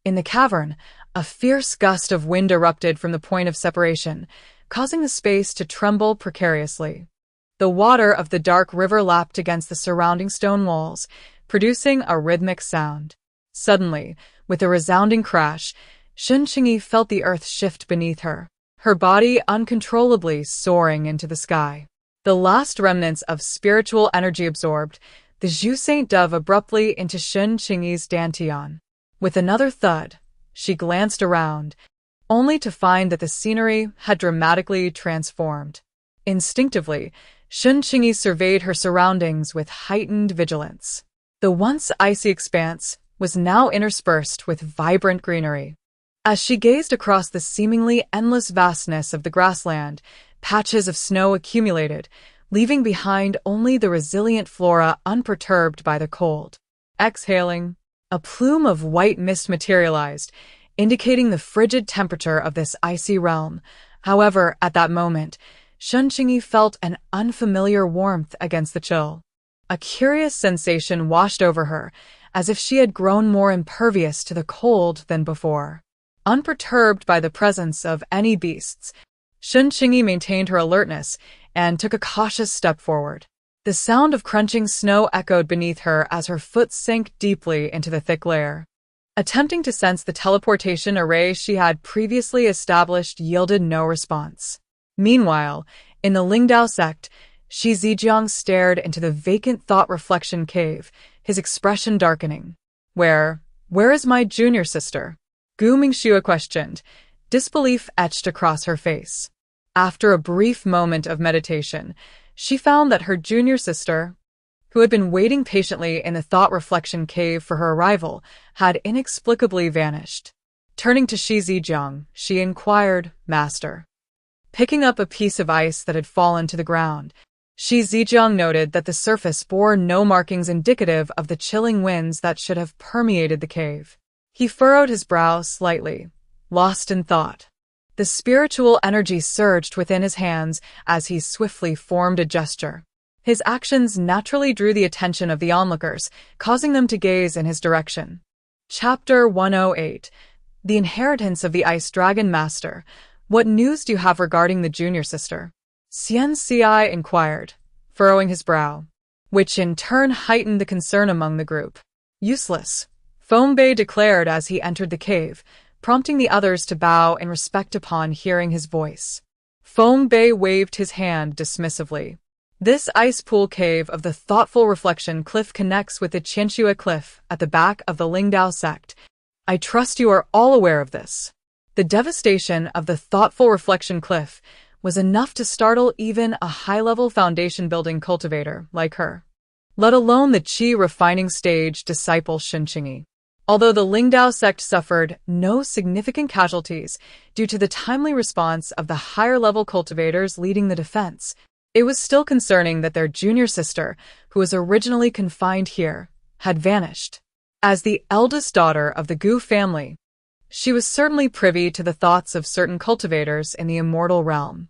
In the cavern, a fierce gust of wind erupted from the point of separation, causing the space to tremble precariously. The water of the dark river lapped against the surrounding stone walls, producing a rhythmic sound. Suddenly, with a resounding crash, Shen Qingyi felt the earth shift beneath her, her body uncontrollably soaring into the sky. The last remnants of spiritual energy absorbed, the Zhu Saint dove abruptly into Shen Qingyi's dantian. With another thud, she glanced around, only to find that the scenery had dramatically transformed. Instinctively, Shen Qingyi surveyed her surroundings with heightened vigilance. The once icy expanse was now interspersed with vibrant greenery. As she gazed across the seemingly endless vastness of the grassland, patches of snow accumulated, leaving behind only the resilient flora unperturbed by the cold. Exhaling, a plume of white mist materialized, indicating the frigid temperature of this icy realm. However, at that moment, Shen Qingyi felt an unfamiliar warmth against the chill. A curious sensation washed over her, as if she had grown more impervious to the cold than before. Unperturbed by the presence of any beasts, Shen Qingyi maintained her alertness and took a cautious step forward. The sound of crunching snow echoed beneath her as her foot sank deeply into the thick layer. Attempting to sense the teleportation array she had previously established yielded no response. Meanwhile, in the Lingdao sect, Shi Zijiang stared into the vacant thought reflection cave, his expression darkening. Where is my junior sister? Gu Mingxue questioned, disbelief etched across her face. After a brief moment of meditation, she found that her junior sister, who had been waiting patiently in the thought reflection cave for her arrival, had inexplicably vanished. Turning to Shi Zijiang, she inquired, "Master." Picking up a piece of ice that had fallen to the ground, Shi Zijiang noted that the surface bore no markings indicative of the chilling winds that should have permeated the cave. He furrowed his brow slightly, lost in thought. The spiritual energy surged within his hands as he swiftly formed a gesture. His actions naturally drew the attention of the onlookers, causing them to gaze in his direction. Chapter 108. The Inheritance of the Ice Dragon Master. What news do you have regarding the junior sister? Xianxia inquired, furrowing his brow, which in turn heightened the concern among the group. Useless, Feng Bei declared as he entered the cave, prompting the others to bow in respect upon hearing his voice. Feng Bei waved his hand dismissively. This ice pool cave of the Thoughtful Reflection Cliff connects with the Qianxia Cliff at the back of the Lingdao sect. I trust you are all aware of this. The devastation of the Thoughtful Reflection Cliff was enough to startle even a high-level foundation-building cultivator like her, let alone the Qi refining stage disciple Shen Qingyi. Although the Lingdao sect suffered no significant casualties due to the timely response of the higher-level cultivators leading the defense, it was still concerning that their junior sister, who was originally confined here, had vanished. As the eldest daughter of the Gu family, she was certainly privy to the thoughts of certain cultivators in the Immortal realm.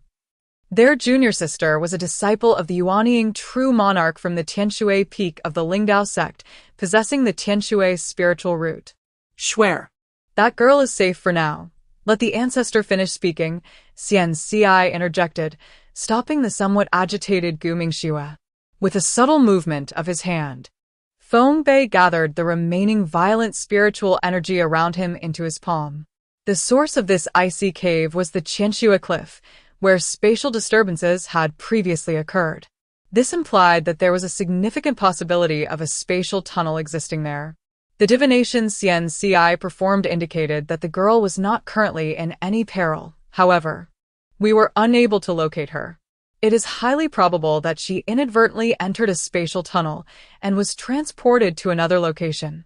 Their junior sister was a disciple of the Yuanying true monarch from the Tianshui peak of the Lingdao sect, possessing the Tianshui spiritual root. Swear. That girl is safe for now. Let the ancestor finish speaking, Xianxia interjected, stopping the somewhat agitated Gu Mingxue. With a subtle movement of his hand, Feng Bei gathered the remaining violent spiritual energy around him into his palm. The source of this icy cave was the Qianxia cliff, where spatial disturbances had previously occurred. This implied that there was a significant possibility of a spatial tunnel existing there. The divination Xianxia performed indicated that the girl was not currently in any peril. However, we were unable to locate her. It is highly probable that she inadvertently entered a spatial tunnel and was transported to another location.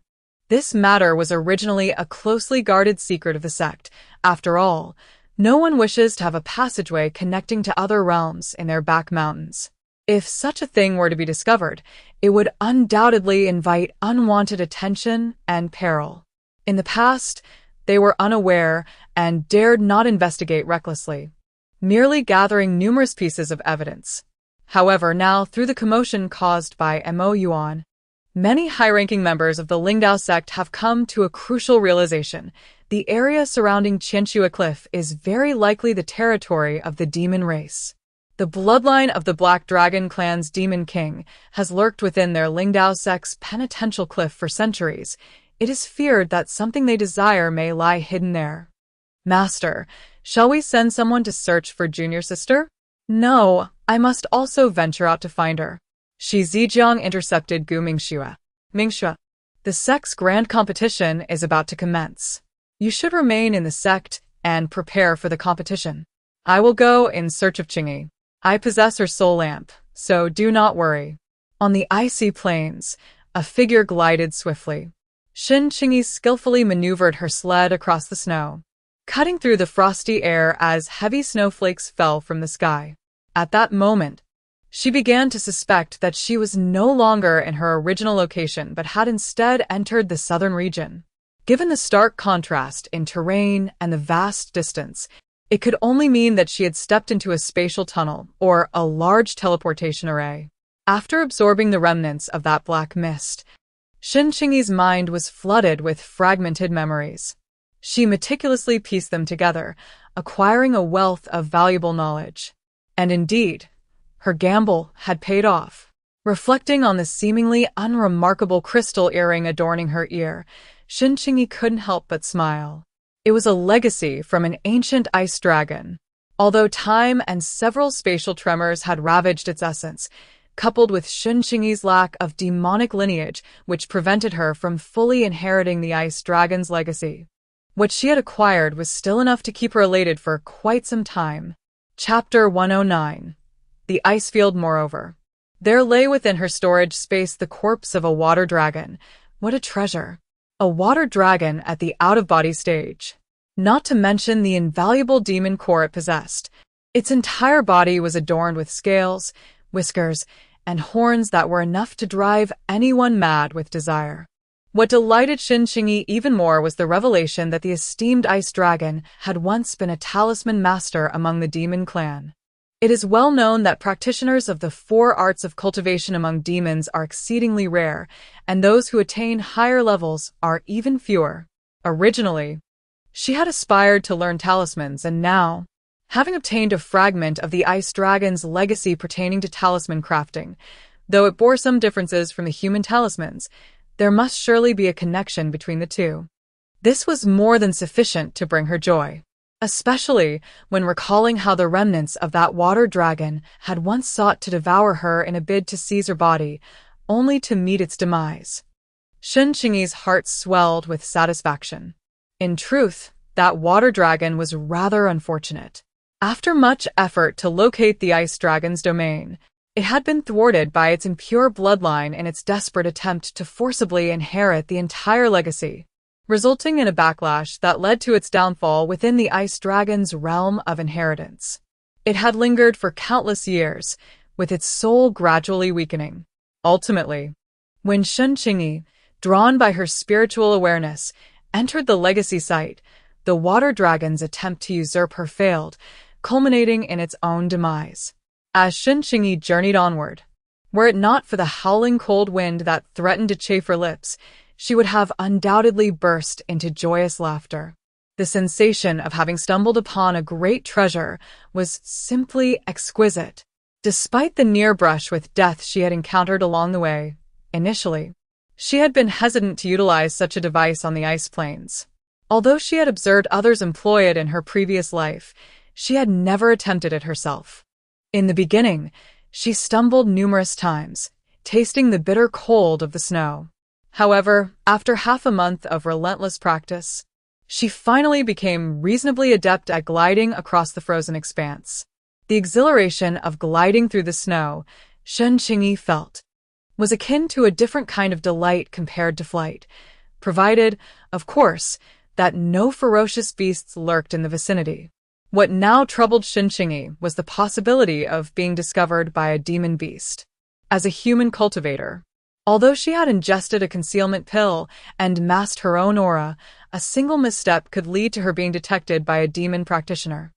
This matter was originally a closely guarded secret of the sect. After all, no one wishes to have a passageway connecting to other realms in their back mountains. If such a thing were to be discovered, it would undoubtedly invite unwanted attention and peril. In the past, they were unaware and dared not investigate recklessly, merely gathering numerous pieces of evidence. However, now, through the commotion caused by MASU-MANHUA, many high-ranking members of the Lingdao sect have come to a crucial realization. The area surrounding Qianxia Cliff is very likely the territory of the demon race. The bloodline of the Black Dragon clan's demon king has lurked within their Lingdao sect's penitential cliff for centuries. It is feared that something they desire may lie hidden there. Master, shall we send someone to search for junior sister? No, I must also venture out to find her. Shi Zijiang intercepted Gu Mingxue. Mingxue, the sect's grand competition is about to commence. You should remain in the sect and prepare for the competition. I will go in search of Qingyi. I possess her soul lamp, so do not worry. On the icy plains, a figure glided swiftly. Shen Qingyi skillfully maneuvered her sled across the snow, cutting through the frosty air as heavy snowflakes fell from the sky. At that moment, she began to suspect that she was no longer in her original location but had instead entered the southern region. Given the stark contrast in terrain and the vast distance, it could only mean that she had stepped into a spatial tunnel or a large teleportation array. After absorbing the remnants of that black mist, Shen Qingyi's mind was flooded with fragmented memories. She meticulously pieced them together, acquiring a wealth of valuable knowledge. And indeed, her gamble had paid off. Reflecting on the seemingly unremarkable crystal earring adorning her ear, Shen Qingyi couldn't help but smile. It was a legacy from an ancient ice dragon. Although time and several spatial tremors had ravaged its essence, coupled with Shen Qingyi's lack of demonic lineage, which prevented her from fully inheriting the ice dragon's legacy, what she had acquired was still enough to keep her elated for quite some time. Chapter 109. The Ice Field. Moreover, there lay within her storage space the corpse of a water dragon. What a treasure! A water dragon at the out-of-body stage. Not to mention the invaluable demon core it possessed. Its entire body was adorned with scales, whiskers, and horns that were enough to drive anyone mad with desire. What delighted Shen Qingyi even more was the revelation that the esteemed ice dragon had once been a talisman master among the demon clan. It is well known that practitioners of the 4 arts of cultivation among demons are exceedingly rare, and those who attain higher levels are even fewer. Originally, she had aspired to learn talismans, and now, having obtained a fragment of the ice dragon's legacy pertaining to talisman crafting, though it bore some differences from the human talismans, there must surely be a connection between the two. This was more than sufficient to bring her joy, especially when recalling how the remnants of that water dragon had once sought to devour her in a bid to seize her body, only to meet its demise. Shen Qingyi's heart swelled with satisfaction. In truth, that water dragon was rather unfortunate. After much effort to locate the ice dragon's domain, it had been thwarted by its impure bloodline in its desperate attempt to forcibly inherit the entire legacy. resulting in a backlash that led to its downfall within the ice dragon's realm of inheritance. It had lingered for countless years, with its soul gradually weakening. Ultimately, when Shen Qingyi, drawn by her spiritual awareness, entered the legacy site, the water dragon's attempt to usurp her failed, culminating in its own demise. As Shen Qingyi journeyed onward, were it not for the howling cold wind that threatened to chafe her lips, she would have undoubtedly burst into joyous laughter. The sensation of having stumbled upon a great treasure was simply exquisite. Despite the near brush with death she had encountered along the way, initially, she had been hesitant to utilize such a device on the ice plains. Although she had observed others employ it in her previous life, she had never attempted it herself. In the beginning, she stumbled numerous times, tasting the bitter cold of the snow. However, after half a month of relentless practice, she finally became reasonably adept at gliding across the frozen expanse. The exhilaration of gliding through the snow, Shen Qingyi felt, was akin to a different kind of delight compared to flight, provided, of course, that no ferocious beasts lurked in the vicinity. What now troubled Shen Qingyi was the possibility of being discovered by a demon beast. As a human cultivator, although she had ingested a concealment pill and masked her own aura, a single misstep could lead to her being detected by a demon practitioner.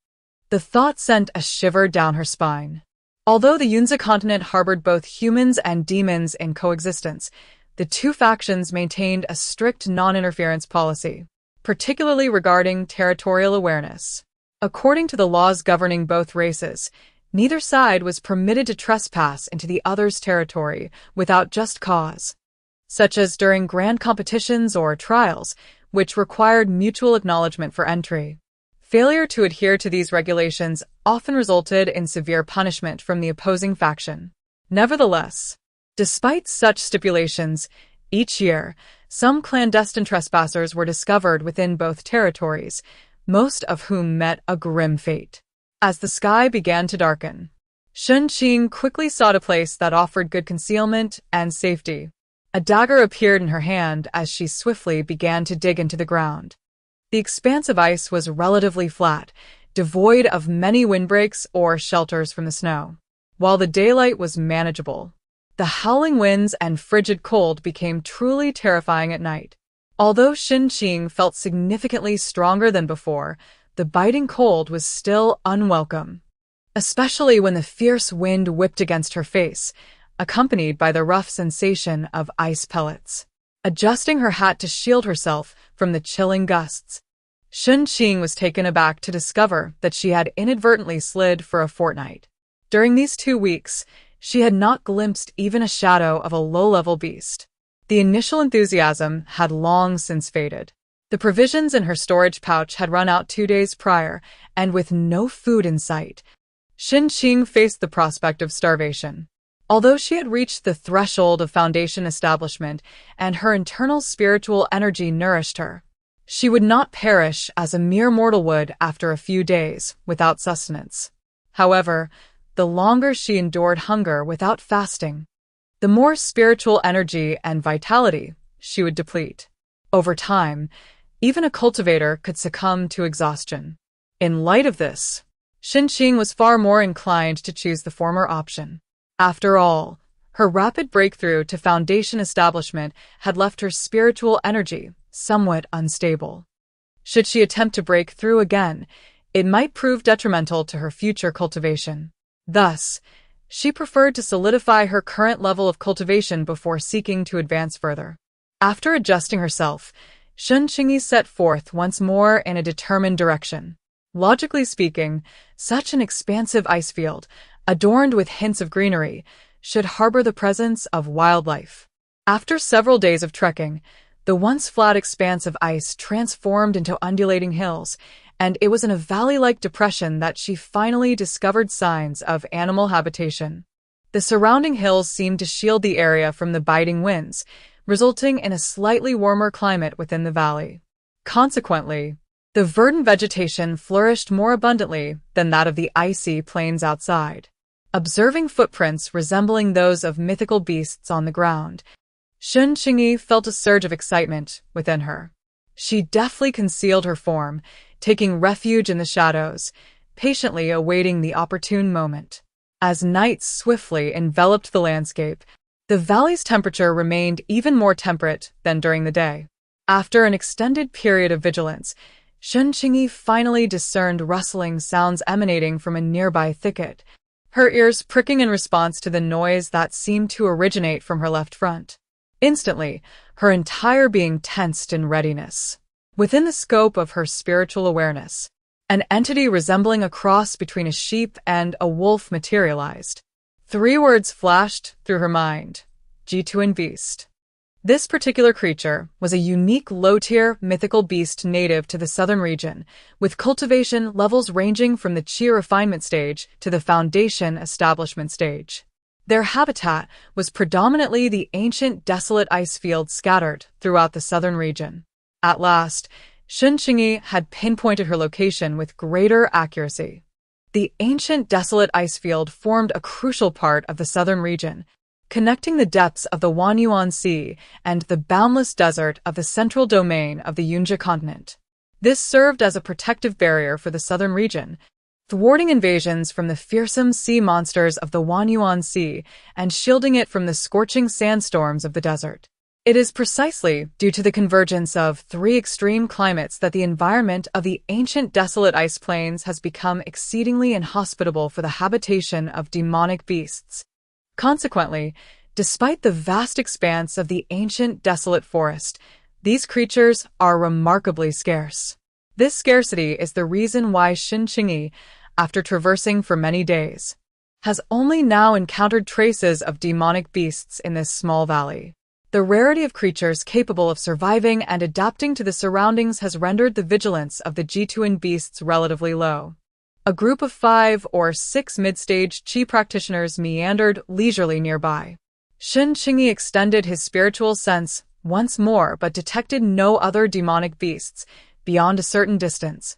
The thought sent a shiver down her spine. Although the Yunzi continent harbored both humans and demons in coexistence, the two factions maintained a strict non-interference policy, particularly regarding territorial awareness. According to the laws governing both races, neither side was permitted to trespass into the other's territory without just cause, such as during grand competitions or trials, which required mutual acknowledgement for entry. Failure to adhere to these regulations often resulted in severe punishment from the opposing faction. Nevertheless, despite such stipulations, each year, some clandestine trespassers were discovered within both territories, most of whom met a grim fate. As the sky began to darken, Shen Qingyi quickly sought a place that offered good concealment and safety. A dagger appeared in her hand as she swiftly began to dig into the ground. The expanse of ice was relatively flat, devoid of many windbreaks or shelters from the snow. While the daylight was manageable, the howling winds and frigid cold became truly terrifying at night. Although Shen Qingyi felt significantly stronger than before, the biting cold was still unwelcome, especially when the fierce wind whipped against her face, accompanied by the rough sensation of ice pellets. Adjusting her hat to shield herself from the chilling gusts, Shen Qingyi was taken aback to discover that she had inadvertently slid for a fortnight. During these 2 weeks, she had not glimpsed even a shadow of a low-level beast. The initial enthusiasm had long since faded. The provisions in her storage pouch had run out 2 days prior, and with no food in sight, Shen Qingyi faced the prospect of starvation. Although she had reached the threshold of foundation establishment and her internal spiritual energy nourished her, she would not perish as a mere mortal would after a few days without sustenance. However, the longer she endured hunger without fasting, the more spiritual energy and vitality she would deplete. Over time, even a cultivator could succumb to exhaustion. In light of this, Shen Qingyi was far more inclined to choose the former option. After all, her rapid breakthrough to foundation establishment had left her spiritual energy somewhat unstable. Should she attempt to break through again, it might prove detrimental to her future cultivation. Thus, she preferred to solidify her current level of cultivation before seeking to advance further. After adjusting herself, Shen Qingyi set forth once more in a determined direction. Logically speaking, such an expansive ice field, adorned with hints of greenery, should harbor the presence of wildlife. After several days of trekking, the once flat expanse of ice transformed into undulating hills, and it was in a valley-like depression that she finally discovered signs of animal habitation. The surrounding hills seemed to shield the area from the biting winds, resulting in a slightly warmer climate within the valley. Consequently, the verdant vegetation flourished more abundantly than that of the icy plains outside. Observing footprints resembling those of mythical beasts on the ground, Shen Qingyi felt a surge of excitement within her. She deftly concealed her form, taking refuge in the shadows, patiently awaiting the opportune moment. As night swiftly enveloped the landscape, the valley's temperature remained even more temperate than during the day. After an extended period of vigilance, Shen Qingyi finally discerned rustling sounds emanating from a nearby thicket, her ears pricking in response to the noise that seemed to originate from her left front. Instantly, her entire being tensed in readiness. Within the scope of her spiritual awareness, an entity resembling a cross between a sheep and a wolf materialized. 3 words flashed through her mind: Jituan beast. This particular creature was a unique low-tier mythical beast native to the southern region, with cultivation levels ranging from the Qi refinement stage to the foundation establishment stage. Their habitat was predominantly the ancient desolate ice fields scattered throughout the southern region. At last, Shen Qingyi had pinpointed her location with greater accuracy. The ancient desolate ice field formed a crucial part of the southern region, connecting the depths of the Wanyuan Sea and the boundless desert of the central domain of the Yunjia continent. This served as a protective barrier for the southern region, thwarting invasions from the fearsome sea monsters of the Wanyuan Sea and shielding it from the scorching sandstorms of the desert. It is precisely due to the convergence of 3 extreme climates that the environment of the ancient desolate ice plains has become exceedingly inhospitable for the habitation of demonic beasts. Consequently, despite the vast expanse of the ancient desolate forest, these creatures are remarkably scarce. This scarcity is the reason why Shen Qingyi, after traversing for many days, has only now encountered traces of demonic beasts in this small valley. The rarity of creatures capable of surviving and adapting to the surroundings has rendered the vigilance of the Jituan beasts relatively low. A group of 5 or 6 mid-stage Qi practitioners meandered leisurely nearby. Shen Qingyi extended his spiritual sense once more but detected no other demonic beasts beyond a certain distance.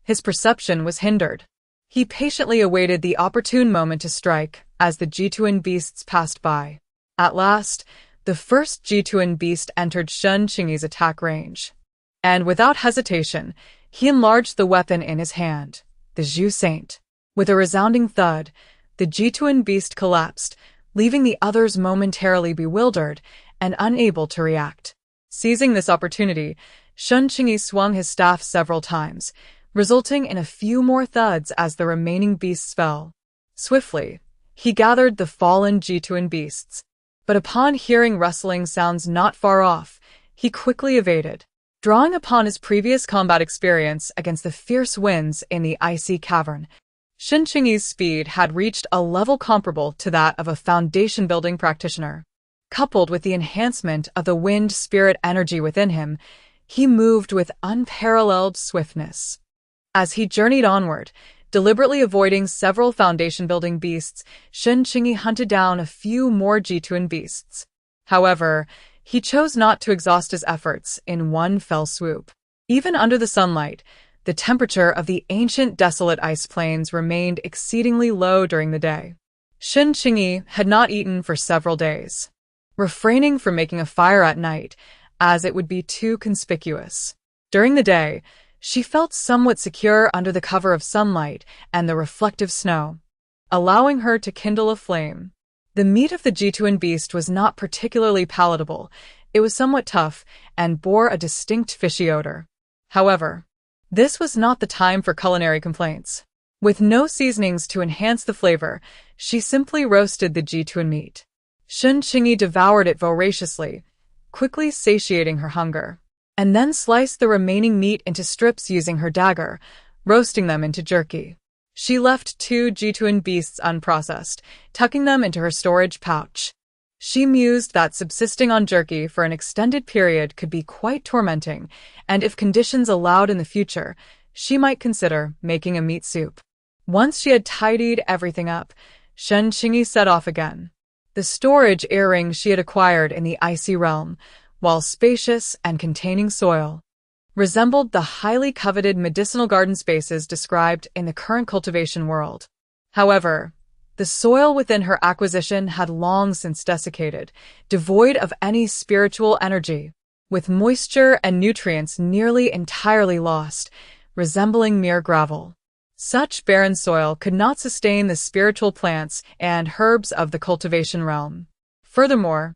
His perception was hindered. He patiently awaited the opportune moment to strike as the Jituan beasts passed by. At last, the first Jituan beast entered Shen Qingyi's attack range. And without hesitation, he enlarged the weapon in his hand, the Zhu Saint. With a resounding thud, the Jituan beast collapsed, leaving the others momentarily bewildered and unable to react. Seizing this opportunity, Shen Qingyi swung his staff several times, resulting in a few more thuds as the remaining beasts fell. Swiftly, he gathered the fallen Jituan beasts, but upon hearing rustling sounds not far off, he quickly evaded. Drawing upon his previous combat experience against the fierce winds in the icy cavern, Shen Qingyi's speed had reached a level comparable to that of a foundation-building practitioner. Coupled with the enhancement of the wind spirit energy within him, he moved with unparalleled swiftness. As he journeyed onward, deliberately avoiding several foundation-building beasts, Shen Qingyi hunted down a few more Jituan beasts. However, he chose not to exhaust his efforts in one fell swoop. Even under the sunlight, the temperature of the ancient desolate ice plains remained exceedingly low during the day. Shen Qingyi had not eaten for several days, refraining from making a fire at night, as it would be too conspicuous. During the day, she felt somewhat secure under the cover of sunlight and the reflective snow, allowing her to kindle a flame. The meat of the Jituan beast was not particularly palatable. It was somewhat tough and bore a distinct fishy odor. However, this was not the time for culinary complaints. With no seasonings to enhance the flavor, she simply roasted the Jituan meat. Shen Qingyi devoured it voraciously, quickly satiating her hunger, and then sliced the remaining meat into strips using her dagger, roasting them into jerky. She left 2 Jituan beasts unprocessed, tucking them into her storage pouch. She mused that subsisting on jerky for an extended period could be quite tormenting, and if conditions allowed in the future, she might consider making a meat soup. Once she had tidied everything up, Shen Qingyi set off again. The storage earring she had acquired in the icy realm, while spacious and containing soil, resembled the highly coveted medicinal garden spaces described in the current cultivation world. However, the soil within her acquisition had long since desiccated, devoid of any spiritual energy. with moisture and nutrients nearly entirely lost, resembling mere gravel. Such barren soil could not sustain the spiritual plants and herbs of the cultivation realm. Furthermore,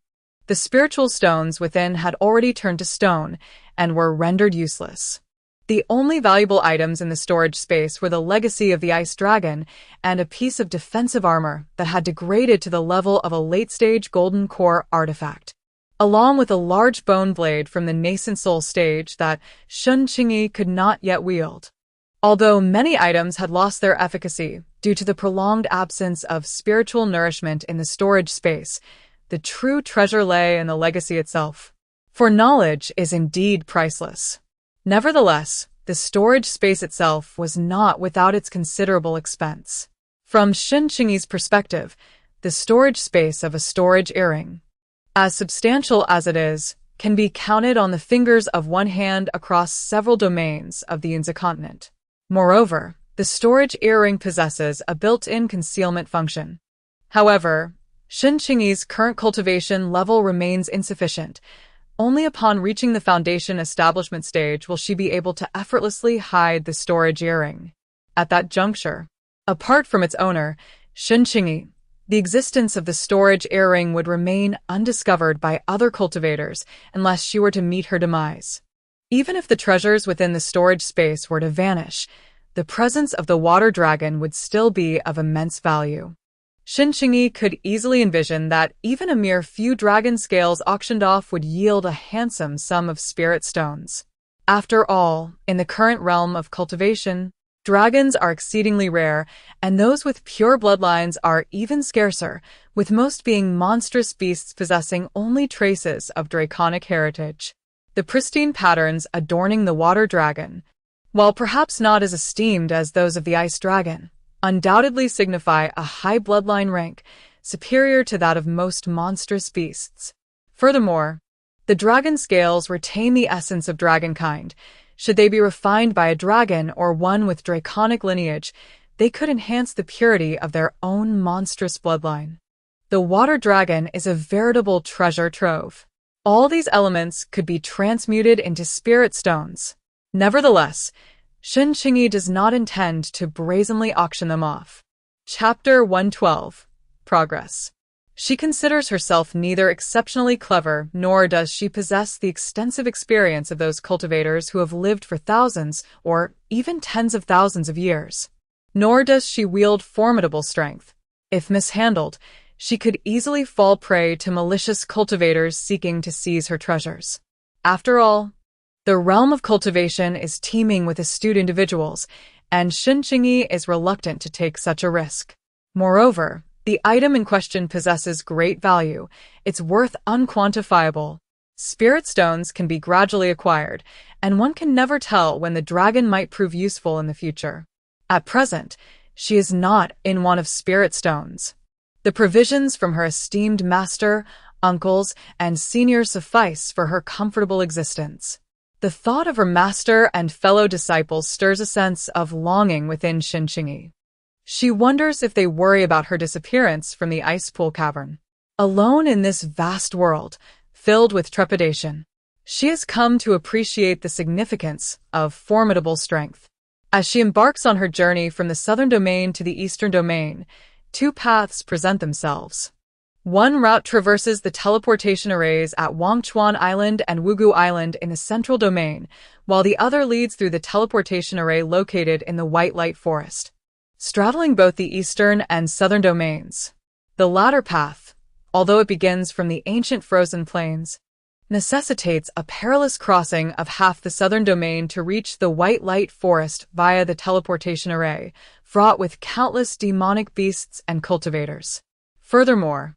the spiritual stones within had already turned to stone and were rendered useless. The only valuable items in the storage space were the legacy of the ice dragon and a piece of defensive armor that had degraded to the level of a late-stage golden core artifact, along with a large bone blade from the nascent soul stage that Shen Qingyi could not yet wield. Although many items had lost their efficacy due to the prolonged absence of spiritual nourishment in the storage space, the true treasure lay in the legacy itself. For knowledge is indeed priceless. Nevertheless, the storage space itself was not without its considerable expense. From Shen Qingyi's perspective, the storage space of a storage earring, as substantial as it is, can be counted on the fingers of one hand across several domains of the Yinzi continent. Moreover, the storage earring possesses a built-in concealment function. However, Shen Qingyi's current cultivation level remains insufficient. Only upon reaching the foundation establishment stage will she be able to effortlessly hide the storage earring. At that juncture, apart from its owner, Shen Qingyi, the existence of the storage earring would remain undiscovered by other cultivators unless she were to meet her demise. Even if the treasures within the storage space were to vanish, the presence of the water dragon would still be of immense value. Shen Qingyi could easily envision that even a mere few dragon scales auctioned off would yield a handsome sum of spirit stones. After all, in the current realm of cultivation, dragons are exceedingly rare, and those with pure bloodlines are even scarcer, with most being monstrous beasts possessing only traces of draconic heritage. The pristine patterns adorning the water dragon, while perhaps not as esteemed as those of the ice dragon, undoubtedly signify a high bloodline rank, superior to that of most monstrous beasts. Furthermore, the dragon scales retain the essence of dragonkind. Should they be refined by a dragon or one with draconic lineage, they could enhance the purity of their own monstrous bloodline. The water dragon is a veritable treasure trove. All these elements could be transmuted into spirit stones. Nevertheless, Shen Qingyi does not intend to brazenly auction them off. Chapter 112. Progress. She considers herself neither exceptionally clever nor does she possess the extensive experience of those cultivators who have lived for thousands or even tens of thousands of years. Nor does she wield formidable strength. If mishandled, she could easily fall prey to malicious cultivators seeking to seize her treasures. After all, the realm of cultivation is teeming with astute individuals, and Shen Qingyi is reluctant to take such a risk. Moreover, the item in question possesses great value, its worth unquantifiable. Spirit stones can be gradually acquired, and one can never tell when the dragon might prove useful in the future. At present, she is not in want of spirit stones. The provisions from her esteemed master, uncles, and seniors suffice for her comfortable existence. The thought of her master and fellow disciples stirs a sense of longing within Shen Qingyi. She wonders if they worry about her disappearance from the ice pool cavern. Alone in this vast world, filled with trepidation, she has come to appreciate the significance of formidable strength. As she embarks on her journey from the southern domain to the eastern domain, two paths present themselves. One route traverses the teleportation arrays at Wangchuan Island and Wugu Island in the central domain, while the other leads through the teleportation array located in the White Light Forest, straddling both the eastern and southern domains. The latter path, although it begins from the ancient frozen plains, necessitates a perilous crossing of half the southern domain to reach the White Light Forest via the teleportation array, fraught with countless demonic beasts and cultivators. Furthermore,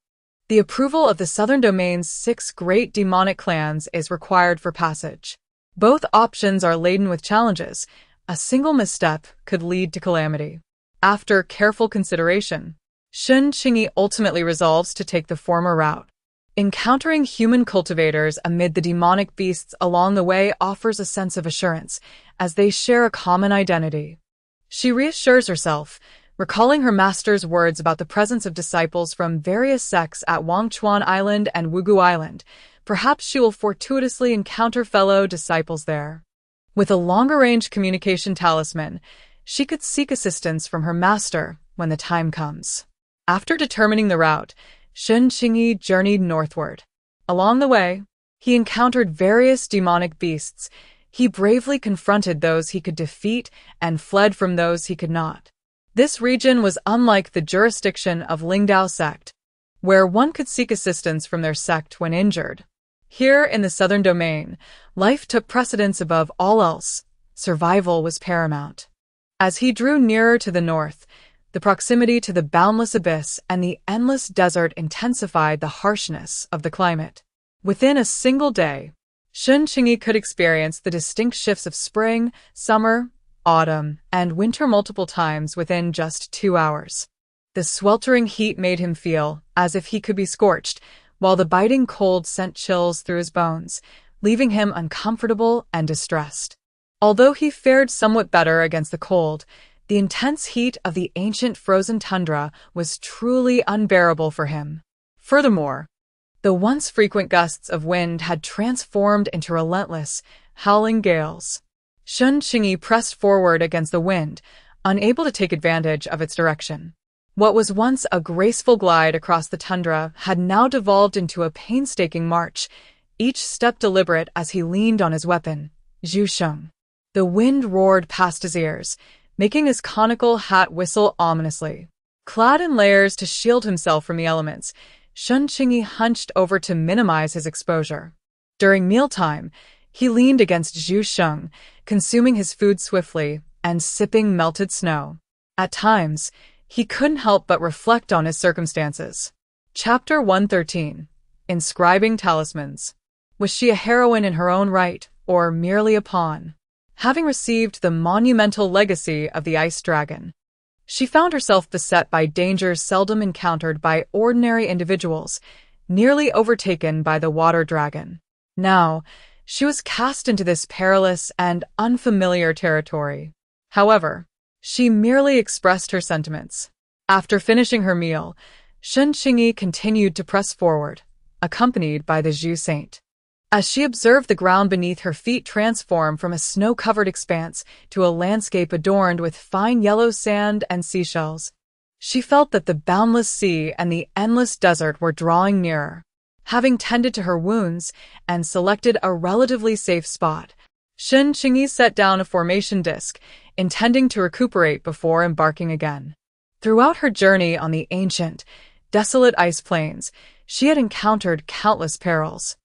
the approval of the southern domain's 6 great demonic clans is required for passage. Both options are laden with challenges. A single misstep could lead to calamity. After careful consideration, Shen Qingyi ultimately resolves to take the former route. Encountering human cultivators amid the demonic beasts along the way offers a sense of assurance, as they share a common identity. She reassures herself, recalling her master's words about the presence of disciples from various sects at Wangchuan Island and Wugu Island. Perhaps she will fortuitously encounter fellow disciples there. With a longer-range communication talisman, she could seek assistance from her master when the time comes. After determining the route, Shen Qingyi journeyed northward. Along the way, he encountered various demonic beasts. He bravely confronted those he could defeat and fled from those he could not. This region was unlike the jurisdiction of Lingdao sect, where one could seek assistance from their sect when injured. Here in the southern domain, life took precedence above all else. Survival was paramount. As he drew nearer to the north, the proximity to the boundless abyss and the endless desert intensified the harshness of the climate. Within a single day, Shen Qingyi could experience the distinct shifts of spring, summer, autumn, and winter multiple times within just 2 hours. The sweltering heat made him feel as if he could be scorched, while the biting cold sent chills through his bones, leaving him uncomfortable and distressed. Although he fared somewhat better against the cold, the intense heat of the ancient frozen tundra was truly unbearable for him. Furthermore, the once frequent gusts of wind had transformed into relentless, howling gales. Shen Qingyi pressed forward against the wind, unable to take advantage of its direction. What was once a graceful glide across the tundra had now devolved into a painstaking march, each step deliberate as he leaned on his weapon, Zhu Sheng. The wind roared past his ears, making his conical hat whistle ominously. Clad in layers to shield himself from the elements, Shen Qingyi hunched over to minimize his exposure. During mealtime, he leaned against Zhu Sheng, consuming his food swiftly and sipping melted snow. At times, he couldn't help but reflect on his circumstances. Chapter 113. Inscribing Talismans. Was she a heroine in her own right, or merely a pawn? Having received the monumental legacy of the Ice Dragon, she found herself beset by dangers seldom encountered by ordinary individuals, nearly overtaken by the Water Dragon. Now, she was cast into this perilous and unfamiliar territory. However, she merely expressed her sentiments. After finishing her meal, Shen Qingyi continued to press forward, accompanied by the Zhu Saint. As she observed the ground beneath her feet transform from a snow-covered expanse to a landscape adorned with fine yellow sand and seashells, she felt that the boundless sea and the endless desert were drawing nearer. Having tended to her wounds and selected a relatively safe spot, Shen Qingyi set down a formation disc, intending to recuperate before embarking again. Throughout her journey on the ancient, desolate ice plains, she had encountered countless perils,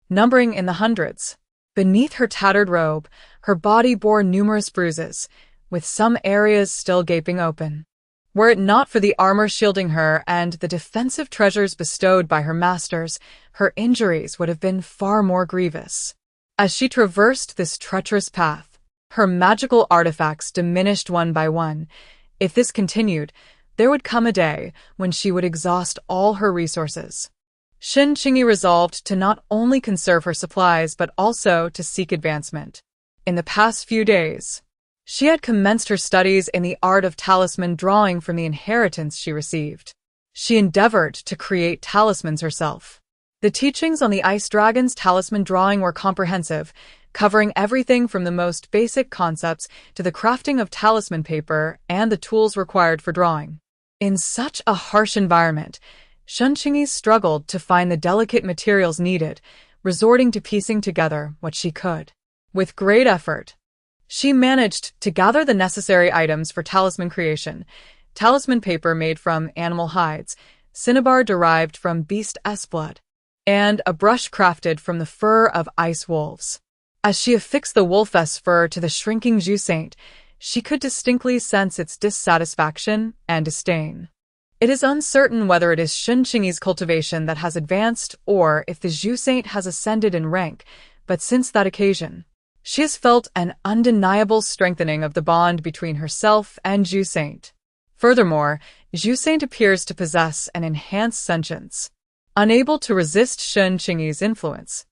numbering in the hundreds. Beneath her tattered robe, her body bore numerous bruises, with some areas still gaping open. Were it not for the armor shielding her and the defensive treasures bestowed by her masters, her injuries would have been far more grievous. As she traversed this treacherous path, her magical artifacts diminished one by one. If this continued, there would come a day when she would exhaust all her resources. Shen Qingyi resolved to not only conserve her supplies but also to seek advancement. In the past few days, she had commenced her studies in the art of talisman drawing from the inheritance she received. She endeavored to create talismans herself. The teachings on the Ice Dragon's talisman drawing were comprehensive, covering everything from the most basic concepts to the crafting of talisman paper and the tools required for drawing. In such a harsh environment, Shen Qingyi struggled to find the delicate materials needed, resorting to piecing together what she could. With great effort, she managed to gather the necessary items for talisman creation: talisman paper made from animal hides, cinnabar derived from beast S blood, and a brush crafted from the fur of ice wolves. As she affixed the wolf-S fur to the shrinking Zhu Saint, she could distinctly sense its dissatisfaction and disdain. It is uncertain whether it is Shen Qingyi's cultivation that has advanced or if the Zhu Saint has ascended in rank, but since that occasion, she has felt an undeniable strengthening of the bond between herself and Zhu Saint. Furthermore, Zhu Saint appears to possess an enhanced sentience. Unable to resist Shen Qingyi's influence,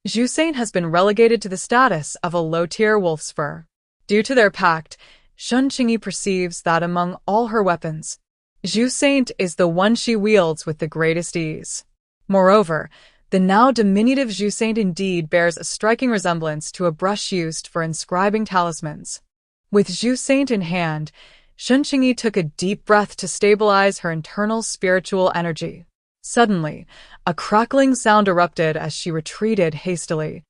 Zhu Saint has been relegated to the status of a low-tier wolf's fur. Due to their pact, Shen Qingyi perceives that among all her weapons, Zhu Saint is the one she wields with the greatest ease. Moreover, The now diminutive Saint indeed bears a striking resemblance to a brush used for inscribing talismans. With Saint in hand, Shen Qingyi took a deep breath to stabilize her internal spiritual energy. Suddenly, a crackling sound erupted as she retreated hastily,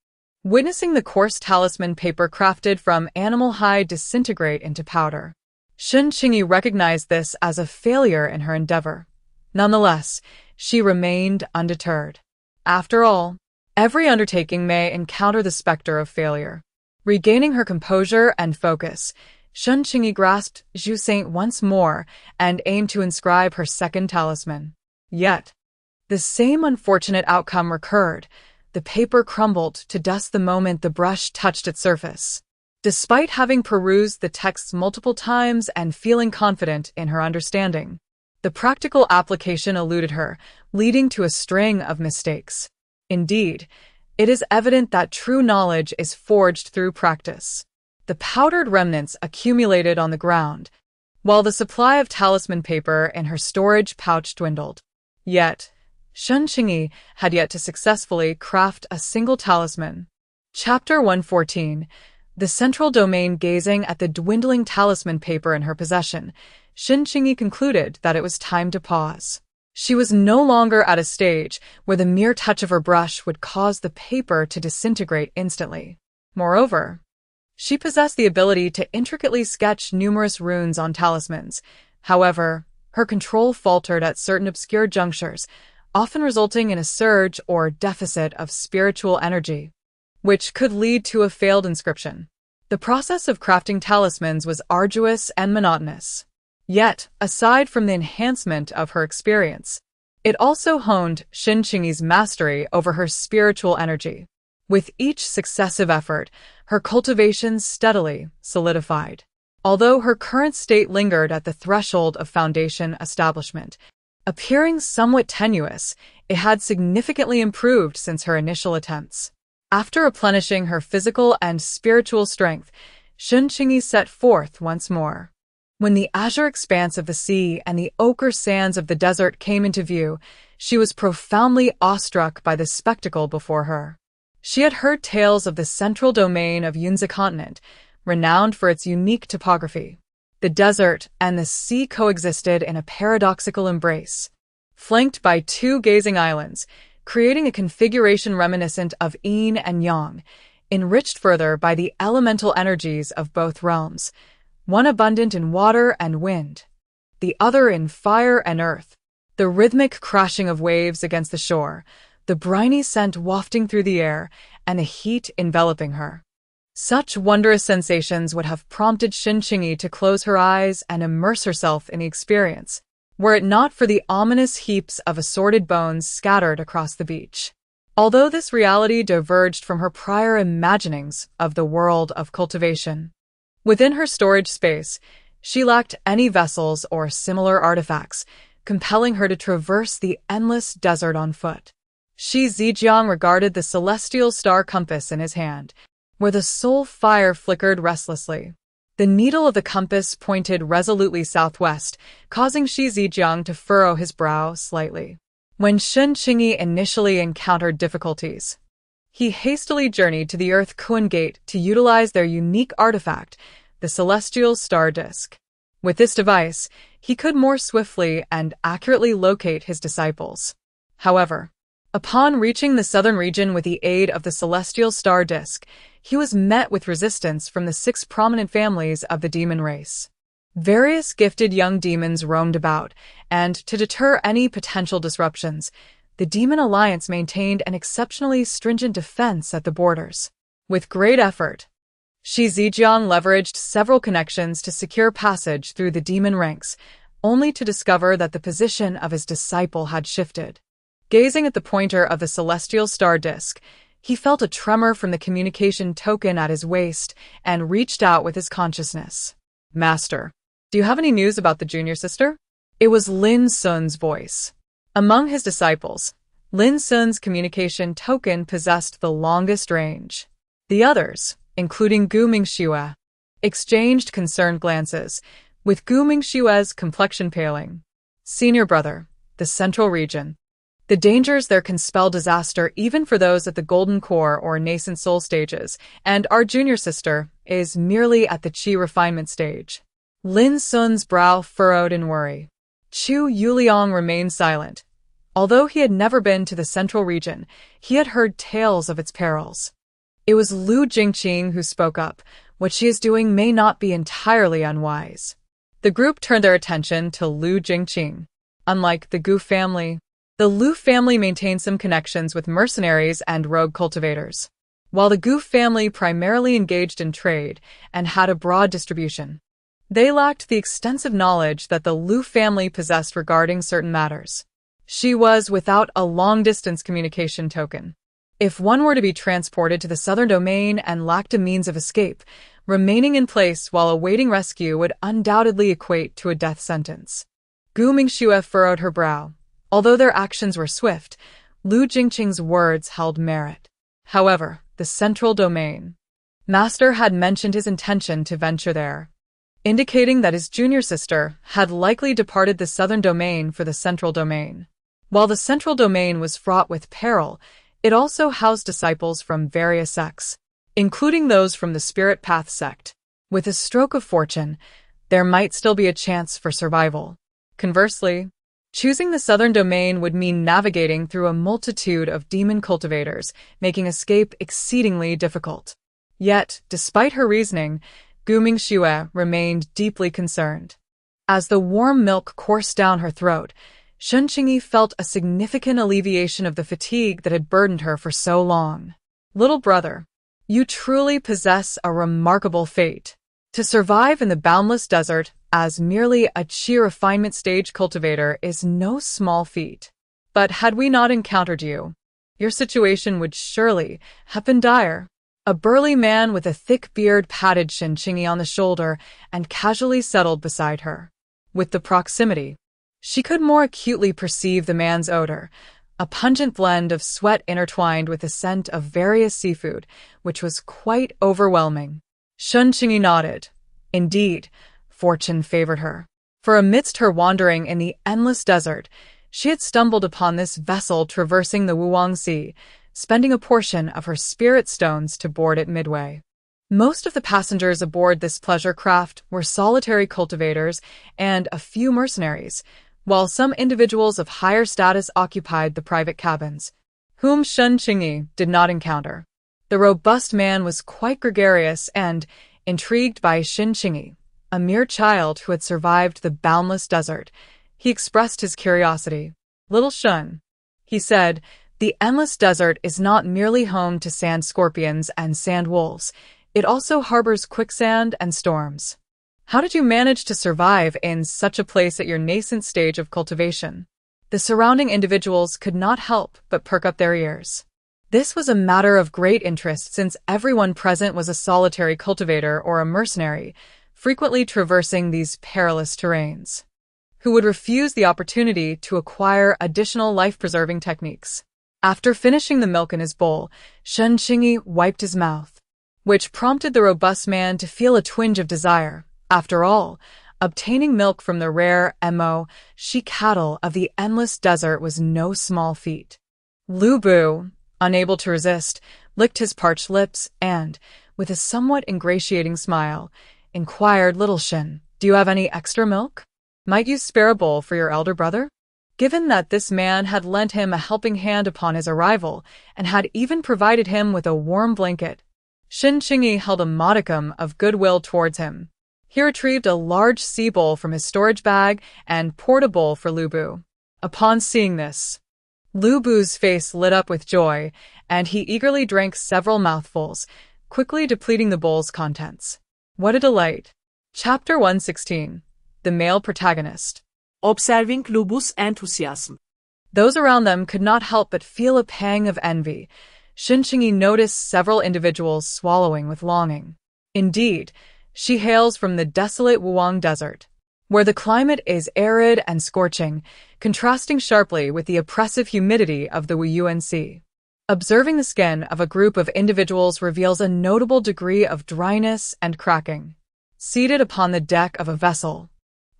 witnessing the coarse talisman paper crafted from animal hide disintegrate into powder. Shen Qingyi recognized this as a failure in her endeavor. Nonetheless, she remained undeterred. After all, every undertaking may encounter the specter of failure. Regaining her composure and focus, Shen Qingyi grasped Saint once more and aimed to inscribe her second talisman. Yet, the same unfortunate outcome recurred. The paper crumbled to dust the moment the brush touched its surface. Despite having perused the texts multiple times and feeling confident in her understanding, the practical application eluded her, leading to a string of mistakes. Indeed, it is evident that true knowledge is forged through practice. The powdered remnants accumulated on the ground, while the supply of talisman paper in her storage pouch dwindled. Yet, Shen Qingyi had yet to successfully craft a single talisman. Chapter 114. The central domain. Gazing at the dwindling talisman paper in her possession, Shen Qingyi concluded that it was time to pause. She was no longer at a stage where the mere touch of her brush would cause the paper to disintegrate instantly. Moreover, she possessed the ability to intricately sketch numerous runes on talismans. However, her control faltered at certain obscure junctures, often resulting in a surge or deficit of spiritual energy, which could lead to a failed inscription. The process of crafting talismans was arduous and monotonous. Yet, aside from the enhancement of her experience, it also honed Shen Qingyi's mastery over her spiritual energy. With each successive effort, her cultivation steadily solidified. Although her current state lingered at the threshold of foundation establishment, appearing somewhat tenuous, it had significantly improved since her initial attempts. After replenishing her physical and spiritual strength, Shen Qingyi set forth once more. When the azure expanse of the sea and the ochre sands of the desert came into view, she was profoundly awestruck by the spectacle before her. She had heard tales of the central domain of Yunzi continent, renowned for its unique topography. The desert and the sea coexisted in a paradoxical embrace, flanked by two gazing islands, creating a configuration reminiscent of yin and yang, enriched further by the elemental energies of both realms, one abundant in water and wind, the other in fire and earth. The rhythmic crashing of waves against the shore, the briny scent wafting through the air, and the heat enveloping her. Such wondrous sensations would have prompted Shen Qingyi to close her eyes and immerse herself in the experience, were it not for the ominous heaps of assorted bones scattered across the beach. Although this reality diverged from her prior imaginings of the world of cultivation, within her storage space, she lacked any vessels or similar artifacts, compelling her to traverse the endless desert on foot. Shi Zijiang regarded the celestial star compass in his hand, where the soul fire flickered restlessly. The needle of the compass pointed resolutely southwest, causing Shi Zijiang to furrow his brow slightly. When Shen Qingyi initially encountered difficulties, he hastily journeyed to the Earth Kuan Gate to utilize their unique artifact, the celestial star disk. With this device, he could more swiftly and accurately locate his disciples. However, upon reaching the southern region with the aid of the celestial star disk, he was met with resistance from the 6 prominent families of the demon race. Various gifted young demons roamed about, and to deter any potential disruptions, the Demon Alliance maintained an exceptionally stringent defense at the borders. With great effort, Shi Zijiang leveraged several connections to secure passage through the demon ranks, only to discover that the position of his disciple had shifted. Gazing at the pointer of the celestial star disk, he felt a tremor from the communication token at his waist and reached out with his consciousness. "Master, do you have any news about the junior sister?" It was Lin Sun's voice. Among his disciples, Lin Sun's communication token possessed the longest range. The others, including Gu Mingxue, exchanged concerned glances, with Gu Mingxue's complexion paling. "Senior brother, the central region. The dangers there can spell disaster even for those at the golden core or nascent soul stages, and our junior sister is merely at the qi refinement stage. Lin Sun's brow furrowed in worry. Chu Yuliang remained silent. Although he had never been to the central region, he had heard tales of its perils. It was Lu Jingqing who spoke up. What she is doing may not be entirely unwise. The group turned their attention to Lu Jingqing. Unlike the Gu family, the Lu family maintained some connections with mercenaries and rogue cultivators, while the Gu family primarily engaged in trade and had a broad distribution. They lacked the extensive knowledge that the Lu family possessed regarding certain matters. She was without a long-distance communication token. If one were to be transported to the southern domain and lacked a means of escape, remaining in place while awaiting rescue would undoubtedly equate to a death sentence. Gu Mingxue furrowed her brow. Although their actions were swift, Lu Jingqing's words held merit. However, the central domain. Master had mentioned his intention to venture there, indicating that his junior sister had likely departed the southern domain for the central domain. While the central domain was fraught with peril, it also housed disciples from various sects, including those from the Spirit Path sect. With a stroke of fortune, there might still be a chance for survival. Conversely, choosing the southern domain would mean navigating through a multitude of demon cultivators, making escape exceedingly difficult. Yet, despite her reasoning, Gu Mingxue remained deeply concerned. As the warm milk coursed down her throat, Shen Qingyi felt a significant alleviation of the fatigue that had burdened her for so long. Little brother, you truly possess a remarkable fate. To survive in the boundless desert as merely a qi refinement stage cultivator is no small feat. But had we not encountered you, your situation would surely have been dire. A burly man with a thick beard patted Shen Qingyi on the shoulder and casually settled beside her. With the proximity, she could more acutely perceive the man's odor, a pungent blend of sweat intertwined with the scent of various seafood, which was quite overwhelming. Shen Qingyi nodded. Indeed, fortune favored her. For amidst her wandering in the endless desert, she had stumbled upon this vessel traversing the Wuwang Sea, spending a portion of her spirit stones to board it midway. Most of the passengers aboard this pleasure craft were solitary cultivators and a few mercenaries, while some individuals of higher status occupied the private cabins, whom Shen Qingyi did not encounter. The robust man was quite gregarious and, intrigued by Shen Qingyi, a mere child who had survived the boundless desert, he expressed his curiosity. Little Shen, he said, the endless desert is not merely home to sand scorpions and sand wolves, it also harbors quicksand and storms. How did you manage to survive in such a place at your nascent stage of cultivation? The surrounding individuals could not help but perk up their ears. This was a matter of great interest since everyone present was a solitary cultivator or a mercenary, frequently traversing these perilous terrains, who would refuse the opportunity to acquire additional life-preserving techniques. After finishing the milk in his bowl, Shen Qingyi wiped his mouth, which prompted the robust man to feel a twinge of desire. After all, obtaining milk from the rare MASU cattle of the endless desert was no small feat. Lu Bu, unable to resist, licked his parched lips and, with a somewhat ingratiating smile, inquired, Little Shen, do you have any extra milk? Might you spare a bowl for your elder brother? Given that this man had lent him a helping hand upon his arrival and had even provided him with a warm blanket, Shen Qingyi held a modicum of goodwill towards him. He retrieved a large sea bowl from his storage bag and poured a bowl for Lu Bu. Upon seeing this, Lu Bu's face lit up with joy, and he eagerly drank several mouthfuls, quickly depleting the bowl's contents. What a delight! Chapter 116. The Male Protagonist. Observing Lu Bu's enthusiasm. Those around them could not help but feel a pang of envy. Shen Qingyi noticed several individuals swallowing with longing. Indeed, she hails from the desolate Wuwang Desert, where the climate is arid and scorching, contrasting sharply with the oppressive humidity of the Wuyuan Sea. Observing the skin of a group of individuals reveals a notable degree of dryness and cracking. Seated upon the deck of a vessel,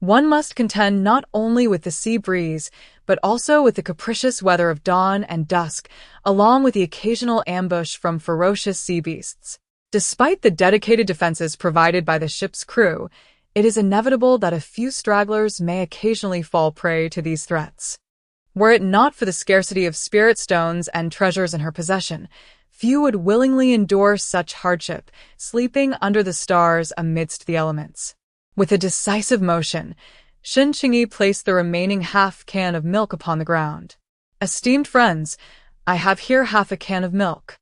One must contend not only with the sea breeze, but also with the capricious weather of dawn and dusk, along with the occasional ambush from ferocious sea beasts. Despite the dedicated defenses provided by the ship's crew, it is inevitable that a few stragglers may occasionally fall prey to these threats. Were it not for the scarcity of spirit stones and treasures in her possession, few would willingly endure such hardship, sleeping under the stars amidst the elements. With a decisive motion, Shen Qingyi placed the remaining half-can of milk upon the ground. "Esteemed friends, I have here half a can of milk.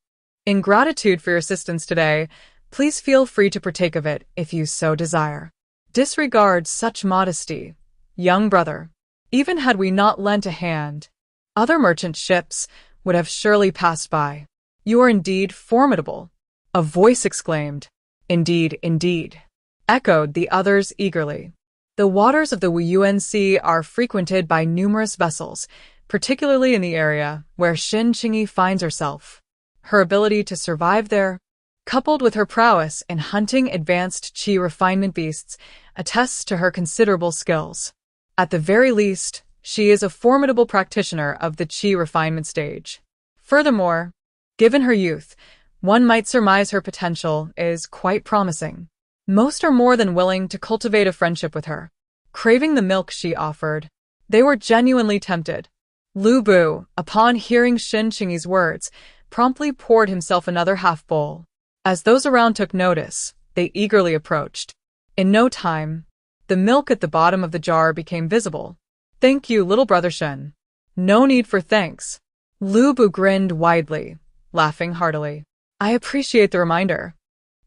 In gratitude for your assistance today, please feel free to partake of it if you so desire. Disregard such modesty, young brother. Even had we not lent a hand, other merchant ships would have surely passed by. You are indeed formidable," a voice exclaimed. "Indeed, indeed," echoed the others eagerly. The waters of the Wuyuan Sea are frequented by numerous vessels, particularly in the area where Shen Qingyi finds herself. Her ability to survive there, coupled with her prowess in hunting advanced qi refinement beasts, attests to her considerable skills. At the very least, she is a formidable practitioner of the qi refinement stage. Furthermore, given her youth, one might surmise her potential is quite promising. Most are more than willing to cultivate a friendship with her. Craving the milk she offered, they were genuinely tempted. Lu Bu, upon hearing Shen Qingyi's words, promptly poured himself another half-bowl. As those around took notice, they eagerly approached. In no time, the milk at the bottom of the jar became visible. "Thank you, little brother Shen." "No need for thanks." Lu Bu grinned widely, laughing heartily. "I appreciate the reminder.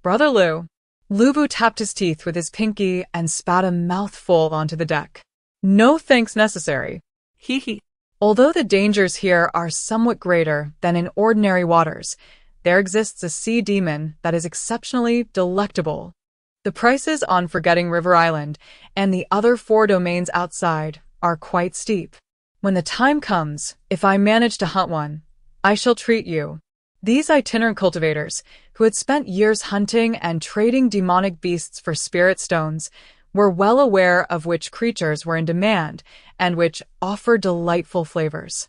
Brother Lu." Lu Bu tapped his teeth with his pinky and spat a mouthful onto the deck. "No thanks necessary." Hee hee. Although the dangers here are somewhat greater than in ordinary waters, there exists a sea demon that is exceptionally delectable. The prices on Forgetting River Island and the other 4 domains outside are quite steep. When the time comes, if I manage to hunt one, I shall treat you. These itinerant cultivators, who had spent years hunting and trading demonic beasts for spirit stones, were well aware of which creatures were in demand and which offer delightful flavors.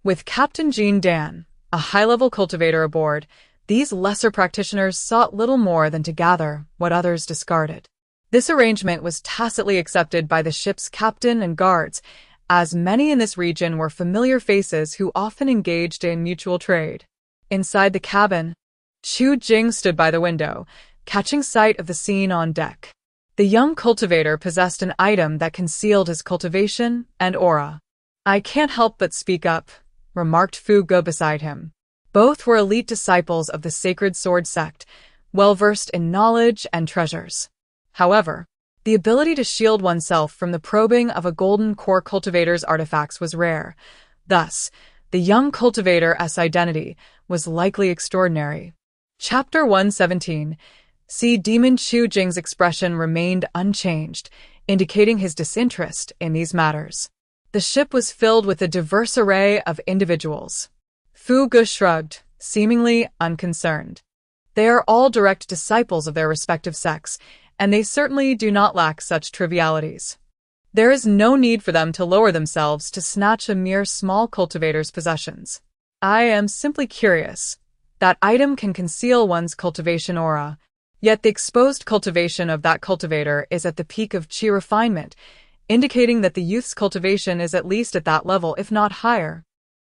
With Captain Jean Dan, a high-level cultivator aboard, these lesser practitioners sought little more than to gather what others discarded. This arrangement was tacitly accepted by the ship's captain and guards, as many in this region were familiar faces who often engaged in mutual trade. Inside the cabin, Chu Jing stood by the window, catching sight of the scene on deck. The young cultivator possessed an item that concealed his cultivation and aura. "I can't help but speak up," remarked Fu Ge beside him. Both were elite disciples of the Sacred Sword sect, well-versed in knowledge and treasures. However, the ability to shield oneself from the probing of a golden core cultivator's artifacts was rare. Thus, the young cultivator's identity was likely extraordinary. Chapter 117. Sea Demon Chu Jing's expression remained unchanged, indicating his disinterest in these matters. The ship was filled with a diverse array of individuals. Fu Ge shrugged, seemingly unconcerned. They are all direct disciples of their respective sects, and they certainly do not lack such trivialities. There is no need for them to lower themselves to snatch a mere small cultivator's possessions. I am simply curious. That item can conceal one's cultivation aura, yet the exposed cultivation of that cultivator is at the peak of qi refinement, indicating that the youth's cultivation is at least at that level, if not higher.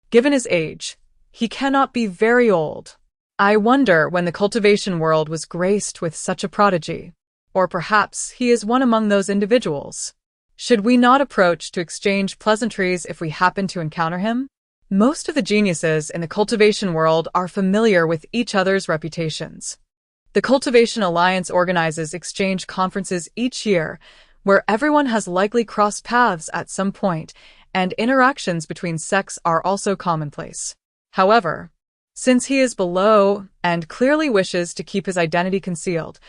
Given his age, he cannot be very old. I wonder when the cultivation world was graced with such a prodigy. Or perhaps he is one among those individuals. Should we not approach to exchange pleasantries if we happen to encounter him? Most of the geniuses in the cultivation world are familiar with each other's reputations. The Cultivation Alliance organizes exchange conferences each year, where everyone has likely crossed paths at some point, and interactions between sects are also commonplace. However, since he is below and clearly wishes to keep his identity concealed,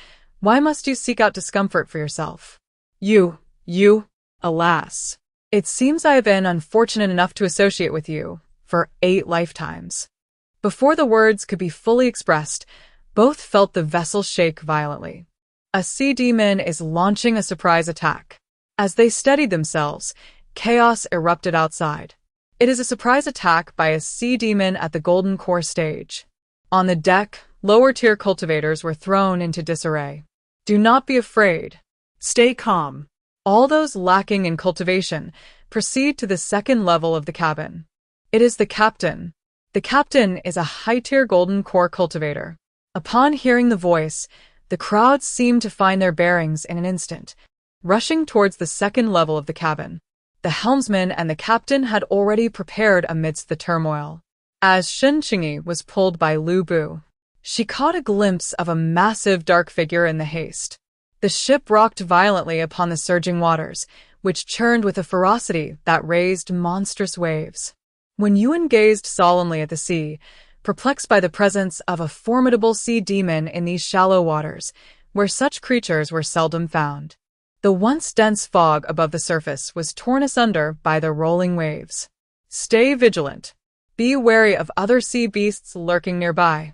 why must you seek out discomfort for yourself? You, alas. It seems I have been unfortunate enough to associate with you for 8 lifetimes. Before the words could be fully expressed, both felt the vessel shake violently. A sea demon is launching a surprise attack. As they steadied themselves, chaos erupted outside. It is a surprise attack by a sea demon at the Golden Core stage. On the deck, lower-tier cultivators were thrown into disarray. Do not be afraid. Stay calm. All those lacking in cultivation proceed to the second level of the cabin. It is the captain. The captain is a high-tier Golden Core cultivator. Upon hearing the voice, the crowd seemed to find their bearings in an instant, rushing towards the second level of the cabin. The helmsman and the captain had already prepared amidst the turmoil. As Shen Qingyi was pulled by Lu Bu, she caught a glimpse of a massive dark figure in the haste. The ship rocked violently upon the surging waters, which churned with a ferocity that raised monstrous waves. When Yuan gazed solemnly at the sea, perplexed by the presence of a formidable sea demon in these shallow waters, where such creatures were seldom found. The once dense fog above the surface was torn asunder by the rolling waves. Stay vigilant. Be wary of other sea beasts lurking nearby.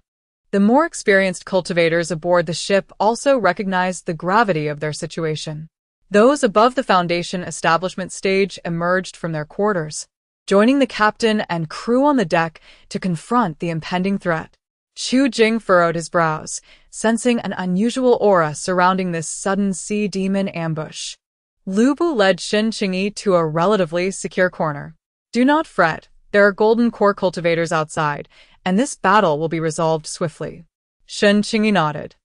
The more experienced cultivators aboard the ship also recognized the gravity of their situation. Those above the Foundation establishment stage emerged from their quarters, joining the captain and crew on the deck to confront the impending threat. Chu Jing furrowed his brows, sensing an unusual aura surrounding this sudden sea demon ambush. Lu Bu led Shen Qingyi to a relatively secure corner. Do not fret, there are Golden Core cultivators outside, and this battle will be resolved swiftly. Shen Qingyi nodded.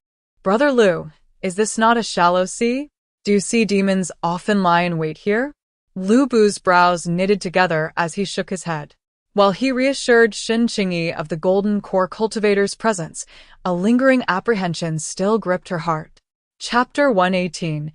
Brother Lu, is this not a shallow sea? Do sea demons often lie in wait here? Lu Bu's brows knitted together as he shook his head. While he reassured Shen Qingyi of the Golden Core cultivator's presence, a lingering apprehension still gripped her heart. Chapter 118.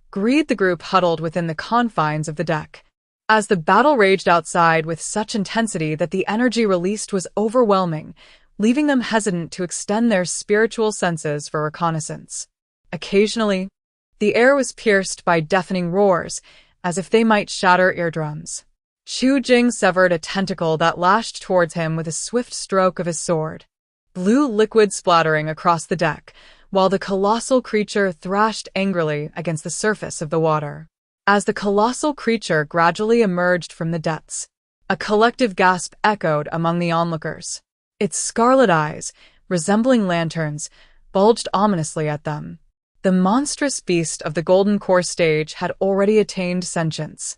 Greed. The group huddled within the confines of the deck. As the battle raged outside with such intensity that the energy released was overwhelming, leaving them hesitant to extend their spiritual senses for reconnaissance. Occasionally, the air was pierced by deafening roars, as if they might shatter eardrums. Chu Jing severed a tentacle that lashed towards him with a swift stroke of his sword. Blue liquid splattering across the deck, while the colossal creature thrashed angrily against the surface of the water. As the colossal creature gradually emerged from the depths, a collective gasp echoed among the onlookers. Its scarlet eyes, resembling lanterns, bulged ominously at them. The monstrous beast of the Golden Core stage had already attained sentience.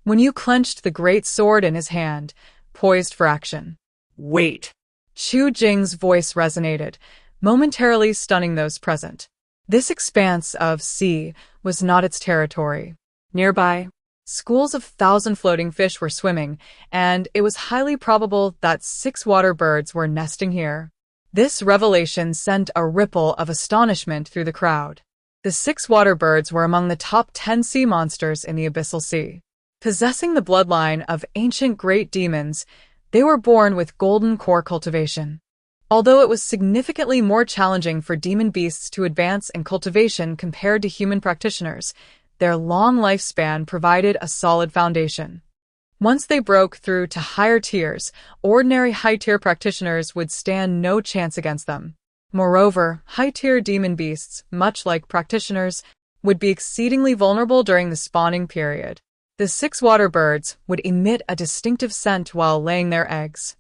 When Yu clenched the great sword in his hand, poised for action. Wait. Chu Jing's voice resonated, momentarily stunning those present. This expanse of sea was not its territory. Nearby, schools of 1,000 floating fish were swimming, and it was highly probable that 6 water birds were nesting here. This revelation sent a ripple of astonishment through the crowd. The 6 water birds were among the top 10 sea monsters in the Abyssal Sea. Possessing the bloodline of ancient great demons, they were born with Golden Core cultivation. Although it was significantly more challenging for demon beasts to advance in cultivation compared to human practitioners, their long lifespan provided a solid foundation. Once they broke through to higher tiers, ordinary high-tier practitioners would stand no chance against them. Moreover, high-tier demon beasts, much like practitioners, would be exceedingly vulnerable during the spawning period. The 6 water birds would emit a distinctive scent while laying their eggs,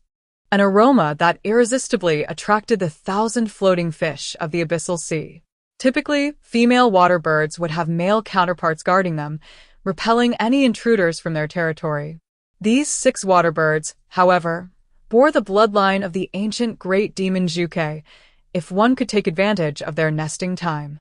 an aroma that irresistibly attracted the 1,000 floating fish of the Abyssal Sea. Typically, female water birds would have male counterparts guarding them, repelling any intruders from their territory. These 6 water birds, however, bore the bloodline of the ancient great demon Zhuke, if one could take advantage of their nesting time.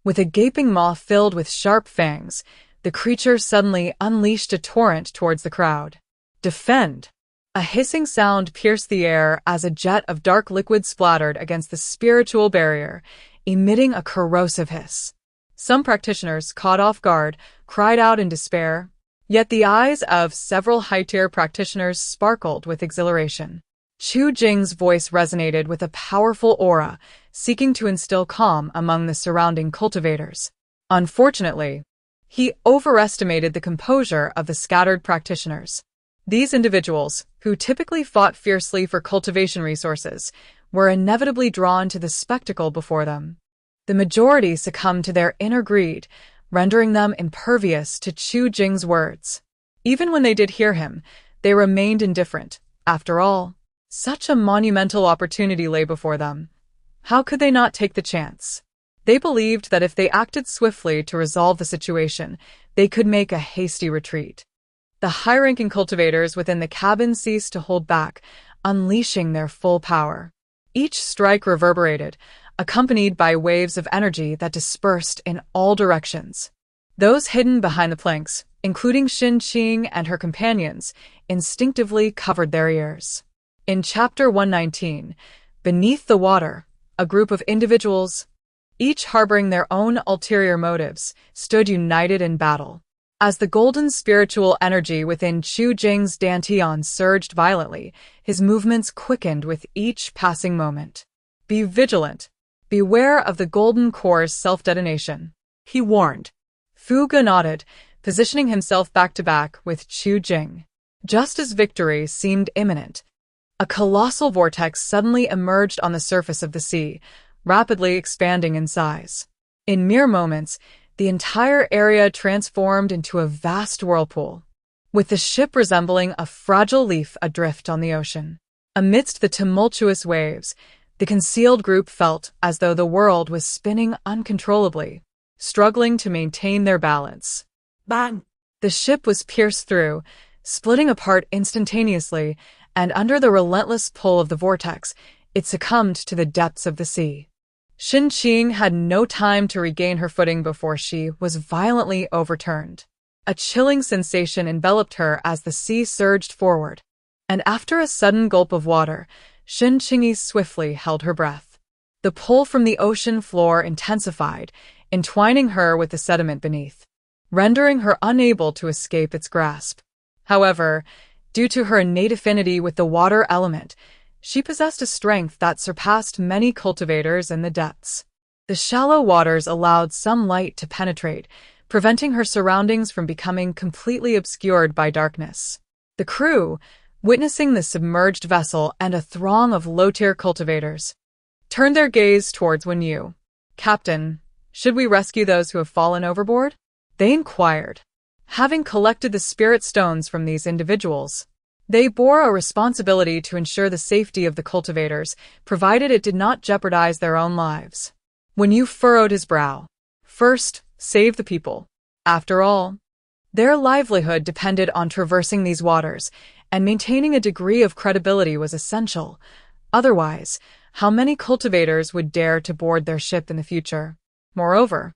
With a gaping maw filled with sharp fangs, the creature suddenly unleashed a torrent towards the crowd. Defend! A hissing sound pierced the air as a jet of dark liquid splattered against the spiritual barrier, emitting a corrosive hiss. Some practitioners, caught off guard, cried out in despair, yet the eyes of several high-tier practitioners sparkled with exhilaration. Chu Jing's voice resonated with a powerful aura, seeking to instill calm among the surrounding cultivators. Unfortunately, he overestimated the composure of the scattered practitioners. These individuals, who typically fought fiercely for cultivation resources, were inevitably drawn to the spectacle before them. The majority succumbed to their inner greed, rendering them impervious to Chu Jing's words. Even when they did hear him, they remained indifferent. After all, such a monumental opportunity lay before them. How could they not take the chance? They believed that if they acted swiftly to resolve the situation, they could make a hasty retreat. The high-ranking cultivators within the cabin ceased to hold back, unleashing their full power. Each strike reverberated, accompanied by waves of energy that dispersed in all directions. Those hidden behind the planks, including Shen Qingyi and her companions, instinctively covered their ears. In Chapter 119, Beneath the Water, a group of individuals, each harboring their own ulterior motives, stood united in battle. As the golden spiritual energy within Chu Jing's dantian surged violently, his movements quickened with each passing moment. "Be vigilant. Beware of the golden core's self-detonation," he warned. Fu Ge nodded, positioning himself back-to-back with Chu Jing. Just as victory seemed imminent, a colossal vortex suddenly emerged on the surface of the sea, rapidly expanding in size. In mere moments, the entire area transformed into a vast whirlpool, with the ship resembling a fragile leaf adrift on the ocean. Amidst the tumultuous waves, the concealed group felt as though the world was spinning uncontrollably, struggling to maintain their balance. Bang! The ship was pierced through, splitting apart instantaneously, and under the relentless pull of the vortex, it succumbed to the depths of the sea. Shen Qingyi had no time to regain her footing before she was violently overturned. A chilling sensation enveloped her as the sea surged forward, and after a sudden gulp of water, Shen Qingyi swiftly held her breath. The pull from the ocean floor intensified, entwining her with the sediment beneath, rendering her unable to escape its grasp. However, due to her innate affinity with the water element, she possessed a strength that surpassed many cultivators in the depths. The shallow waters allowed some light to penetrate, preventing her surroundings from becoming completely obscured by darkness. The crew, witnessing the submerged vessel and a throng of low-tier cultivators, turned their gaze towards Wenyu. "Captain, should we rescue those who have fallen overboard?" they inquired. Having collected the spirit stones from these individuals, they bore a responsibility to ensure the safety of the cultivators, provided it did not jeopardize their own lives. Wenyu furrowed his brow. First, save the people. After all, their livelihood depended on traversing these waters, and maintaining a degree of credibility was essential. Otherwise, how many cultivators would dare to board their ship in the future? Moreover,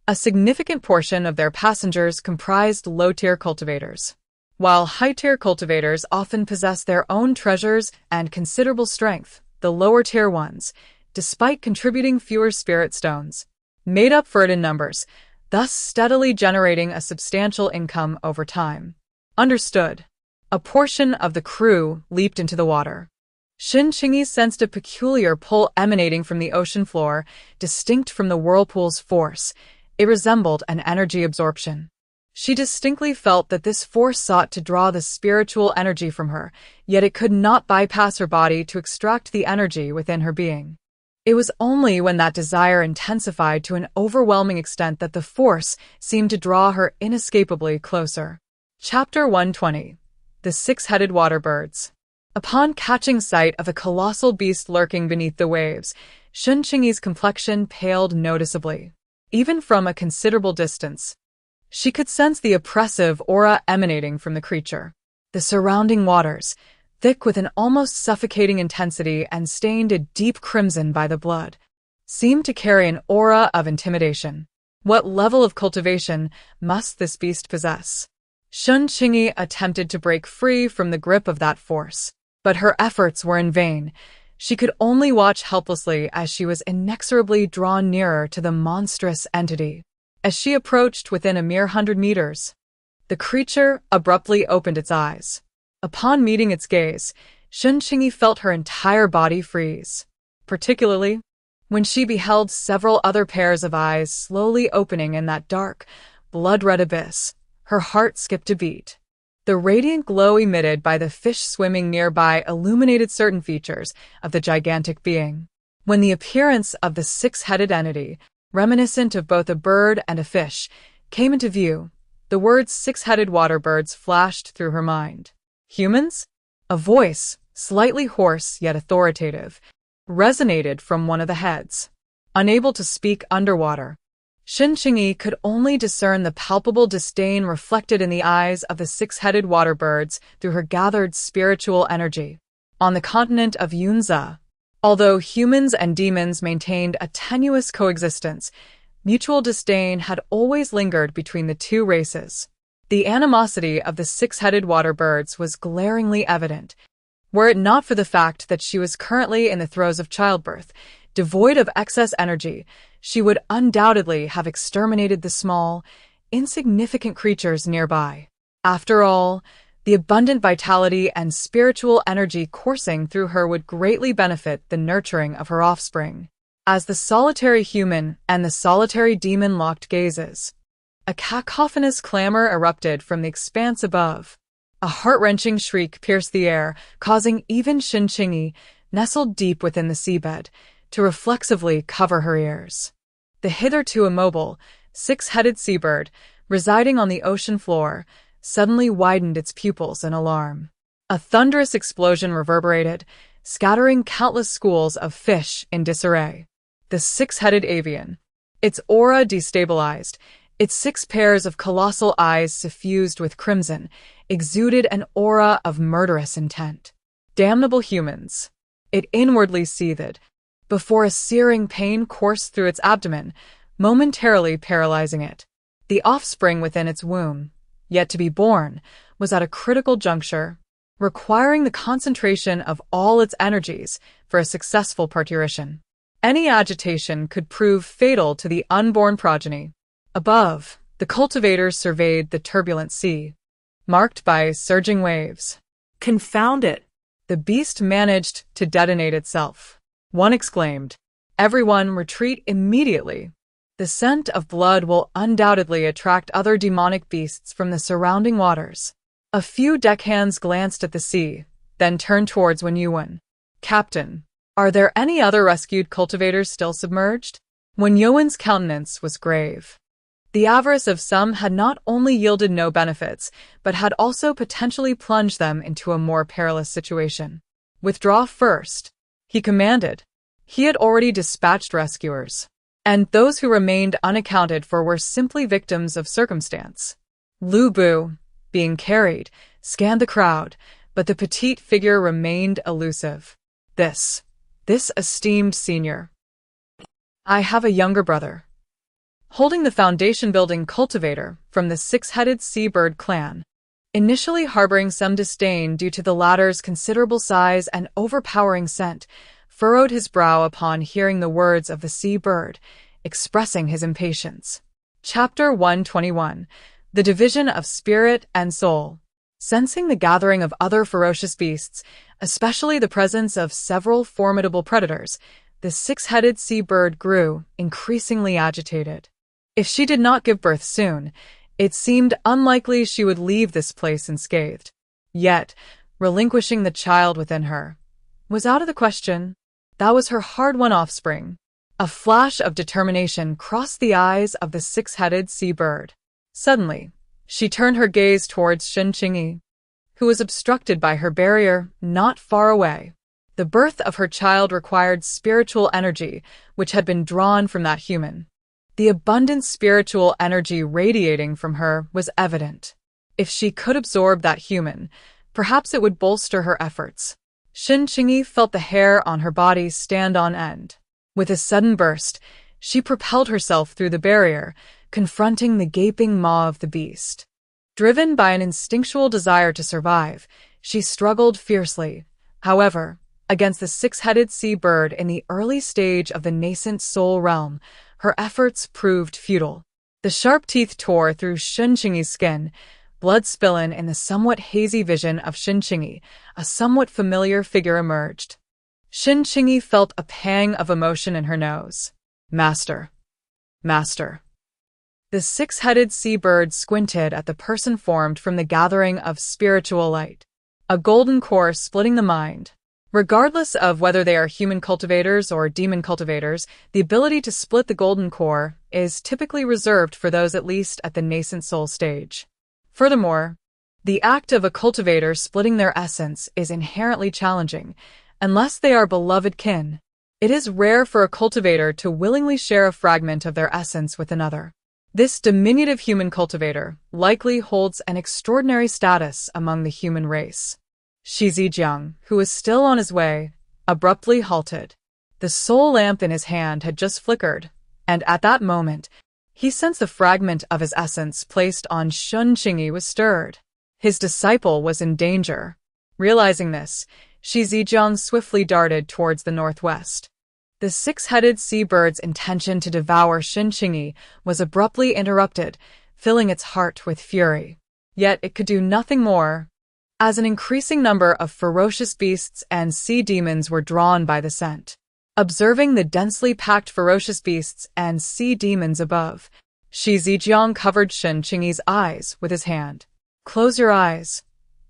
a significant portion of their passengers comprised low-tier cultivators. While high-tier cultivators often possess their own treasures and considerable strength, the lower-tier ones, despite contributing fewer spirit stones, made up for it in numbers, thus steadily generating a substantial income over time. Understood. A portion of the crew leaped into the water. Shen Qingyi sensed a peculiar pull emanating from the ocean floor, distinct from the whirlpool's force. It resembled an energy absorption. She distinctly felt that this force sought to draw the spiritual energy from her, yet it could not bypass her body to extract the energy within her being. It was only when that desire intensified to an overwhelming extent that the force seemed to draw her inescapably closer. Chapter 120. The Six-Headed Water Birds. Upon catching sight of a colossal beast lurking beneath the waves, Shen Qingyi's complexion paled noticeably. Even from a considerable distance, she could sense the oppressive aura emanating from the creature. The surrounding waters, thick with an almost suffocating intensity and stained a deep crimson by the blood, seemed to carry an aura of intimidation. What level of cultivation must this beast possess? Shen Qingyi attempted to break free from the grip of that force, but her efforts were in vain. She could only watch helplessly as she was inexorably drawn nearer to the monstrous entity. As she approached within a mere 100 meters, the creature abruptly opened its eyes. Upon meeting its gaze, Shen Qingyi felt her entire body freeze, particularly when she beheld several other pairs of eyes slowly opening in that dark, blood-red abyss. Her heart skipped a beat. The radiant glow emitted by the fish swimming nearby illuminated certain features of the gigantic being. When the appearance of the six-headed entity, reminiscent of both a bird and a fish, came into view, the words six-headed water birds flashed through her mind. Humans? A voice, slightly hoarse yet authoritative, resonated from one of the heads. Unable to speak underwater, Shen Qingyi could only discern the palpable disdain reflected in the eyes of the six-headed water birds through her gathered spiritual energy. On the continent of Yunza, although humans and demons maintained a tenuous coexistence, mutual disdain had always lingered between the two races. The animosity of the six-headed water birds was glaringly evident, were it not for the fact that she was currently in the throes of childbirth. Devoid of excess energy, she would undoubtedly have exterminated the small, insignificant creatures nearby. After all, the abundant vitality and spiritual energy coursing through her would greatly benefit the nurturing of her offspring. As the solitary human and the solitary demon locked gazes, a cacophonous clamor erupted from the expanse above. A heart-wrenching shriek pierced the air, causing even Shen Qingyi, nestled deep within the seabed, to reflexively cover her ears. The hitherto immobile, six-headed seabird, residing on the ocean floor, suddenly widened its pupils in alarm. A thunderous explosion reverberated, scattering countless schools of fish in disarray. The six-headed avian, its aura destabilized, its 6 pairs of colossal eyes suffused with crimson, exuded an aura of murderous intent. Damnable humans! It inwardly seethed, before a searing pain coursed through its abdomen, momentarily paralyzing it. The offspring within its womb, yet to be born, was at a critical juncture, requiring the concentration of all its energies for a successful parturition. Any agitation could prove fatal to the unborn progeny. Above, the cultivators surveyed the turbulent sea, marked by surging waves. Confound it! The beast managed to detonate itself. One exclaimed, "Everyone retreat immediately. The scent of blood will undoubtedly attract other demonic beasts from the surrounding waters." A few deckhands glanced at the sea, then turned towards Wen Yuan. "Captain, are there any other rescued cultivators still submerged?" Wen Yuan's countenance was grave. The avarice of some had not only yielded no benefits, but had also potentially plunged them into a more perilous situation. "Withdraw first," he commanded. He had already dispatched rescuers, and those who remained unaccounted for were simply victims of circumstance. Lu Bu, being carried, scanned the crowd, but the petite figure remained elusive. This esteemed senior. "I have a younger brother." Holding the foundation-building cultivator from the six-headed seabird clan, initially harboring some disdain due to the latter's considerable size and overpowering scent, furrowed his brow upon hearing the words of the seabird, expressing his impatience. Chapter 121. The Division of Spirit and Soul. Sensing the gathering of other ferocious beasts, especially the presence of several formidable predators, the six-headed seabird grew increasingly agitated. If she did not give birth soon, it seemed unlikely she would leave this place unscathed. Yet, relinquishing the child within her was out of the question. That was her hard-won offspring. A flash of determination crossed the eyes of the six-headed seabird. Suddenly, she turned her gaze towards Shen Qingyi, who was obstructed by her barrier not far away. The birth of her child required spiritual energy, which had been drawn from that human. The abundant spiritual energy radiating from her was evident. If she could absorb that human, perhaps it would bolster her efforts. Shen Qingyi felt the hair on her body stand on end. With a sudden burst, she propelled herself through the barrier, confronting the gaping maw of the beast. Driven by an instinctual desire to survive, she struggled fiercely. However, against the six-headed seabird in the early stage of the nascent soul realm, her efforts proved futile. The sharp teeth tore through Shen Qingyi's skin, blood spilling in the somewhat hazy vision of Shen Qingyi. A somewhat familiar figure emerged. Shen Qingyi felt a pang of emotion in her nose. "Master. Master." The six-headed seabird squinted at the person formed from the gathering of spiritual light. A golden core splitting the mind. Regardless of whether they are human cultivators or demon cultivators, the ability to split the golden core is typically reserved for those at least at the nascent soul stage. Furthermore, the act of a cultivator splitting their essence is inherently challenging, unless they are beloved kin. It is rare for a cultivator to willingly share a fragment of their essence with another. This diminutive human cultivator likely holds an extraordinary status among the human race. Zhejiang, who was still on his way, abruptly halted. The soul lamp in his hand had just flickered, and at that moment, he sensed the fragment of his essence placed on Shen Qingyi was stirred. His disciple was in danger. Realizing this, Zhejiang swiftly darted towards the northwest. The six-headed sea-bird's intention to devour Shen Qingyi was abruptly interrupted, filling its heart with fury. Yet it could do nothing more, as an increasing number of ferocious beasts and sea demons were drawn by the scent. Observing the densely packed ferocious beasts and sea demons above, Zhejiang covered Shen Qingyi's eyes with his hand. "Close your eyes.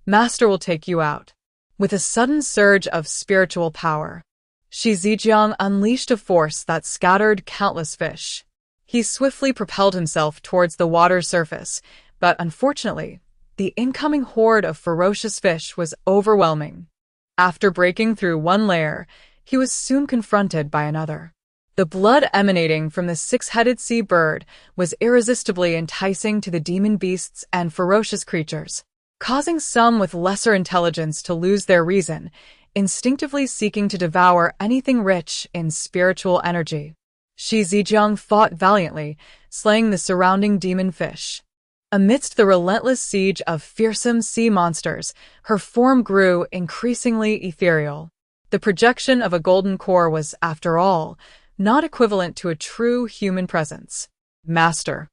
Master will take you out." With a sudden surge of spiritual power, Zhejiang unleashed a force that scattered countless fish. He swiftly propelled himself towards the water's surface, but unfortunately, the incoming horde of ferocious fish was overwhelming. After breaking through one layer, he was soon confronted by another. The blood emanating from the six-headed sea bird was irresistibly enticing to the demon beasts and ferocious creatures, causing some with lesser intelligence to lose their reason, instinctively seeking to devour anything rich in spiritual energy. Zhejiang fought valiantly, slaying the surrounding demon fish. Amidst the relentless siege of fearsome sea monsters, her form grew increasingly ethereal. The projection of a golden core was, after all, not equivalent to a true human presence. Master.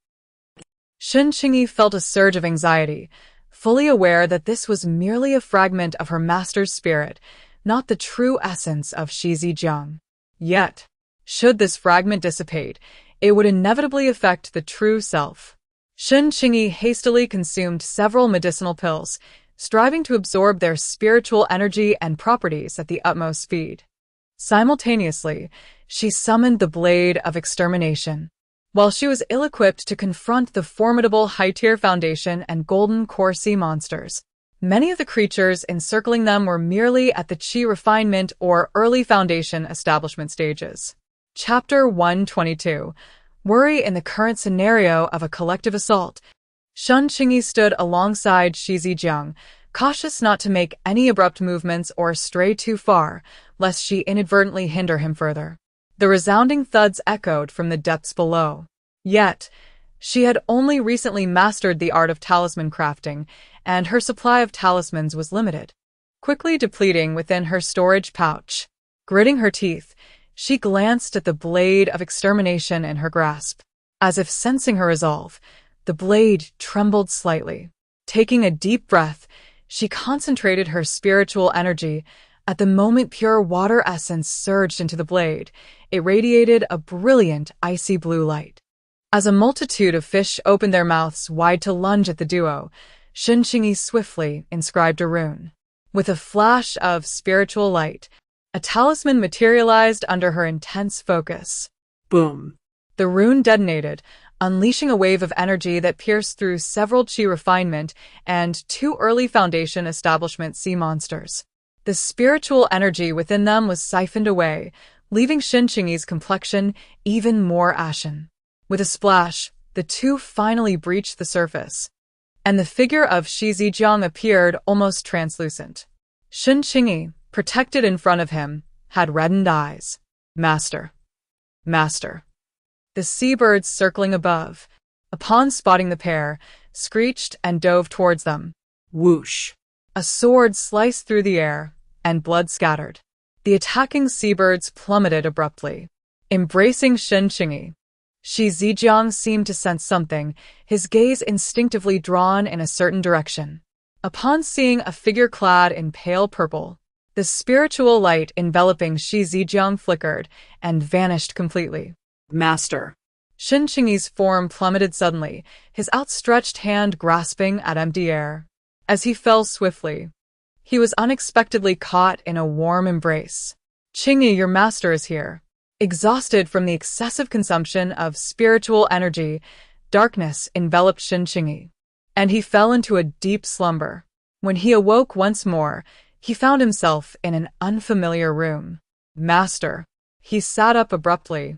Shen Qingyi felt a surge of anxiety, fully aware that this was merely a fragment of her master's spirit, not the true essence of Zhejiang. Yet, should this fragment dissipate, it would inevitably affect the true self. Shen Qingyi hastily consumed several medicinal pills, striving to absorb their spiritual energy and properties at the utmost speed. Simultaneously, she summoned the Blade of Extermination. While she was ill-equipped to confront the formidable high-tier Foundation and Golden Core sea monsters, many of the creatures encircling them were merely at the Qi refinement or early Foundation establishment stages. Chapter 122. Worry in the current scenario of a collective assault. Shen Qingyi stood alongside Zhejiang, cautious not to make any abrupt movements or stray too far, lest she inadvertently hinder him further. The resounding thuds echoed from the depths below. Yet, she had only recently mastered the art of talisman crafting, and her supply of talismans was limited, quickly depleting within her storage pouch. Gritting her teeth, she glanced at the Blade of Extermination in her grasp. As if sensing her resolve, the blade trembled slightly. Taking a deep breath, she concentrated her spiritual energy. At the moment pure water essence surged into the blade, it radiated a brilliant icy blue light. As a multitude of fish opened their mouths wide to lunge at the duo, Shen Qingyi swiftly inscribed a rune. With a flash of spiritual light, a talisman materialized under her intense focus. Boom. The rune detonated, unleashing a wave of energy that pierced through several Qi refinement and 2 early Foundation establishment sea monsters. The spiritual energy within them was siphoned away, leaving Shen Qingyi's complexion even more ashen. With a splash, the two finally breached the surface, and the figure of Zhejiang appeared almost translucent. Shen Qingyi, protected in front of him, had reddened eyes. Master. Master. The seabirds circling above, upon spotting the pair, screeched and dove towards them. Whoosh. A sword sliced through the air, and blood scattered. The attacking seabirds plummeted abruptly, embracing Shen Qingyi. Zhejiang seemed to sense something, his gaze instinctively drawn in a certain direction. Upon seeing a figure clad in pale purple, the spiritual light enveloping Zhejiang flickered and vanished completely. Master. Shen Qingyi's form plummeted suddenly, his outstretched hand grasping at empty air. As he fell swiftly, He was unexpectedly caught in a warm embrace. Qingyi, your master is here. Exhausted from the excessive consumption of spiritual energy, darkness enveloped Shen Qingyi, and he fell into a deep slumber. When he awoke once more, he found himself in an unfamiliar room. Master. He sat up abruptly,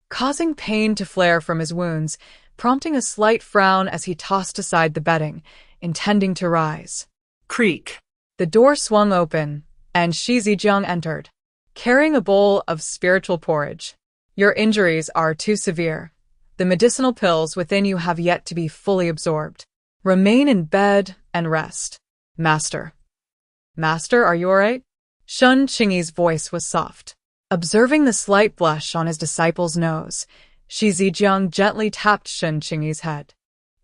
causing pain to flare from his wounds, prompting a slight frown as he tossed aside the bedding, intending to rise. Creak. The door swung open, and Shi Zijiang entered, carrying a bowl of spiritual porridge. Your injuries are too severe. The medicinal pills within you have yet to be fully absorbed. Remain in bed and rest. Master. Master, are you all right? Shen Qingyi's voice was soft. Observing the slight blush on his disciple's nose, Shi Zijiang gently tapped Shen Qingyi's head.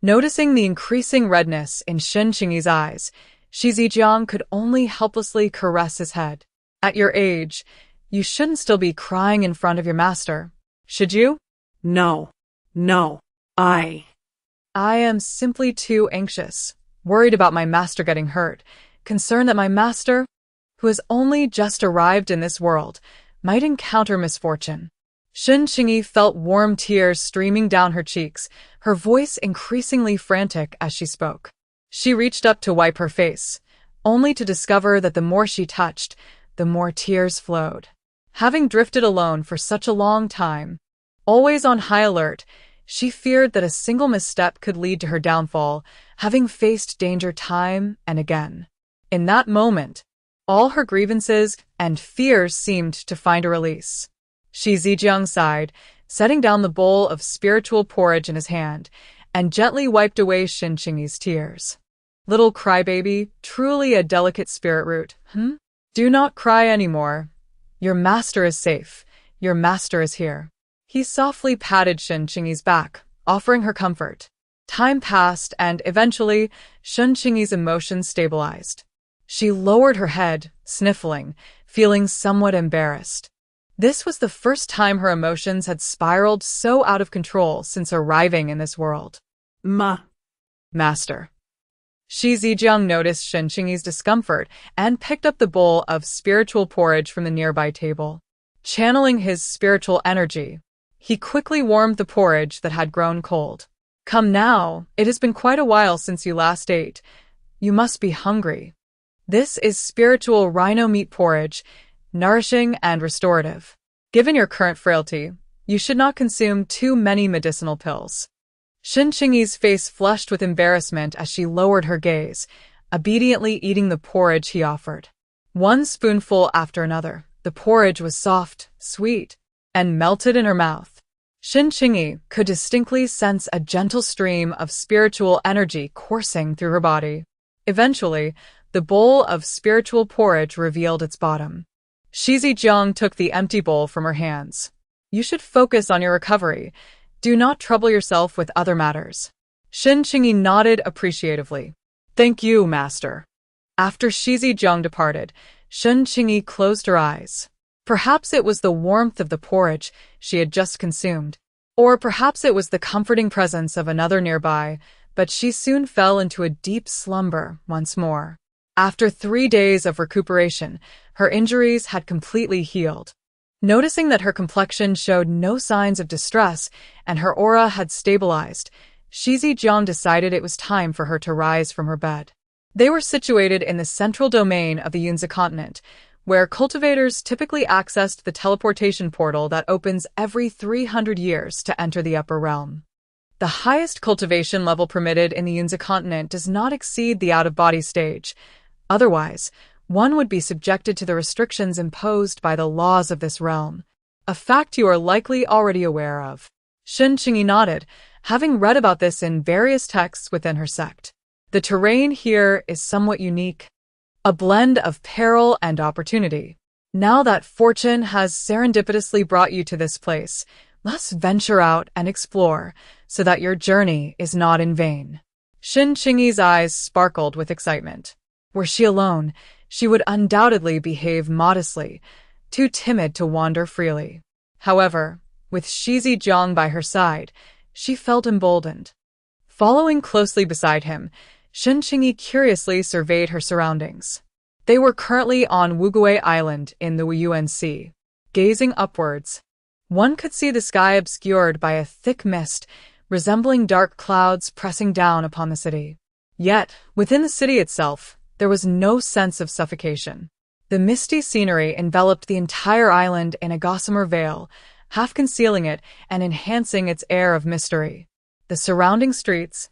Noticing the increasing redness in Shen Qingyi's eyes, Shi Zijiang could only helplessly caress his head. At your age, you shouldn't still be crying in front of your master, should you? No. I am simply too anxious, worried about my master getting hurt, concerned that my master, who has only just arrived in this world, might encounter misfortune. Shen Qingyi felt warm tears streaming down her cheeks, her voice increasingly frantic as she spoke. She reached up to wipe her face, only to discover that the more she touched, the more tears flowed. Having drifted alone for such a long time, always on high alert, she feared that a single misstep could lead to her downfall, having faced danger time and again. In that moment, all her grievances and fears seemed to find a release. Shi Zijiang sighed, setting down the bowl of spiritual porridge in his hand, and gently wiped away Shen Qingyi's tears. Little crybaby, truly a delicate spirit root, Do not cry anymore. Your master is safe. Your master is here. He softly patted Shen Qingyi's back, offering her comfort. Time passed, and eventually, Shen Qingyi's emotions stabilized. She lowered her head, sniffling, feeling somewhat embarrassed. This was the first time her emotions had spiraled so out of control since arriving in this world. Master. Shi Zijiang noticed Shen Qingyi's discomfort and picked up the bowl of spiritual porridge from the nearby table. Channeling his spiritual energy, he quickly warmed the porridge that had grown cold. Come now, it has been quite a while since you last ate. You must be hungry. This is spiritual rhino meat porridge, nourishing and restorative. Given your current frailty, you should not consume too many medicinal pills. Shen Qingyi's face flushed with embarrassment as she lowered her gaze, obediently eating the porridge he offered. One spoonful after another, the porridge was soft, sweet, and melted in her mouth. Shen Qingyi could distinctly sense a gentle stream of spiritual energy coursing through her body. Eventually, the bowl of spiritual porridge revealed its bottom. Shi Zijiang took the empty bowl from her hands. You should focus on your recovery. Do not trouble yourself with other matters. Shen Qingyi nodded appreciatively. Thank you, master. After Shi Zijiang departed, Shen Qingyi closed her eyes. Perhaps it was the warmth of the porridge she had just consumed, or perhaps it was the comforting presence of another nearby, but she soon fell into a deep slumber once more. After 3 days of recuperation, her injuries had completely healed. Noticing that her complexion showed no signs of distress and her aura had stabilized, Shi Zijiang decided it was time for her to rise from her bed. They were situated in the central domain of the Yunzi continent, where cultivators typically accessed the teleportation portal that opens every 300 years to enter the upper realm. The highest cultivation level permitted in the Yunzi continent does not exceed the out-of-body stage. Otherwise, one would be subjected to the restrictions imposed by the laws of this realm, a fact you are likely already aware of. Shen Qingyi nodded, having read about this in various texts within her sect. The terrain here is somewhat unique, a blend of peril and opportunity. Now that fortune has serendipitously brought you to this place, let's venture out and explore, so that your journey is not in vain. Shen Qingyi's eyes sparkled with excitement. Were she alone, she would undoubtedly behave modestly, too timid to wander freely. However, with Shi Zijiang by her side, she felt emboldened. Following closely beside him, Shen Qingyi curiously surveyed her surroundings. They were currently on Wugui Island in the Wuyuan Sea. Gazing upwards, one could see the sky obscured by a thick mist, resembling dark clouds pressing down upon the city. Yet, within the city itself, there was no sense of suffocation. The misty scenery enveloped the entire island in a gossamer veil, half concealing it and enhancing its air of mystery. The surrounding streets,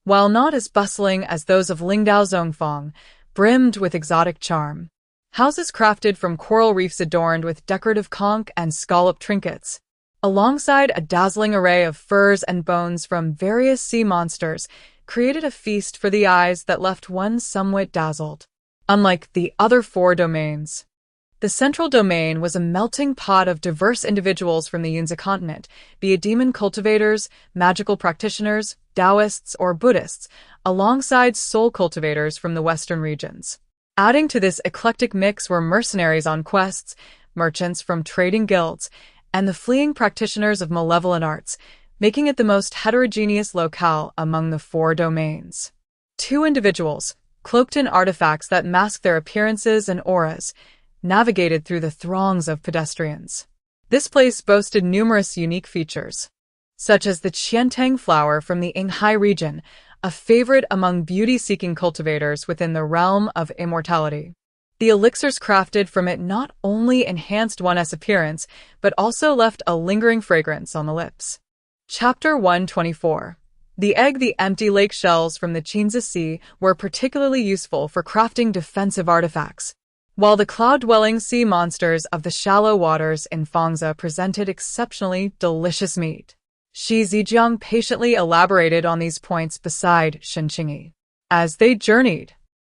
while not as bustling as those of Lingdao Zhongfang, brimmed with exotic charm. Houses crafted from coral reefs adorned with decorative conch and scallop trinkets, alongside a dazzling array of furs and bones from various sea monsters, created a feast for the eyes that left one somewhat dazzled. Unlike the other 4 domains, the central domain was a melting pot of diverse individuals from the Yunzi continent, be it demon cultivators, magical practitioners, Taoists, or Buddhists, alongside soul cultivators from the western regions. Adding to this eclectic mix were mercenaries on quests, merchants from trading guilds, and the fleeing practitioners of malevolent arts, making it the most heterogeneous locale among the 4 domains. 2 individuals, cloaked in artifacts that mask their appearances and auras, navigated through the throngs of pedestrians. This place boasted numerous unique features, such as the Qiantang flower from the Yinghai region, a favorite among beauty-seeking cultivators within the realm of immortality. The elixirs crafted from it not only enhanced one's appearance, but also left a lingering fragrance on the lips. Chapter 124. The empty lake shells from the Qingyi Sea were particularly useful for crafting defensive artifacts, while the cloud-dwelling sea monsters of the shallow waters in Fangzhe presented exceptionally delicious meat. Shi Zijiang patiently elaborated on these points beside Shen Qingyi. As they journeyed,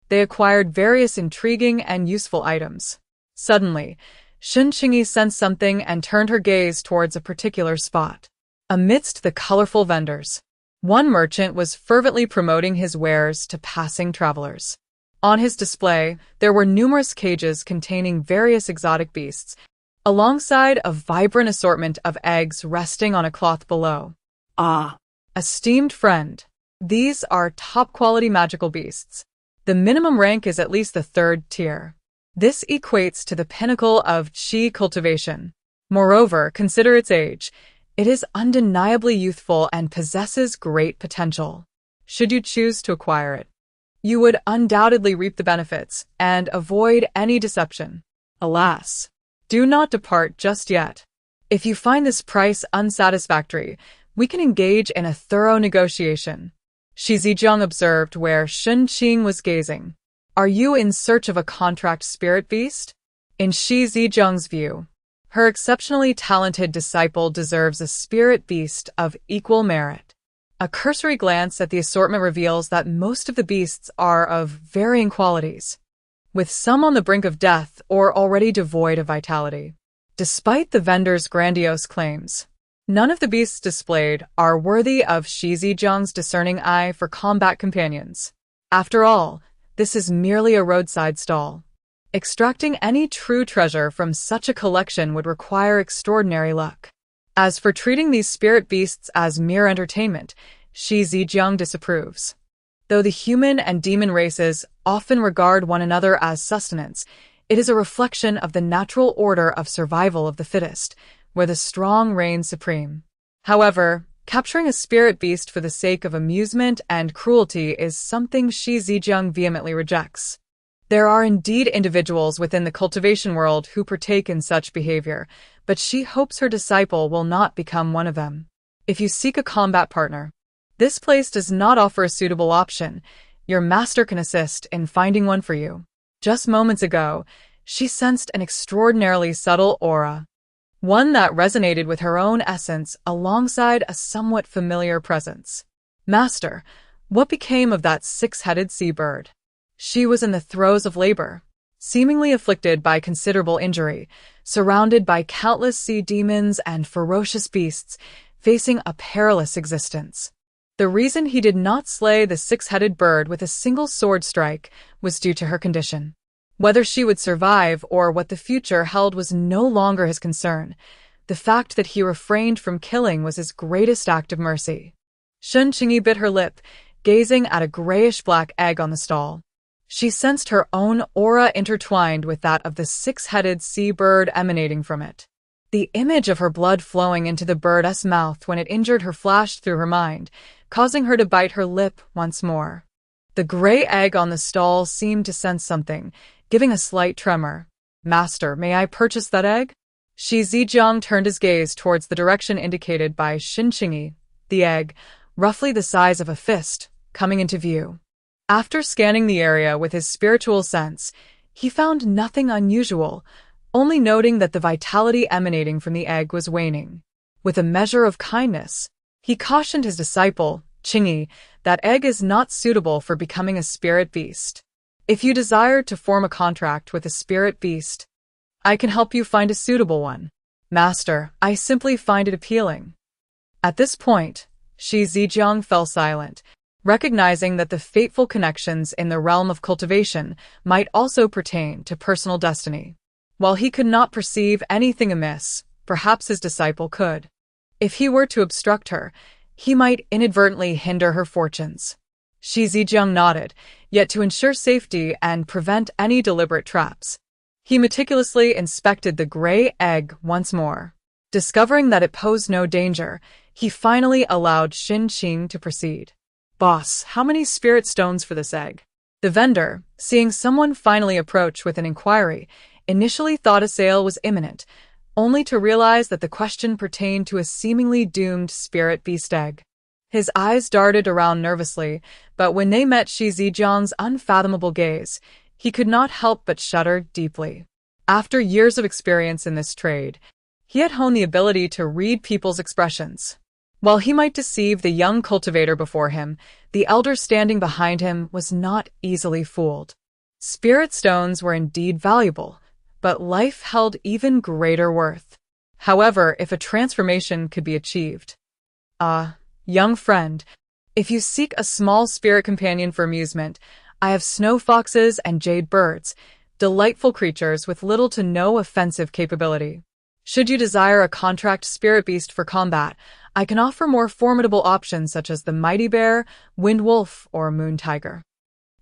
they acquired various intriguing and useful items. Suddenly, Shen Qingyi sensed something and turned her gaze towards a particular spot. Amidst the colorful vendors, one merchant was fervently promoting his wares to passing travelers. On his display, there were numerous cages containing various exotic beasts, alongside a vibrant assortment of eggs resting on a cloth below. Ah, Esteemed friend, these are top-quality magical beasts. The minimum rank is at least the 3rd tier. This equates to the pinnacle of Qi cultivation. Moreover, consider its age. It is undeniably youthful and possesses great potential. Should you choose to acquire it, you would undoubtedly reap the benefits and avoid any deception. Alas, do not depart just yet. If you find this price unsatisfactory, we can engage in a thorough negotiation. Shi Zijiang observed where Shen Qing was gazing. Are you in search of a contract spirit beast? In Shi Zijiang's view, her exceptionally talented disciple deserves a spirit beast of equal merit. A cursory glance at the assortment reveals that most of the beasts are of varying qualities, with some on the brink of death or already devoid of vitality. Despite the vendor's grandiose claims, none of the beasts displayed are worthy of Shi Zijiang's discerning eye for combat companions. After all, this is merely a roadside stall. Extracting any true treasure from such a collection would require extraordinary luck. As for treating these spirit beasts as mere entertainment, Shi Zijiang disapproves. Though the human and demon races often regard one another as sustenance, it is a reflection of the natural order of survival of the fittest, where the strong reign supreme. However, capturing a spirit beast for the sake of amusement and cruelty is something Shi Zijiang vehemently rejects. There are indeed individuals within the cultivation world who partake in such behavior, but she hopes her disciple will not become one of them. If you seek a combat partner, this place does not offer a suitable option. Your master can assist in finding one for you. Just moments ago, she sensed an extraordinarily subtle aura, one that resonated with her own essence alongside a somewhat familiar presence. Master, what became of that 6-headed seabird? She was in the throes of labor, seemingly afflicted by considerable injury, surrounded by countless sea demons and ferocious beasts, facing a perilous existence. The reason he did not slay the 6-headed bird with a single sword strike was due to her condition. Whether she would survive or what the future held was no longer his concern. The fact that he refrained from killing was his greatest act of mercy. Shen Qingyi bit her lip, gazing at a grayish-black egg on the stall. She sensed her own aura intertwined with that of the six-headed sea bird emanating from it. The image of her blood flowing into the bird's mouth when it injured her flashed through her mind, causing her to bite her lip once more. The gray egg on the stall seemed to sense something, giving a slight tremor. "Master, may I purchase that egg?" Shi Zijiang turned his gaze towards the direction indicated by Shen Qingyi, the egg, roughly the size of a fist, coming into view. After scanning the area with his spiritual sense, he found nothing unusual, only noting that the vitality emanating from the egg was waning. With a measure of kindness, he cautioned his disciple, Qingyi, that egg is not suitable for becoming a spirit beast. If you desire to form a contract with a spirit beast, I can help you find a suitable one. Master, I simply find it appealing. At this point, Shi Zijiang fell silent, recognizing that the fateful connections in the realm of cultivation might also pertain to personal destiny. While he could not perceive anything amiss, perhaps his disciple could. If he were to obstruct her, he might inadvertently hinder her fortunes. Shi Zijiang nodded, yet to ensure safety and prevent any deliberate traps, he meticulously inspected the gray egg once more. Discovering that it posed no danger, he finally allowed Shen Qingyi to proceed. "Boss, how many spirit stones for this egg?" The vendor, seeing someone finally approach with an inquiry, initially thought a sale was imminent, only to realize that the question pertained to a seemingly doomed spirit beast egg. His eyes darted around nervously, but when they met Shi Zijiang's unfathomable gaze, he could not help but shudder deeply. After years of experience in this trade, he had honed the ability to read people's expressions. While he might deceive the young cultivator before him, the elder standing behind him was not easily fooled. Spirit stones were indeed valuable, but life held even greater worth. However, if a transformation could be achieved. Young friend, if you seek a small spirit companion for amusement, I have snow foxes and jade birds, delightful creatures with little to no offensive capability. Should you desire a contract spirit beast for combat, I can offer more formidable options such as the mighty bear, wind wolf, or moon tiger.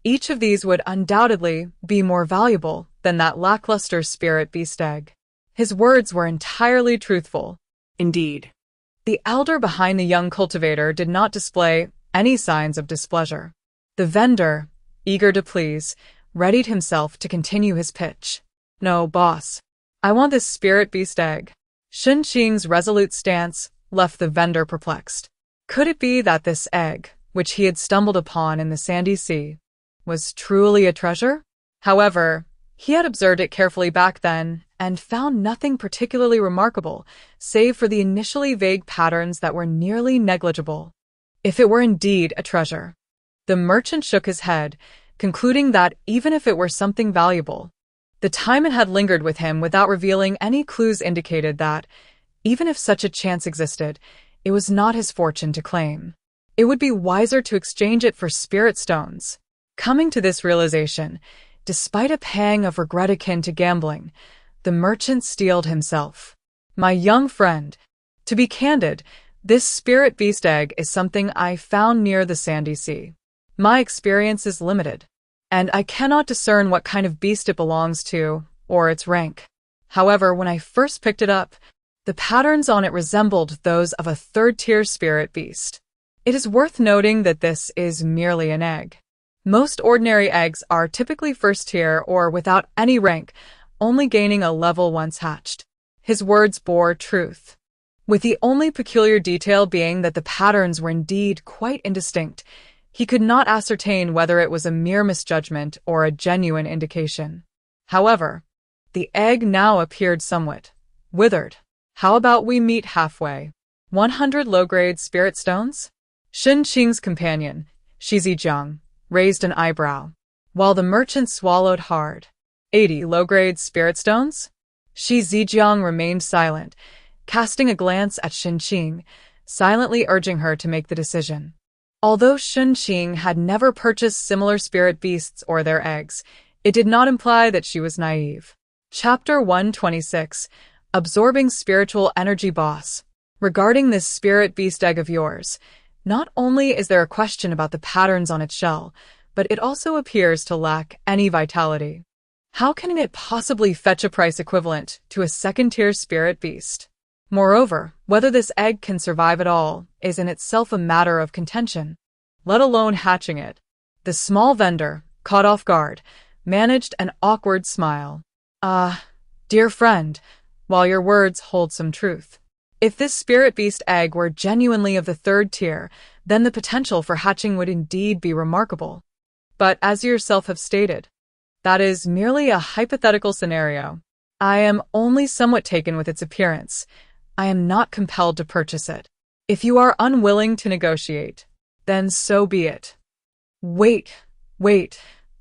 Each of these would undoubtedly be more valuable than that lackluster spirit beast egg. His words were entirely truthful. Indeed. The elder behind the young cultivator did not display any signs of displeasure. The vendor, eager to please, readied himself to continue his pitch. "No, boss. I want this spirit beast egg." Shen Qingyi's resolute stance left the vendor perplexed. Could it be that this egg, which he had stumbled upon in the sandy sea, was truly a treasure? However, he had observed it carefully back then and found nothing particularly remarkable, save for the initially vague patterns that were nearly negligible. If it were indeed a treasure. The merchant shook his head, concluding that even if it were something valuable, the time it had lingered with him without revealing any clues indicated that, even if such a chance existed, it was not his fortune to claim. It would be wiser to exchange it for spirit stones. Coming to this realization, despite a pang of regret akin to gambling, the merchant steeled himself. "My young friend, to be candid, this spirit beast egg is something I found near the sandy sea. My experience is limited, and I cannot discern what kind of beast it belongs to or its rank. However, when I first picked it up, the patterns on it resembled those of a third-tier spirit beast. It is worth noting that this is merely an egg. Most ordinary eggs are typically first-tier or without any rank, only gaining a level once hatched." His words bore truth, with the only peculiar detail being that the patterns were indeed quite indistinct. He could not ascertain whether it was a mere misjudgment or a genuine indication. However, the egg now appeared somewhat withered. "How about we meet halfway? 100 low-grade spirit stones?" Shen Qingyi's companion, Shi Zijiang, raised an eyebrow, while the merchant swallowed hard. 80 low-grade spirit stones? Shi Zijiang remained silent, casting a glance at Shen Qingyi, silently urging her to make the decision. Although Shen Qingyi had never purchased similar spirit beasts or their eggs, it did not imply that she was naive. Chapter 126, Absorbing Spiritual Energy Boss. Regarding this spirit beast egg of yours, not only is there a question about the patterns on its shell, but it also appears to lack any vitality. How can it possibly fetch a price equivalent to a second-tier spirit beast? Moreover, whether this egg can survive at all is in itself a matter of contention, let alone hatching it. The small vendor, caught off guard, managed an awkward smile. Dear friend, while your words hold some truth, if this spirit beast egg were genuinely of the third tier, then the potential for hatching would indeed be remarkable. But as you yourself have stated, that is merely a hypothetical scenario. I am only somewhat taken with its appearance. I am not compelled to purchase it. If you are unwilling to negotiate, then so be it. Wait.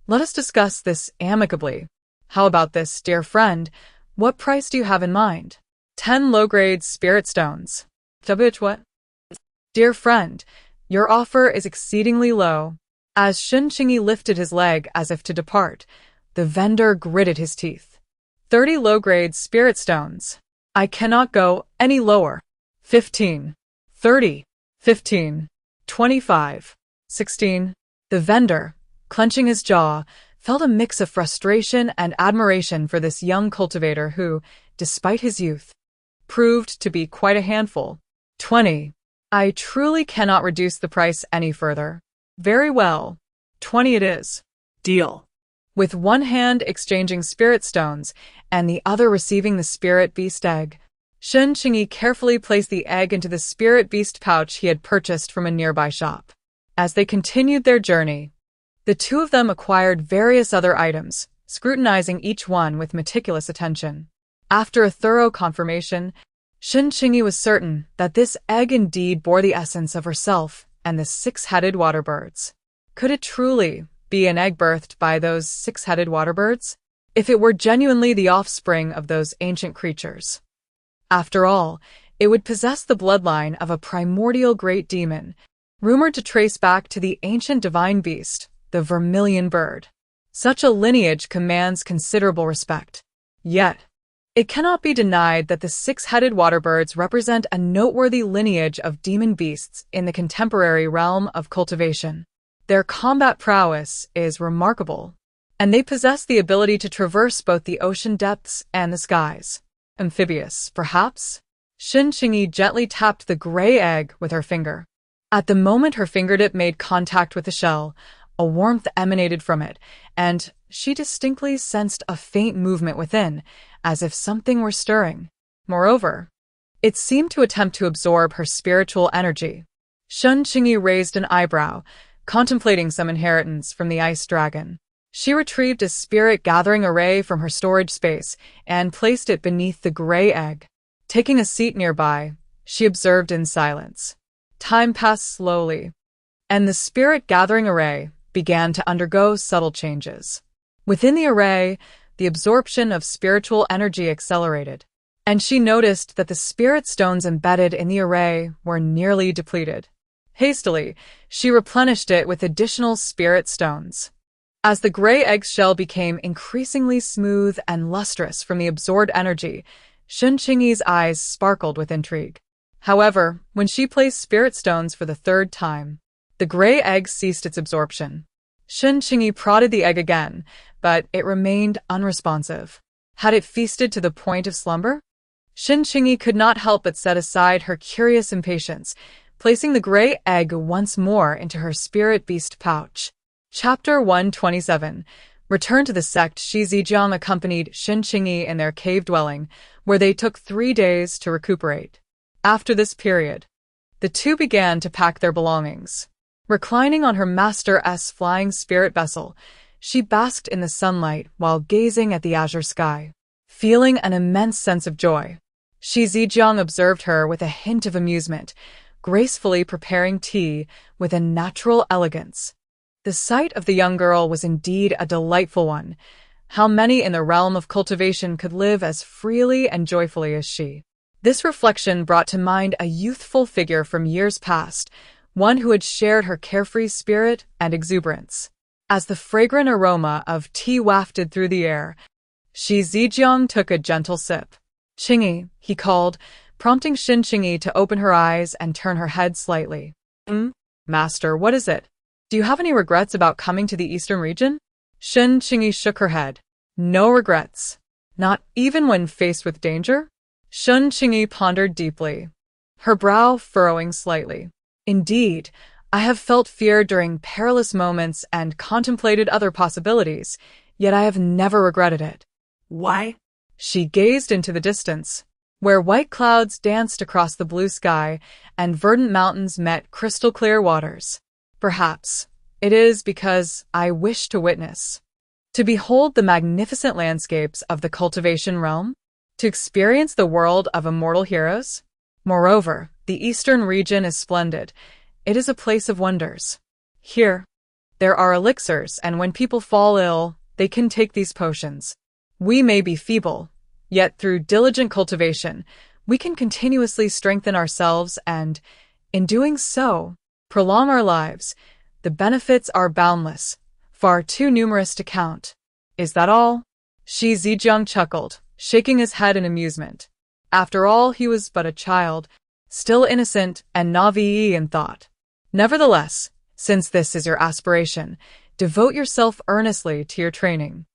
Let us discuss this amicably. How about this, dear friend? What price do you have in mind? 10 low-grade spirit stones. What? Dear friend, your offer is exceedingly low. As Shen Qingyi lifted his leg as if to depart, the vendor gritted his teeth. 30 low-grade spirit stones. I cannot go any lower. 15. 30. 15. 25. 16. The vendor, clenching his jaw, felt a mix of frustration and admiration for this young cultivator who, despite his youth, proved to be quite a handful. 20. I truly cannot reduce the price any further. Very well. 20 it is. Deal. With one hand exchanging spirit stones and the other receiving the spirit beast egg, Shen Qingyi carefully placed the egg into the spirit beast pouch he had purchased from a nearby shop. As they continued their journey, the two of them acquired various other items, scrutinizing each one with meticulous attention. After a thorough confirmation, Shen Qingyi was certain that this egg indeed bore the essence of herself and the six-headed water birds. Could it truly be an egg birthed by those six-headed water birds? If it were genuinely the offspring of those ancient creatures. After all, it would possess the bloodline of a primordial great demon, rumored to trace back to the ancient divine beast, the vermilion bird. Such a lineage commands considerable respect. Yet, it cannot be denied that the six-headed water birds represent a noteworthy lineage of demon beasts in the contemporary realm of cultivation. Their combat prowess is remarkable, and they possess the ability to traverse both the ocean depths and the skies. Amphibious, perhaps? Shen Qingyi gently tapped the gray egg with her finger. At the moment her fingertip made contact with the shell, a warmth emanated from it, and she distinctly sensed a faint movement within, as if something were stirring. Moreover, it seemed to attempt to absorb her spiritual energy. Shen Qingyi raised an eyebrow, contemplating some inheritance from the ice dragon. She retrieved a spirit-gathering array from her storage space and placed it beneath the gray egg. Taking a seat nearby, she observed in silence. Time passed slowly, and the spirit-gathering array began to undergo subtle changes. Within the array, the absorption of spiritual energy accelerated, and she noticed that the spirit stones embedded in the array were nearly depleted. Hastily, she replenished it with additional spirit stones. As the gray egg's shell became increasingly smooth and lustrous from the absorbed energy, Shen Qingyi's eyes sparkled with intrigue. However, when she placed spirit stones for the third time, the gray egg ceased its absorption. Shen Qingyi prodded the egg again, but it remained unresponsive. Had it feasted to the point of slumber? Shen Qingyi could not help but set aside her curious impatience, placing the gray egg once more into her spirit beast pouch. Chapter 127. Return to the sect. Shi Zijiang accompanied Shen Qingyi in their cave dwelling, where they took 3 days to recuperate. After this period, the two began to pack their belongings. Reclining on her master's flying spirit vessel, she basked in the sunlight while gazing at the azure sky, feeling an immense sense of joy. Shi Zijiang observed her with a hint of amusement, gracefully preparing tea with a natural elegance. The sight of the young girl was indeed a delightful one. How many in the realm of cultivation could live as freely and joyfully as she? This reflection brought to mind a youthful figure from years past, one who had shared her carefree spirit and exuberance. As the fragrant aroma of tea wafted through the air, Shi Zijiang took a gentle sip. "Qingyi," he called, prompting Shen Qingyi to open her eyes and turn her head slightly. Master, what is it?" Do you have any regrets about coming to the eastern region? Shen Qingyi shook her head. No regrets. Not even when faced with danger? Shen Qingyi pondered deeply, her brow furrowing slightly. Indeed, I have felt fear during perilous moments and contemplated other possibilities, yet I have never regretted it. Why? She gazed into the distance, where white clouds danced across the blue sky and verdant mountains met crystal-clear waters. Perhaps it is because I wish to behold the magnificent landscapes of the cultivation realm, to experience the world of immortal heroes. Moreover, the eastern region is splendid. It is a place of wonders. Here, there are elixirs, and when people fall ill, they can take these potions. We may be feeble, yet through diligent cultivation, we can continuously strengthen ourselves and, in doing so, prolong our lives. The benefits are boundless, far too numerous to count. Is that all? Shi Zijiang chuckled, shaking his head in amusement. After all, he was but a child, still innocent and naive in thought. Nevertheless, since this is your aspiration, devote yourself earnestly to your training.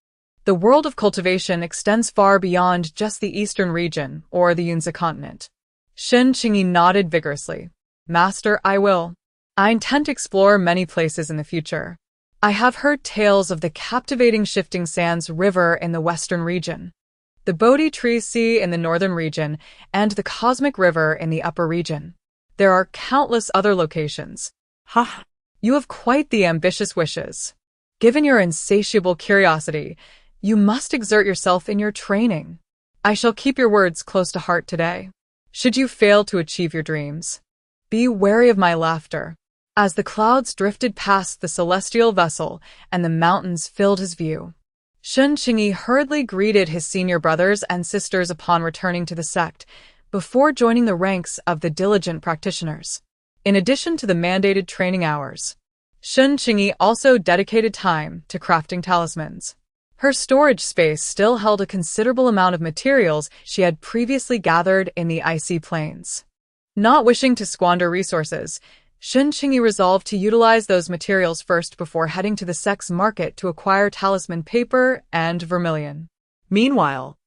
The world of cultivation extends far beyond just the eastern region or the Yunzi continent. Shen Qingyi nodded vigorously. Master, I will. I intend to explore many places in the future. I have heard tales of the captivating Shifting Sands River in the western region, the Bodhi Tree Sea in the northern region, and the Cosmic River in the upper region. There are countless other locations. Ha! You have quite the ambitious wishes. Given your insatiable curiosity, you must exert yourself in your training. I shall keep your words close to heart today. Should you fail to achieve your dreams, be wary of my laughter. As the clouds drifted past the celestial vessel and the mountains filled his view, Shen Qingyi hurriedly greeted his senior brothers and sisters upon returning to the sect, before joining the ranks of the diligent practitioners. In addition to the mandated training hours, Shen Qingyi also dedicated time to crafting talismans. Her storage space still held a considerable amount of materials she had previously gathered in the icy plains. Not wishing to squander resources, Shen Qingyi resolved to utilize those materials first before heading to the sect's market to acquire talisman paper and vermilion. Meanwhile,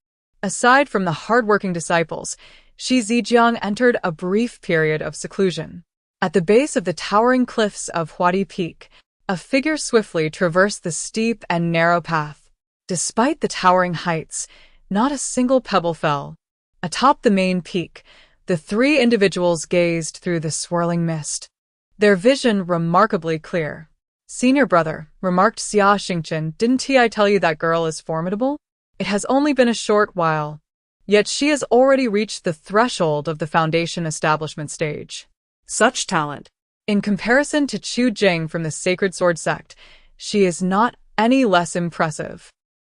aside from the hard-working disciples, Shi Zijiang entered a brief period of seclusion. At the base of the towering cliffs of Huadi Peak, a figure swiftly traversed the steep and narrow path. Despite the towering heights, not a single pebble fell. Atop the main peak, the three individuals gazed through the swirling mist, their vision remarkably clear. Senior brother, remarked Xianxia, didn't I tell you that girl is formidable? It has only been a short while, yet she has already reached the threshold of the foundation establishment stage. Such talent. In comparison to Chu Jing from the Sacred Sword sect, she is not any less impressive.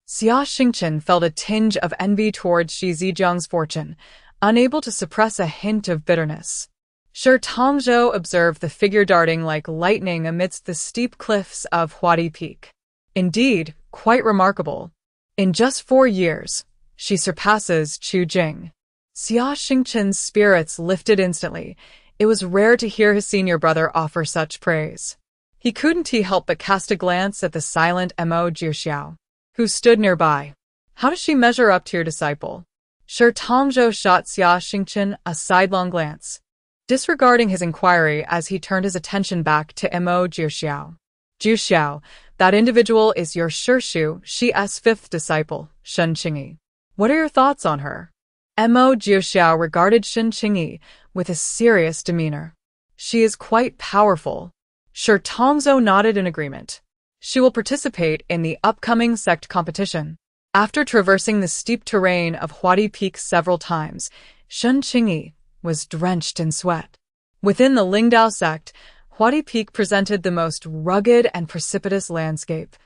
Xianxia felt a tinge of envy towards Shi Zijiang's fortune, unable to suppress a hint of bitterness. Shi Tongzhou observed the figure darting like lightning amidst the steep cliffs of Huadi Peak. Indeed, quite remarkable. In just 4 years, she surpasses Chu Jing. Xianxia's spirits lifted instantly. It was rare to hear his senior brother offer such praise. He couldn't help but cast a glance at the silent MASU-MANHUA, who stood nearby. How does she measure up to your disciple? Shi Tongzhou shot Xianxia a sidelong glance, disregarding his inquiry as he turned his attention back to MASU-MANHUA. Jiuxiao, that individual is your Shi's fifth disciple, Shen Qingyi. What are your thoughts on her? MASU-MANHUA regarded Shen Qingyi with a serious demeanor. She is quite powerful. Shi Tongzhou nodded in agreement. She will participate in the upcoming sect competition. After traversing the steep terrain of Huadi Peak several times, Shen Qingyi was drenched in sweat. Within the Lingdao sect, Huadi Peak presented the most rugged and precipitous landscape,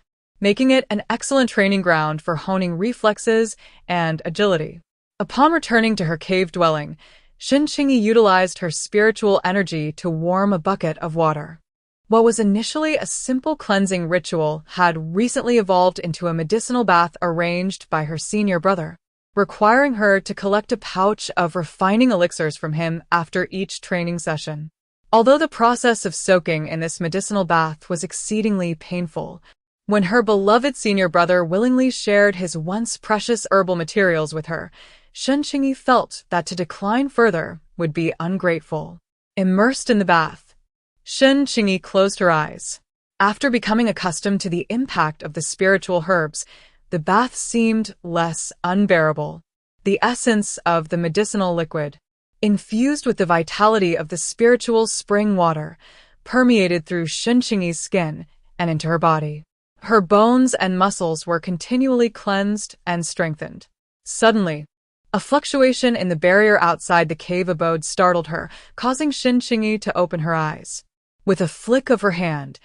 making it an excellent training ground for honing reflexes and agility. Upon returning to her cave dwelling, Shen Qingyi utilized her spiritual energy to warm a bucket of water. What was initially a simple cleansing ritual had recently evolved into a medicinal bath arranged by her senior brother, requiring her to collect a pouch of refining elixirs from him after each training session. Although the process of soaking in this medicinal bath was exceedingly painful, when her beloved senior brother willingly shared his once precious herbal materials with her, Shen Qingyi felt that to decline further would be ungrateful. Immersed in the bath, Shen Qingyi closed her eyes. After becoming accustomed to the impact of the spiritual herbs, the bath seemed less unbearable. The essence of the medicinal liquid, infused with the vitality of the spiritual spring water, permeated through Shen Qingyi's skin and into her body. Her bones and muscles were continually cleansed and strengthened. Suddenly, a fluctuation in the barrier outside the cave abode startled her, causing Shen Qingyi to open her eyes. With a flick of her hand,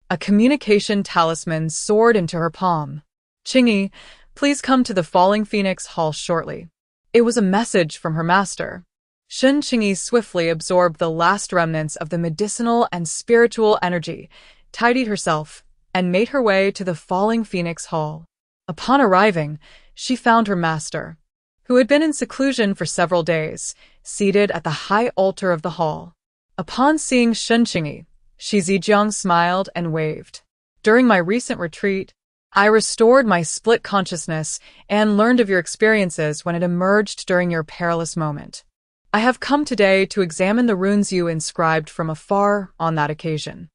a communication talisman soared into her palm. "Qingyi, please come to the Falling Phoenix Hall shortly." It was a message from her master. Shen Qingyi swiftly absorbed the last remnants of the medicinal and spiritual energy, tidied herself, and made her way to the Falling Phoenix Hall. Upon arriving, she found her master, who had been in seclusion for several days, seated at the high altar of the hall. Upon seeing Shen Qingyi, Shi Zijiang smiled and waved. "During my recent retreat, I restored my split consciousness and learned of your experiences when it emerged during your perilous moment. I have come today to examine the runes you inscribed from afar on that occasion.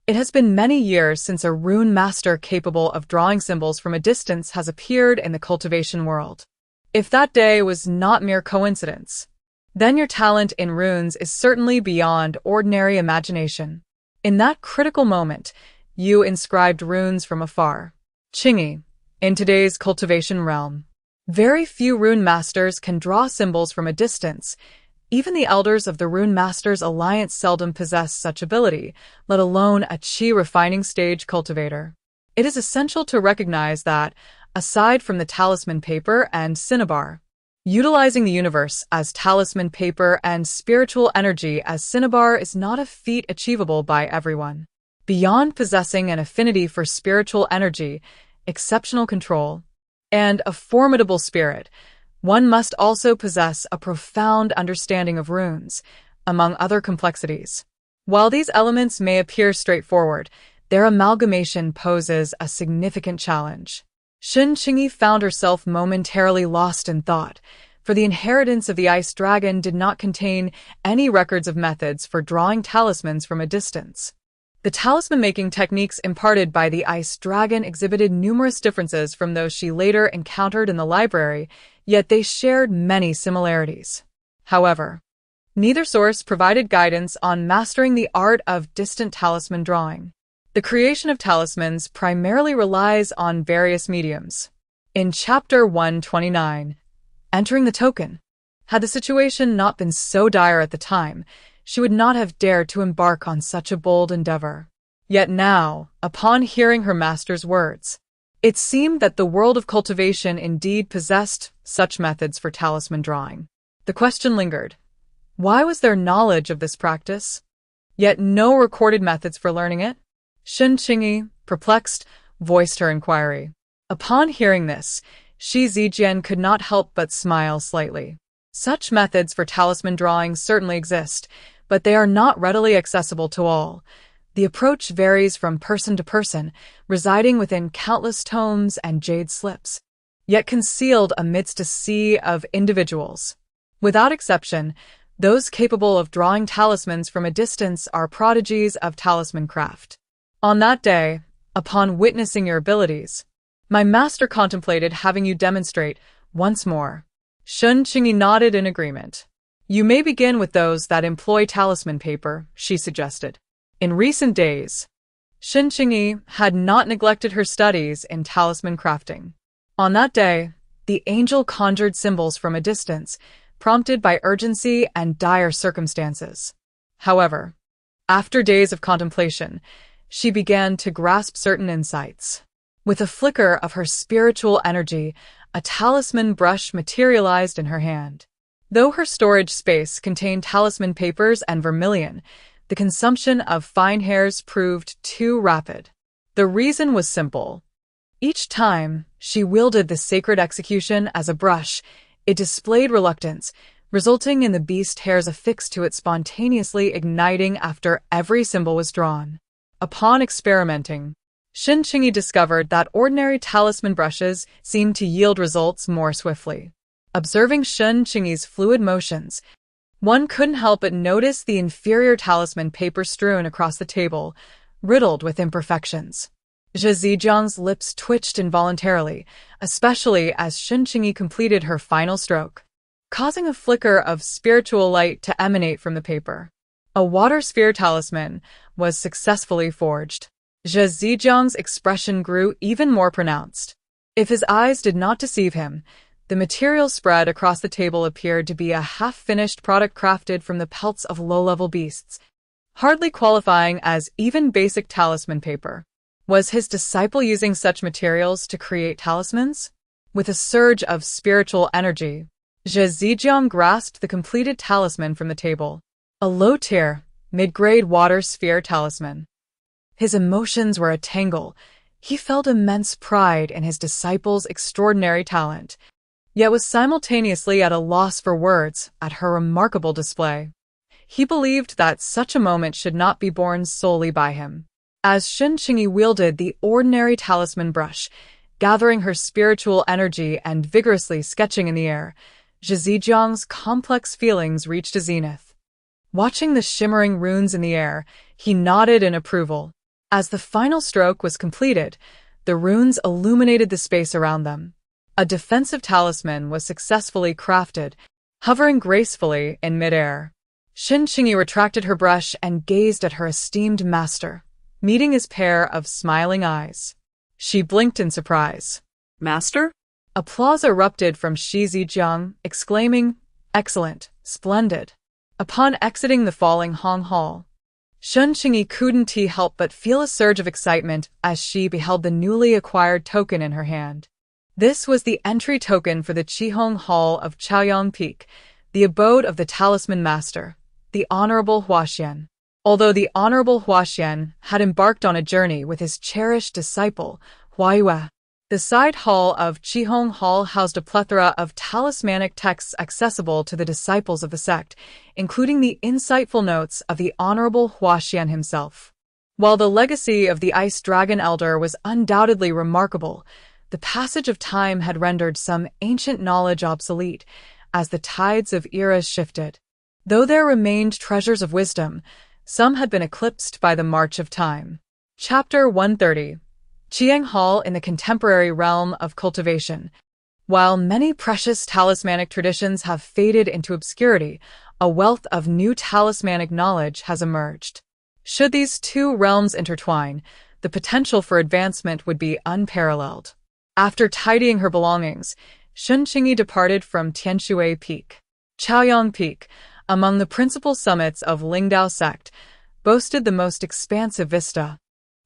It has been many years since a rune master capable of drawing symbols from a distance has appeared in the cultivation world. If that day was not mere coincidence, then your talent in runes is certainly beyond ordinary imagination. In that critical moment, you inscribed runes from afar. Qingyi, in today's cultivation realm, very few rune masters can draw symbols from a distance. Even the elders of the Rune Masters Alliance seldom possess such ability, let alone a chi refining stage cultivator. It is essential to recognize that, aside from the talisman paper and cinnabar, utilizing the universe as talisman paper and spiritual energy as cinnabar is not a feat achievable by everyone. Beyond possessing an affinity for spiritual energy, exceptional control, and a formidable spirit, one must also possess a profound understanding of runes, among other complexities. While these elements may appear straightforward, their amalgamation poses a significant challenge. Shen Qingyi found herself momentarily lost in thought, for the inheritance of the Ice Dragon did not contain any records of methods for drawing talismans from a distance. The talisman-making techniques imparted by the Ice Dragon exhibited numerous differences from those she later encountered in the library, yet they shared many similarities. However, neither source provided guidance on mastering the art of distant talisman drawing. The creation of talismans primarily relies on various mediums. In Chapter 129, Entering the Token, had the situation not been so dire at the time, she would not have dared to embark on such a bold endeavor. Yet now, upon hearing her master's words, it seemed that the world of cultivation indeed possessed such methods for talisman drawing. The question lingered. Why was there knowledge of this practice, yet no recorded methods for learning it? Shen Qingyi, perplexed, voiced her inquiry. Upon hearing this, Shi Zijian could not help but smile slightly. Such methods for talisman drawing certainly exist, but they are not readily accessible to all. The approach varies from person to person, residing within countless tomes and jade slips, yet concealed amidst a sea of individuals. Without exception, those capable of drawing talismans from a distance are prodigies of talisman craft. On that day, upon witnessing your abilities, my master contemplated having you demonstrate once more. Shen Qingyi nodded in agreement. You may begin with those that employ talisman paper, she suggested. In recent days, Shen Qingyi had not neglected her studies in talisman crafting. On that day, the angel conjured symbols from a distance, prompted by urgency and dire circumstances. However, after days of contemplation, she began to grasp certain insights. With a flicker of her spiritual energy, a talisman brush materialized in her hand. Though her storage space contained talisman papers and vermilion, the consumption of fine hairs proved too rapid. The reason was simple. Each time she wielded the sacred execution as a brush, it displayed reluctance, resulting in the beast hairs affixed to it spontaneously igniting after every symbol was drawn. Upon experimenting, Shen Qingyi discovered that ordinary talisman brushes seemed to yield results more swiftly. Observing Shen Qingyi's fluid motions, one couldn't help but notice the inferior talisman paper strewn across the table, riddled with imperfections. Zhe Zijiang's lips twitched involuntarily, especially as Shen Qingyi completed her final stroke, causing a flicker of spiritual light to emanate from the paper. A water sphere talisman was successfully forged. Zhe Zijiang's expression grew even more pronounced. If his eyes did not deceive him, the material spread across the table appeared to be a half-finished product crafted from the pelts of low-level beasts, hardly qualifying as even basic talisman paper. Was his disciple using such materials to create talismans? With a surge of spiritual energy, Zhe Zijiang grasped the completed talisman from the table. A low-tier, mid-grade water sphere talisman. His emotions were a tangle. He felt immense pride in his disciple's extraordinary talent, yet was simultaneously at a loss for words at her remarkable display. He believed that such a moment should not be borne solely by him. As Shen Qingyi wielded the ordinary talisman brush, gathering her spiritual energy and vigorously sketching in the air, Zhe Zijiang's complex feelings reached a zenith. Watching the shimmering runes in the air, he nodded in approval. As the final stroke was completed, the runes illuminated the space around them. A defensive talisman was successfully crafted, hovering gracefully in midair. Shen Qingyi retracted her brush and gazed at her esteemed master, meeting his pair of smiling eyes. She blinked in surprise. Master? Applause erupted from Zhe Zijiang, exclaiming, "Excellent, splendid." Upon exiting the falling Hong Hall, Shen Qingyi couldn't help but feel a surge of excitement as she beheld the newly acquired token in her hand. This was the entry token for the Qihong Hall of Chaoyang Peak, the abode of the Talisman Master, the Honorable Huaxian. Although the Honorable Huaxian had embarked on a journey with his cherished disciple, Huayue, the side hall of Qihong Hall housed a plethora of talismanic texts accessible to the disciples of the sect, including the insightful notes of the Honorable Huaxian himself. While the legacy of the Ice Dragon Elder was undoubtedly remarkable, the passage of time had rendered some ancient knowledge obsolete as the tides of eras shifted. Though there remained treasures of wisdom, some had been eclipsed by the march of time. Chapter 130. Qiang Hall in the Contemporary Realm of Cultivation. While many precious talismanic traditions have faded into obscurity, a wealth of new talismanic knowledge has emerged. Should these two realms intertwine, the potential for advancement would be unparalleled. After tidying her belongings, Shen Qingyi departed from Tianshui Peak. Chaoyang Peak, among the principal summits of Lingdao sect, boasted the most expansive vista,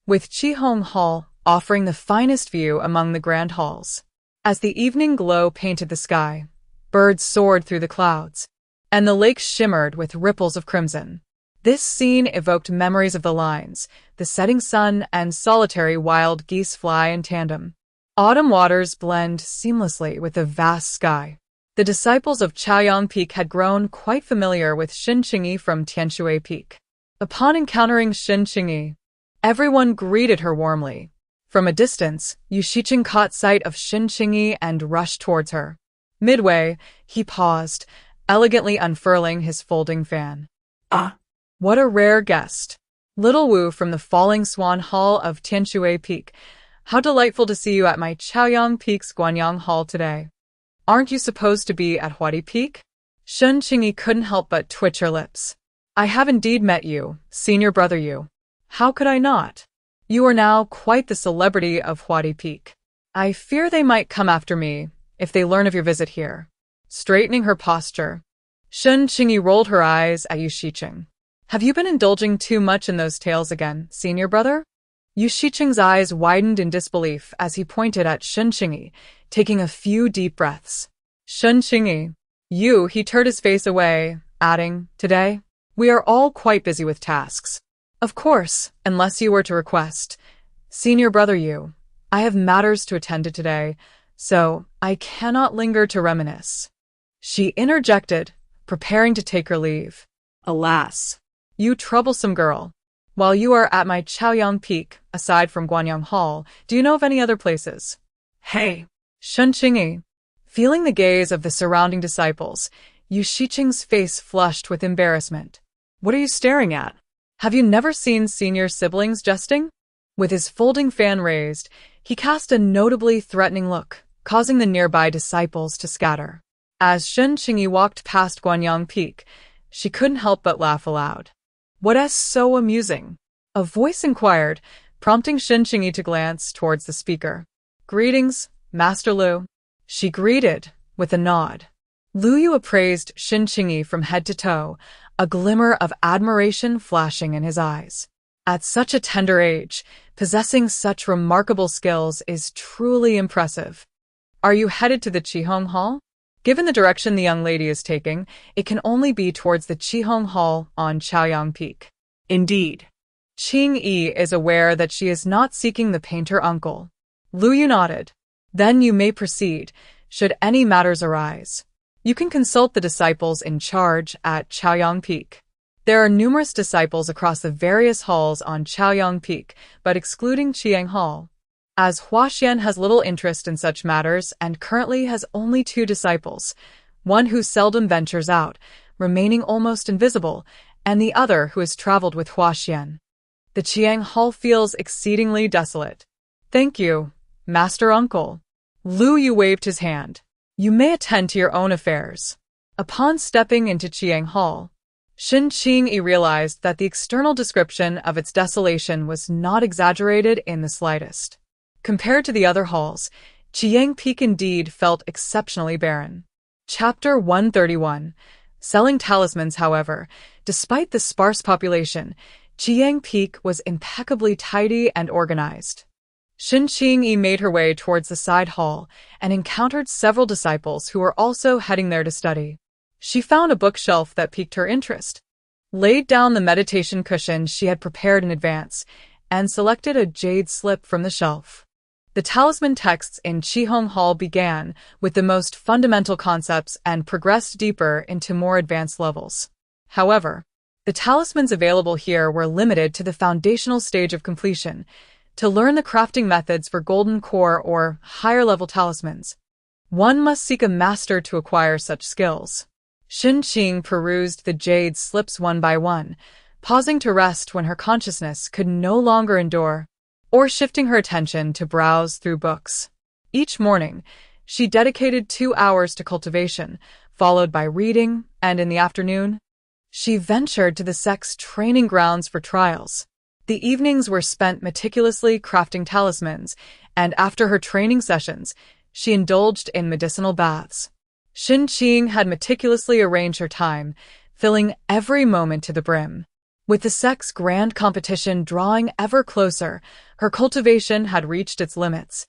with Qihong Hall offering the finest view among the grand halls. As the evening glow painted the sky, birds soared through the clouds, and the lake shimmered with ripples of crimson. This scene evoked memories of the lines, the setting sun and solitary wild geese fly in tandem. Autumn waters blend seamlessly with the vast sky. The disciples of Chaoyang Peak had grown quite familiar with Shen Qingyi from Tianshui Peak. Upon encountering Shen Qingyi, everyone greeted her warmly. From a distance, Yu Shiqing caught sight of Shen Qingyi and rushed towards her. Midway, he paused, elegantly unfurling his folding fan. Ah! What a rare guest. Little Wu from the Falling Swan Hall of Tianshui Peak. How delightful to see you at my Chaoyang Peak's Guanyang Hall today. Aren't you supposed to be at Huadi Peak? Shen Qingyi couldn't help but twitch her lips. I have indeed met you, senior brother Yu. How could I not? You are now quite the celebrity of Huadi Peak. I fear they might come after me if they learn of your visit here. Straightening her posture, Shen Qingyi rolled her eyes at Yu Shiqing. Have you been indulging too much in those tales again, senior brother? Yu Shiqing's eyes widened in disbelief as he pointed at Shen Qingyi, taking a few deep breaths. Shen Qingyi. He turned his face away, adding, Today, we are all quite busy with tasks. Of course, unless you were to request. Senior brother Yu, I have matters to attend to today, so I cannot linger to reminisce. She interjected, preparing to take her leave. Alas. You troublesome girl. While you are at my Chaoyang Peak, aside from Guanyang Hall, do you know of any other places? Hey. Shen Qingyi. Feeling the gaze of the surrounding disciples, Yu Shiqing's face flushed with embarrassment. What are you staring at? Have you never seen senior siblings jesting? With his folding fan raised, he cast a notably threatening look, causing the nearby disciples to scatter. As Shen Qingyi walked past Guanyang Peak, she couldn't help but laugh aloud. What's so amusing? A voice inquired, prompting Shen Qingyi to glance towards the speaker. Greetings, Master Lu. She greeted, with a nod. Lu Yu appraised Shen Qingyi from head to toe, a glimmer of admiration flashing in his eyes. At such a tender age, possessing such remarkable skills is truly impressive. Are you headed to the Qihong Hall? Given the direction the young lady is taking, it can only be towards the Qihong Hall on Chaoyang Peak. Indeed. Qingyi is aware that she is not seeking the painter uncle. Lu Yu nodded. Then you may proceed, should any matters arise. You can consult the disciples in charge at Chaoyang Peak. There are numerous disciples across the various halls on Chaoyang Peak, but excluding Qiang Hall. As Huaxian has little interest in such matters and currently has only 2 disciples, one who seldom ventures out, remaining almost invisible, and the other who has traveled with Huaxian. The Qiang Hall feels exceedingly desolate. Thank you, Master Uncle. Lu Yu waved his hand. You may attend to your own affairs. Upon stepping into Qiang Hall, Shen Qingyi realized that the external description of its desolation was not exaggerated in the slightest. Compared to the other halls, Qiang Peak indeed felt exceptionally barren. Chapter 131. Selling talismans, however, despite the sparse population, Qiang Peak was impeccably tidy and organized. Shen Qingyi made her way towards the side hall and encountered several disciples who were also heading there to study. She found a bookshelf that piqued her interest, laid down the meditation cushion she had prepared in advance, and selected a jade slip from the shelf. The talisman texts in Qihong Hall began with the most fundamental concepts and progressed deeper into more advanced levels. However, the talismans available here were limited to the foundational stage of completion. To learn the crafting methods for golden core or higher-level talismans, one must seek a master to acquire such skills. Shen Qingyi perused the jade slips one by one, pausing to rest when her consciousness could no longer endure, or shifting her attention to browse through books. Each morning, she dedicated 2 hours to cultivation, followed by reading, and in the afternoon, she ventured to the sect's training grounds for trials. The evenings were spent meticulously crafting talismans, and after her training sessions, she indulged in medicinal baths. Shen Qingyi had meticulously arranged her time, filling every moment to the brim. With the sect's grand competition drawing ever closer, her cultivation had reached its limits,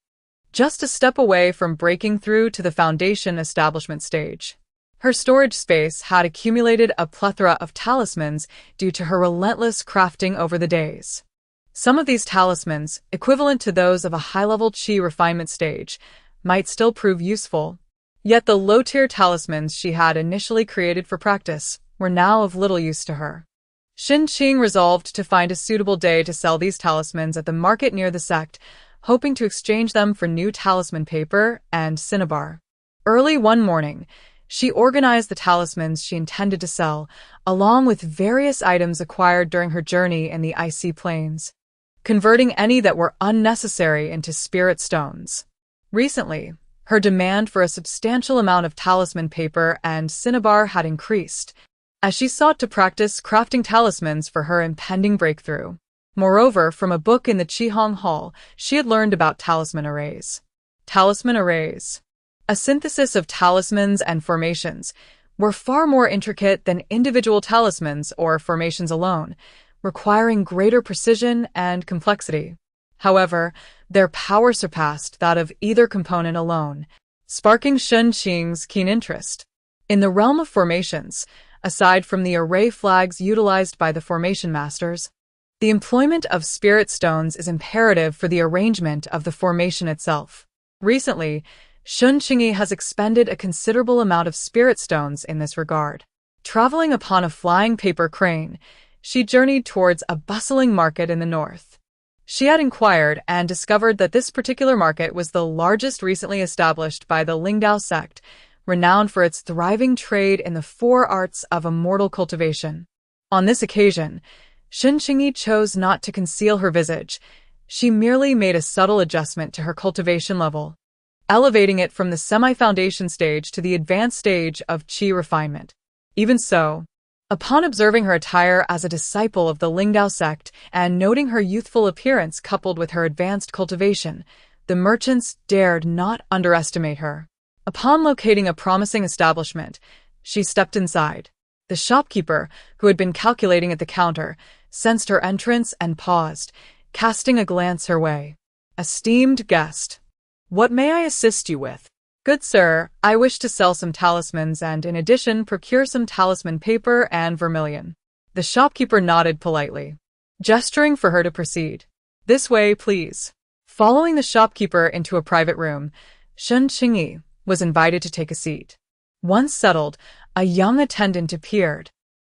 just a step away from breaking through to the foundation establishment stage. Her storage space had accumulated a plethora of talismans due to her relentless crafting over the days. Some of these talismans, equivalent to those of a high-level qi refinement stage, might still prove useful. Yet the low-tier talismans she had initially created for practice were now of little use to her. Shen Qingyi resolved to find a suitable day to sell these talismans at the market near the sect, hoping to exchange them for new talisman paper and cinnabar. Early one morning, she organized the talismans she intended to sell, along with various items acquired during her journey in the icy plains, converting any that were unnecessary into spirit stones. Recently, her demand for a substantial amount of talisman paper and cinnabar had increased, as she sought to practice crafting talismans for her impending breakthrough. Moreover, from a book in the Qihong Hall, she had learned about talisman arrays. Talisman arrays, a synthesis of talismans and formations, were far more intricate than individual talismans or formations alone, requiring greater precision and complexity. However, their power surpassed that of either component alone, sparking Shen Qingyi's keen interest. In the realm of formations, aside from the array flags utilized by the formation masters, the employment of spirit stones is imperative for the arrangement of the formation itself. Recently, Shen Qingyi has expended a considerable amount of spirit stones in this regard. Traveling upon a flying paper crane, she journeyed towards a bustling market in the north. She had inquired and discovered that this particular market was the largest recently established by the Lingdao sect, renowned for its thriving trade in the four arts of immortal cultivation. On this occasion, Shen Qingyi chose not to conceal her visage. She merely made a subtle adjustment to her cultivation level, elevating it from the semi-foundation stage to the advanced stage of qi refinement. Even so, upon observing her attire as a disciple of the Lingdao sect and noting her youthful appearance coupled with her advanced cultivation, the merchants dared not underestimate her. Upon locating a promising establishment, she stepped inside. The shopkeeper, who had been calculating at the counter, sensed her entrance and paused, casting a glance her way. "Esteemed guest, what may I assist you with?" "Good sir, I wish to sell some talismans and in addition procure some talisman paper and vermilion." The shopkeeper nodded politely, gesturing for her to proceed. "This way, please." Following the shopkeeper into a private room, Shen Qingyi was invited to take a seat. Once settled, a young attendant appeared,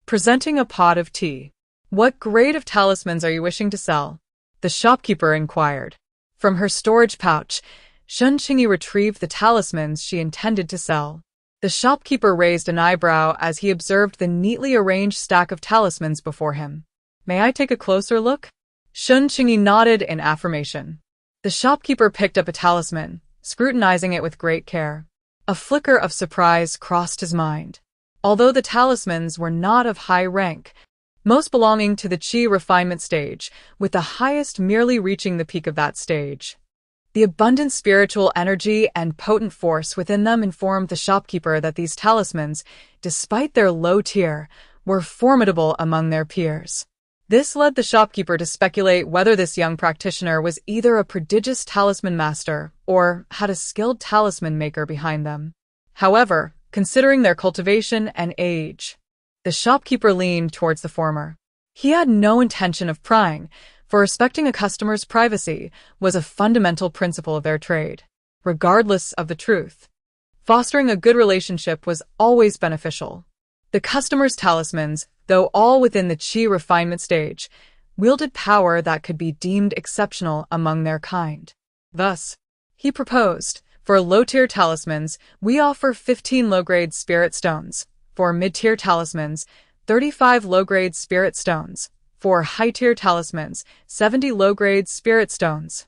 presenting a pot of tea. "What grade of talismans are you wishing to sell?" the shopkeeper inquired. From her storage pouch, Shen Qingyi retrieved the talismans she intended to sell. The shopkeeper raised an eyebrow as he observed the neatly arranged stack of talismans before him. "May I take a closer look?" Shen Qingyi nodded in affirmation. The shopkeeper picked up a talisman, scrutinizing it with great care. A flicker of surprise crossed his mind. Although the talismans were not of high rank, most belonging to the qi refinement stage, with the highest merely reaching the peak of that stage. The abundant spiritual energy and potent force within them informed the shopkeeper that these talismans, despite their low tier, were formidable among their peers. This led the shopkeeper to speculate whether this young practitioner was either a prodigious talisman master or had a skilled talisman maker behind them. However, considering their cultivation and age, the shopkeeper leaned towards the former. He had no intention of prying, for respecting a customer's privacy was a fundamental principle of their trade. Regardless of the truth, fostering a good relationship was always beneficial. The customer's talismans, though all within the qi refinement stage, wielded power that could be deemed exceptional among their kind. Thus, he proposed, for low-tier talismans, we offer 15 low-grade spirit stones. For mid-tier talismans, 35 low-grade spirit stones. For high-tier talismans, 70 low-grade spirit stones.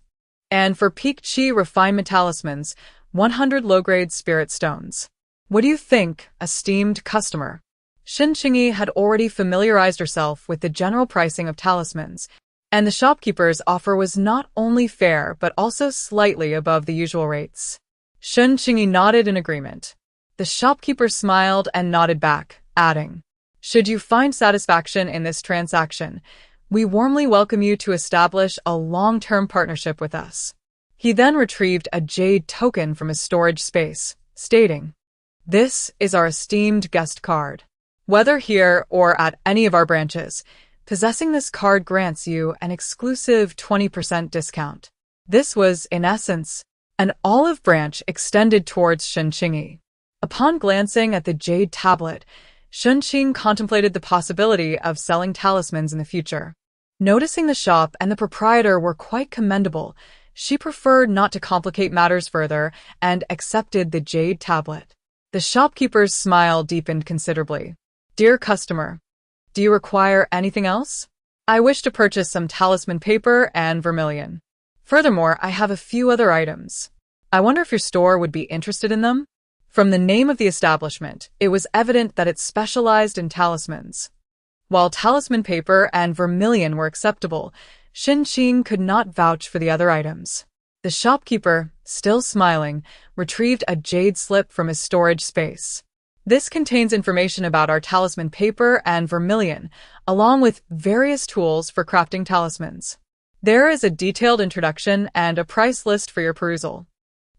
And for peak qi refinement talismans, 100 low-grade spirit stones. What do you think, esteemed customer? Shen Qingyi had already familiarized herself with the general pricing of talismans, and the shopkeeper's offer was not only fair but also slightly above the usual rates. Shen Qingyi nodded in agreement. The shopkeeper smiled and nodded back, adding, "Should you find satisfaction in this transaction, we warmly welcome you to establish a long-term partnership with us." He then retrieved a jade token from his storage space, stating, "This is our esteemed guest card. Whether here or at any of our branches, possessing this card grants you an exclusive 20% discount." This was, in essence, an olive branch extended towards Shen Qingyi. Upon glancing at the jade tablet, Shen Qingyi contemplated the possibility of selling talismans in the future. Noticing the shop and the proprietor were quite commendable, she preferred not to complicate matters further and accepted the jade tablet. The shopkeeper's smile deepened considerably. "Dear customer, do you require anything else? I wish to purchase some talisman paper and vermilion. Furthermore, I have a few other items. I wonder if your store would be interested in them?" From the name of the establishment, it was evident that it specialized in talismans. While talisman paper and vermilion were acceptable, Shen Qingyi could not vouch for the other items. The shopkeeper, still smiling, retrieved a jade slip from his storage space. "This contains information about our talisman paper and vermilion, along with various tools for crafting talismans. There is a detailed introduction and a price list for your perusal.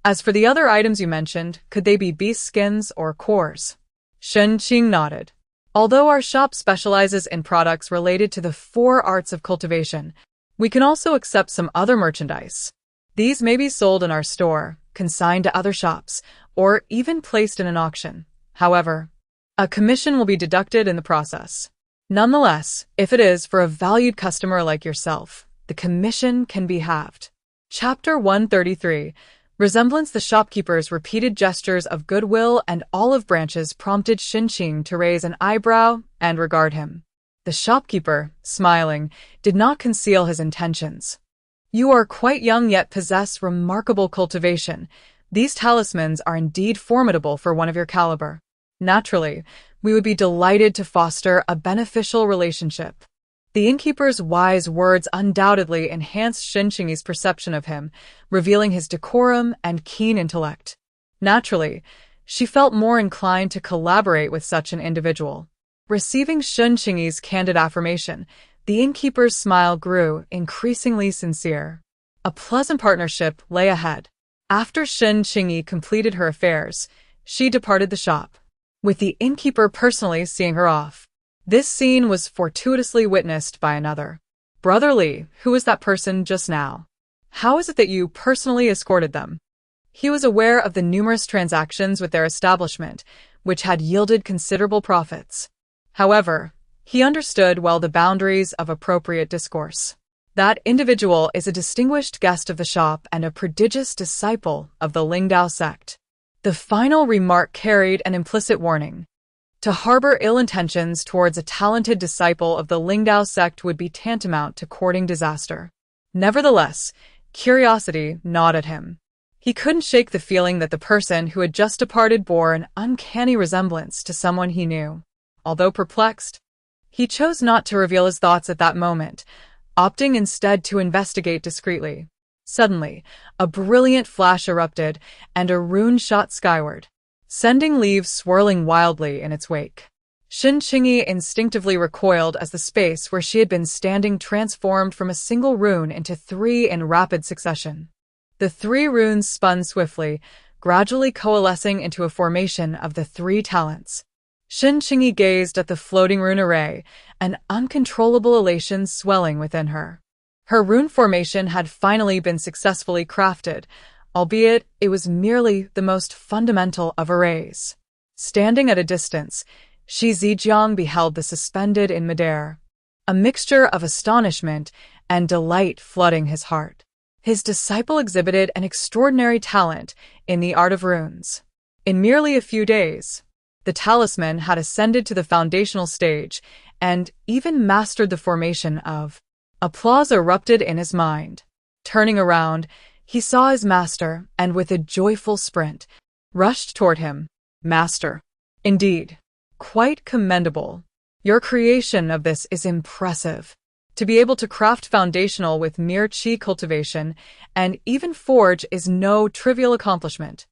As for the other items you mentioned, could they be beast skins or cores?" Shen Qingyi nodded. "Although our shop specializes in products related to the four arts of cultivation, we can also accept some other merchandise. These may be sold in our store, consigned to other shops, or even placed in an auction. However, A commission will be deducted in the process. Nonetheless, if it is for a valued customer like yourself, the commission can be halved. Chapter 133. Resemblance. The shopkeeper's repeated gestures of goodwill and olive branches prompted Shen Qingyi to raise an eyebrow and regard him. The shopkeeper, smiling, did not conceal his intentions. You are quite young yet possess remarkable cultivation. These talismans are indeed formidable for one of your caliber. Naturally, we would be delighted to foster a beneficial relationship. The innkeeper's wise words undoubtedly enhanced Shen Qingyi's perception of him, revealing his decorum and keen intellect. Naturally, she felt more inclined to collaborate with such an individual. Receiving Shen Qingyi's candid affirmation, the innkeeper's smile grew increasingly sincere. A pleasant partnership lay ahead. After Shen Qingyi completed her affairs, she departed the shop, with the innkeeper personally seeing her off. This scene was fortuitously witnessed by another. Brother Li, who was that person just now? How is it that you personally escorted them? He was aware of the numerous transactions with their establishment, which had yielded considerable profits. However, he understood well the boundaries of appropriate discourse. That individual is a distinguished guest of the shop and a prodigious disciple of the Lingdao sect. The final remark carried an implicit warning. To harbor ill intentions towards a talented disciple of the Lingdao sect would be tantamount to courting disaster. Nevertheless, curiosity gnawed at him. He couldn't shake the feeling that the person who had just departed bore an uncanny resemblance to someone he knew. Although perplexed, he chose not to reveal his thoughts at that moment, opting instead to investigate discreetly. Suddenly, a brilliant flash erupted, and a rune shot skyward, sending leaves swirling wildly in its wake. Shen Qingyi instinctively recoiled as the space where she had been standing transformed from a single rune into 3 in rapid succession. The 3 runes spun swiftly, gradually coalescing into a formation of the 3 talents. Shen Qingyi gazed at the floating rune array, an uncontrollable elation swelling within her. Her rune formation had finally been successfully crafted, albeit it was merely the most fundamental of arrays. Standing at a distance, Shi Zijiang beheld the suspended in midair, a mixture of astonishment and delight flooding his heart. His disciple exhibited an extraordinary talent in the art of runes. In merely a few days, the talisman had ascended to the foundational stage and even mastered the formation of. Applause erupted in his mind. Turning around, he saw his master and with a joyful sprint, rushed toward him. Master. Indeed. Quite commendable. Your creation of this is impressive. To be able to craft foundational with mere qi cultivation and even forge is no trivial accomplishment.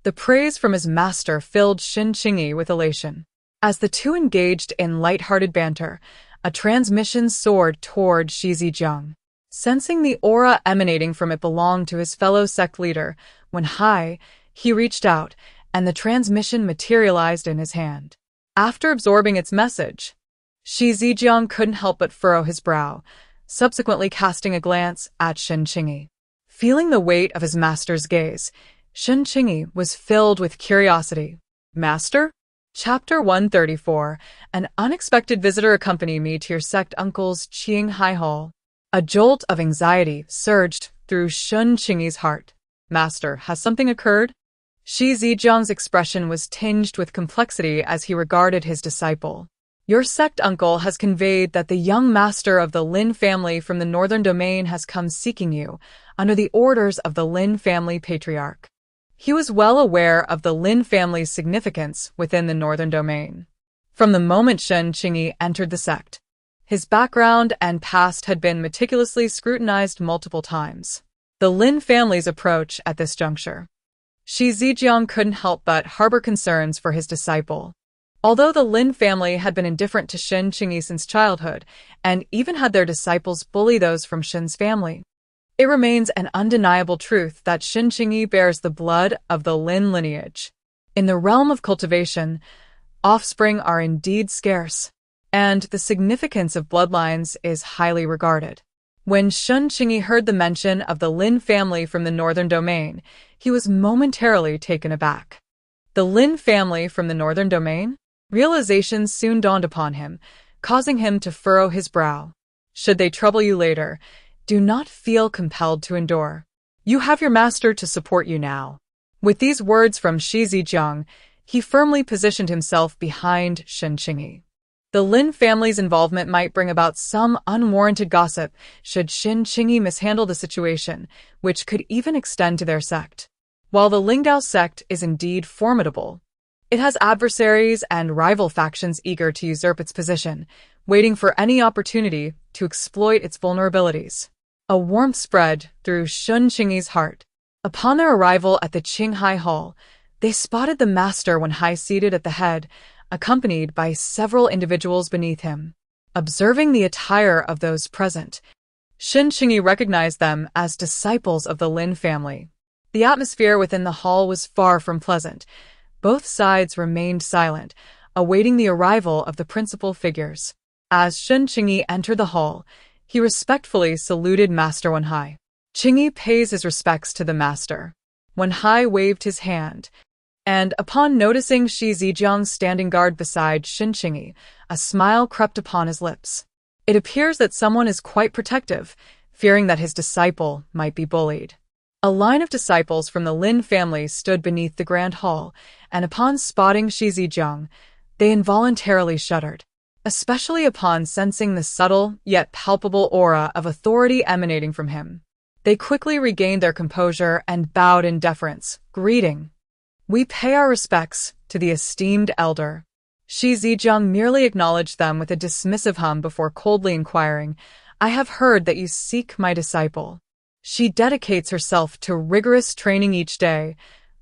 The praise from his master filled Shen Qingyi with elation. As the two engaged in light-hearted banter, a transmission soared toward Shi Zijiang. Sensing the aura emanating from it belonged to his fellow sect leader, when high, he reached out, and the transmission materialized in his hand. After absorbing its message, Shi Zijiang couldn't help but furrow his brow, subsequently casting a glance at Shen Qingyi. Feeling the weight of his master's gaze, Shen Qingyi was filled with curiosity. Master? Chapter 134. An unexpected visitor accompanied me to your sect uncle's Qinghai Hall. A jolt of anxiety surged through Shen Qingyi's heart. Master, has something occurred? Shi Zijiang's expression was tinged with complexity as he regarded his disciple. Your sect uncle has conveyed that the young master of the Lin family from the northern domain has come seeking you, under the orders of the Lin family patriarch. He was well aware of the Lin family's significance within the northern domain. From the moment Shen Qingyi entered the sect, his background and past had been meticulously scrutinized multiple times. The Lin family's approach at this juncture. Shi Zijiang couldn't help but harbor concerns for his disciple. Although the Lin family had been indifferent to Shen Qingyi since childhood, and even had their disciples bully those from Shen's family, it remains an undeniable truth that Shen Qingyi bears the blood of the Lin lineage. In the realm of cultivation, offspring are indeed scarce, and the significance of bloodlines is highly regarded. When Shen Qingyi heard the mention of the Lin family from the northern domain, he was momentarily taken aback. The Lin family from the northern domain? Realization soon dawned upon him, causing him to furrow his brow. Should they trouble you later, do not feel compelled to endure. You have your master to support you now. With these words from Shi Zijiang, he firmly positioned himself behind Shen Qingyi. The Lin family's involvement might bring about some unwarranted gossip should Shen Qingyi mishandle the situation, which could even extend to their sect. While the Lingdao sect is indeed formidable, it has adversaries and rival factions eager to usurp its position, waiting for any opportunity to exploit its vulnerabilities. A warmth spread through Shen Qingyi's heart. Upon their arrival at the Qinghai Hall, they spotted the master Wenhai seated at the head, accompanied by several individuals beneath him. Observing the attire of those present, Shen Qingyi recognized them as disciples of the Lin family. The atmosphere within the hall was far from pleasant. Both sides remained silent, awaiting the arrival of the principal figures. As Shen Qingyi entered the hall, he respectfully saluted Master Wenhai. Qingyi pays his respects to the master. Wenhai waved his hand, and upon noticing Shi Zijiang standing guard beside Shen Qingyi, a smile crept upon his lips. It appears that someone is quite protective, fearing that his disciple might be bullied. A line of disciples from the Lin family stood beneath the grand hall, and upon spotting Shi Zijiang, they involuntarily shuddered, especially upon sensing the subtle yet palpable aura of authority emanating from him. They quickly regained their composure and bowed in deference, greeting. We pay our respects to the esteemed elder. Shi Zijiang merely acknowledged them with a dismissive hum before coldly inquiring, I have heard that you seek my disciple. She dedicates herself to rigorous training each day.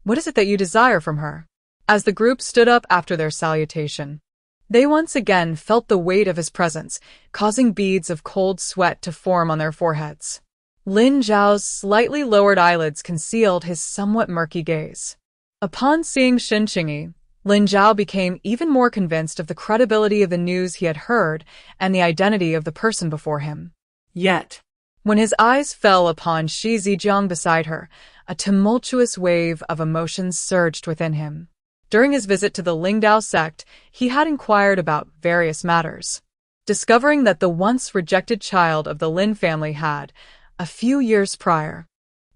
What is it that you desire from her? As the group stood up after their salutation, they once again felt the weight of his presence, causing beads of cold sweat to form on their foreheads. Lin Zhao's slightly lowered eyelids concealed his somewhat murky gaze. Upon seeing Shen Qingyi, Lin Zhao became even more convinced of the credibility of the news he had heard and the identity of the person before him. Yet, when his eyes fell upon Shi Zijiang beside her, a tumultuous wave of emotions surged within him. During his visit to the Lingdao sect, he had inquired about various matters. Discovering that the once rejected child of the Lin family had, a few years prior,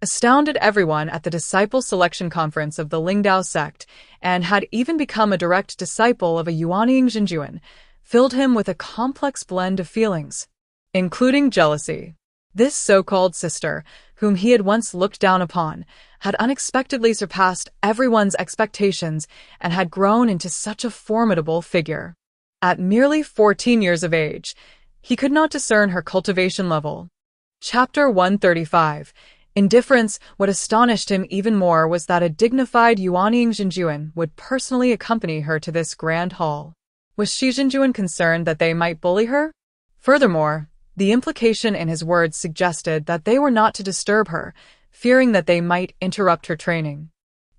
astounded everyone at the disciple selection conference of the Lingdao sect and had even become a direct disciple of a Yuanying Zhenjuan, filled him with a complex blend of feelings, including jealousy. This so-called sister, whom he had once looked down upon, had unexpectedly surpassed everyone's expectations and had grown into such a formidable figure. At merely 14 years of age, he could not discern her cultivation level. Chapter 135. Indifference. What astonished him even more was that a dignified Yuanying Zhenjuan would personally accompany her to this grand hall. Was Shi Zhenjuan concerned that they might bully her? Furthermore, the implication in his words suggested that they were not to disturb her, fearing that they might interrupt her training.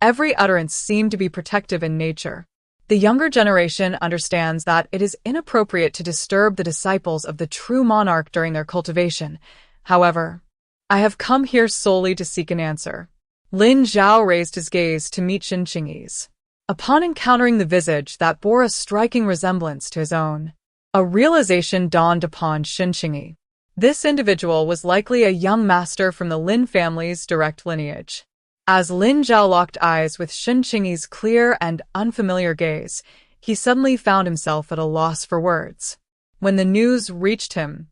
Every utterance seemed to be protective in nature. The younger generation understands that it is inappropriate to disturb the disciples of the true monarch during their cultivation. However, I have come here solely to seek an answer. Lin Zhao raised his gaze to meet Shen Qingyi's. Upon encountering the visage that bore a striking resemblance to his own, a realization dawned upon Shen Qingyi. This individual was likely a young master from the Lin family's direct lineage. As Lin Zhao locked eyes with Shen Qingyi's clear and unfamiliar gaze, he suddenly found himself at a loss for words. When the news reached him,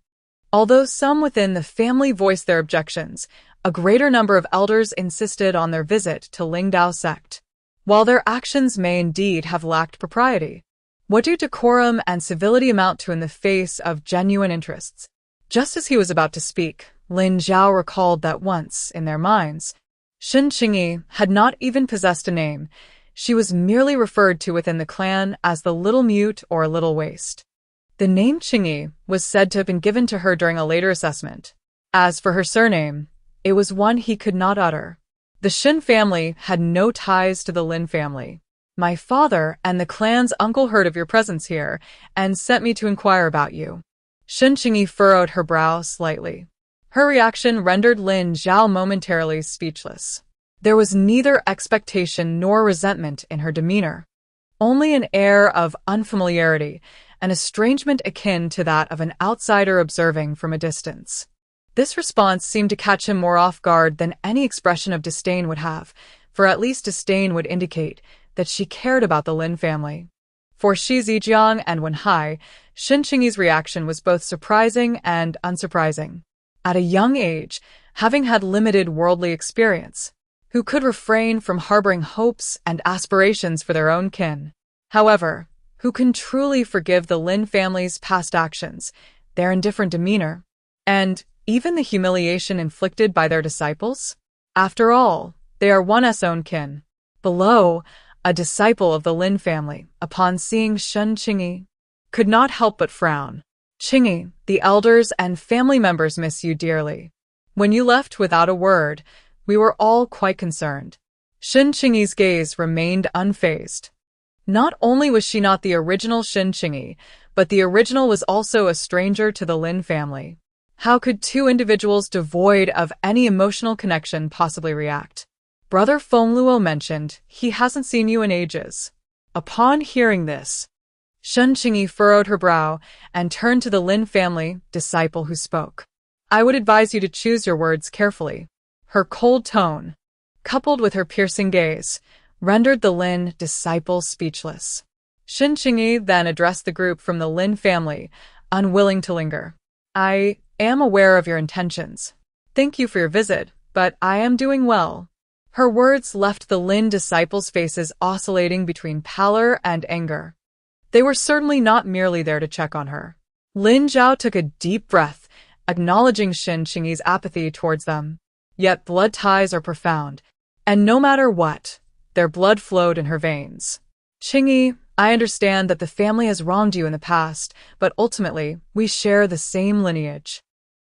although some within the family voiced their objections, a greater number of elders insisted on their visit to Lingdao sect. While their actions may indeed have lacked propriety, what do decorum and civility amount to in the face of genuine interests? Just as he was about to speak, Lin Zhao recalled that once, in their minds, Shen Qingyi had not even possessed a name. She was merely referred to within the clan as the Little Mute or Little Waste. The name Qingyi was said to have been given to her during a later assessment. As for her surname, it was one he could not utter. The Shen family had no ties to the Lin family. My father and the clan's uncle heard of your presence here and sent me to inquire about you. Shen Qingyi furrowed her brow slightly. Her reaction rendered Lin Zhao momentarily speechless. There was neither expectation nor resentment in her demeanor, only an air of unfamiliarity, an estrangement akin to that of an outsider observing from a distance. This response seemed to catch him more off guard than any expression of disdain would have, for at least disdain would indicate that she cared about the Lin family. For Shi Zijiang and Wenhai, Shen Qingyi's reaction was both surprising and unsurprising. At a young age, having had limited worldly experience, who could refrain from harboring hopes and aspirations for their own kin? However, who can truly forgive the Lin family's past actions, their indifferent demeanor, and even the humiliation inflicted by their disciples? After all, they are one's own kin. Below, a disciple of the Lin family, upon seeing Shen Qingyi, could not help but frown. Qingyi, the elders and family members miss you dearly. When you left without a word, we were all quite concerned. Shen Qingyi's gaze remained unfazed. Not only was she not the original Shen Qingyi, but the original was also a stranger to the Lin family. How could two individuals devoid of any emotional connection possibly react? Brother Fengluo mentioned he hasn't seen you in ages. Upon hearing this, Shen Qingyi furrowed her brow and turned to the Lin family disciple who spoke. I would advise you to choose your words carefully. Her cold tone, coupled with her piercing gaze, rendered the Lin disciple speechless. Shen Qingyi then addressed the group from the Lin family, unwilling to linger. I am aware of your intentions. Thank you for your visit, but I am doing well. Her words left the Lin disciples' faces oscillating between pallor and anger. They were certainly not merely there to check on her. Lin Zhao took a deep breath, acknowledging Shen Qingyi's apathy towards them. Yet blood ties are profound, and no matter what, their blood flowed in her veins. Qingyi, I understand that the family has wronged you in the past, but ultimately, we share the same lineage.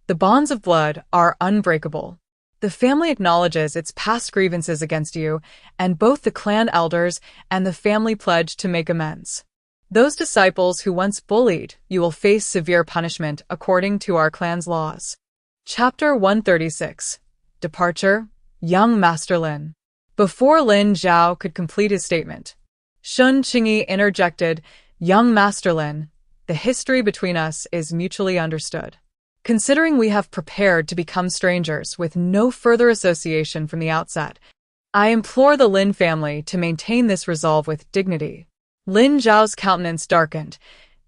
The bonds of blood are unbreakable. The family acknowledges its past grievances against you, and both the clan elders and the family pledge to make amends. Those disciples who once bullied you will face severe punishment according to our clan's laws. Chapter 136. Departure, Young Master Lin. Before Lin Zhao could complete his statement, Shen Qingyi interjected, Young Master Lin, the history between us is mutually understood. Considering we have prepared to become strangers with no further association from the outset, I implore the Lin family to maintain this resolve with dignity. Lin Zhao's countenance darkened,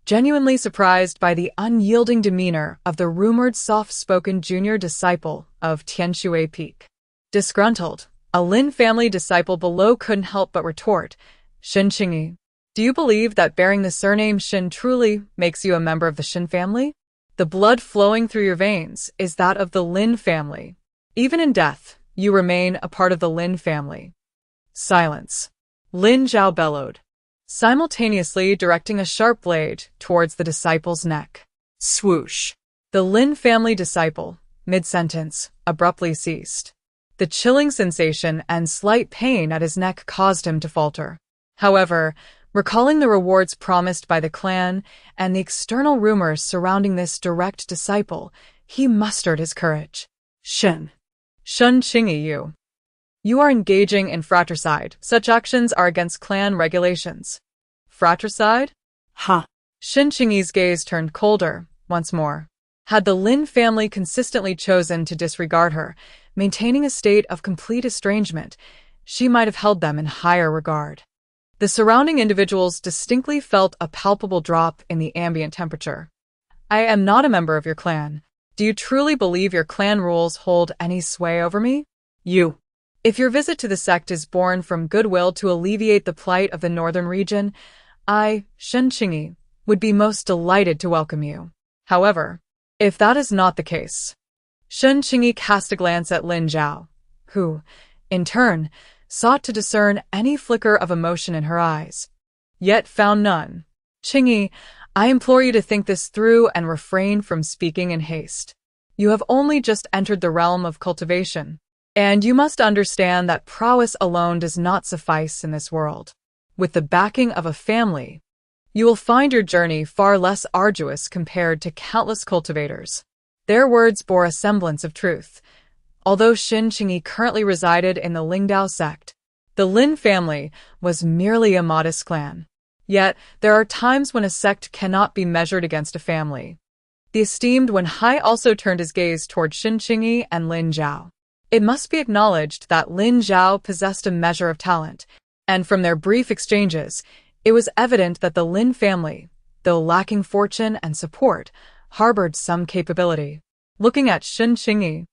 genuinely surprised by the unyielding demeanor of the rumored soft-spoken junior disciple of Tianshui Peak. Disgruntled, a Lin family disciple below couldn't help but retort, Shen Qingyi, do you believe that bearing the surname Shen truly makes you a member of the Shen family? The blood flowing through your veins is that of the Lin family. Even in death, you remain a part of the Lin family. Silence. Lin Zhao bellowed, simultaneously directing a sharp blade towards the disciple's neck. Swoosh. The Lin family disciple, mid-sentence, abruptly ceased. The chilling sensation and slight pain at his neck caused him to falter. However, recalling the rewards promised by the clan and the external rumors surrounding this direct disciple, he mustered his courage. Shen Qingyi, you are engaging in fratricide. Such actions are against clan regulations. Fratricide? Ha. Shen Qingyi's gaze turned colder, once more. Had the Lin family consistently chosen to disregard her, maintaining a state of complete estrangement, she might have held them in higher regard. The surrounding individuals distinctly felt a palpable drop in the ambient temperature. I am not a member of your clan. Do you truly believe your clan rules hold any sway over me? You. If your visit to the sect is born from goodwill to alleviate the plight of the northern region, I, Shen Qingyi, would be most delighted to welcome you. However, if that is not the case, Shen Qingyi cast a glance at Lin Zhao, who, in turn, sought to discern any flicker of emotion in her eyes, yet found none. Qingyi, I implore you to think this through and refrain from speaking in haste. You have only just entered the realm of cultivation, and you must understand that prowess alone does not suffice in this world. With the backing of a family, you will find your journey far less arduous compared to countless cultivators. Their words bore a semblance of truth. Although Shen Qingyi currently resided in the Lingdao sect, the Lin family was merely a modest clan. Yet, there are times when a sect cannot be measured against a family. The esteemed Wenhai also turned his gaze toward Shen Qingyi and Lin Zhao. It must be acknowledged that Lin Zhao possessed a measure of talent, and from their brief exchanges, it was evident that the Lin family, though lacking fortune and support, harbored some capability. Looking at Shen Qingyi,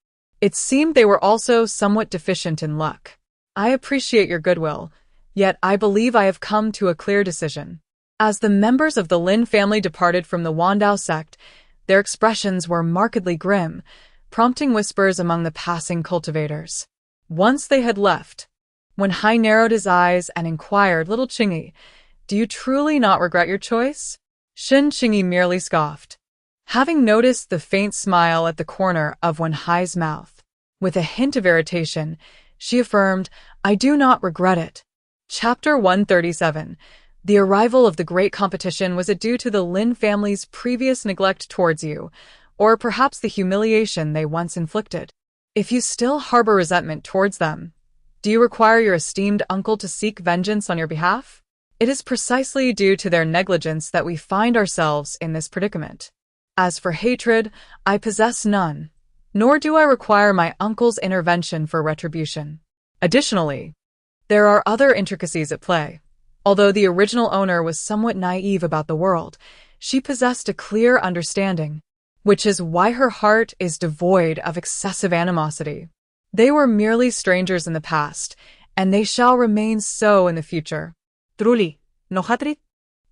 it seemed they were also somewhat deficient in luck. I appreciate your goodwill, yet I believe I have come to a clear decision. As the members of the Lin family departed from the Wandao sect, their expressions were markedly grim, prompting whispers among the passing cultivators. Once they had left, Wenhai narrowed his eyes and inquired, "Little Qingyi, do you truly not regret your choice?" Shen Qingyi merely scoffed, having noticed the faint smile at the corner of Wenhai's mouth. With a hint of irritation, she affirmed, "I do not regret it." Chapter 137. The arrival of the great competition. Was it due to the Lin family's previous neglect towards you, or perhaps the humiliation they once inflicted? If you still harbor resentment towards them, do you require your esteemed uncle to seek vengeance on your behalf? It is precisely due to their negligence that we find ourselves in this predicament. As for hatred, I possess none, nor do I require my uncle's intervention for retribution. Additionally, there are other intricacies at play. Although the original owner was somewhat naive about the world, she possessed a clear understanding, which is why her heart is devoid of excessive animosity. They were merely strangers in the past, and they shall remain so in the future. Truly, no hatred?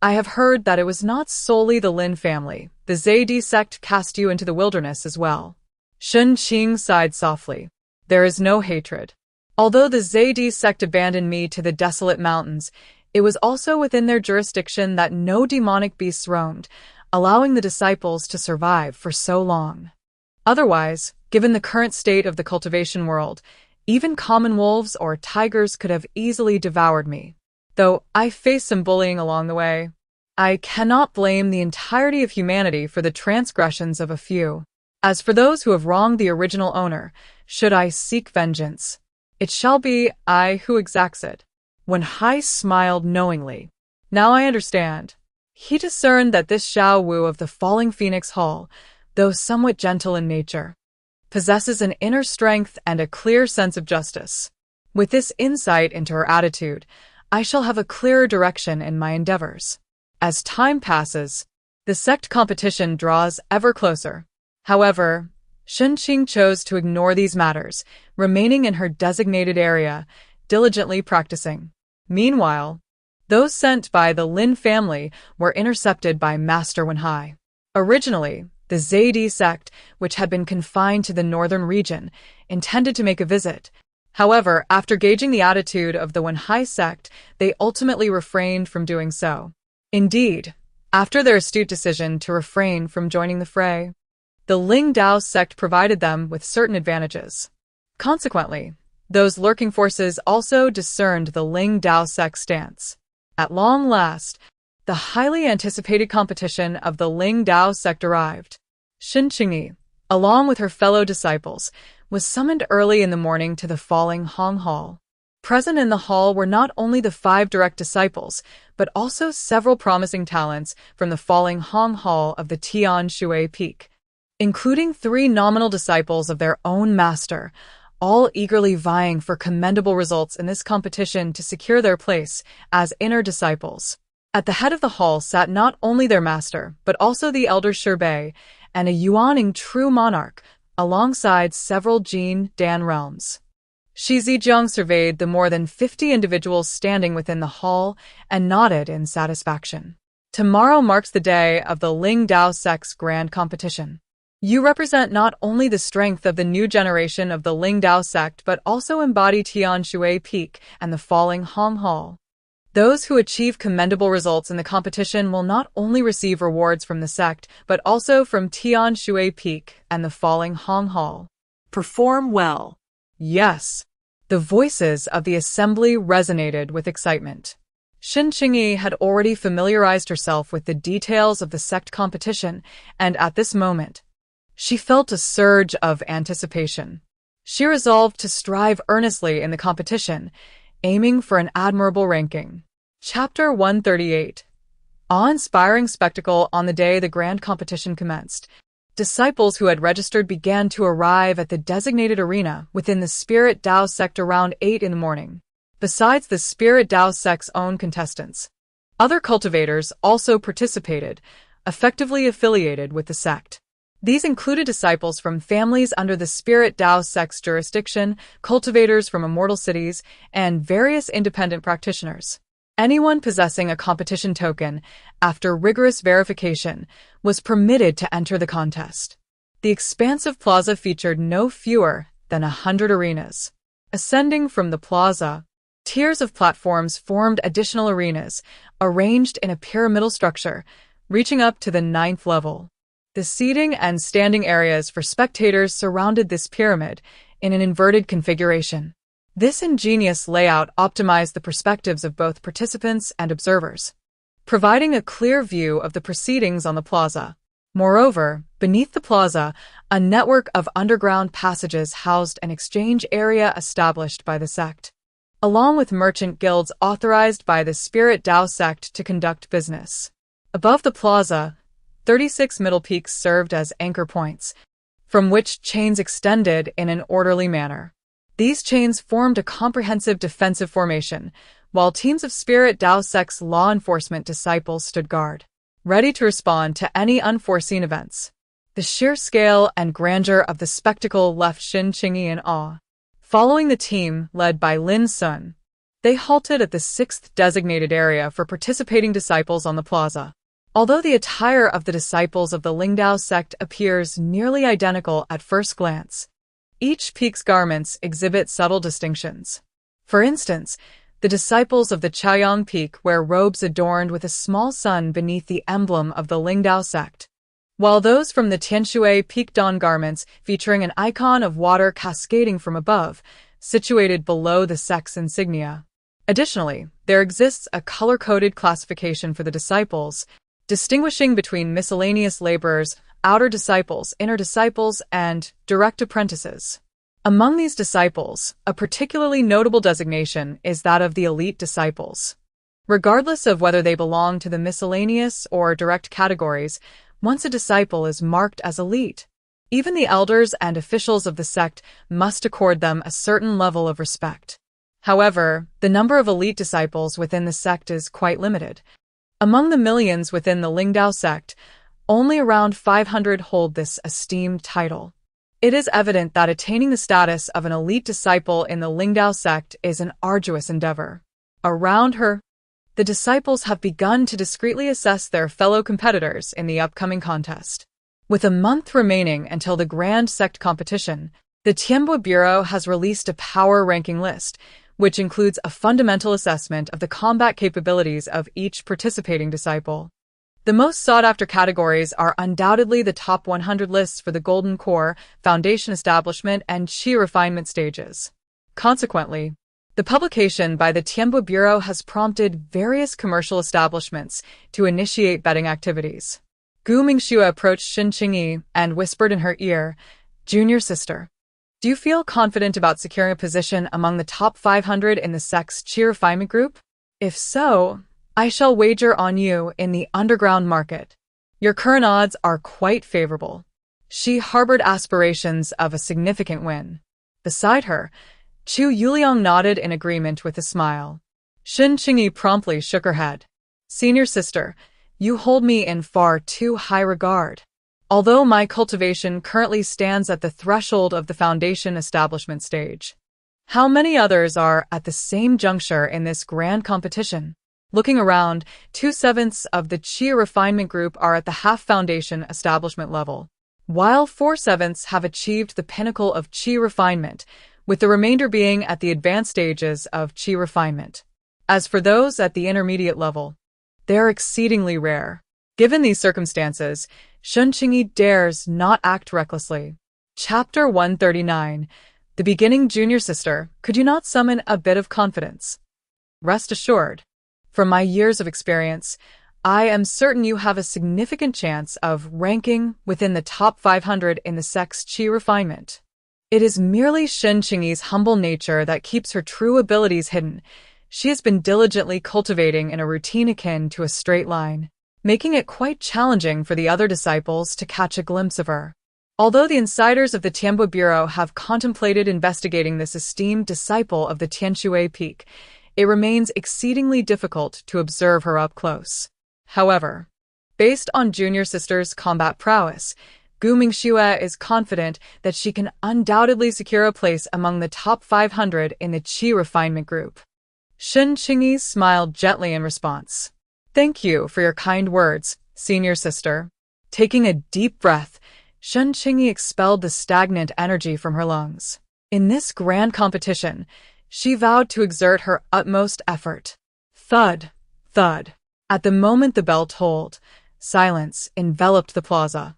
I have heard that it was not solely the Lin family. The ZD sect cast you into the wilderness as well. Shen Qing sighed softly. There is no hatred. Although the ZD sect abandoned me to the desolate mountains, it was also within their jurisdiction that no demonic beasts roamed, allowing the disciples to survive for so long. Otherwise, given the current state of the cultivation world, even common wolves or tigers could have easily devoured me. Though I faced some bullying along the way, I cannot blame the entirety of humanity for the transgressions of a few. As for those who have wronged the original owner, should I seek vengeance, it shall be I who exacts it. Wenhai smiled knowingly. Now I understand. He discerned that this Xiao Wu of the Falling Phoenix Hall, though somewhat gentle in nature, possesses an inner strength and a clear sense of justice. With this insight into her attitude, I shall have a clearer direction in my endeavors. As time passes, the sect competition draws ever closer. However, Shen Qing chose to ignore these matters, remaining in her designated area, diligently practicing. Meanwhile, those sent by the Lin family were intercepted by Master Wenhai. Originally, the ZD sect, which had been confined to the northern region, intended to make a visit. However, after gauging the attitude of the Wenhai sect, they ultimately refrained from doing so. Indeed, after their astute decision to refrain from joining the fray, the Ling Dao sect provided them with certain advantages. Consequently, those lurking forces also discerned the Ling Dao sect's stance. At long last, the highly anticipated competition of the Ling Dao sect arrived. Shen Qingyi, along with her fellow disciples, was summoned early in the morning to the Falling Hong Hall. Present in the hall were not only the 5 direct disciples, but also several promising talents from the Falling Hong Hall of the Tian Shui Peak, including 3 nominal disciples of their own master, all eagerly vying for commendable results in this competition to secure their place as inner disciples. At the head of the hall sat not only their master, but also the elder Shirbei and a Yuaning true monarch, alongside several Jin Dan realms. Shi Zijiang surveyed the more than 50 individuals standing within the hall and nodded in satisfaction. Tomorrow marks the day of the Ling Dao sect's grand competition. You represent not only the strength of the new generation of the Ling Dao sect, but also embody Tian Shui Peak and the Falling Hong Hall. Those who achieve commendable results in the competition will not only receive rewards from the sect, but also from Tian Shui Peak and the Falling Hong Hall. Perform well. Yes. The voices of the assembly resonated with excitement. Shen Qingyi had already familiarized herself with the details of the sect competition, and at this moment, she felt a surge of anticipation. She resolved to strive earnestly in the competition, aiming for an admirable ranking. Chapter 138. awe-inspiring spectacle on the day the grand competition commenced. Disciples who had registered began to arrive at the designated arena within the Spirit Dao sect around 8 in the morning. Besides the Spirit Dao sect's own contestants, other cultivators also participated, effectively affiliated with the sect. These included disciples from families under the Spirit Dao sect's jurisdiction, cultivators from Immortal cities, and various independent practitioners. Anyone possessing a competition token, after rigorous verification, was permitted to enter the contest. The expansive plaza featured no fewer than 100 arenas. Ascending from the plaza, tiers of platforms formed additional arenas, arranged in a pyramidal structure, reaching up to the 9th level. The seating and standing areas for spectators surrounded this pyramid in an inverted configuration. This ingenious layout optimized the perspectives of both participants and observers, providing a clear view of the proceedings on the plaza. Moreover, beneath the plaza, a network of underground passages housed an exchange area established by the sect, along with merchant guilds authorized by the Spirit Dao sect to conduct business. Above the plaza, 36 middle peaks served as anchor points, from which chains extended in an orderly manner. These chains formed a comprehensive defensive formation, while teams of Spirit Dao sect's law enforcement disciples stood guard, ready to respond to any unforeseen events. The sheer scale and grandeur of the spectacle left Shen Qingyi in awe. Following the team, led by Lin Sun, they halted at the 6th designated area for participating disciples on the plaza. Although the attire of the disciples of the Lingdao sect appears nearly identical at first glance, each peak's garments exhibit subtle distinctions. For instance, the disciples of the Chaoyang Peak wear robes adorned with a small sun beneath the emblem of the Lingdao sect, while those from the Tianshui Peak don garments featuring an icon of water cascading from above, situated below the sect's insignia. Additionally, there exists a color-coded classification for the disciples, distinguishing between miscellaneous laborers, outer disciples, inner disciples, and direct apprentices. Among these disciples, a particularly notable designation is that of the elite disciples. Regardless of whether they belong to the miscellaneous or direct categories, once a disciple is marked as elite, even the elders and officials of the sect must accord them a certain level of respect. However, the number of elite disciples within the sect is quite limited. Among the millions within the Lingdao sect, only around 500 hold this esteemed title. It is evident that attaining the status of an elite disciple in the Lingdao sect is an arduous endeavor. Around her, the disciples have begun to discreetly assess their fellow competitors in the upcoming contest. With a month remaining until the Grand Sect competition, the Tianbo Bureau has released a power ranking list, which includes a fundamental assessment of the combat capabilities of each participating disciple. The most sought-after categories are undoubtedly the top 100 lists for the Golden Core, Foundation Establishment, and Qi Refinement stages. Consequently, the publication by the Tianbo Bureau has prompted various commercial establishments to initiate betting activities. Gu Mingxue approached Shen Qingyi and whispered in her ear, "Junior sister, do you feel confident about securing a position among the top 500 in the sect's Qi Refinement group? If so, I shall wager on you in the underground market. Your current odds are quite favorable." She harbored aspirations of a significant win. Beside her, Chu Yuliang nodded in agreement with a smile. Shen Qingyi promptly shook her head. "Senior sister, you hold me in far too high regard. Although my cultivation currently stands at the threshold of the foundation establishment stage, how many others are at the same juncture in this grand competition?" Looking around, 2/7 of the Qi Refinement group are at the half-foundation establishment level, while 4/7 have achieved the pinnacle of Qi Refinement, with the remainder being at the advanced stages of Qi Refinement. As for those at the intermediate level, they are exceedingly rare. Given these circumstances, Shen Qingyi dares not act recklessly. Chapter 139. The Beginning. Junior sister, could you not summon a bit of confidence? Rest assured, from my years of experience, I am certain you have a significant chance of ranking within the top 500 in the sect's Qi Refinement. It is merely Shen Qingyi's humble nature that keeps her true abilities hidden. She has been diligently cultivating in a routine akin to a straight line. making it quite challenging for the other disciples to catch a glimpse of her. Although the insiders of the Tianbo Bureau have contemplated investigating this esteemed disciple of the Tianshui Peak, it remains exceedingly difficult to observe her up close. However, based on junior sister's combat prowess, Gu Mingxue is confident that she can undoubtedly secure a place among the top 500 in the Qi refinement group. Shen Qingyi smiled gently in response. Thank you for your kind words, senior sister. Taking a deep breath, Shen Qingyi expelled the stagnant energy from her lungs. In this grand competition, she vowed to exert her utmost effort. Thud, thud. At the moment the bell tolled, silence enveloped the plaza.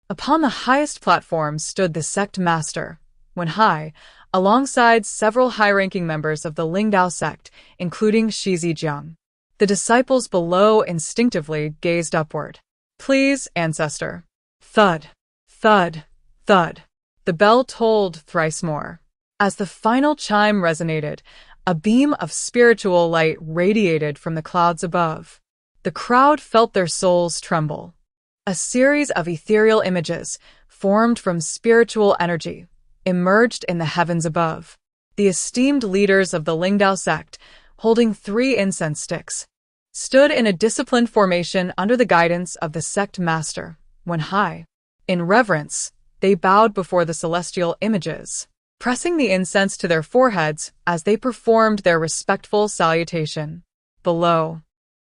Upon the highest platform stood the sect master, Wenhai, alongside several high-ranking members of the Lingdao sect, including Shi Zijiang. The disciples below instinctively gazed upward. Please, ancestor. Thud, thud, thud. The bell tolled thrice more. As the final chime resonated, a beam of spiritual light radiated from the clouds above. The crowd felt their souls tremble. A series of ethereal images, formed from spiritual energy, emerged in the heavens above. The esteemed leaders of the Lingdao sect, holding 3 incense sticks, stood in a disciplined formation under the guidance of the sect master, Wenhai. In reverence, they bowed before the celestial images, pressing the incense to their foreheads as they performed their respectful salutation. Below,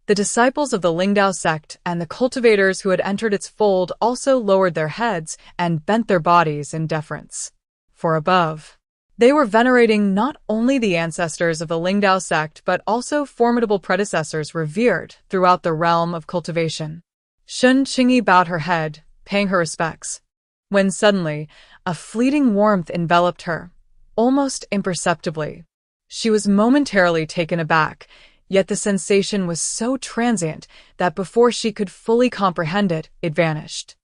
the disciples of the Lingdao sect and the cultivators who had entered its fold also lowered their heads and bent their bodies in deference. For above, they were venerating not only the ancestors of the Lingdao sect but also formidable predecessors revered throughout the realm of cultivation. Shen Qingyi bowed her head, paying her respects, when suddenly a fleeting warmth enveloped her, almost imperceptibly. She was momentarily taken aback, yet the sensation was so transient that before she could fully comprehend it, it vanished.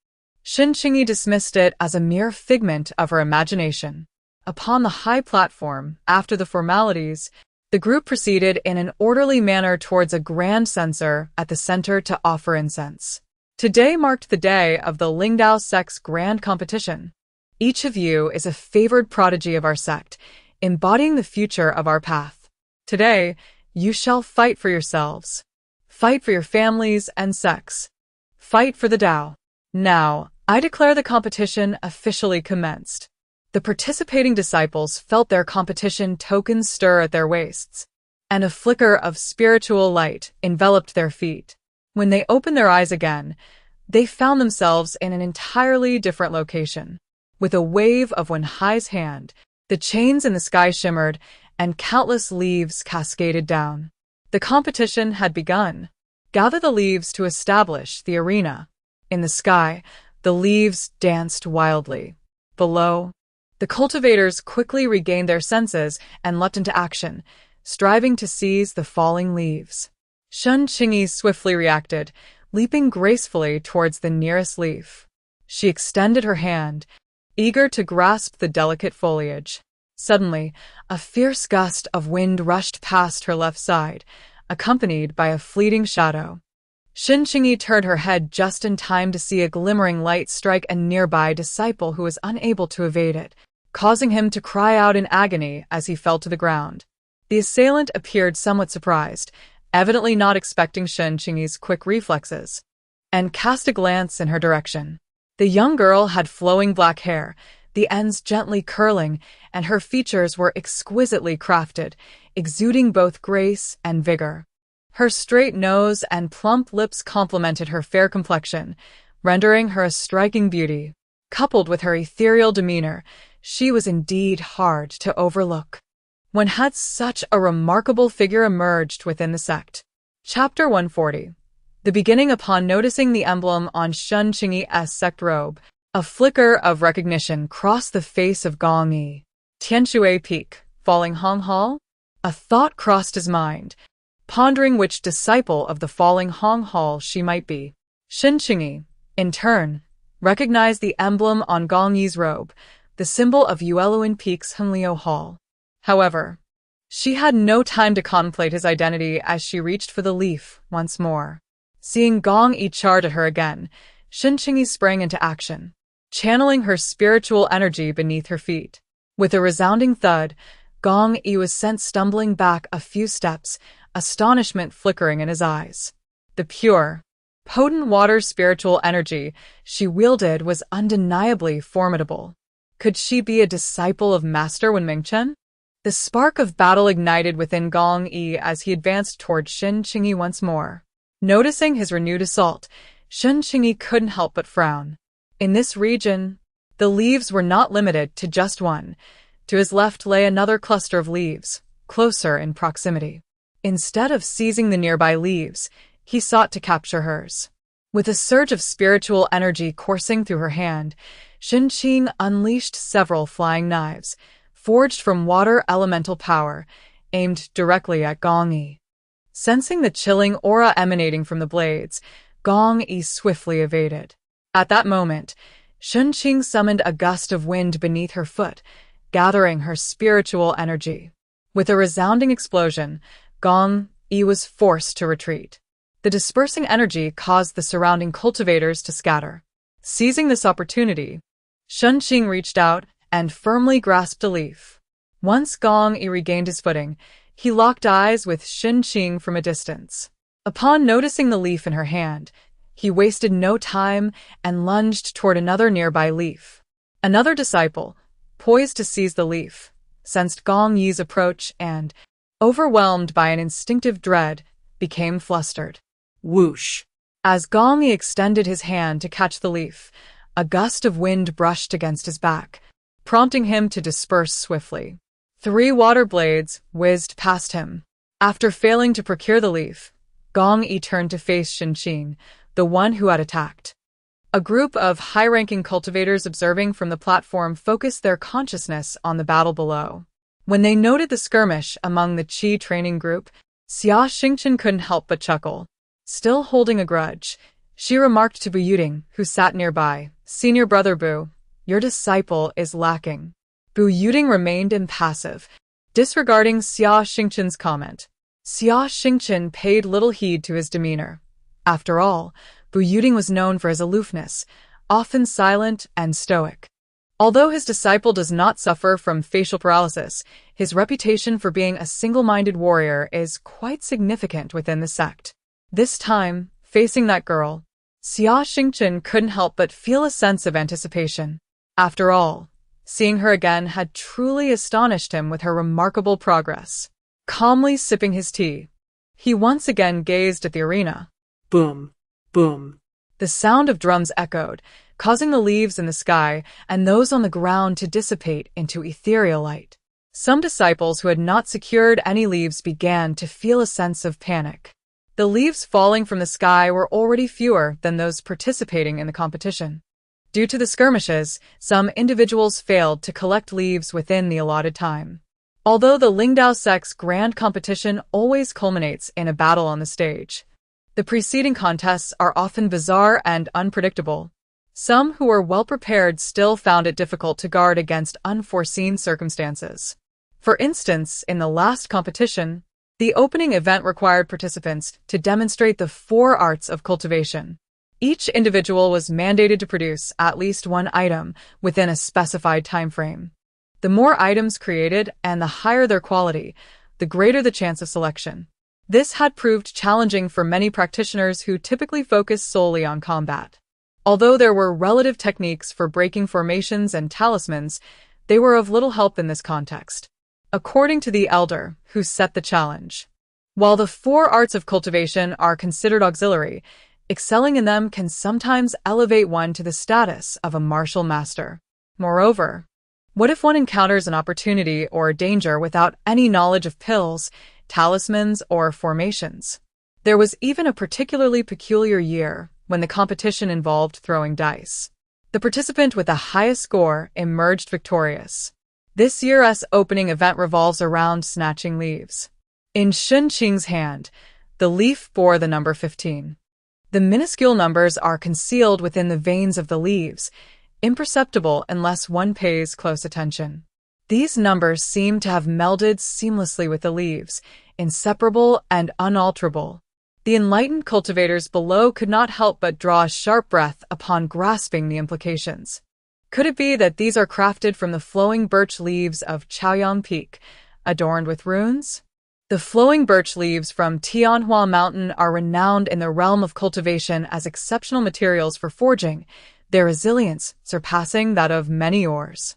Shen Qingyi dismissed it as a mere figment of her imagination. Upon the high platform, after the formalities, the group proceeded in an orderly manner towards a grand censer at the center to offer incense. Today marked the day of the Lingdao sect's grand competition. Each of you is a favored prodigy of our sect, embodying the future of our path. Today, you shall fight for yourselves. Fight for your families and sects. Fight for the Tao. Now, I declare the competition officially commenced. The participating disciples felt their competition tokens stir at their waists, and a flicker of spiritual light enveloped their feet. When they opened their eyes again, they found themselves in an entirely different location. With a wave of Wenhai's hand, the chains in the sky shimmered, and countless leaves cascaded down. The competition had begun. Gather the leaves to establish the arena. In the sky, the leaves danced wildly. Below, the cultivators quickly regained their senses and leapt into action, striving to seize the falling leaves. Shen Qingyi swiftly reacted, leaping gracefully towards the nearest leaf. She extended her hand, eager to grasp the delicate foliage. Suddenly, a fierce gust of wind rushed past her left side, accompanied by a fleeting shadow. Shen Qingyi turned her head just in time to see a glimmering light strike a nearby disciple who was unable to evade it, causing him to cry out in agony as he fell to the ground. The assailant appeared somewhat surprised, evidently not expecting Shen Qingyi's quick reflexes, and cast a glance in her direction. The young girl had flowing black hair, the ends gently curling, and her features were exquisitely crafted, exuding both grace and vigor. Her straight nose and plump lips complemented her fair complexion, rendering her a striking beauty. Coupled with her ethereal demeanor, she was indeed hard to overlook. When had such a remarkable figure emerged within the sect? Chapter 140. The beginning. Upon noticing the emblem on Shen Qingyi's sect robe, a flicker of recognition crossed the face of Gong Yi. Tianshui Peak, falling Hong Hall? A thought crossed his mind, pondering which disciple of the falling Hong Hall she might be. Shen Qingyi, in turn, recognized the emblem on Gong Yi's robe, the symbol of Yueluan Peak's Henliu Hall. However, she had no time to contemplate his identity as she reached for the leaf once more. Seeing Gong Yi charge at her again, Shen Qingyi sprang into action, channeling her spiritual energy beneath her feet. With a resounding thud, Gong Yi was sent stumbling back a few steps, astonishment flickering in his eyes. The pure, potent water spiritual energy she wielded was undeniably formidable. Could she be a disciple of Master Wen Mingchen? The spark of battle ignited within Gong Yi as he advanced toward Shen Qingyi once more. Noticing his renewed assault, Shen Qingyi couldn't help but frown. In this region, the leaves were not limited to just one. To his left lay another cluster of leaves, closer in proximity. Instead of seizing the nearby leaves, he sought to capture hers. With a surge of spiritual energy coursing through her hand, Shen Qingyi unleashed several flying knives, forged from water elemental power, aimed directly at Gong Yi. Sensing the chilling aura emanating from the blades, Gong Yi swiftly evaded. At that moment, Shen Qingyi summoned a gust of wind beneath her foot, gathering her spiritual energy. With a resounding explosion, Gong Yi was forced to retreat. The dispersing energy caused the surrounding cultivators to scatter. Seizing this opportunity, Shen Qingyi reached out and firmly grasped a leaf. Once Gong Yi regained his footing, he locked eyes with Shen Qingyi from a distance. Upon noticing the leaf in her hand, he wasted no time and lunged toward another nearby leaf. Another disciple, poised to seize the leaf, sensed Gong Yi's approach and, overwhelmed by an instinctive dread, became flustered. Whoosh! As Gong Yi extended his hand to catch the leaf, a gust of wind brushed against his back, prompting him to disperse swiftly. 3 water blades whizzed past him. After failing to procure the leaf, Gong Yi turned to face Shen Qingyi, the one who had attacked. A group of high-ranking cultivators observing from the platform focused their consciousness on the battle below. When they noted the skirmish among the Qi training group, Xianxia couldn't help but chuckle. Still holding a grudge, she remarked to Bu Yuding, who sat nearby, "Senior brother Bu, your disciple is lacking." Bu Yuding remained impassive, disregarding Xianxia's comment. Xianxia paid little heed to his demeanor. After all, Bu Yuding was known for his aloofness, often silent and stoic. Although his disciple does not suffer from facial paralysis, his reputation for being a single-minded warrior is quite significant within the sect. This time, facing that girl, Xianxia couldn't help but feel a sense of anticipation. After all, seeing her again had truly astonished him with her remarkable progress. Calmly sipping his tea, he once again gazed at the arena. Boom, boom. The sound of drums echoed, causing the leaves in the sky and those on the ground to dissipate into ethereal light. Some disciples who had not secured any leaves began to feel a sense of panic. The leaves falling from the sky were already fewer than those participating in the competition. Due to the skirmishes, some individuals failed to collect leaves within the allotted time. Although the Lingdao sect's grand competition always culminates in a battle on the stage, the preceding contests are often bizarre and unpredictable. Some who were well prepared still found it difficult to guard against unforeseen circumstances. For instance, in the last competition, the opening event required participants to demonstrate the 4 arts of cultivation. Each individual was mandated to produce at least 1 item within a specified time frame. The more items created and the higher their quality, the greater the chance of selection. This had proved challenging for many practitioners who typically focus solely on combat. Although there were relative techniques for breaking formations and talismans, they were of little help in this context. According to the elder who set the challenge, while the 4 arts of cultivation are considered auxiliary, excelling in them can sometimes elevate one to the status of a martial master. Moreover, what if one encounters an opportunity or danger without any knowledge of pills, talismans, or formations? There was even a particularly peculiar year when the competition involved throwing dice. The participant with the highest score emerged victorious. This year's opening event revolves around snatching leaves. In Shen Qingyi's hand, the leaf bore the number 15. The minuscule numbers are concealed within the veins of the leaves, imperceptible unless one pays close attention. These numbers seem to have melded seamlessly with the leaves, inseparable and unalterable. The enlightened cultivators below could not help but draw a sharp breath upon grasping the implications. Could it be that these are crafted from the flowing birch leaves of Chaoyang Peak, adorned with runes? The flowing birch leaves from Tianhua Mountain are renowned in the realm of cultivation as exceptional materials for forging, their resilience surpassing that of many ores.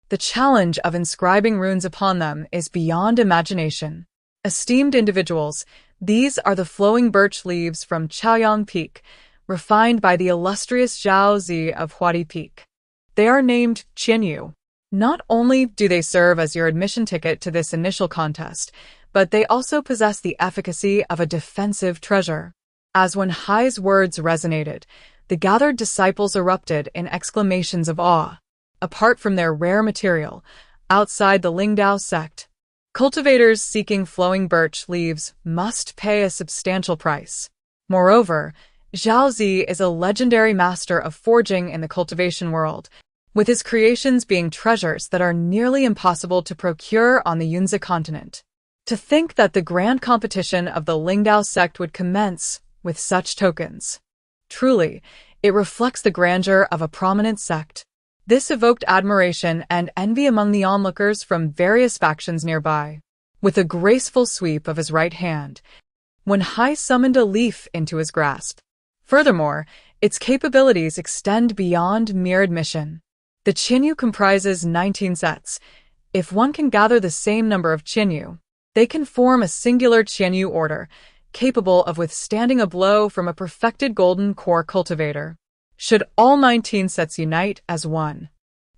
The challenge of inscribing runes upon them is beyond imagination. Esteemed individuals, these are the flowing birch leaves from Chaoyang Peak, refined by the illustrious Zhao Zi of Huadi Peak. They are named Qingyi. Not only do they serve as your admission ticket to this initial contest, but they also possess the efficacy of a defensive treasure. As when Hai's words resonated, the gathered disciples erupted in exclamations of awe. Apart from their rare material, outside the Lingdao sect, cultivators seeking flowing birch leaves must pay a substantial price. Moreover, Zhao Zi is a legendary master of forging in the cultivation world, with his creations being treasures that are nearly impossible to procure on the Yunzi continent. To think that the grand competition of the Lingdao sect would commence with such tokens. Truly, it reflects the grandeur of a prominent sect. This evoked admiration and envy among the onlookers from various factions nearby. With a graceful sweep of his right hand, when Hai summoned a leaf into his grasp. Furthermore, its capabilities extend beyond mere admission. The Qingyi comprises 19 sets. If one can gather the same number of Qingyi, they can form a singular Qingyi order, capable of withstanding a blow from a perfected golden core cultivator. Should all 19 sets unite as one,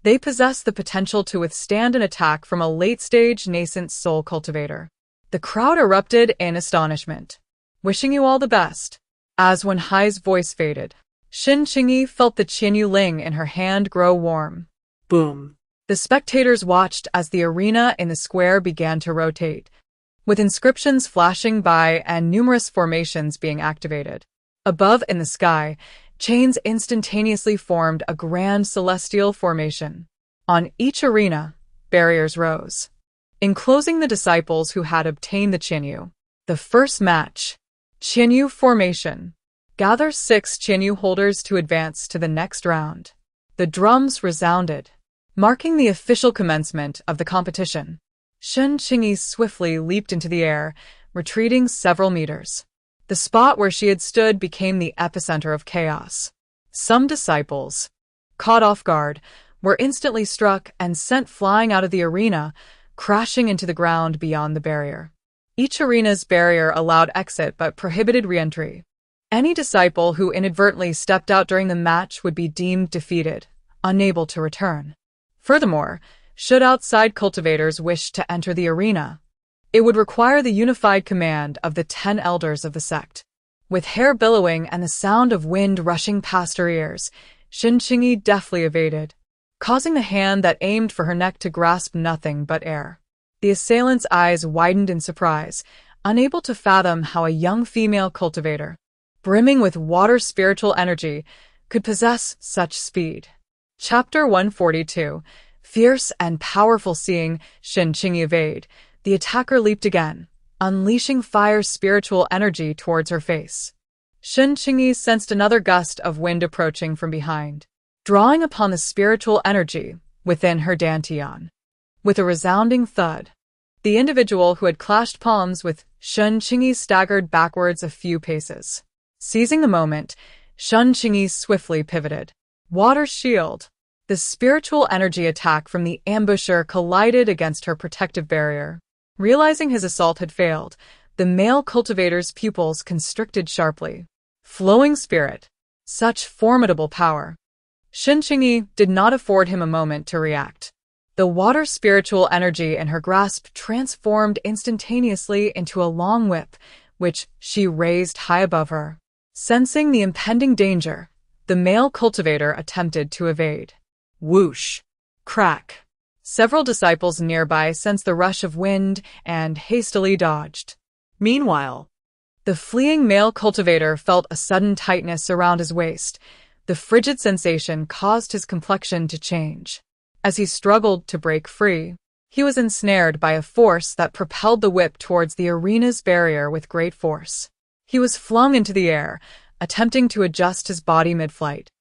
they possess the potential to withstand an attack from a late-stage nascent soul cultivator. The crowd erupted in astonishment. Wishing you all the best. As when Hai's voice faded, Shen Qingyi felt the Qingyi ling in her hand grow warm. Boom. The spectators watched as the arena in the square began to rotate, with inscriptions flashing by and numerous formations being activated. Above in the sky, chains instantaneously formed a grand celestial formation. On each arena, barriers rose, enclosing the disciples who had obtained the Qingyi. The first match. Qingyi formation. Gather 6 Qingyi holders to advance to the next round. The drums resounded, marking the official commencement of the competition. Shen Qingyi swiftly leaped into the air, retreating several meters. The spot where she had stood became the epicenter of chaos. Some disciples, caught off guard, were instantly struck and sent flying out of the arena, crashing into the ground beyond the barrier. Each arena's barrier allowed exit but prohibited re-entry. Any disciple who inadvertently stepped out during the match would be deemed defeated, unable to return. Furthermore, should outside cultivators wish to enter the arena, it would require the unified command of the 10 elders of the sect. With hair billowing and the sound of wind rushing past her ears, Shen Qingyi deftly evaded, causing the hand that aimed for her neck to grasp nothing but air. The assailant's eyes widened in surprise, unable to fathom how a young female cultivator, brimming with water spiritual energy, could possess such speed. Chapter 142. Fierce and powerful. Seeing Shen Qingyi evade, the attacker leaped again, unleashing fire's spiritual energy towards her face. Shen Qingyi sensed another gust of wind approaching from behind, drawing upon the spiritual energy within her dantian. With a resounding thud, the individual who had clashed palms with Shen Qingyi staggered backwards a few paces. Seizing the moment, Shen Qingyi swiftly pivoted. Water shield. The spiritual energy attack from the ambusher collided against her protective barrier. Realizing his assault had failed, the male cultivator's pupils constricted sharply. Flowing spirit. Such formidable power. Shen Qingyi did not afford him a moment to react. The water spiritual energy in her grasp transformed instantaneously into a long whip, which she raised high above her. Sensing the impending danger, the male cultivator attempted to evade. Whoosh! Crack! Several disciples nearby sensed the rush of wind and hastily dodged. Meanwhile, the fleeing male cultivator felt a sudden tightness around his waist. The frigid sensation caused his complexion to change. As he struggled to break free, he was ensnared by a force that propelled the whip towards the arena's barrier with great force. He was flung into the air, attempting to adjust his body mid-flight.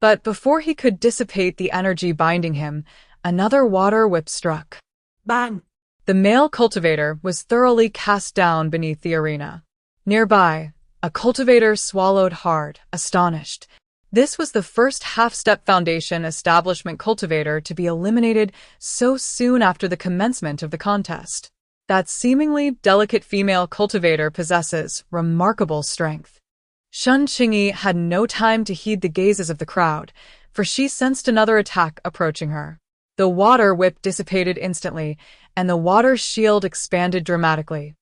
But before he could dissipate the energy binding him, another water whip struck. Bang! The male cultivator was thoroughly cast down beneath the arena. Nearby, a cultivator swallowed hard, astonished. This was the first half-step Foundation establishment cultivator to be eliminated so soon after the commencement of the contest. That seemingly delicate female cultivator possesses remarkable strength. Shen Qingyi had no time to heed the gazes of the crowd, for she sensed another attack approaching her. The water whip dissipated instantly, and the water shield expanded dramatically.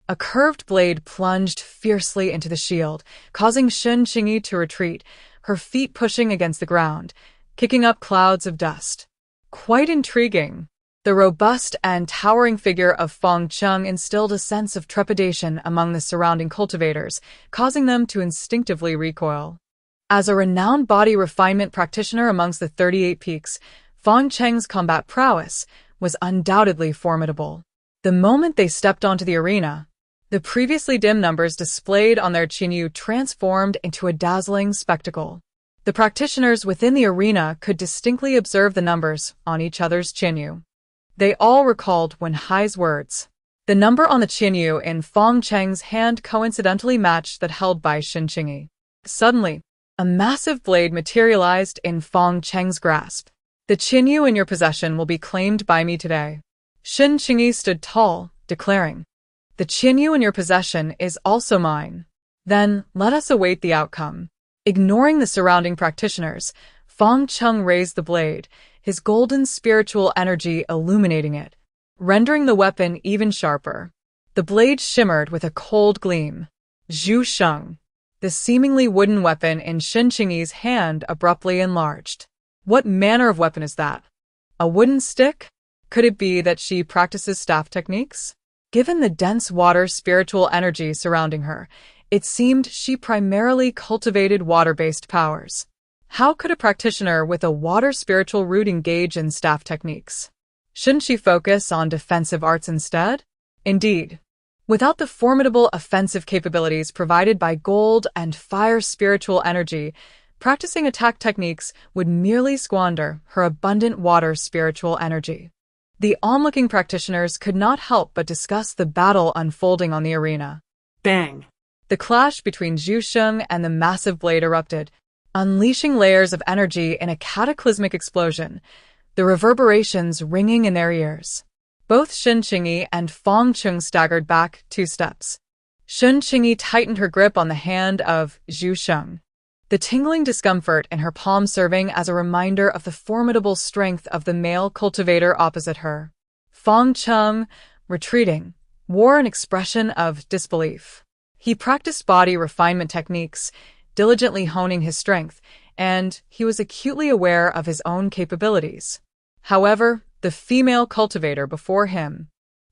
A curved blade plunged fiercely into the shield, causing Shen Qingyi to retreat, her feet pushing against the ground, kicking up clouds of dust. Quite intriguing. The robust and towering figure of Feng Cheng instilled a sense of trepidation among the surrounding cultivators, causing them to instinctively recoil. As a renowned body refinement practitioner amongst the 38 peaks, Feng Cheng's combat prowess was undoubtedly formidable. The moment they stepped onto the arena, the previously dim numbers displayed on their Qingyu transformed into a dazzling spectacle. The practitioners within the arena could distinctly observe the numbers on each other's Qingyu. They all recalled Wen Hai's words. The number on the Qingyu in Feng Cheng's hand coincidentally matched that held by Shen Qingyi. Suddenly, a massive blade materialized in Feng Cheng's grasp. The Qingyu in your possession will be claimed by me today. Shen Qingyi stood tall, declaring, "The Qingyu in your possession is also mine. Then, let us await the outcome." Ignoring the surrounding practitioners, Feng Cheng raised the blade, his golden spiritual energy illuminating it, rendering the weapon even sharper. The blade shimmered with a cold gleam. Zhu Sheng. The seemingly wooden weapon in Shen Qingyi's hand abruptly enlarged. What manner of weapon is that? A wooden stick? Could it be that she practices staff techniques? Given the dense water spiritual energy surrounding her, it seemed she primarily cultivated water-based powers. How could a practitioner with a water spiritual root engage in staff techniques? Shouldn't she focus on defensive arts instead? Indeed. Without the formidable offensive capabilities provided by gold and fire spiritual energy, practicing attack techniques would merely squander her abundant water spiritual energy. The onlooking practitioners could not help but discuss the battle unfolding on the arena. Bang! The clash between Zhu Sheng and the massive blade erupted, unleashing layers of energy in a cataclysmic explosion, the reverberations ringing in their ears. Both Shen Qingyi and Feng Cheng staggered back 2 steps. Shen Qingyi tightened her grip on the hand of Zhu Sheng, the tingling discomfort in her palm serving as a reminder of the formidable strength of the male cultivator opposite her. Feng Cheng, retreating, wore an expression of disbelief. He practiced body refinement techniques, diligently honing his strength, and he was acutely aware of his own capabilities. However, the female cultivator before him,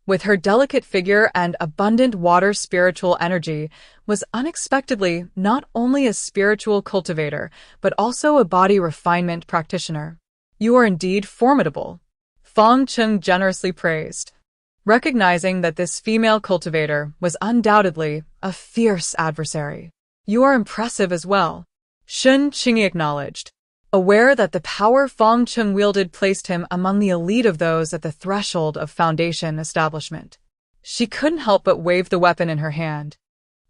with her delicate figure and abundant water spiritual energy, was unexpectedly not only a spiritual cultivator, but also a body refinement practitioner. "You are indeed formidable," Feng Cheng generously praised, recognizing that this female cultivator was undoubtedly a fierce adversary. "You are impressive as well," Shen Qingyi acknowledged, aware that the power Feng Cheng wielded placed him among the elite of those at the threshold of Foundation establishment. She couldn't help but wave the weapon in her hand.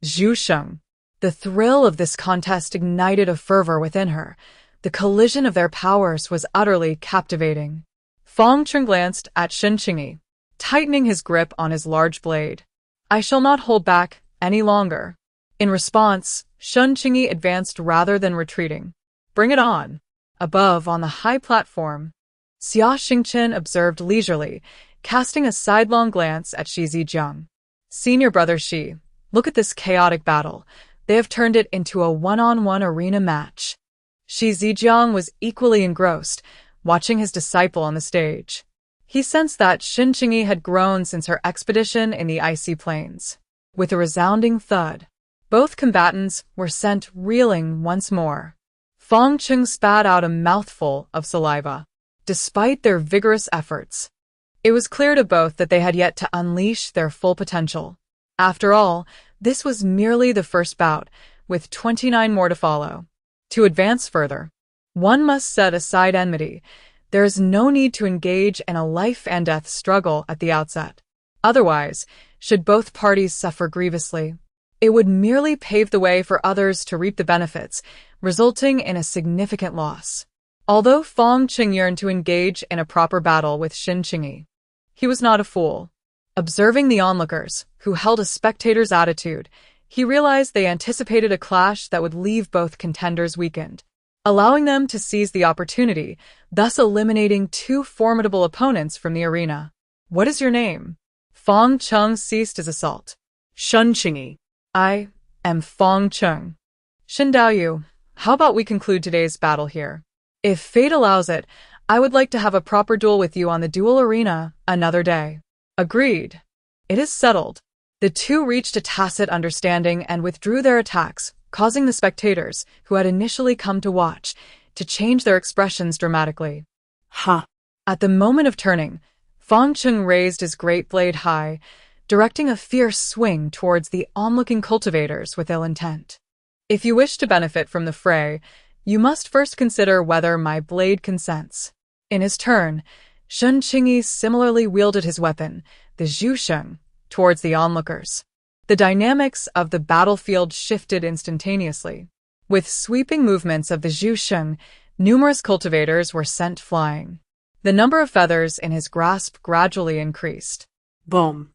Zhu Sheng. The thrill of this contest ignited a fervor within her. The collision of their powers was utterly captivating. Feng Cheng glanced at Shen Qingyi, tightening his grip on his large blade. "I shall not hold back any longer." In response, Shen Qingyi advanced rather than retreating. "Bring it on." Above, on the high platform, Xia Xingqian observed leisurely, casting a sidelong glance at Shi Zijiang. "Senior brother Shi, look at this chaotic battle. They have turned it into a one-on-one arena match." Shi Zijiang was equally engrossed, watching his disciple on the stage. He sensed that Shen Qingyi had grown since her expedition in the icy plains. With a resounding thud, both combatants were sent reeling once more. Feng Cheng spat out a mouthful of saliva. Despite their vigorous efforts, it was clear to both that they had yet to unleash their full potential. After all, This was merely the first bout, with 29 more to follow. To advance further, one must set aside enmity. There is no need to engage in a life-and-death struggle at the outset. Otherwise, should both parties suffer grievously, it would merely pave the way for others to reap the benefits, resulting in a significant loss. Although Fang Qing yearned to engage in a proper battle with Shen Qingyi, he was not a fool. Observing the onlookers, who held a spectator's attitude, he realized they anticipated a clash that would leave both contenders weakened, allowing them to seize the opportunity, thus eliminating two formidable opponents from the arena. "What is your name?" Fang Qing ceased his assault. Shen Qingyi. "I am Fang Qing. Shen Daoyu, how about we conclude today's battle here? If fate allows it, I would like to have a proper duel with you on the duel arena another day." "Agreed. It is settled." The two reached a tacit understanding and withdrew their attacks, causing the spectators, who had initially come to watch, to change their expressions dramatically. Ha! At the moment of turning, Fang Qing raised his great blade high, directing a fierce swing towards the onlooking cultivators with ill intent. "If you wish to benefit from the fray, you must first consider whether my blade consents." In his turn, Shen Qingyi similarly wielded his weapon, the zhusheng, towards the onlookers. The dynamics of the battlefield shifted instantaneously. With sweeping movements of the zhusheng, numerous cultivators were sent flying. The number of feathers in his grasp gradually increased. Boom.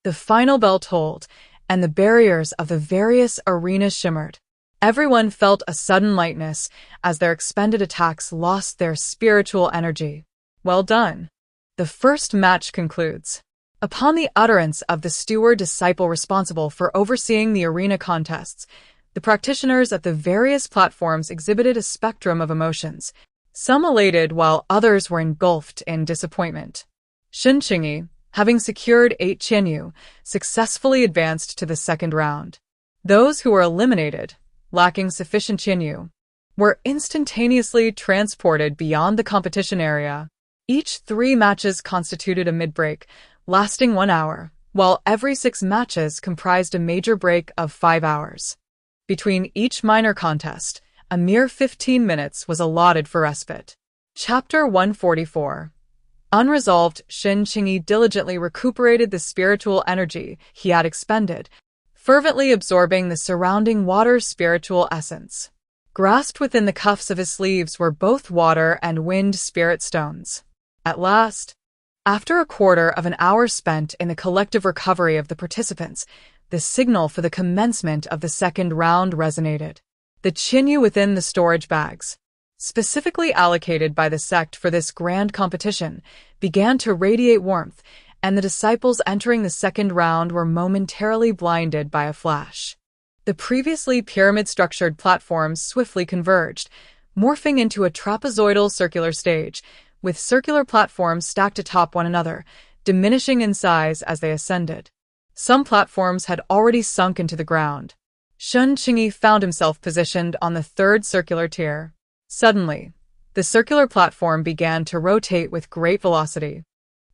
The final bell tolled, and the barriers of the various arenas shimmered. Everyone felt a sudden lightness as their expended attacks lost their spiritual energy. Well done. The first match concludes. Upon the utterance of the steward-disciple responsible for overseeing the arena contests, the practitioners at the various platforms exhibited a spectrum of emotions, some elated while others were engulfed in disappointment. Shen Qingyi, having secured 8 qianyu, successfully advanced to the second round. Those who were eliminated, lacking sufficient qianyu, were instantaneously transported beyond the competition area. Each 3 matches constituted a mid-break, lasting 1 hour, while every 6 matches comprised a major break of 5 hours. Between each minor contest, a mere 15 minutes was allotted for respite. Chapter 144. Unresolved, Shen Qingyi diligently recuperated the spiritual energy he had expended, fervently absorbing the surrounding water's spiritual essence. Grasped within the cuffs of his sleeves were both water and wind spirit stones. At last, after a quarter of an hour spent in the collective recovery of the participants, the signal for the commencement of the second round resonated. The qianyu within the storage bags, specifically allocated by the sect for this grand competition, began to radiate warmth, and the disciples entering the second round were momentarily blinded by a flash. The previously pyramid-structured platforms swiftly converged, morphing into a trapezoidal circular stage, with circular platforms stacked atop one another, diminishing in size as they ascended. Some platforms had already sunk into the ground. Shen Qingyi found himself positioned on the third circular tier. Suddenly, the circular platform began to rotate with great velocity,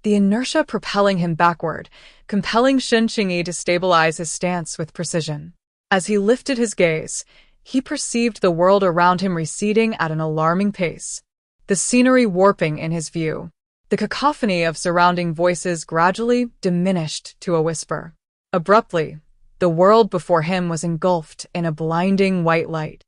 the inertia propelling him backward, compelling Shen Qingyi to stabilize his stance with precision. As he lifted his gaze, he perceived the world around him receding at an alarming pace, the scenery warping in his view. The cacophony of surrounding voices gradually diminished to a whisper. Abruptly, the world before him was engulfed in a blinding white light.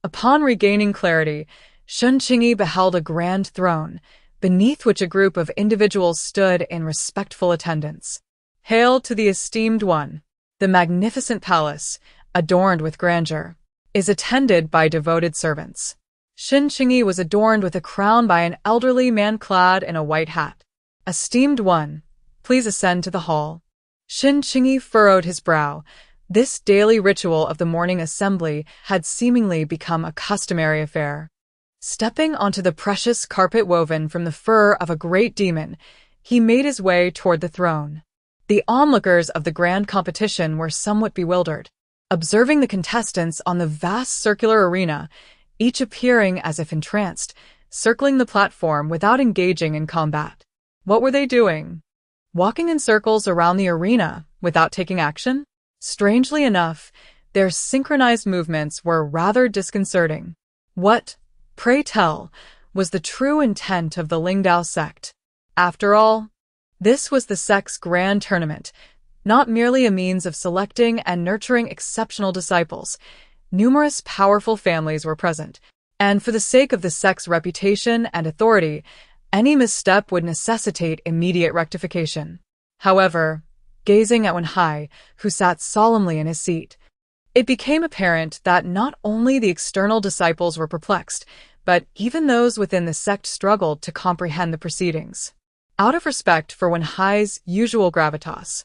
Upon regaining clarity, Shen Qingyi beheld a grand throne, beneath which a group of individuals stood in respectful attendance. "Hail to the esteemed one! The magnificent palace, adorned with grandeur, is attended by devoted servants." Shen Qingyi was adorned with a crown by an elderly man clad in a white hat. "Esteemed one, please ascend to the hall." Shen Qingyi furrowed his brow. This daily ritual of the morning assembly had seemingly become a customary affair. Stepping onto the precious carpet woven from the fur of a great demon, he made his way toward the throne. The onlookers of the grand competition were somewhat bewildered, observing the contestants on the vast circular arena, each appearing as if entranced, circling the platform without engaging in combat. What were they doing? Walking in circles around the arena without taking action? Strangely enough, their synchronized movements were rather disconcerting. What, pray tell, was the true intent of the Lingdao sect? After all, this was the sect's grand tournament, not merely a means of selecting and nurturing exceptional disciples. Numerous powerful families were present, and for the sake of the sect's reputation and authority, any misstep would necessitate immediate rectification. However, gazing at Wenhai, who sat solemnly in his seat, it became apparent that not only the external disciples were perplexed, but even those within the sect struggled to comprehend the proceedings. Out of respect for Wenhai's usual gravitas,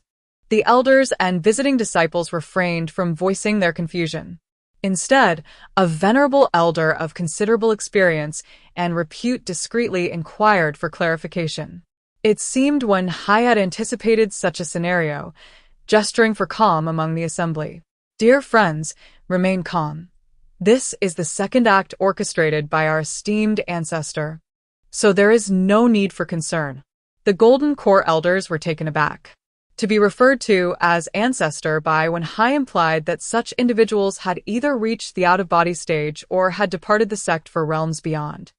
the elders and visiting disciples refrained from voicing their confusion. Instead, a venerable elder of considerable experience and repute discreetly inquired for clarification. It seemed Wenhai had anticipated such a scenario, gesturing for calm among the assembly. Dear friends, remain calm. This is the second act orchestrated by our esteemed ancestor, so there is no need for concern. The Golden Core elders were taken aback. To be referred to as ancestor by Wenhai implied that such individuals had either reached the out-of-body stage or had departed the sect for realms beyond.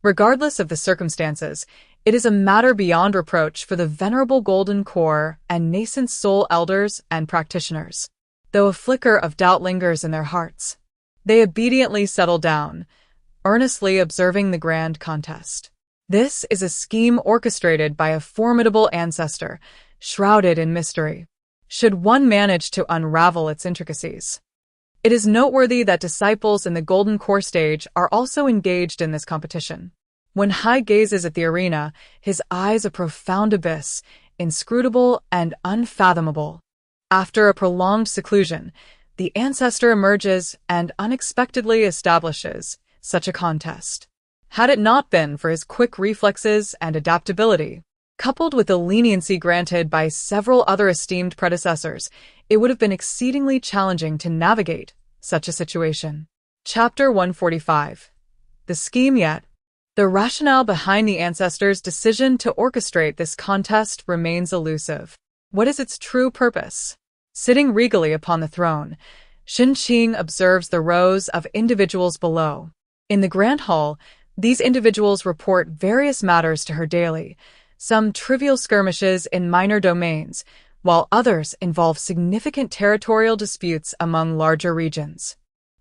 Regardless of the circumstances, it is a matter beyond reproach for the venerable Golden Core and nascent soul elders and practitioners. Though a flicker of doubt lingers in their hearts, they obediently settle down, earnestly observing the grand contest. This is a scheme orchestrated by a formidable ancestor, shrouded in mystery. Should one manage to unravel its intricacies? It is noteworthy that disciples in the Golden Core stage are also engaged in this competition. When Hai gazes at the arena, his eyes a profound abyss, inscrutable and unfathomable. After a prolonged seclusion, the ancestor emerges and unexpectedly establishes such a contest. Had it not been for his quick reflexes and adaptability, coupled with the leniency granted by several other esteemed predecessors, it would have been exceedingly challenging to navigate such a situation. Chapter 145. The scheme yet. The rationale behind the ancestors' decision to orchestrate this contest remains elusive. What is its true purpose? Sitting regally upon the throne, Shen Qingyi observes the rows of individuals below. In the grand hall, these individuals report various matters to her daily, some trivial skirmishes in minor domains, while others involve significant territorial disputes among larger regions.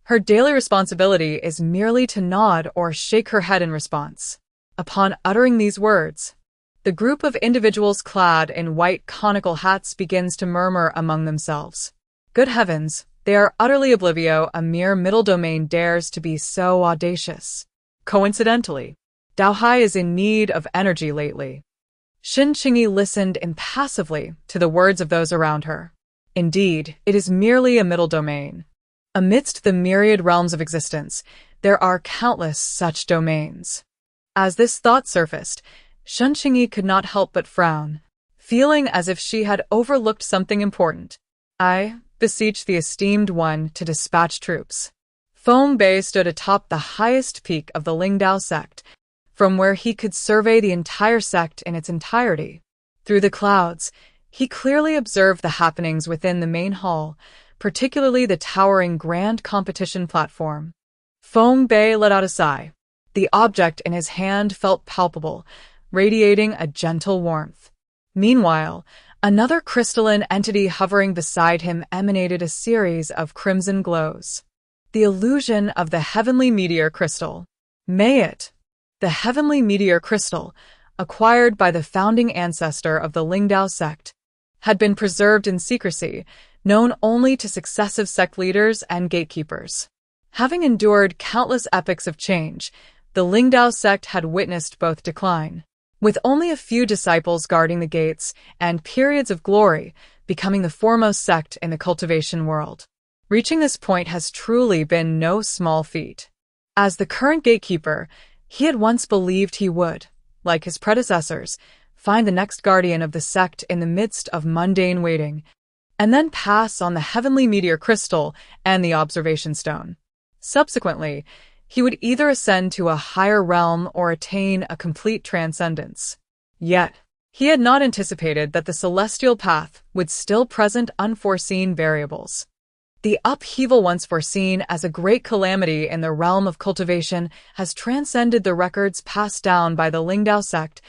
Her daily responsibility is merely to nod or shake her head in response. Upon uttering these words, the group of individuals clad in white conical hats begins to murmur among themselves. Good heavens, they are utterly oblivious a mere middle domain dares to be so audacious. Coincidentally, Daohai is in need of energy lately. Shen Qingyi listened impassively to the words of those around her. Indeed, it is merely a middle domain. Amidst the myriad realms of existence, there are countless such domains. As this thought surfaced, Shen Qingyi could not help but frown, feeling as if she had overlooked something important. I beseech the esteemed one to dispatch troops. Feng Bei stood atop the highest peak of the Lingdao sect, from where he could survey the entire sect in its entirety. Through the clouds, he clearly observed the happenings within the main hall, particularly the towering grand competition platform. Feng Bei let out a sigh. The object in his hand felt palpable, radiating a gentle warmth. Meanwhile, another crystalline entity hovering beside him emanated a series of crimson glows. The illusion of the heavenly meteor crystal. May it! The heavenly meteor crystal, acquired by the founding ancestor of the Lingdao sect, had been preserved in secrecy, known only to successive sect leaders and gatekeepers. Having endured countless epochs of change, the Lingdao sect had witnessed both decline, with only a few disciples guarding the gates, and periods of glory, becoming the foremost sect in the cultivation world. Reaching this point has truly been no small feat. As the current gatekeeper, he had once believed he would, like his predecessors, find the next guardian of the sect in the midst of mundane waiting, and then pass on the heavenly meteor crystal and the observation stone. Subsequently, he would either ascend to a higher realm or attain a complete transcendence. Yet, He had not anticipated that the celestial path would still present unforeseen variables. The upheaval once foreseen as a great calamity in the realm of cultivation has transcended the records passed down by the Lingdao sect,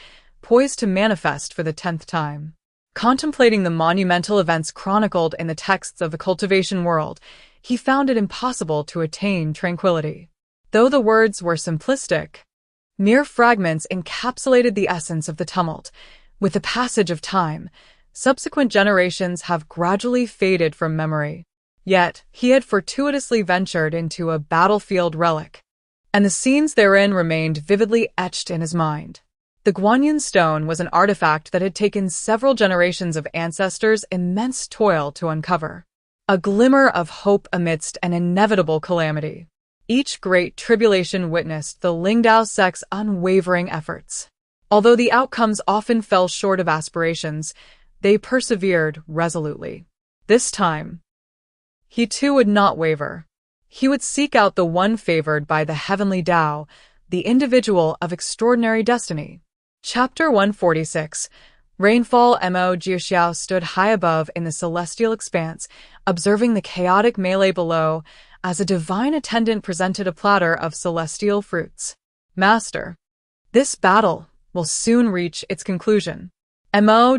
poised to manifest for the 10th time. Contemplating the monumental events chronicled in the texts of the cultivation world, he found it impossible to attain tranquility. Though the words were simplistic, mere fragments encapsulated the essence of the tumult. With the passage of time, subsequent generations have gradually faded from memory. Yet, he had fortuitously ventured into a battlefield relic, and the scenes therein remained vividly etched in his mind. The Guanyin stone was an artifact that had taken several generations of ancestors' immense toil to uncover. A glimmer of hope amidst an inevitable calamity. Each great tribulation witnessed the Lingdao sect's unwavering efforts. Although the outcomes often fell short of aspirations, they persevered resolutely. This time, he too would not waver. He would seek out the one favored by the heavenly Tao, the individual of extraordinary destiny. Chapter 146. Rainfall. Mo stood high above in the celestial expanse, observing the chaotic melee below as a divine attendant presented a platter of celestial fruits. Master, this battle will soon reach its conclusion. Mo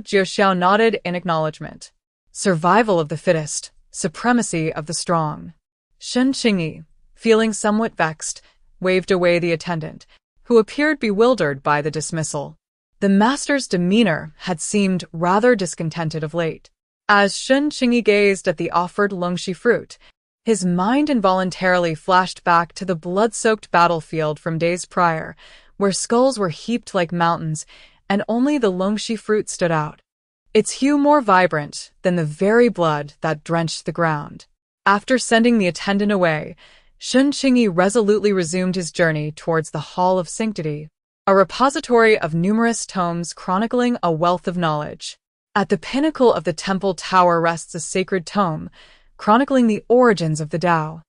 nodded in acknowledgement. Survival of the fittest, supremacy of the strong. Shen Qingyi, feeling somewhat vexed, waved away the attendant, who appeared bewildered by the dismissal. The master's demeanor had seemed rather discontented of late. As Shen Qingyi gazed at the offered longxi fruit, his mind involuntarily flashed back to the blood-soaked battlefield from days prior, where skulls were heaped like mountains, and only the longxi fruit stood out, its hue more vibrant than the very blood that drenched the ground. After sending the attendant away, Shen Qingyi resolutely resumed his journey towards the Hall of Sanctity, a repository of numerous tomes chronicling a wealth of knowledge. At the pinnacle of the temple tower rests a sacred tome, chronicling the origins of the Tao,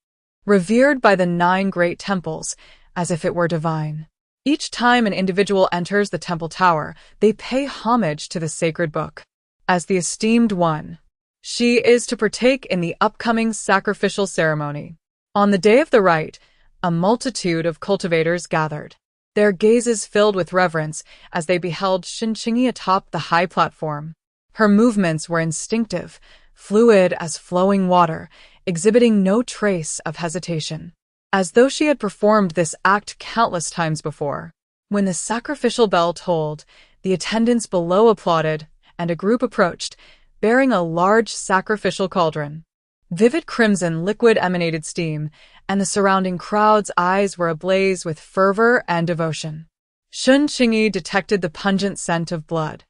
revered by the 9 great temples, as if it were divine. Each time an individual enters the temple tower, they pay homage to the sacred book. As the esteemed one, she is to partake in the upcoming sacrificial ceremony. On the day of the rite, a multitude of cultivators gathered, their gazes filled with reverence as they beheld Shen Qingyi atop the high platform. Her movements were instinctive, fluid as flowing water, exhibiting no trace of hesitation, as though she had performed this act countless times before. When the sacrificial bell tolled, the attendants below applauded, and a group approached, bearing a large sacrificial cauldron. Vivid crimson liquid emanated steam, and the surrounding crowd's eyes were ablaze with fervor and devotion. Shen Qingyi detected the pungent scent of blood,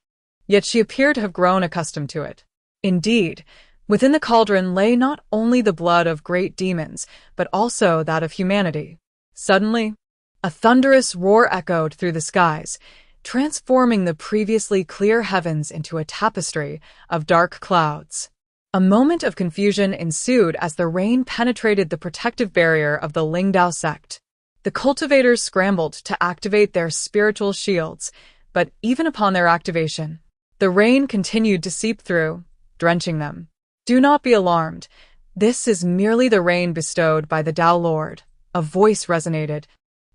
yet she appeared to have grown accustomed to it. Indeed, within the cauldron lay not only the blood of great demons, but also that of humanity. Suddenly, a thunderous roar echoed through the skies, transforming the previously clear heavens into a tapestry of dark clouds. A moment of confusion ensued as the rain penetrated the protective barrier of the Lingdao sect. The cultivators scrambled to activate their spiritual shields, but even upon their activation, the rain continued to seep through, drenching them. Do not be alarmed. This is merely the rain bestowed by the Tao Lord, a voice resonated,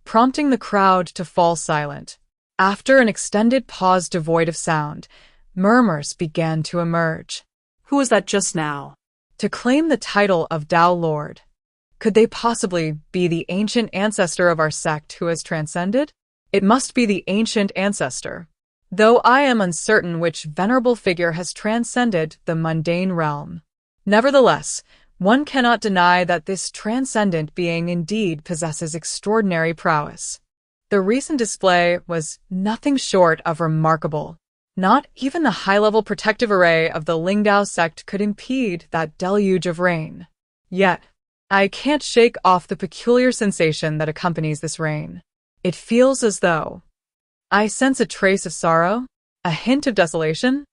prompting the crowd to fall silent. After an extended pause devoid of sound, murmurs began to emerge. Who was that just now? To claim the title of Tao Lord, could they possibly be the ancient ancestor of our sect who has transcended? It must be the ancient ancestor, though I am uncertain which venerable figure has transcended the mundane realm. Nevertheless, one cannot deny that this transcendent being indeed possesses extraordinary prowess. The recent display was nothing short of remarkable. Not even the high-level protective array of the Lingdao sect could impede that deluge of rain. Yet, I can't shake off the peculiar sensation that accompanies this rain. It feels as though I sense a trace of sorrow, a hint of desolation.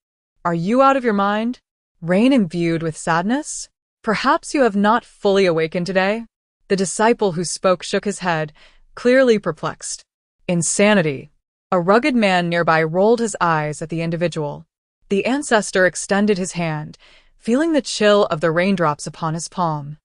Are you out of your mind? Rain imbued with sadness? Perhaps you have not fully awakened today? The disciple who spoke shook his head, clearly perplexed. Insanity. A rugged man nearby rolled his eyes at the individual. The ancestor extended his hand, feeling the chill of the raindrops upon his palm.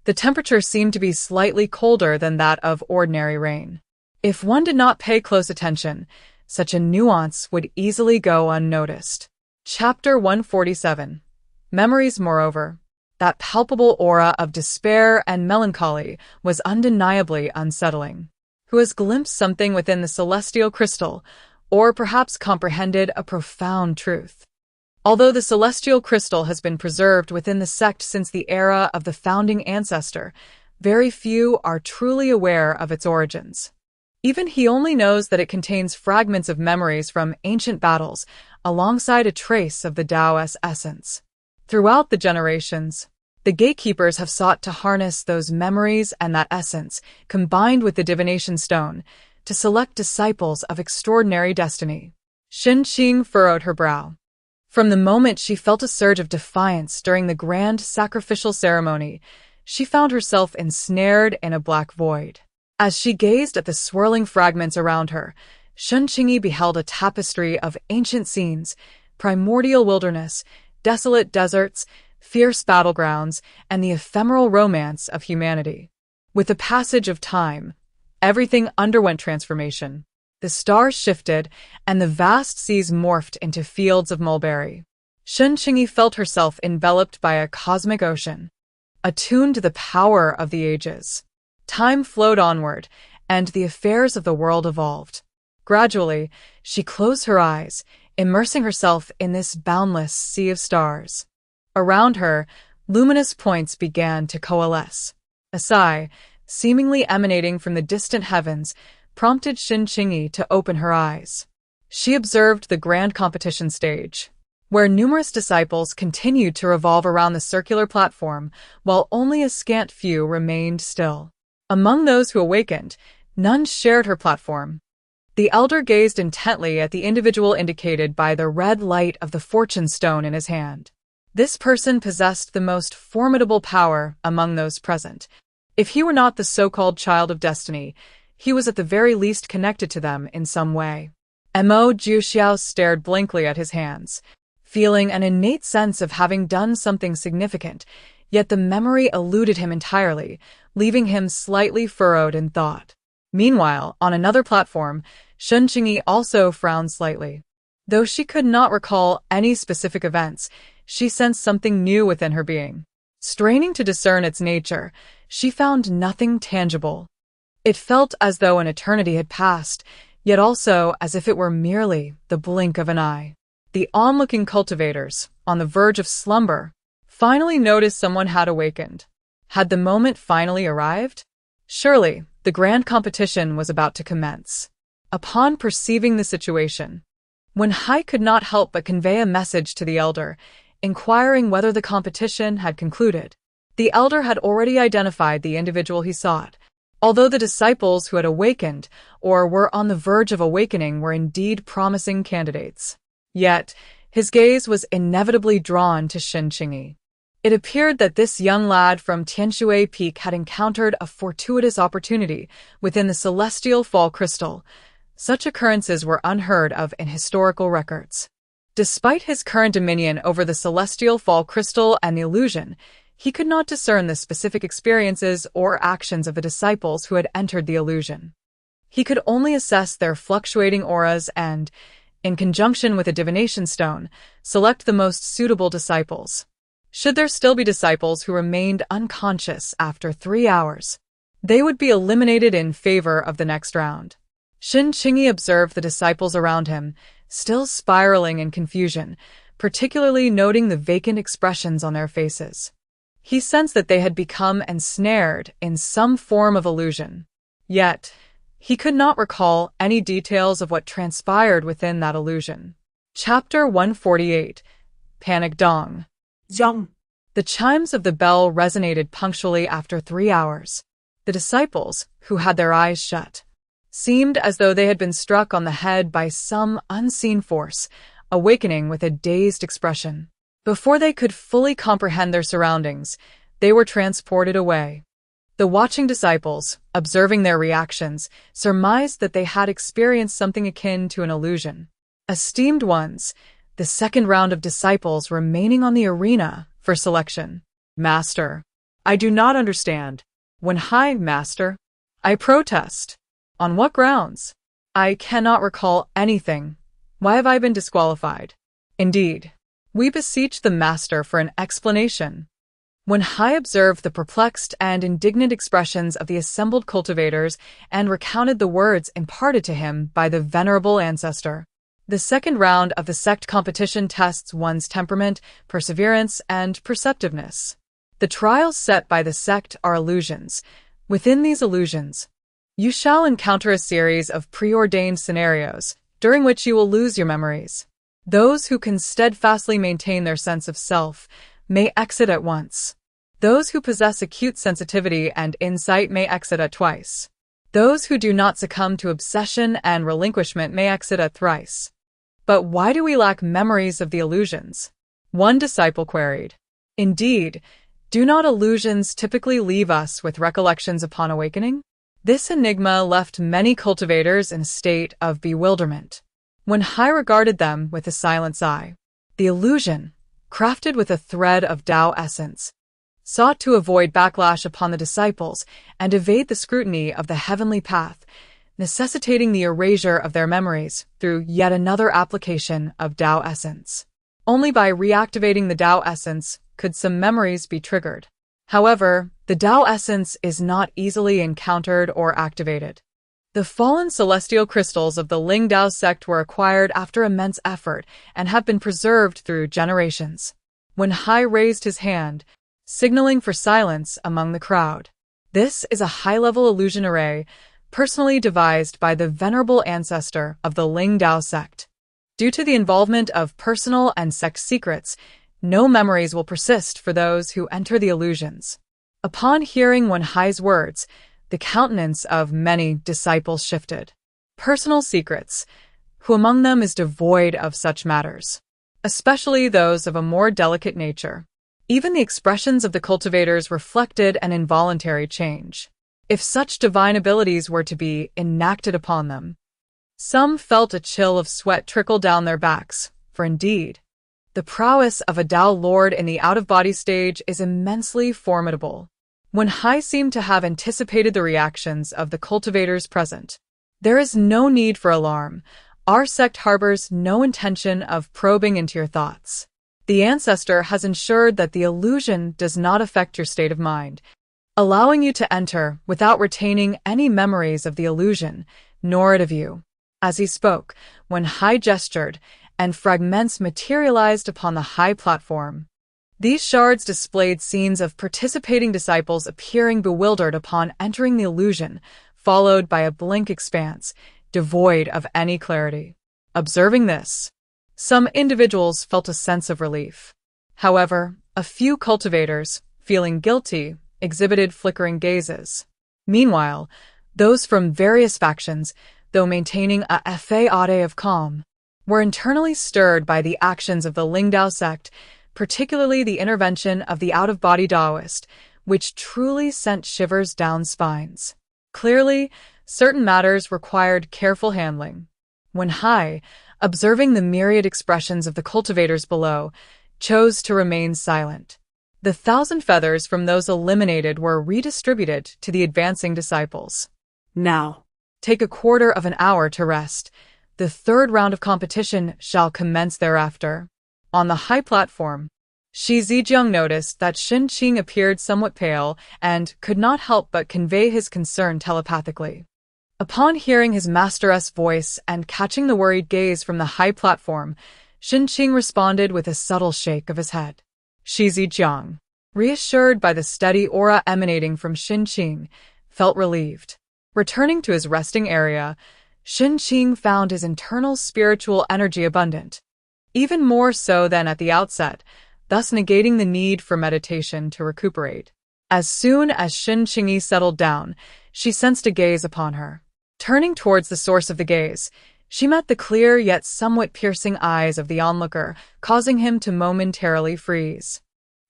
The temperature seemed to be slightly colder than that of ordinary rain. If one did not pay close attention, such a nuance would easily go unnoticed. Chapter 147. Memories. Moreover, that palpable aura of despair and melancholy was undeniably unsettling. Who has glimpsed something within the celestial crystal, or perhaps comprehended a profound truth? Although the celestial crystal has been preserved within the sect since the era of the founding ancestor, very few are truly aware of its origins. Even he only knows that it contains fragments of memories from ancient battles, alongside a trace of the Taoist essence. Throughout the generations, the gatekeepers have sought to harness those memories and that essence, combined with the divination stone, to select disciples of extraordinary destiny. Shen Qingyi furrowed her brow. From the moment she felt a surge of defiance during the grand sacrificial ceremony, she found herself ensnared in a black void. As she gazed at the swirling fragments around her, Shen Qingyi beheld a tapestry of ancient scenes, primordial wilderness, desolate deserts, fierce battlegrounds, and the ephemeral romance of humanity. With the passage of time, everything underwent transformation. The stars shifted, and the vast seas morphed into fields of mulberry. Shen Qingyi felt herself enveloped by a cosmic ocean, attuned to the power of the ages. Time flowed onward, and the affairs of the world evolved. Gradually, she closed her eyes, immersing herself in this boundless sea of stars. Around her, luminous points began to coalesce. A sigh, seemingly emanating from the distant heavens, prompted Shen Qingyi to open her eyes. She observed the grand competition stage, where numerous disciples continued to revolve around the circular platform, while only a scant few remained still. Among those who awakened, none shared her platform. The elder gazed intently at the individual indicated by the red light of the fortune stone in his hand. This person possessed the most formidable power among those present. If he were not the so-called child of destiny, he was at the very least connected to them in some way. MASU-MANHUA stared blankly at his hands, feeling an innate sense of having done something significant, yet the memory eluded him entirely, leaving him slightly furrowed in thought. Meanwhile, on another platform, Shen Qingyi also frowned slightly. Though she could not recall any specific events, she sensed something new within her being. Straining to discern its nature, she found nothing tangible. It felt as though an eternity had passed, yet also as if it were merely the blink of an eye. The onlooking cultivators, on the verge of slumber, finally noticed someone had awakened. Had the moment finally arrived? Surely, the grand competition was about to commence. Upon perceiving the situation, Wen Hai could not help but convey a message to the elder, inquiring whether the competition had concluded. The elder had already identified the individual he sought, although the disciples who had awakened or were on the verge of awakening were indeed promising candidates. Yet, his gaze was inevitably drawn to Shen Qingyi. It appeared that this young lad from Tianshui Peak had encountered a fortuitous opportunity within the celestial fall crystal. Such occurrences were unheard of in historical records. Despite his current dominion over the celestial fall crystal and the illusion, he could not discern the specific experiences or actions of the disciples who had entered the illusion. He could only assess their fluctuating auras and, in conjunction with a divination stone, select the most suitable disciples. Should there still be disciples who remained unconscious after 3 hours, they would be eliminated in favor of the next round. Shen Qingyi observed the disciples around him, still spiraling in confusion, particularly noting the vacant expressions on their faces. He sensed that they had become ensnared in some form of illusion. Yet, he could not recall any details of what transpired within that illusion. Chapter 148. Panic Dong. Zhang. The chimes of the bell resonated punctually after 3 hours. The disciples, who had their eyes shut, seemed as though they had been struck on the head by some unseen force, awakening with a dazed expression. Before they could fully comprehend their surroundings, they were transported away. The watching disciples, observing their reactions, surmised that they had experienced something akin to an illusion. Esteemed ones, the second round of disciples remaining on the arena for selection. Master. I do not understand. When High Master. I protest. On what grounds? I cannot recall anything. Why have I been disqualified? Indeed. We beseech the Master for an explanation. When High observed the perplexed and indignant expressions of the assembled cultivators and recounted the words imparted to him by the venerable ancestor. The second round of the sect competition tests one's temperament, perseverance, and perceptiveness. The trials set by the sect are illusions. Within these illusions, you shall encounter a series of preordained scenarios, during which you will lose your memories. Those who can steadfastly maintain their sense of self may exit at once. Those who possess acute sensitivity and insight may exit at twice. Those who do not succumb to obsession and relinquishment may exit at thrice. But why do we lack memories of the illusions? One disciple queried. Indeed, do not illusions typically leave us with recollections upon awakening? This enigma left many cultivators in a state of bewilderment. When High regarded them with a silent eye, the illusion, crafted with a thread of Tao essence, sought to avoid backlash upon the disciples and evade the scrutiny of the heavenly path, necessitating the erasure of their memories through yet another application of Tao essence. Only by reactivating the Tao essence could some memories be triggered. However, the Tao essence is not easily encountered or activated. The fallen celestial crystals of the Ling Dao sect were acquired after immense effort and have been preserved through generations. When High raised his hand, signaling for silence among the crowd. This is a high-level illusion array, personally devised by the venerable ancestor of the Ling Dao sect. Due to the involvement of personal and sect secrets, no memories will persist for those who enter the illusions. Upon hearing Wen Hai's words, the countenance of many disciples shifted. Personal secrets, who among them is devoid of such matters? Especially those of a more delicate nature. Even the expressions of the cultivators reflected an involuntary change. If such divine abilities were to be enacted upon them, some felt a chill of sweat trickle down their backs, for indeed, the prowess of a Tao Lord in the out-of-body stage is immensely formidable. When High seemed to have anticipated the reactions of the cultivators present, there is no need for alarm. Our sect harbors no intention of probing into your thoughts. The ancestor has ensured that the illusion does not affect your state of mind, allowing you to enter without retaining any memories of the illusion, nor it of you. As he spoke, Wen Hai gestured, and fragments materialized upon the high platform. These shards displayed scenes of participating disciples appearing bewildered upon entering the illusion, followed by a blank expanse, devoid of any clarity. Observing this, some individuals felt a sense of relief. However, a few cultivators, feeling guilty, exhibited flickering gazes. Meanwhile, those from various factions, though maintaining a fade of calm, were internally stirred by the actions of the Lingdao sect, particularly the intervention of the out-of-body Taoist, which truly sent shivers down spines. Clearly, certain matters required careful handling. Wen Hai, observing the myriad expressions of the cultivators below, chose to remain silent. The 1,000 feathers from those eliminated were redistributed to the advancing disciples. Now, take a quarter of an hour to rest. The third round of competition shall commence thereafter. On the high platform, Shi Zijiang noticed that Shen Qingyi appeared somewhat pale and could not help but convey his concern telepathically. Upon hearing his master's voice and catching the worried gaze from the high platform, Shen Qingyi responded with a subtle shake of his head. Shi Zijiang, reassured by the steady aura emanating from Shen Qingyi, felt relieved. Returning to his resting area, Shen Qingyi found his internal spiritual energy abundant, even more so than at the outset, thus negating the need for meditation to recuperate. As soon as Shen Qingyi settled down, she sensed a gaze upon her. Turning towards the source of the gaze, she met the clear yet somewhat piercing eyes of the onlooker, causing him to momentarily freeze.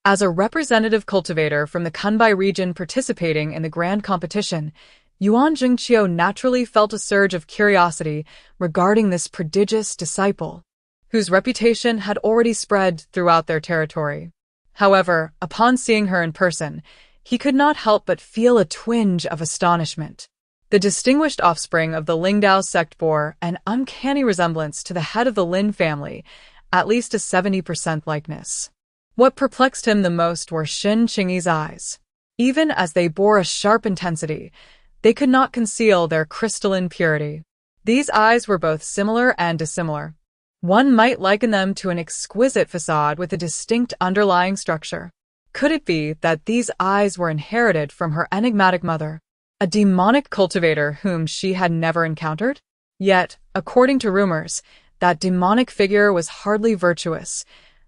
As a representative cultivator from the Kunbai region participating in the grand competition, Yuan Jingqiu naturally felt a surge of curiosity regarding this prodigious disciple, whose reputation had already spread throughout their territory. However, upon seeing her in person, he could not help but feel a twinge of astonishment. The distinguished offspring of the Lingdao sect bore an uncanny resemblance to the head of the Lin family, at least a 70% likeness. What perplexed him the most were Shen Qingyi's eyes. Even as they bore a sharp intensity, they could not conceal their crystalline purity. These eyes were both similar and dissimilar. One might liken them to an exquisite facade with a distinct underlying structure. Could it be that these eyes were inherited from her enigmatic mother, a demonic cultivator whom she had never encountered? Yet, according to rumors, that demonic figure was hardly virtuous.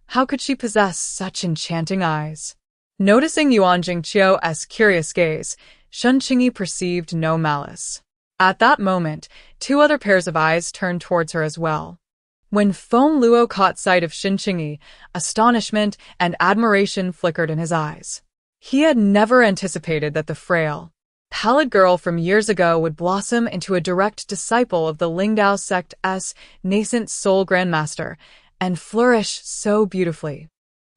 How could she possess such enchanting eyes? Noticing Yuan Jingqiu's curious gaze, Shen Qingyi perceived no malice. At that moment, two other pairs of eyes turned towards her as well. When Feng Luo caught sight of Shen Qingyi, astonishment and admiration flickered in his eyes. He had never anticipated that the frail, pallid girl from years ago would blossom into a direct disciple of the Lingdao sect's nascent soul grandmaster, and flourish so beautifully.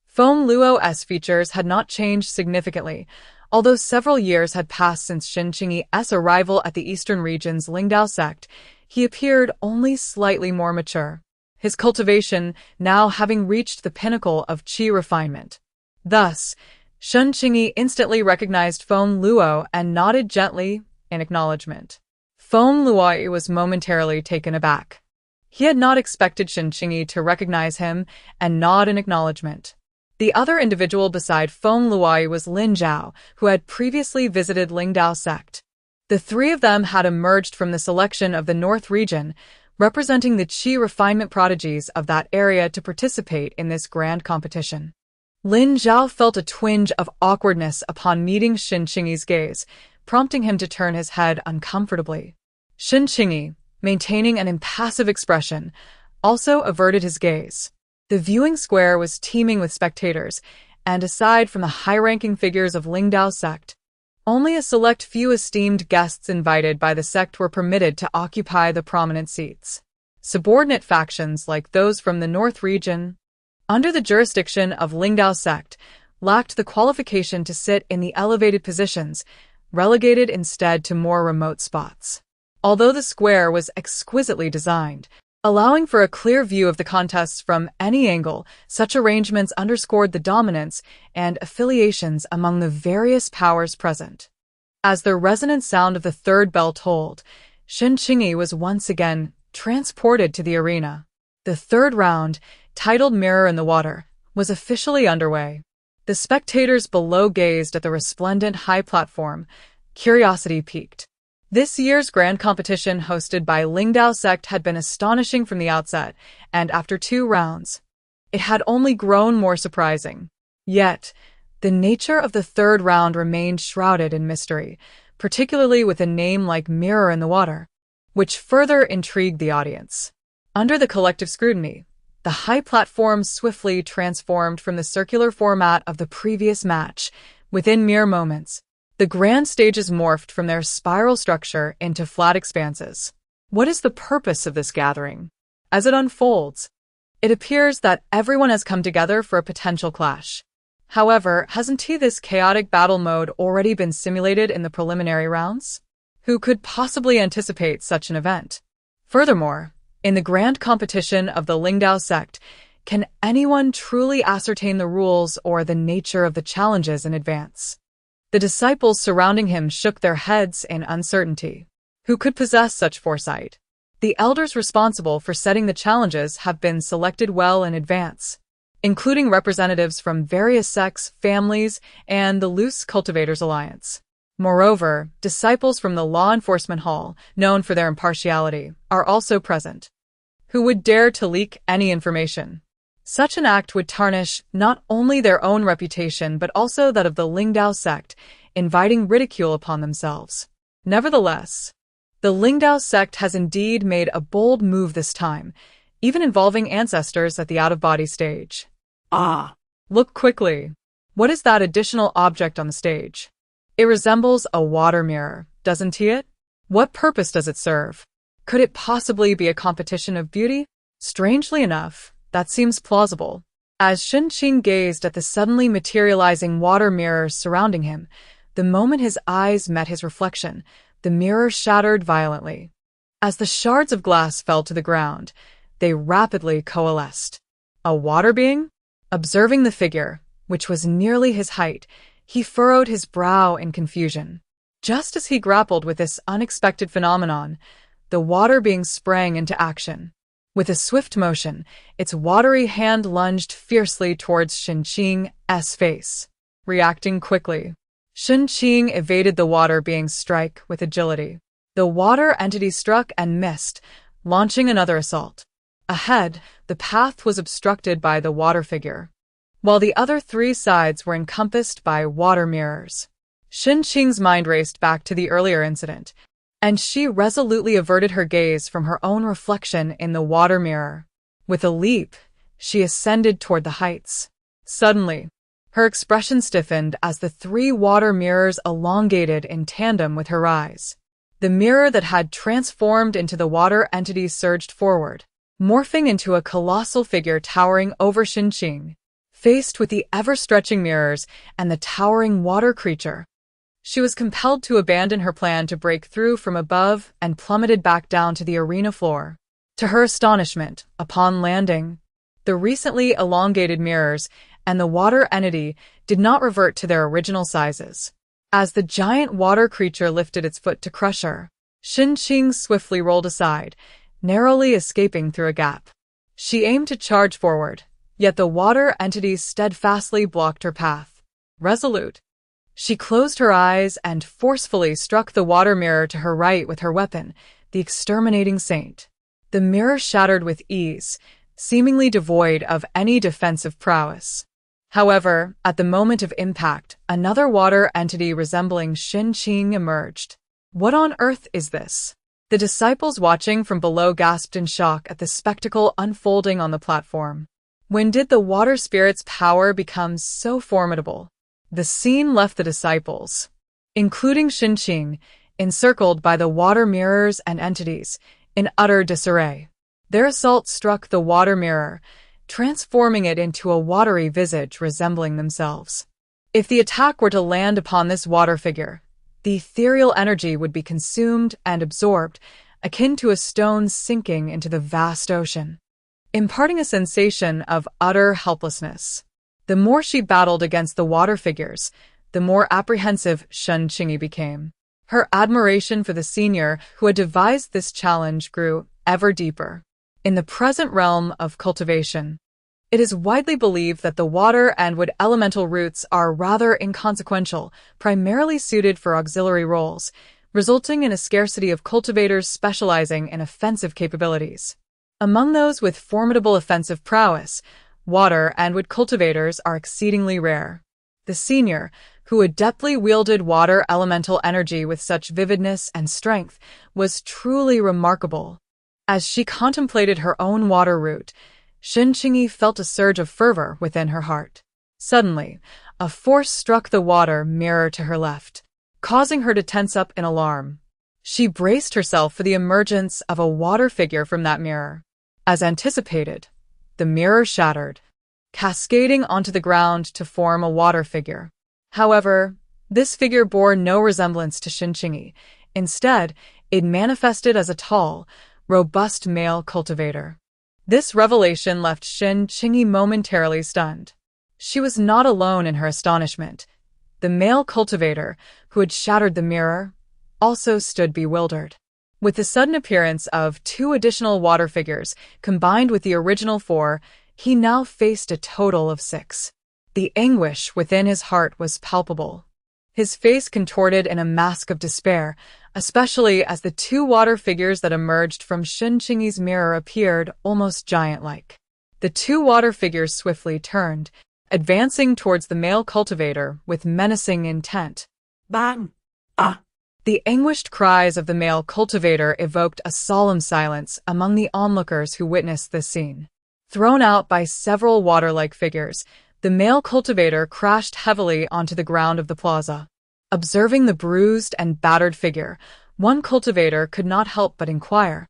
Feng Luo's features had not changed significantly, although several years had passed since Shen Qingyi's arrival at the eastern region's Lingdao sect. He appeared only slightly more mature, his cultivation now having reached the pinnacle of qi refinement. Thus, Shen Qingyi instantly recognized Feng Luo and nodded gently in acknowledgement. Feng Luo was momentarily taken aback. He had not expected Shen Qingyi to recognize him and nod in acknowledgement. The other individual beside Feng Luo was Lin Zhao, who had previously visited Lingdao sect. The three of them had emerged from the selection of the North region, representing the qi refinement prodigies of that area to participate in this grand competition. Lin Zhao felt a twinge of awkwardness upon meeting Shen Qingyi's gaze, prompting him to turn his head uncomfortably. Shen Qingyi, maintaining an impassive expression, also averted his gaze. The viewing square was teeming with spectators, and aside from the high-ranking figures of Lingdao sect, only a select few esteemed guests invited by the sect were permitted to occupy the prominent seats. Subordinate factions like those from the North region, under the jurisdiction of Lingdao sect, lacked the qualification to sit in the elevated positions, relegated instead to more remote spots. Although the square was exquisitely designed, allowing for a clear view of the contests from any angle, such arrangements underscored the dominance and affiliations among the various powers present. As the resonant sound of the third bell tolled, Shen Qingyi was once again transported to the arena. The third round, titled Mirror in the Water, was officially underway. The spectators below gazed at the resplendent high platform, curiosity piqued. This year's grand competition hosted by Lingdao sect had been astonishing from the outset, and after 2 rounds, it had only grown more surprising. Yet, the nature of the third round remained shrouded in mystery, particularly with a name like Mirror in the Water, which further intrigued the audience. Under the collective scrutiny, the high platform swiftly transformed from the circular format of the previous match. Within mere moments, the grand stages morphed from their spiral structure into flat expanses. What is the purpose of this gathering? As it unfolds, it appears that everyone has come together for a potential clash. However, hasn't this chaotic battle mode already been simulated in the preliminary rounds? Who could possibly anticipate such an event? Furthermore, in the grand competition of the Lingdao sect, can anyone truly ascertain the rules or the nature of the challenges in advance? The disciples surrounding him shook their heads in uncertainty. Who could possess such foresight? The elders responsible for setting the challenges have been selected well in advance, including representatives from various sects, families, and the Loose Cultivators Alliance. Moreover, disciples from the Law Enforcement Hall, known for their impartiality, are also present. Who would dare to leak any information? Such an act would tarnish not only their own reputation but also that of the Lingdao sect, inviting ridicule upon themselves. Nevertheless, the Lingdao sect has indeed made a bold move this time, even involving ancestors at the out-of-body stage. Ah, Look quickly. What is that additional object on the stage? It resembles a water mirror, doesn't it? What purpose does it serve? Could it possibly be a competition of beauty? Strangely enough, that seems plausible. As Shen Qingyi gazed at the suddenly materializing water mirrors surrounding him, the moment his eyes met his reflection, the mirror shattered violently. As the shards of glass fell to the ground, they rapidly coalesced. A water being? Observing the figure, which was nearly his height, he furrowed his brow in confusion. Just as he grappled with this unexpected phenomenon, the water being sprang into action. With a swift motion, its watery hand lunged fiercely towards Shen Qingyi's face. Reacting quickly, Shen Qingyi evaded the water being's strike with agility. The water entity struck and missed, launching another assault. Ahead, the path was obstructed by the water figure, while the other three sides were encompassed by water mirrors. Shen Qingyi's mind raced back to the earlier incident, and she resolutely averted her gaze from her own reflection in the water mirror. With a leap, she ascended toward the heights. Suddenly, her expression stiffened as the three water mirrors elongated in tandem with her rise. The mirror that had transformed into the water entity surged forward, morphing into a colossal figure towering over Shen Qingyi. Faced with the ever-stretching mirrors and the towering water creature, she was compelled to abandon her plan to break through from above and plummeted back down to the arena floor. To her astonishment, upon landing, the recently elongated mirrors and the water entity did not revert to their original sizes. As the giant water creature lifted its foot to crush her, Shen Qingyi swiftly rolled aside, narrowly escaping through a gap. She aimed to charge forward, yet the water entity steadfastly blocked her path. Resolute, she closed her eyes and forcefully struck the water mirror to her right with her weapon, the exterminating saint. The mirror shattered with ease, seemingly devoid of any defensive prowess. However, at the moment of impact, another water entity resembling Shen Qingyi emerged. What on earth is this? The disciples watching from below gasped in shock at the spectacle unfolding on the platform. When did the water spirit's power become so formidable? The scene left the disciples, including Shen Qingyi, encircled by the water mirrors and entities, in utter disarray. Their assault struck the water mirror, transforming it into a watery visage resembling themselves. If the attack were to land upon this water figure, the ethereal energy would be consumed and absorbed, akin to a stone sinking into the vast ocean, imparting a sensation of utter helplessness. The more she battled against the water figures, the more apprehensive Shen Qingyi became. Her admiration for the senior who had devised this challenge grew ever deeper. In the present realm of cultivation, it is widely believed that the water and wood elemental roots are rather inconsequential, primarily suited for auxiliary roles, resulting in a scarcity of cultivators specializing in offensive capabilities. Among those with formidable offensive prowess, water and wood cultivators are exceedingly rare. The senior, who adeptly wielded water elemental energy with such vividness and strength, was truly remarkable. As she contemplated her own water root, Shen Qingyi felt a surge of fervor within her heart. Suddenly, a force struck the water mirror to her left, causing her to tense up in alarm. She braced herself for the emergence of a water figure from that mirror. As anticipated, the mirror shattered, cascading onto the ground to form a water figure. However, this figure bore no resemblance to Shen Qingyi. Instead, it manifested as a tall, robust male cultivator. This revelation left Shen Qingyi momentarily stunned. She was not alone in her astonishment. The male cultivator, who had shattered the mirror, also stood bewildered. With the sudden appearance of two additional water figures, combined with the original four, he now faced a total of 6. The anguish within his heart was palpable. His face contorted in a mask of despair, especially as the two water figures that emerged from Shen Qingyi's mirror appeared almost giant-like. The two water figures swiftly turned, advancing towards the male cultivator with menacing intent. Bang! Ah! The anguished cries of the male cultivator evoked a solemn silence among the onlookers who witnessed this scene. Thrown out by several water-like figures, The male cultivator crashed heavily onto the ground of the plaza. Observing the bruised and battered figure, one cultivator could not help but inquire,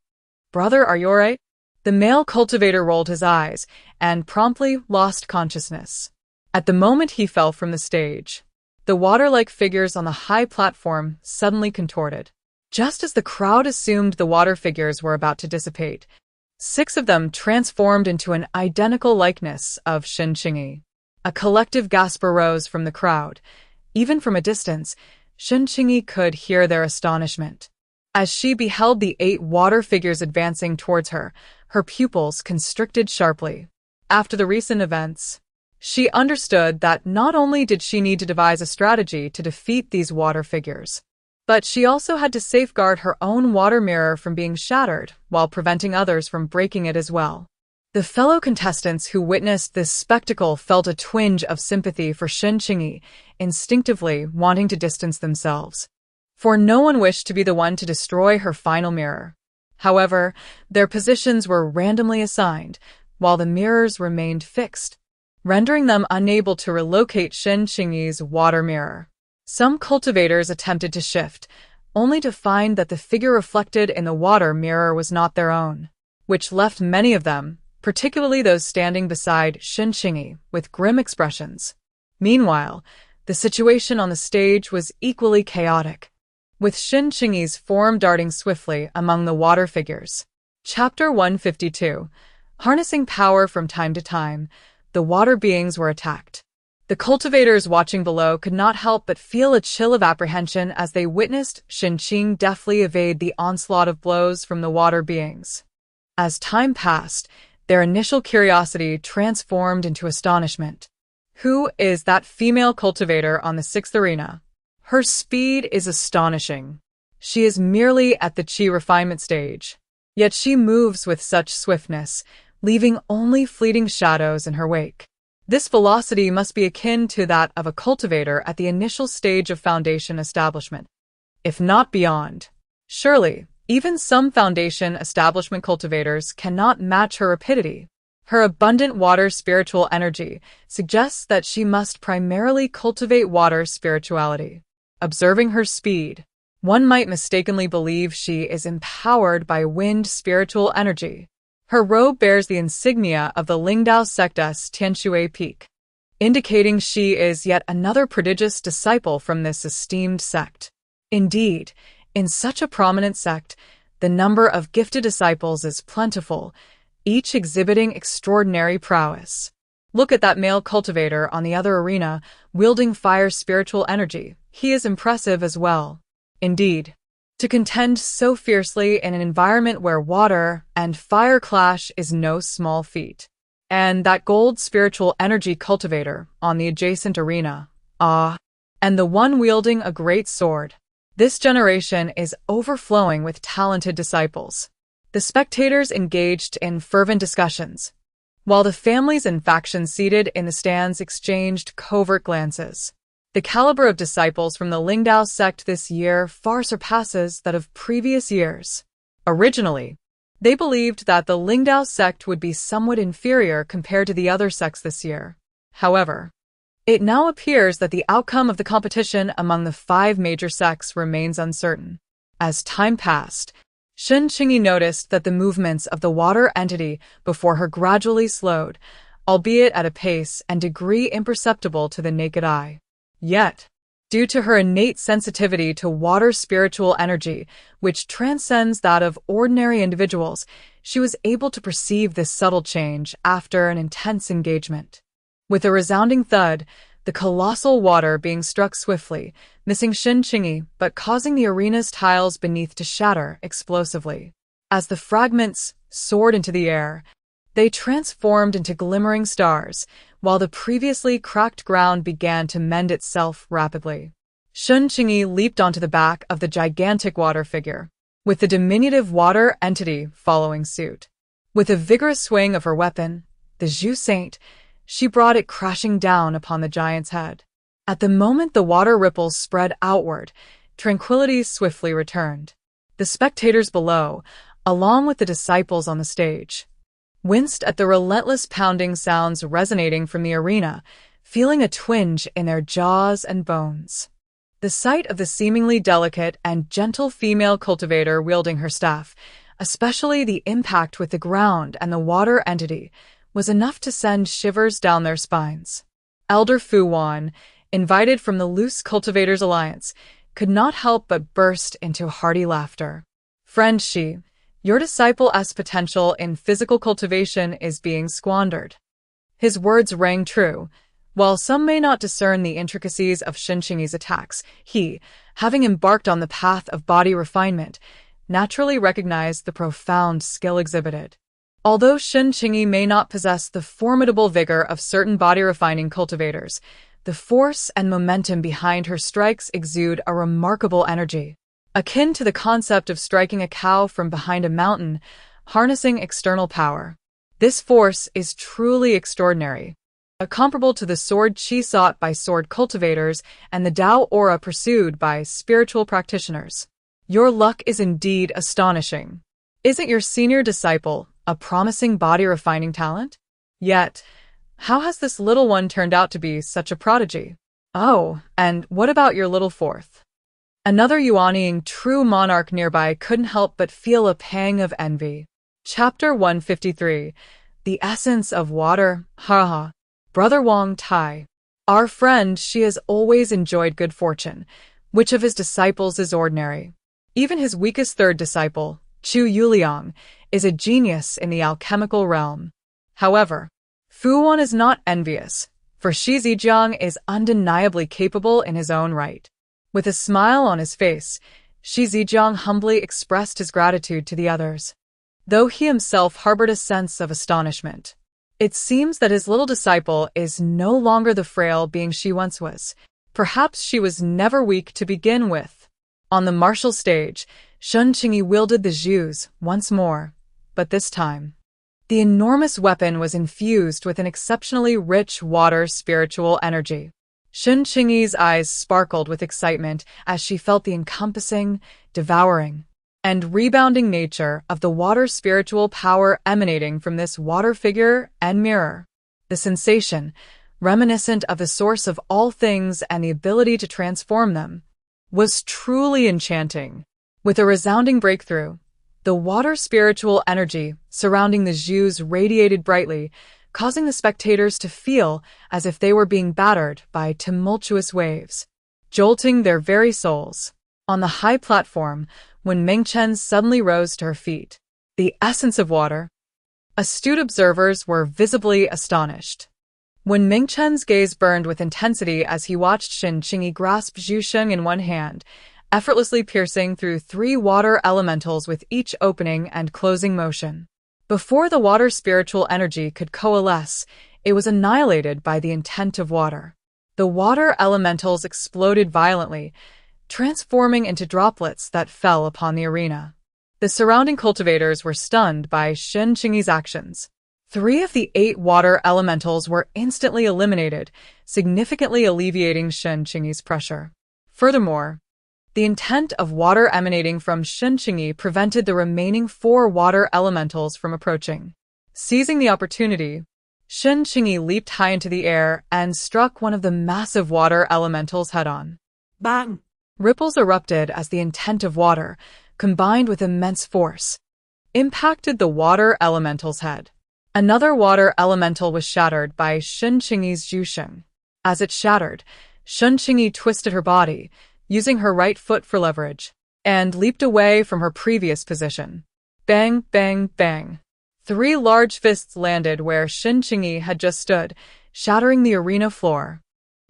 "Brother, are you all right?" The male cultivator rolled his eyes and promptly lost consciousness. At the moment he fell from the stage, the water-like figures on the high platform suddenly contorted. Just as the crowd assumed the water figures were about to dissipate, 6 of them transformed into an identical likeness of Shen Qingyi. A collective gasp arose from the crowd. Even from a distance, Shen Qingyi could hear their astonishment. As she beheld the 8 water figures advancing towards her, her pupils constricted sharply. After the recent events, she understood that not only did she need to devise a strategy to defeat these water figures, but she also had to safeguard her own water mirror from being shattered while preventing others from breaking it as well. The fellow contestants who witnessed this spectacle felt a twinge of sympathy for Shen Qingyi, instinctively wanting to distance themselves. For no one wished to be the one to destroy her final mirror. However, their positions were randomly assigned, while the mirrors remained fixed, rendering them unable to relocate Shen Qingyi's water mirror. Some cultivators attempted to shift, only to find that the figure reflected in the water mirror was not their own, which left many of them, particularly those standing beside Shen Qingyi, with grim expressions. Meanwhile, the situation on the stage was equally chaotic, with Shen Qingyi's form darting swiftly among the water figures. Chapter 152. Harnessing power from time to time, the water beings were attacked. The cultivators watching below could not help but feel a chill of apprehension as they witnessed Shen Qingyi deftly evade the onslaught of blows from the water beings. As time passed, their initial curiosity transformed into astonishment. Who is that female cultivator on the 6th arena? Her speed is astonishing. She is merely at the chi refinement stage, yet she moves with such swiftness, leaving only fleeting shadows in her wake. This velocity must be akin to that of a cultivator at the initial stage of foundation establishment, if not beyond. Surely, even some foundation establishment cultivators cannot match her rapidity. Her abundant water spiritual energy suggests that she must primarily cultivate water spirituality. Observing her speed, one might mistakenly believe she is empowered by wind spiritual energy. Her robe bears the insignia of the Lingdao sect's Tianshui peak, indicating she is yet another prodigious disciple from this esteemed sect. Indeed, in such a prominent sect, the number of gifted disciples is plentiful, each exhibiting extraordinary prowess. Look at that male cultivator on the other arena, wielding fire spiritual energy. He is impressive as well. Indeed, to contend so fiercely in an environment where water and fire clash is no small feat. And that gold spiritual energy cultivator on the adjacent arena, and the one wielding a great sword. This generation is overflowing with talented disciples. The spectators engaged in fervent discussions, while the families and factions seated in the stands exchanged covert glances. The caliber of disciples from the Lingdao sect this year far surpasses that of previous years. Originally, they believed that the Lingdao sect would be somewhat inferior compared to the other sects this year. However, it now appears that the outcome of the competition among the 5 major sects remains uncertain. As time passed, Shen Qingyi noticed that the movements of the water entity before her gradually slowed, albeit at a pace and degree imperceptible to the naked eye. Yet, due to her innate sensitivity to water spiritual energy, which transcends that of ordinary individuals, she was able to perceive this subtle change after an intense engagement. With a resounding thud, the colossal water being struck swiftly, missing Shen Qingyi but causing the arena's tiles beneath to shatter explosively. As the fragments soared into the air, they transformed into glimmering stars, while the previously cracked ground began to mend itself rapidly. Shen Qingyi leaped onto the back of the gigantic water figure, with the diminutive water entity following suit. With a vigorous swing of her weapon, the Zhu Saint, she brought it crashing down upon the giant's head. At the moment the water ripples spread outward, tranquility swiftly returned. The spectators below, along with the disciples on the stage, winced at the relentless pounding sounds resonating from the arena, feeling a twinge in their jaws and bones. The sight of the seemingly delicate and gentle female cultivator wielding her staff, especially the impact with the ground and the water entity, was enough to send shivers down their spines. Elder Fu Wan, invited from the Loose Cultivators Alliance, could not help but burst into hearty laughter. Friend Shi, your disciple's potential in physical cultivation is being squandered. His words rang true. While some may not discern the intricacies of Shen Qingyi's attacks, he, having embarked on the path of body refinement, naturally recognized the profound skill exhibited. Although Shen Qingyi may not possess the formidable vigor of certain body-refining cultivators, the force and momentum behind her strikes exude a remarkable energy, akin to the concept of striking a cow from behind a mountain, harnessing external power. This force is truly extraordinary, comparable to the sword qi sought by sword cultivators and the Dao aura pursued by spiritual practitioners. Your luck is indeed astonishing. Isn't your senior disciple a promising body-refining talent? Yet, how has this little one turned out to be such a prodigy? Oh, and what about your little fourth? Another Yuanying true monarch nearby couldn't help but feel a pang of envy. Chapter 153. The Essence of Water, haha. Brother Wang Tai. Our friend, she has always enjoyed good fortune. Which of his disciples is ordinary? Even his weakest third disciple, Chu Yuliang, is a genius in the alchemical realm. However, Fu Wan is not envious, for Shi Zijiang is undeniably capable in his own right. With a smile on his face, Shi Zijiang humbly expressed his gratitude to the others, though he himself harbored a sense of astonishment. It seems that his little disciple is no longer the frail being she once was. Perhaps she was never weak to begin with. On the martial stage, Shen Qingyi wielded the Zhus once more, but this time, the enormous weapon was infused with an exceptionally rich water spiritual energy. Shen Qingyi's eyes sparkled with excitement as she felt the encompassing, devouring, and rebounding nature of the water spiritual power emanating from this water figure and mirror. The sensation, reminiscent of the source of all things and the ability to transform them, was truly enchanting. With a resounding breakthrough, the water spiritual energy surrounding the Zhus radiated brightly, causing the spectators to feel as if they were being battered by tumultuous waves, jolting their very souls. On the high platform, when Mengchen suddenly rose to her feet, the essence of water, astute observers were visibly astonished. When Mengchen's gaze burned with intensity as he watched Shen Qingyi grasp Zhu Sheng in one hand, effortlessly piercing through 3 water elementals with each opening and closing motion. Before the water spiritual energy could coalesce, it was annihilated by the intent of water. The water elementals exploded violently, transforming into droplets that fell upon the arena. The surrounding cultivators were stunned by Shen Qingyi's actions. 3 of the 8 water elementals were instantly eliminated, significantly alleviating Shen Qingyi's pressure. Furthermore, the intent of water emanating from Shen Qingyi prevented the remaining 4 water elementals from approaching. Seizing the opportunity, Shen Qingyi leaped high into the air and struck one of the massive water elementals head-on. Bang! Ripples erupted as the intent of water, combined with immense force, impacted the water elemental's head. Another water elemental was shattered by Shen Qingyi's Zhu Sheng. As it shattered, Shen Qingyi twisted her body, using her right foot for leverage, and leaped away from her previous position. Bang, bang, bang. 3 large fists landed where Shen Qingyi had just stood, shattering the arena floor.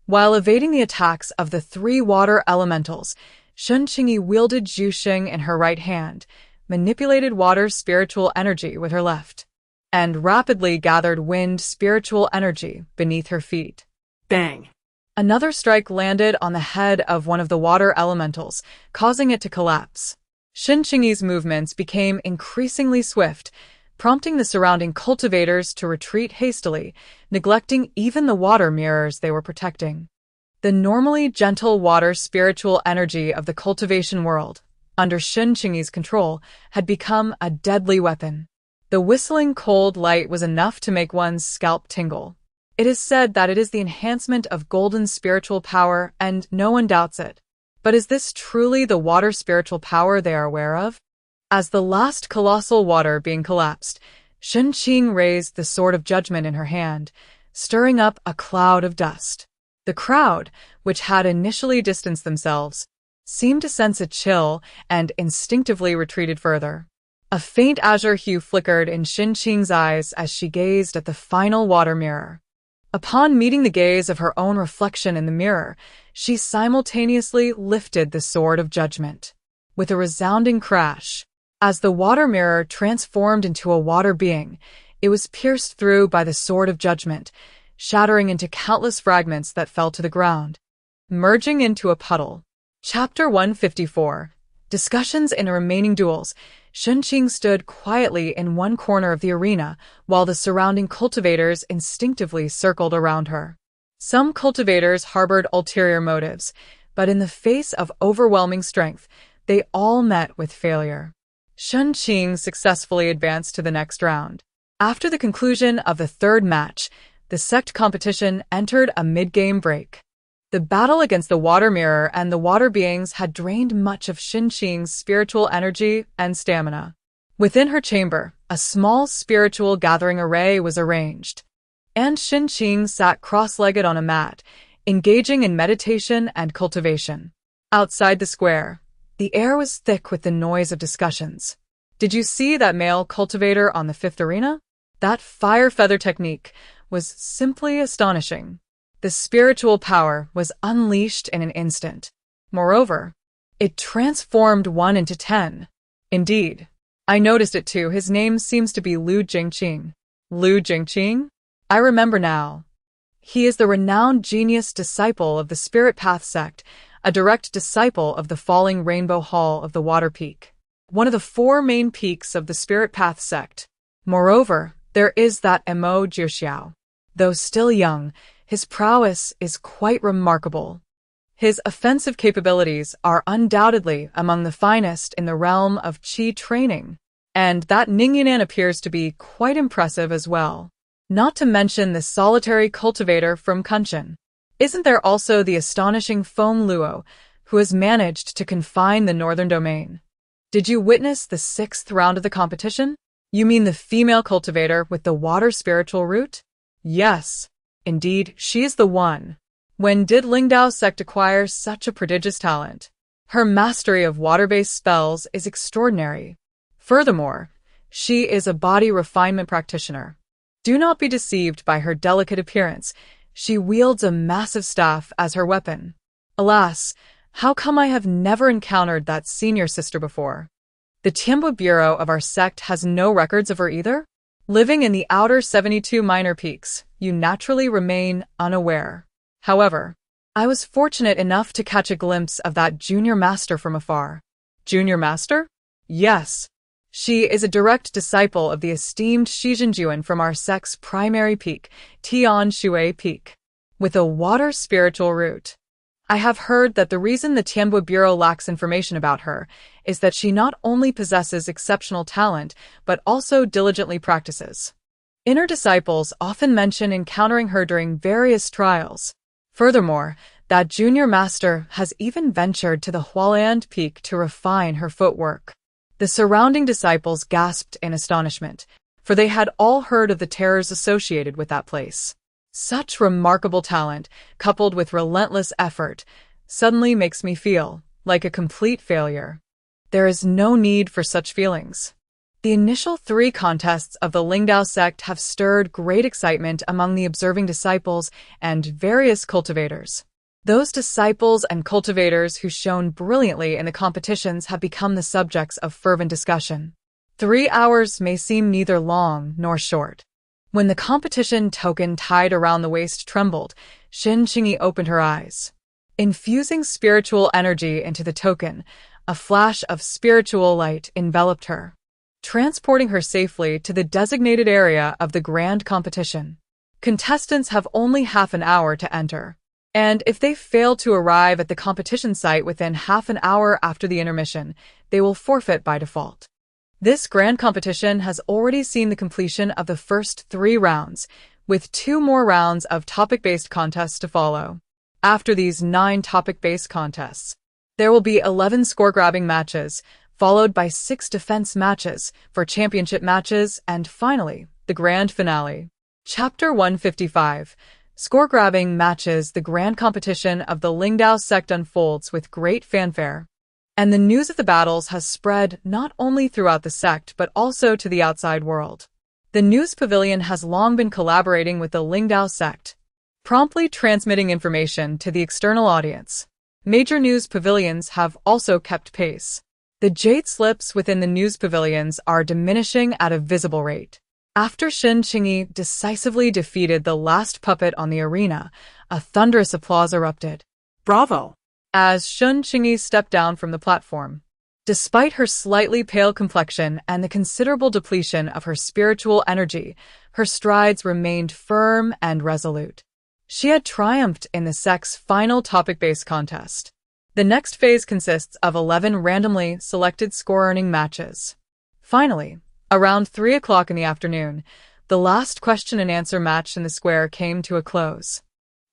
While evading the attacks of the 3 water elementals, Shen Qingyi wielded Zhu Sheng in her right hand, manipulated water's spiritual energy with her left, and rapidly gathered wind spiritual energy beneath her feet. Bang! Another strike landed on the head of one of the water elementals, causing it to collapse. Shen Qingyi's movements became increasingly swift, prompting the surrounding cultivators to retreat hastily, neglecting even the water mirrors they were protecting. The normally gentle water spiritual energy of the cultivation world, under Shen Qingyi's control, had become a deadly weapon. The whistling cold light was enough to make one's scalp tingle. It is said that it is the enhancement of golden spiritual power, and no one doubts it. But is this truly the water spiritual power they are aware of? As the last colossal water being collapsed, Shen Qingyi raised the sword of judgment in her hand, stirring up a cloud of dust. The crowd, which had initially distanced themselves, seemed to sense a chill and instinctively retreated further. A faint azure hue flickered in Shen Qingyi's eyes as she gazed at the final water mirror. Upon meeting the gaze of her own reflection in the mirror, she simultaneously lifted the sword of judgment. With a resounding crash, as the water mirror transformed into a water being, it was pierced through by the sword of judgment, shattering into countless fragments that fell to the ground, merging into a puddle. Chapter 154. Discussions in remaining duels. Shen Qingyi stood quietly in one corner of the arena, while the surrounding cultivators instinctively circled around her. Some cultivators harbored ulterior motives, but in the face of overwhelming strength, they all met with failure. Shen Qingyi successfully advanced to the next round. After the conclusion of the third match, the sect competition entered a mid-game break. The battle against the water mirror and the water beings had drained much of Shen Qingyi's spiritual energy and stamina. Within her chamber, a small spiritual gathering array was arranged, and Shen Qingyi sat cross-legged on a mat, engaging in meditation and cultivation. Outside the square, the air was thick with the noise of discussions. Did you see that male cultivator on the fifth arena? That fire feather technique was simply astonishing. The spiritual power was unleashed in an instant. Moreover, it transformed 1 into 10. Indeed, I noticed it too. His name seems to be Lu Jingqing. Lu Jingqing? I remember now. He is the renowned genius disciple of the Spirit Path sect, a direct disciple of the Falling Rainbow Hall of the Water Peak, one of the 4 main peaks of the Spirit Path sect. Moreover, there is that MASU-MANHUA. Though still young, his prowess is quite remarkable. His offensive capabilities are undoubtedly among the finest in the realm of qi training, and that Ningyanan appears to be quite impressive as well. Not to mention the solitary cultivator from Kunshan. Isn't there also the astonishing Feng Luo, who has managed to confine the northern domain? Did you witness the 6th round of the competition? You mean the female cultivator with the water spiritual root? Yes. Indeed, she is the one. When did Lingdao sect acquire such a prodigious talent? Her mastery of water-based spells is extraordinary. Furthermore, she is a body refinement practitioner. Do not be deceived by her delicate appearance. She wields a massive staff as her weapon. Alas, how come I have never encountered that senior sister before? The Tianbo Bureau of our sect has no records of her either? Living in the outer 72 minor peaks, you naturally remain unaware. However, I was fortunate enough to catch a glimpse of that junior master from afar. Junior master? Yes. She is a direct disciple of the esteemed Shizhenjuan from our sect's primary peak, Tianshui Peak, with a water spiritual root. I have heard that the reason the Tianbo Bureau lacks information about her is that she not only possesses exceptional talent, but also diligently practices. Inner disciples often mention encountering her during various trials. Furthermore, that junior master has even ventured to the Hualian Peak to refine her footwork. The surrounding disciples gasped in astonishment, for they had all heard of the terrors associated with that place. Such remarkable talent, coupled with relentless effort, suddenly makes me feel like a complete failure. There is no need for such feelings. The initial 3 contests of the Lingdao sect have stirred great excitement among the observing disciples and various cultivators. Those disciples and cultivators who shone brilliantly in the competitions have become the subjects of fervent discussion. 3 hours may seem neither long nor short. When the competition token tied around the waist trembled, Shen Qingyi opened her eyes. Infusing spiritual energy into the token, a flash of spiritual light enveloped her, transporting her safely to the designated area of the grand competition. Contestants have only half an hour to enter, and if they fail to arrive at the competition site within half an hour after the intermission, they will forfeit by default. This grand competition has already seen the completion of the first 3 rounds, with 2 more rounds of topic-based contests to follow. After these 9 topic-based contests, there will be 11 score-grabbing matches, followed by 6 defense matches for championship matches, and finally, the grand finale. Chapter 155. Score-grabbing matches. The grand competition of the Lingdao sect unfolds with great fanfare. And the news of the battles has spread not only throughout the sect but also to the outside world. The news pavilion has long been collaborating with the Lingdao sect, promptly transmitting information to the external audience. Major news pavilions have also kept pace. The jade slips within the news pavilions are diminishing at a visible rate. After Shen Qingyi decisively defeated the last puppet on the arena, a thunderous applause erupted. Bravo! As Shen Qingyi stepped down from the platform. Despite her slightly pale complexion and the considerable depletion of her spiritual energy, her strides remained firm and resolute. She had triumphed in the sect's final topic-based contest. The next phase consists of 11 randomly selected score-earning matches. Finally, around 3 o'clock in the afternoon, the last question-and-answer match in the square came to a close.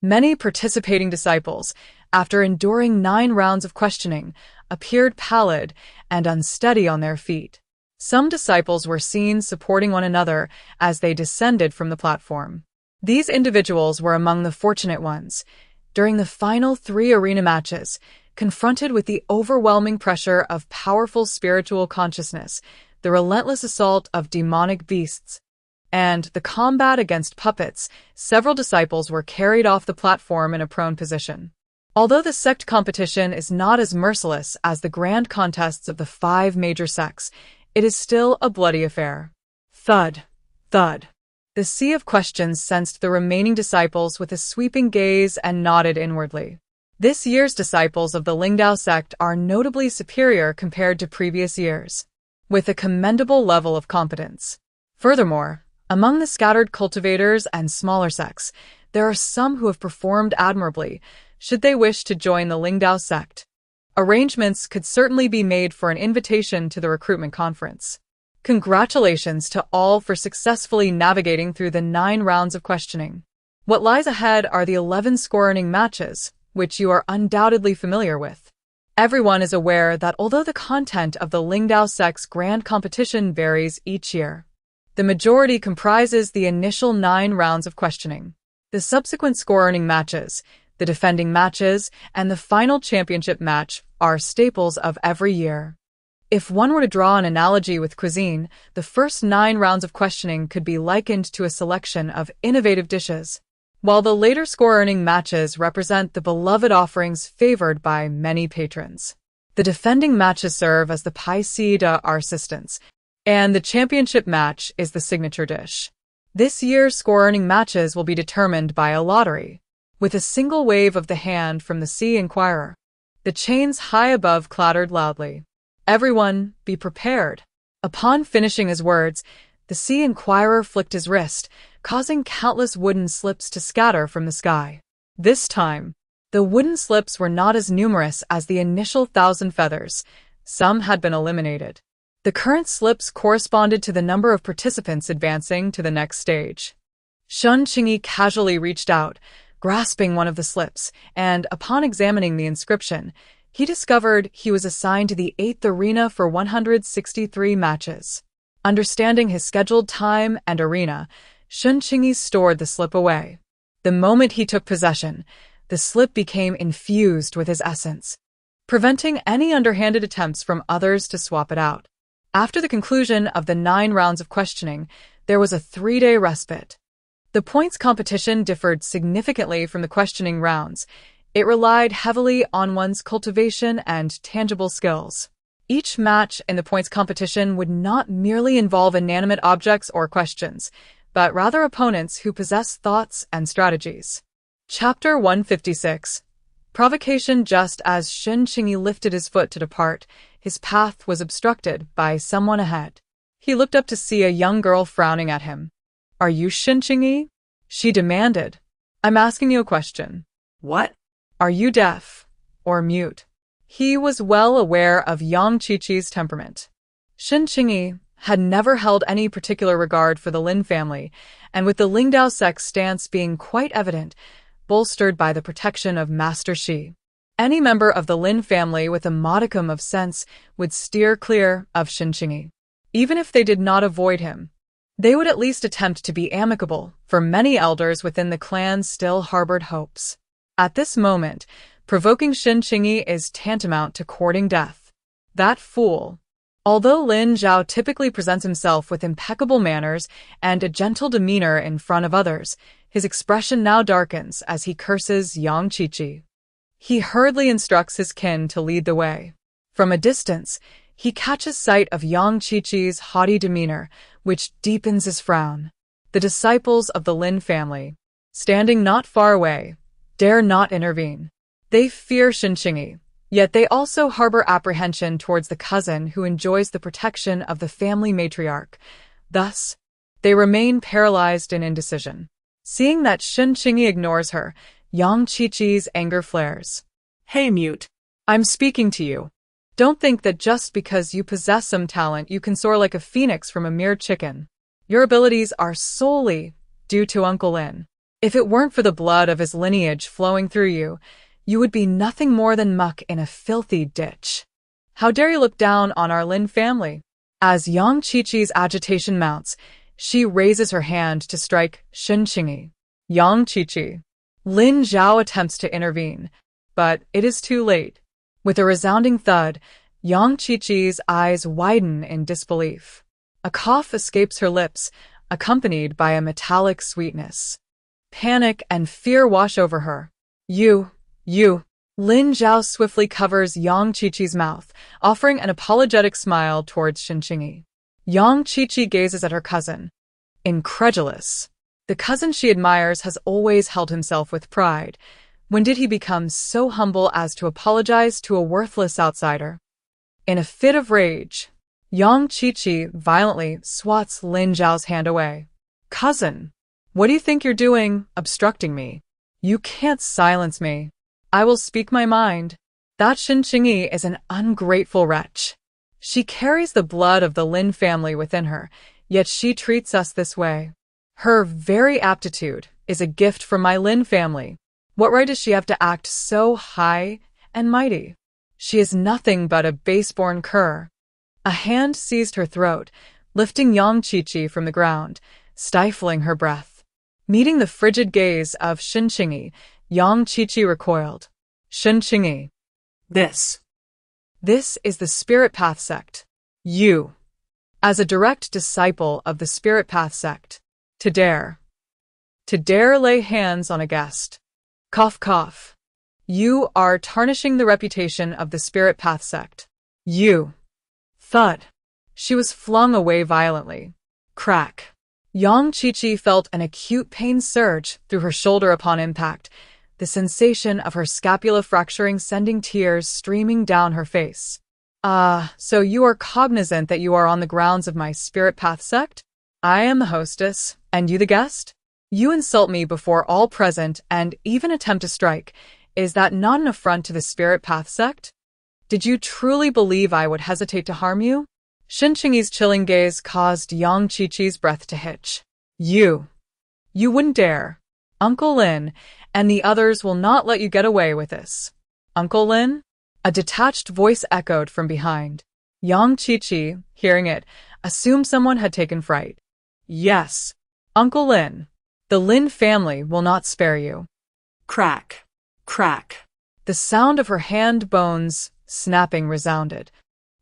Many participating disciples, after enduring 9 rounds of questioning, appeared pallid and unsteady on their feet. Some disciples were seen supporting one another as they descended from the platform. These individuals were among the fortunate ones. During the final 3 arena matches, confronted with the overwhelming pressure of powerful spiritual consciousness, the relentless assault of demonic beasts, and the combat against puppets, several disciples were carried off the platform in a prone position. Although the sect competition is not as merciless as the grand contests of the 5 major sects, it is still a bloody affair. Thud, thud. The sea of questions sensed the remaining disciples with a sweeping gaze and nodded inwardly. This year's disciples of the Lingdao sect are notably superior compared to previous years, with a commendable level of competence. Furthermore, among the scattered cultivators and smaller sects, there are some who have performed admirably, should they wish to join the Lingdao sect. Arrangements could certainly be made for an invitation to the recruitment conference. Congratulations to all for successfully navigating through the 9 rounds of questioning. What lies ahead are the 11 score-earning matches, which you are undoubtedly familiar with. Everyone is aware that although the content of the Lingdao sect's grand competition varies each year, the majority comprises the initial 9 rounds of questioning. The subsequent score-earning matches, the defending matches, and the final championship match are staples of every year. If one were to draw an analogy with cuisine, the first 9 rounds of questioning could be likened to a selection of innovative dishes, while the later score-earning matches represent the beloved offerings favored by many patrons. The defending matches serve as the pièce d'assistance, and the championship match is the signature dish. This year's score-earning matches will be determined by a lottery, with a single wave of the hand from the sea inquirer. The chains high above clattered loudly. Everyone, be prepared. Upon finishing his words, the sea inquirer flicked his wrist, causing countless wooden slips to scatter from the sky. This time, the wooden slips were not as numerous as the initial 1,000 feathers. Some had been eliminated. The current slips corresponded to the number of participants advancing to the next stage. Shen Qingyi casually reached out, grasping one of the slips, and upon examining the inscription, he discovered he was assigned to the 8th arena for 163 matches. Understanding his scheduled time and arena, Shen Qingyi stored the slip away. The moment he took possession, the slip became infused with his essence, preventing any underhanded attempts from others to swap it out. After the conclusion of the 9 rounds of questioning, there was a 3-day respite. The points competition differed significantly from the questioning rounds. It relied heavily on one's cultivation and tangible skills. Each match in the points competition would not merely involve inanimate objects or questions, but rather opponents who possess thoughts and strategies. Chapter 156. Provocation. Just as Shen Qingyi lifted his foot to depart, his path was obstructed by someone ahead. He looked up to see a young girl frowning at him. "Are you Shen Qingyi?" she demanded. "I'm asking you a question." What? "Are you deaf or mute?" He was well aware of Yang Qiqi's temperament. Shen Qingyi had never held any particular regard for the Lin family, and with the Lingdao sect's stance being quite evident, bolstered by the protection of Master Shi, any member of the Lin family with a modicum of sense would steer clear of Shen Qingyi. Even if they did not avoid him, they would at least attempt to be amicable, for many elders within the clan still harbored hopes. At this moment, provoking Shen Qingyi is tantamount to courting death. That fool. Although Lin Zhao typically presents himself with impeccable manners and a gentle demeanor in front of others, his expression now darkens as he curses Yang Qiqi. He hurriedly instructs his kin to lead the way. From a distance, he catches sight of Yang Qiqi's haughty demeanor, which deepens his frown. The disciples of the Lin family, standing not far away, dare not intervene. They fear Shen Qingyi, yet they also harbor apprehension towards the cousin who enjoys the protection of the family matriarch. Thus, they remain paralyzed in indecision. Seeing that Shen Qingyi ignores her, Yang Qiqi's anger flares. Hey, mute. I'm speaking to you. Don't think that just because you possess some talent you can soar like a phoenix from a mere chicken. Your abilities are solely due to Uncle Lin. If it weren't for the blood of his lineage flowing through you, you would be nothing more than muck in a filthy ditch. How dare you look down on our Lin family? As Yang Qiqi's agitation mounts, she raises her hand to strike Shen Qingyi. Yang Qiqi. Lin Zhao attempts to intervene, but it is too late. With a resounding thud, Yang Qiqi's eyes widen in disbelief. A cough escapes her lips, accompanied by a metallic sweetness. Panic and fear wash over her. You. Lin Zhao swiftly covers Yang Qiqi's mouth, offering an apologetic smile towards Shen Qingyi. Yang Qiqi gazes at her cousin, incredulous. The cousin she admires has always held himself with pride. When did he become so humble as to apologize to a worthless outsider? In a fit of rage, Yang Qiqi violently swats Lin Zhao's hand away. Cousin, what do you think you're doing, obstructing me? You can't silence me. I will speak my mind. That Shen Qingyi is an ungrateful wretch. She carries the blood of the Lin family within her, yet she treats us this way. Her very aptitude is a gift from my Lin family. What right does she have to act so high and mighty? She is nothing but a base-born cur. A hand seized her throat, lifting Yang Qiqi from the ground, stifling her breath. Meeting the frigid gaze of Shen Qingyi, Yang Qiqi recoiled. Shen Qingyi. This is the Spirit Path sect. You, as a direct disciple of the Spirit Path sect, to dare lay hands on a guest. Cough, cough. You are tarnishing the reputation of the Spirit Path sect. You. Thud. She was flung away violently. Crack. Yang Qiqi felt an acute pain surge through her shoulder upon impact, the sensation of her scapula fracturing sending tears streaming down her face. So you are cognizant that you are on the grounds of my Spirit Path sect? I am the hostess, and you the guest? You insult me before all present and even attempt to strike. Is that not an affront to the Spirit Path sect? Did you truly believe I would hesitate to harm you? Shen Qingyi's chilling gaze caused Yang Qiqi's breath to hitch. You wouldn't dare. Uncle Lin and the others will not let you get away with this. Uncle Lin? A detached voice echoed from behind. Yang Qiqi, hearing it, assumed someone had taken fright. Yes, Uncle Lin. The Lin family will not spare you. Crack, crack. The sound of her hand bones snapping resounded,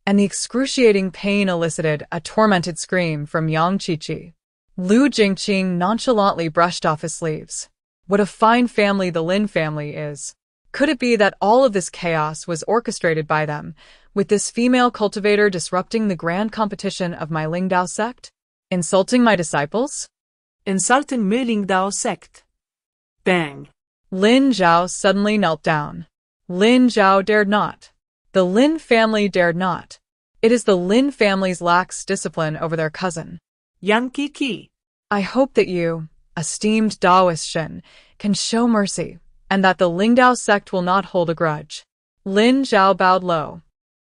and the excruciating pain elicited a tormented scream from Yang Qiqi. Lu Jingqing nonchalantly brushed off his sleeves. What a fine family the Lin family is. Could it be that all of this chaos was orchestrated by them, with this female cultivator disrupting the grand competition of my Lingdao sect? Insulting my disciples? Insulting my Lingdao sect. Bang. Lin Zhao suddenly knelt down. Lin Zhao dared not. The Lin family dared not. It is the Lin family's lax discipline over their cousin. Yang Qiqi. I hope that you, esteemed Taoist Shen, can show mercy, and that the Lingdao sect will not hold a grudge. Lin Zhao bowed low,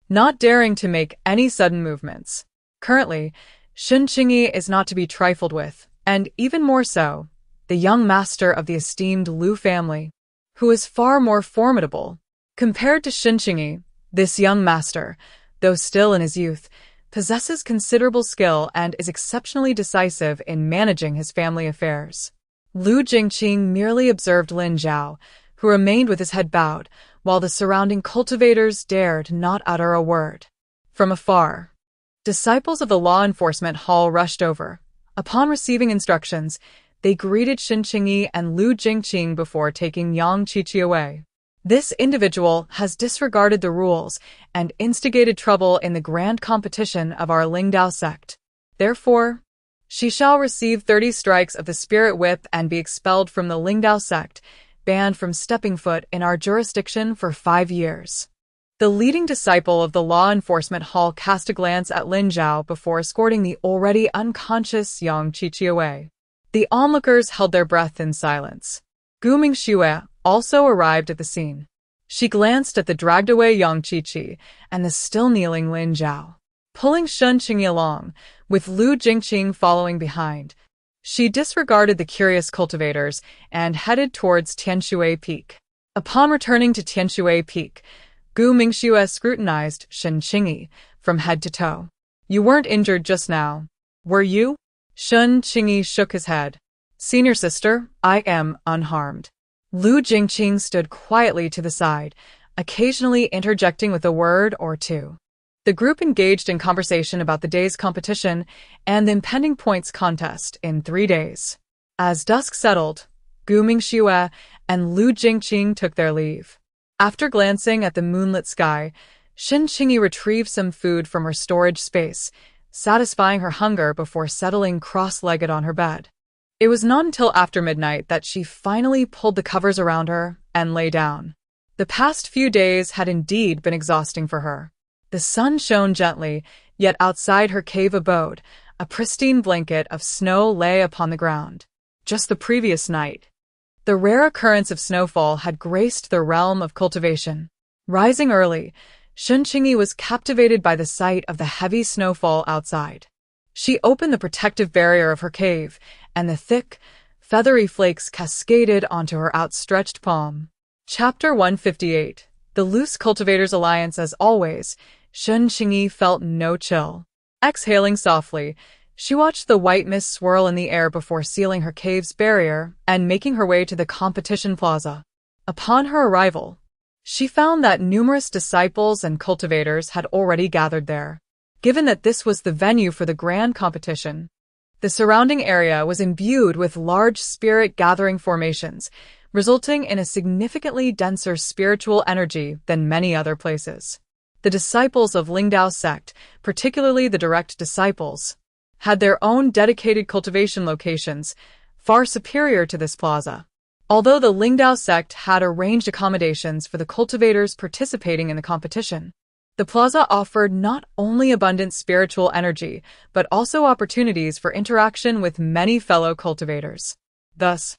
not daring to make any sudden movements. Currently, Shen Qingyi is not to be trifled with, and even more so, the young master of the esteemed Lu family, who is far more formidable. Compared to Shen Qingyi, this young master, though still in his youth, possesses considerable skill and is exceptionally decisive in managing his family affairs. Lu Jingqing merely observed Lin Zhao, who remained with his head bowed, while the surrounding cultivators dared not utter a word. From afar, disciples of the law enforcement hall rushed over. Upon receiving instructions, they greeted Shen Qingyi and Lu Jingqing before taking Yang Qiqi away. This individual has disregarded the rules and instigated trouble in the grand competition of our Lingdao sect. Therefore, she shall receive 30 strikes of the spirit whip and be expelled from the Lingdao sect, banned from stepping foot in our jurisdiction for 5 years. The leading disciple of the law enforcement hall cast a glance at Lin Zhao before escorting the already unconscious Yang Qiqi away. The onlookers held their breath in silence. Gu Mingxue also arrived at the scene. She glanced at the dragged-away Yang Qiqi and the still kneeling Lin Zhao. Pulling Shen Qingyi along, with Lu Jingqing following behind, she disregarded the curious cultivators and headed towards Tianshui Peak. Upon returning to Tianshui Peak, Gu Mingxue scrutinized Shen Qingyi from head to toe. "You weren't injured just now, were you?" Shen Qingyi shook his head. "Senior sister, I am unharmed." Lu Jingqing stood quietly to the side, occasionally interjecting with a word or two. The group engaged in conversation about the day's competition and the impending points contest in 3 days. As dusk settled, Gu Mingxue and Lu Jingqing took their leave. After glancing at the moonlit sky, Shen Qingyi retrieved some food from her storage space, satisfying her hunger before settling cross-legged on her bed. It was not until after midnight that she finally pulled the covers around her and lay down. The past few days had indeed been exhausting for her. The sun shone gently, yet outside her cave abode, a pristine blanket of snow lay upon the ground. Just the previous night, the rare occurrence of snowfall had graced the realm of cultivation. Rising early, Shen Qingyi was captivated by the sight of the heavy snowfall outside. She opened the protective barrier of her cave, and the thick, feathery flakes cascaded onto her outstretched palm. Chapter 158. The Loose Cultivators Alliance. As always, Shen Qingyi felt no chill. Exhaling softly, she watched the white mist swirl in the air before sealing her cave's barrier and making her way to the competition plaza. Upon her arrival, she found that numerous disciples and cultivators had already gathered there. Given that this was the venue for the grand competition, the surrounding area was imbued with large spirit-gathering formations, resulting in a significantly denser spiritual energy than many other places. The disciples of Lingdao sect, particularly the direct disciples, had their own dedicated cultivation locations, far superior to this plaza. Although the Lingdao sect had arranged accommodations for the cultivators participating in the competition, the plaza offered not only abundant spiritual energy, but also opportunities for interaction with many fellow cultivators. Thus,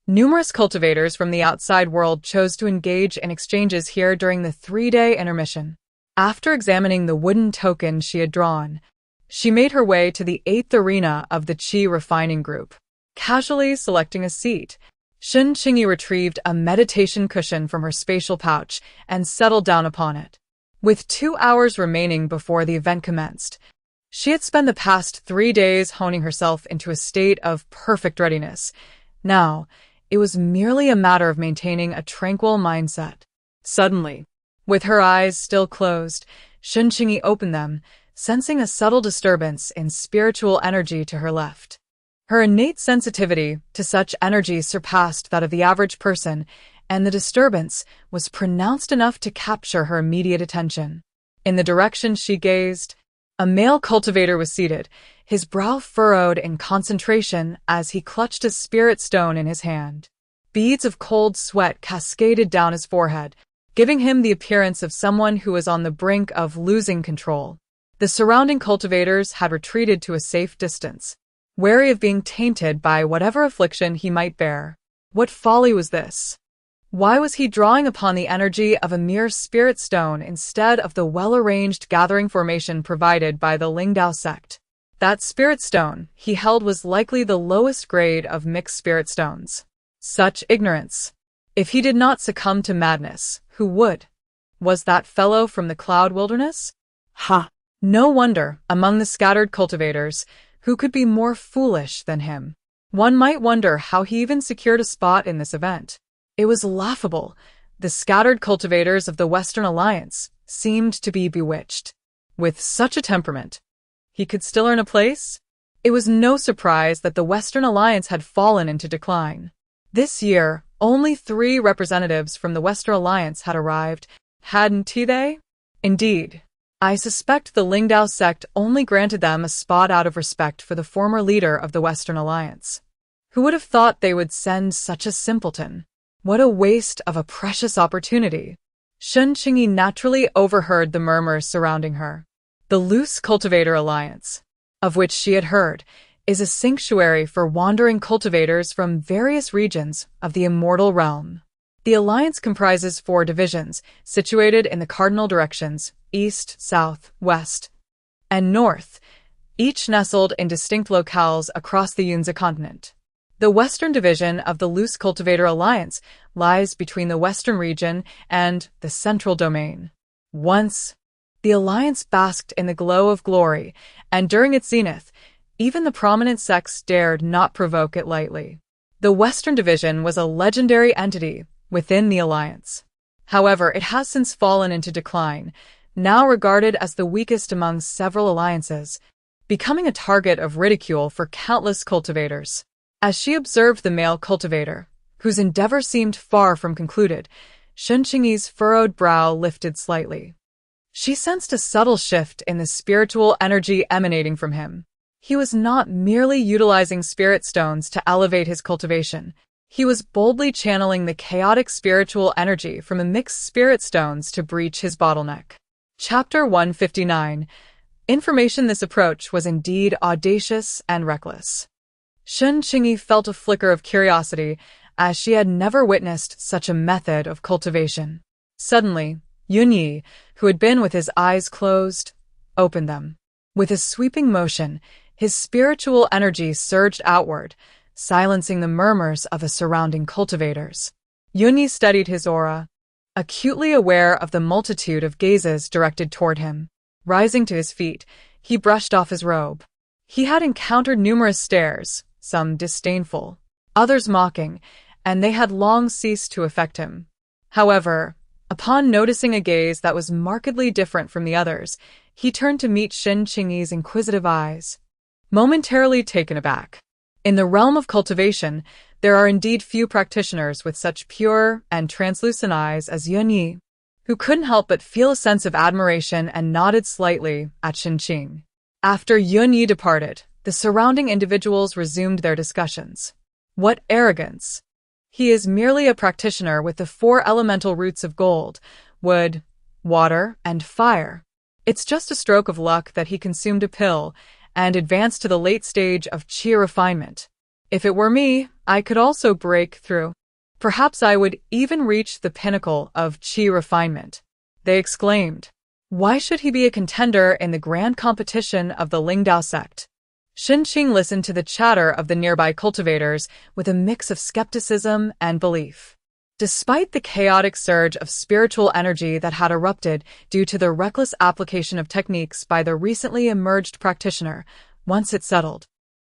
numerous cultivators from the outside world chose to engage in exchanges here during the 3-day intermission. After examining the wooden token she had drawn, she made her way to the 8th arena of the Qi refining group. Casually selecting a seat, Shen Qingyi retrieved a meditation cushion from her spatial pouch and settled down upon it. With 2 hours remaining before the event commenced, she had spent the past 3 days honing herself into a state of perfect readiness. Now, it was merely a matter of maintaining a tranquil mindset. Suddenly, with her eyes still closed, Shen Qingyi opened them, sensing a subtle disturbance in spiritual energy to her left. Her innate sensitivity to such energy surpassed that of the average person, and the disturbance was pronounced enough to capture her immediate attention. In the direction she gazed, a male cultivator was seated, his brow furrowed in concentration as he clutched a spirit stone in his hand. Beads of cold sweat cascaded down his forehead, giving him the appearance of someone who was on the brink of losing control. The surrounding cultivators had retreated to a safe distance, wary of being tainted by whatever affliction he might bear. What folly was this? Why was he drawing upon the energy of a mere spirit stone instead of the well-arranged gathering formation provided by the Lingdao sect? That spirit stone he held was likely the lowest grade of mixed spirit stones. Such ignorance! If he did not succumb to madness, who would? Was that fellow from the cloud wilderness? Ha! No wonder, among the scattered cultivators, who could be more foolish than him? One might wonder how he even secured a spot in this event. It was laughable. The scattered cultivators of the Western Alliance seemed to be bewitched. With such a temperament, he could still earn a place? It was no surprise that the Western Alliance had fallen into decline. This year, only 3 representatives from the Western Alliance had arrived, hadn't they? Indeed, I suspect the Lingdao sect only granted them a spot out of respect for the former leader of the Western Alliance. Who would have thought they would send such a simpleton? What a waste of a precious opportunity. Shen Qingyi naturally overheard the murmurs surrounding her. The Loose Cultivator Alliance, of which she had heard, is a sanctuary for wandering cultivators from various regions of the Immortal realm. The alliance comprises 4 divisions, situated in the cardinal directions, east, south, west, and north, each nestled in distinct locales across the Yunzi continent. The western division of the Loose Cultivator Alliance lies between the western region and the central domain. Once, the alliance basked in the glow of glory, and during its zenith, even the prominent sects dared not provoke it lightly. The western division was a legendary entity within the alliance. However, it has since fallen into decline, now regarded as the weakest among several alliances, becoming a target of ridicule for countless cultivators. As she observed the male cultivator, whose endeavor seemed far from concluded, Shen Qingyi's furrowed brow lifted slightly. She sensed a subtle shift in the spiritual energy emanating from him. He was not merely utilizing spirit stones to elevate his cultivation. He was boldly channeling the chaotic spiritual energy from a mixed spirit stones to breach his bottleneck. Chapter 159. Information. This approach was indeed audacious and reckless. Shen Qingyi felt a flicker of curiosity, as she had never witnessed such a method of cultivation. Suddenly, Yunyi, who had been with his eyes closed, opened them. With a sweeping motion, his spiritual energy surged outward, silencing the murmurs of the surrounding cultivators. Yunyi studied his aura, acutely aware of the multitude of gazes directed toward him. Rising to his feet, he brushed off his robe. He had encountered numerous stares, some disdainful, others mocking, and they had long ceased to affect him. However, upon noticing a gaze that was markedly different from the others, he turned to meet Shen Qingyi's inquisitive eyes. Momentarily taken aback. In the realm of cultivation, there are indeed few practitioners with such pure and translucent eyes as Yunyi, who couldn't help but feel a sense of admiration and nodded slightly at Shen Qingyi. After Yunyi departed, the surrounding individuals resumed their discussions. What arrogance! He is merely a practitioner with the 4 elemental roots of gold, wood, water, and fire. It's just a stroke of luck that he consumed a pill and advanced to the late stage of qi refinement. If it were me, I could also break through. Perhaps I would even reach the pinnacle of qi refinement, they exclaimed. Why should he be a contender in the grand competition of the Lingdao sect? Shen Qingyi listened to the chatter of the nearby cultivators with a mix of skepticism and belief. Despite the chaotic surge of spiritual energy that had erupted due to the reckless application of techniques by the recently emerged practitioner, once it settled,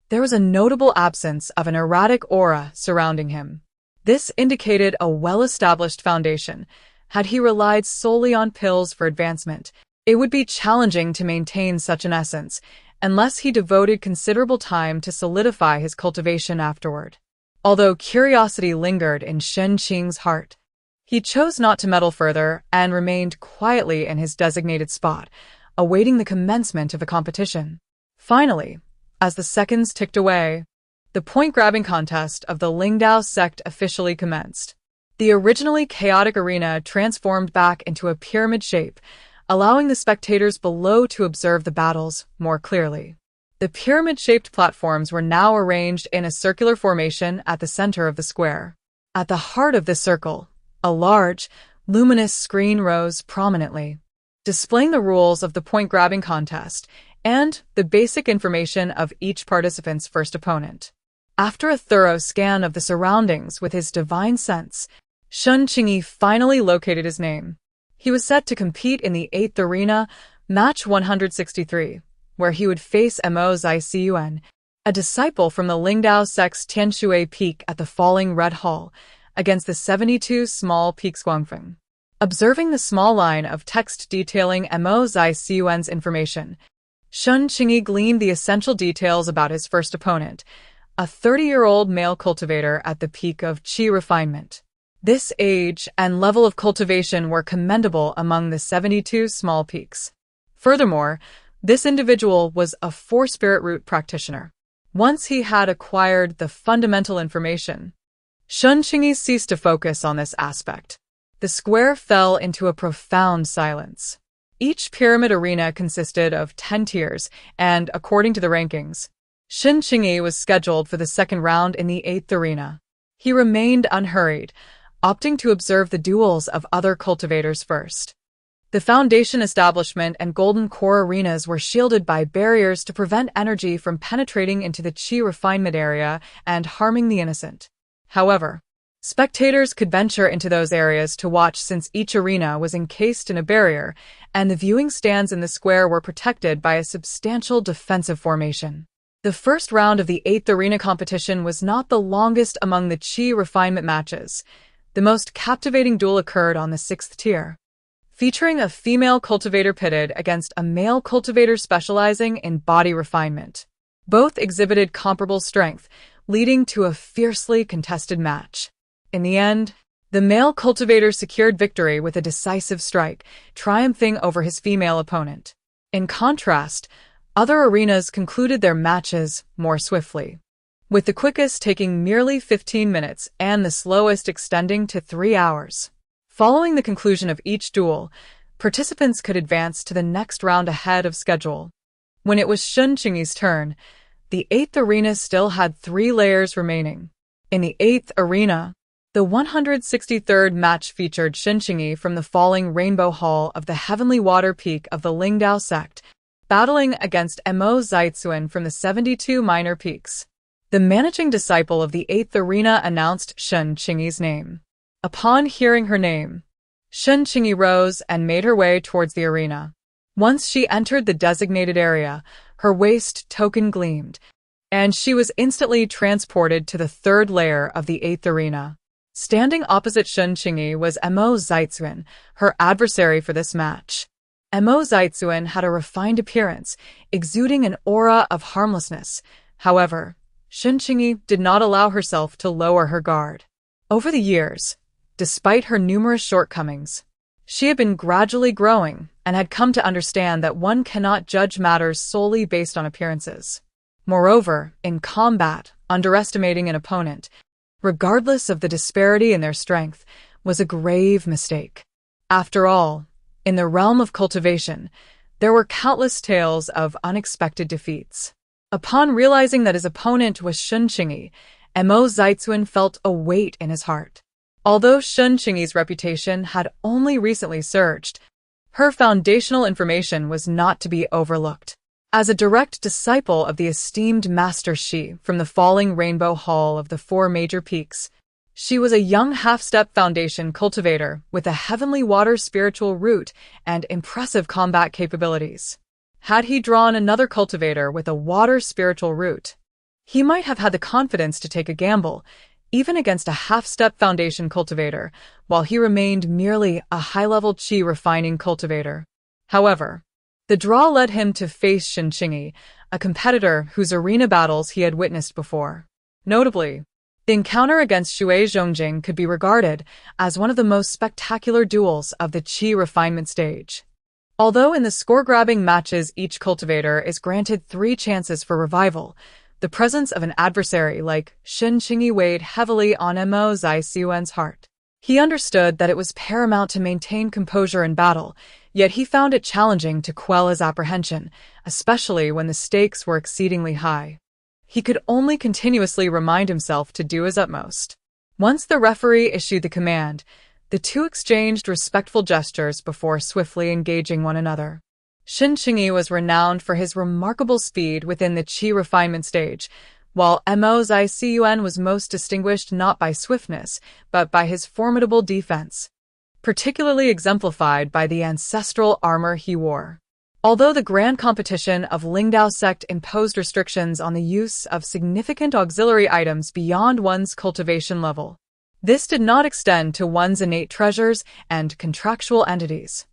there was a notable absence of an erratic aura surrounding him. This indicated a well-established foundation. Had he relied solely on pills for advancement, it would be challenging to maintain such an essence, unless he devoted considerable time to solidify his cultivation afterward. Although curiosity lingered in Shen Qingyi's heart, he chose not to meddle further and remained quietly in his designated spot, awaiting the commencement of the competition. Finally, as the seconds ticked away, the point-grabbing contest of the Lingdao sect officially commenced. The originally chaotic arena transformed back into a pyramid shape, allowing the spectators below to observe the battles more clearly. The pyramid-shaped platforms were now arranged in a circular formation at the center of the square. At the heart of this circle, A large, luminous screen rose prominently, displaying the rules of the point-grabbing contest and the basic information of each participant's first opponent. After a thorough scan of the surroundings with his divine sense, Shen Qingyi finally located his name. He was set to compete in the 8th arena, match 163, where he would face MASU-MANHUA, a disciple from the Lingdao sect's Tianshui Peak at the Falling Red Hall, against the 72 small peaks Guangfeng. Observing the small line of text detailing MASU-MANHUA's information, Shen Qingyi gleaned the essential details about his first opponent, a 30-year-old male cultivator at the peak of qi refinement. This age and level of cultivation were commendable among the 72 small peaks. Furthermore, this individual was a 4-spirit root practitioner. Once he had acquired the fundamental information, Shen Qingyi ceased to focus on this aspect. The square fell into a profound silence. Each pyramid arena consisted of 10 tiers, and according to the rankings, Shen Qingyi was scheduled for the second round in the 8th arena. He remained unhurried, opting to observe the duels of other cultivators first. The Foundation Establishment and Golden Core arenas were shielded by barriers to prevent energy from penetrating into the qi refinement area and harming the innocent. However, spectators could venture into those areas to watch since each arena was encased in a barrier, and the viewing stands in the square were protected by a substantial defensive formation. The first round of the 8th arena competition was not the longest among the qi refinement matches. The most captivating duel occurred on the 6th tier, featuring a female cultivator pitted against a male cultivator specializing in body refinement. Both exhibited comparable strength, leading to a fiercely contested match. In the end, the male cultivator secured victory with a decisive strike, triumphing over his female opponent. In contrast, other arenas concluded their matches more swiftly, with the quickest taking merely 15 minutes and the slowest extending to 3 hours. Following the conclusion of each duel, participants could advance to the next round ahead of schedule. When it was Shen Qingyi's turn, the 8th arena still had 3 layers remaining. In the 8th arena, the 163rd match featured Shen Qingyi from the Falling Rainbow Hall of the Heavenly Water Peak of the Lingdao sect, battling against MASU-MANHUA from the 72 minor peaks. The managing disciple of the 8th arena announced Shen Qingyi's name. Upon hearing her name, Shen Qingyi rose and made her way towards the arena. Once she entered the designated area, her waist token gleamed, and she was instantly transported to the 3rd layer of the 8th arena. Standing opposite Shen Qingyi was MASU-MANHUA, her adversary for this match. MASU-MANHUA had a refined appearance, exuding an aura of harmlessness. However, Shen Qingyi did not allow herself to lower her guard. Over the years, despite her numerous shortcomings, she had been gradually growing and had come to understand that one cannot judge matters solely based on appearances. Moreover, in combat, underestimating an opponent, regardless of the disparity in their strength, was a grave mistake. After all, in the realm of cultivation, there were countless tales of unexpected defeats. Upon realizing that his opponent was Shen Qingyi, MASU-MANHUA felt a weight in his heart. Although Shen Qingyi's reputation had only recently surged, her foundational information was not to be overlooked. As a direct disciple of the esteemed Master Shi from the Falling Rainbow Hall of the 4 major peaks, she was a young half-step foundation cultivator with a heavenly water spiritual root and impressive combat capabilities. Had he drawn another cultivator with a water spiritual root, he might have had the confidence to take a gamble, even against a half-step foundation cultivator, while he remained merely a high-level qi refining cultivator. However, the draw led him to face Shen Qingyi, a competitor whose arena battles he had witnessed before. Notably, the encounter against Shui Zhongjing could be regarded as one of the most spectacular duels of the qi refinement stage. Although in the score-grabbing matches each cultivator is granted 3 chances for revival, the presence of an adversary like Shen Qingyi weighed heavily on MASU-MANHUA's heart. He understood that it was paramount to maintain composure in battle, yet he found it challenging to quell his apprehension, especially when the stakes were exceedingly high. He could only continuously remind himself to do his utmost. Once the referee issued the command, The two exchanged respectful gestures before swiftly engaging one another. Shen Qingyi was renowned for his remarkable speed within the qi refinement stage, while MASU-MANHUA was most distinguished not by swiftness, but by his formidable defense, particularly exemplified by the ancestral armor he wore. Although the grand competition of Lingdao sect imposed restrictions on the use of significant auxiliary items beyond one's cultivation level, this did not extend to one's innate treasures and contractual entities.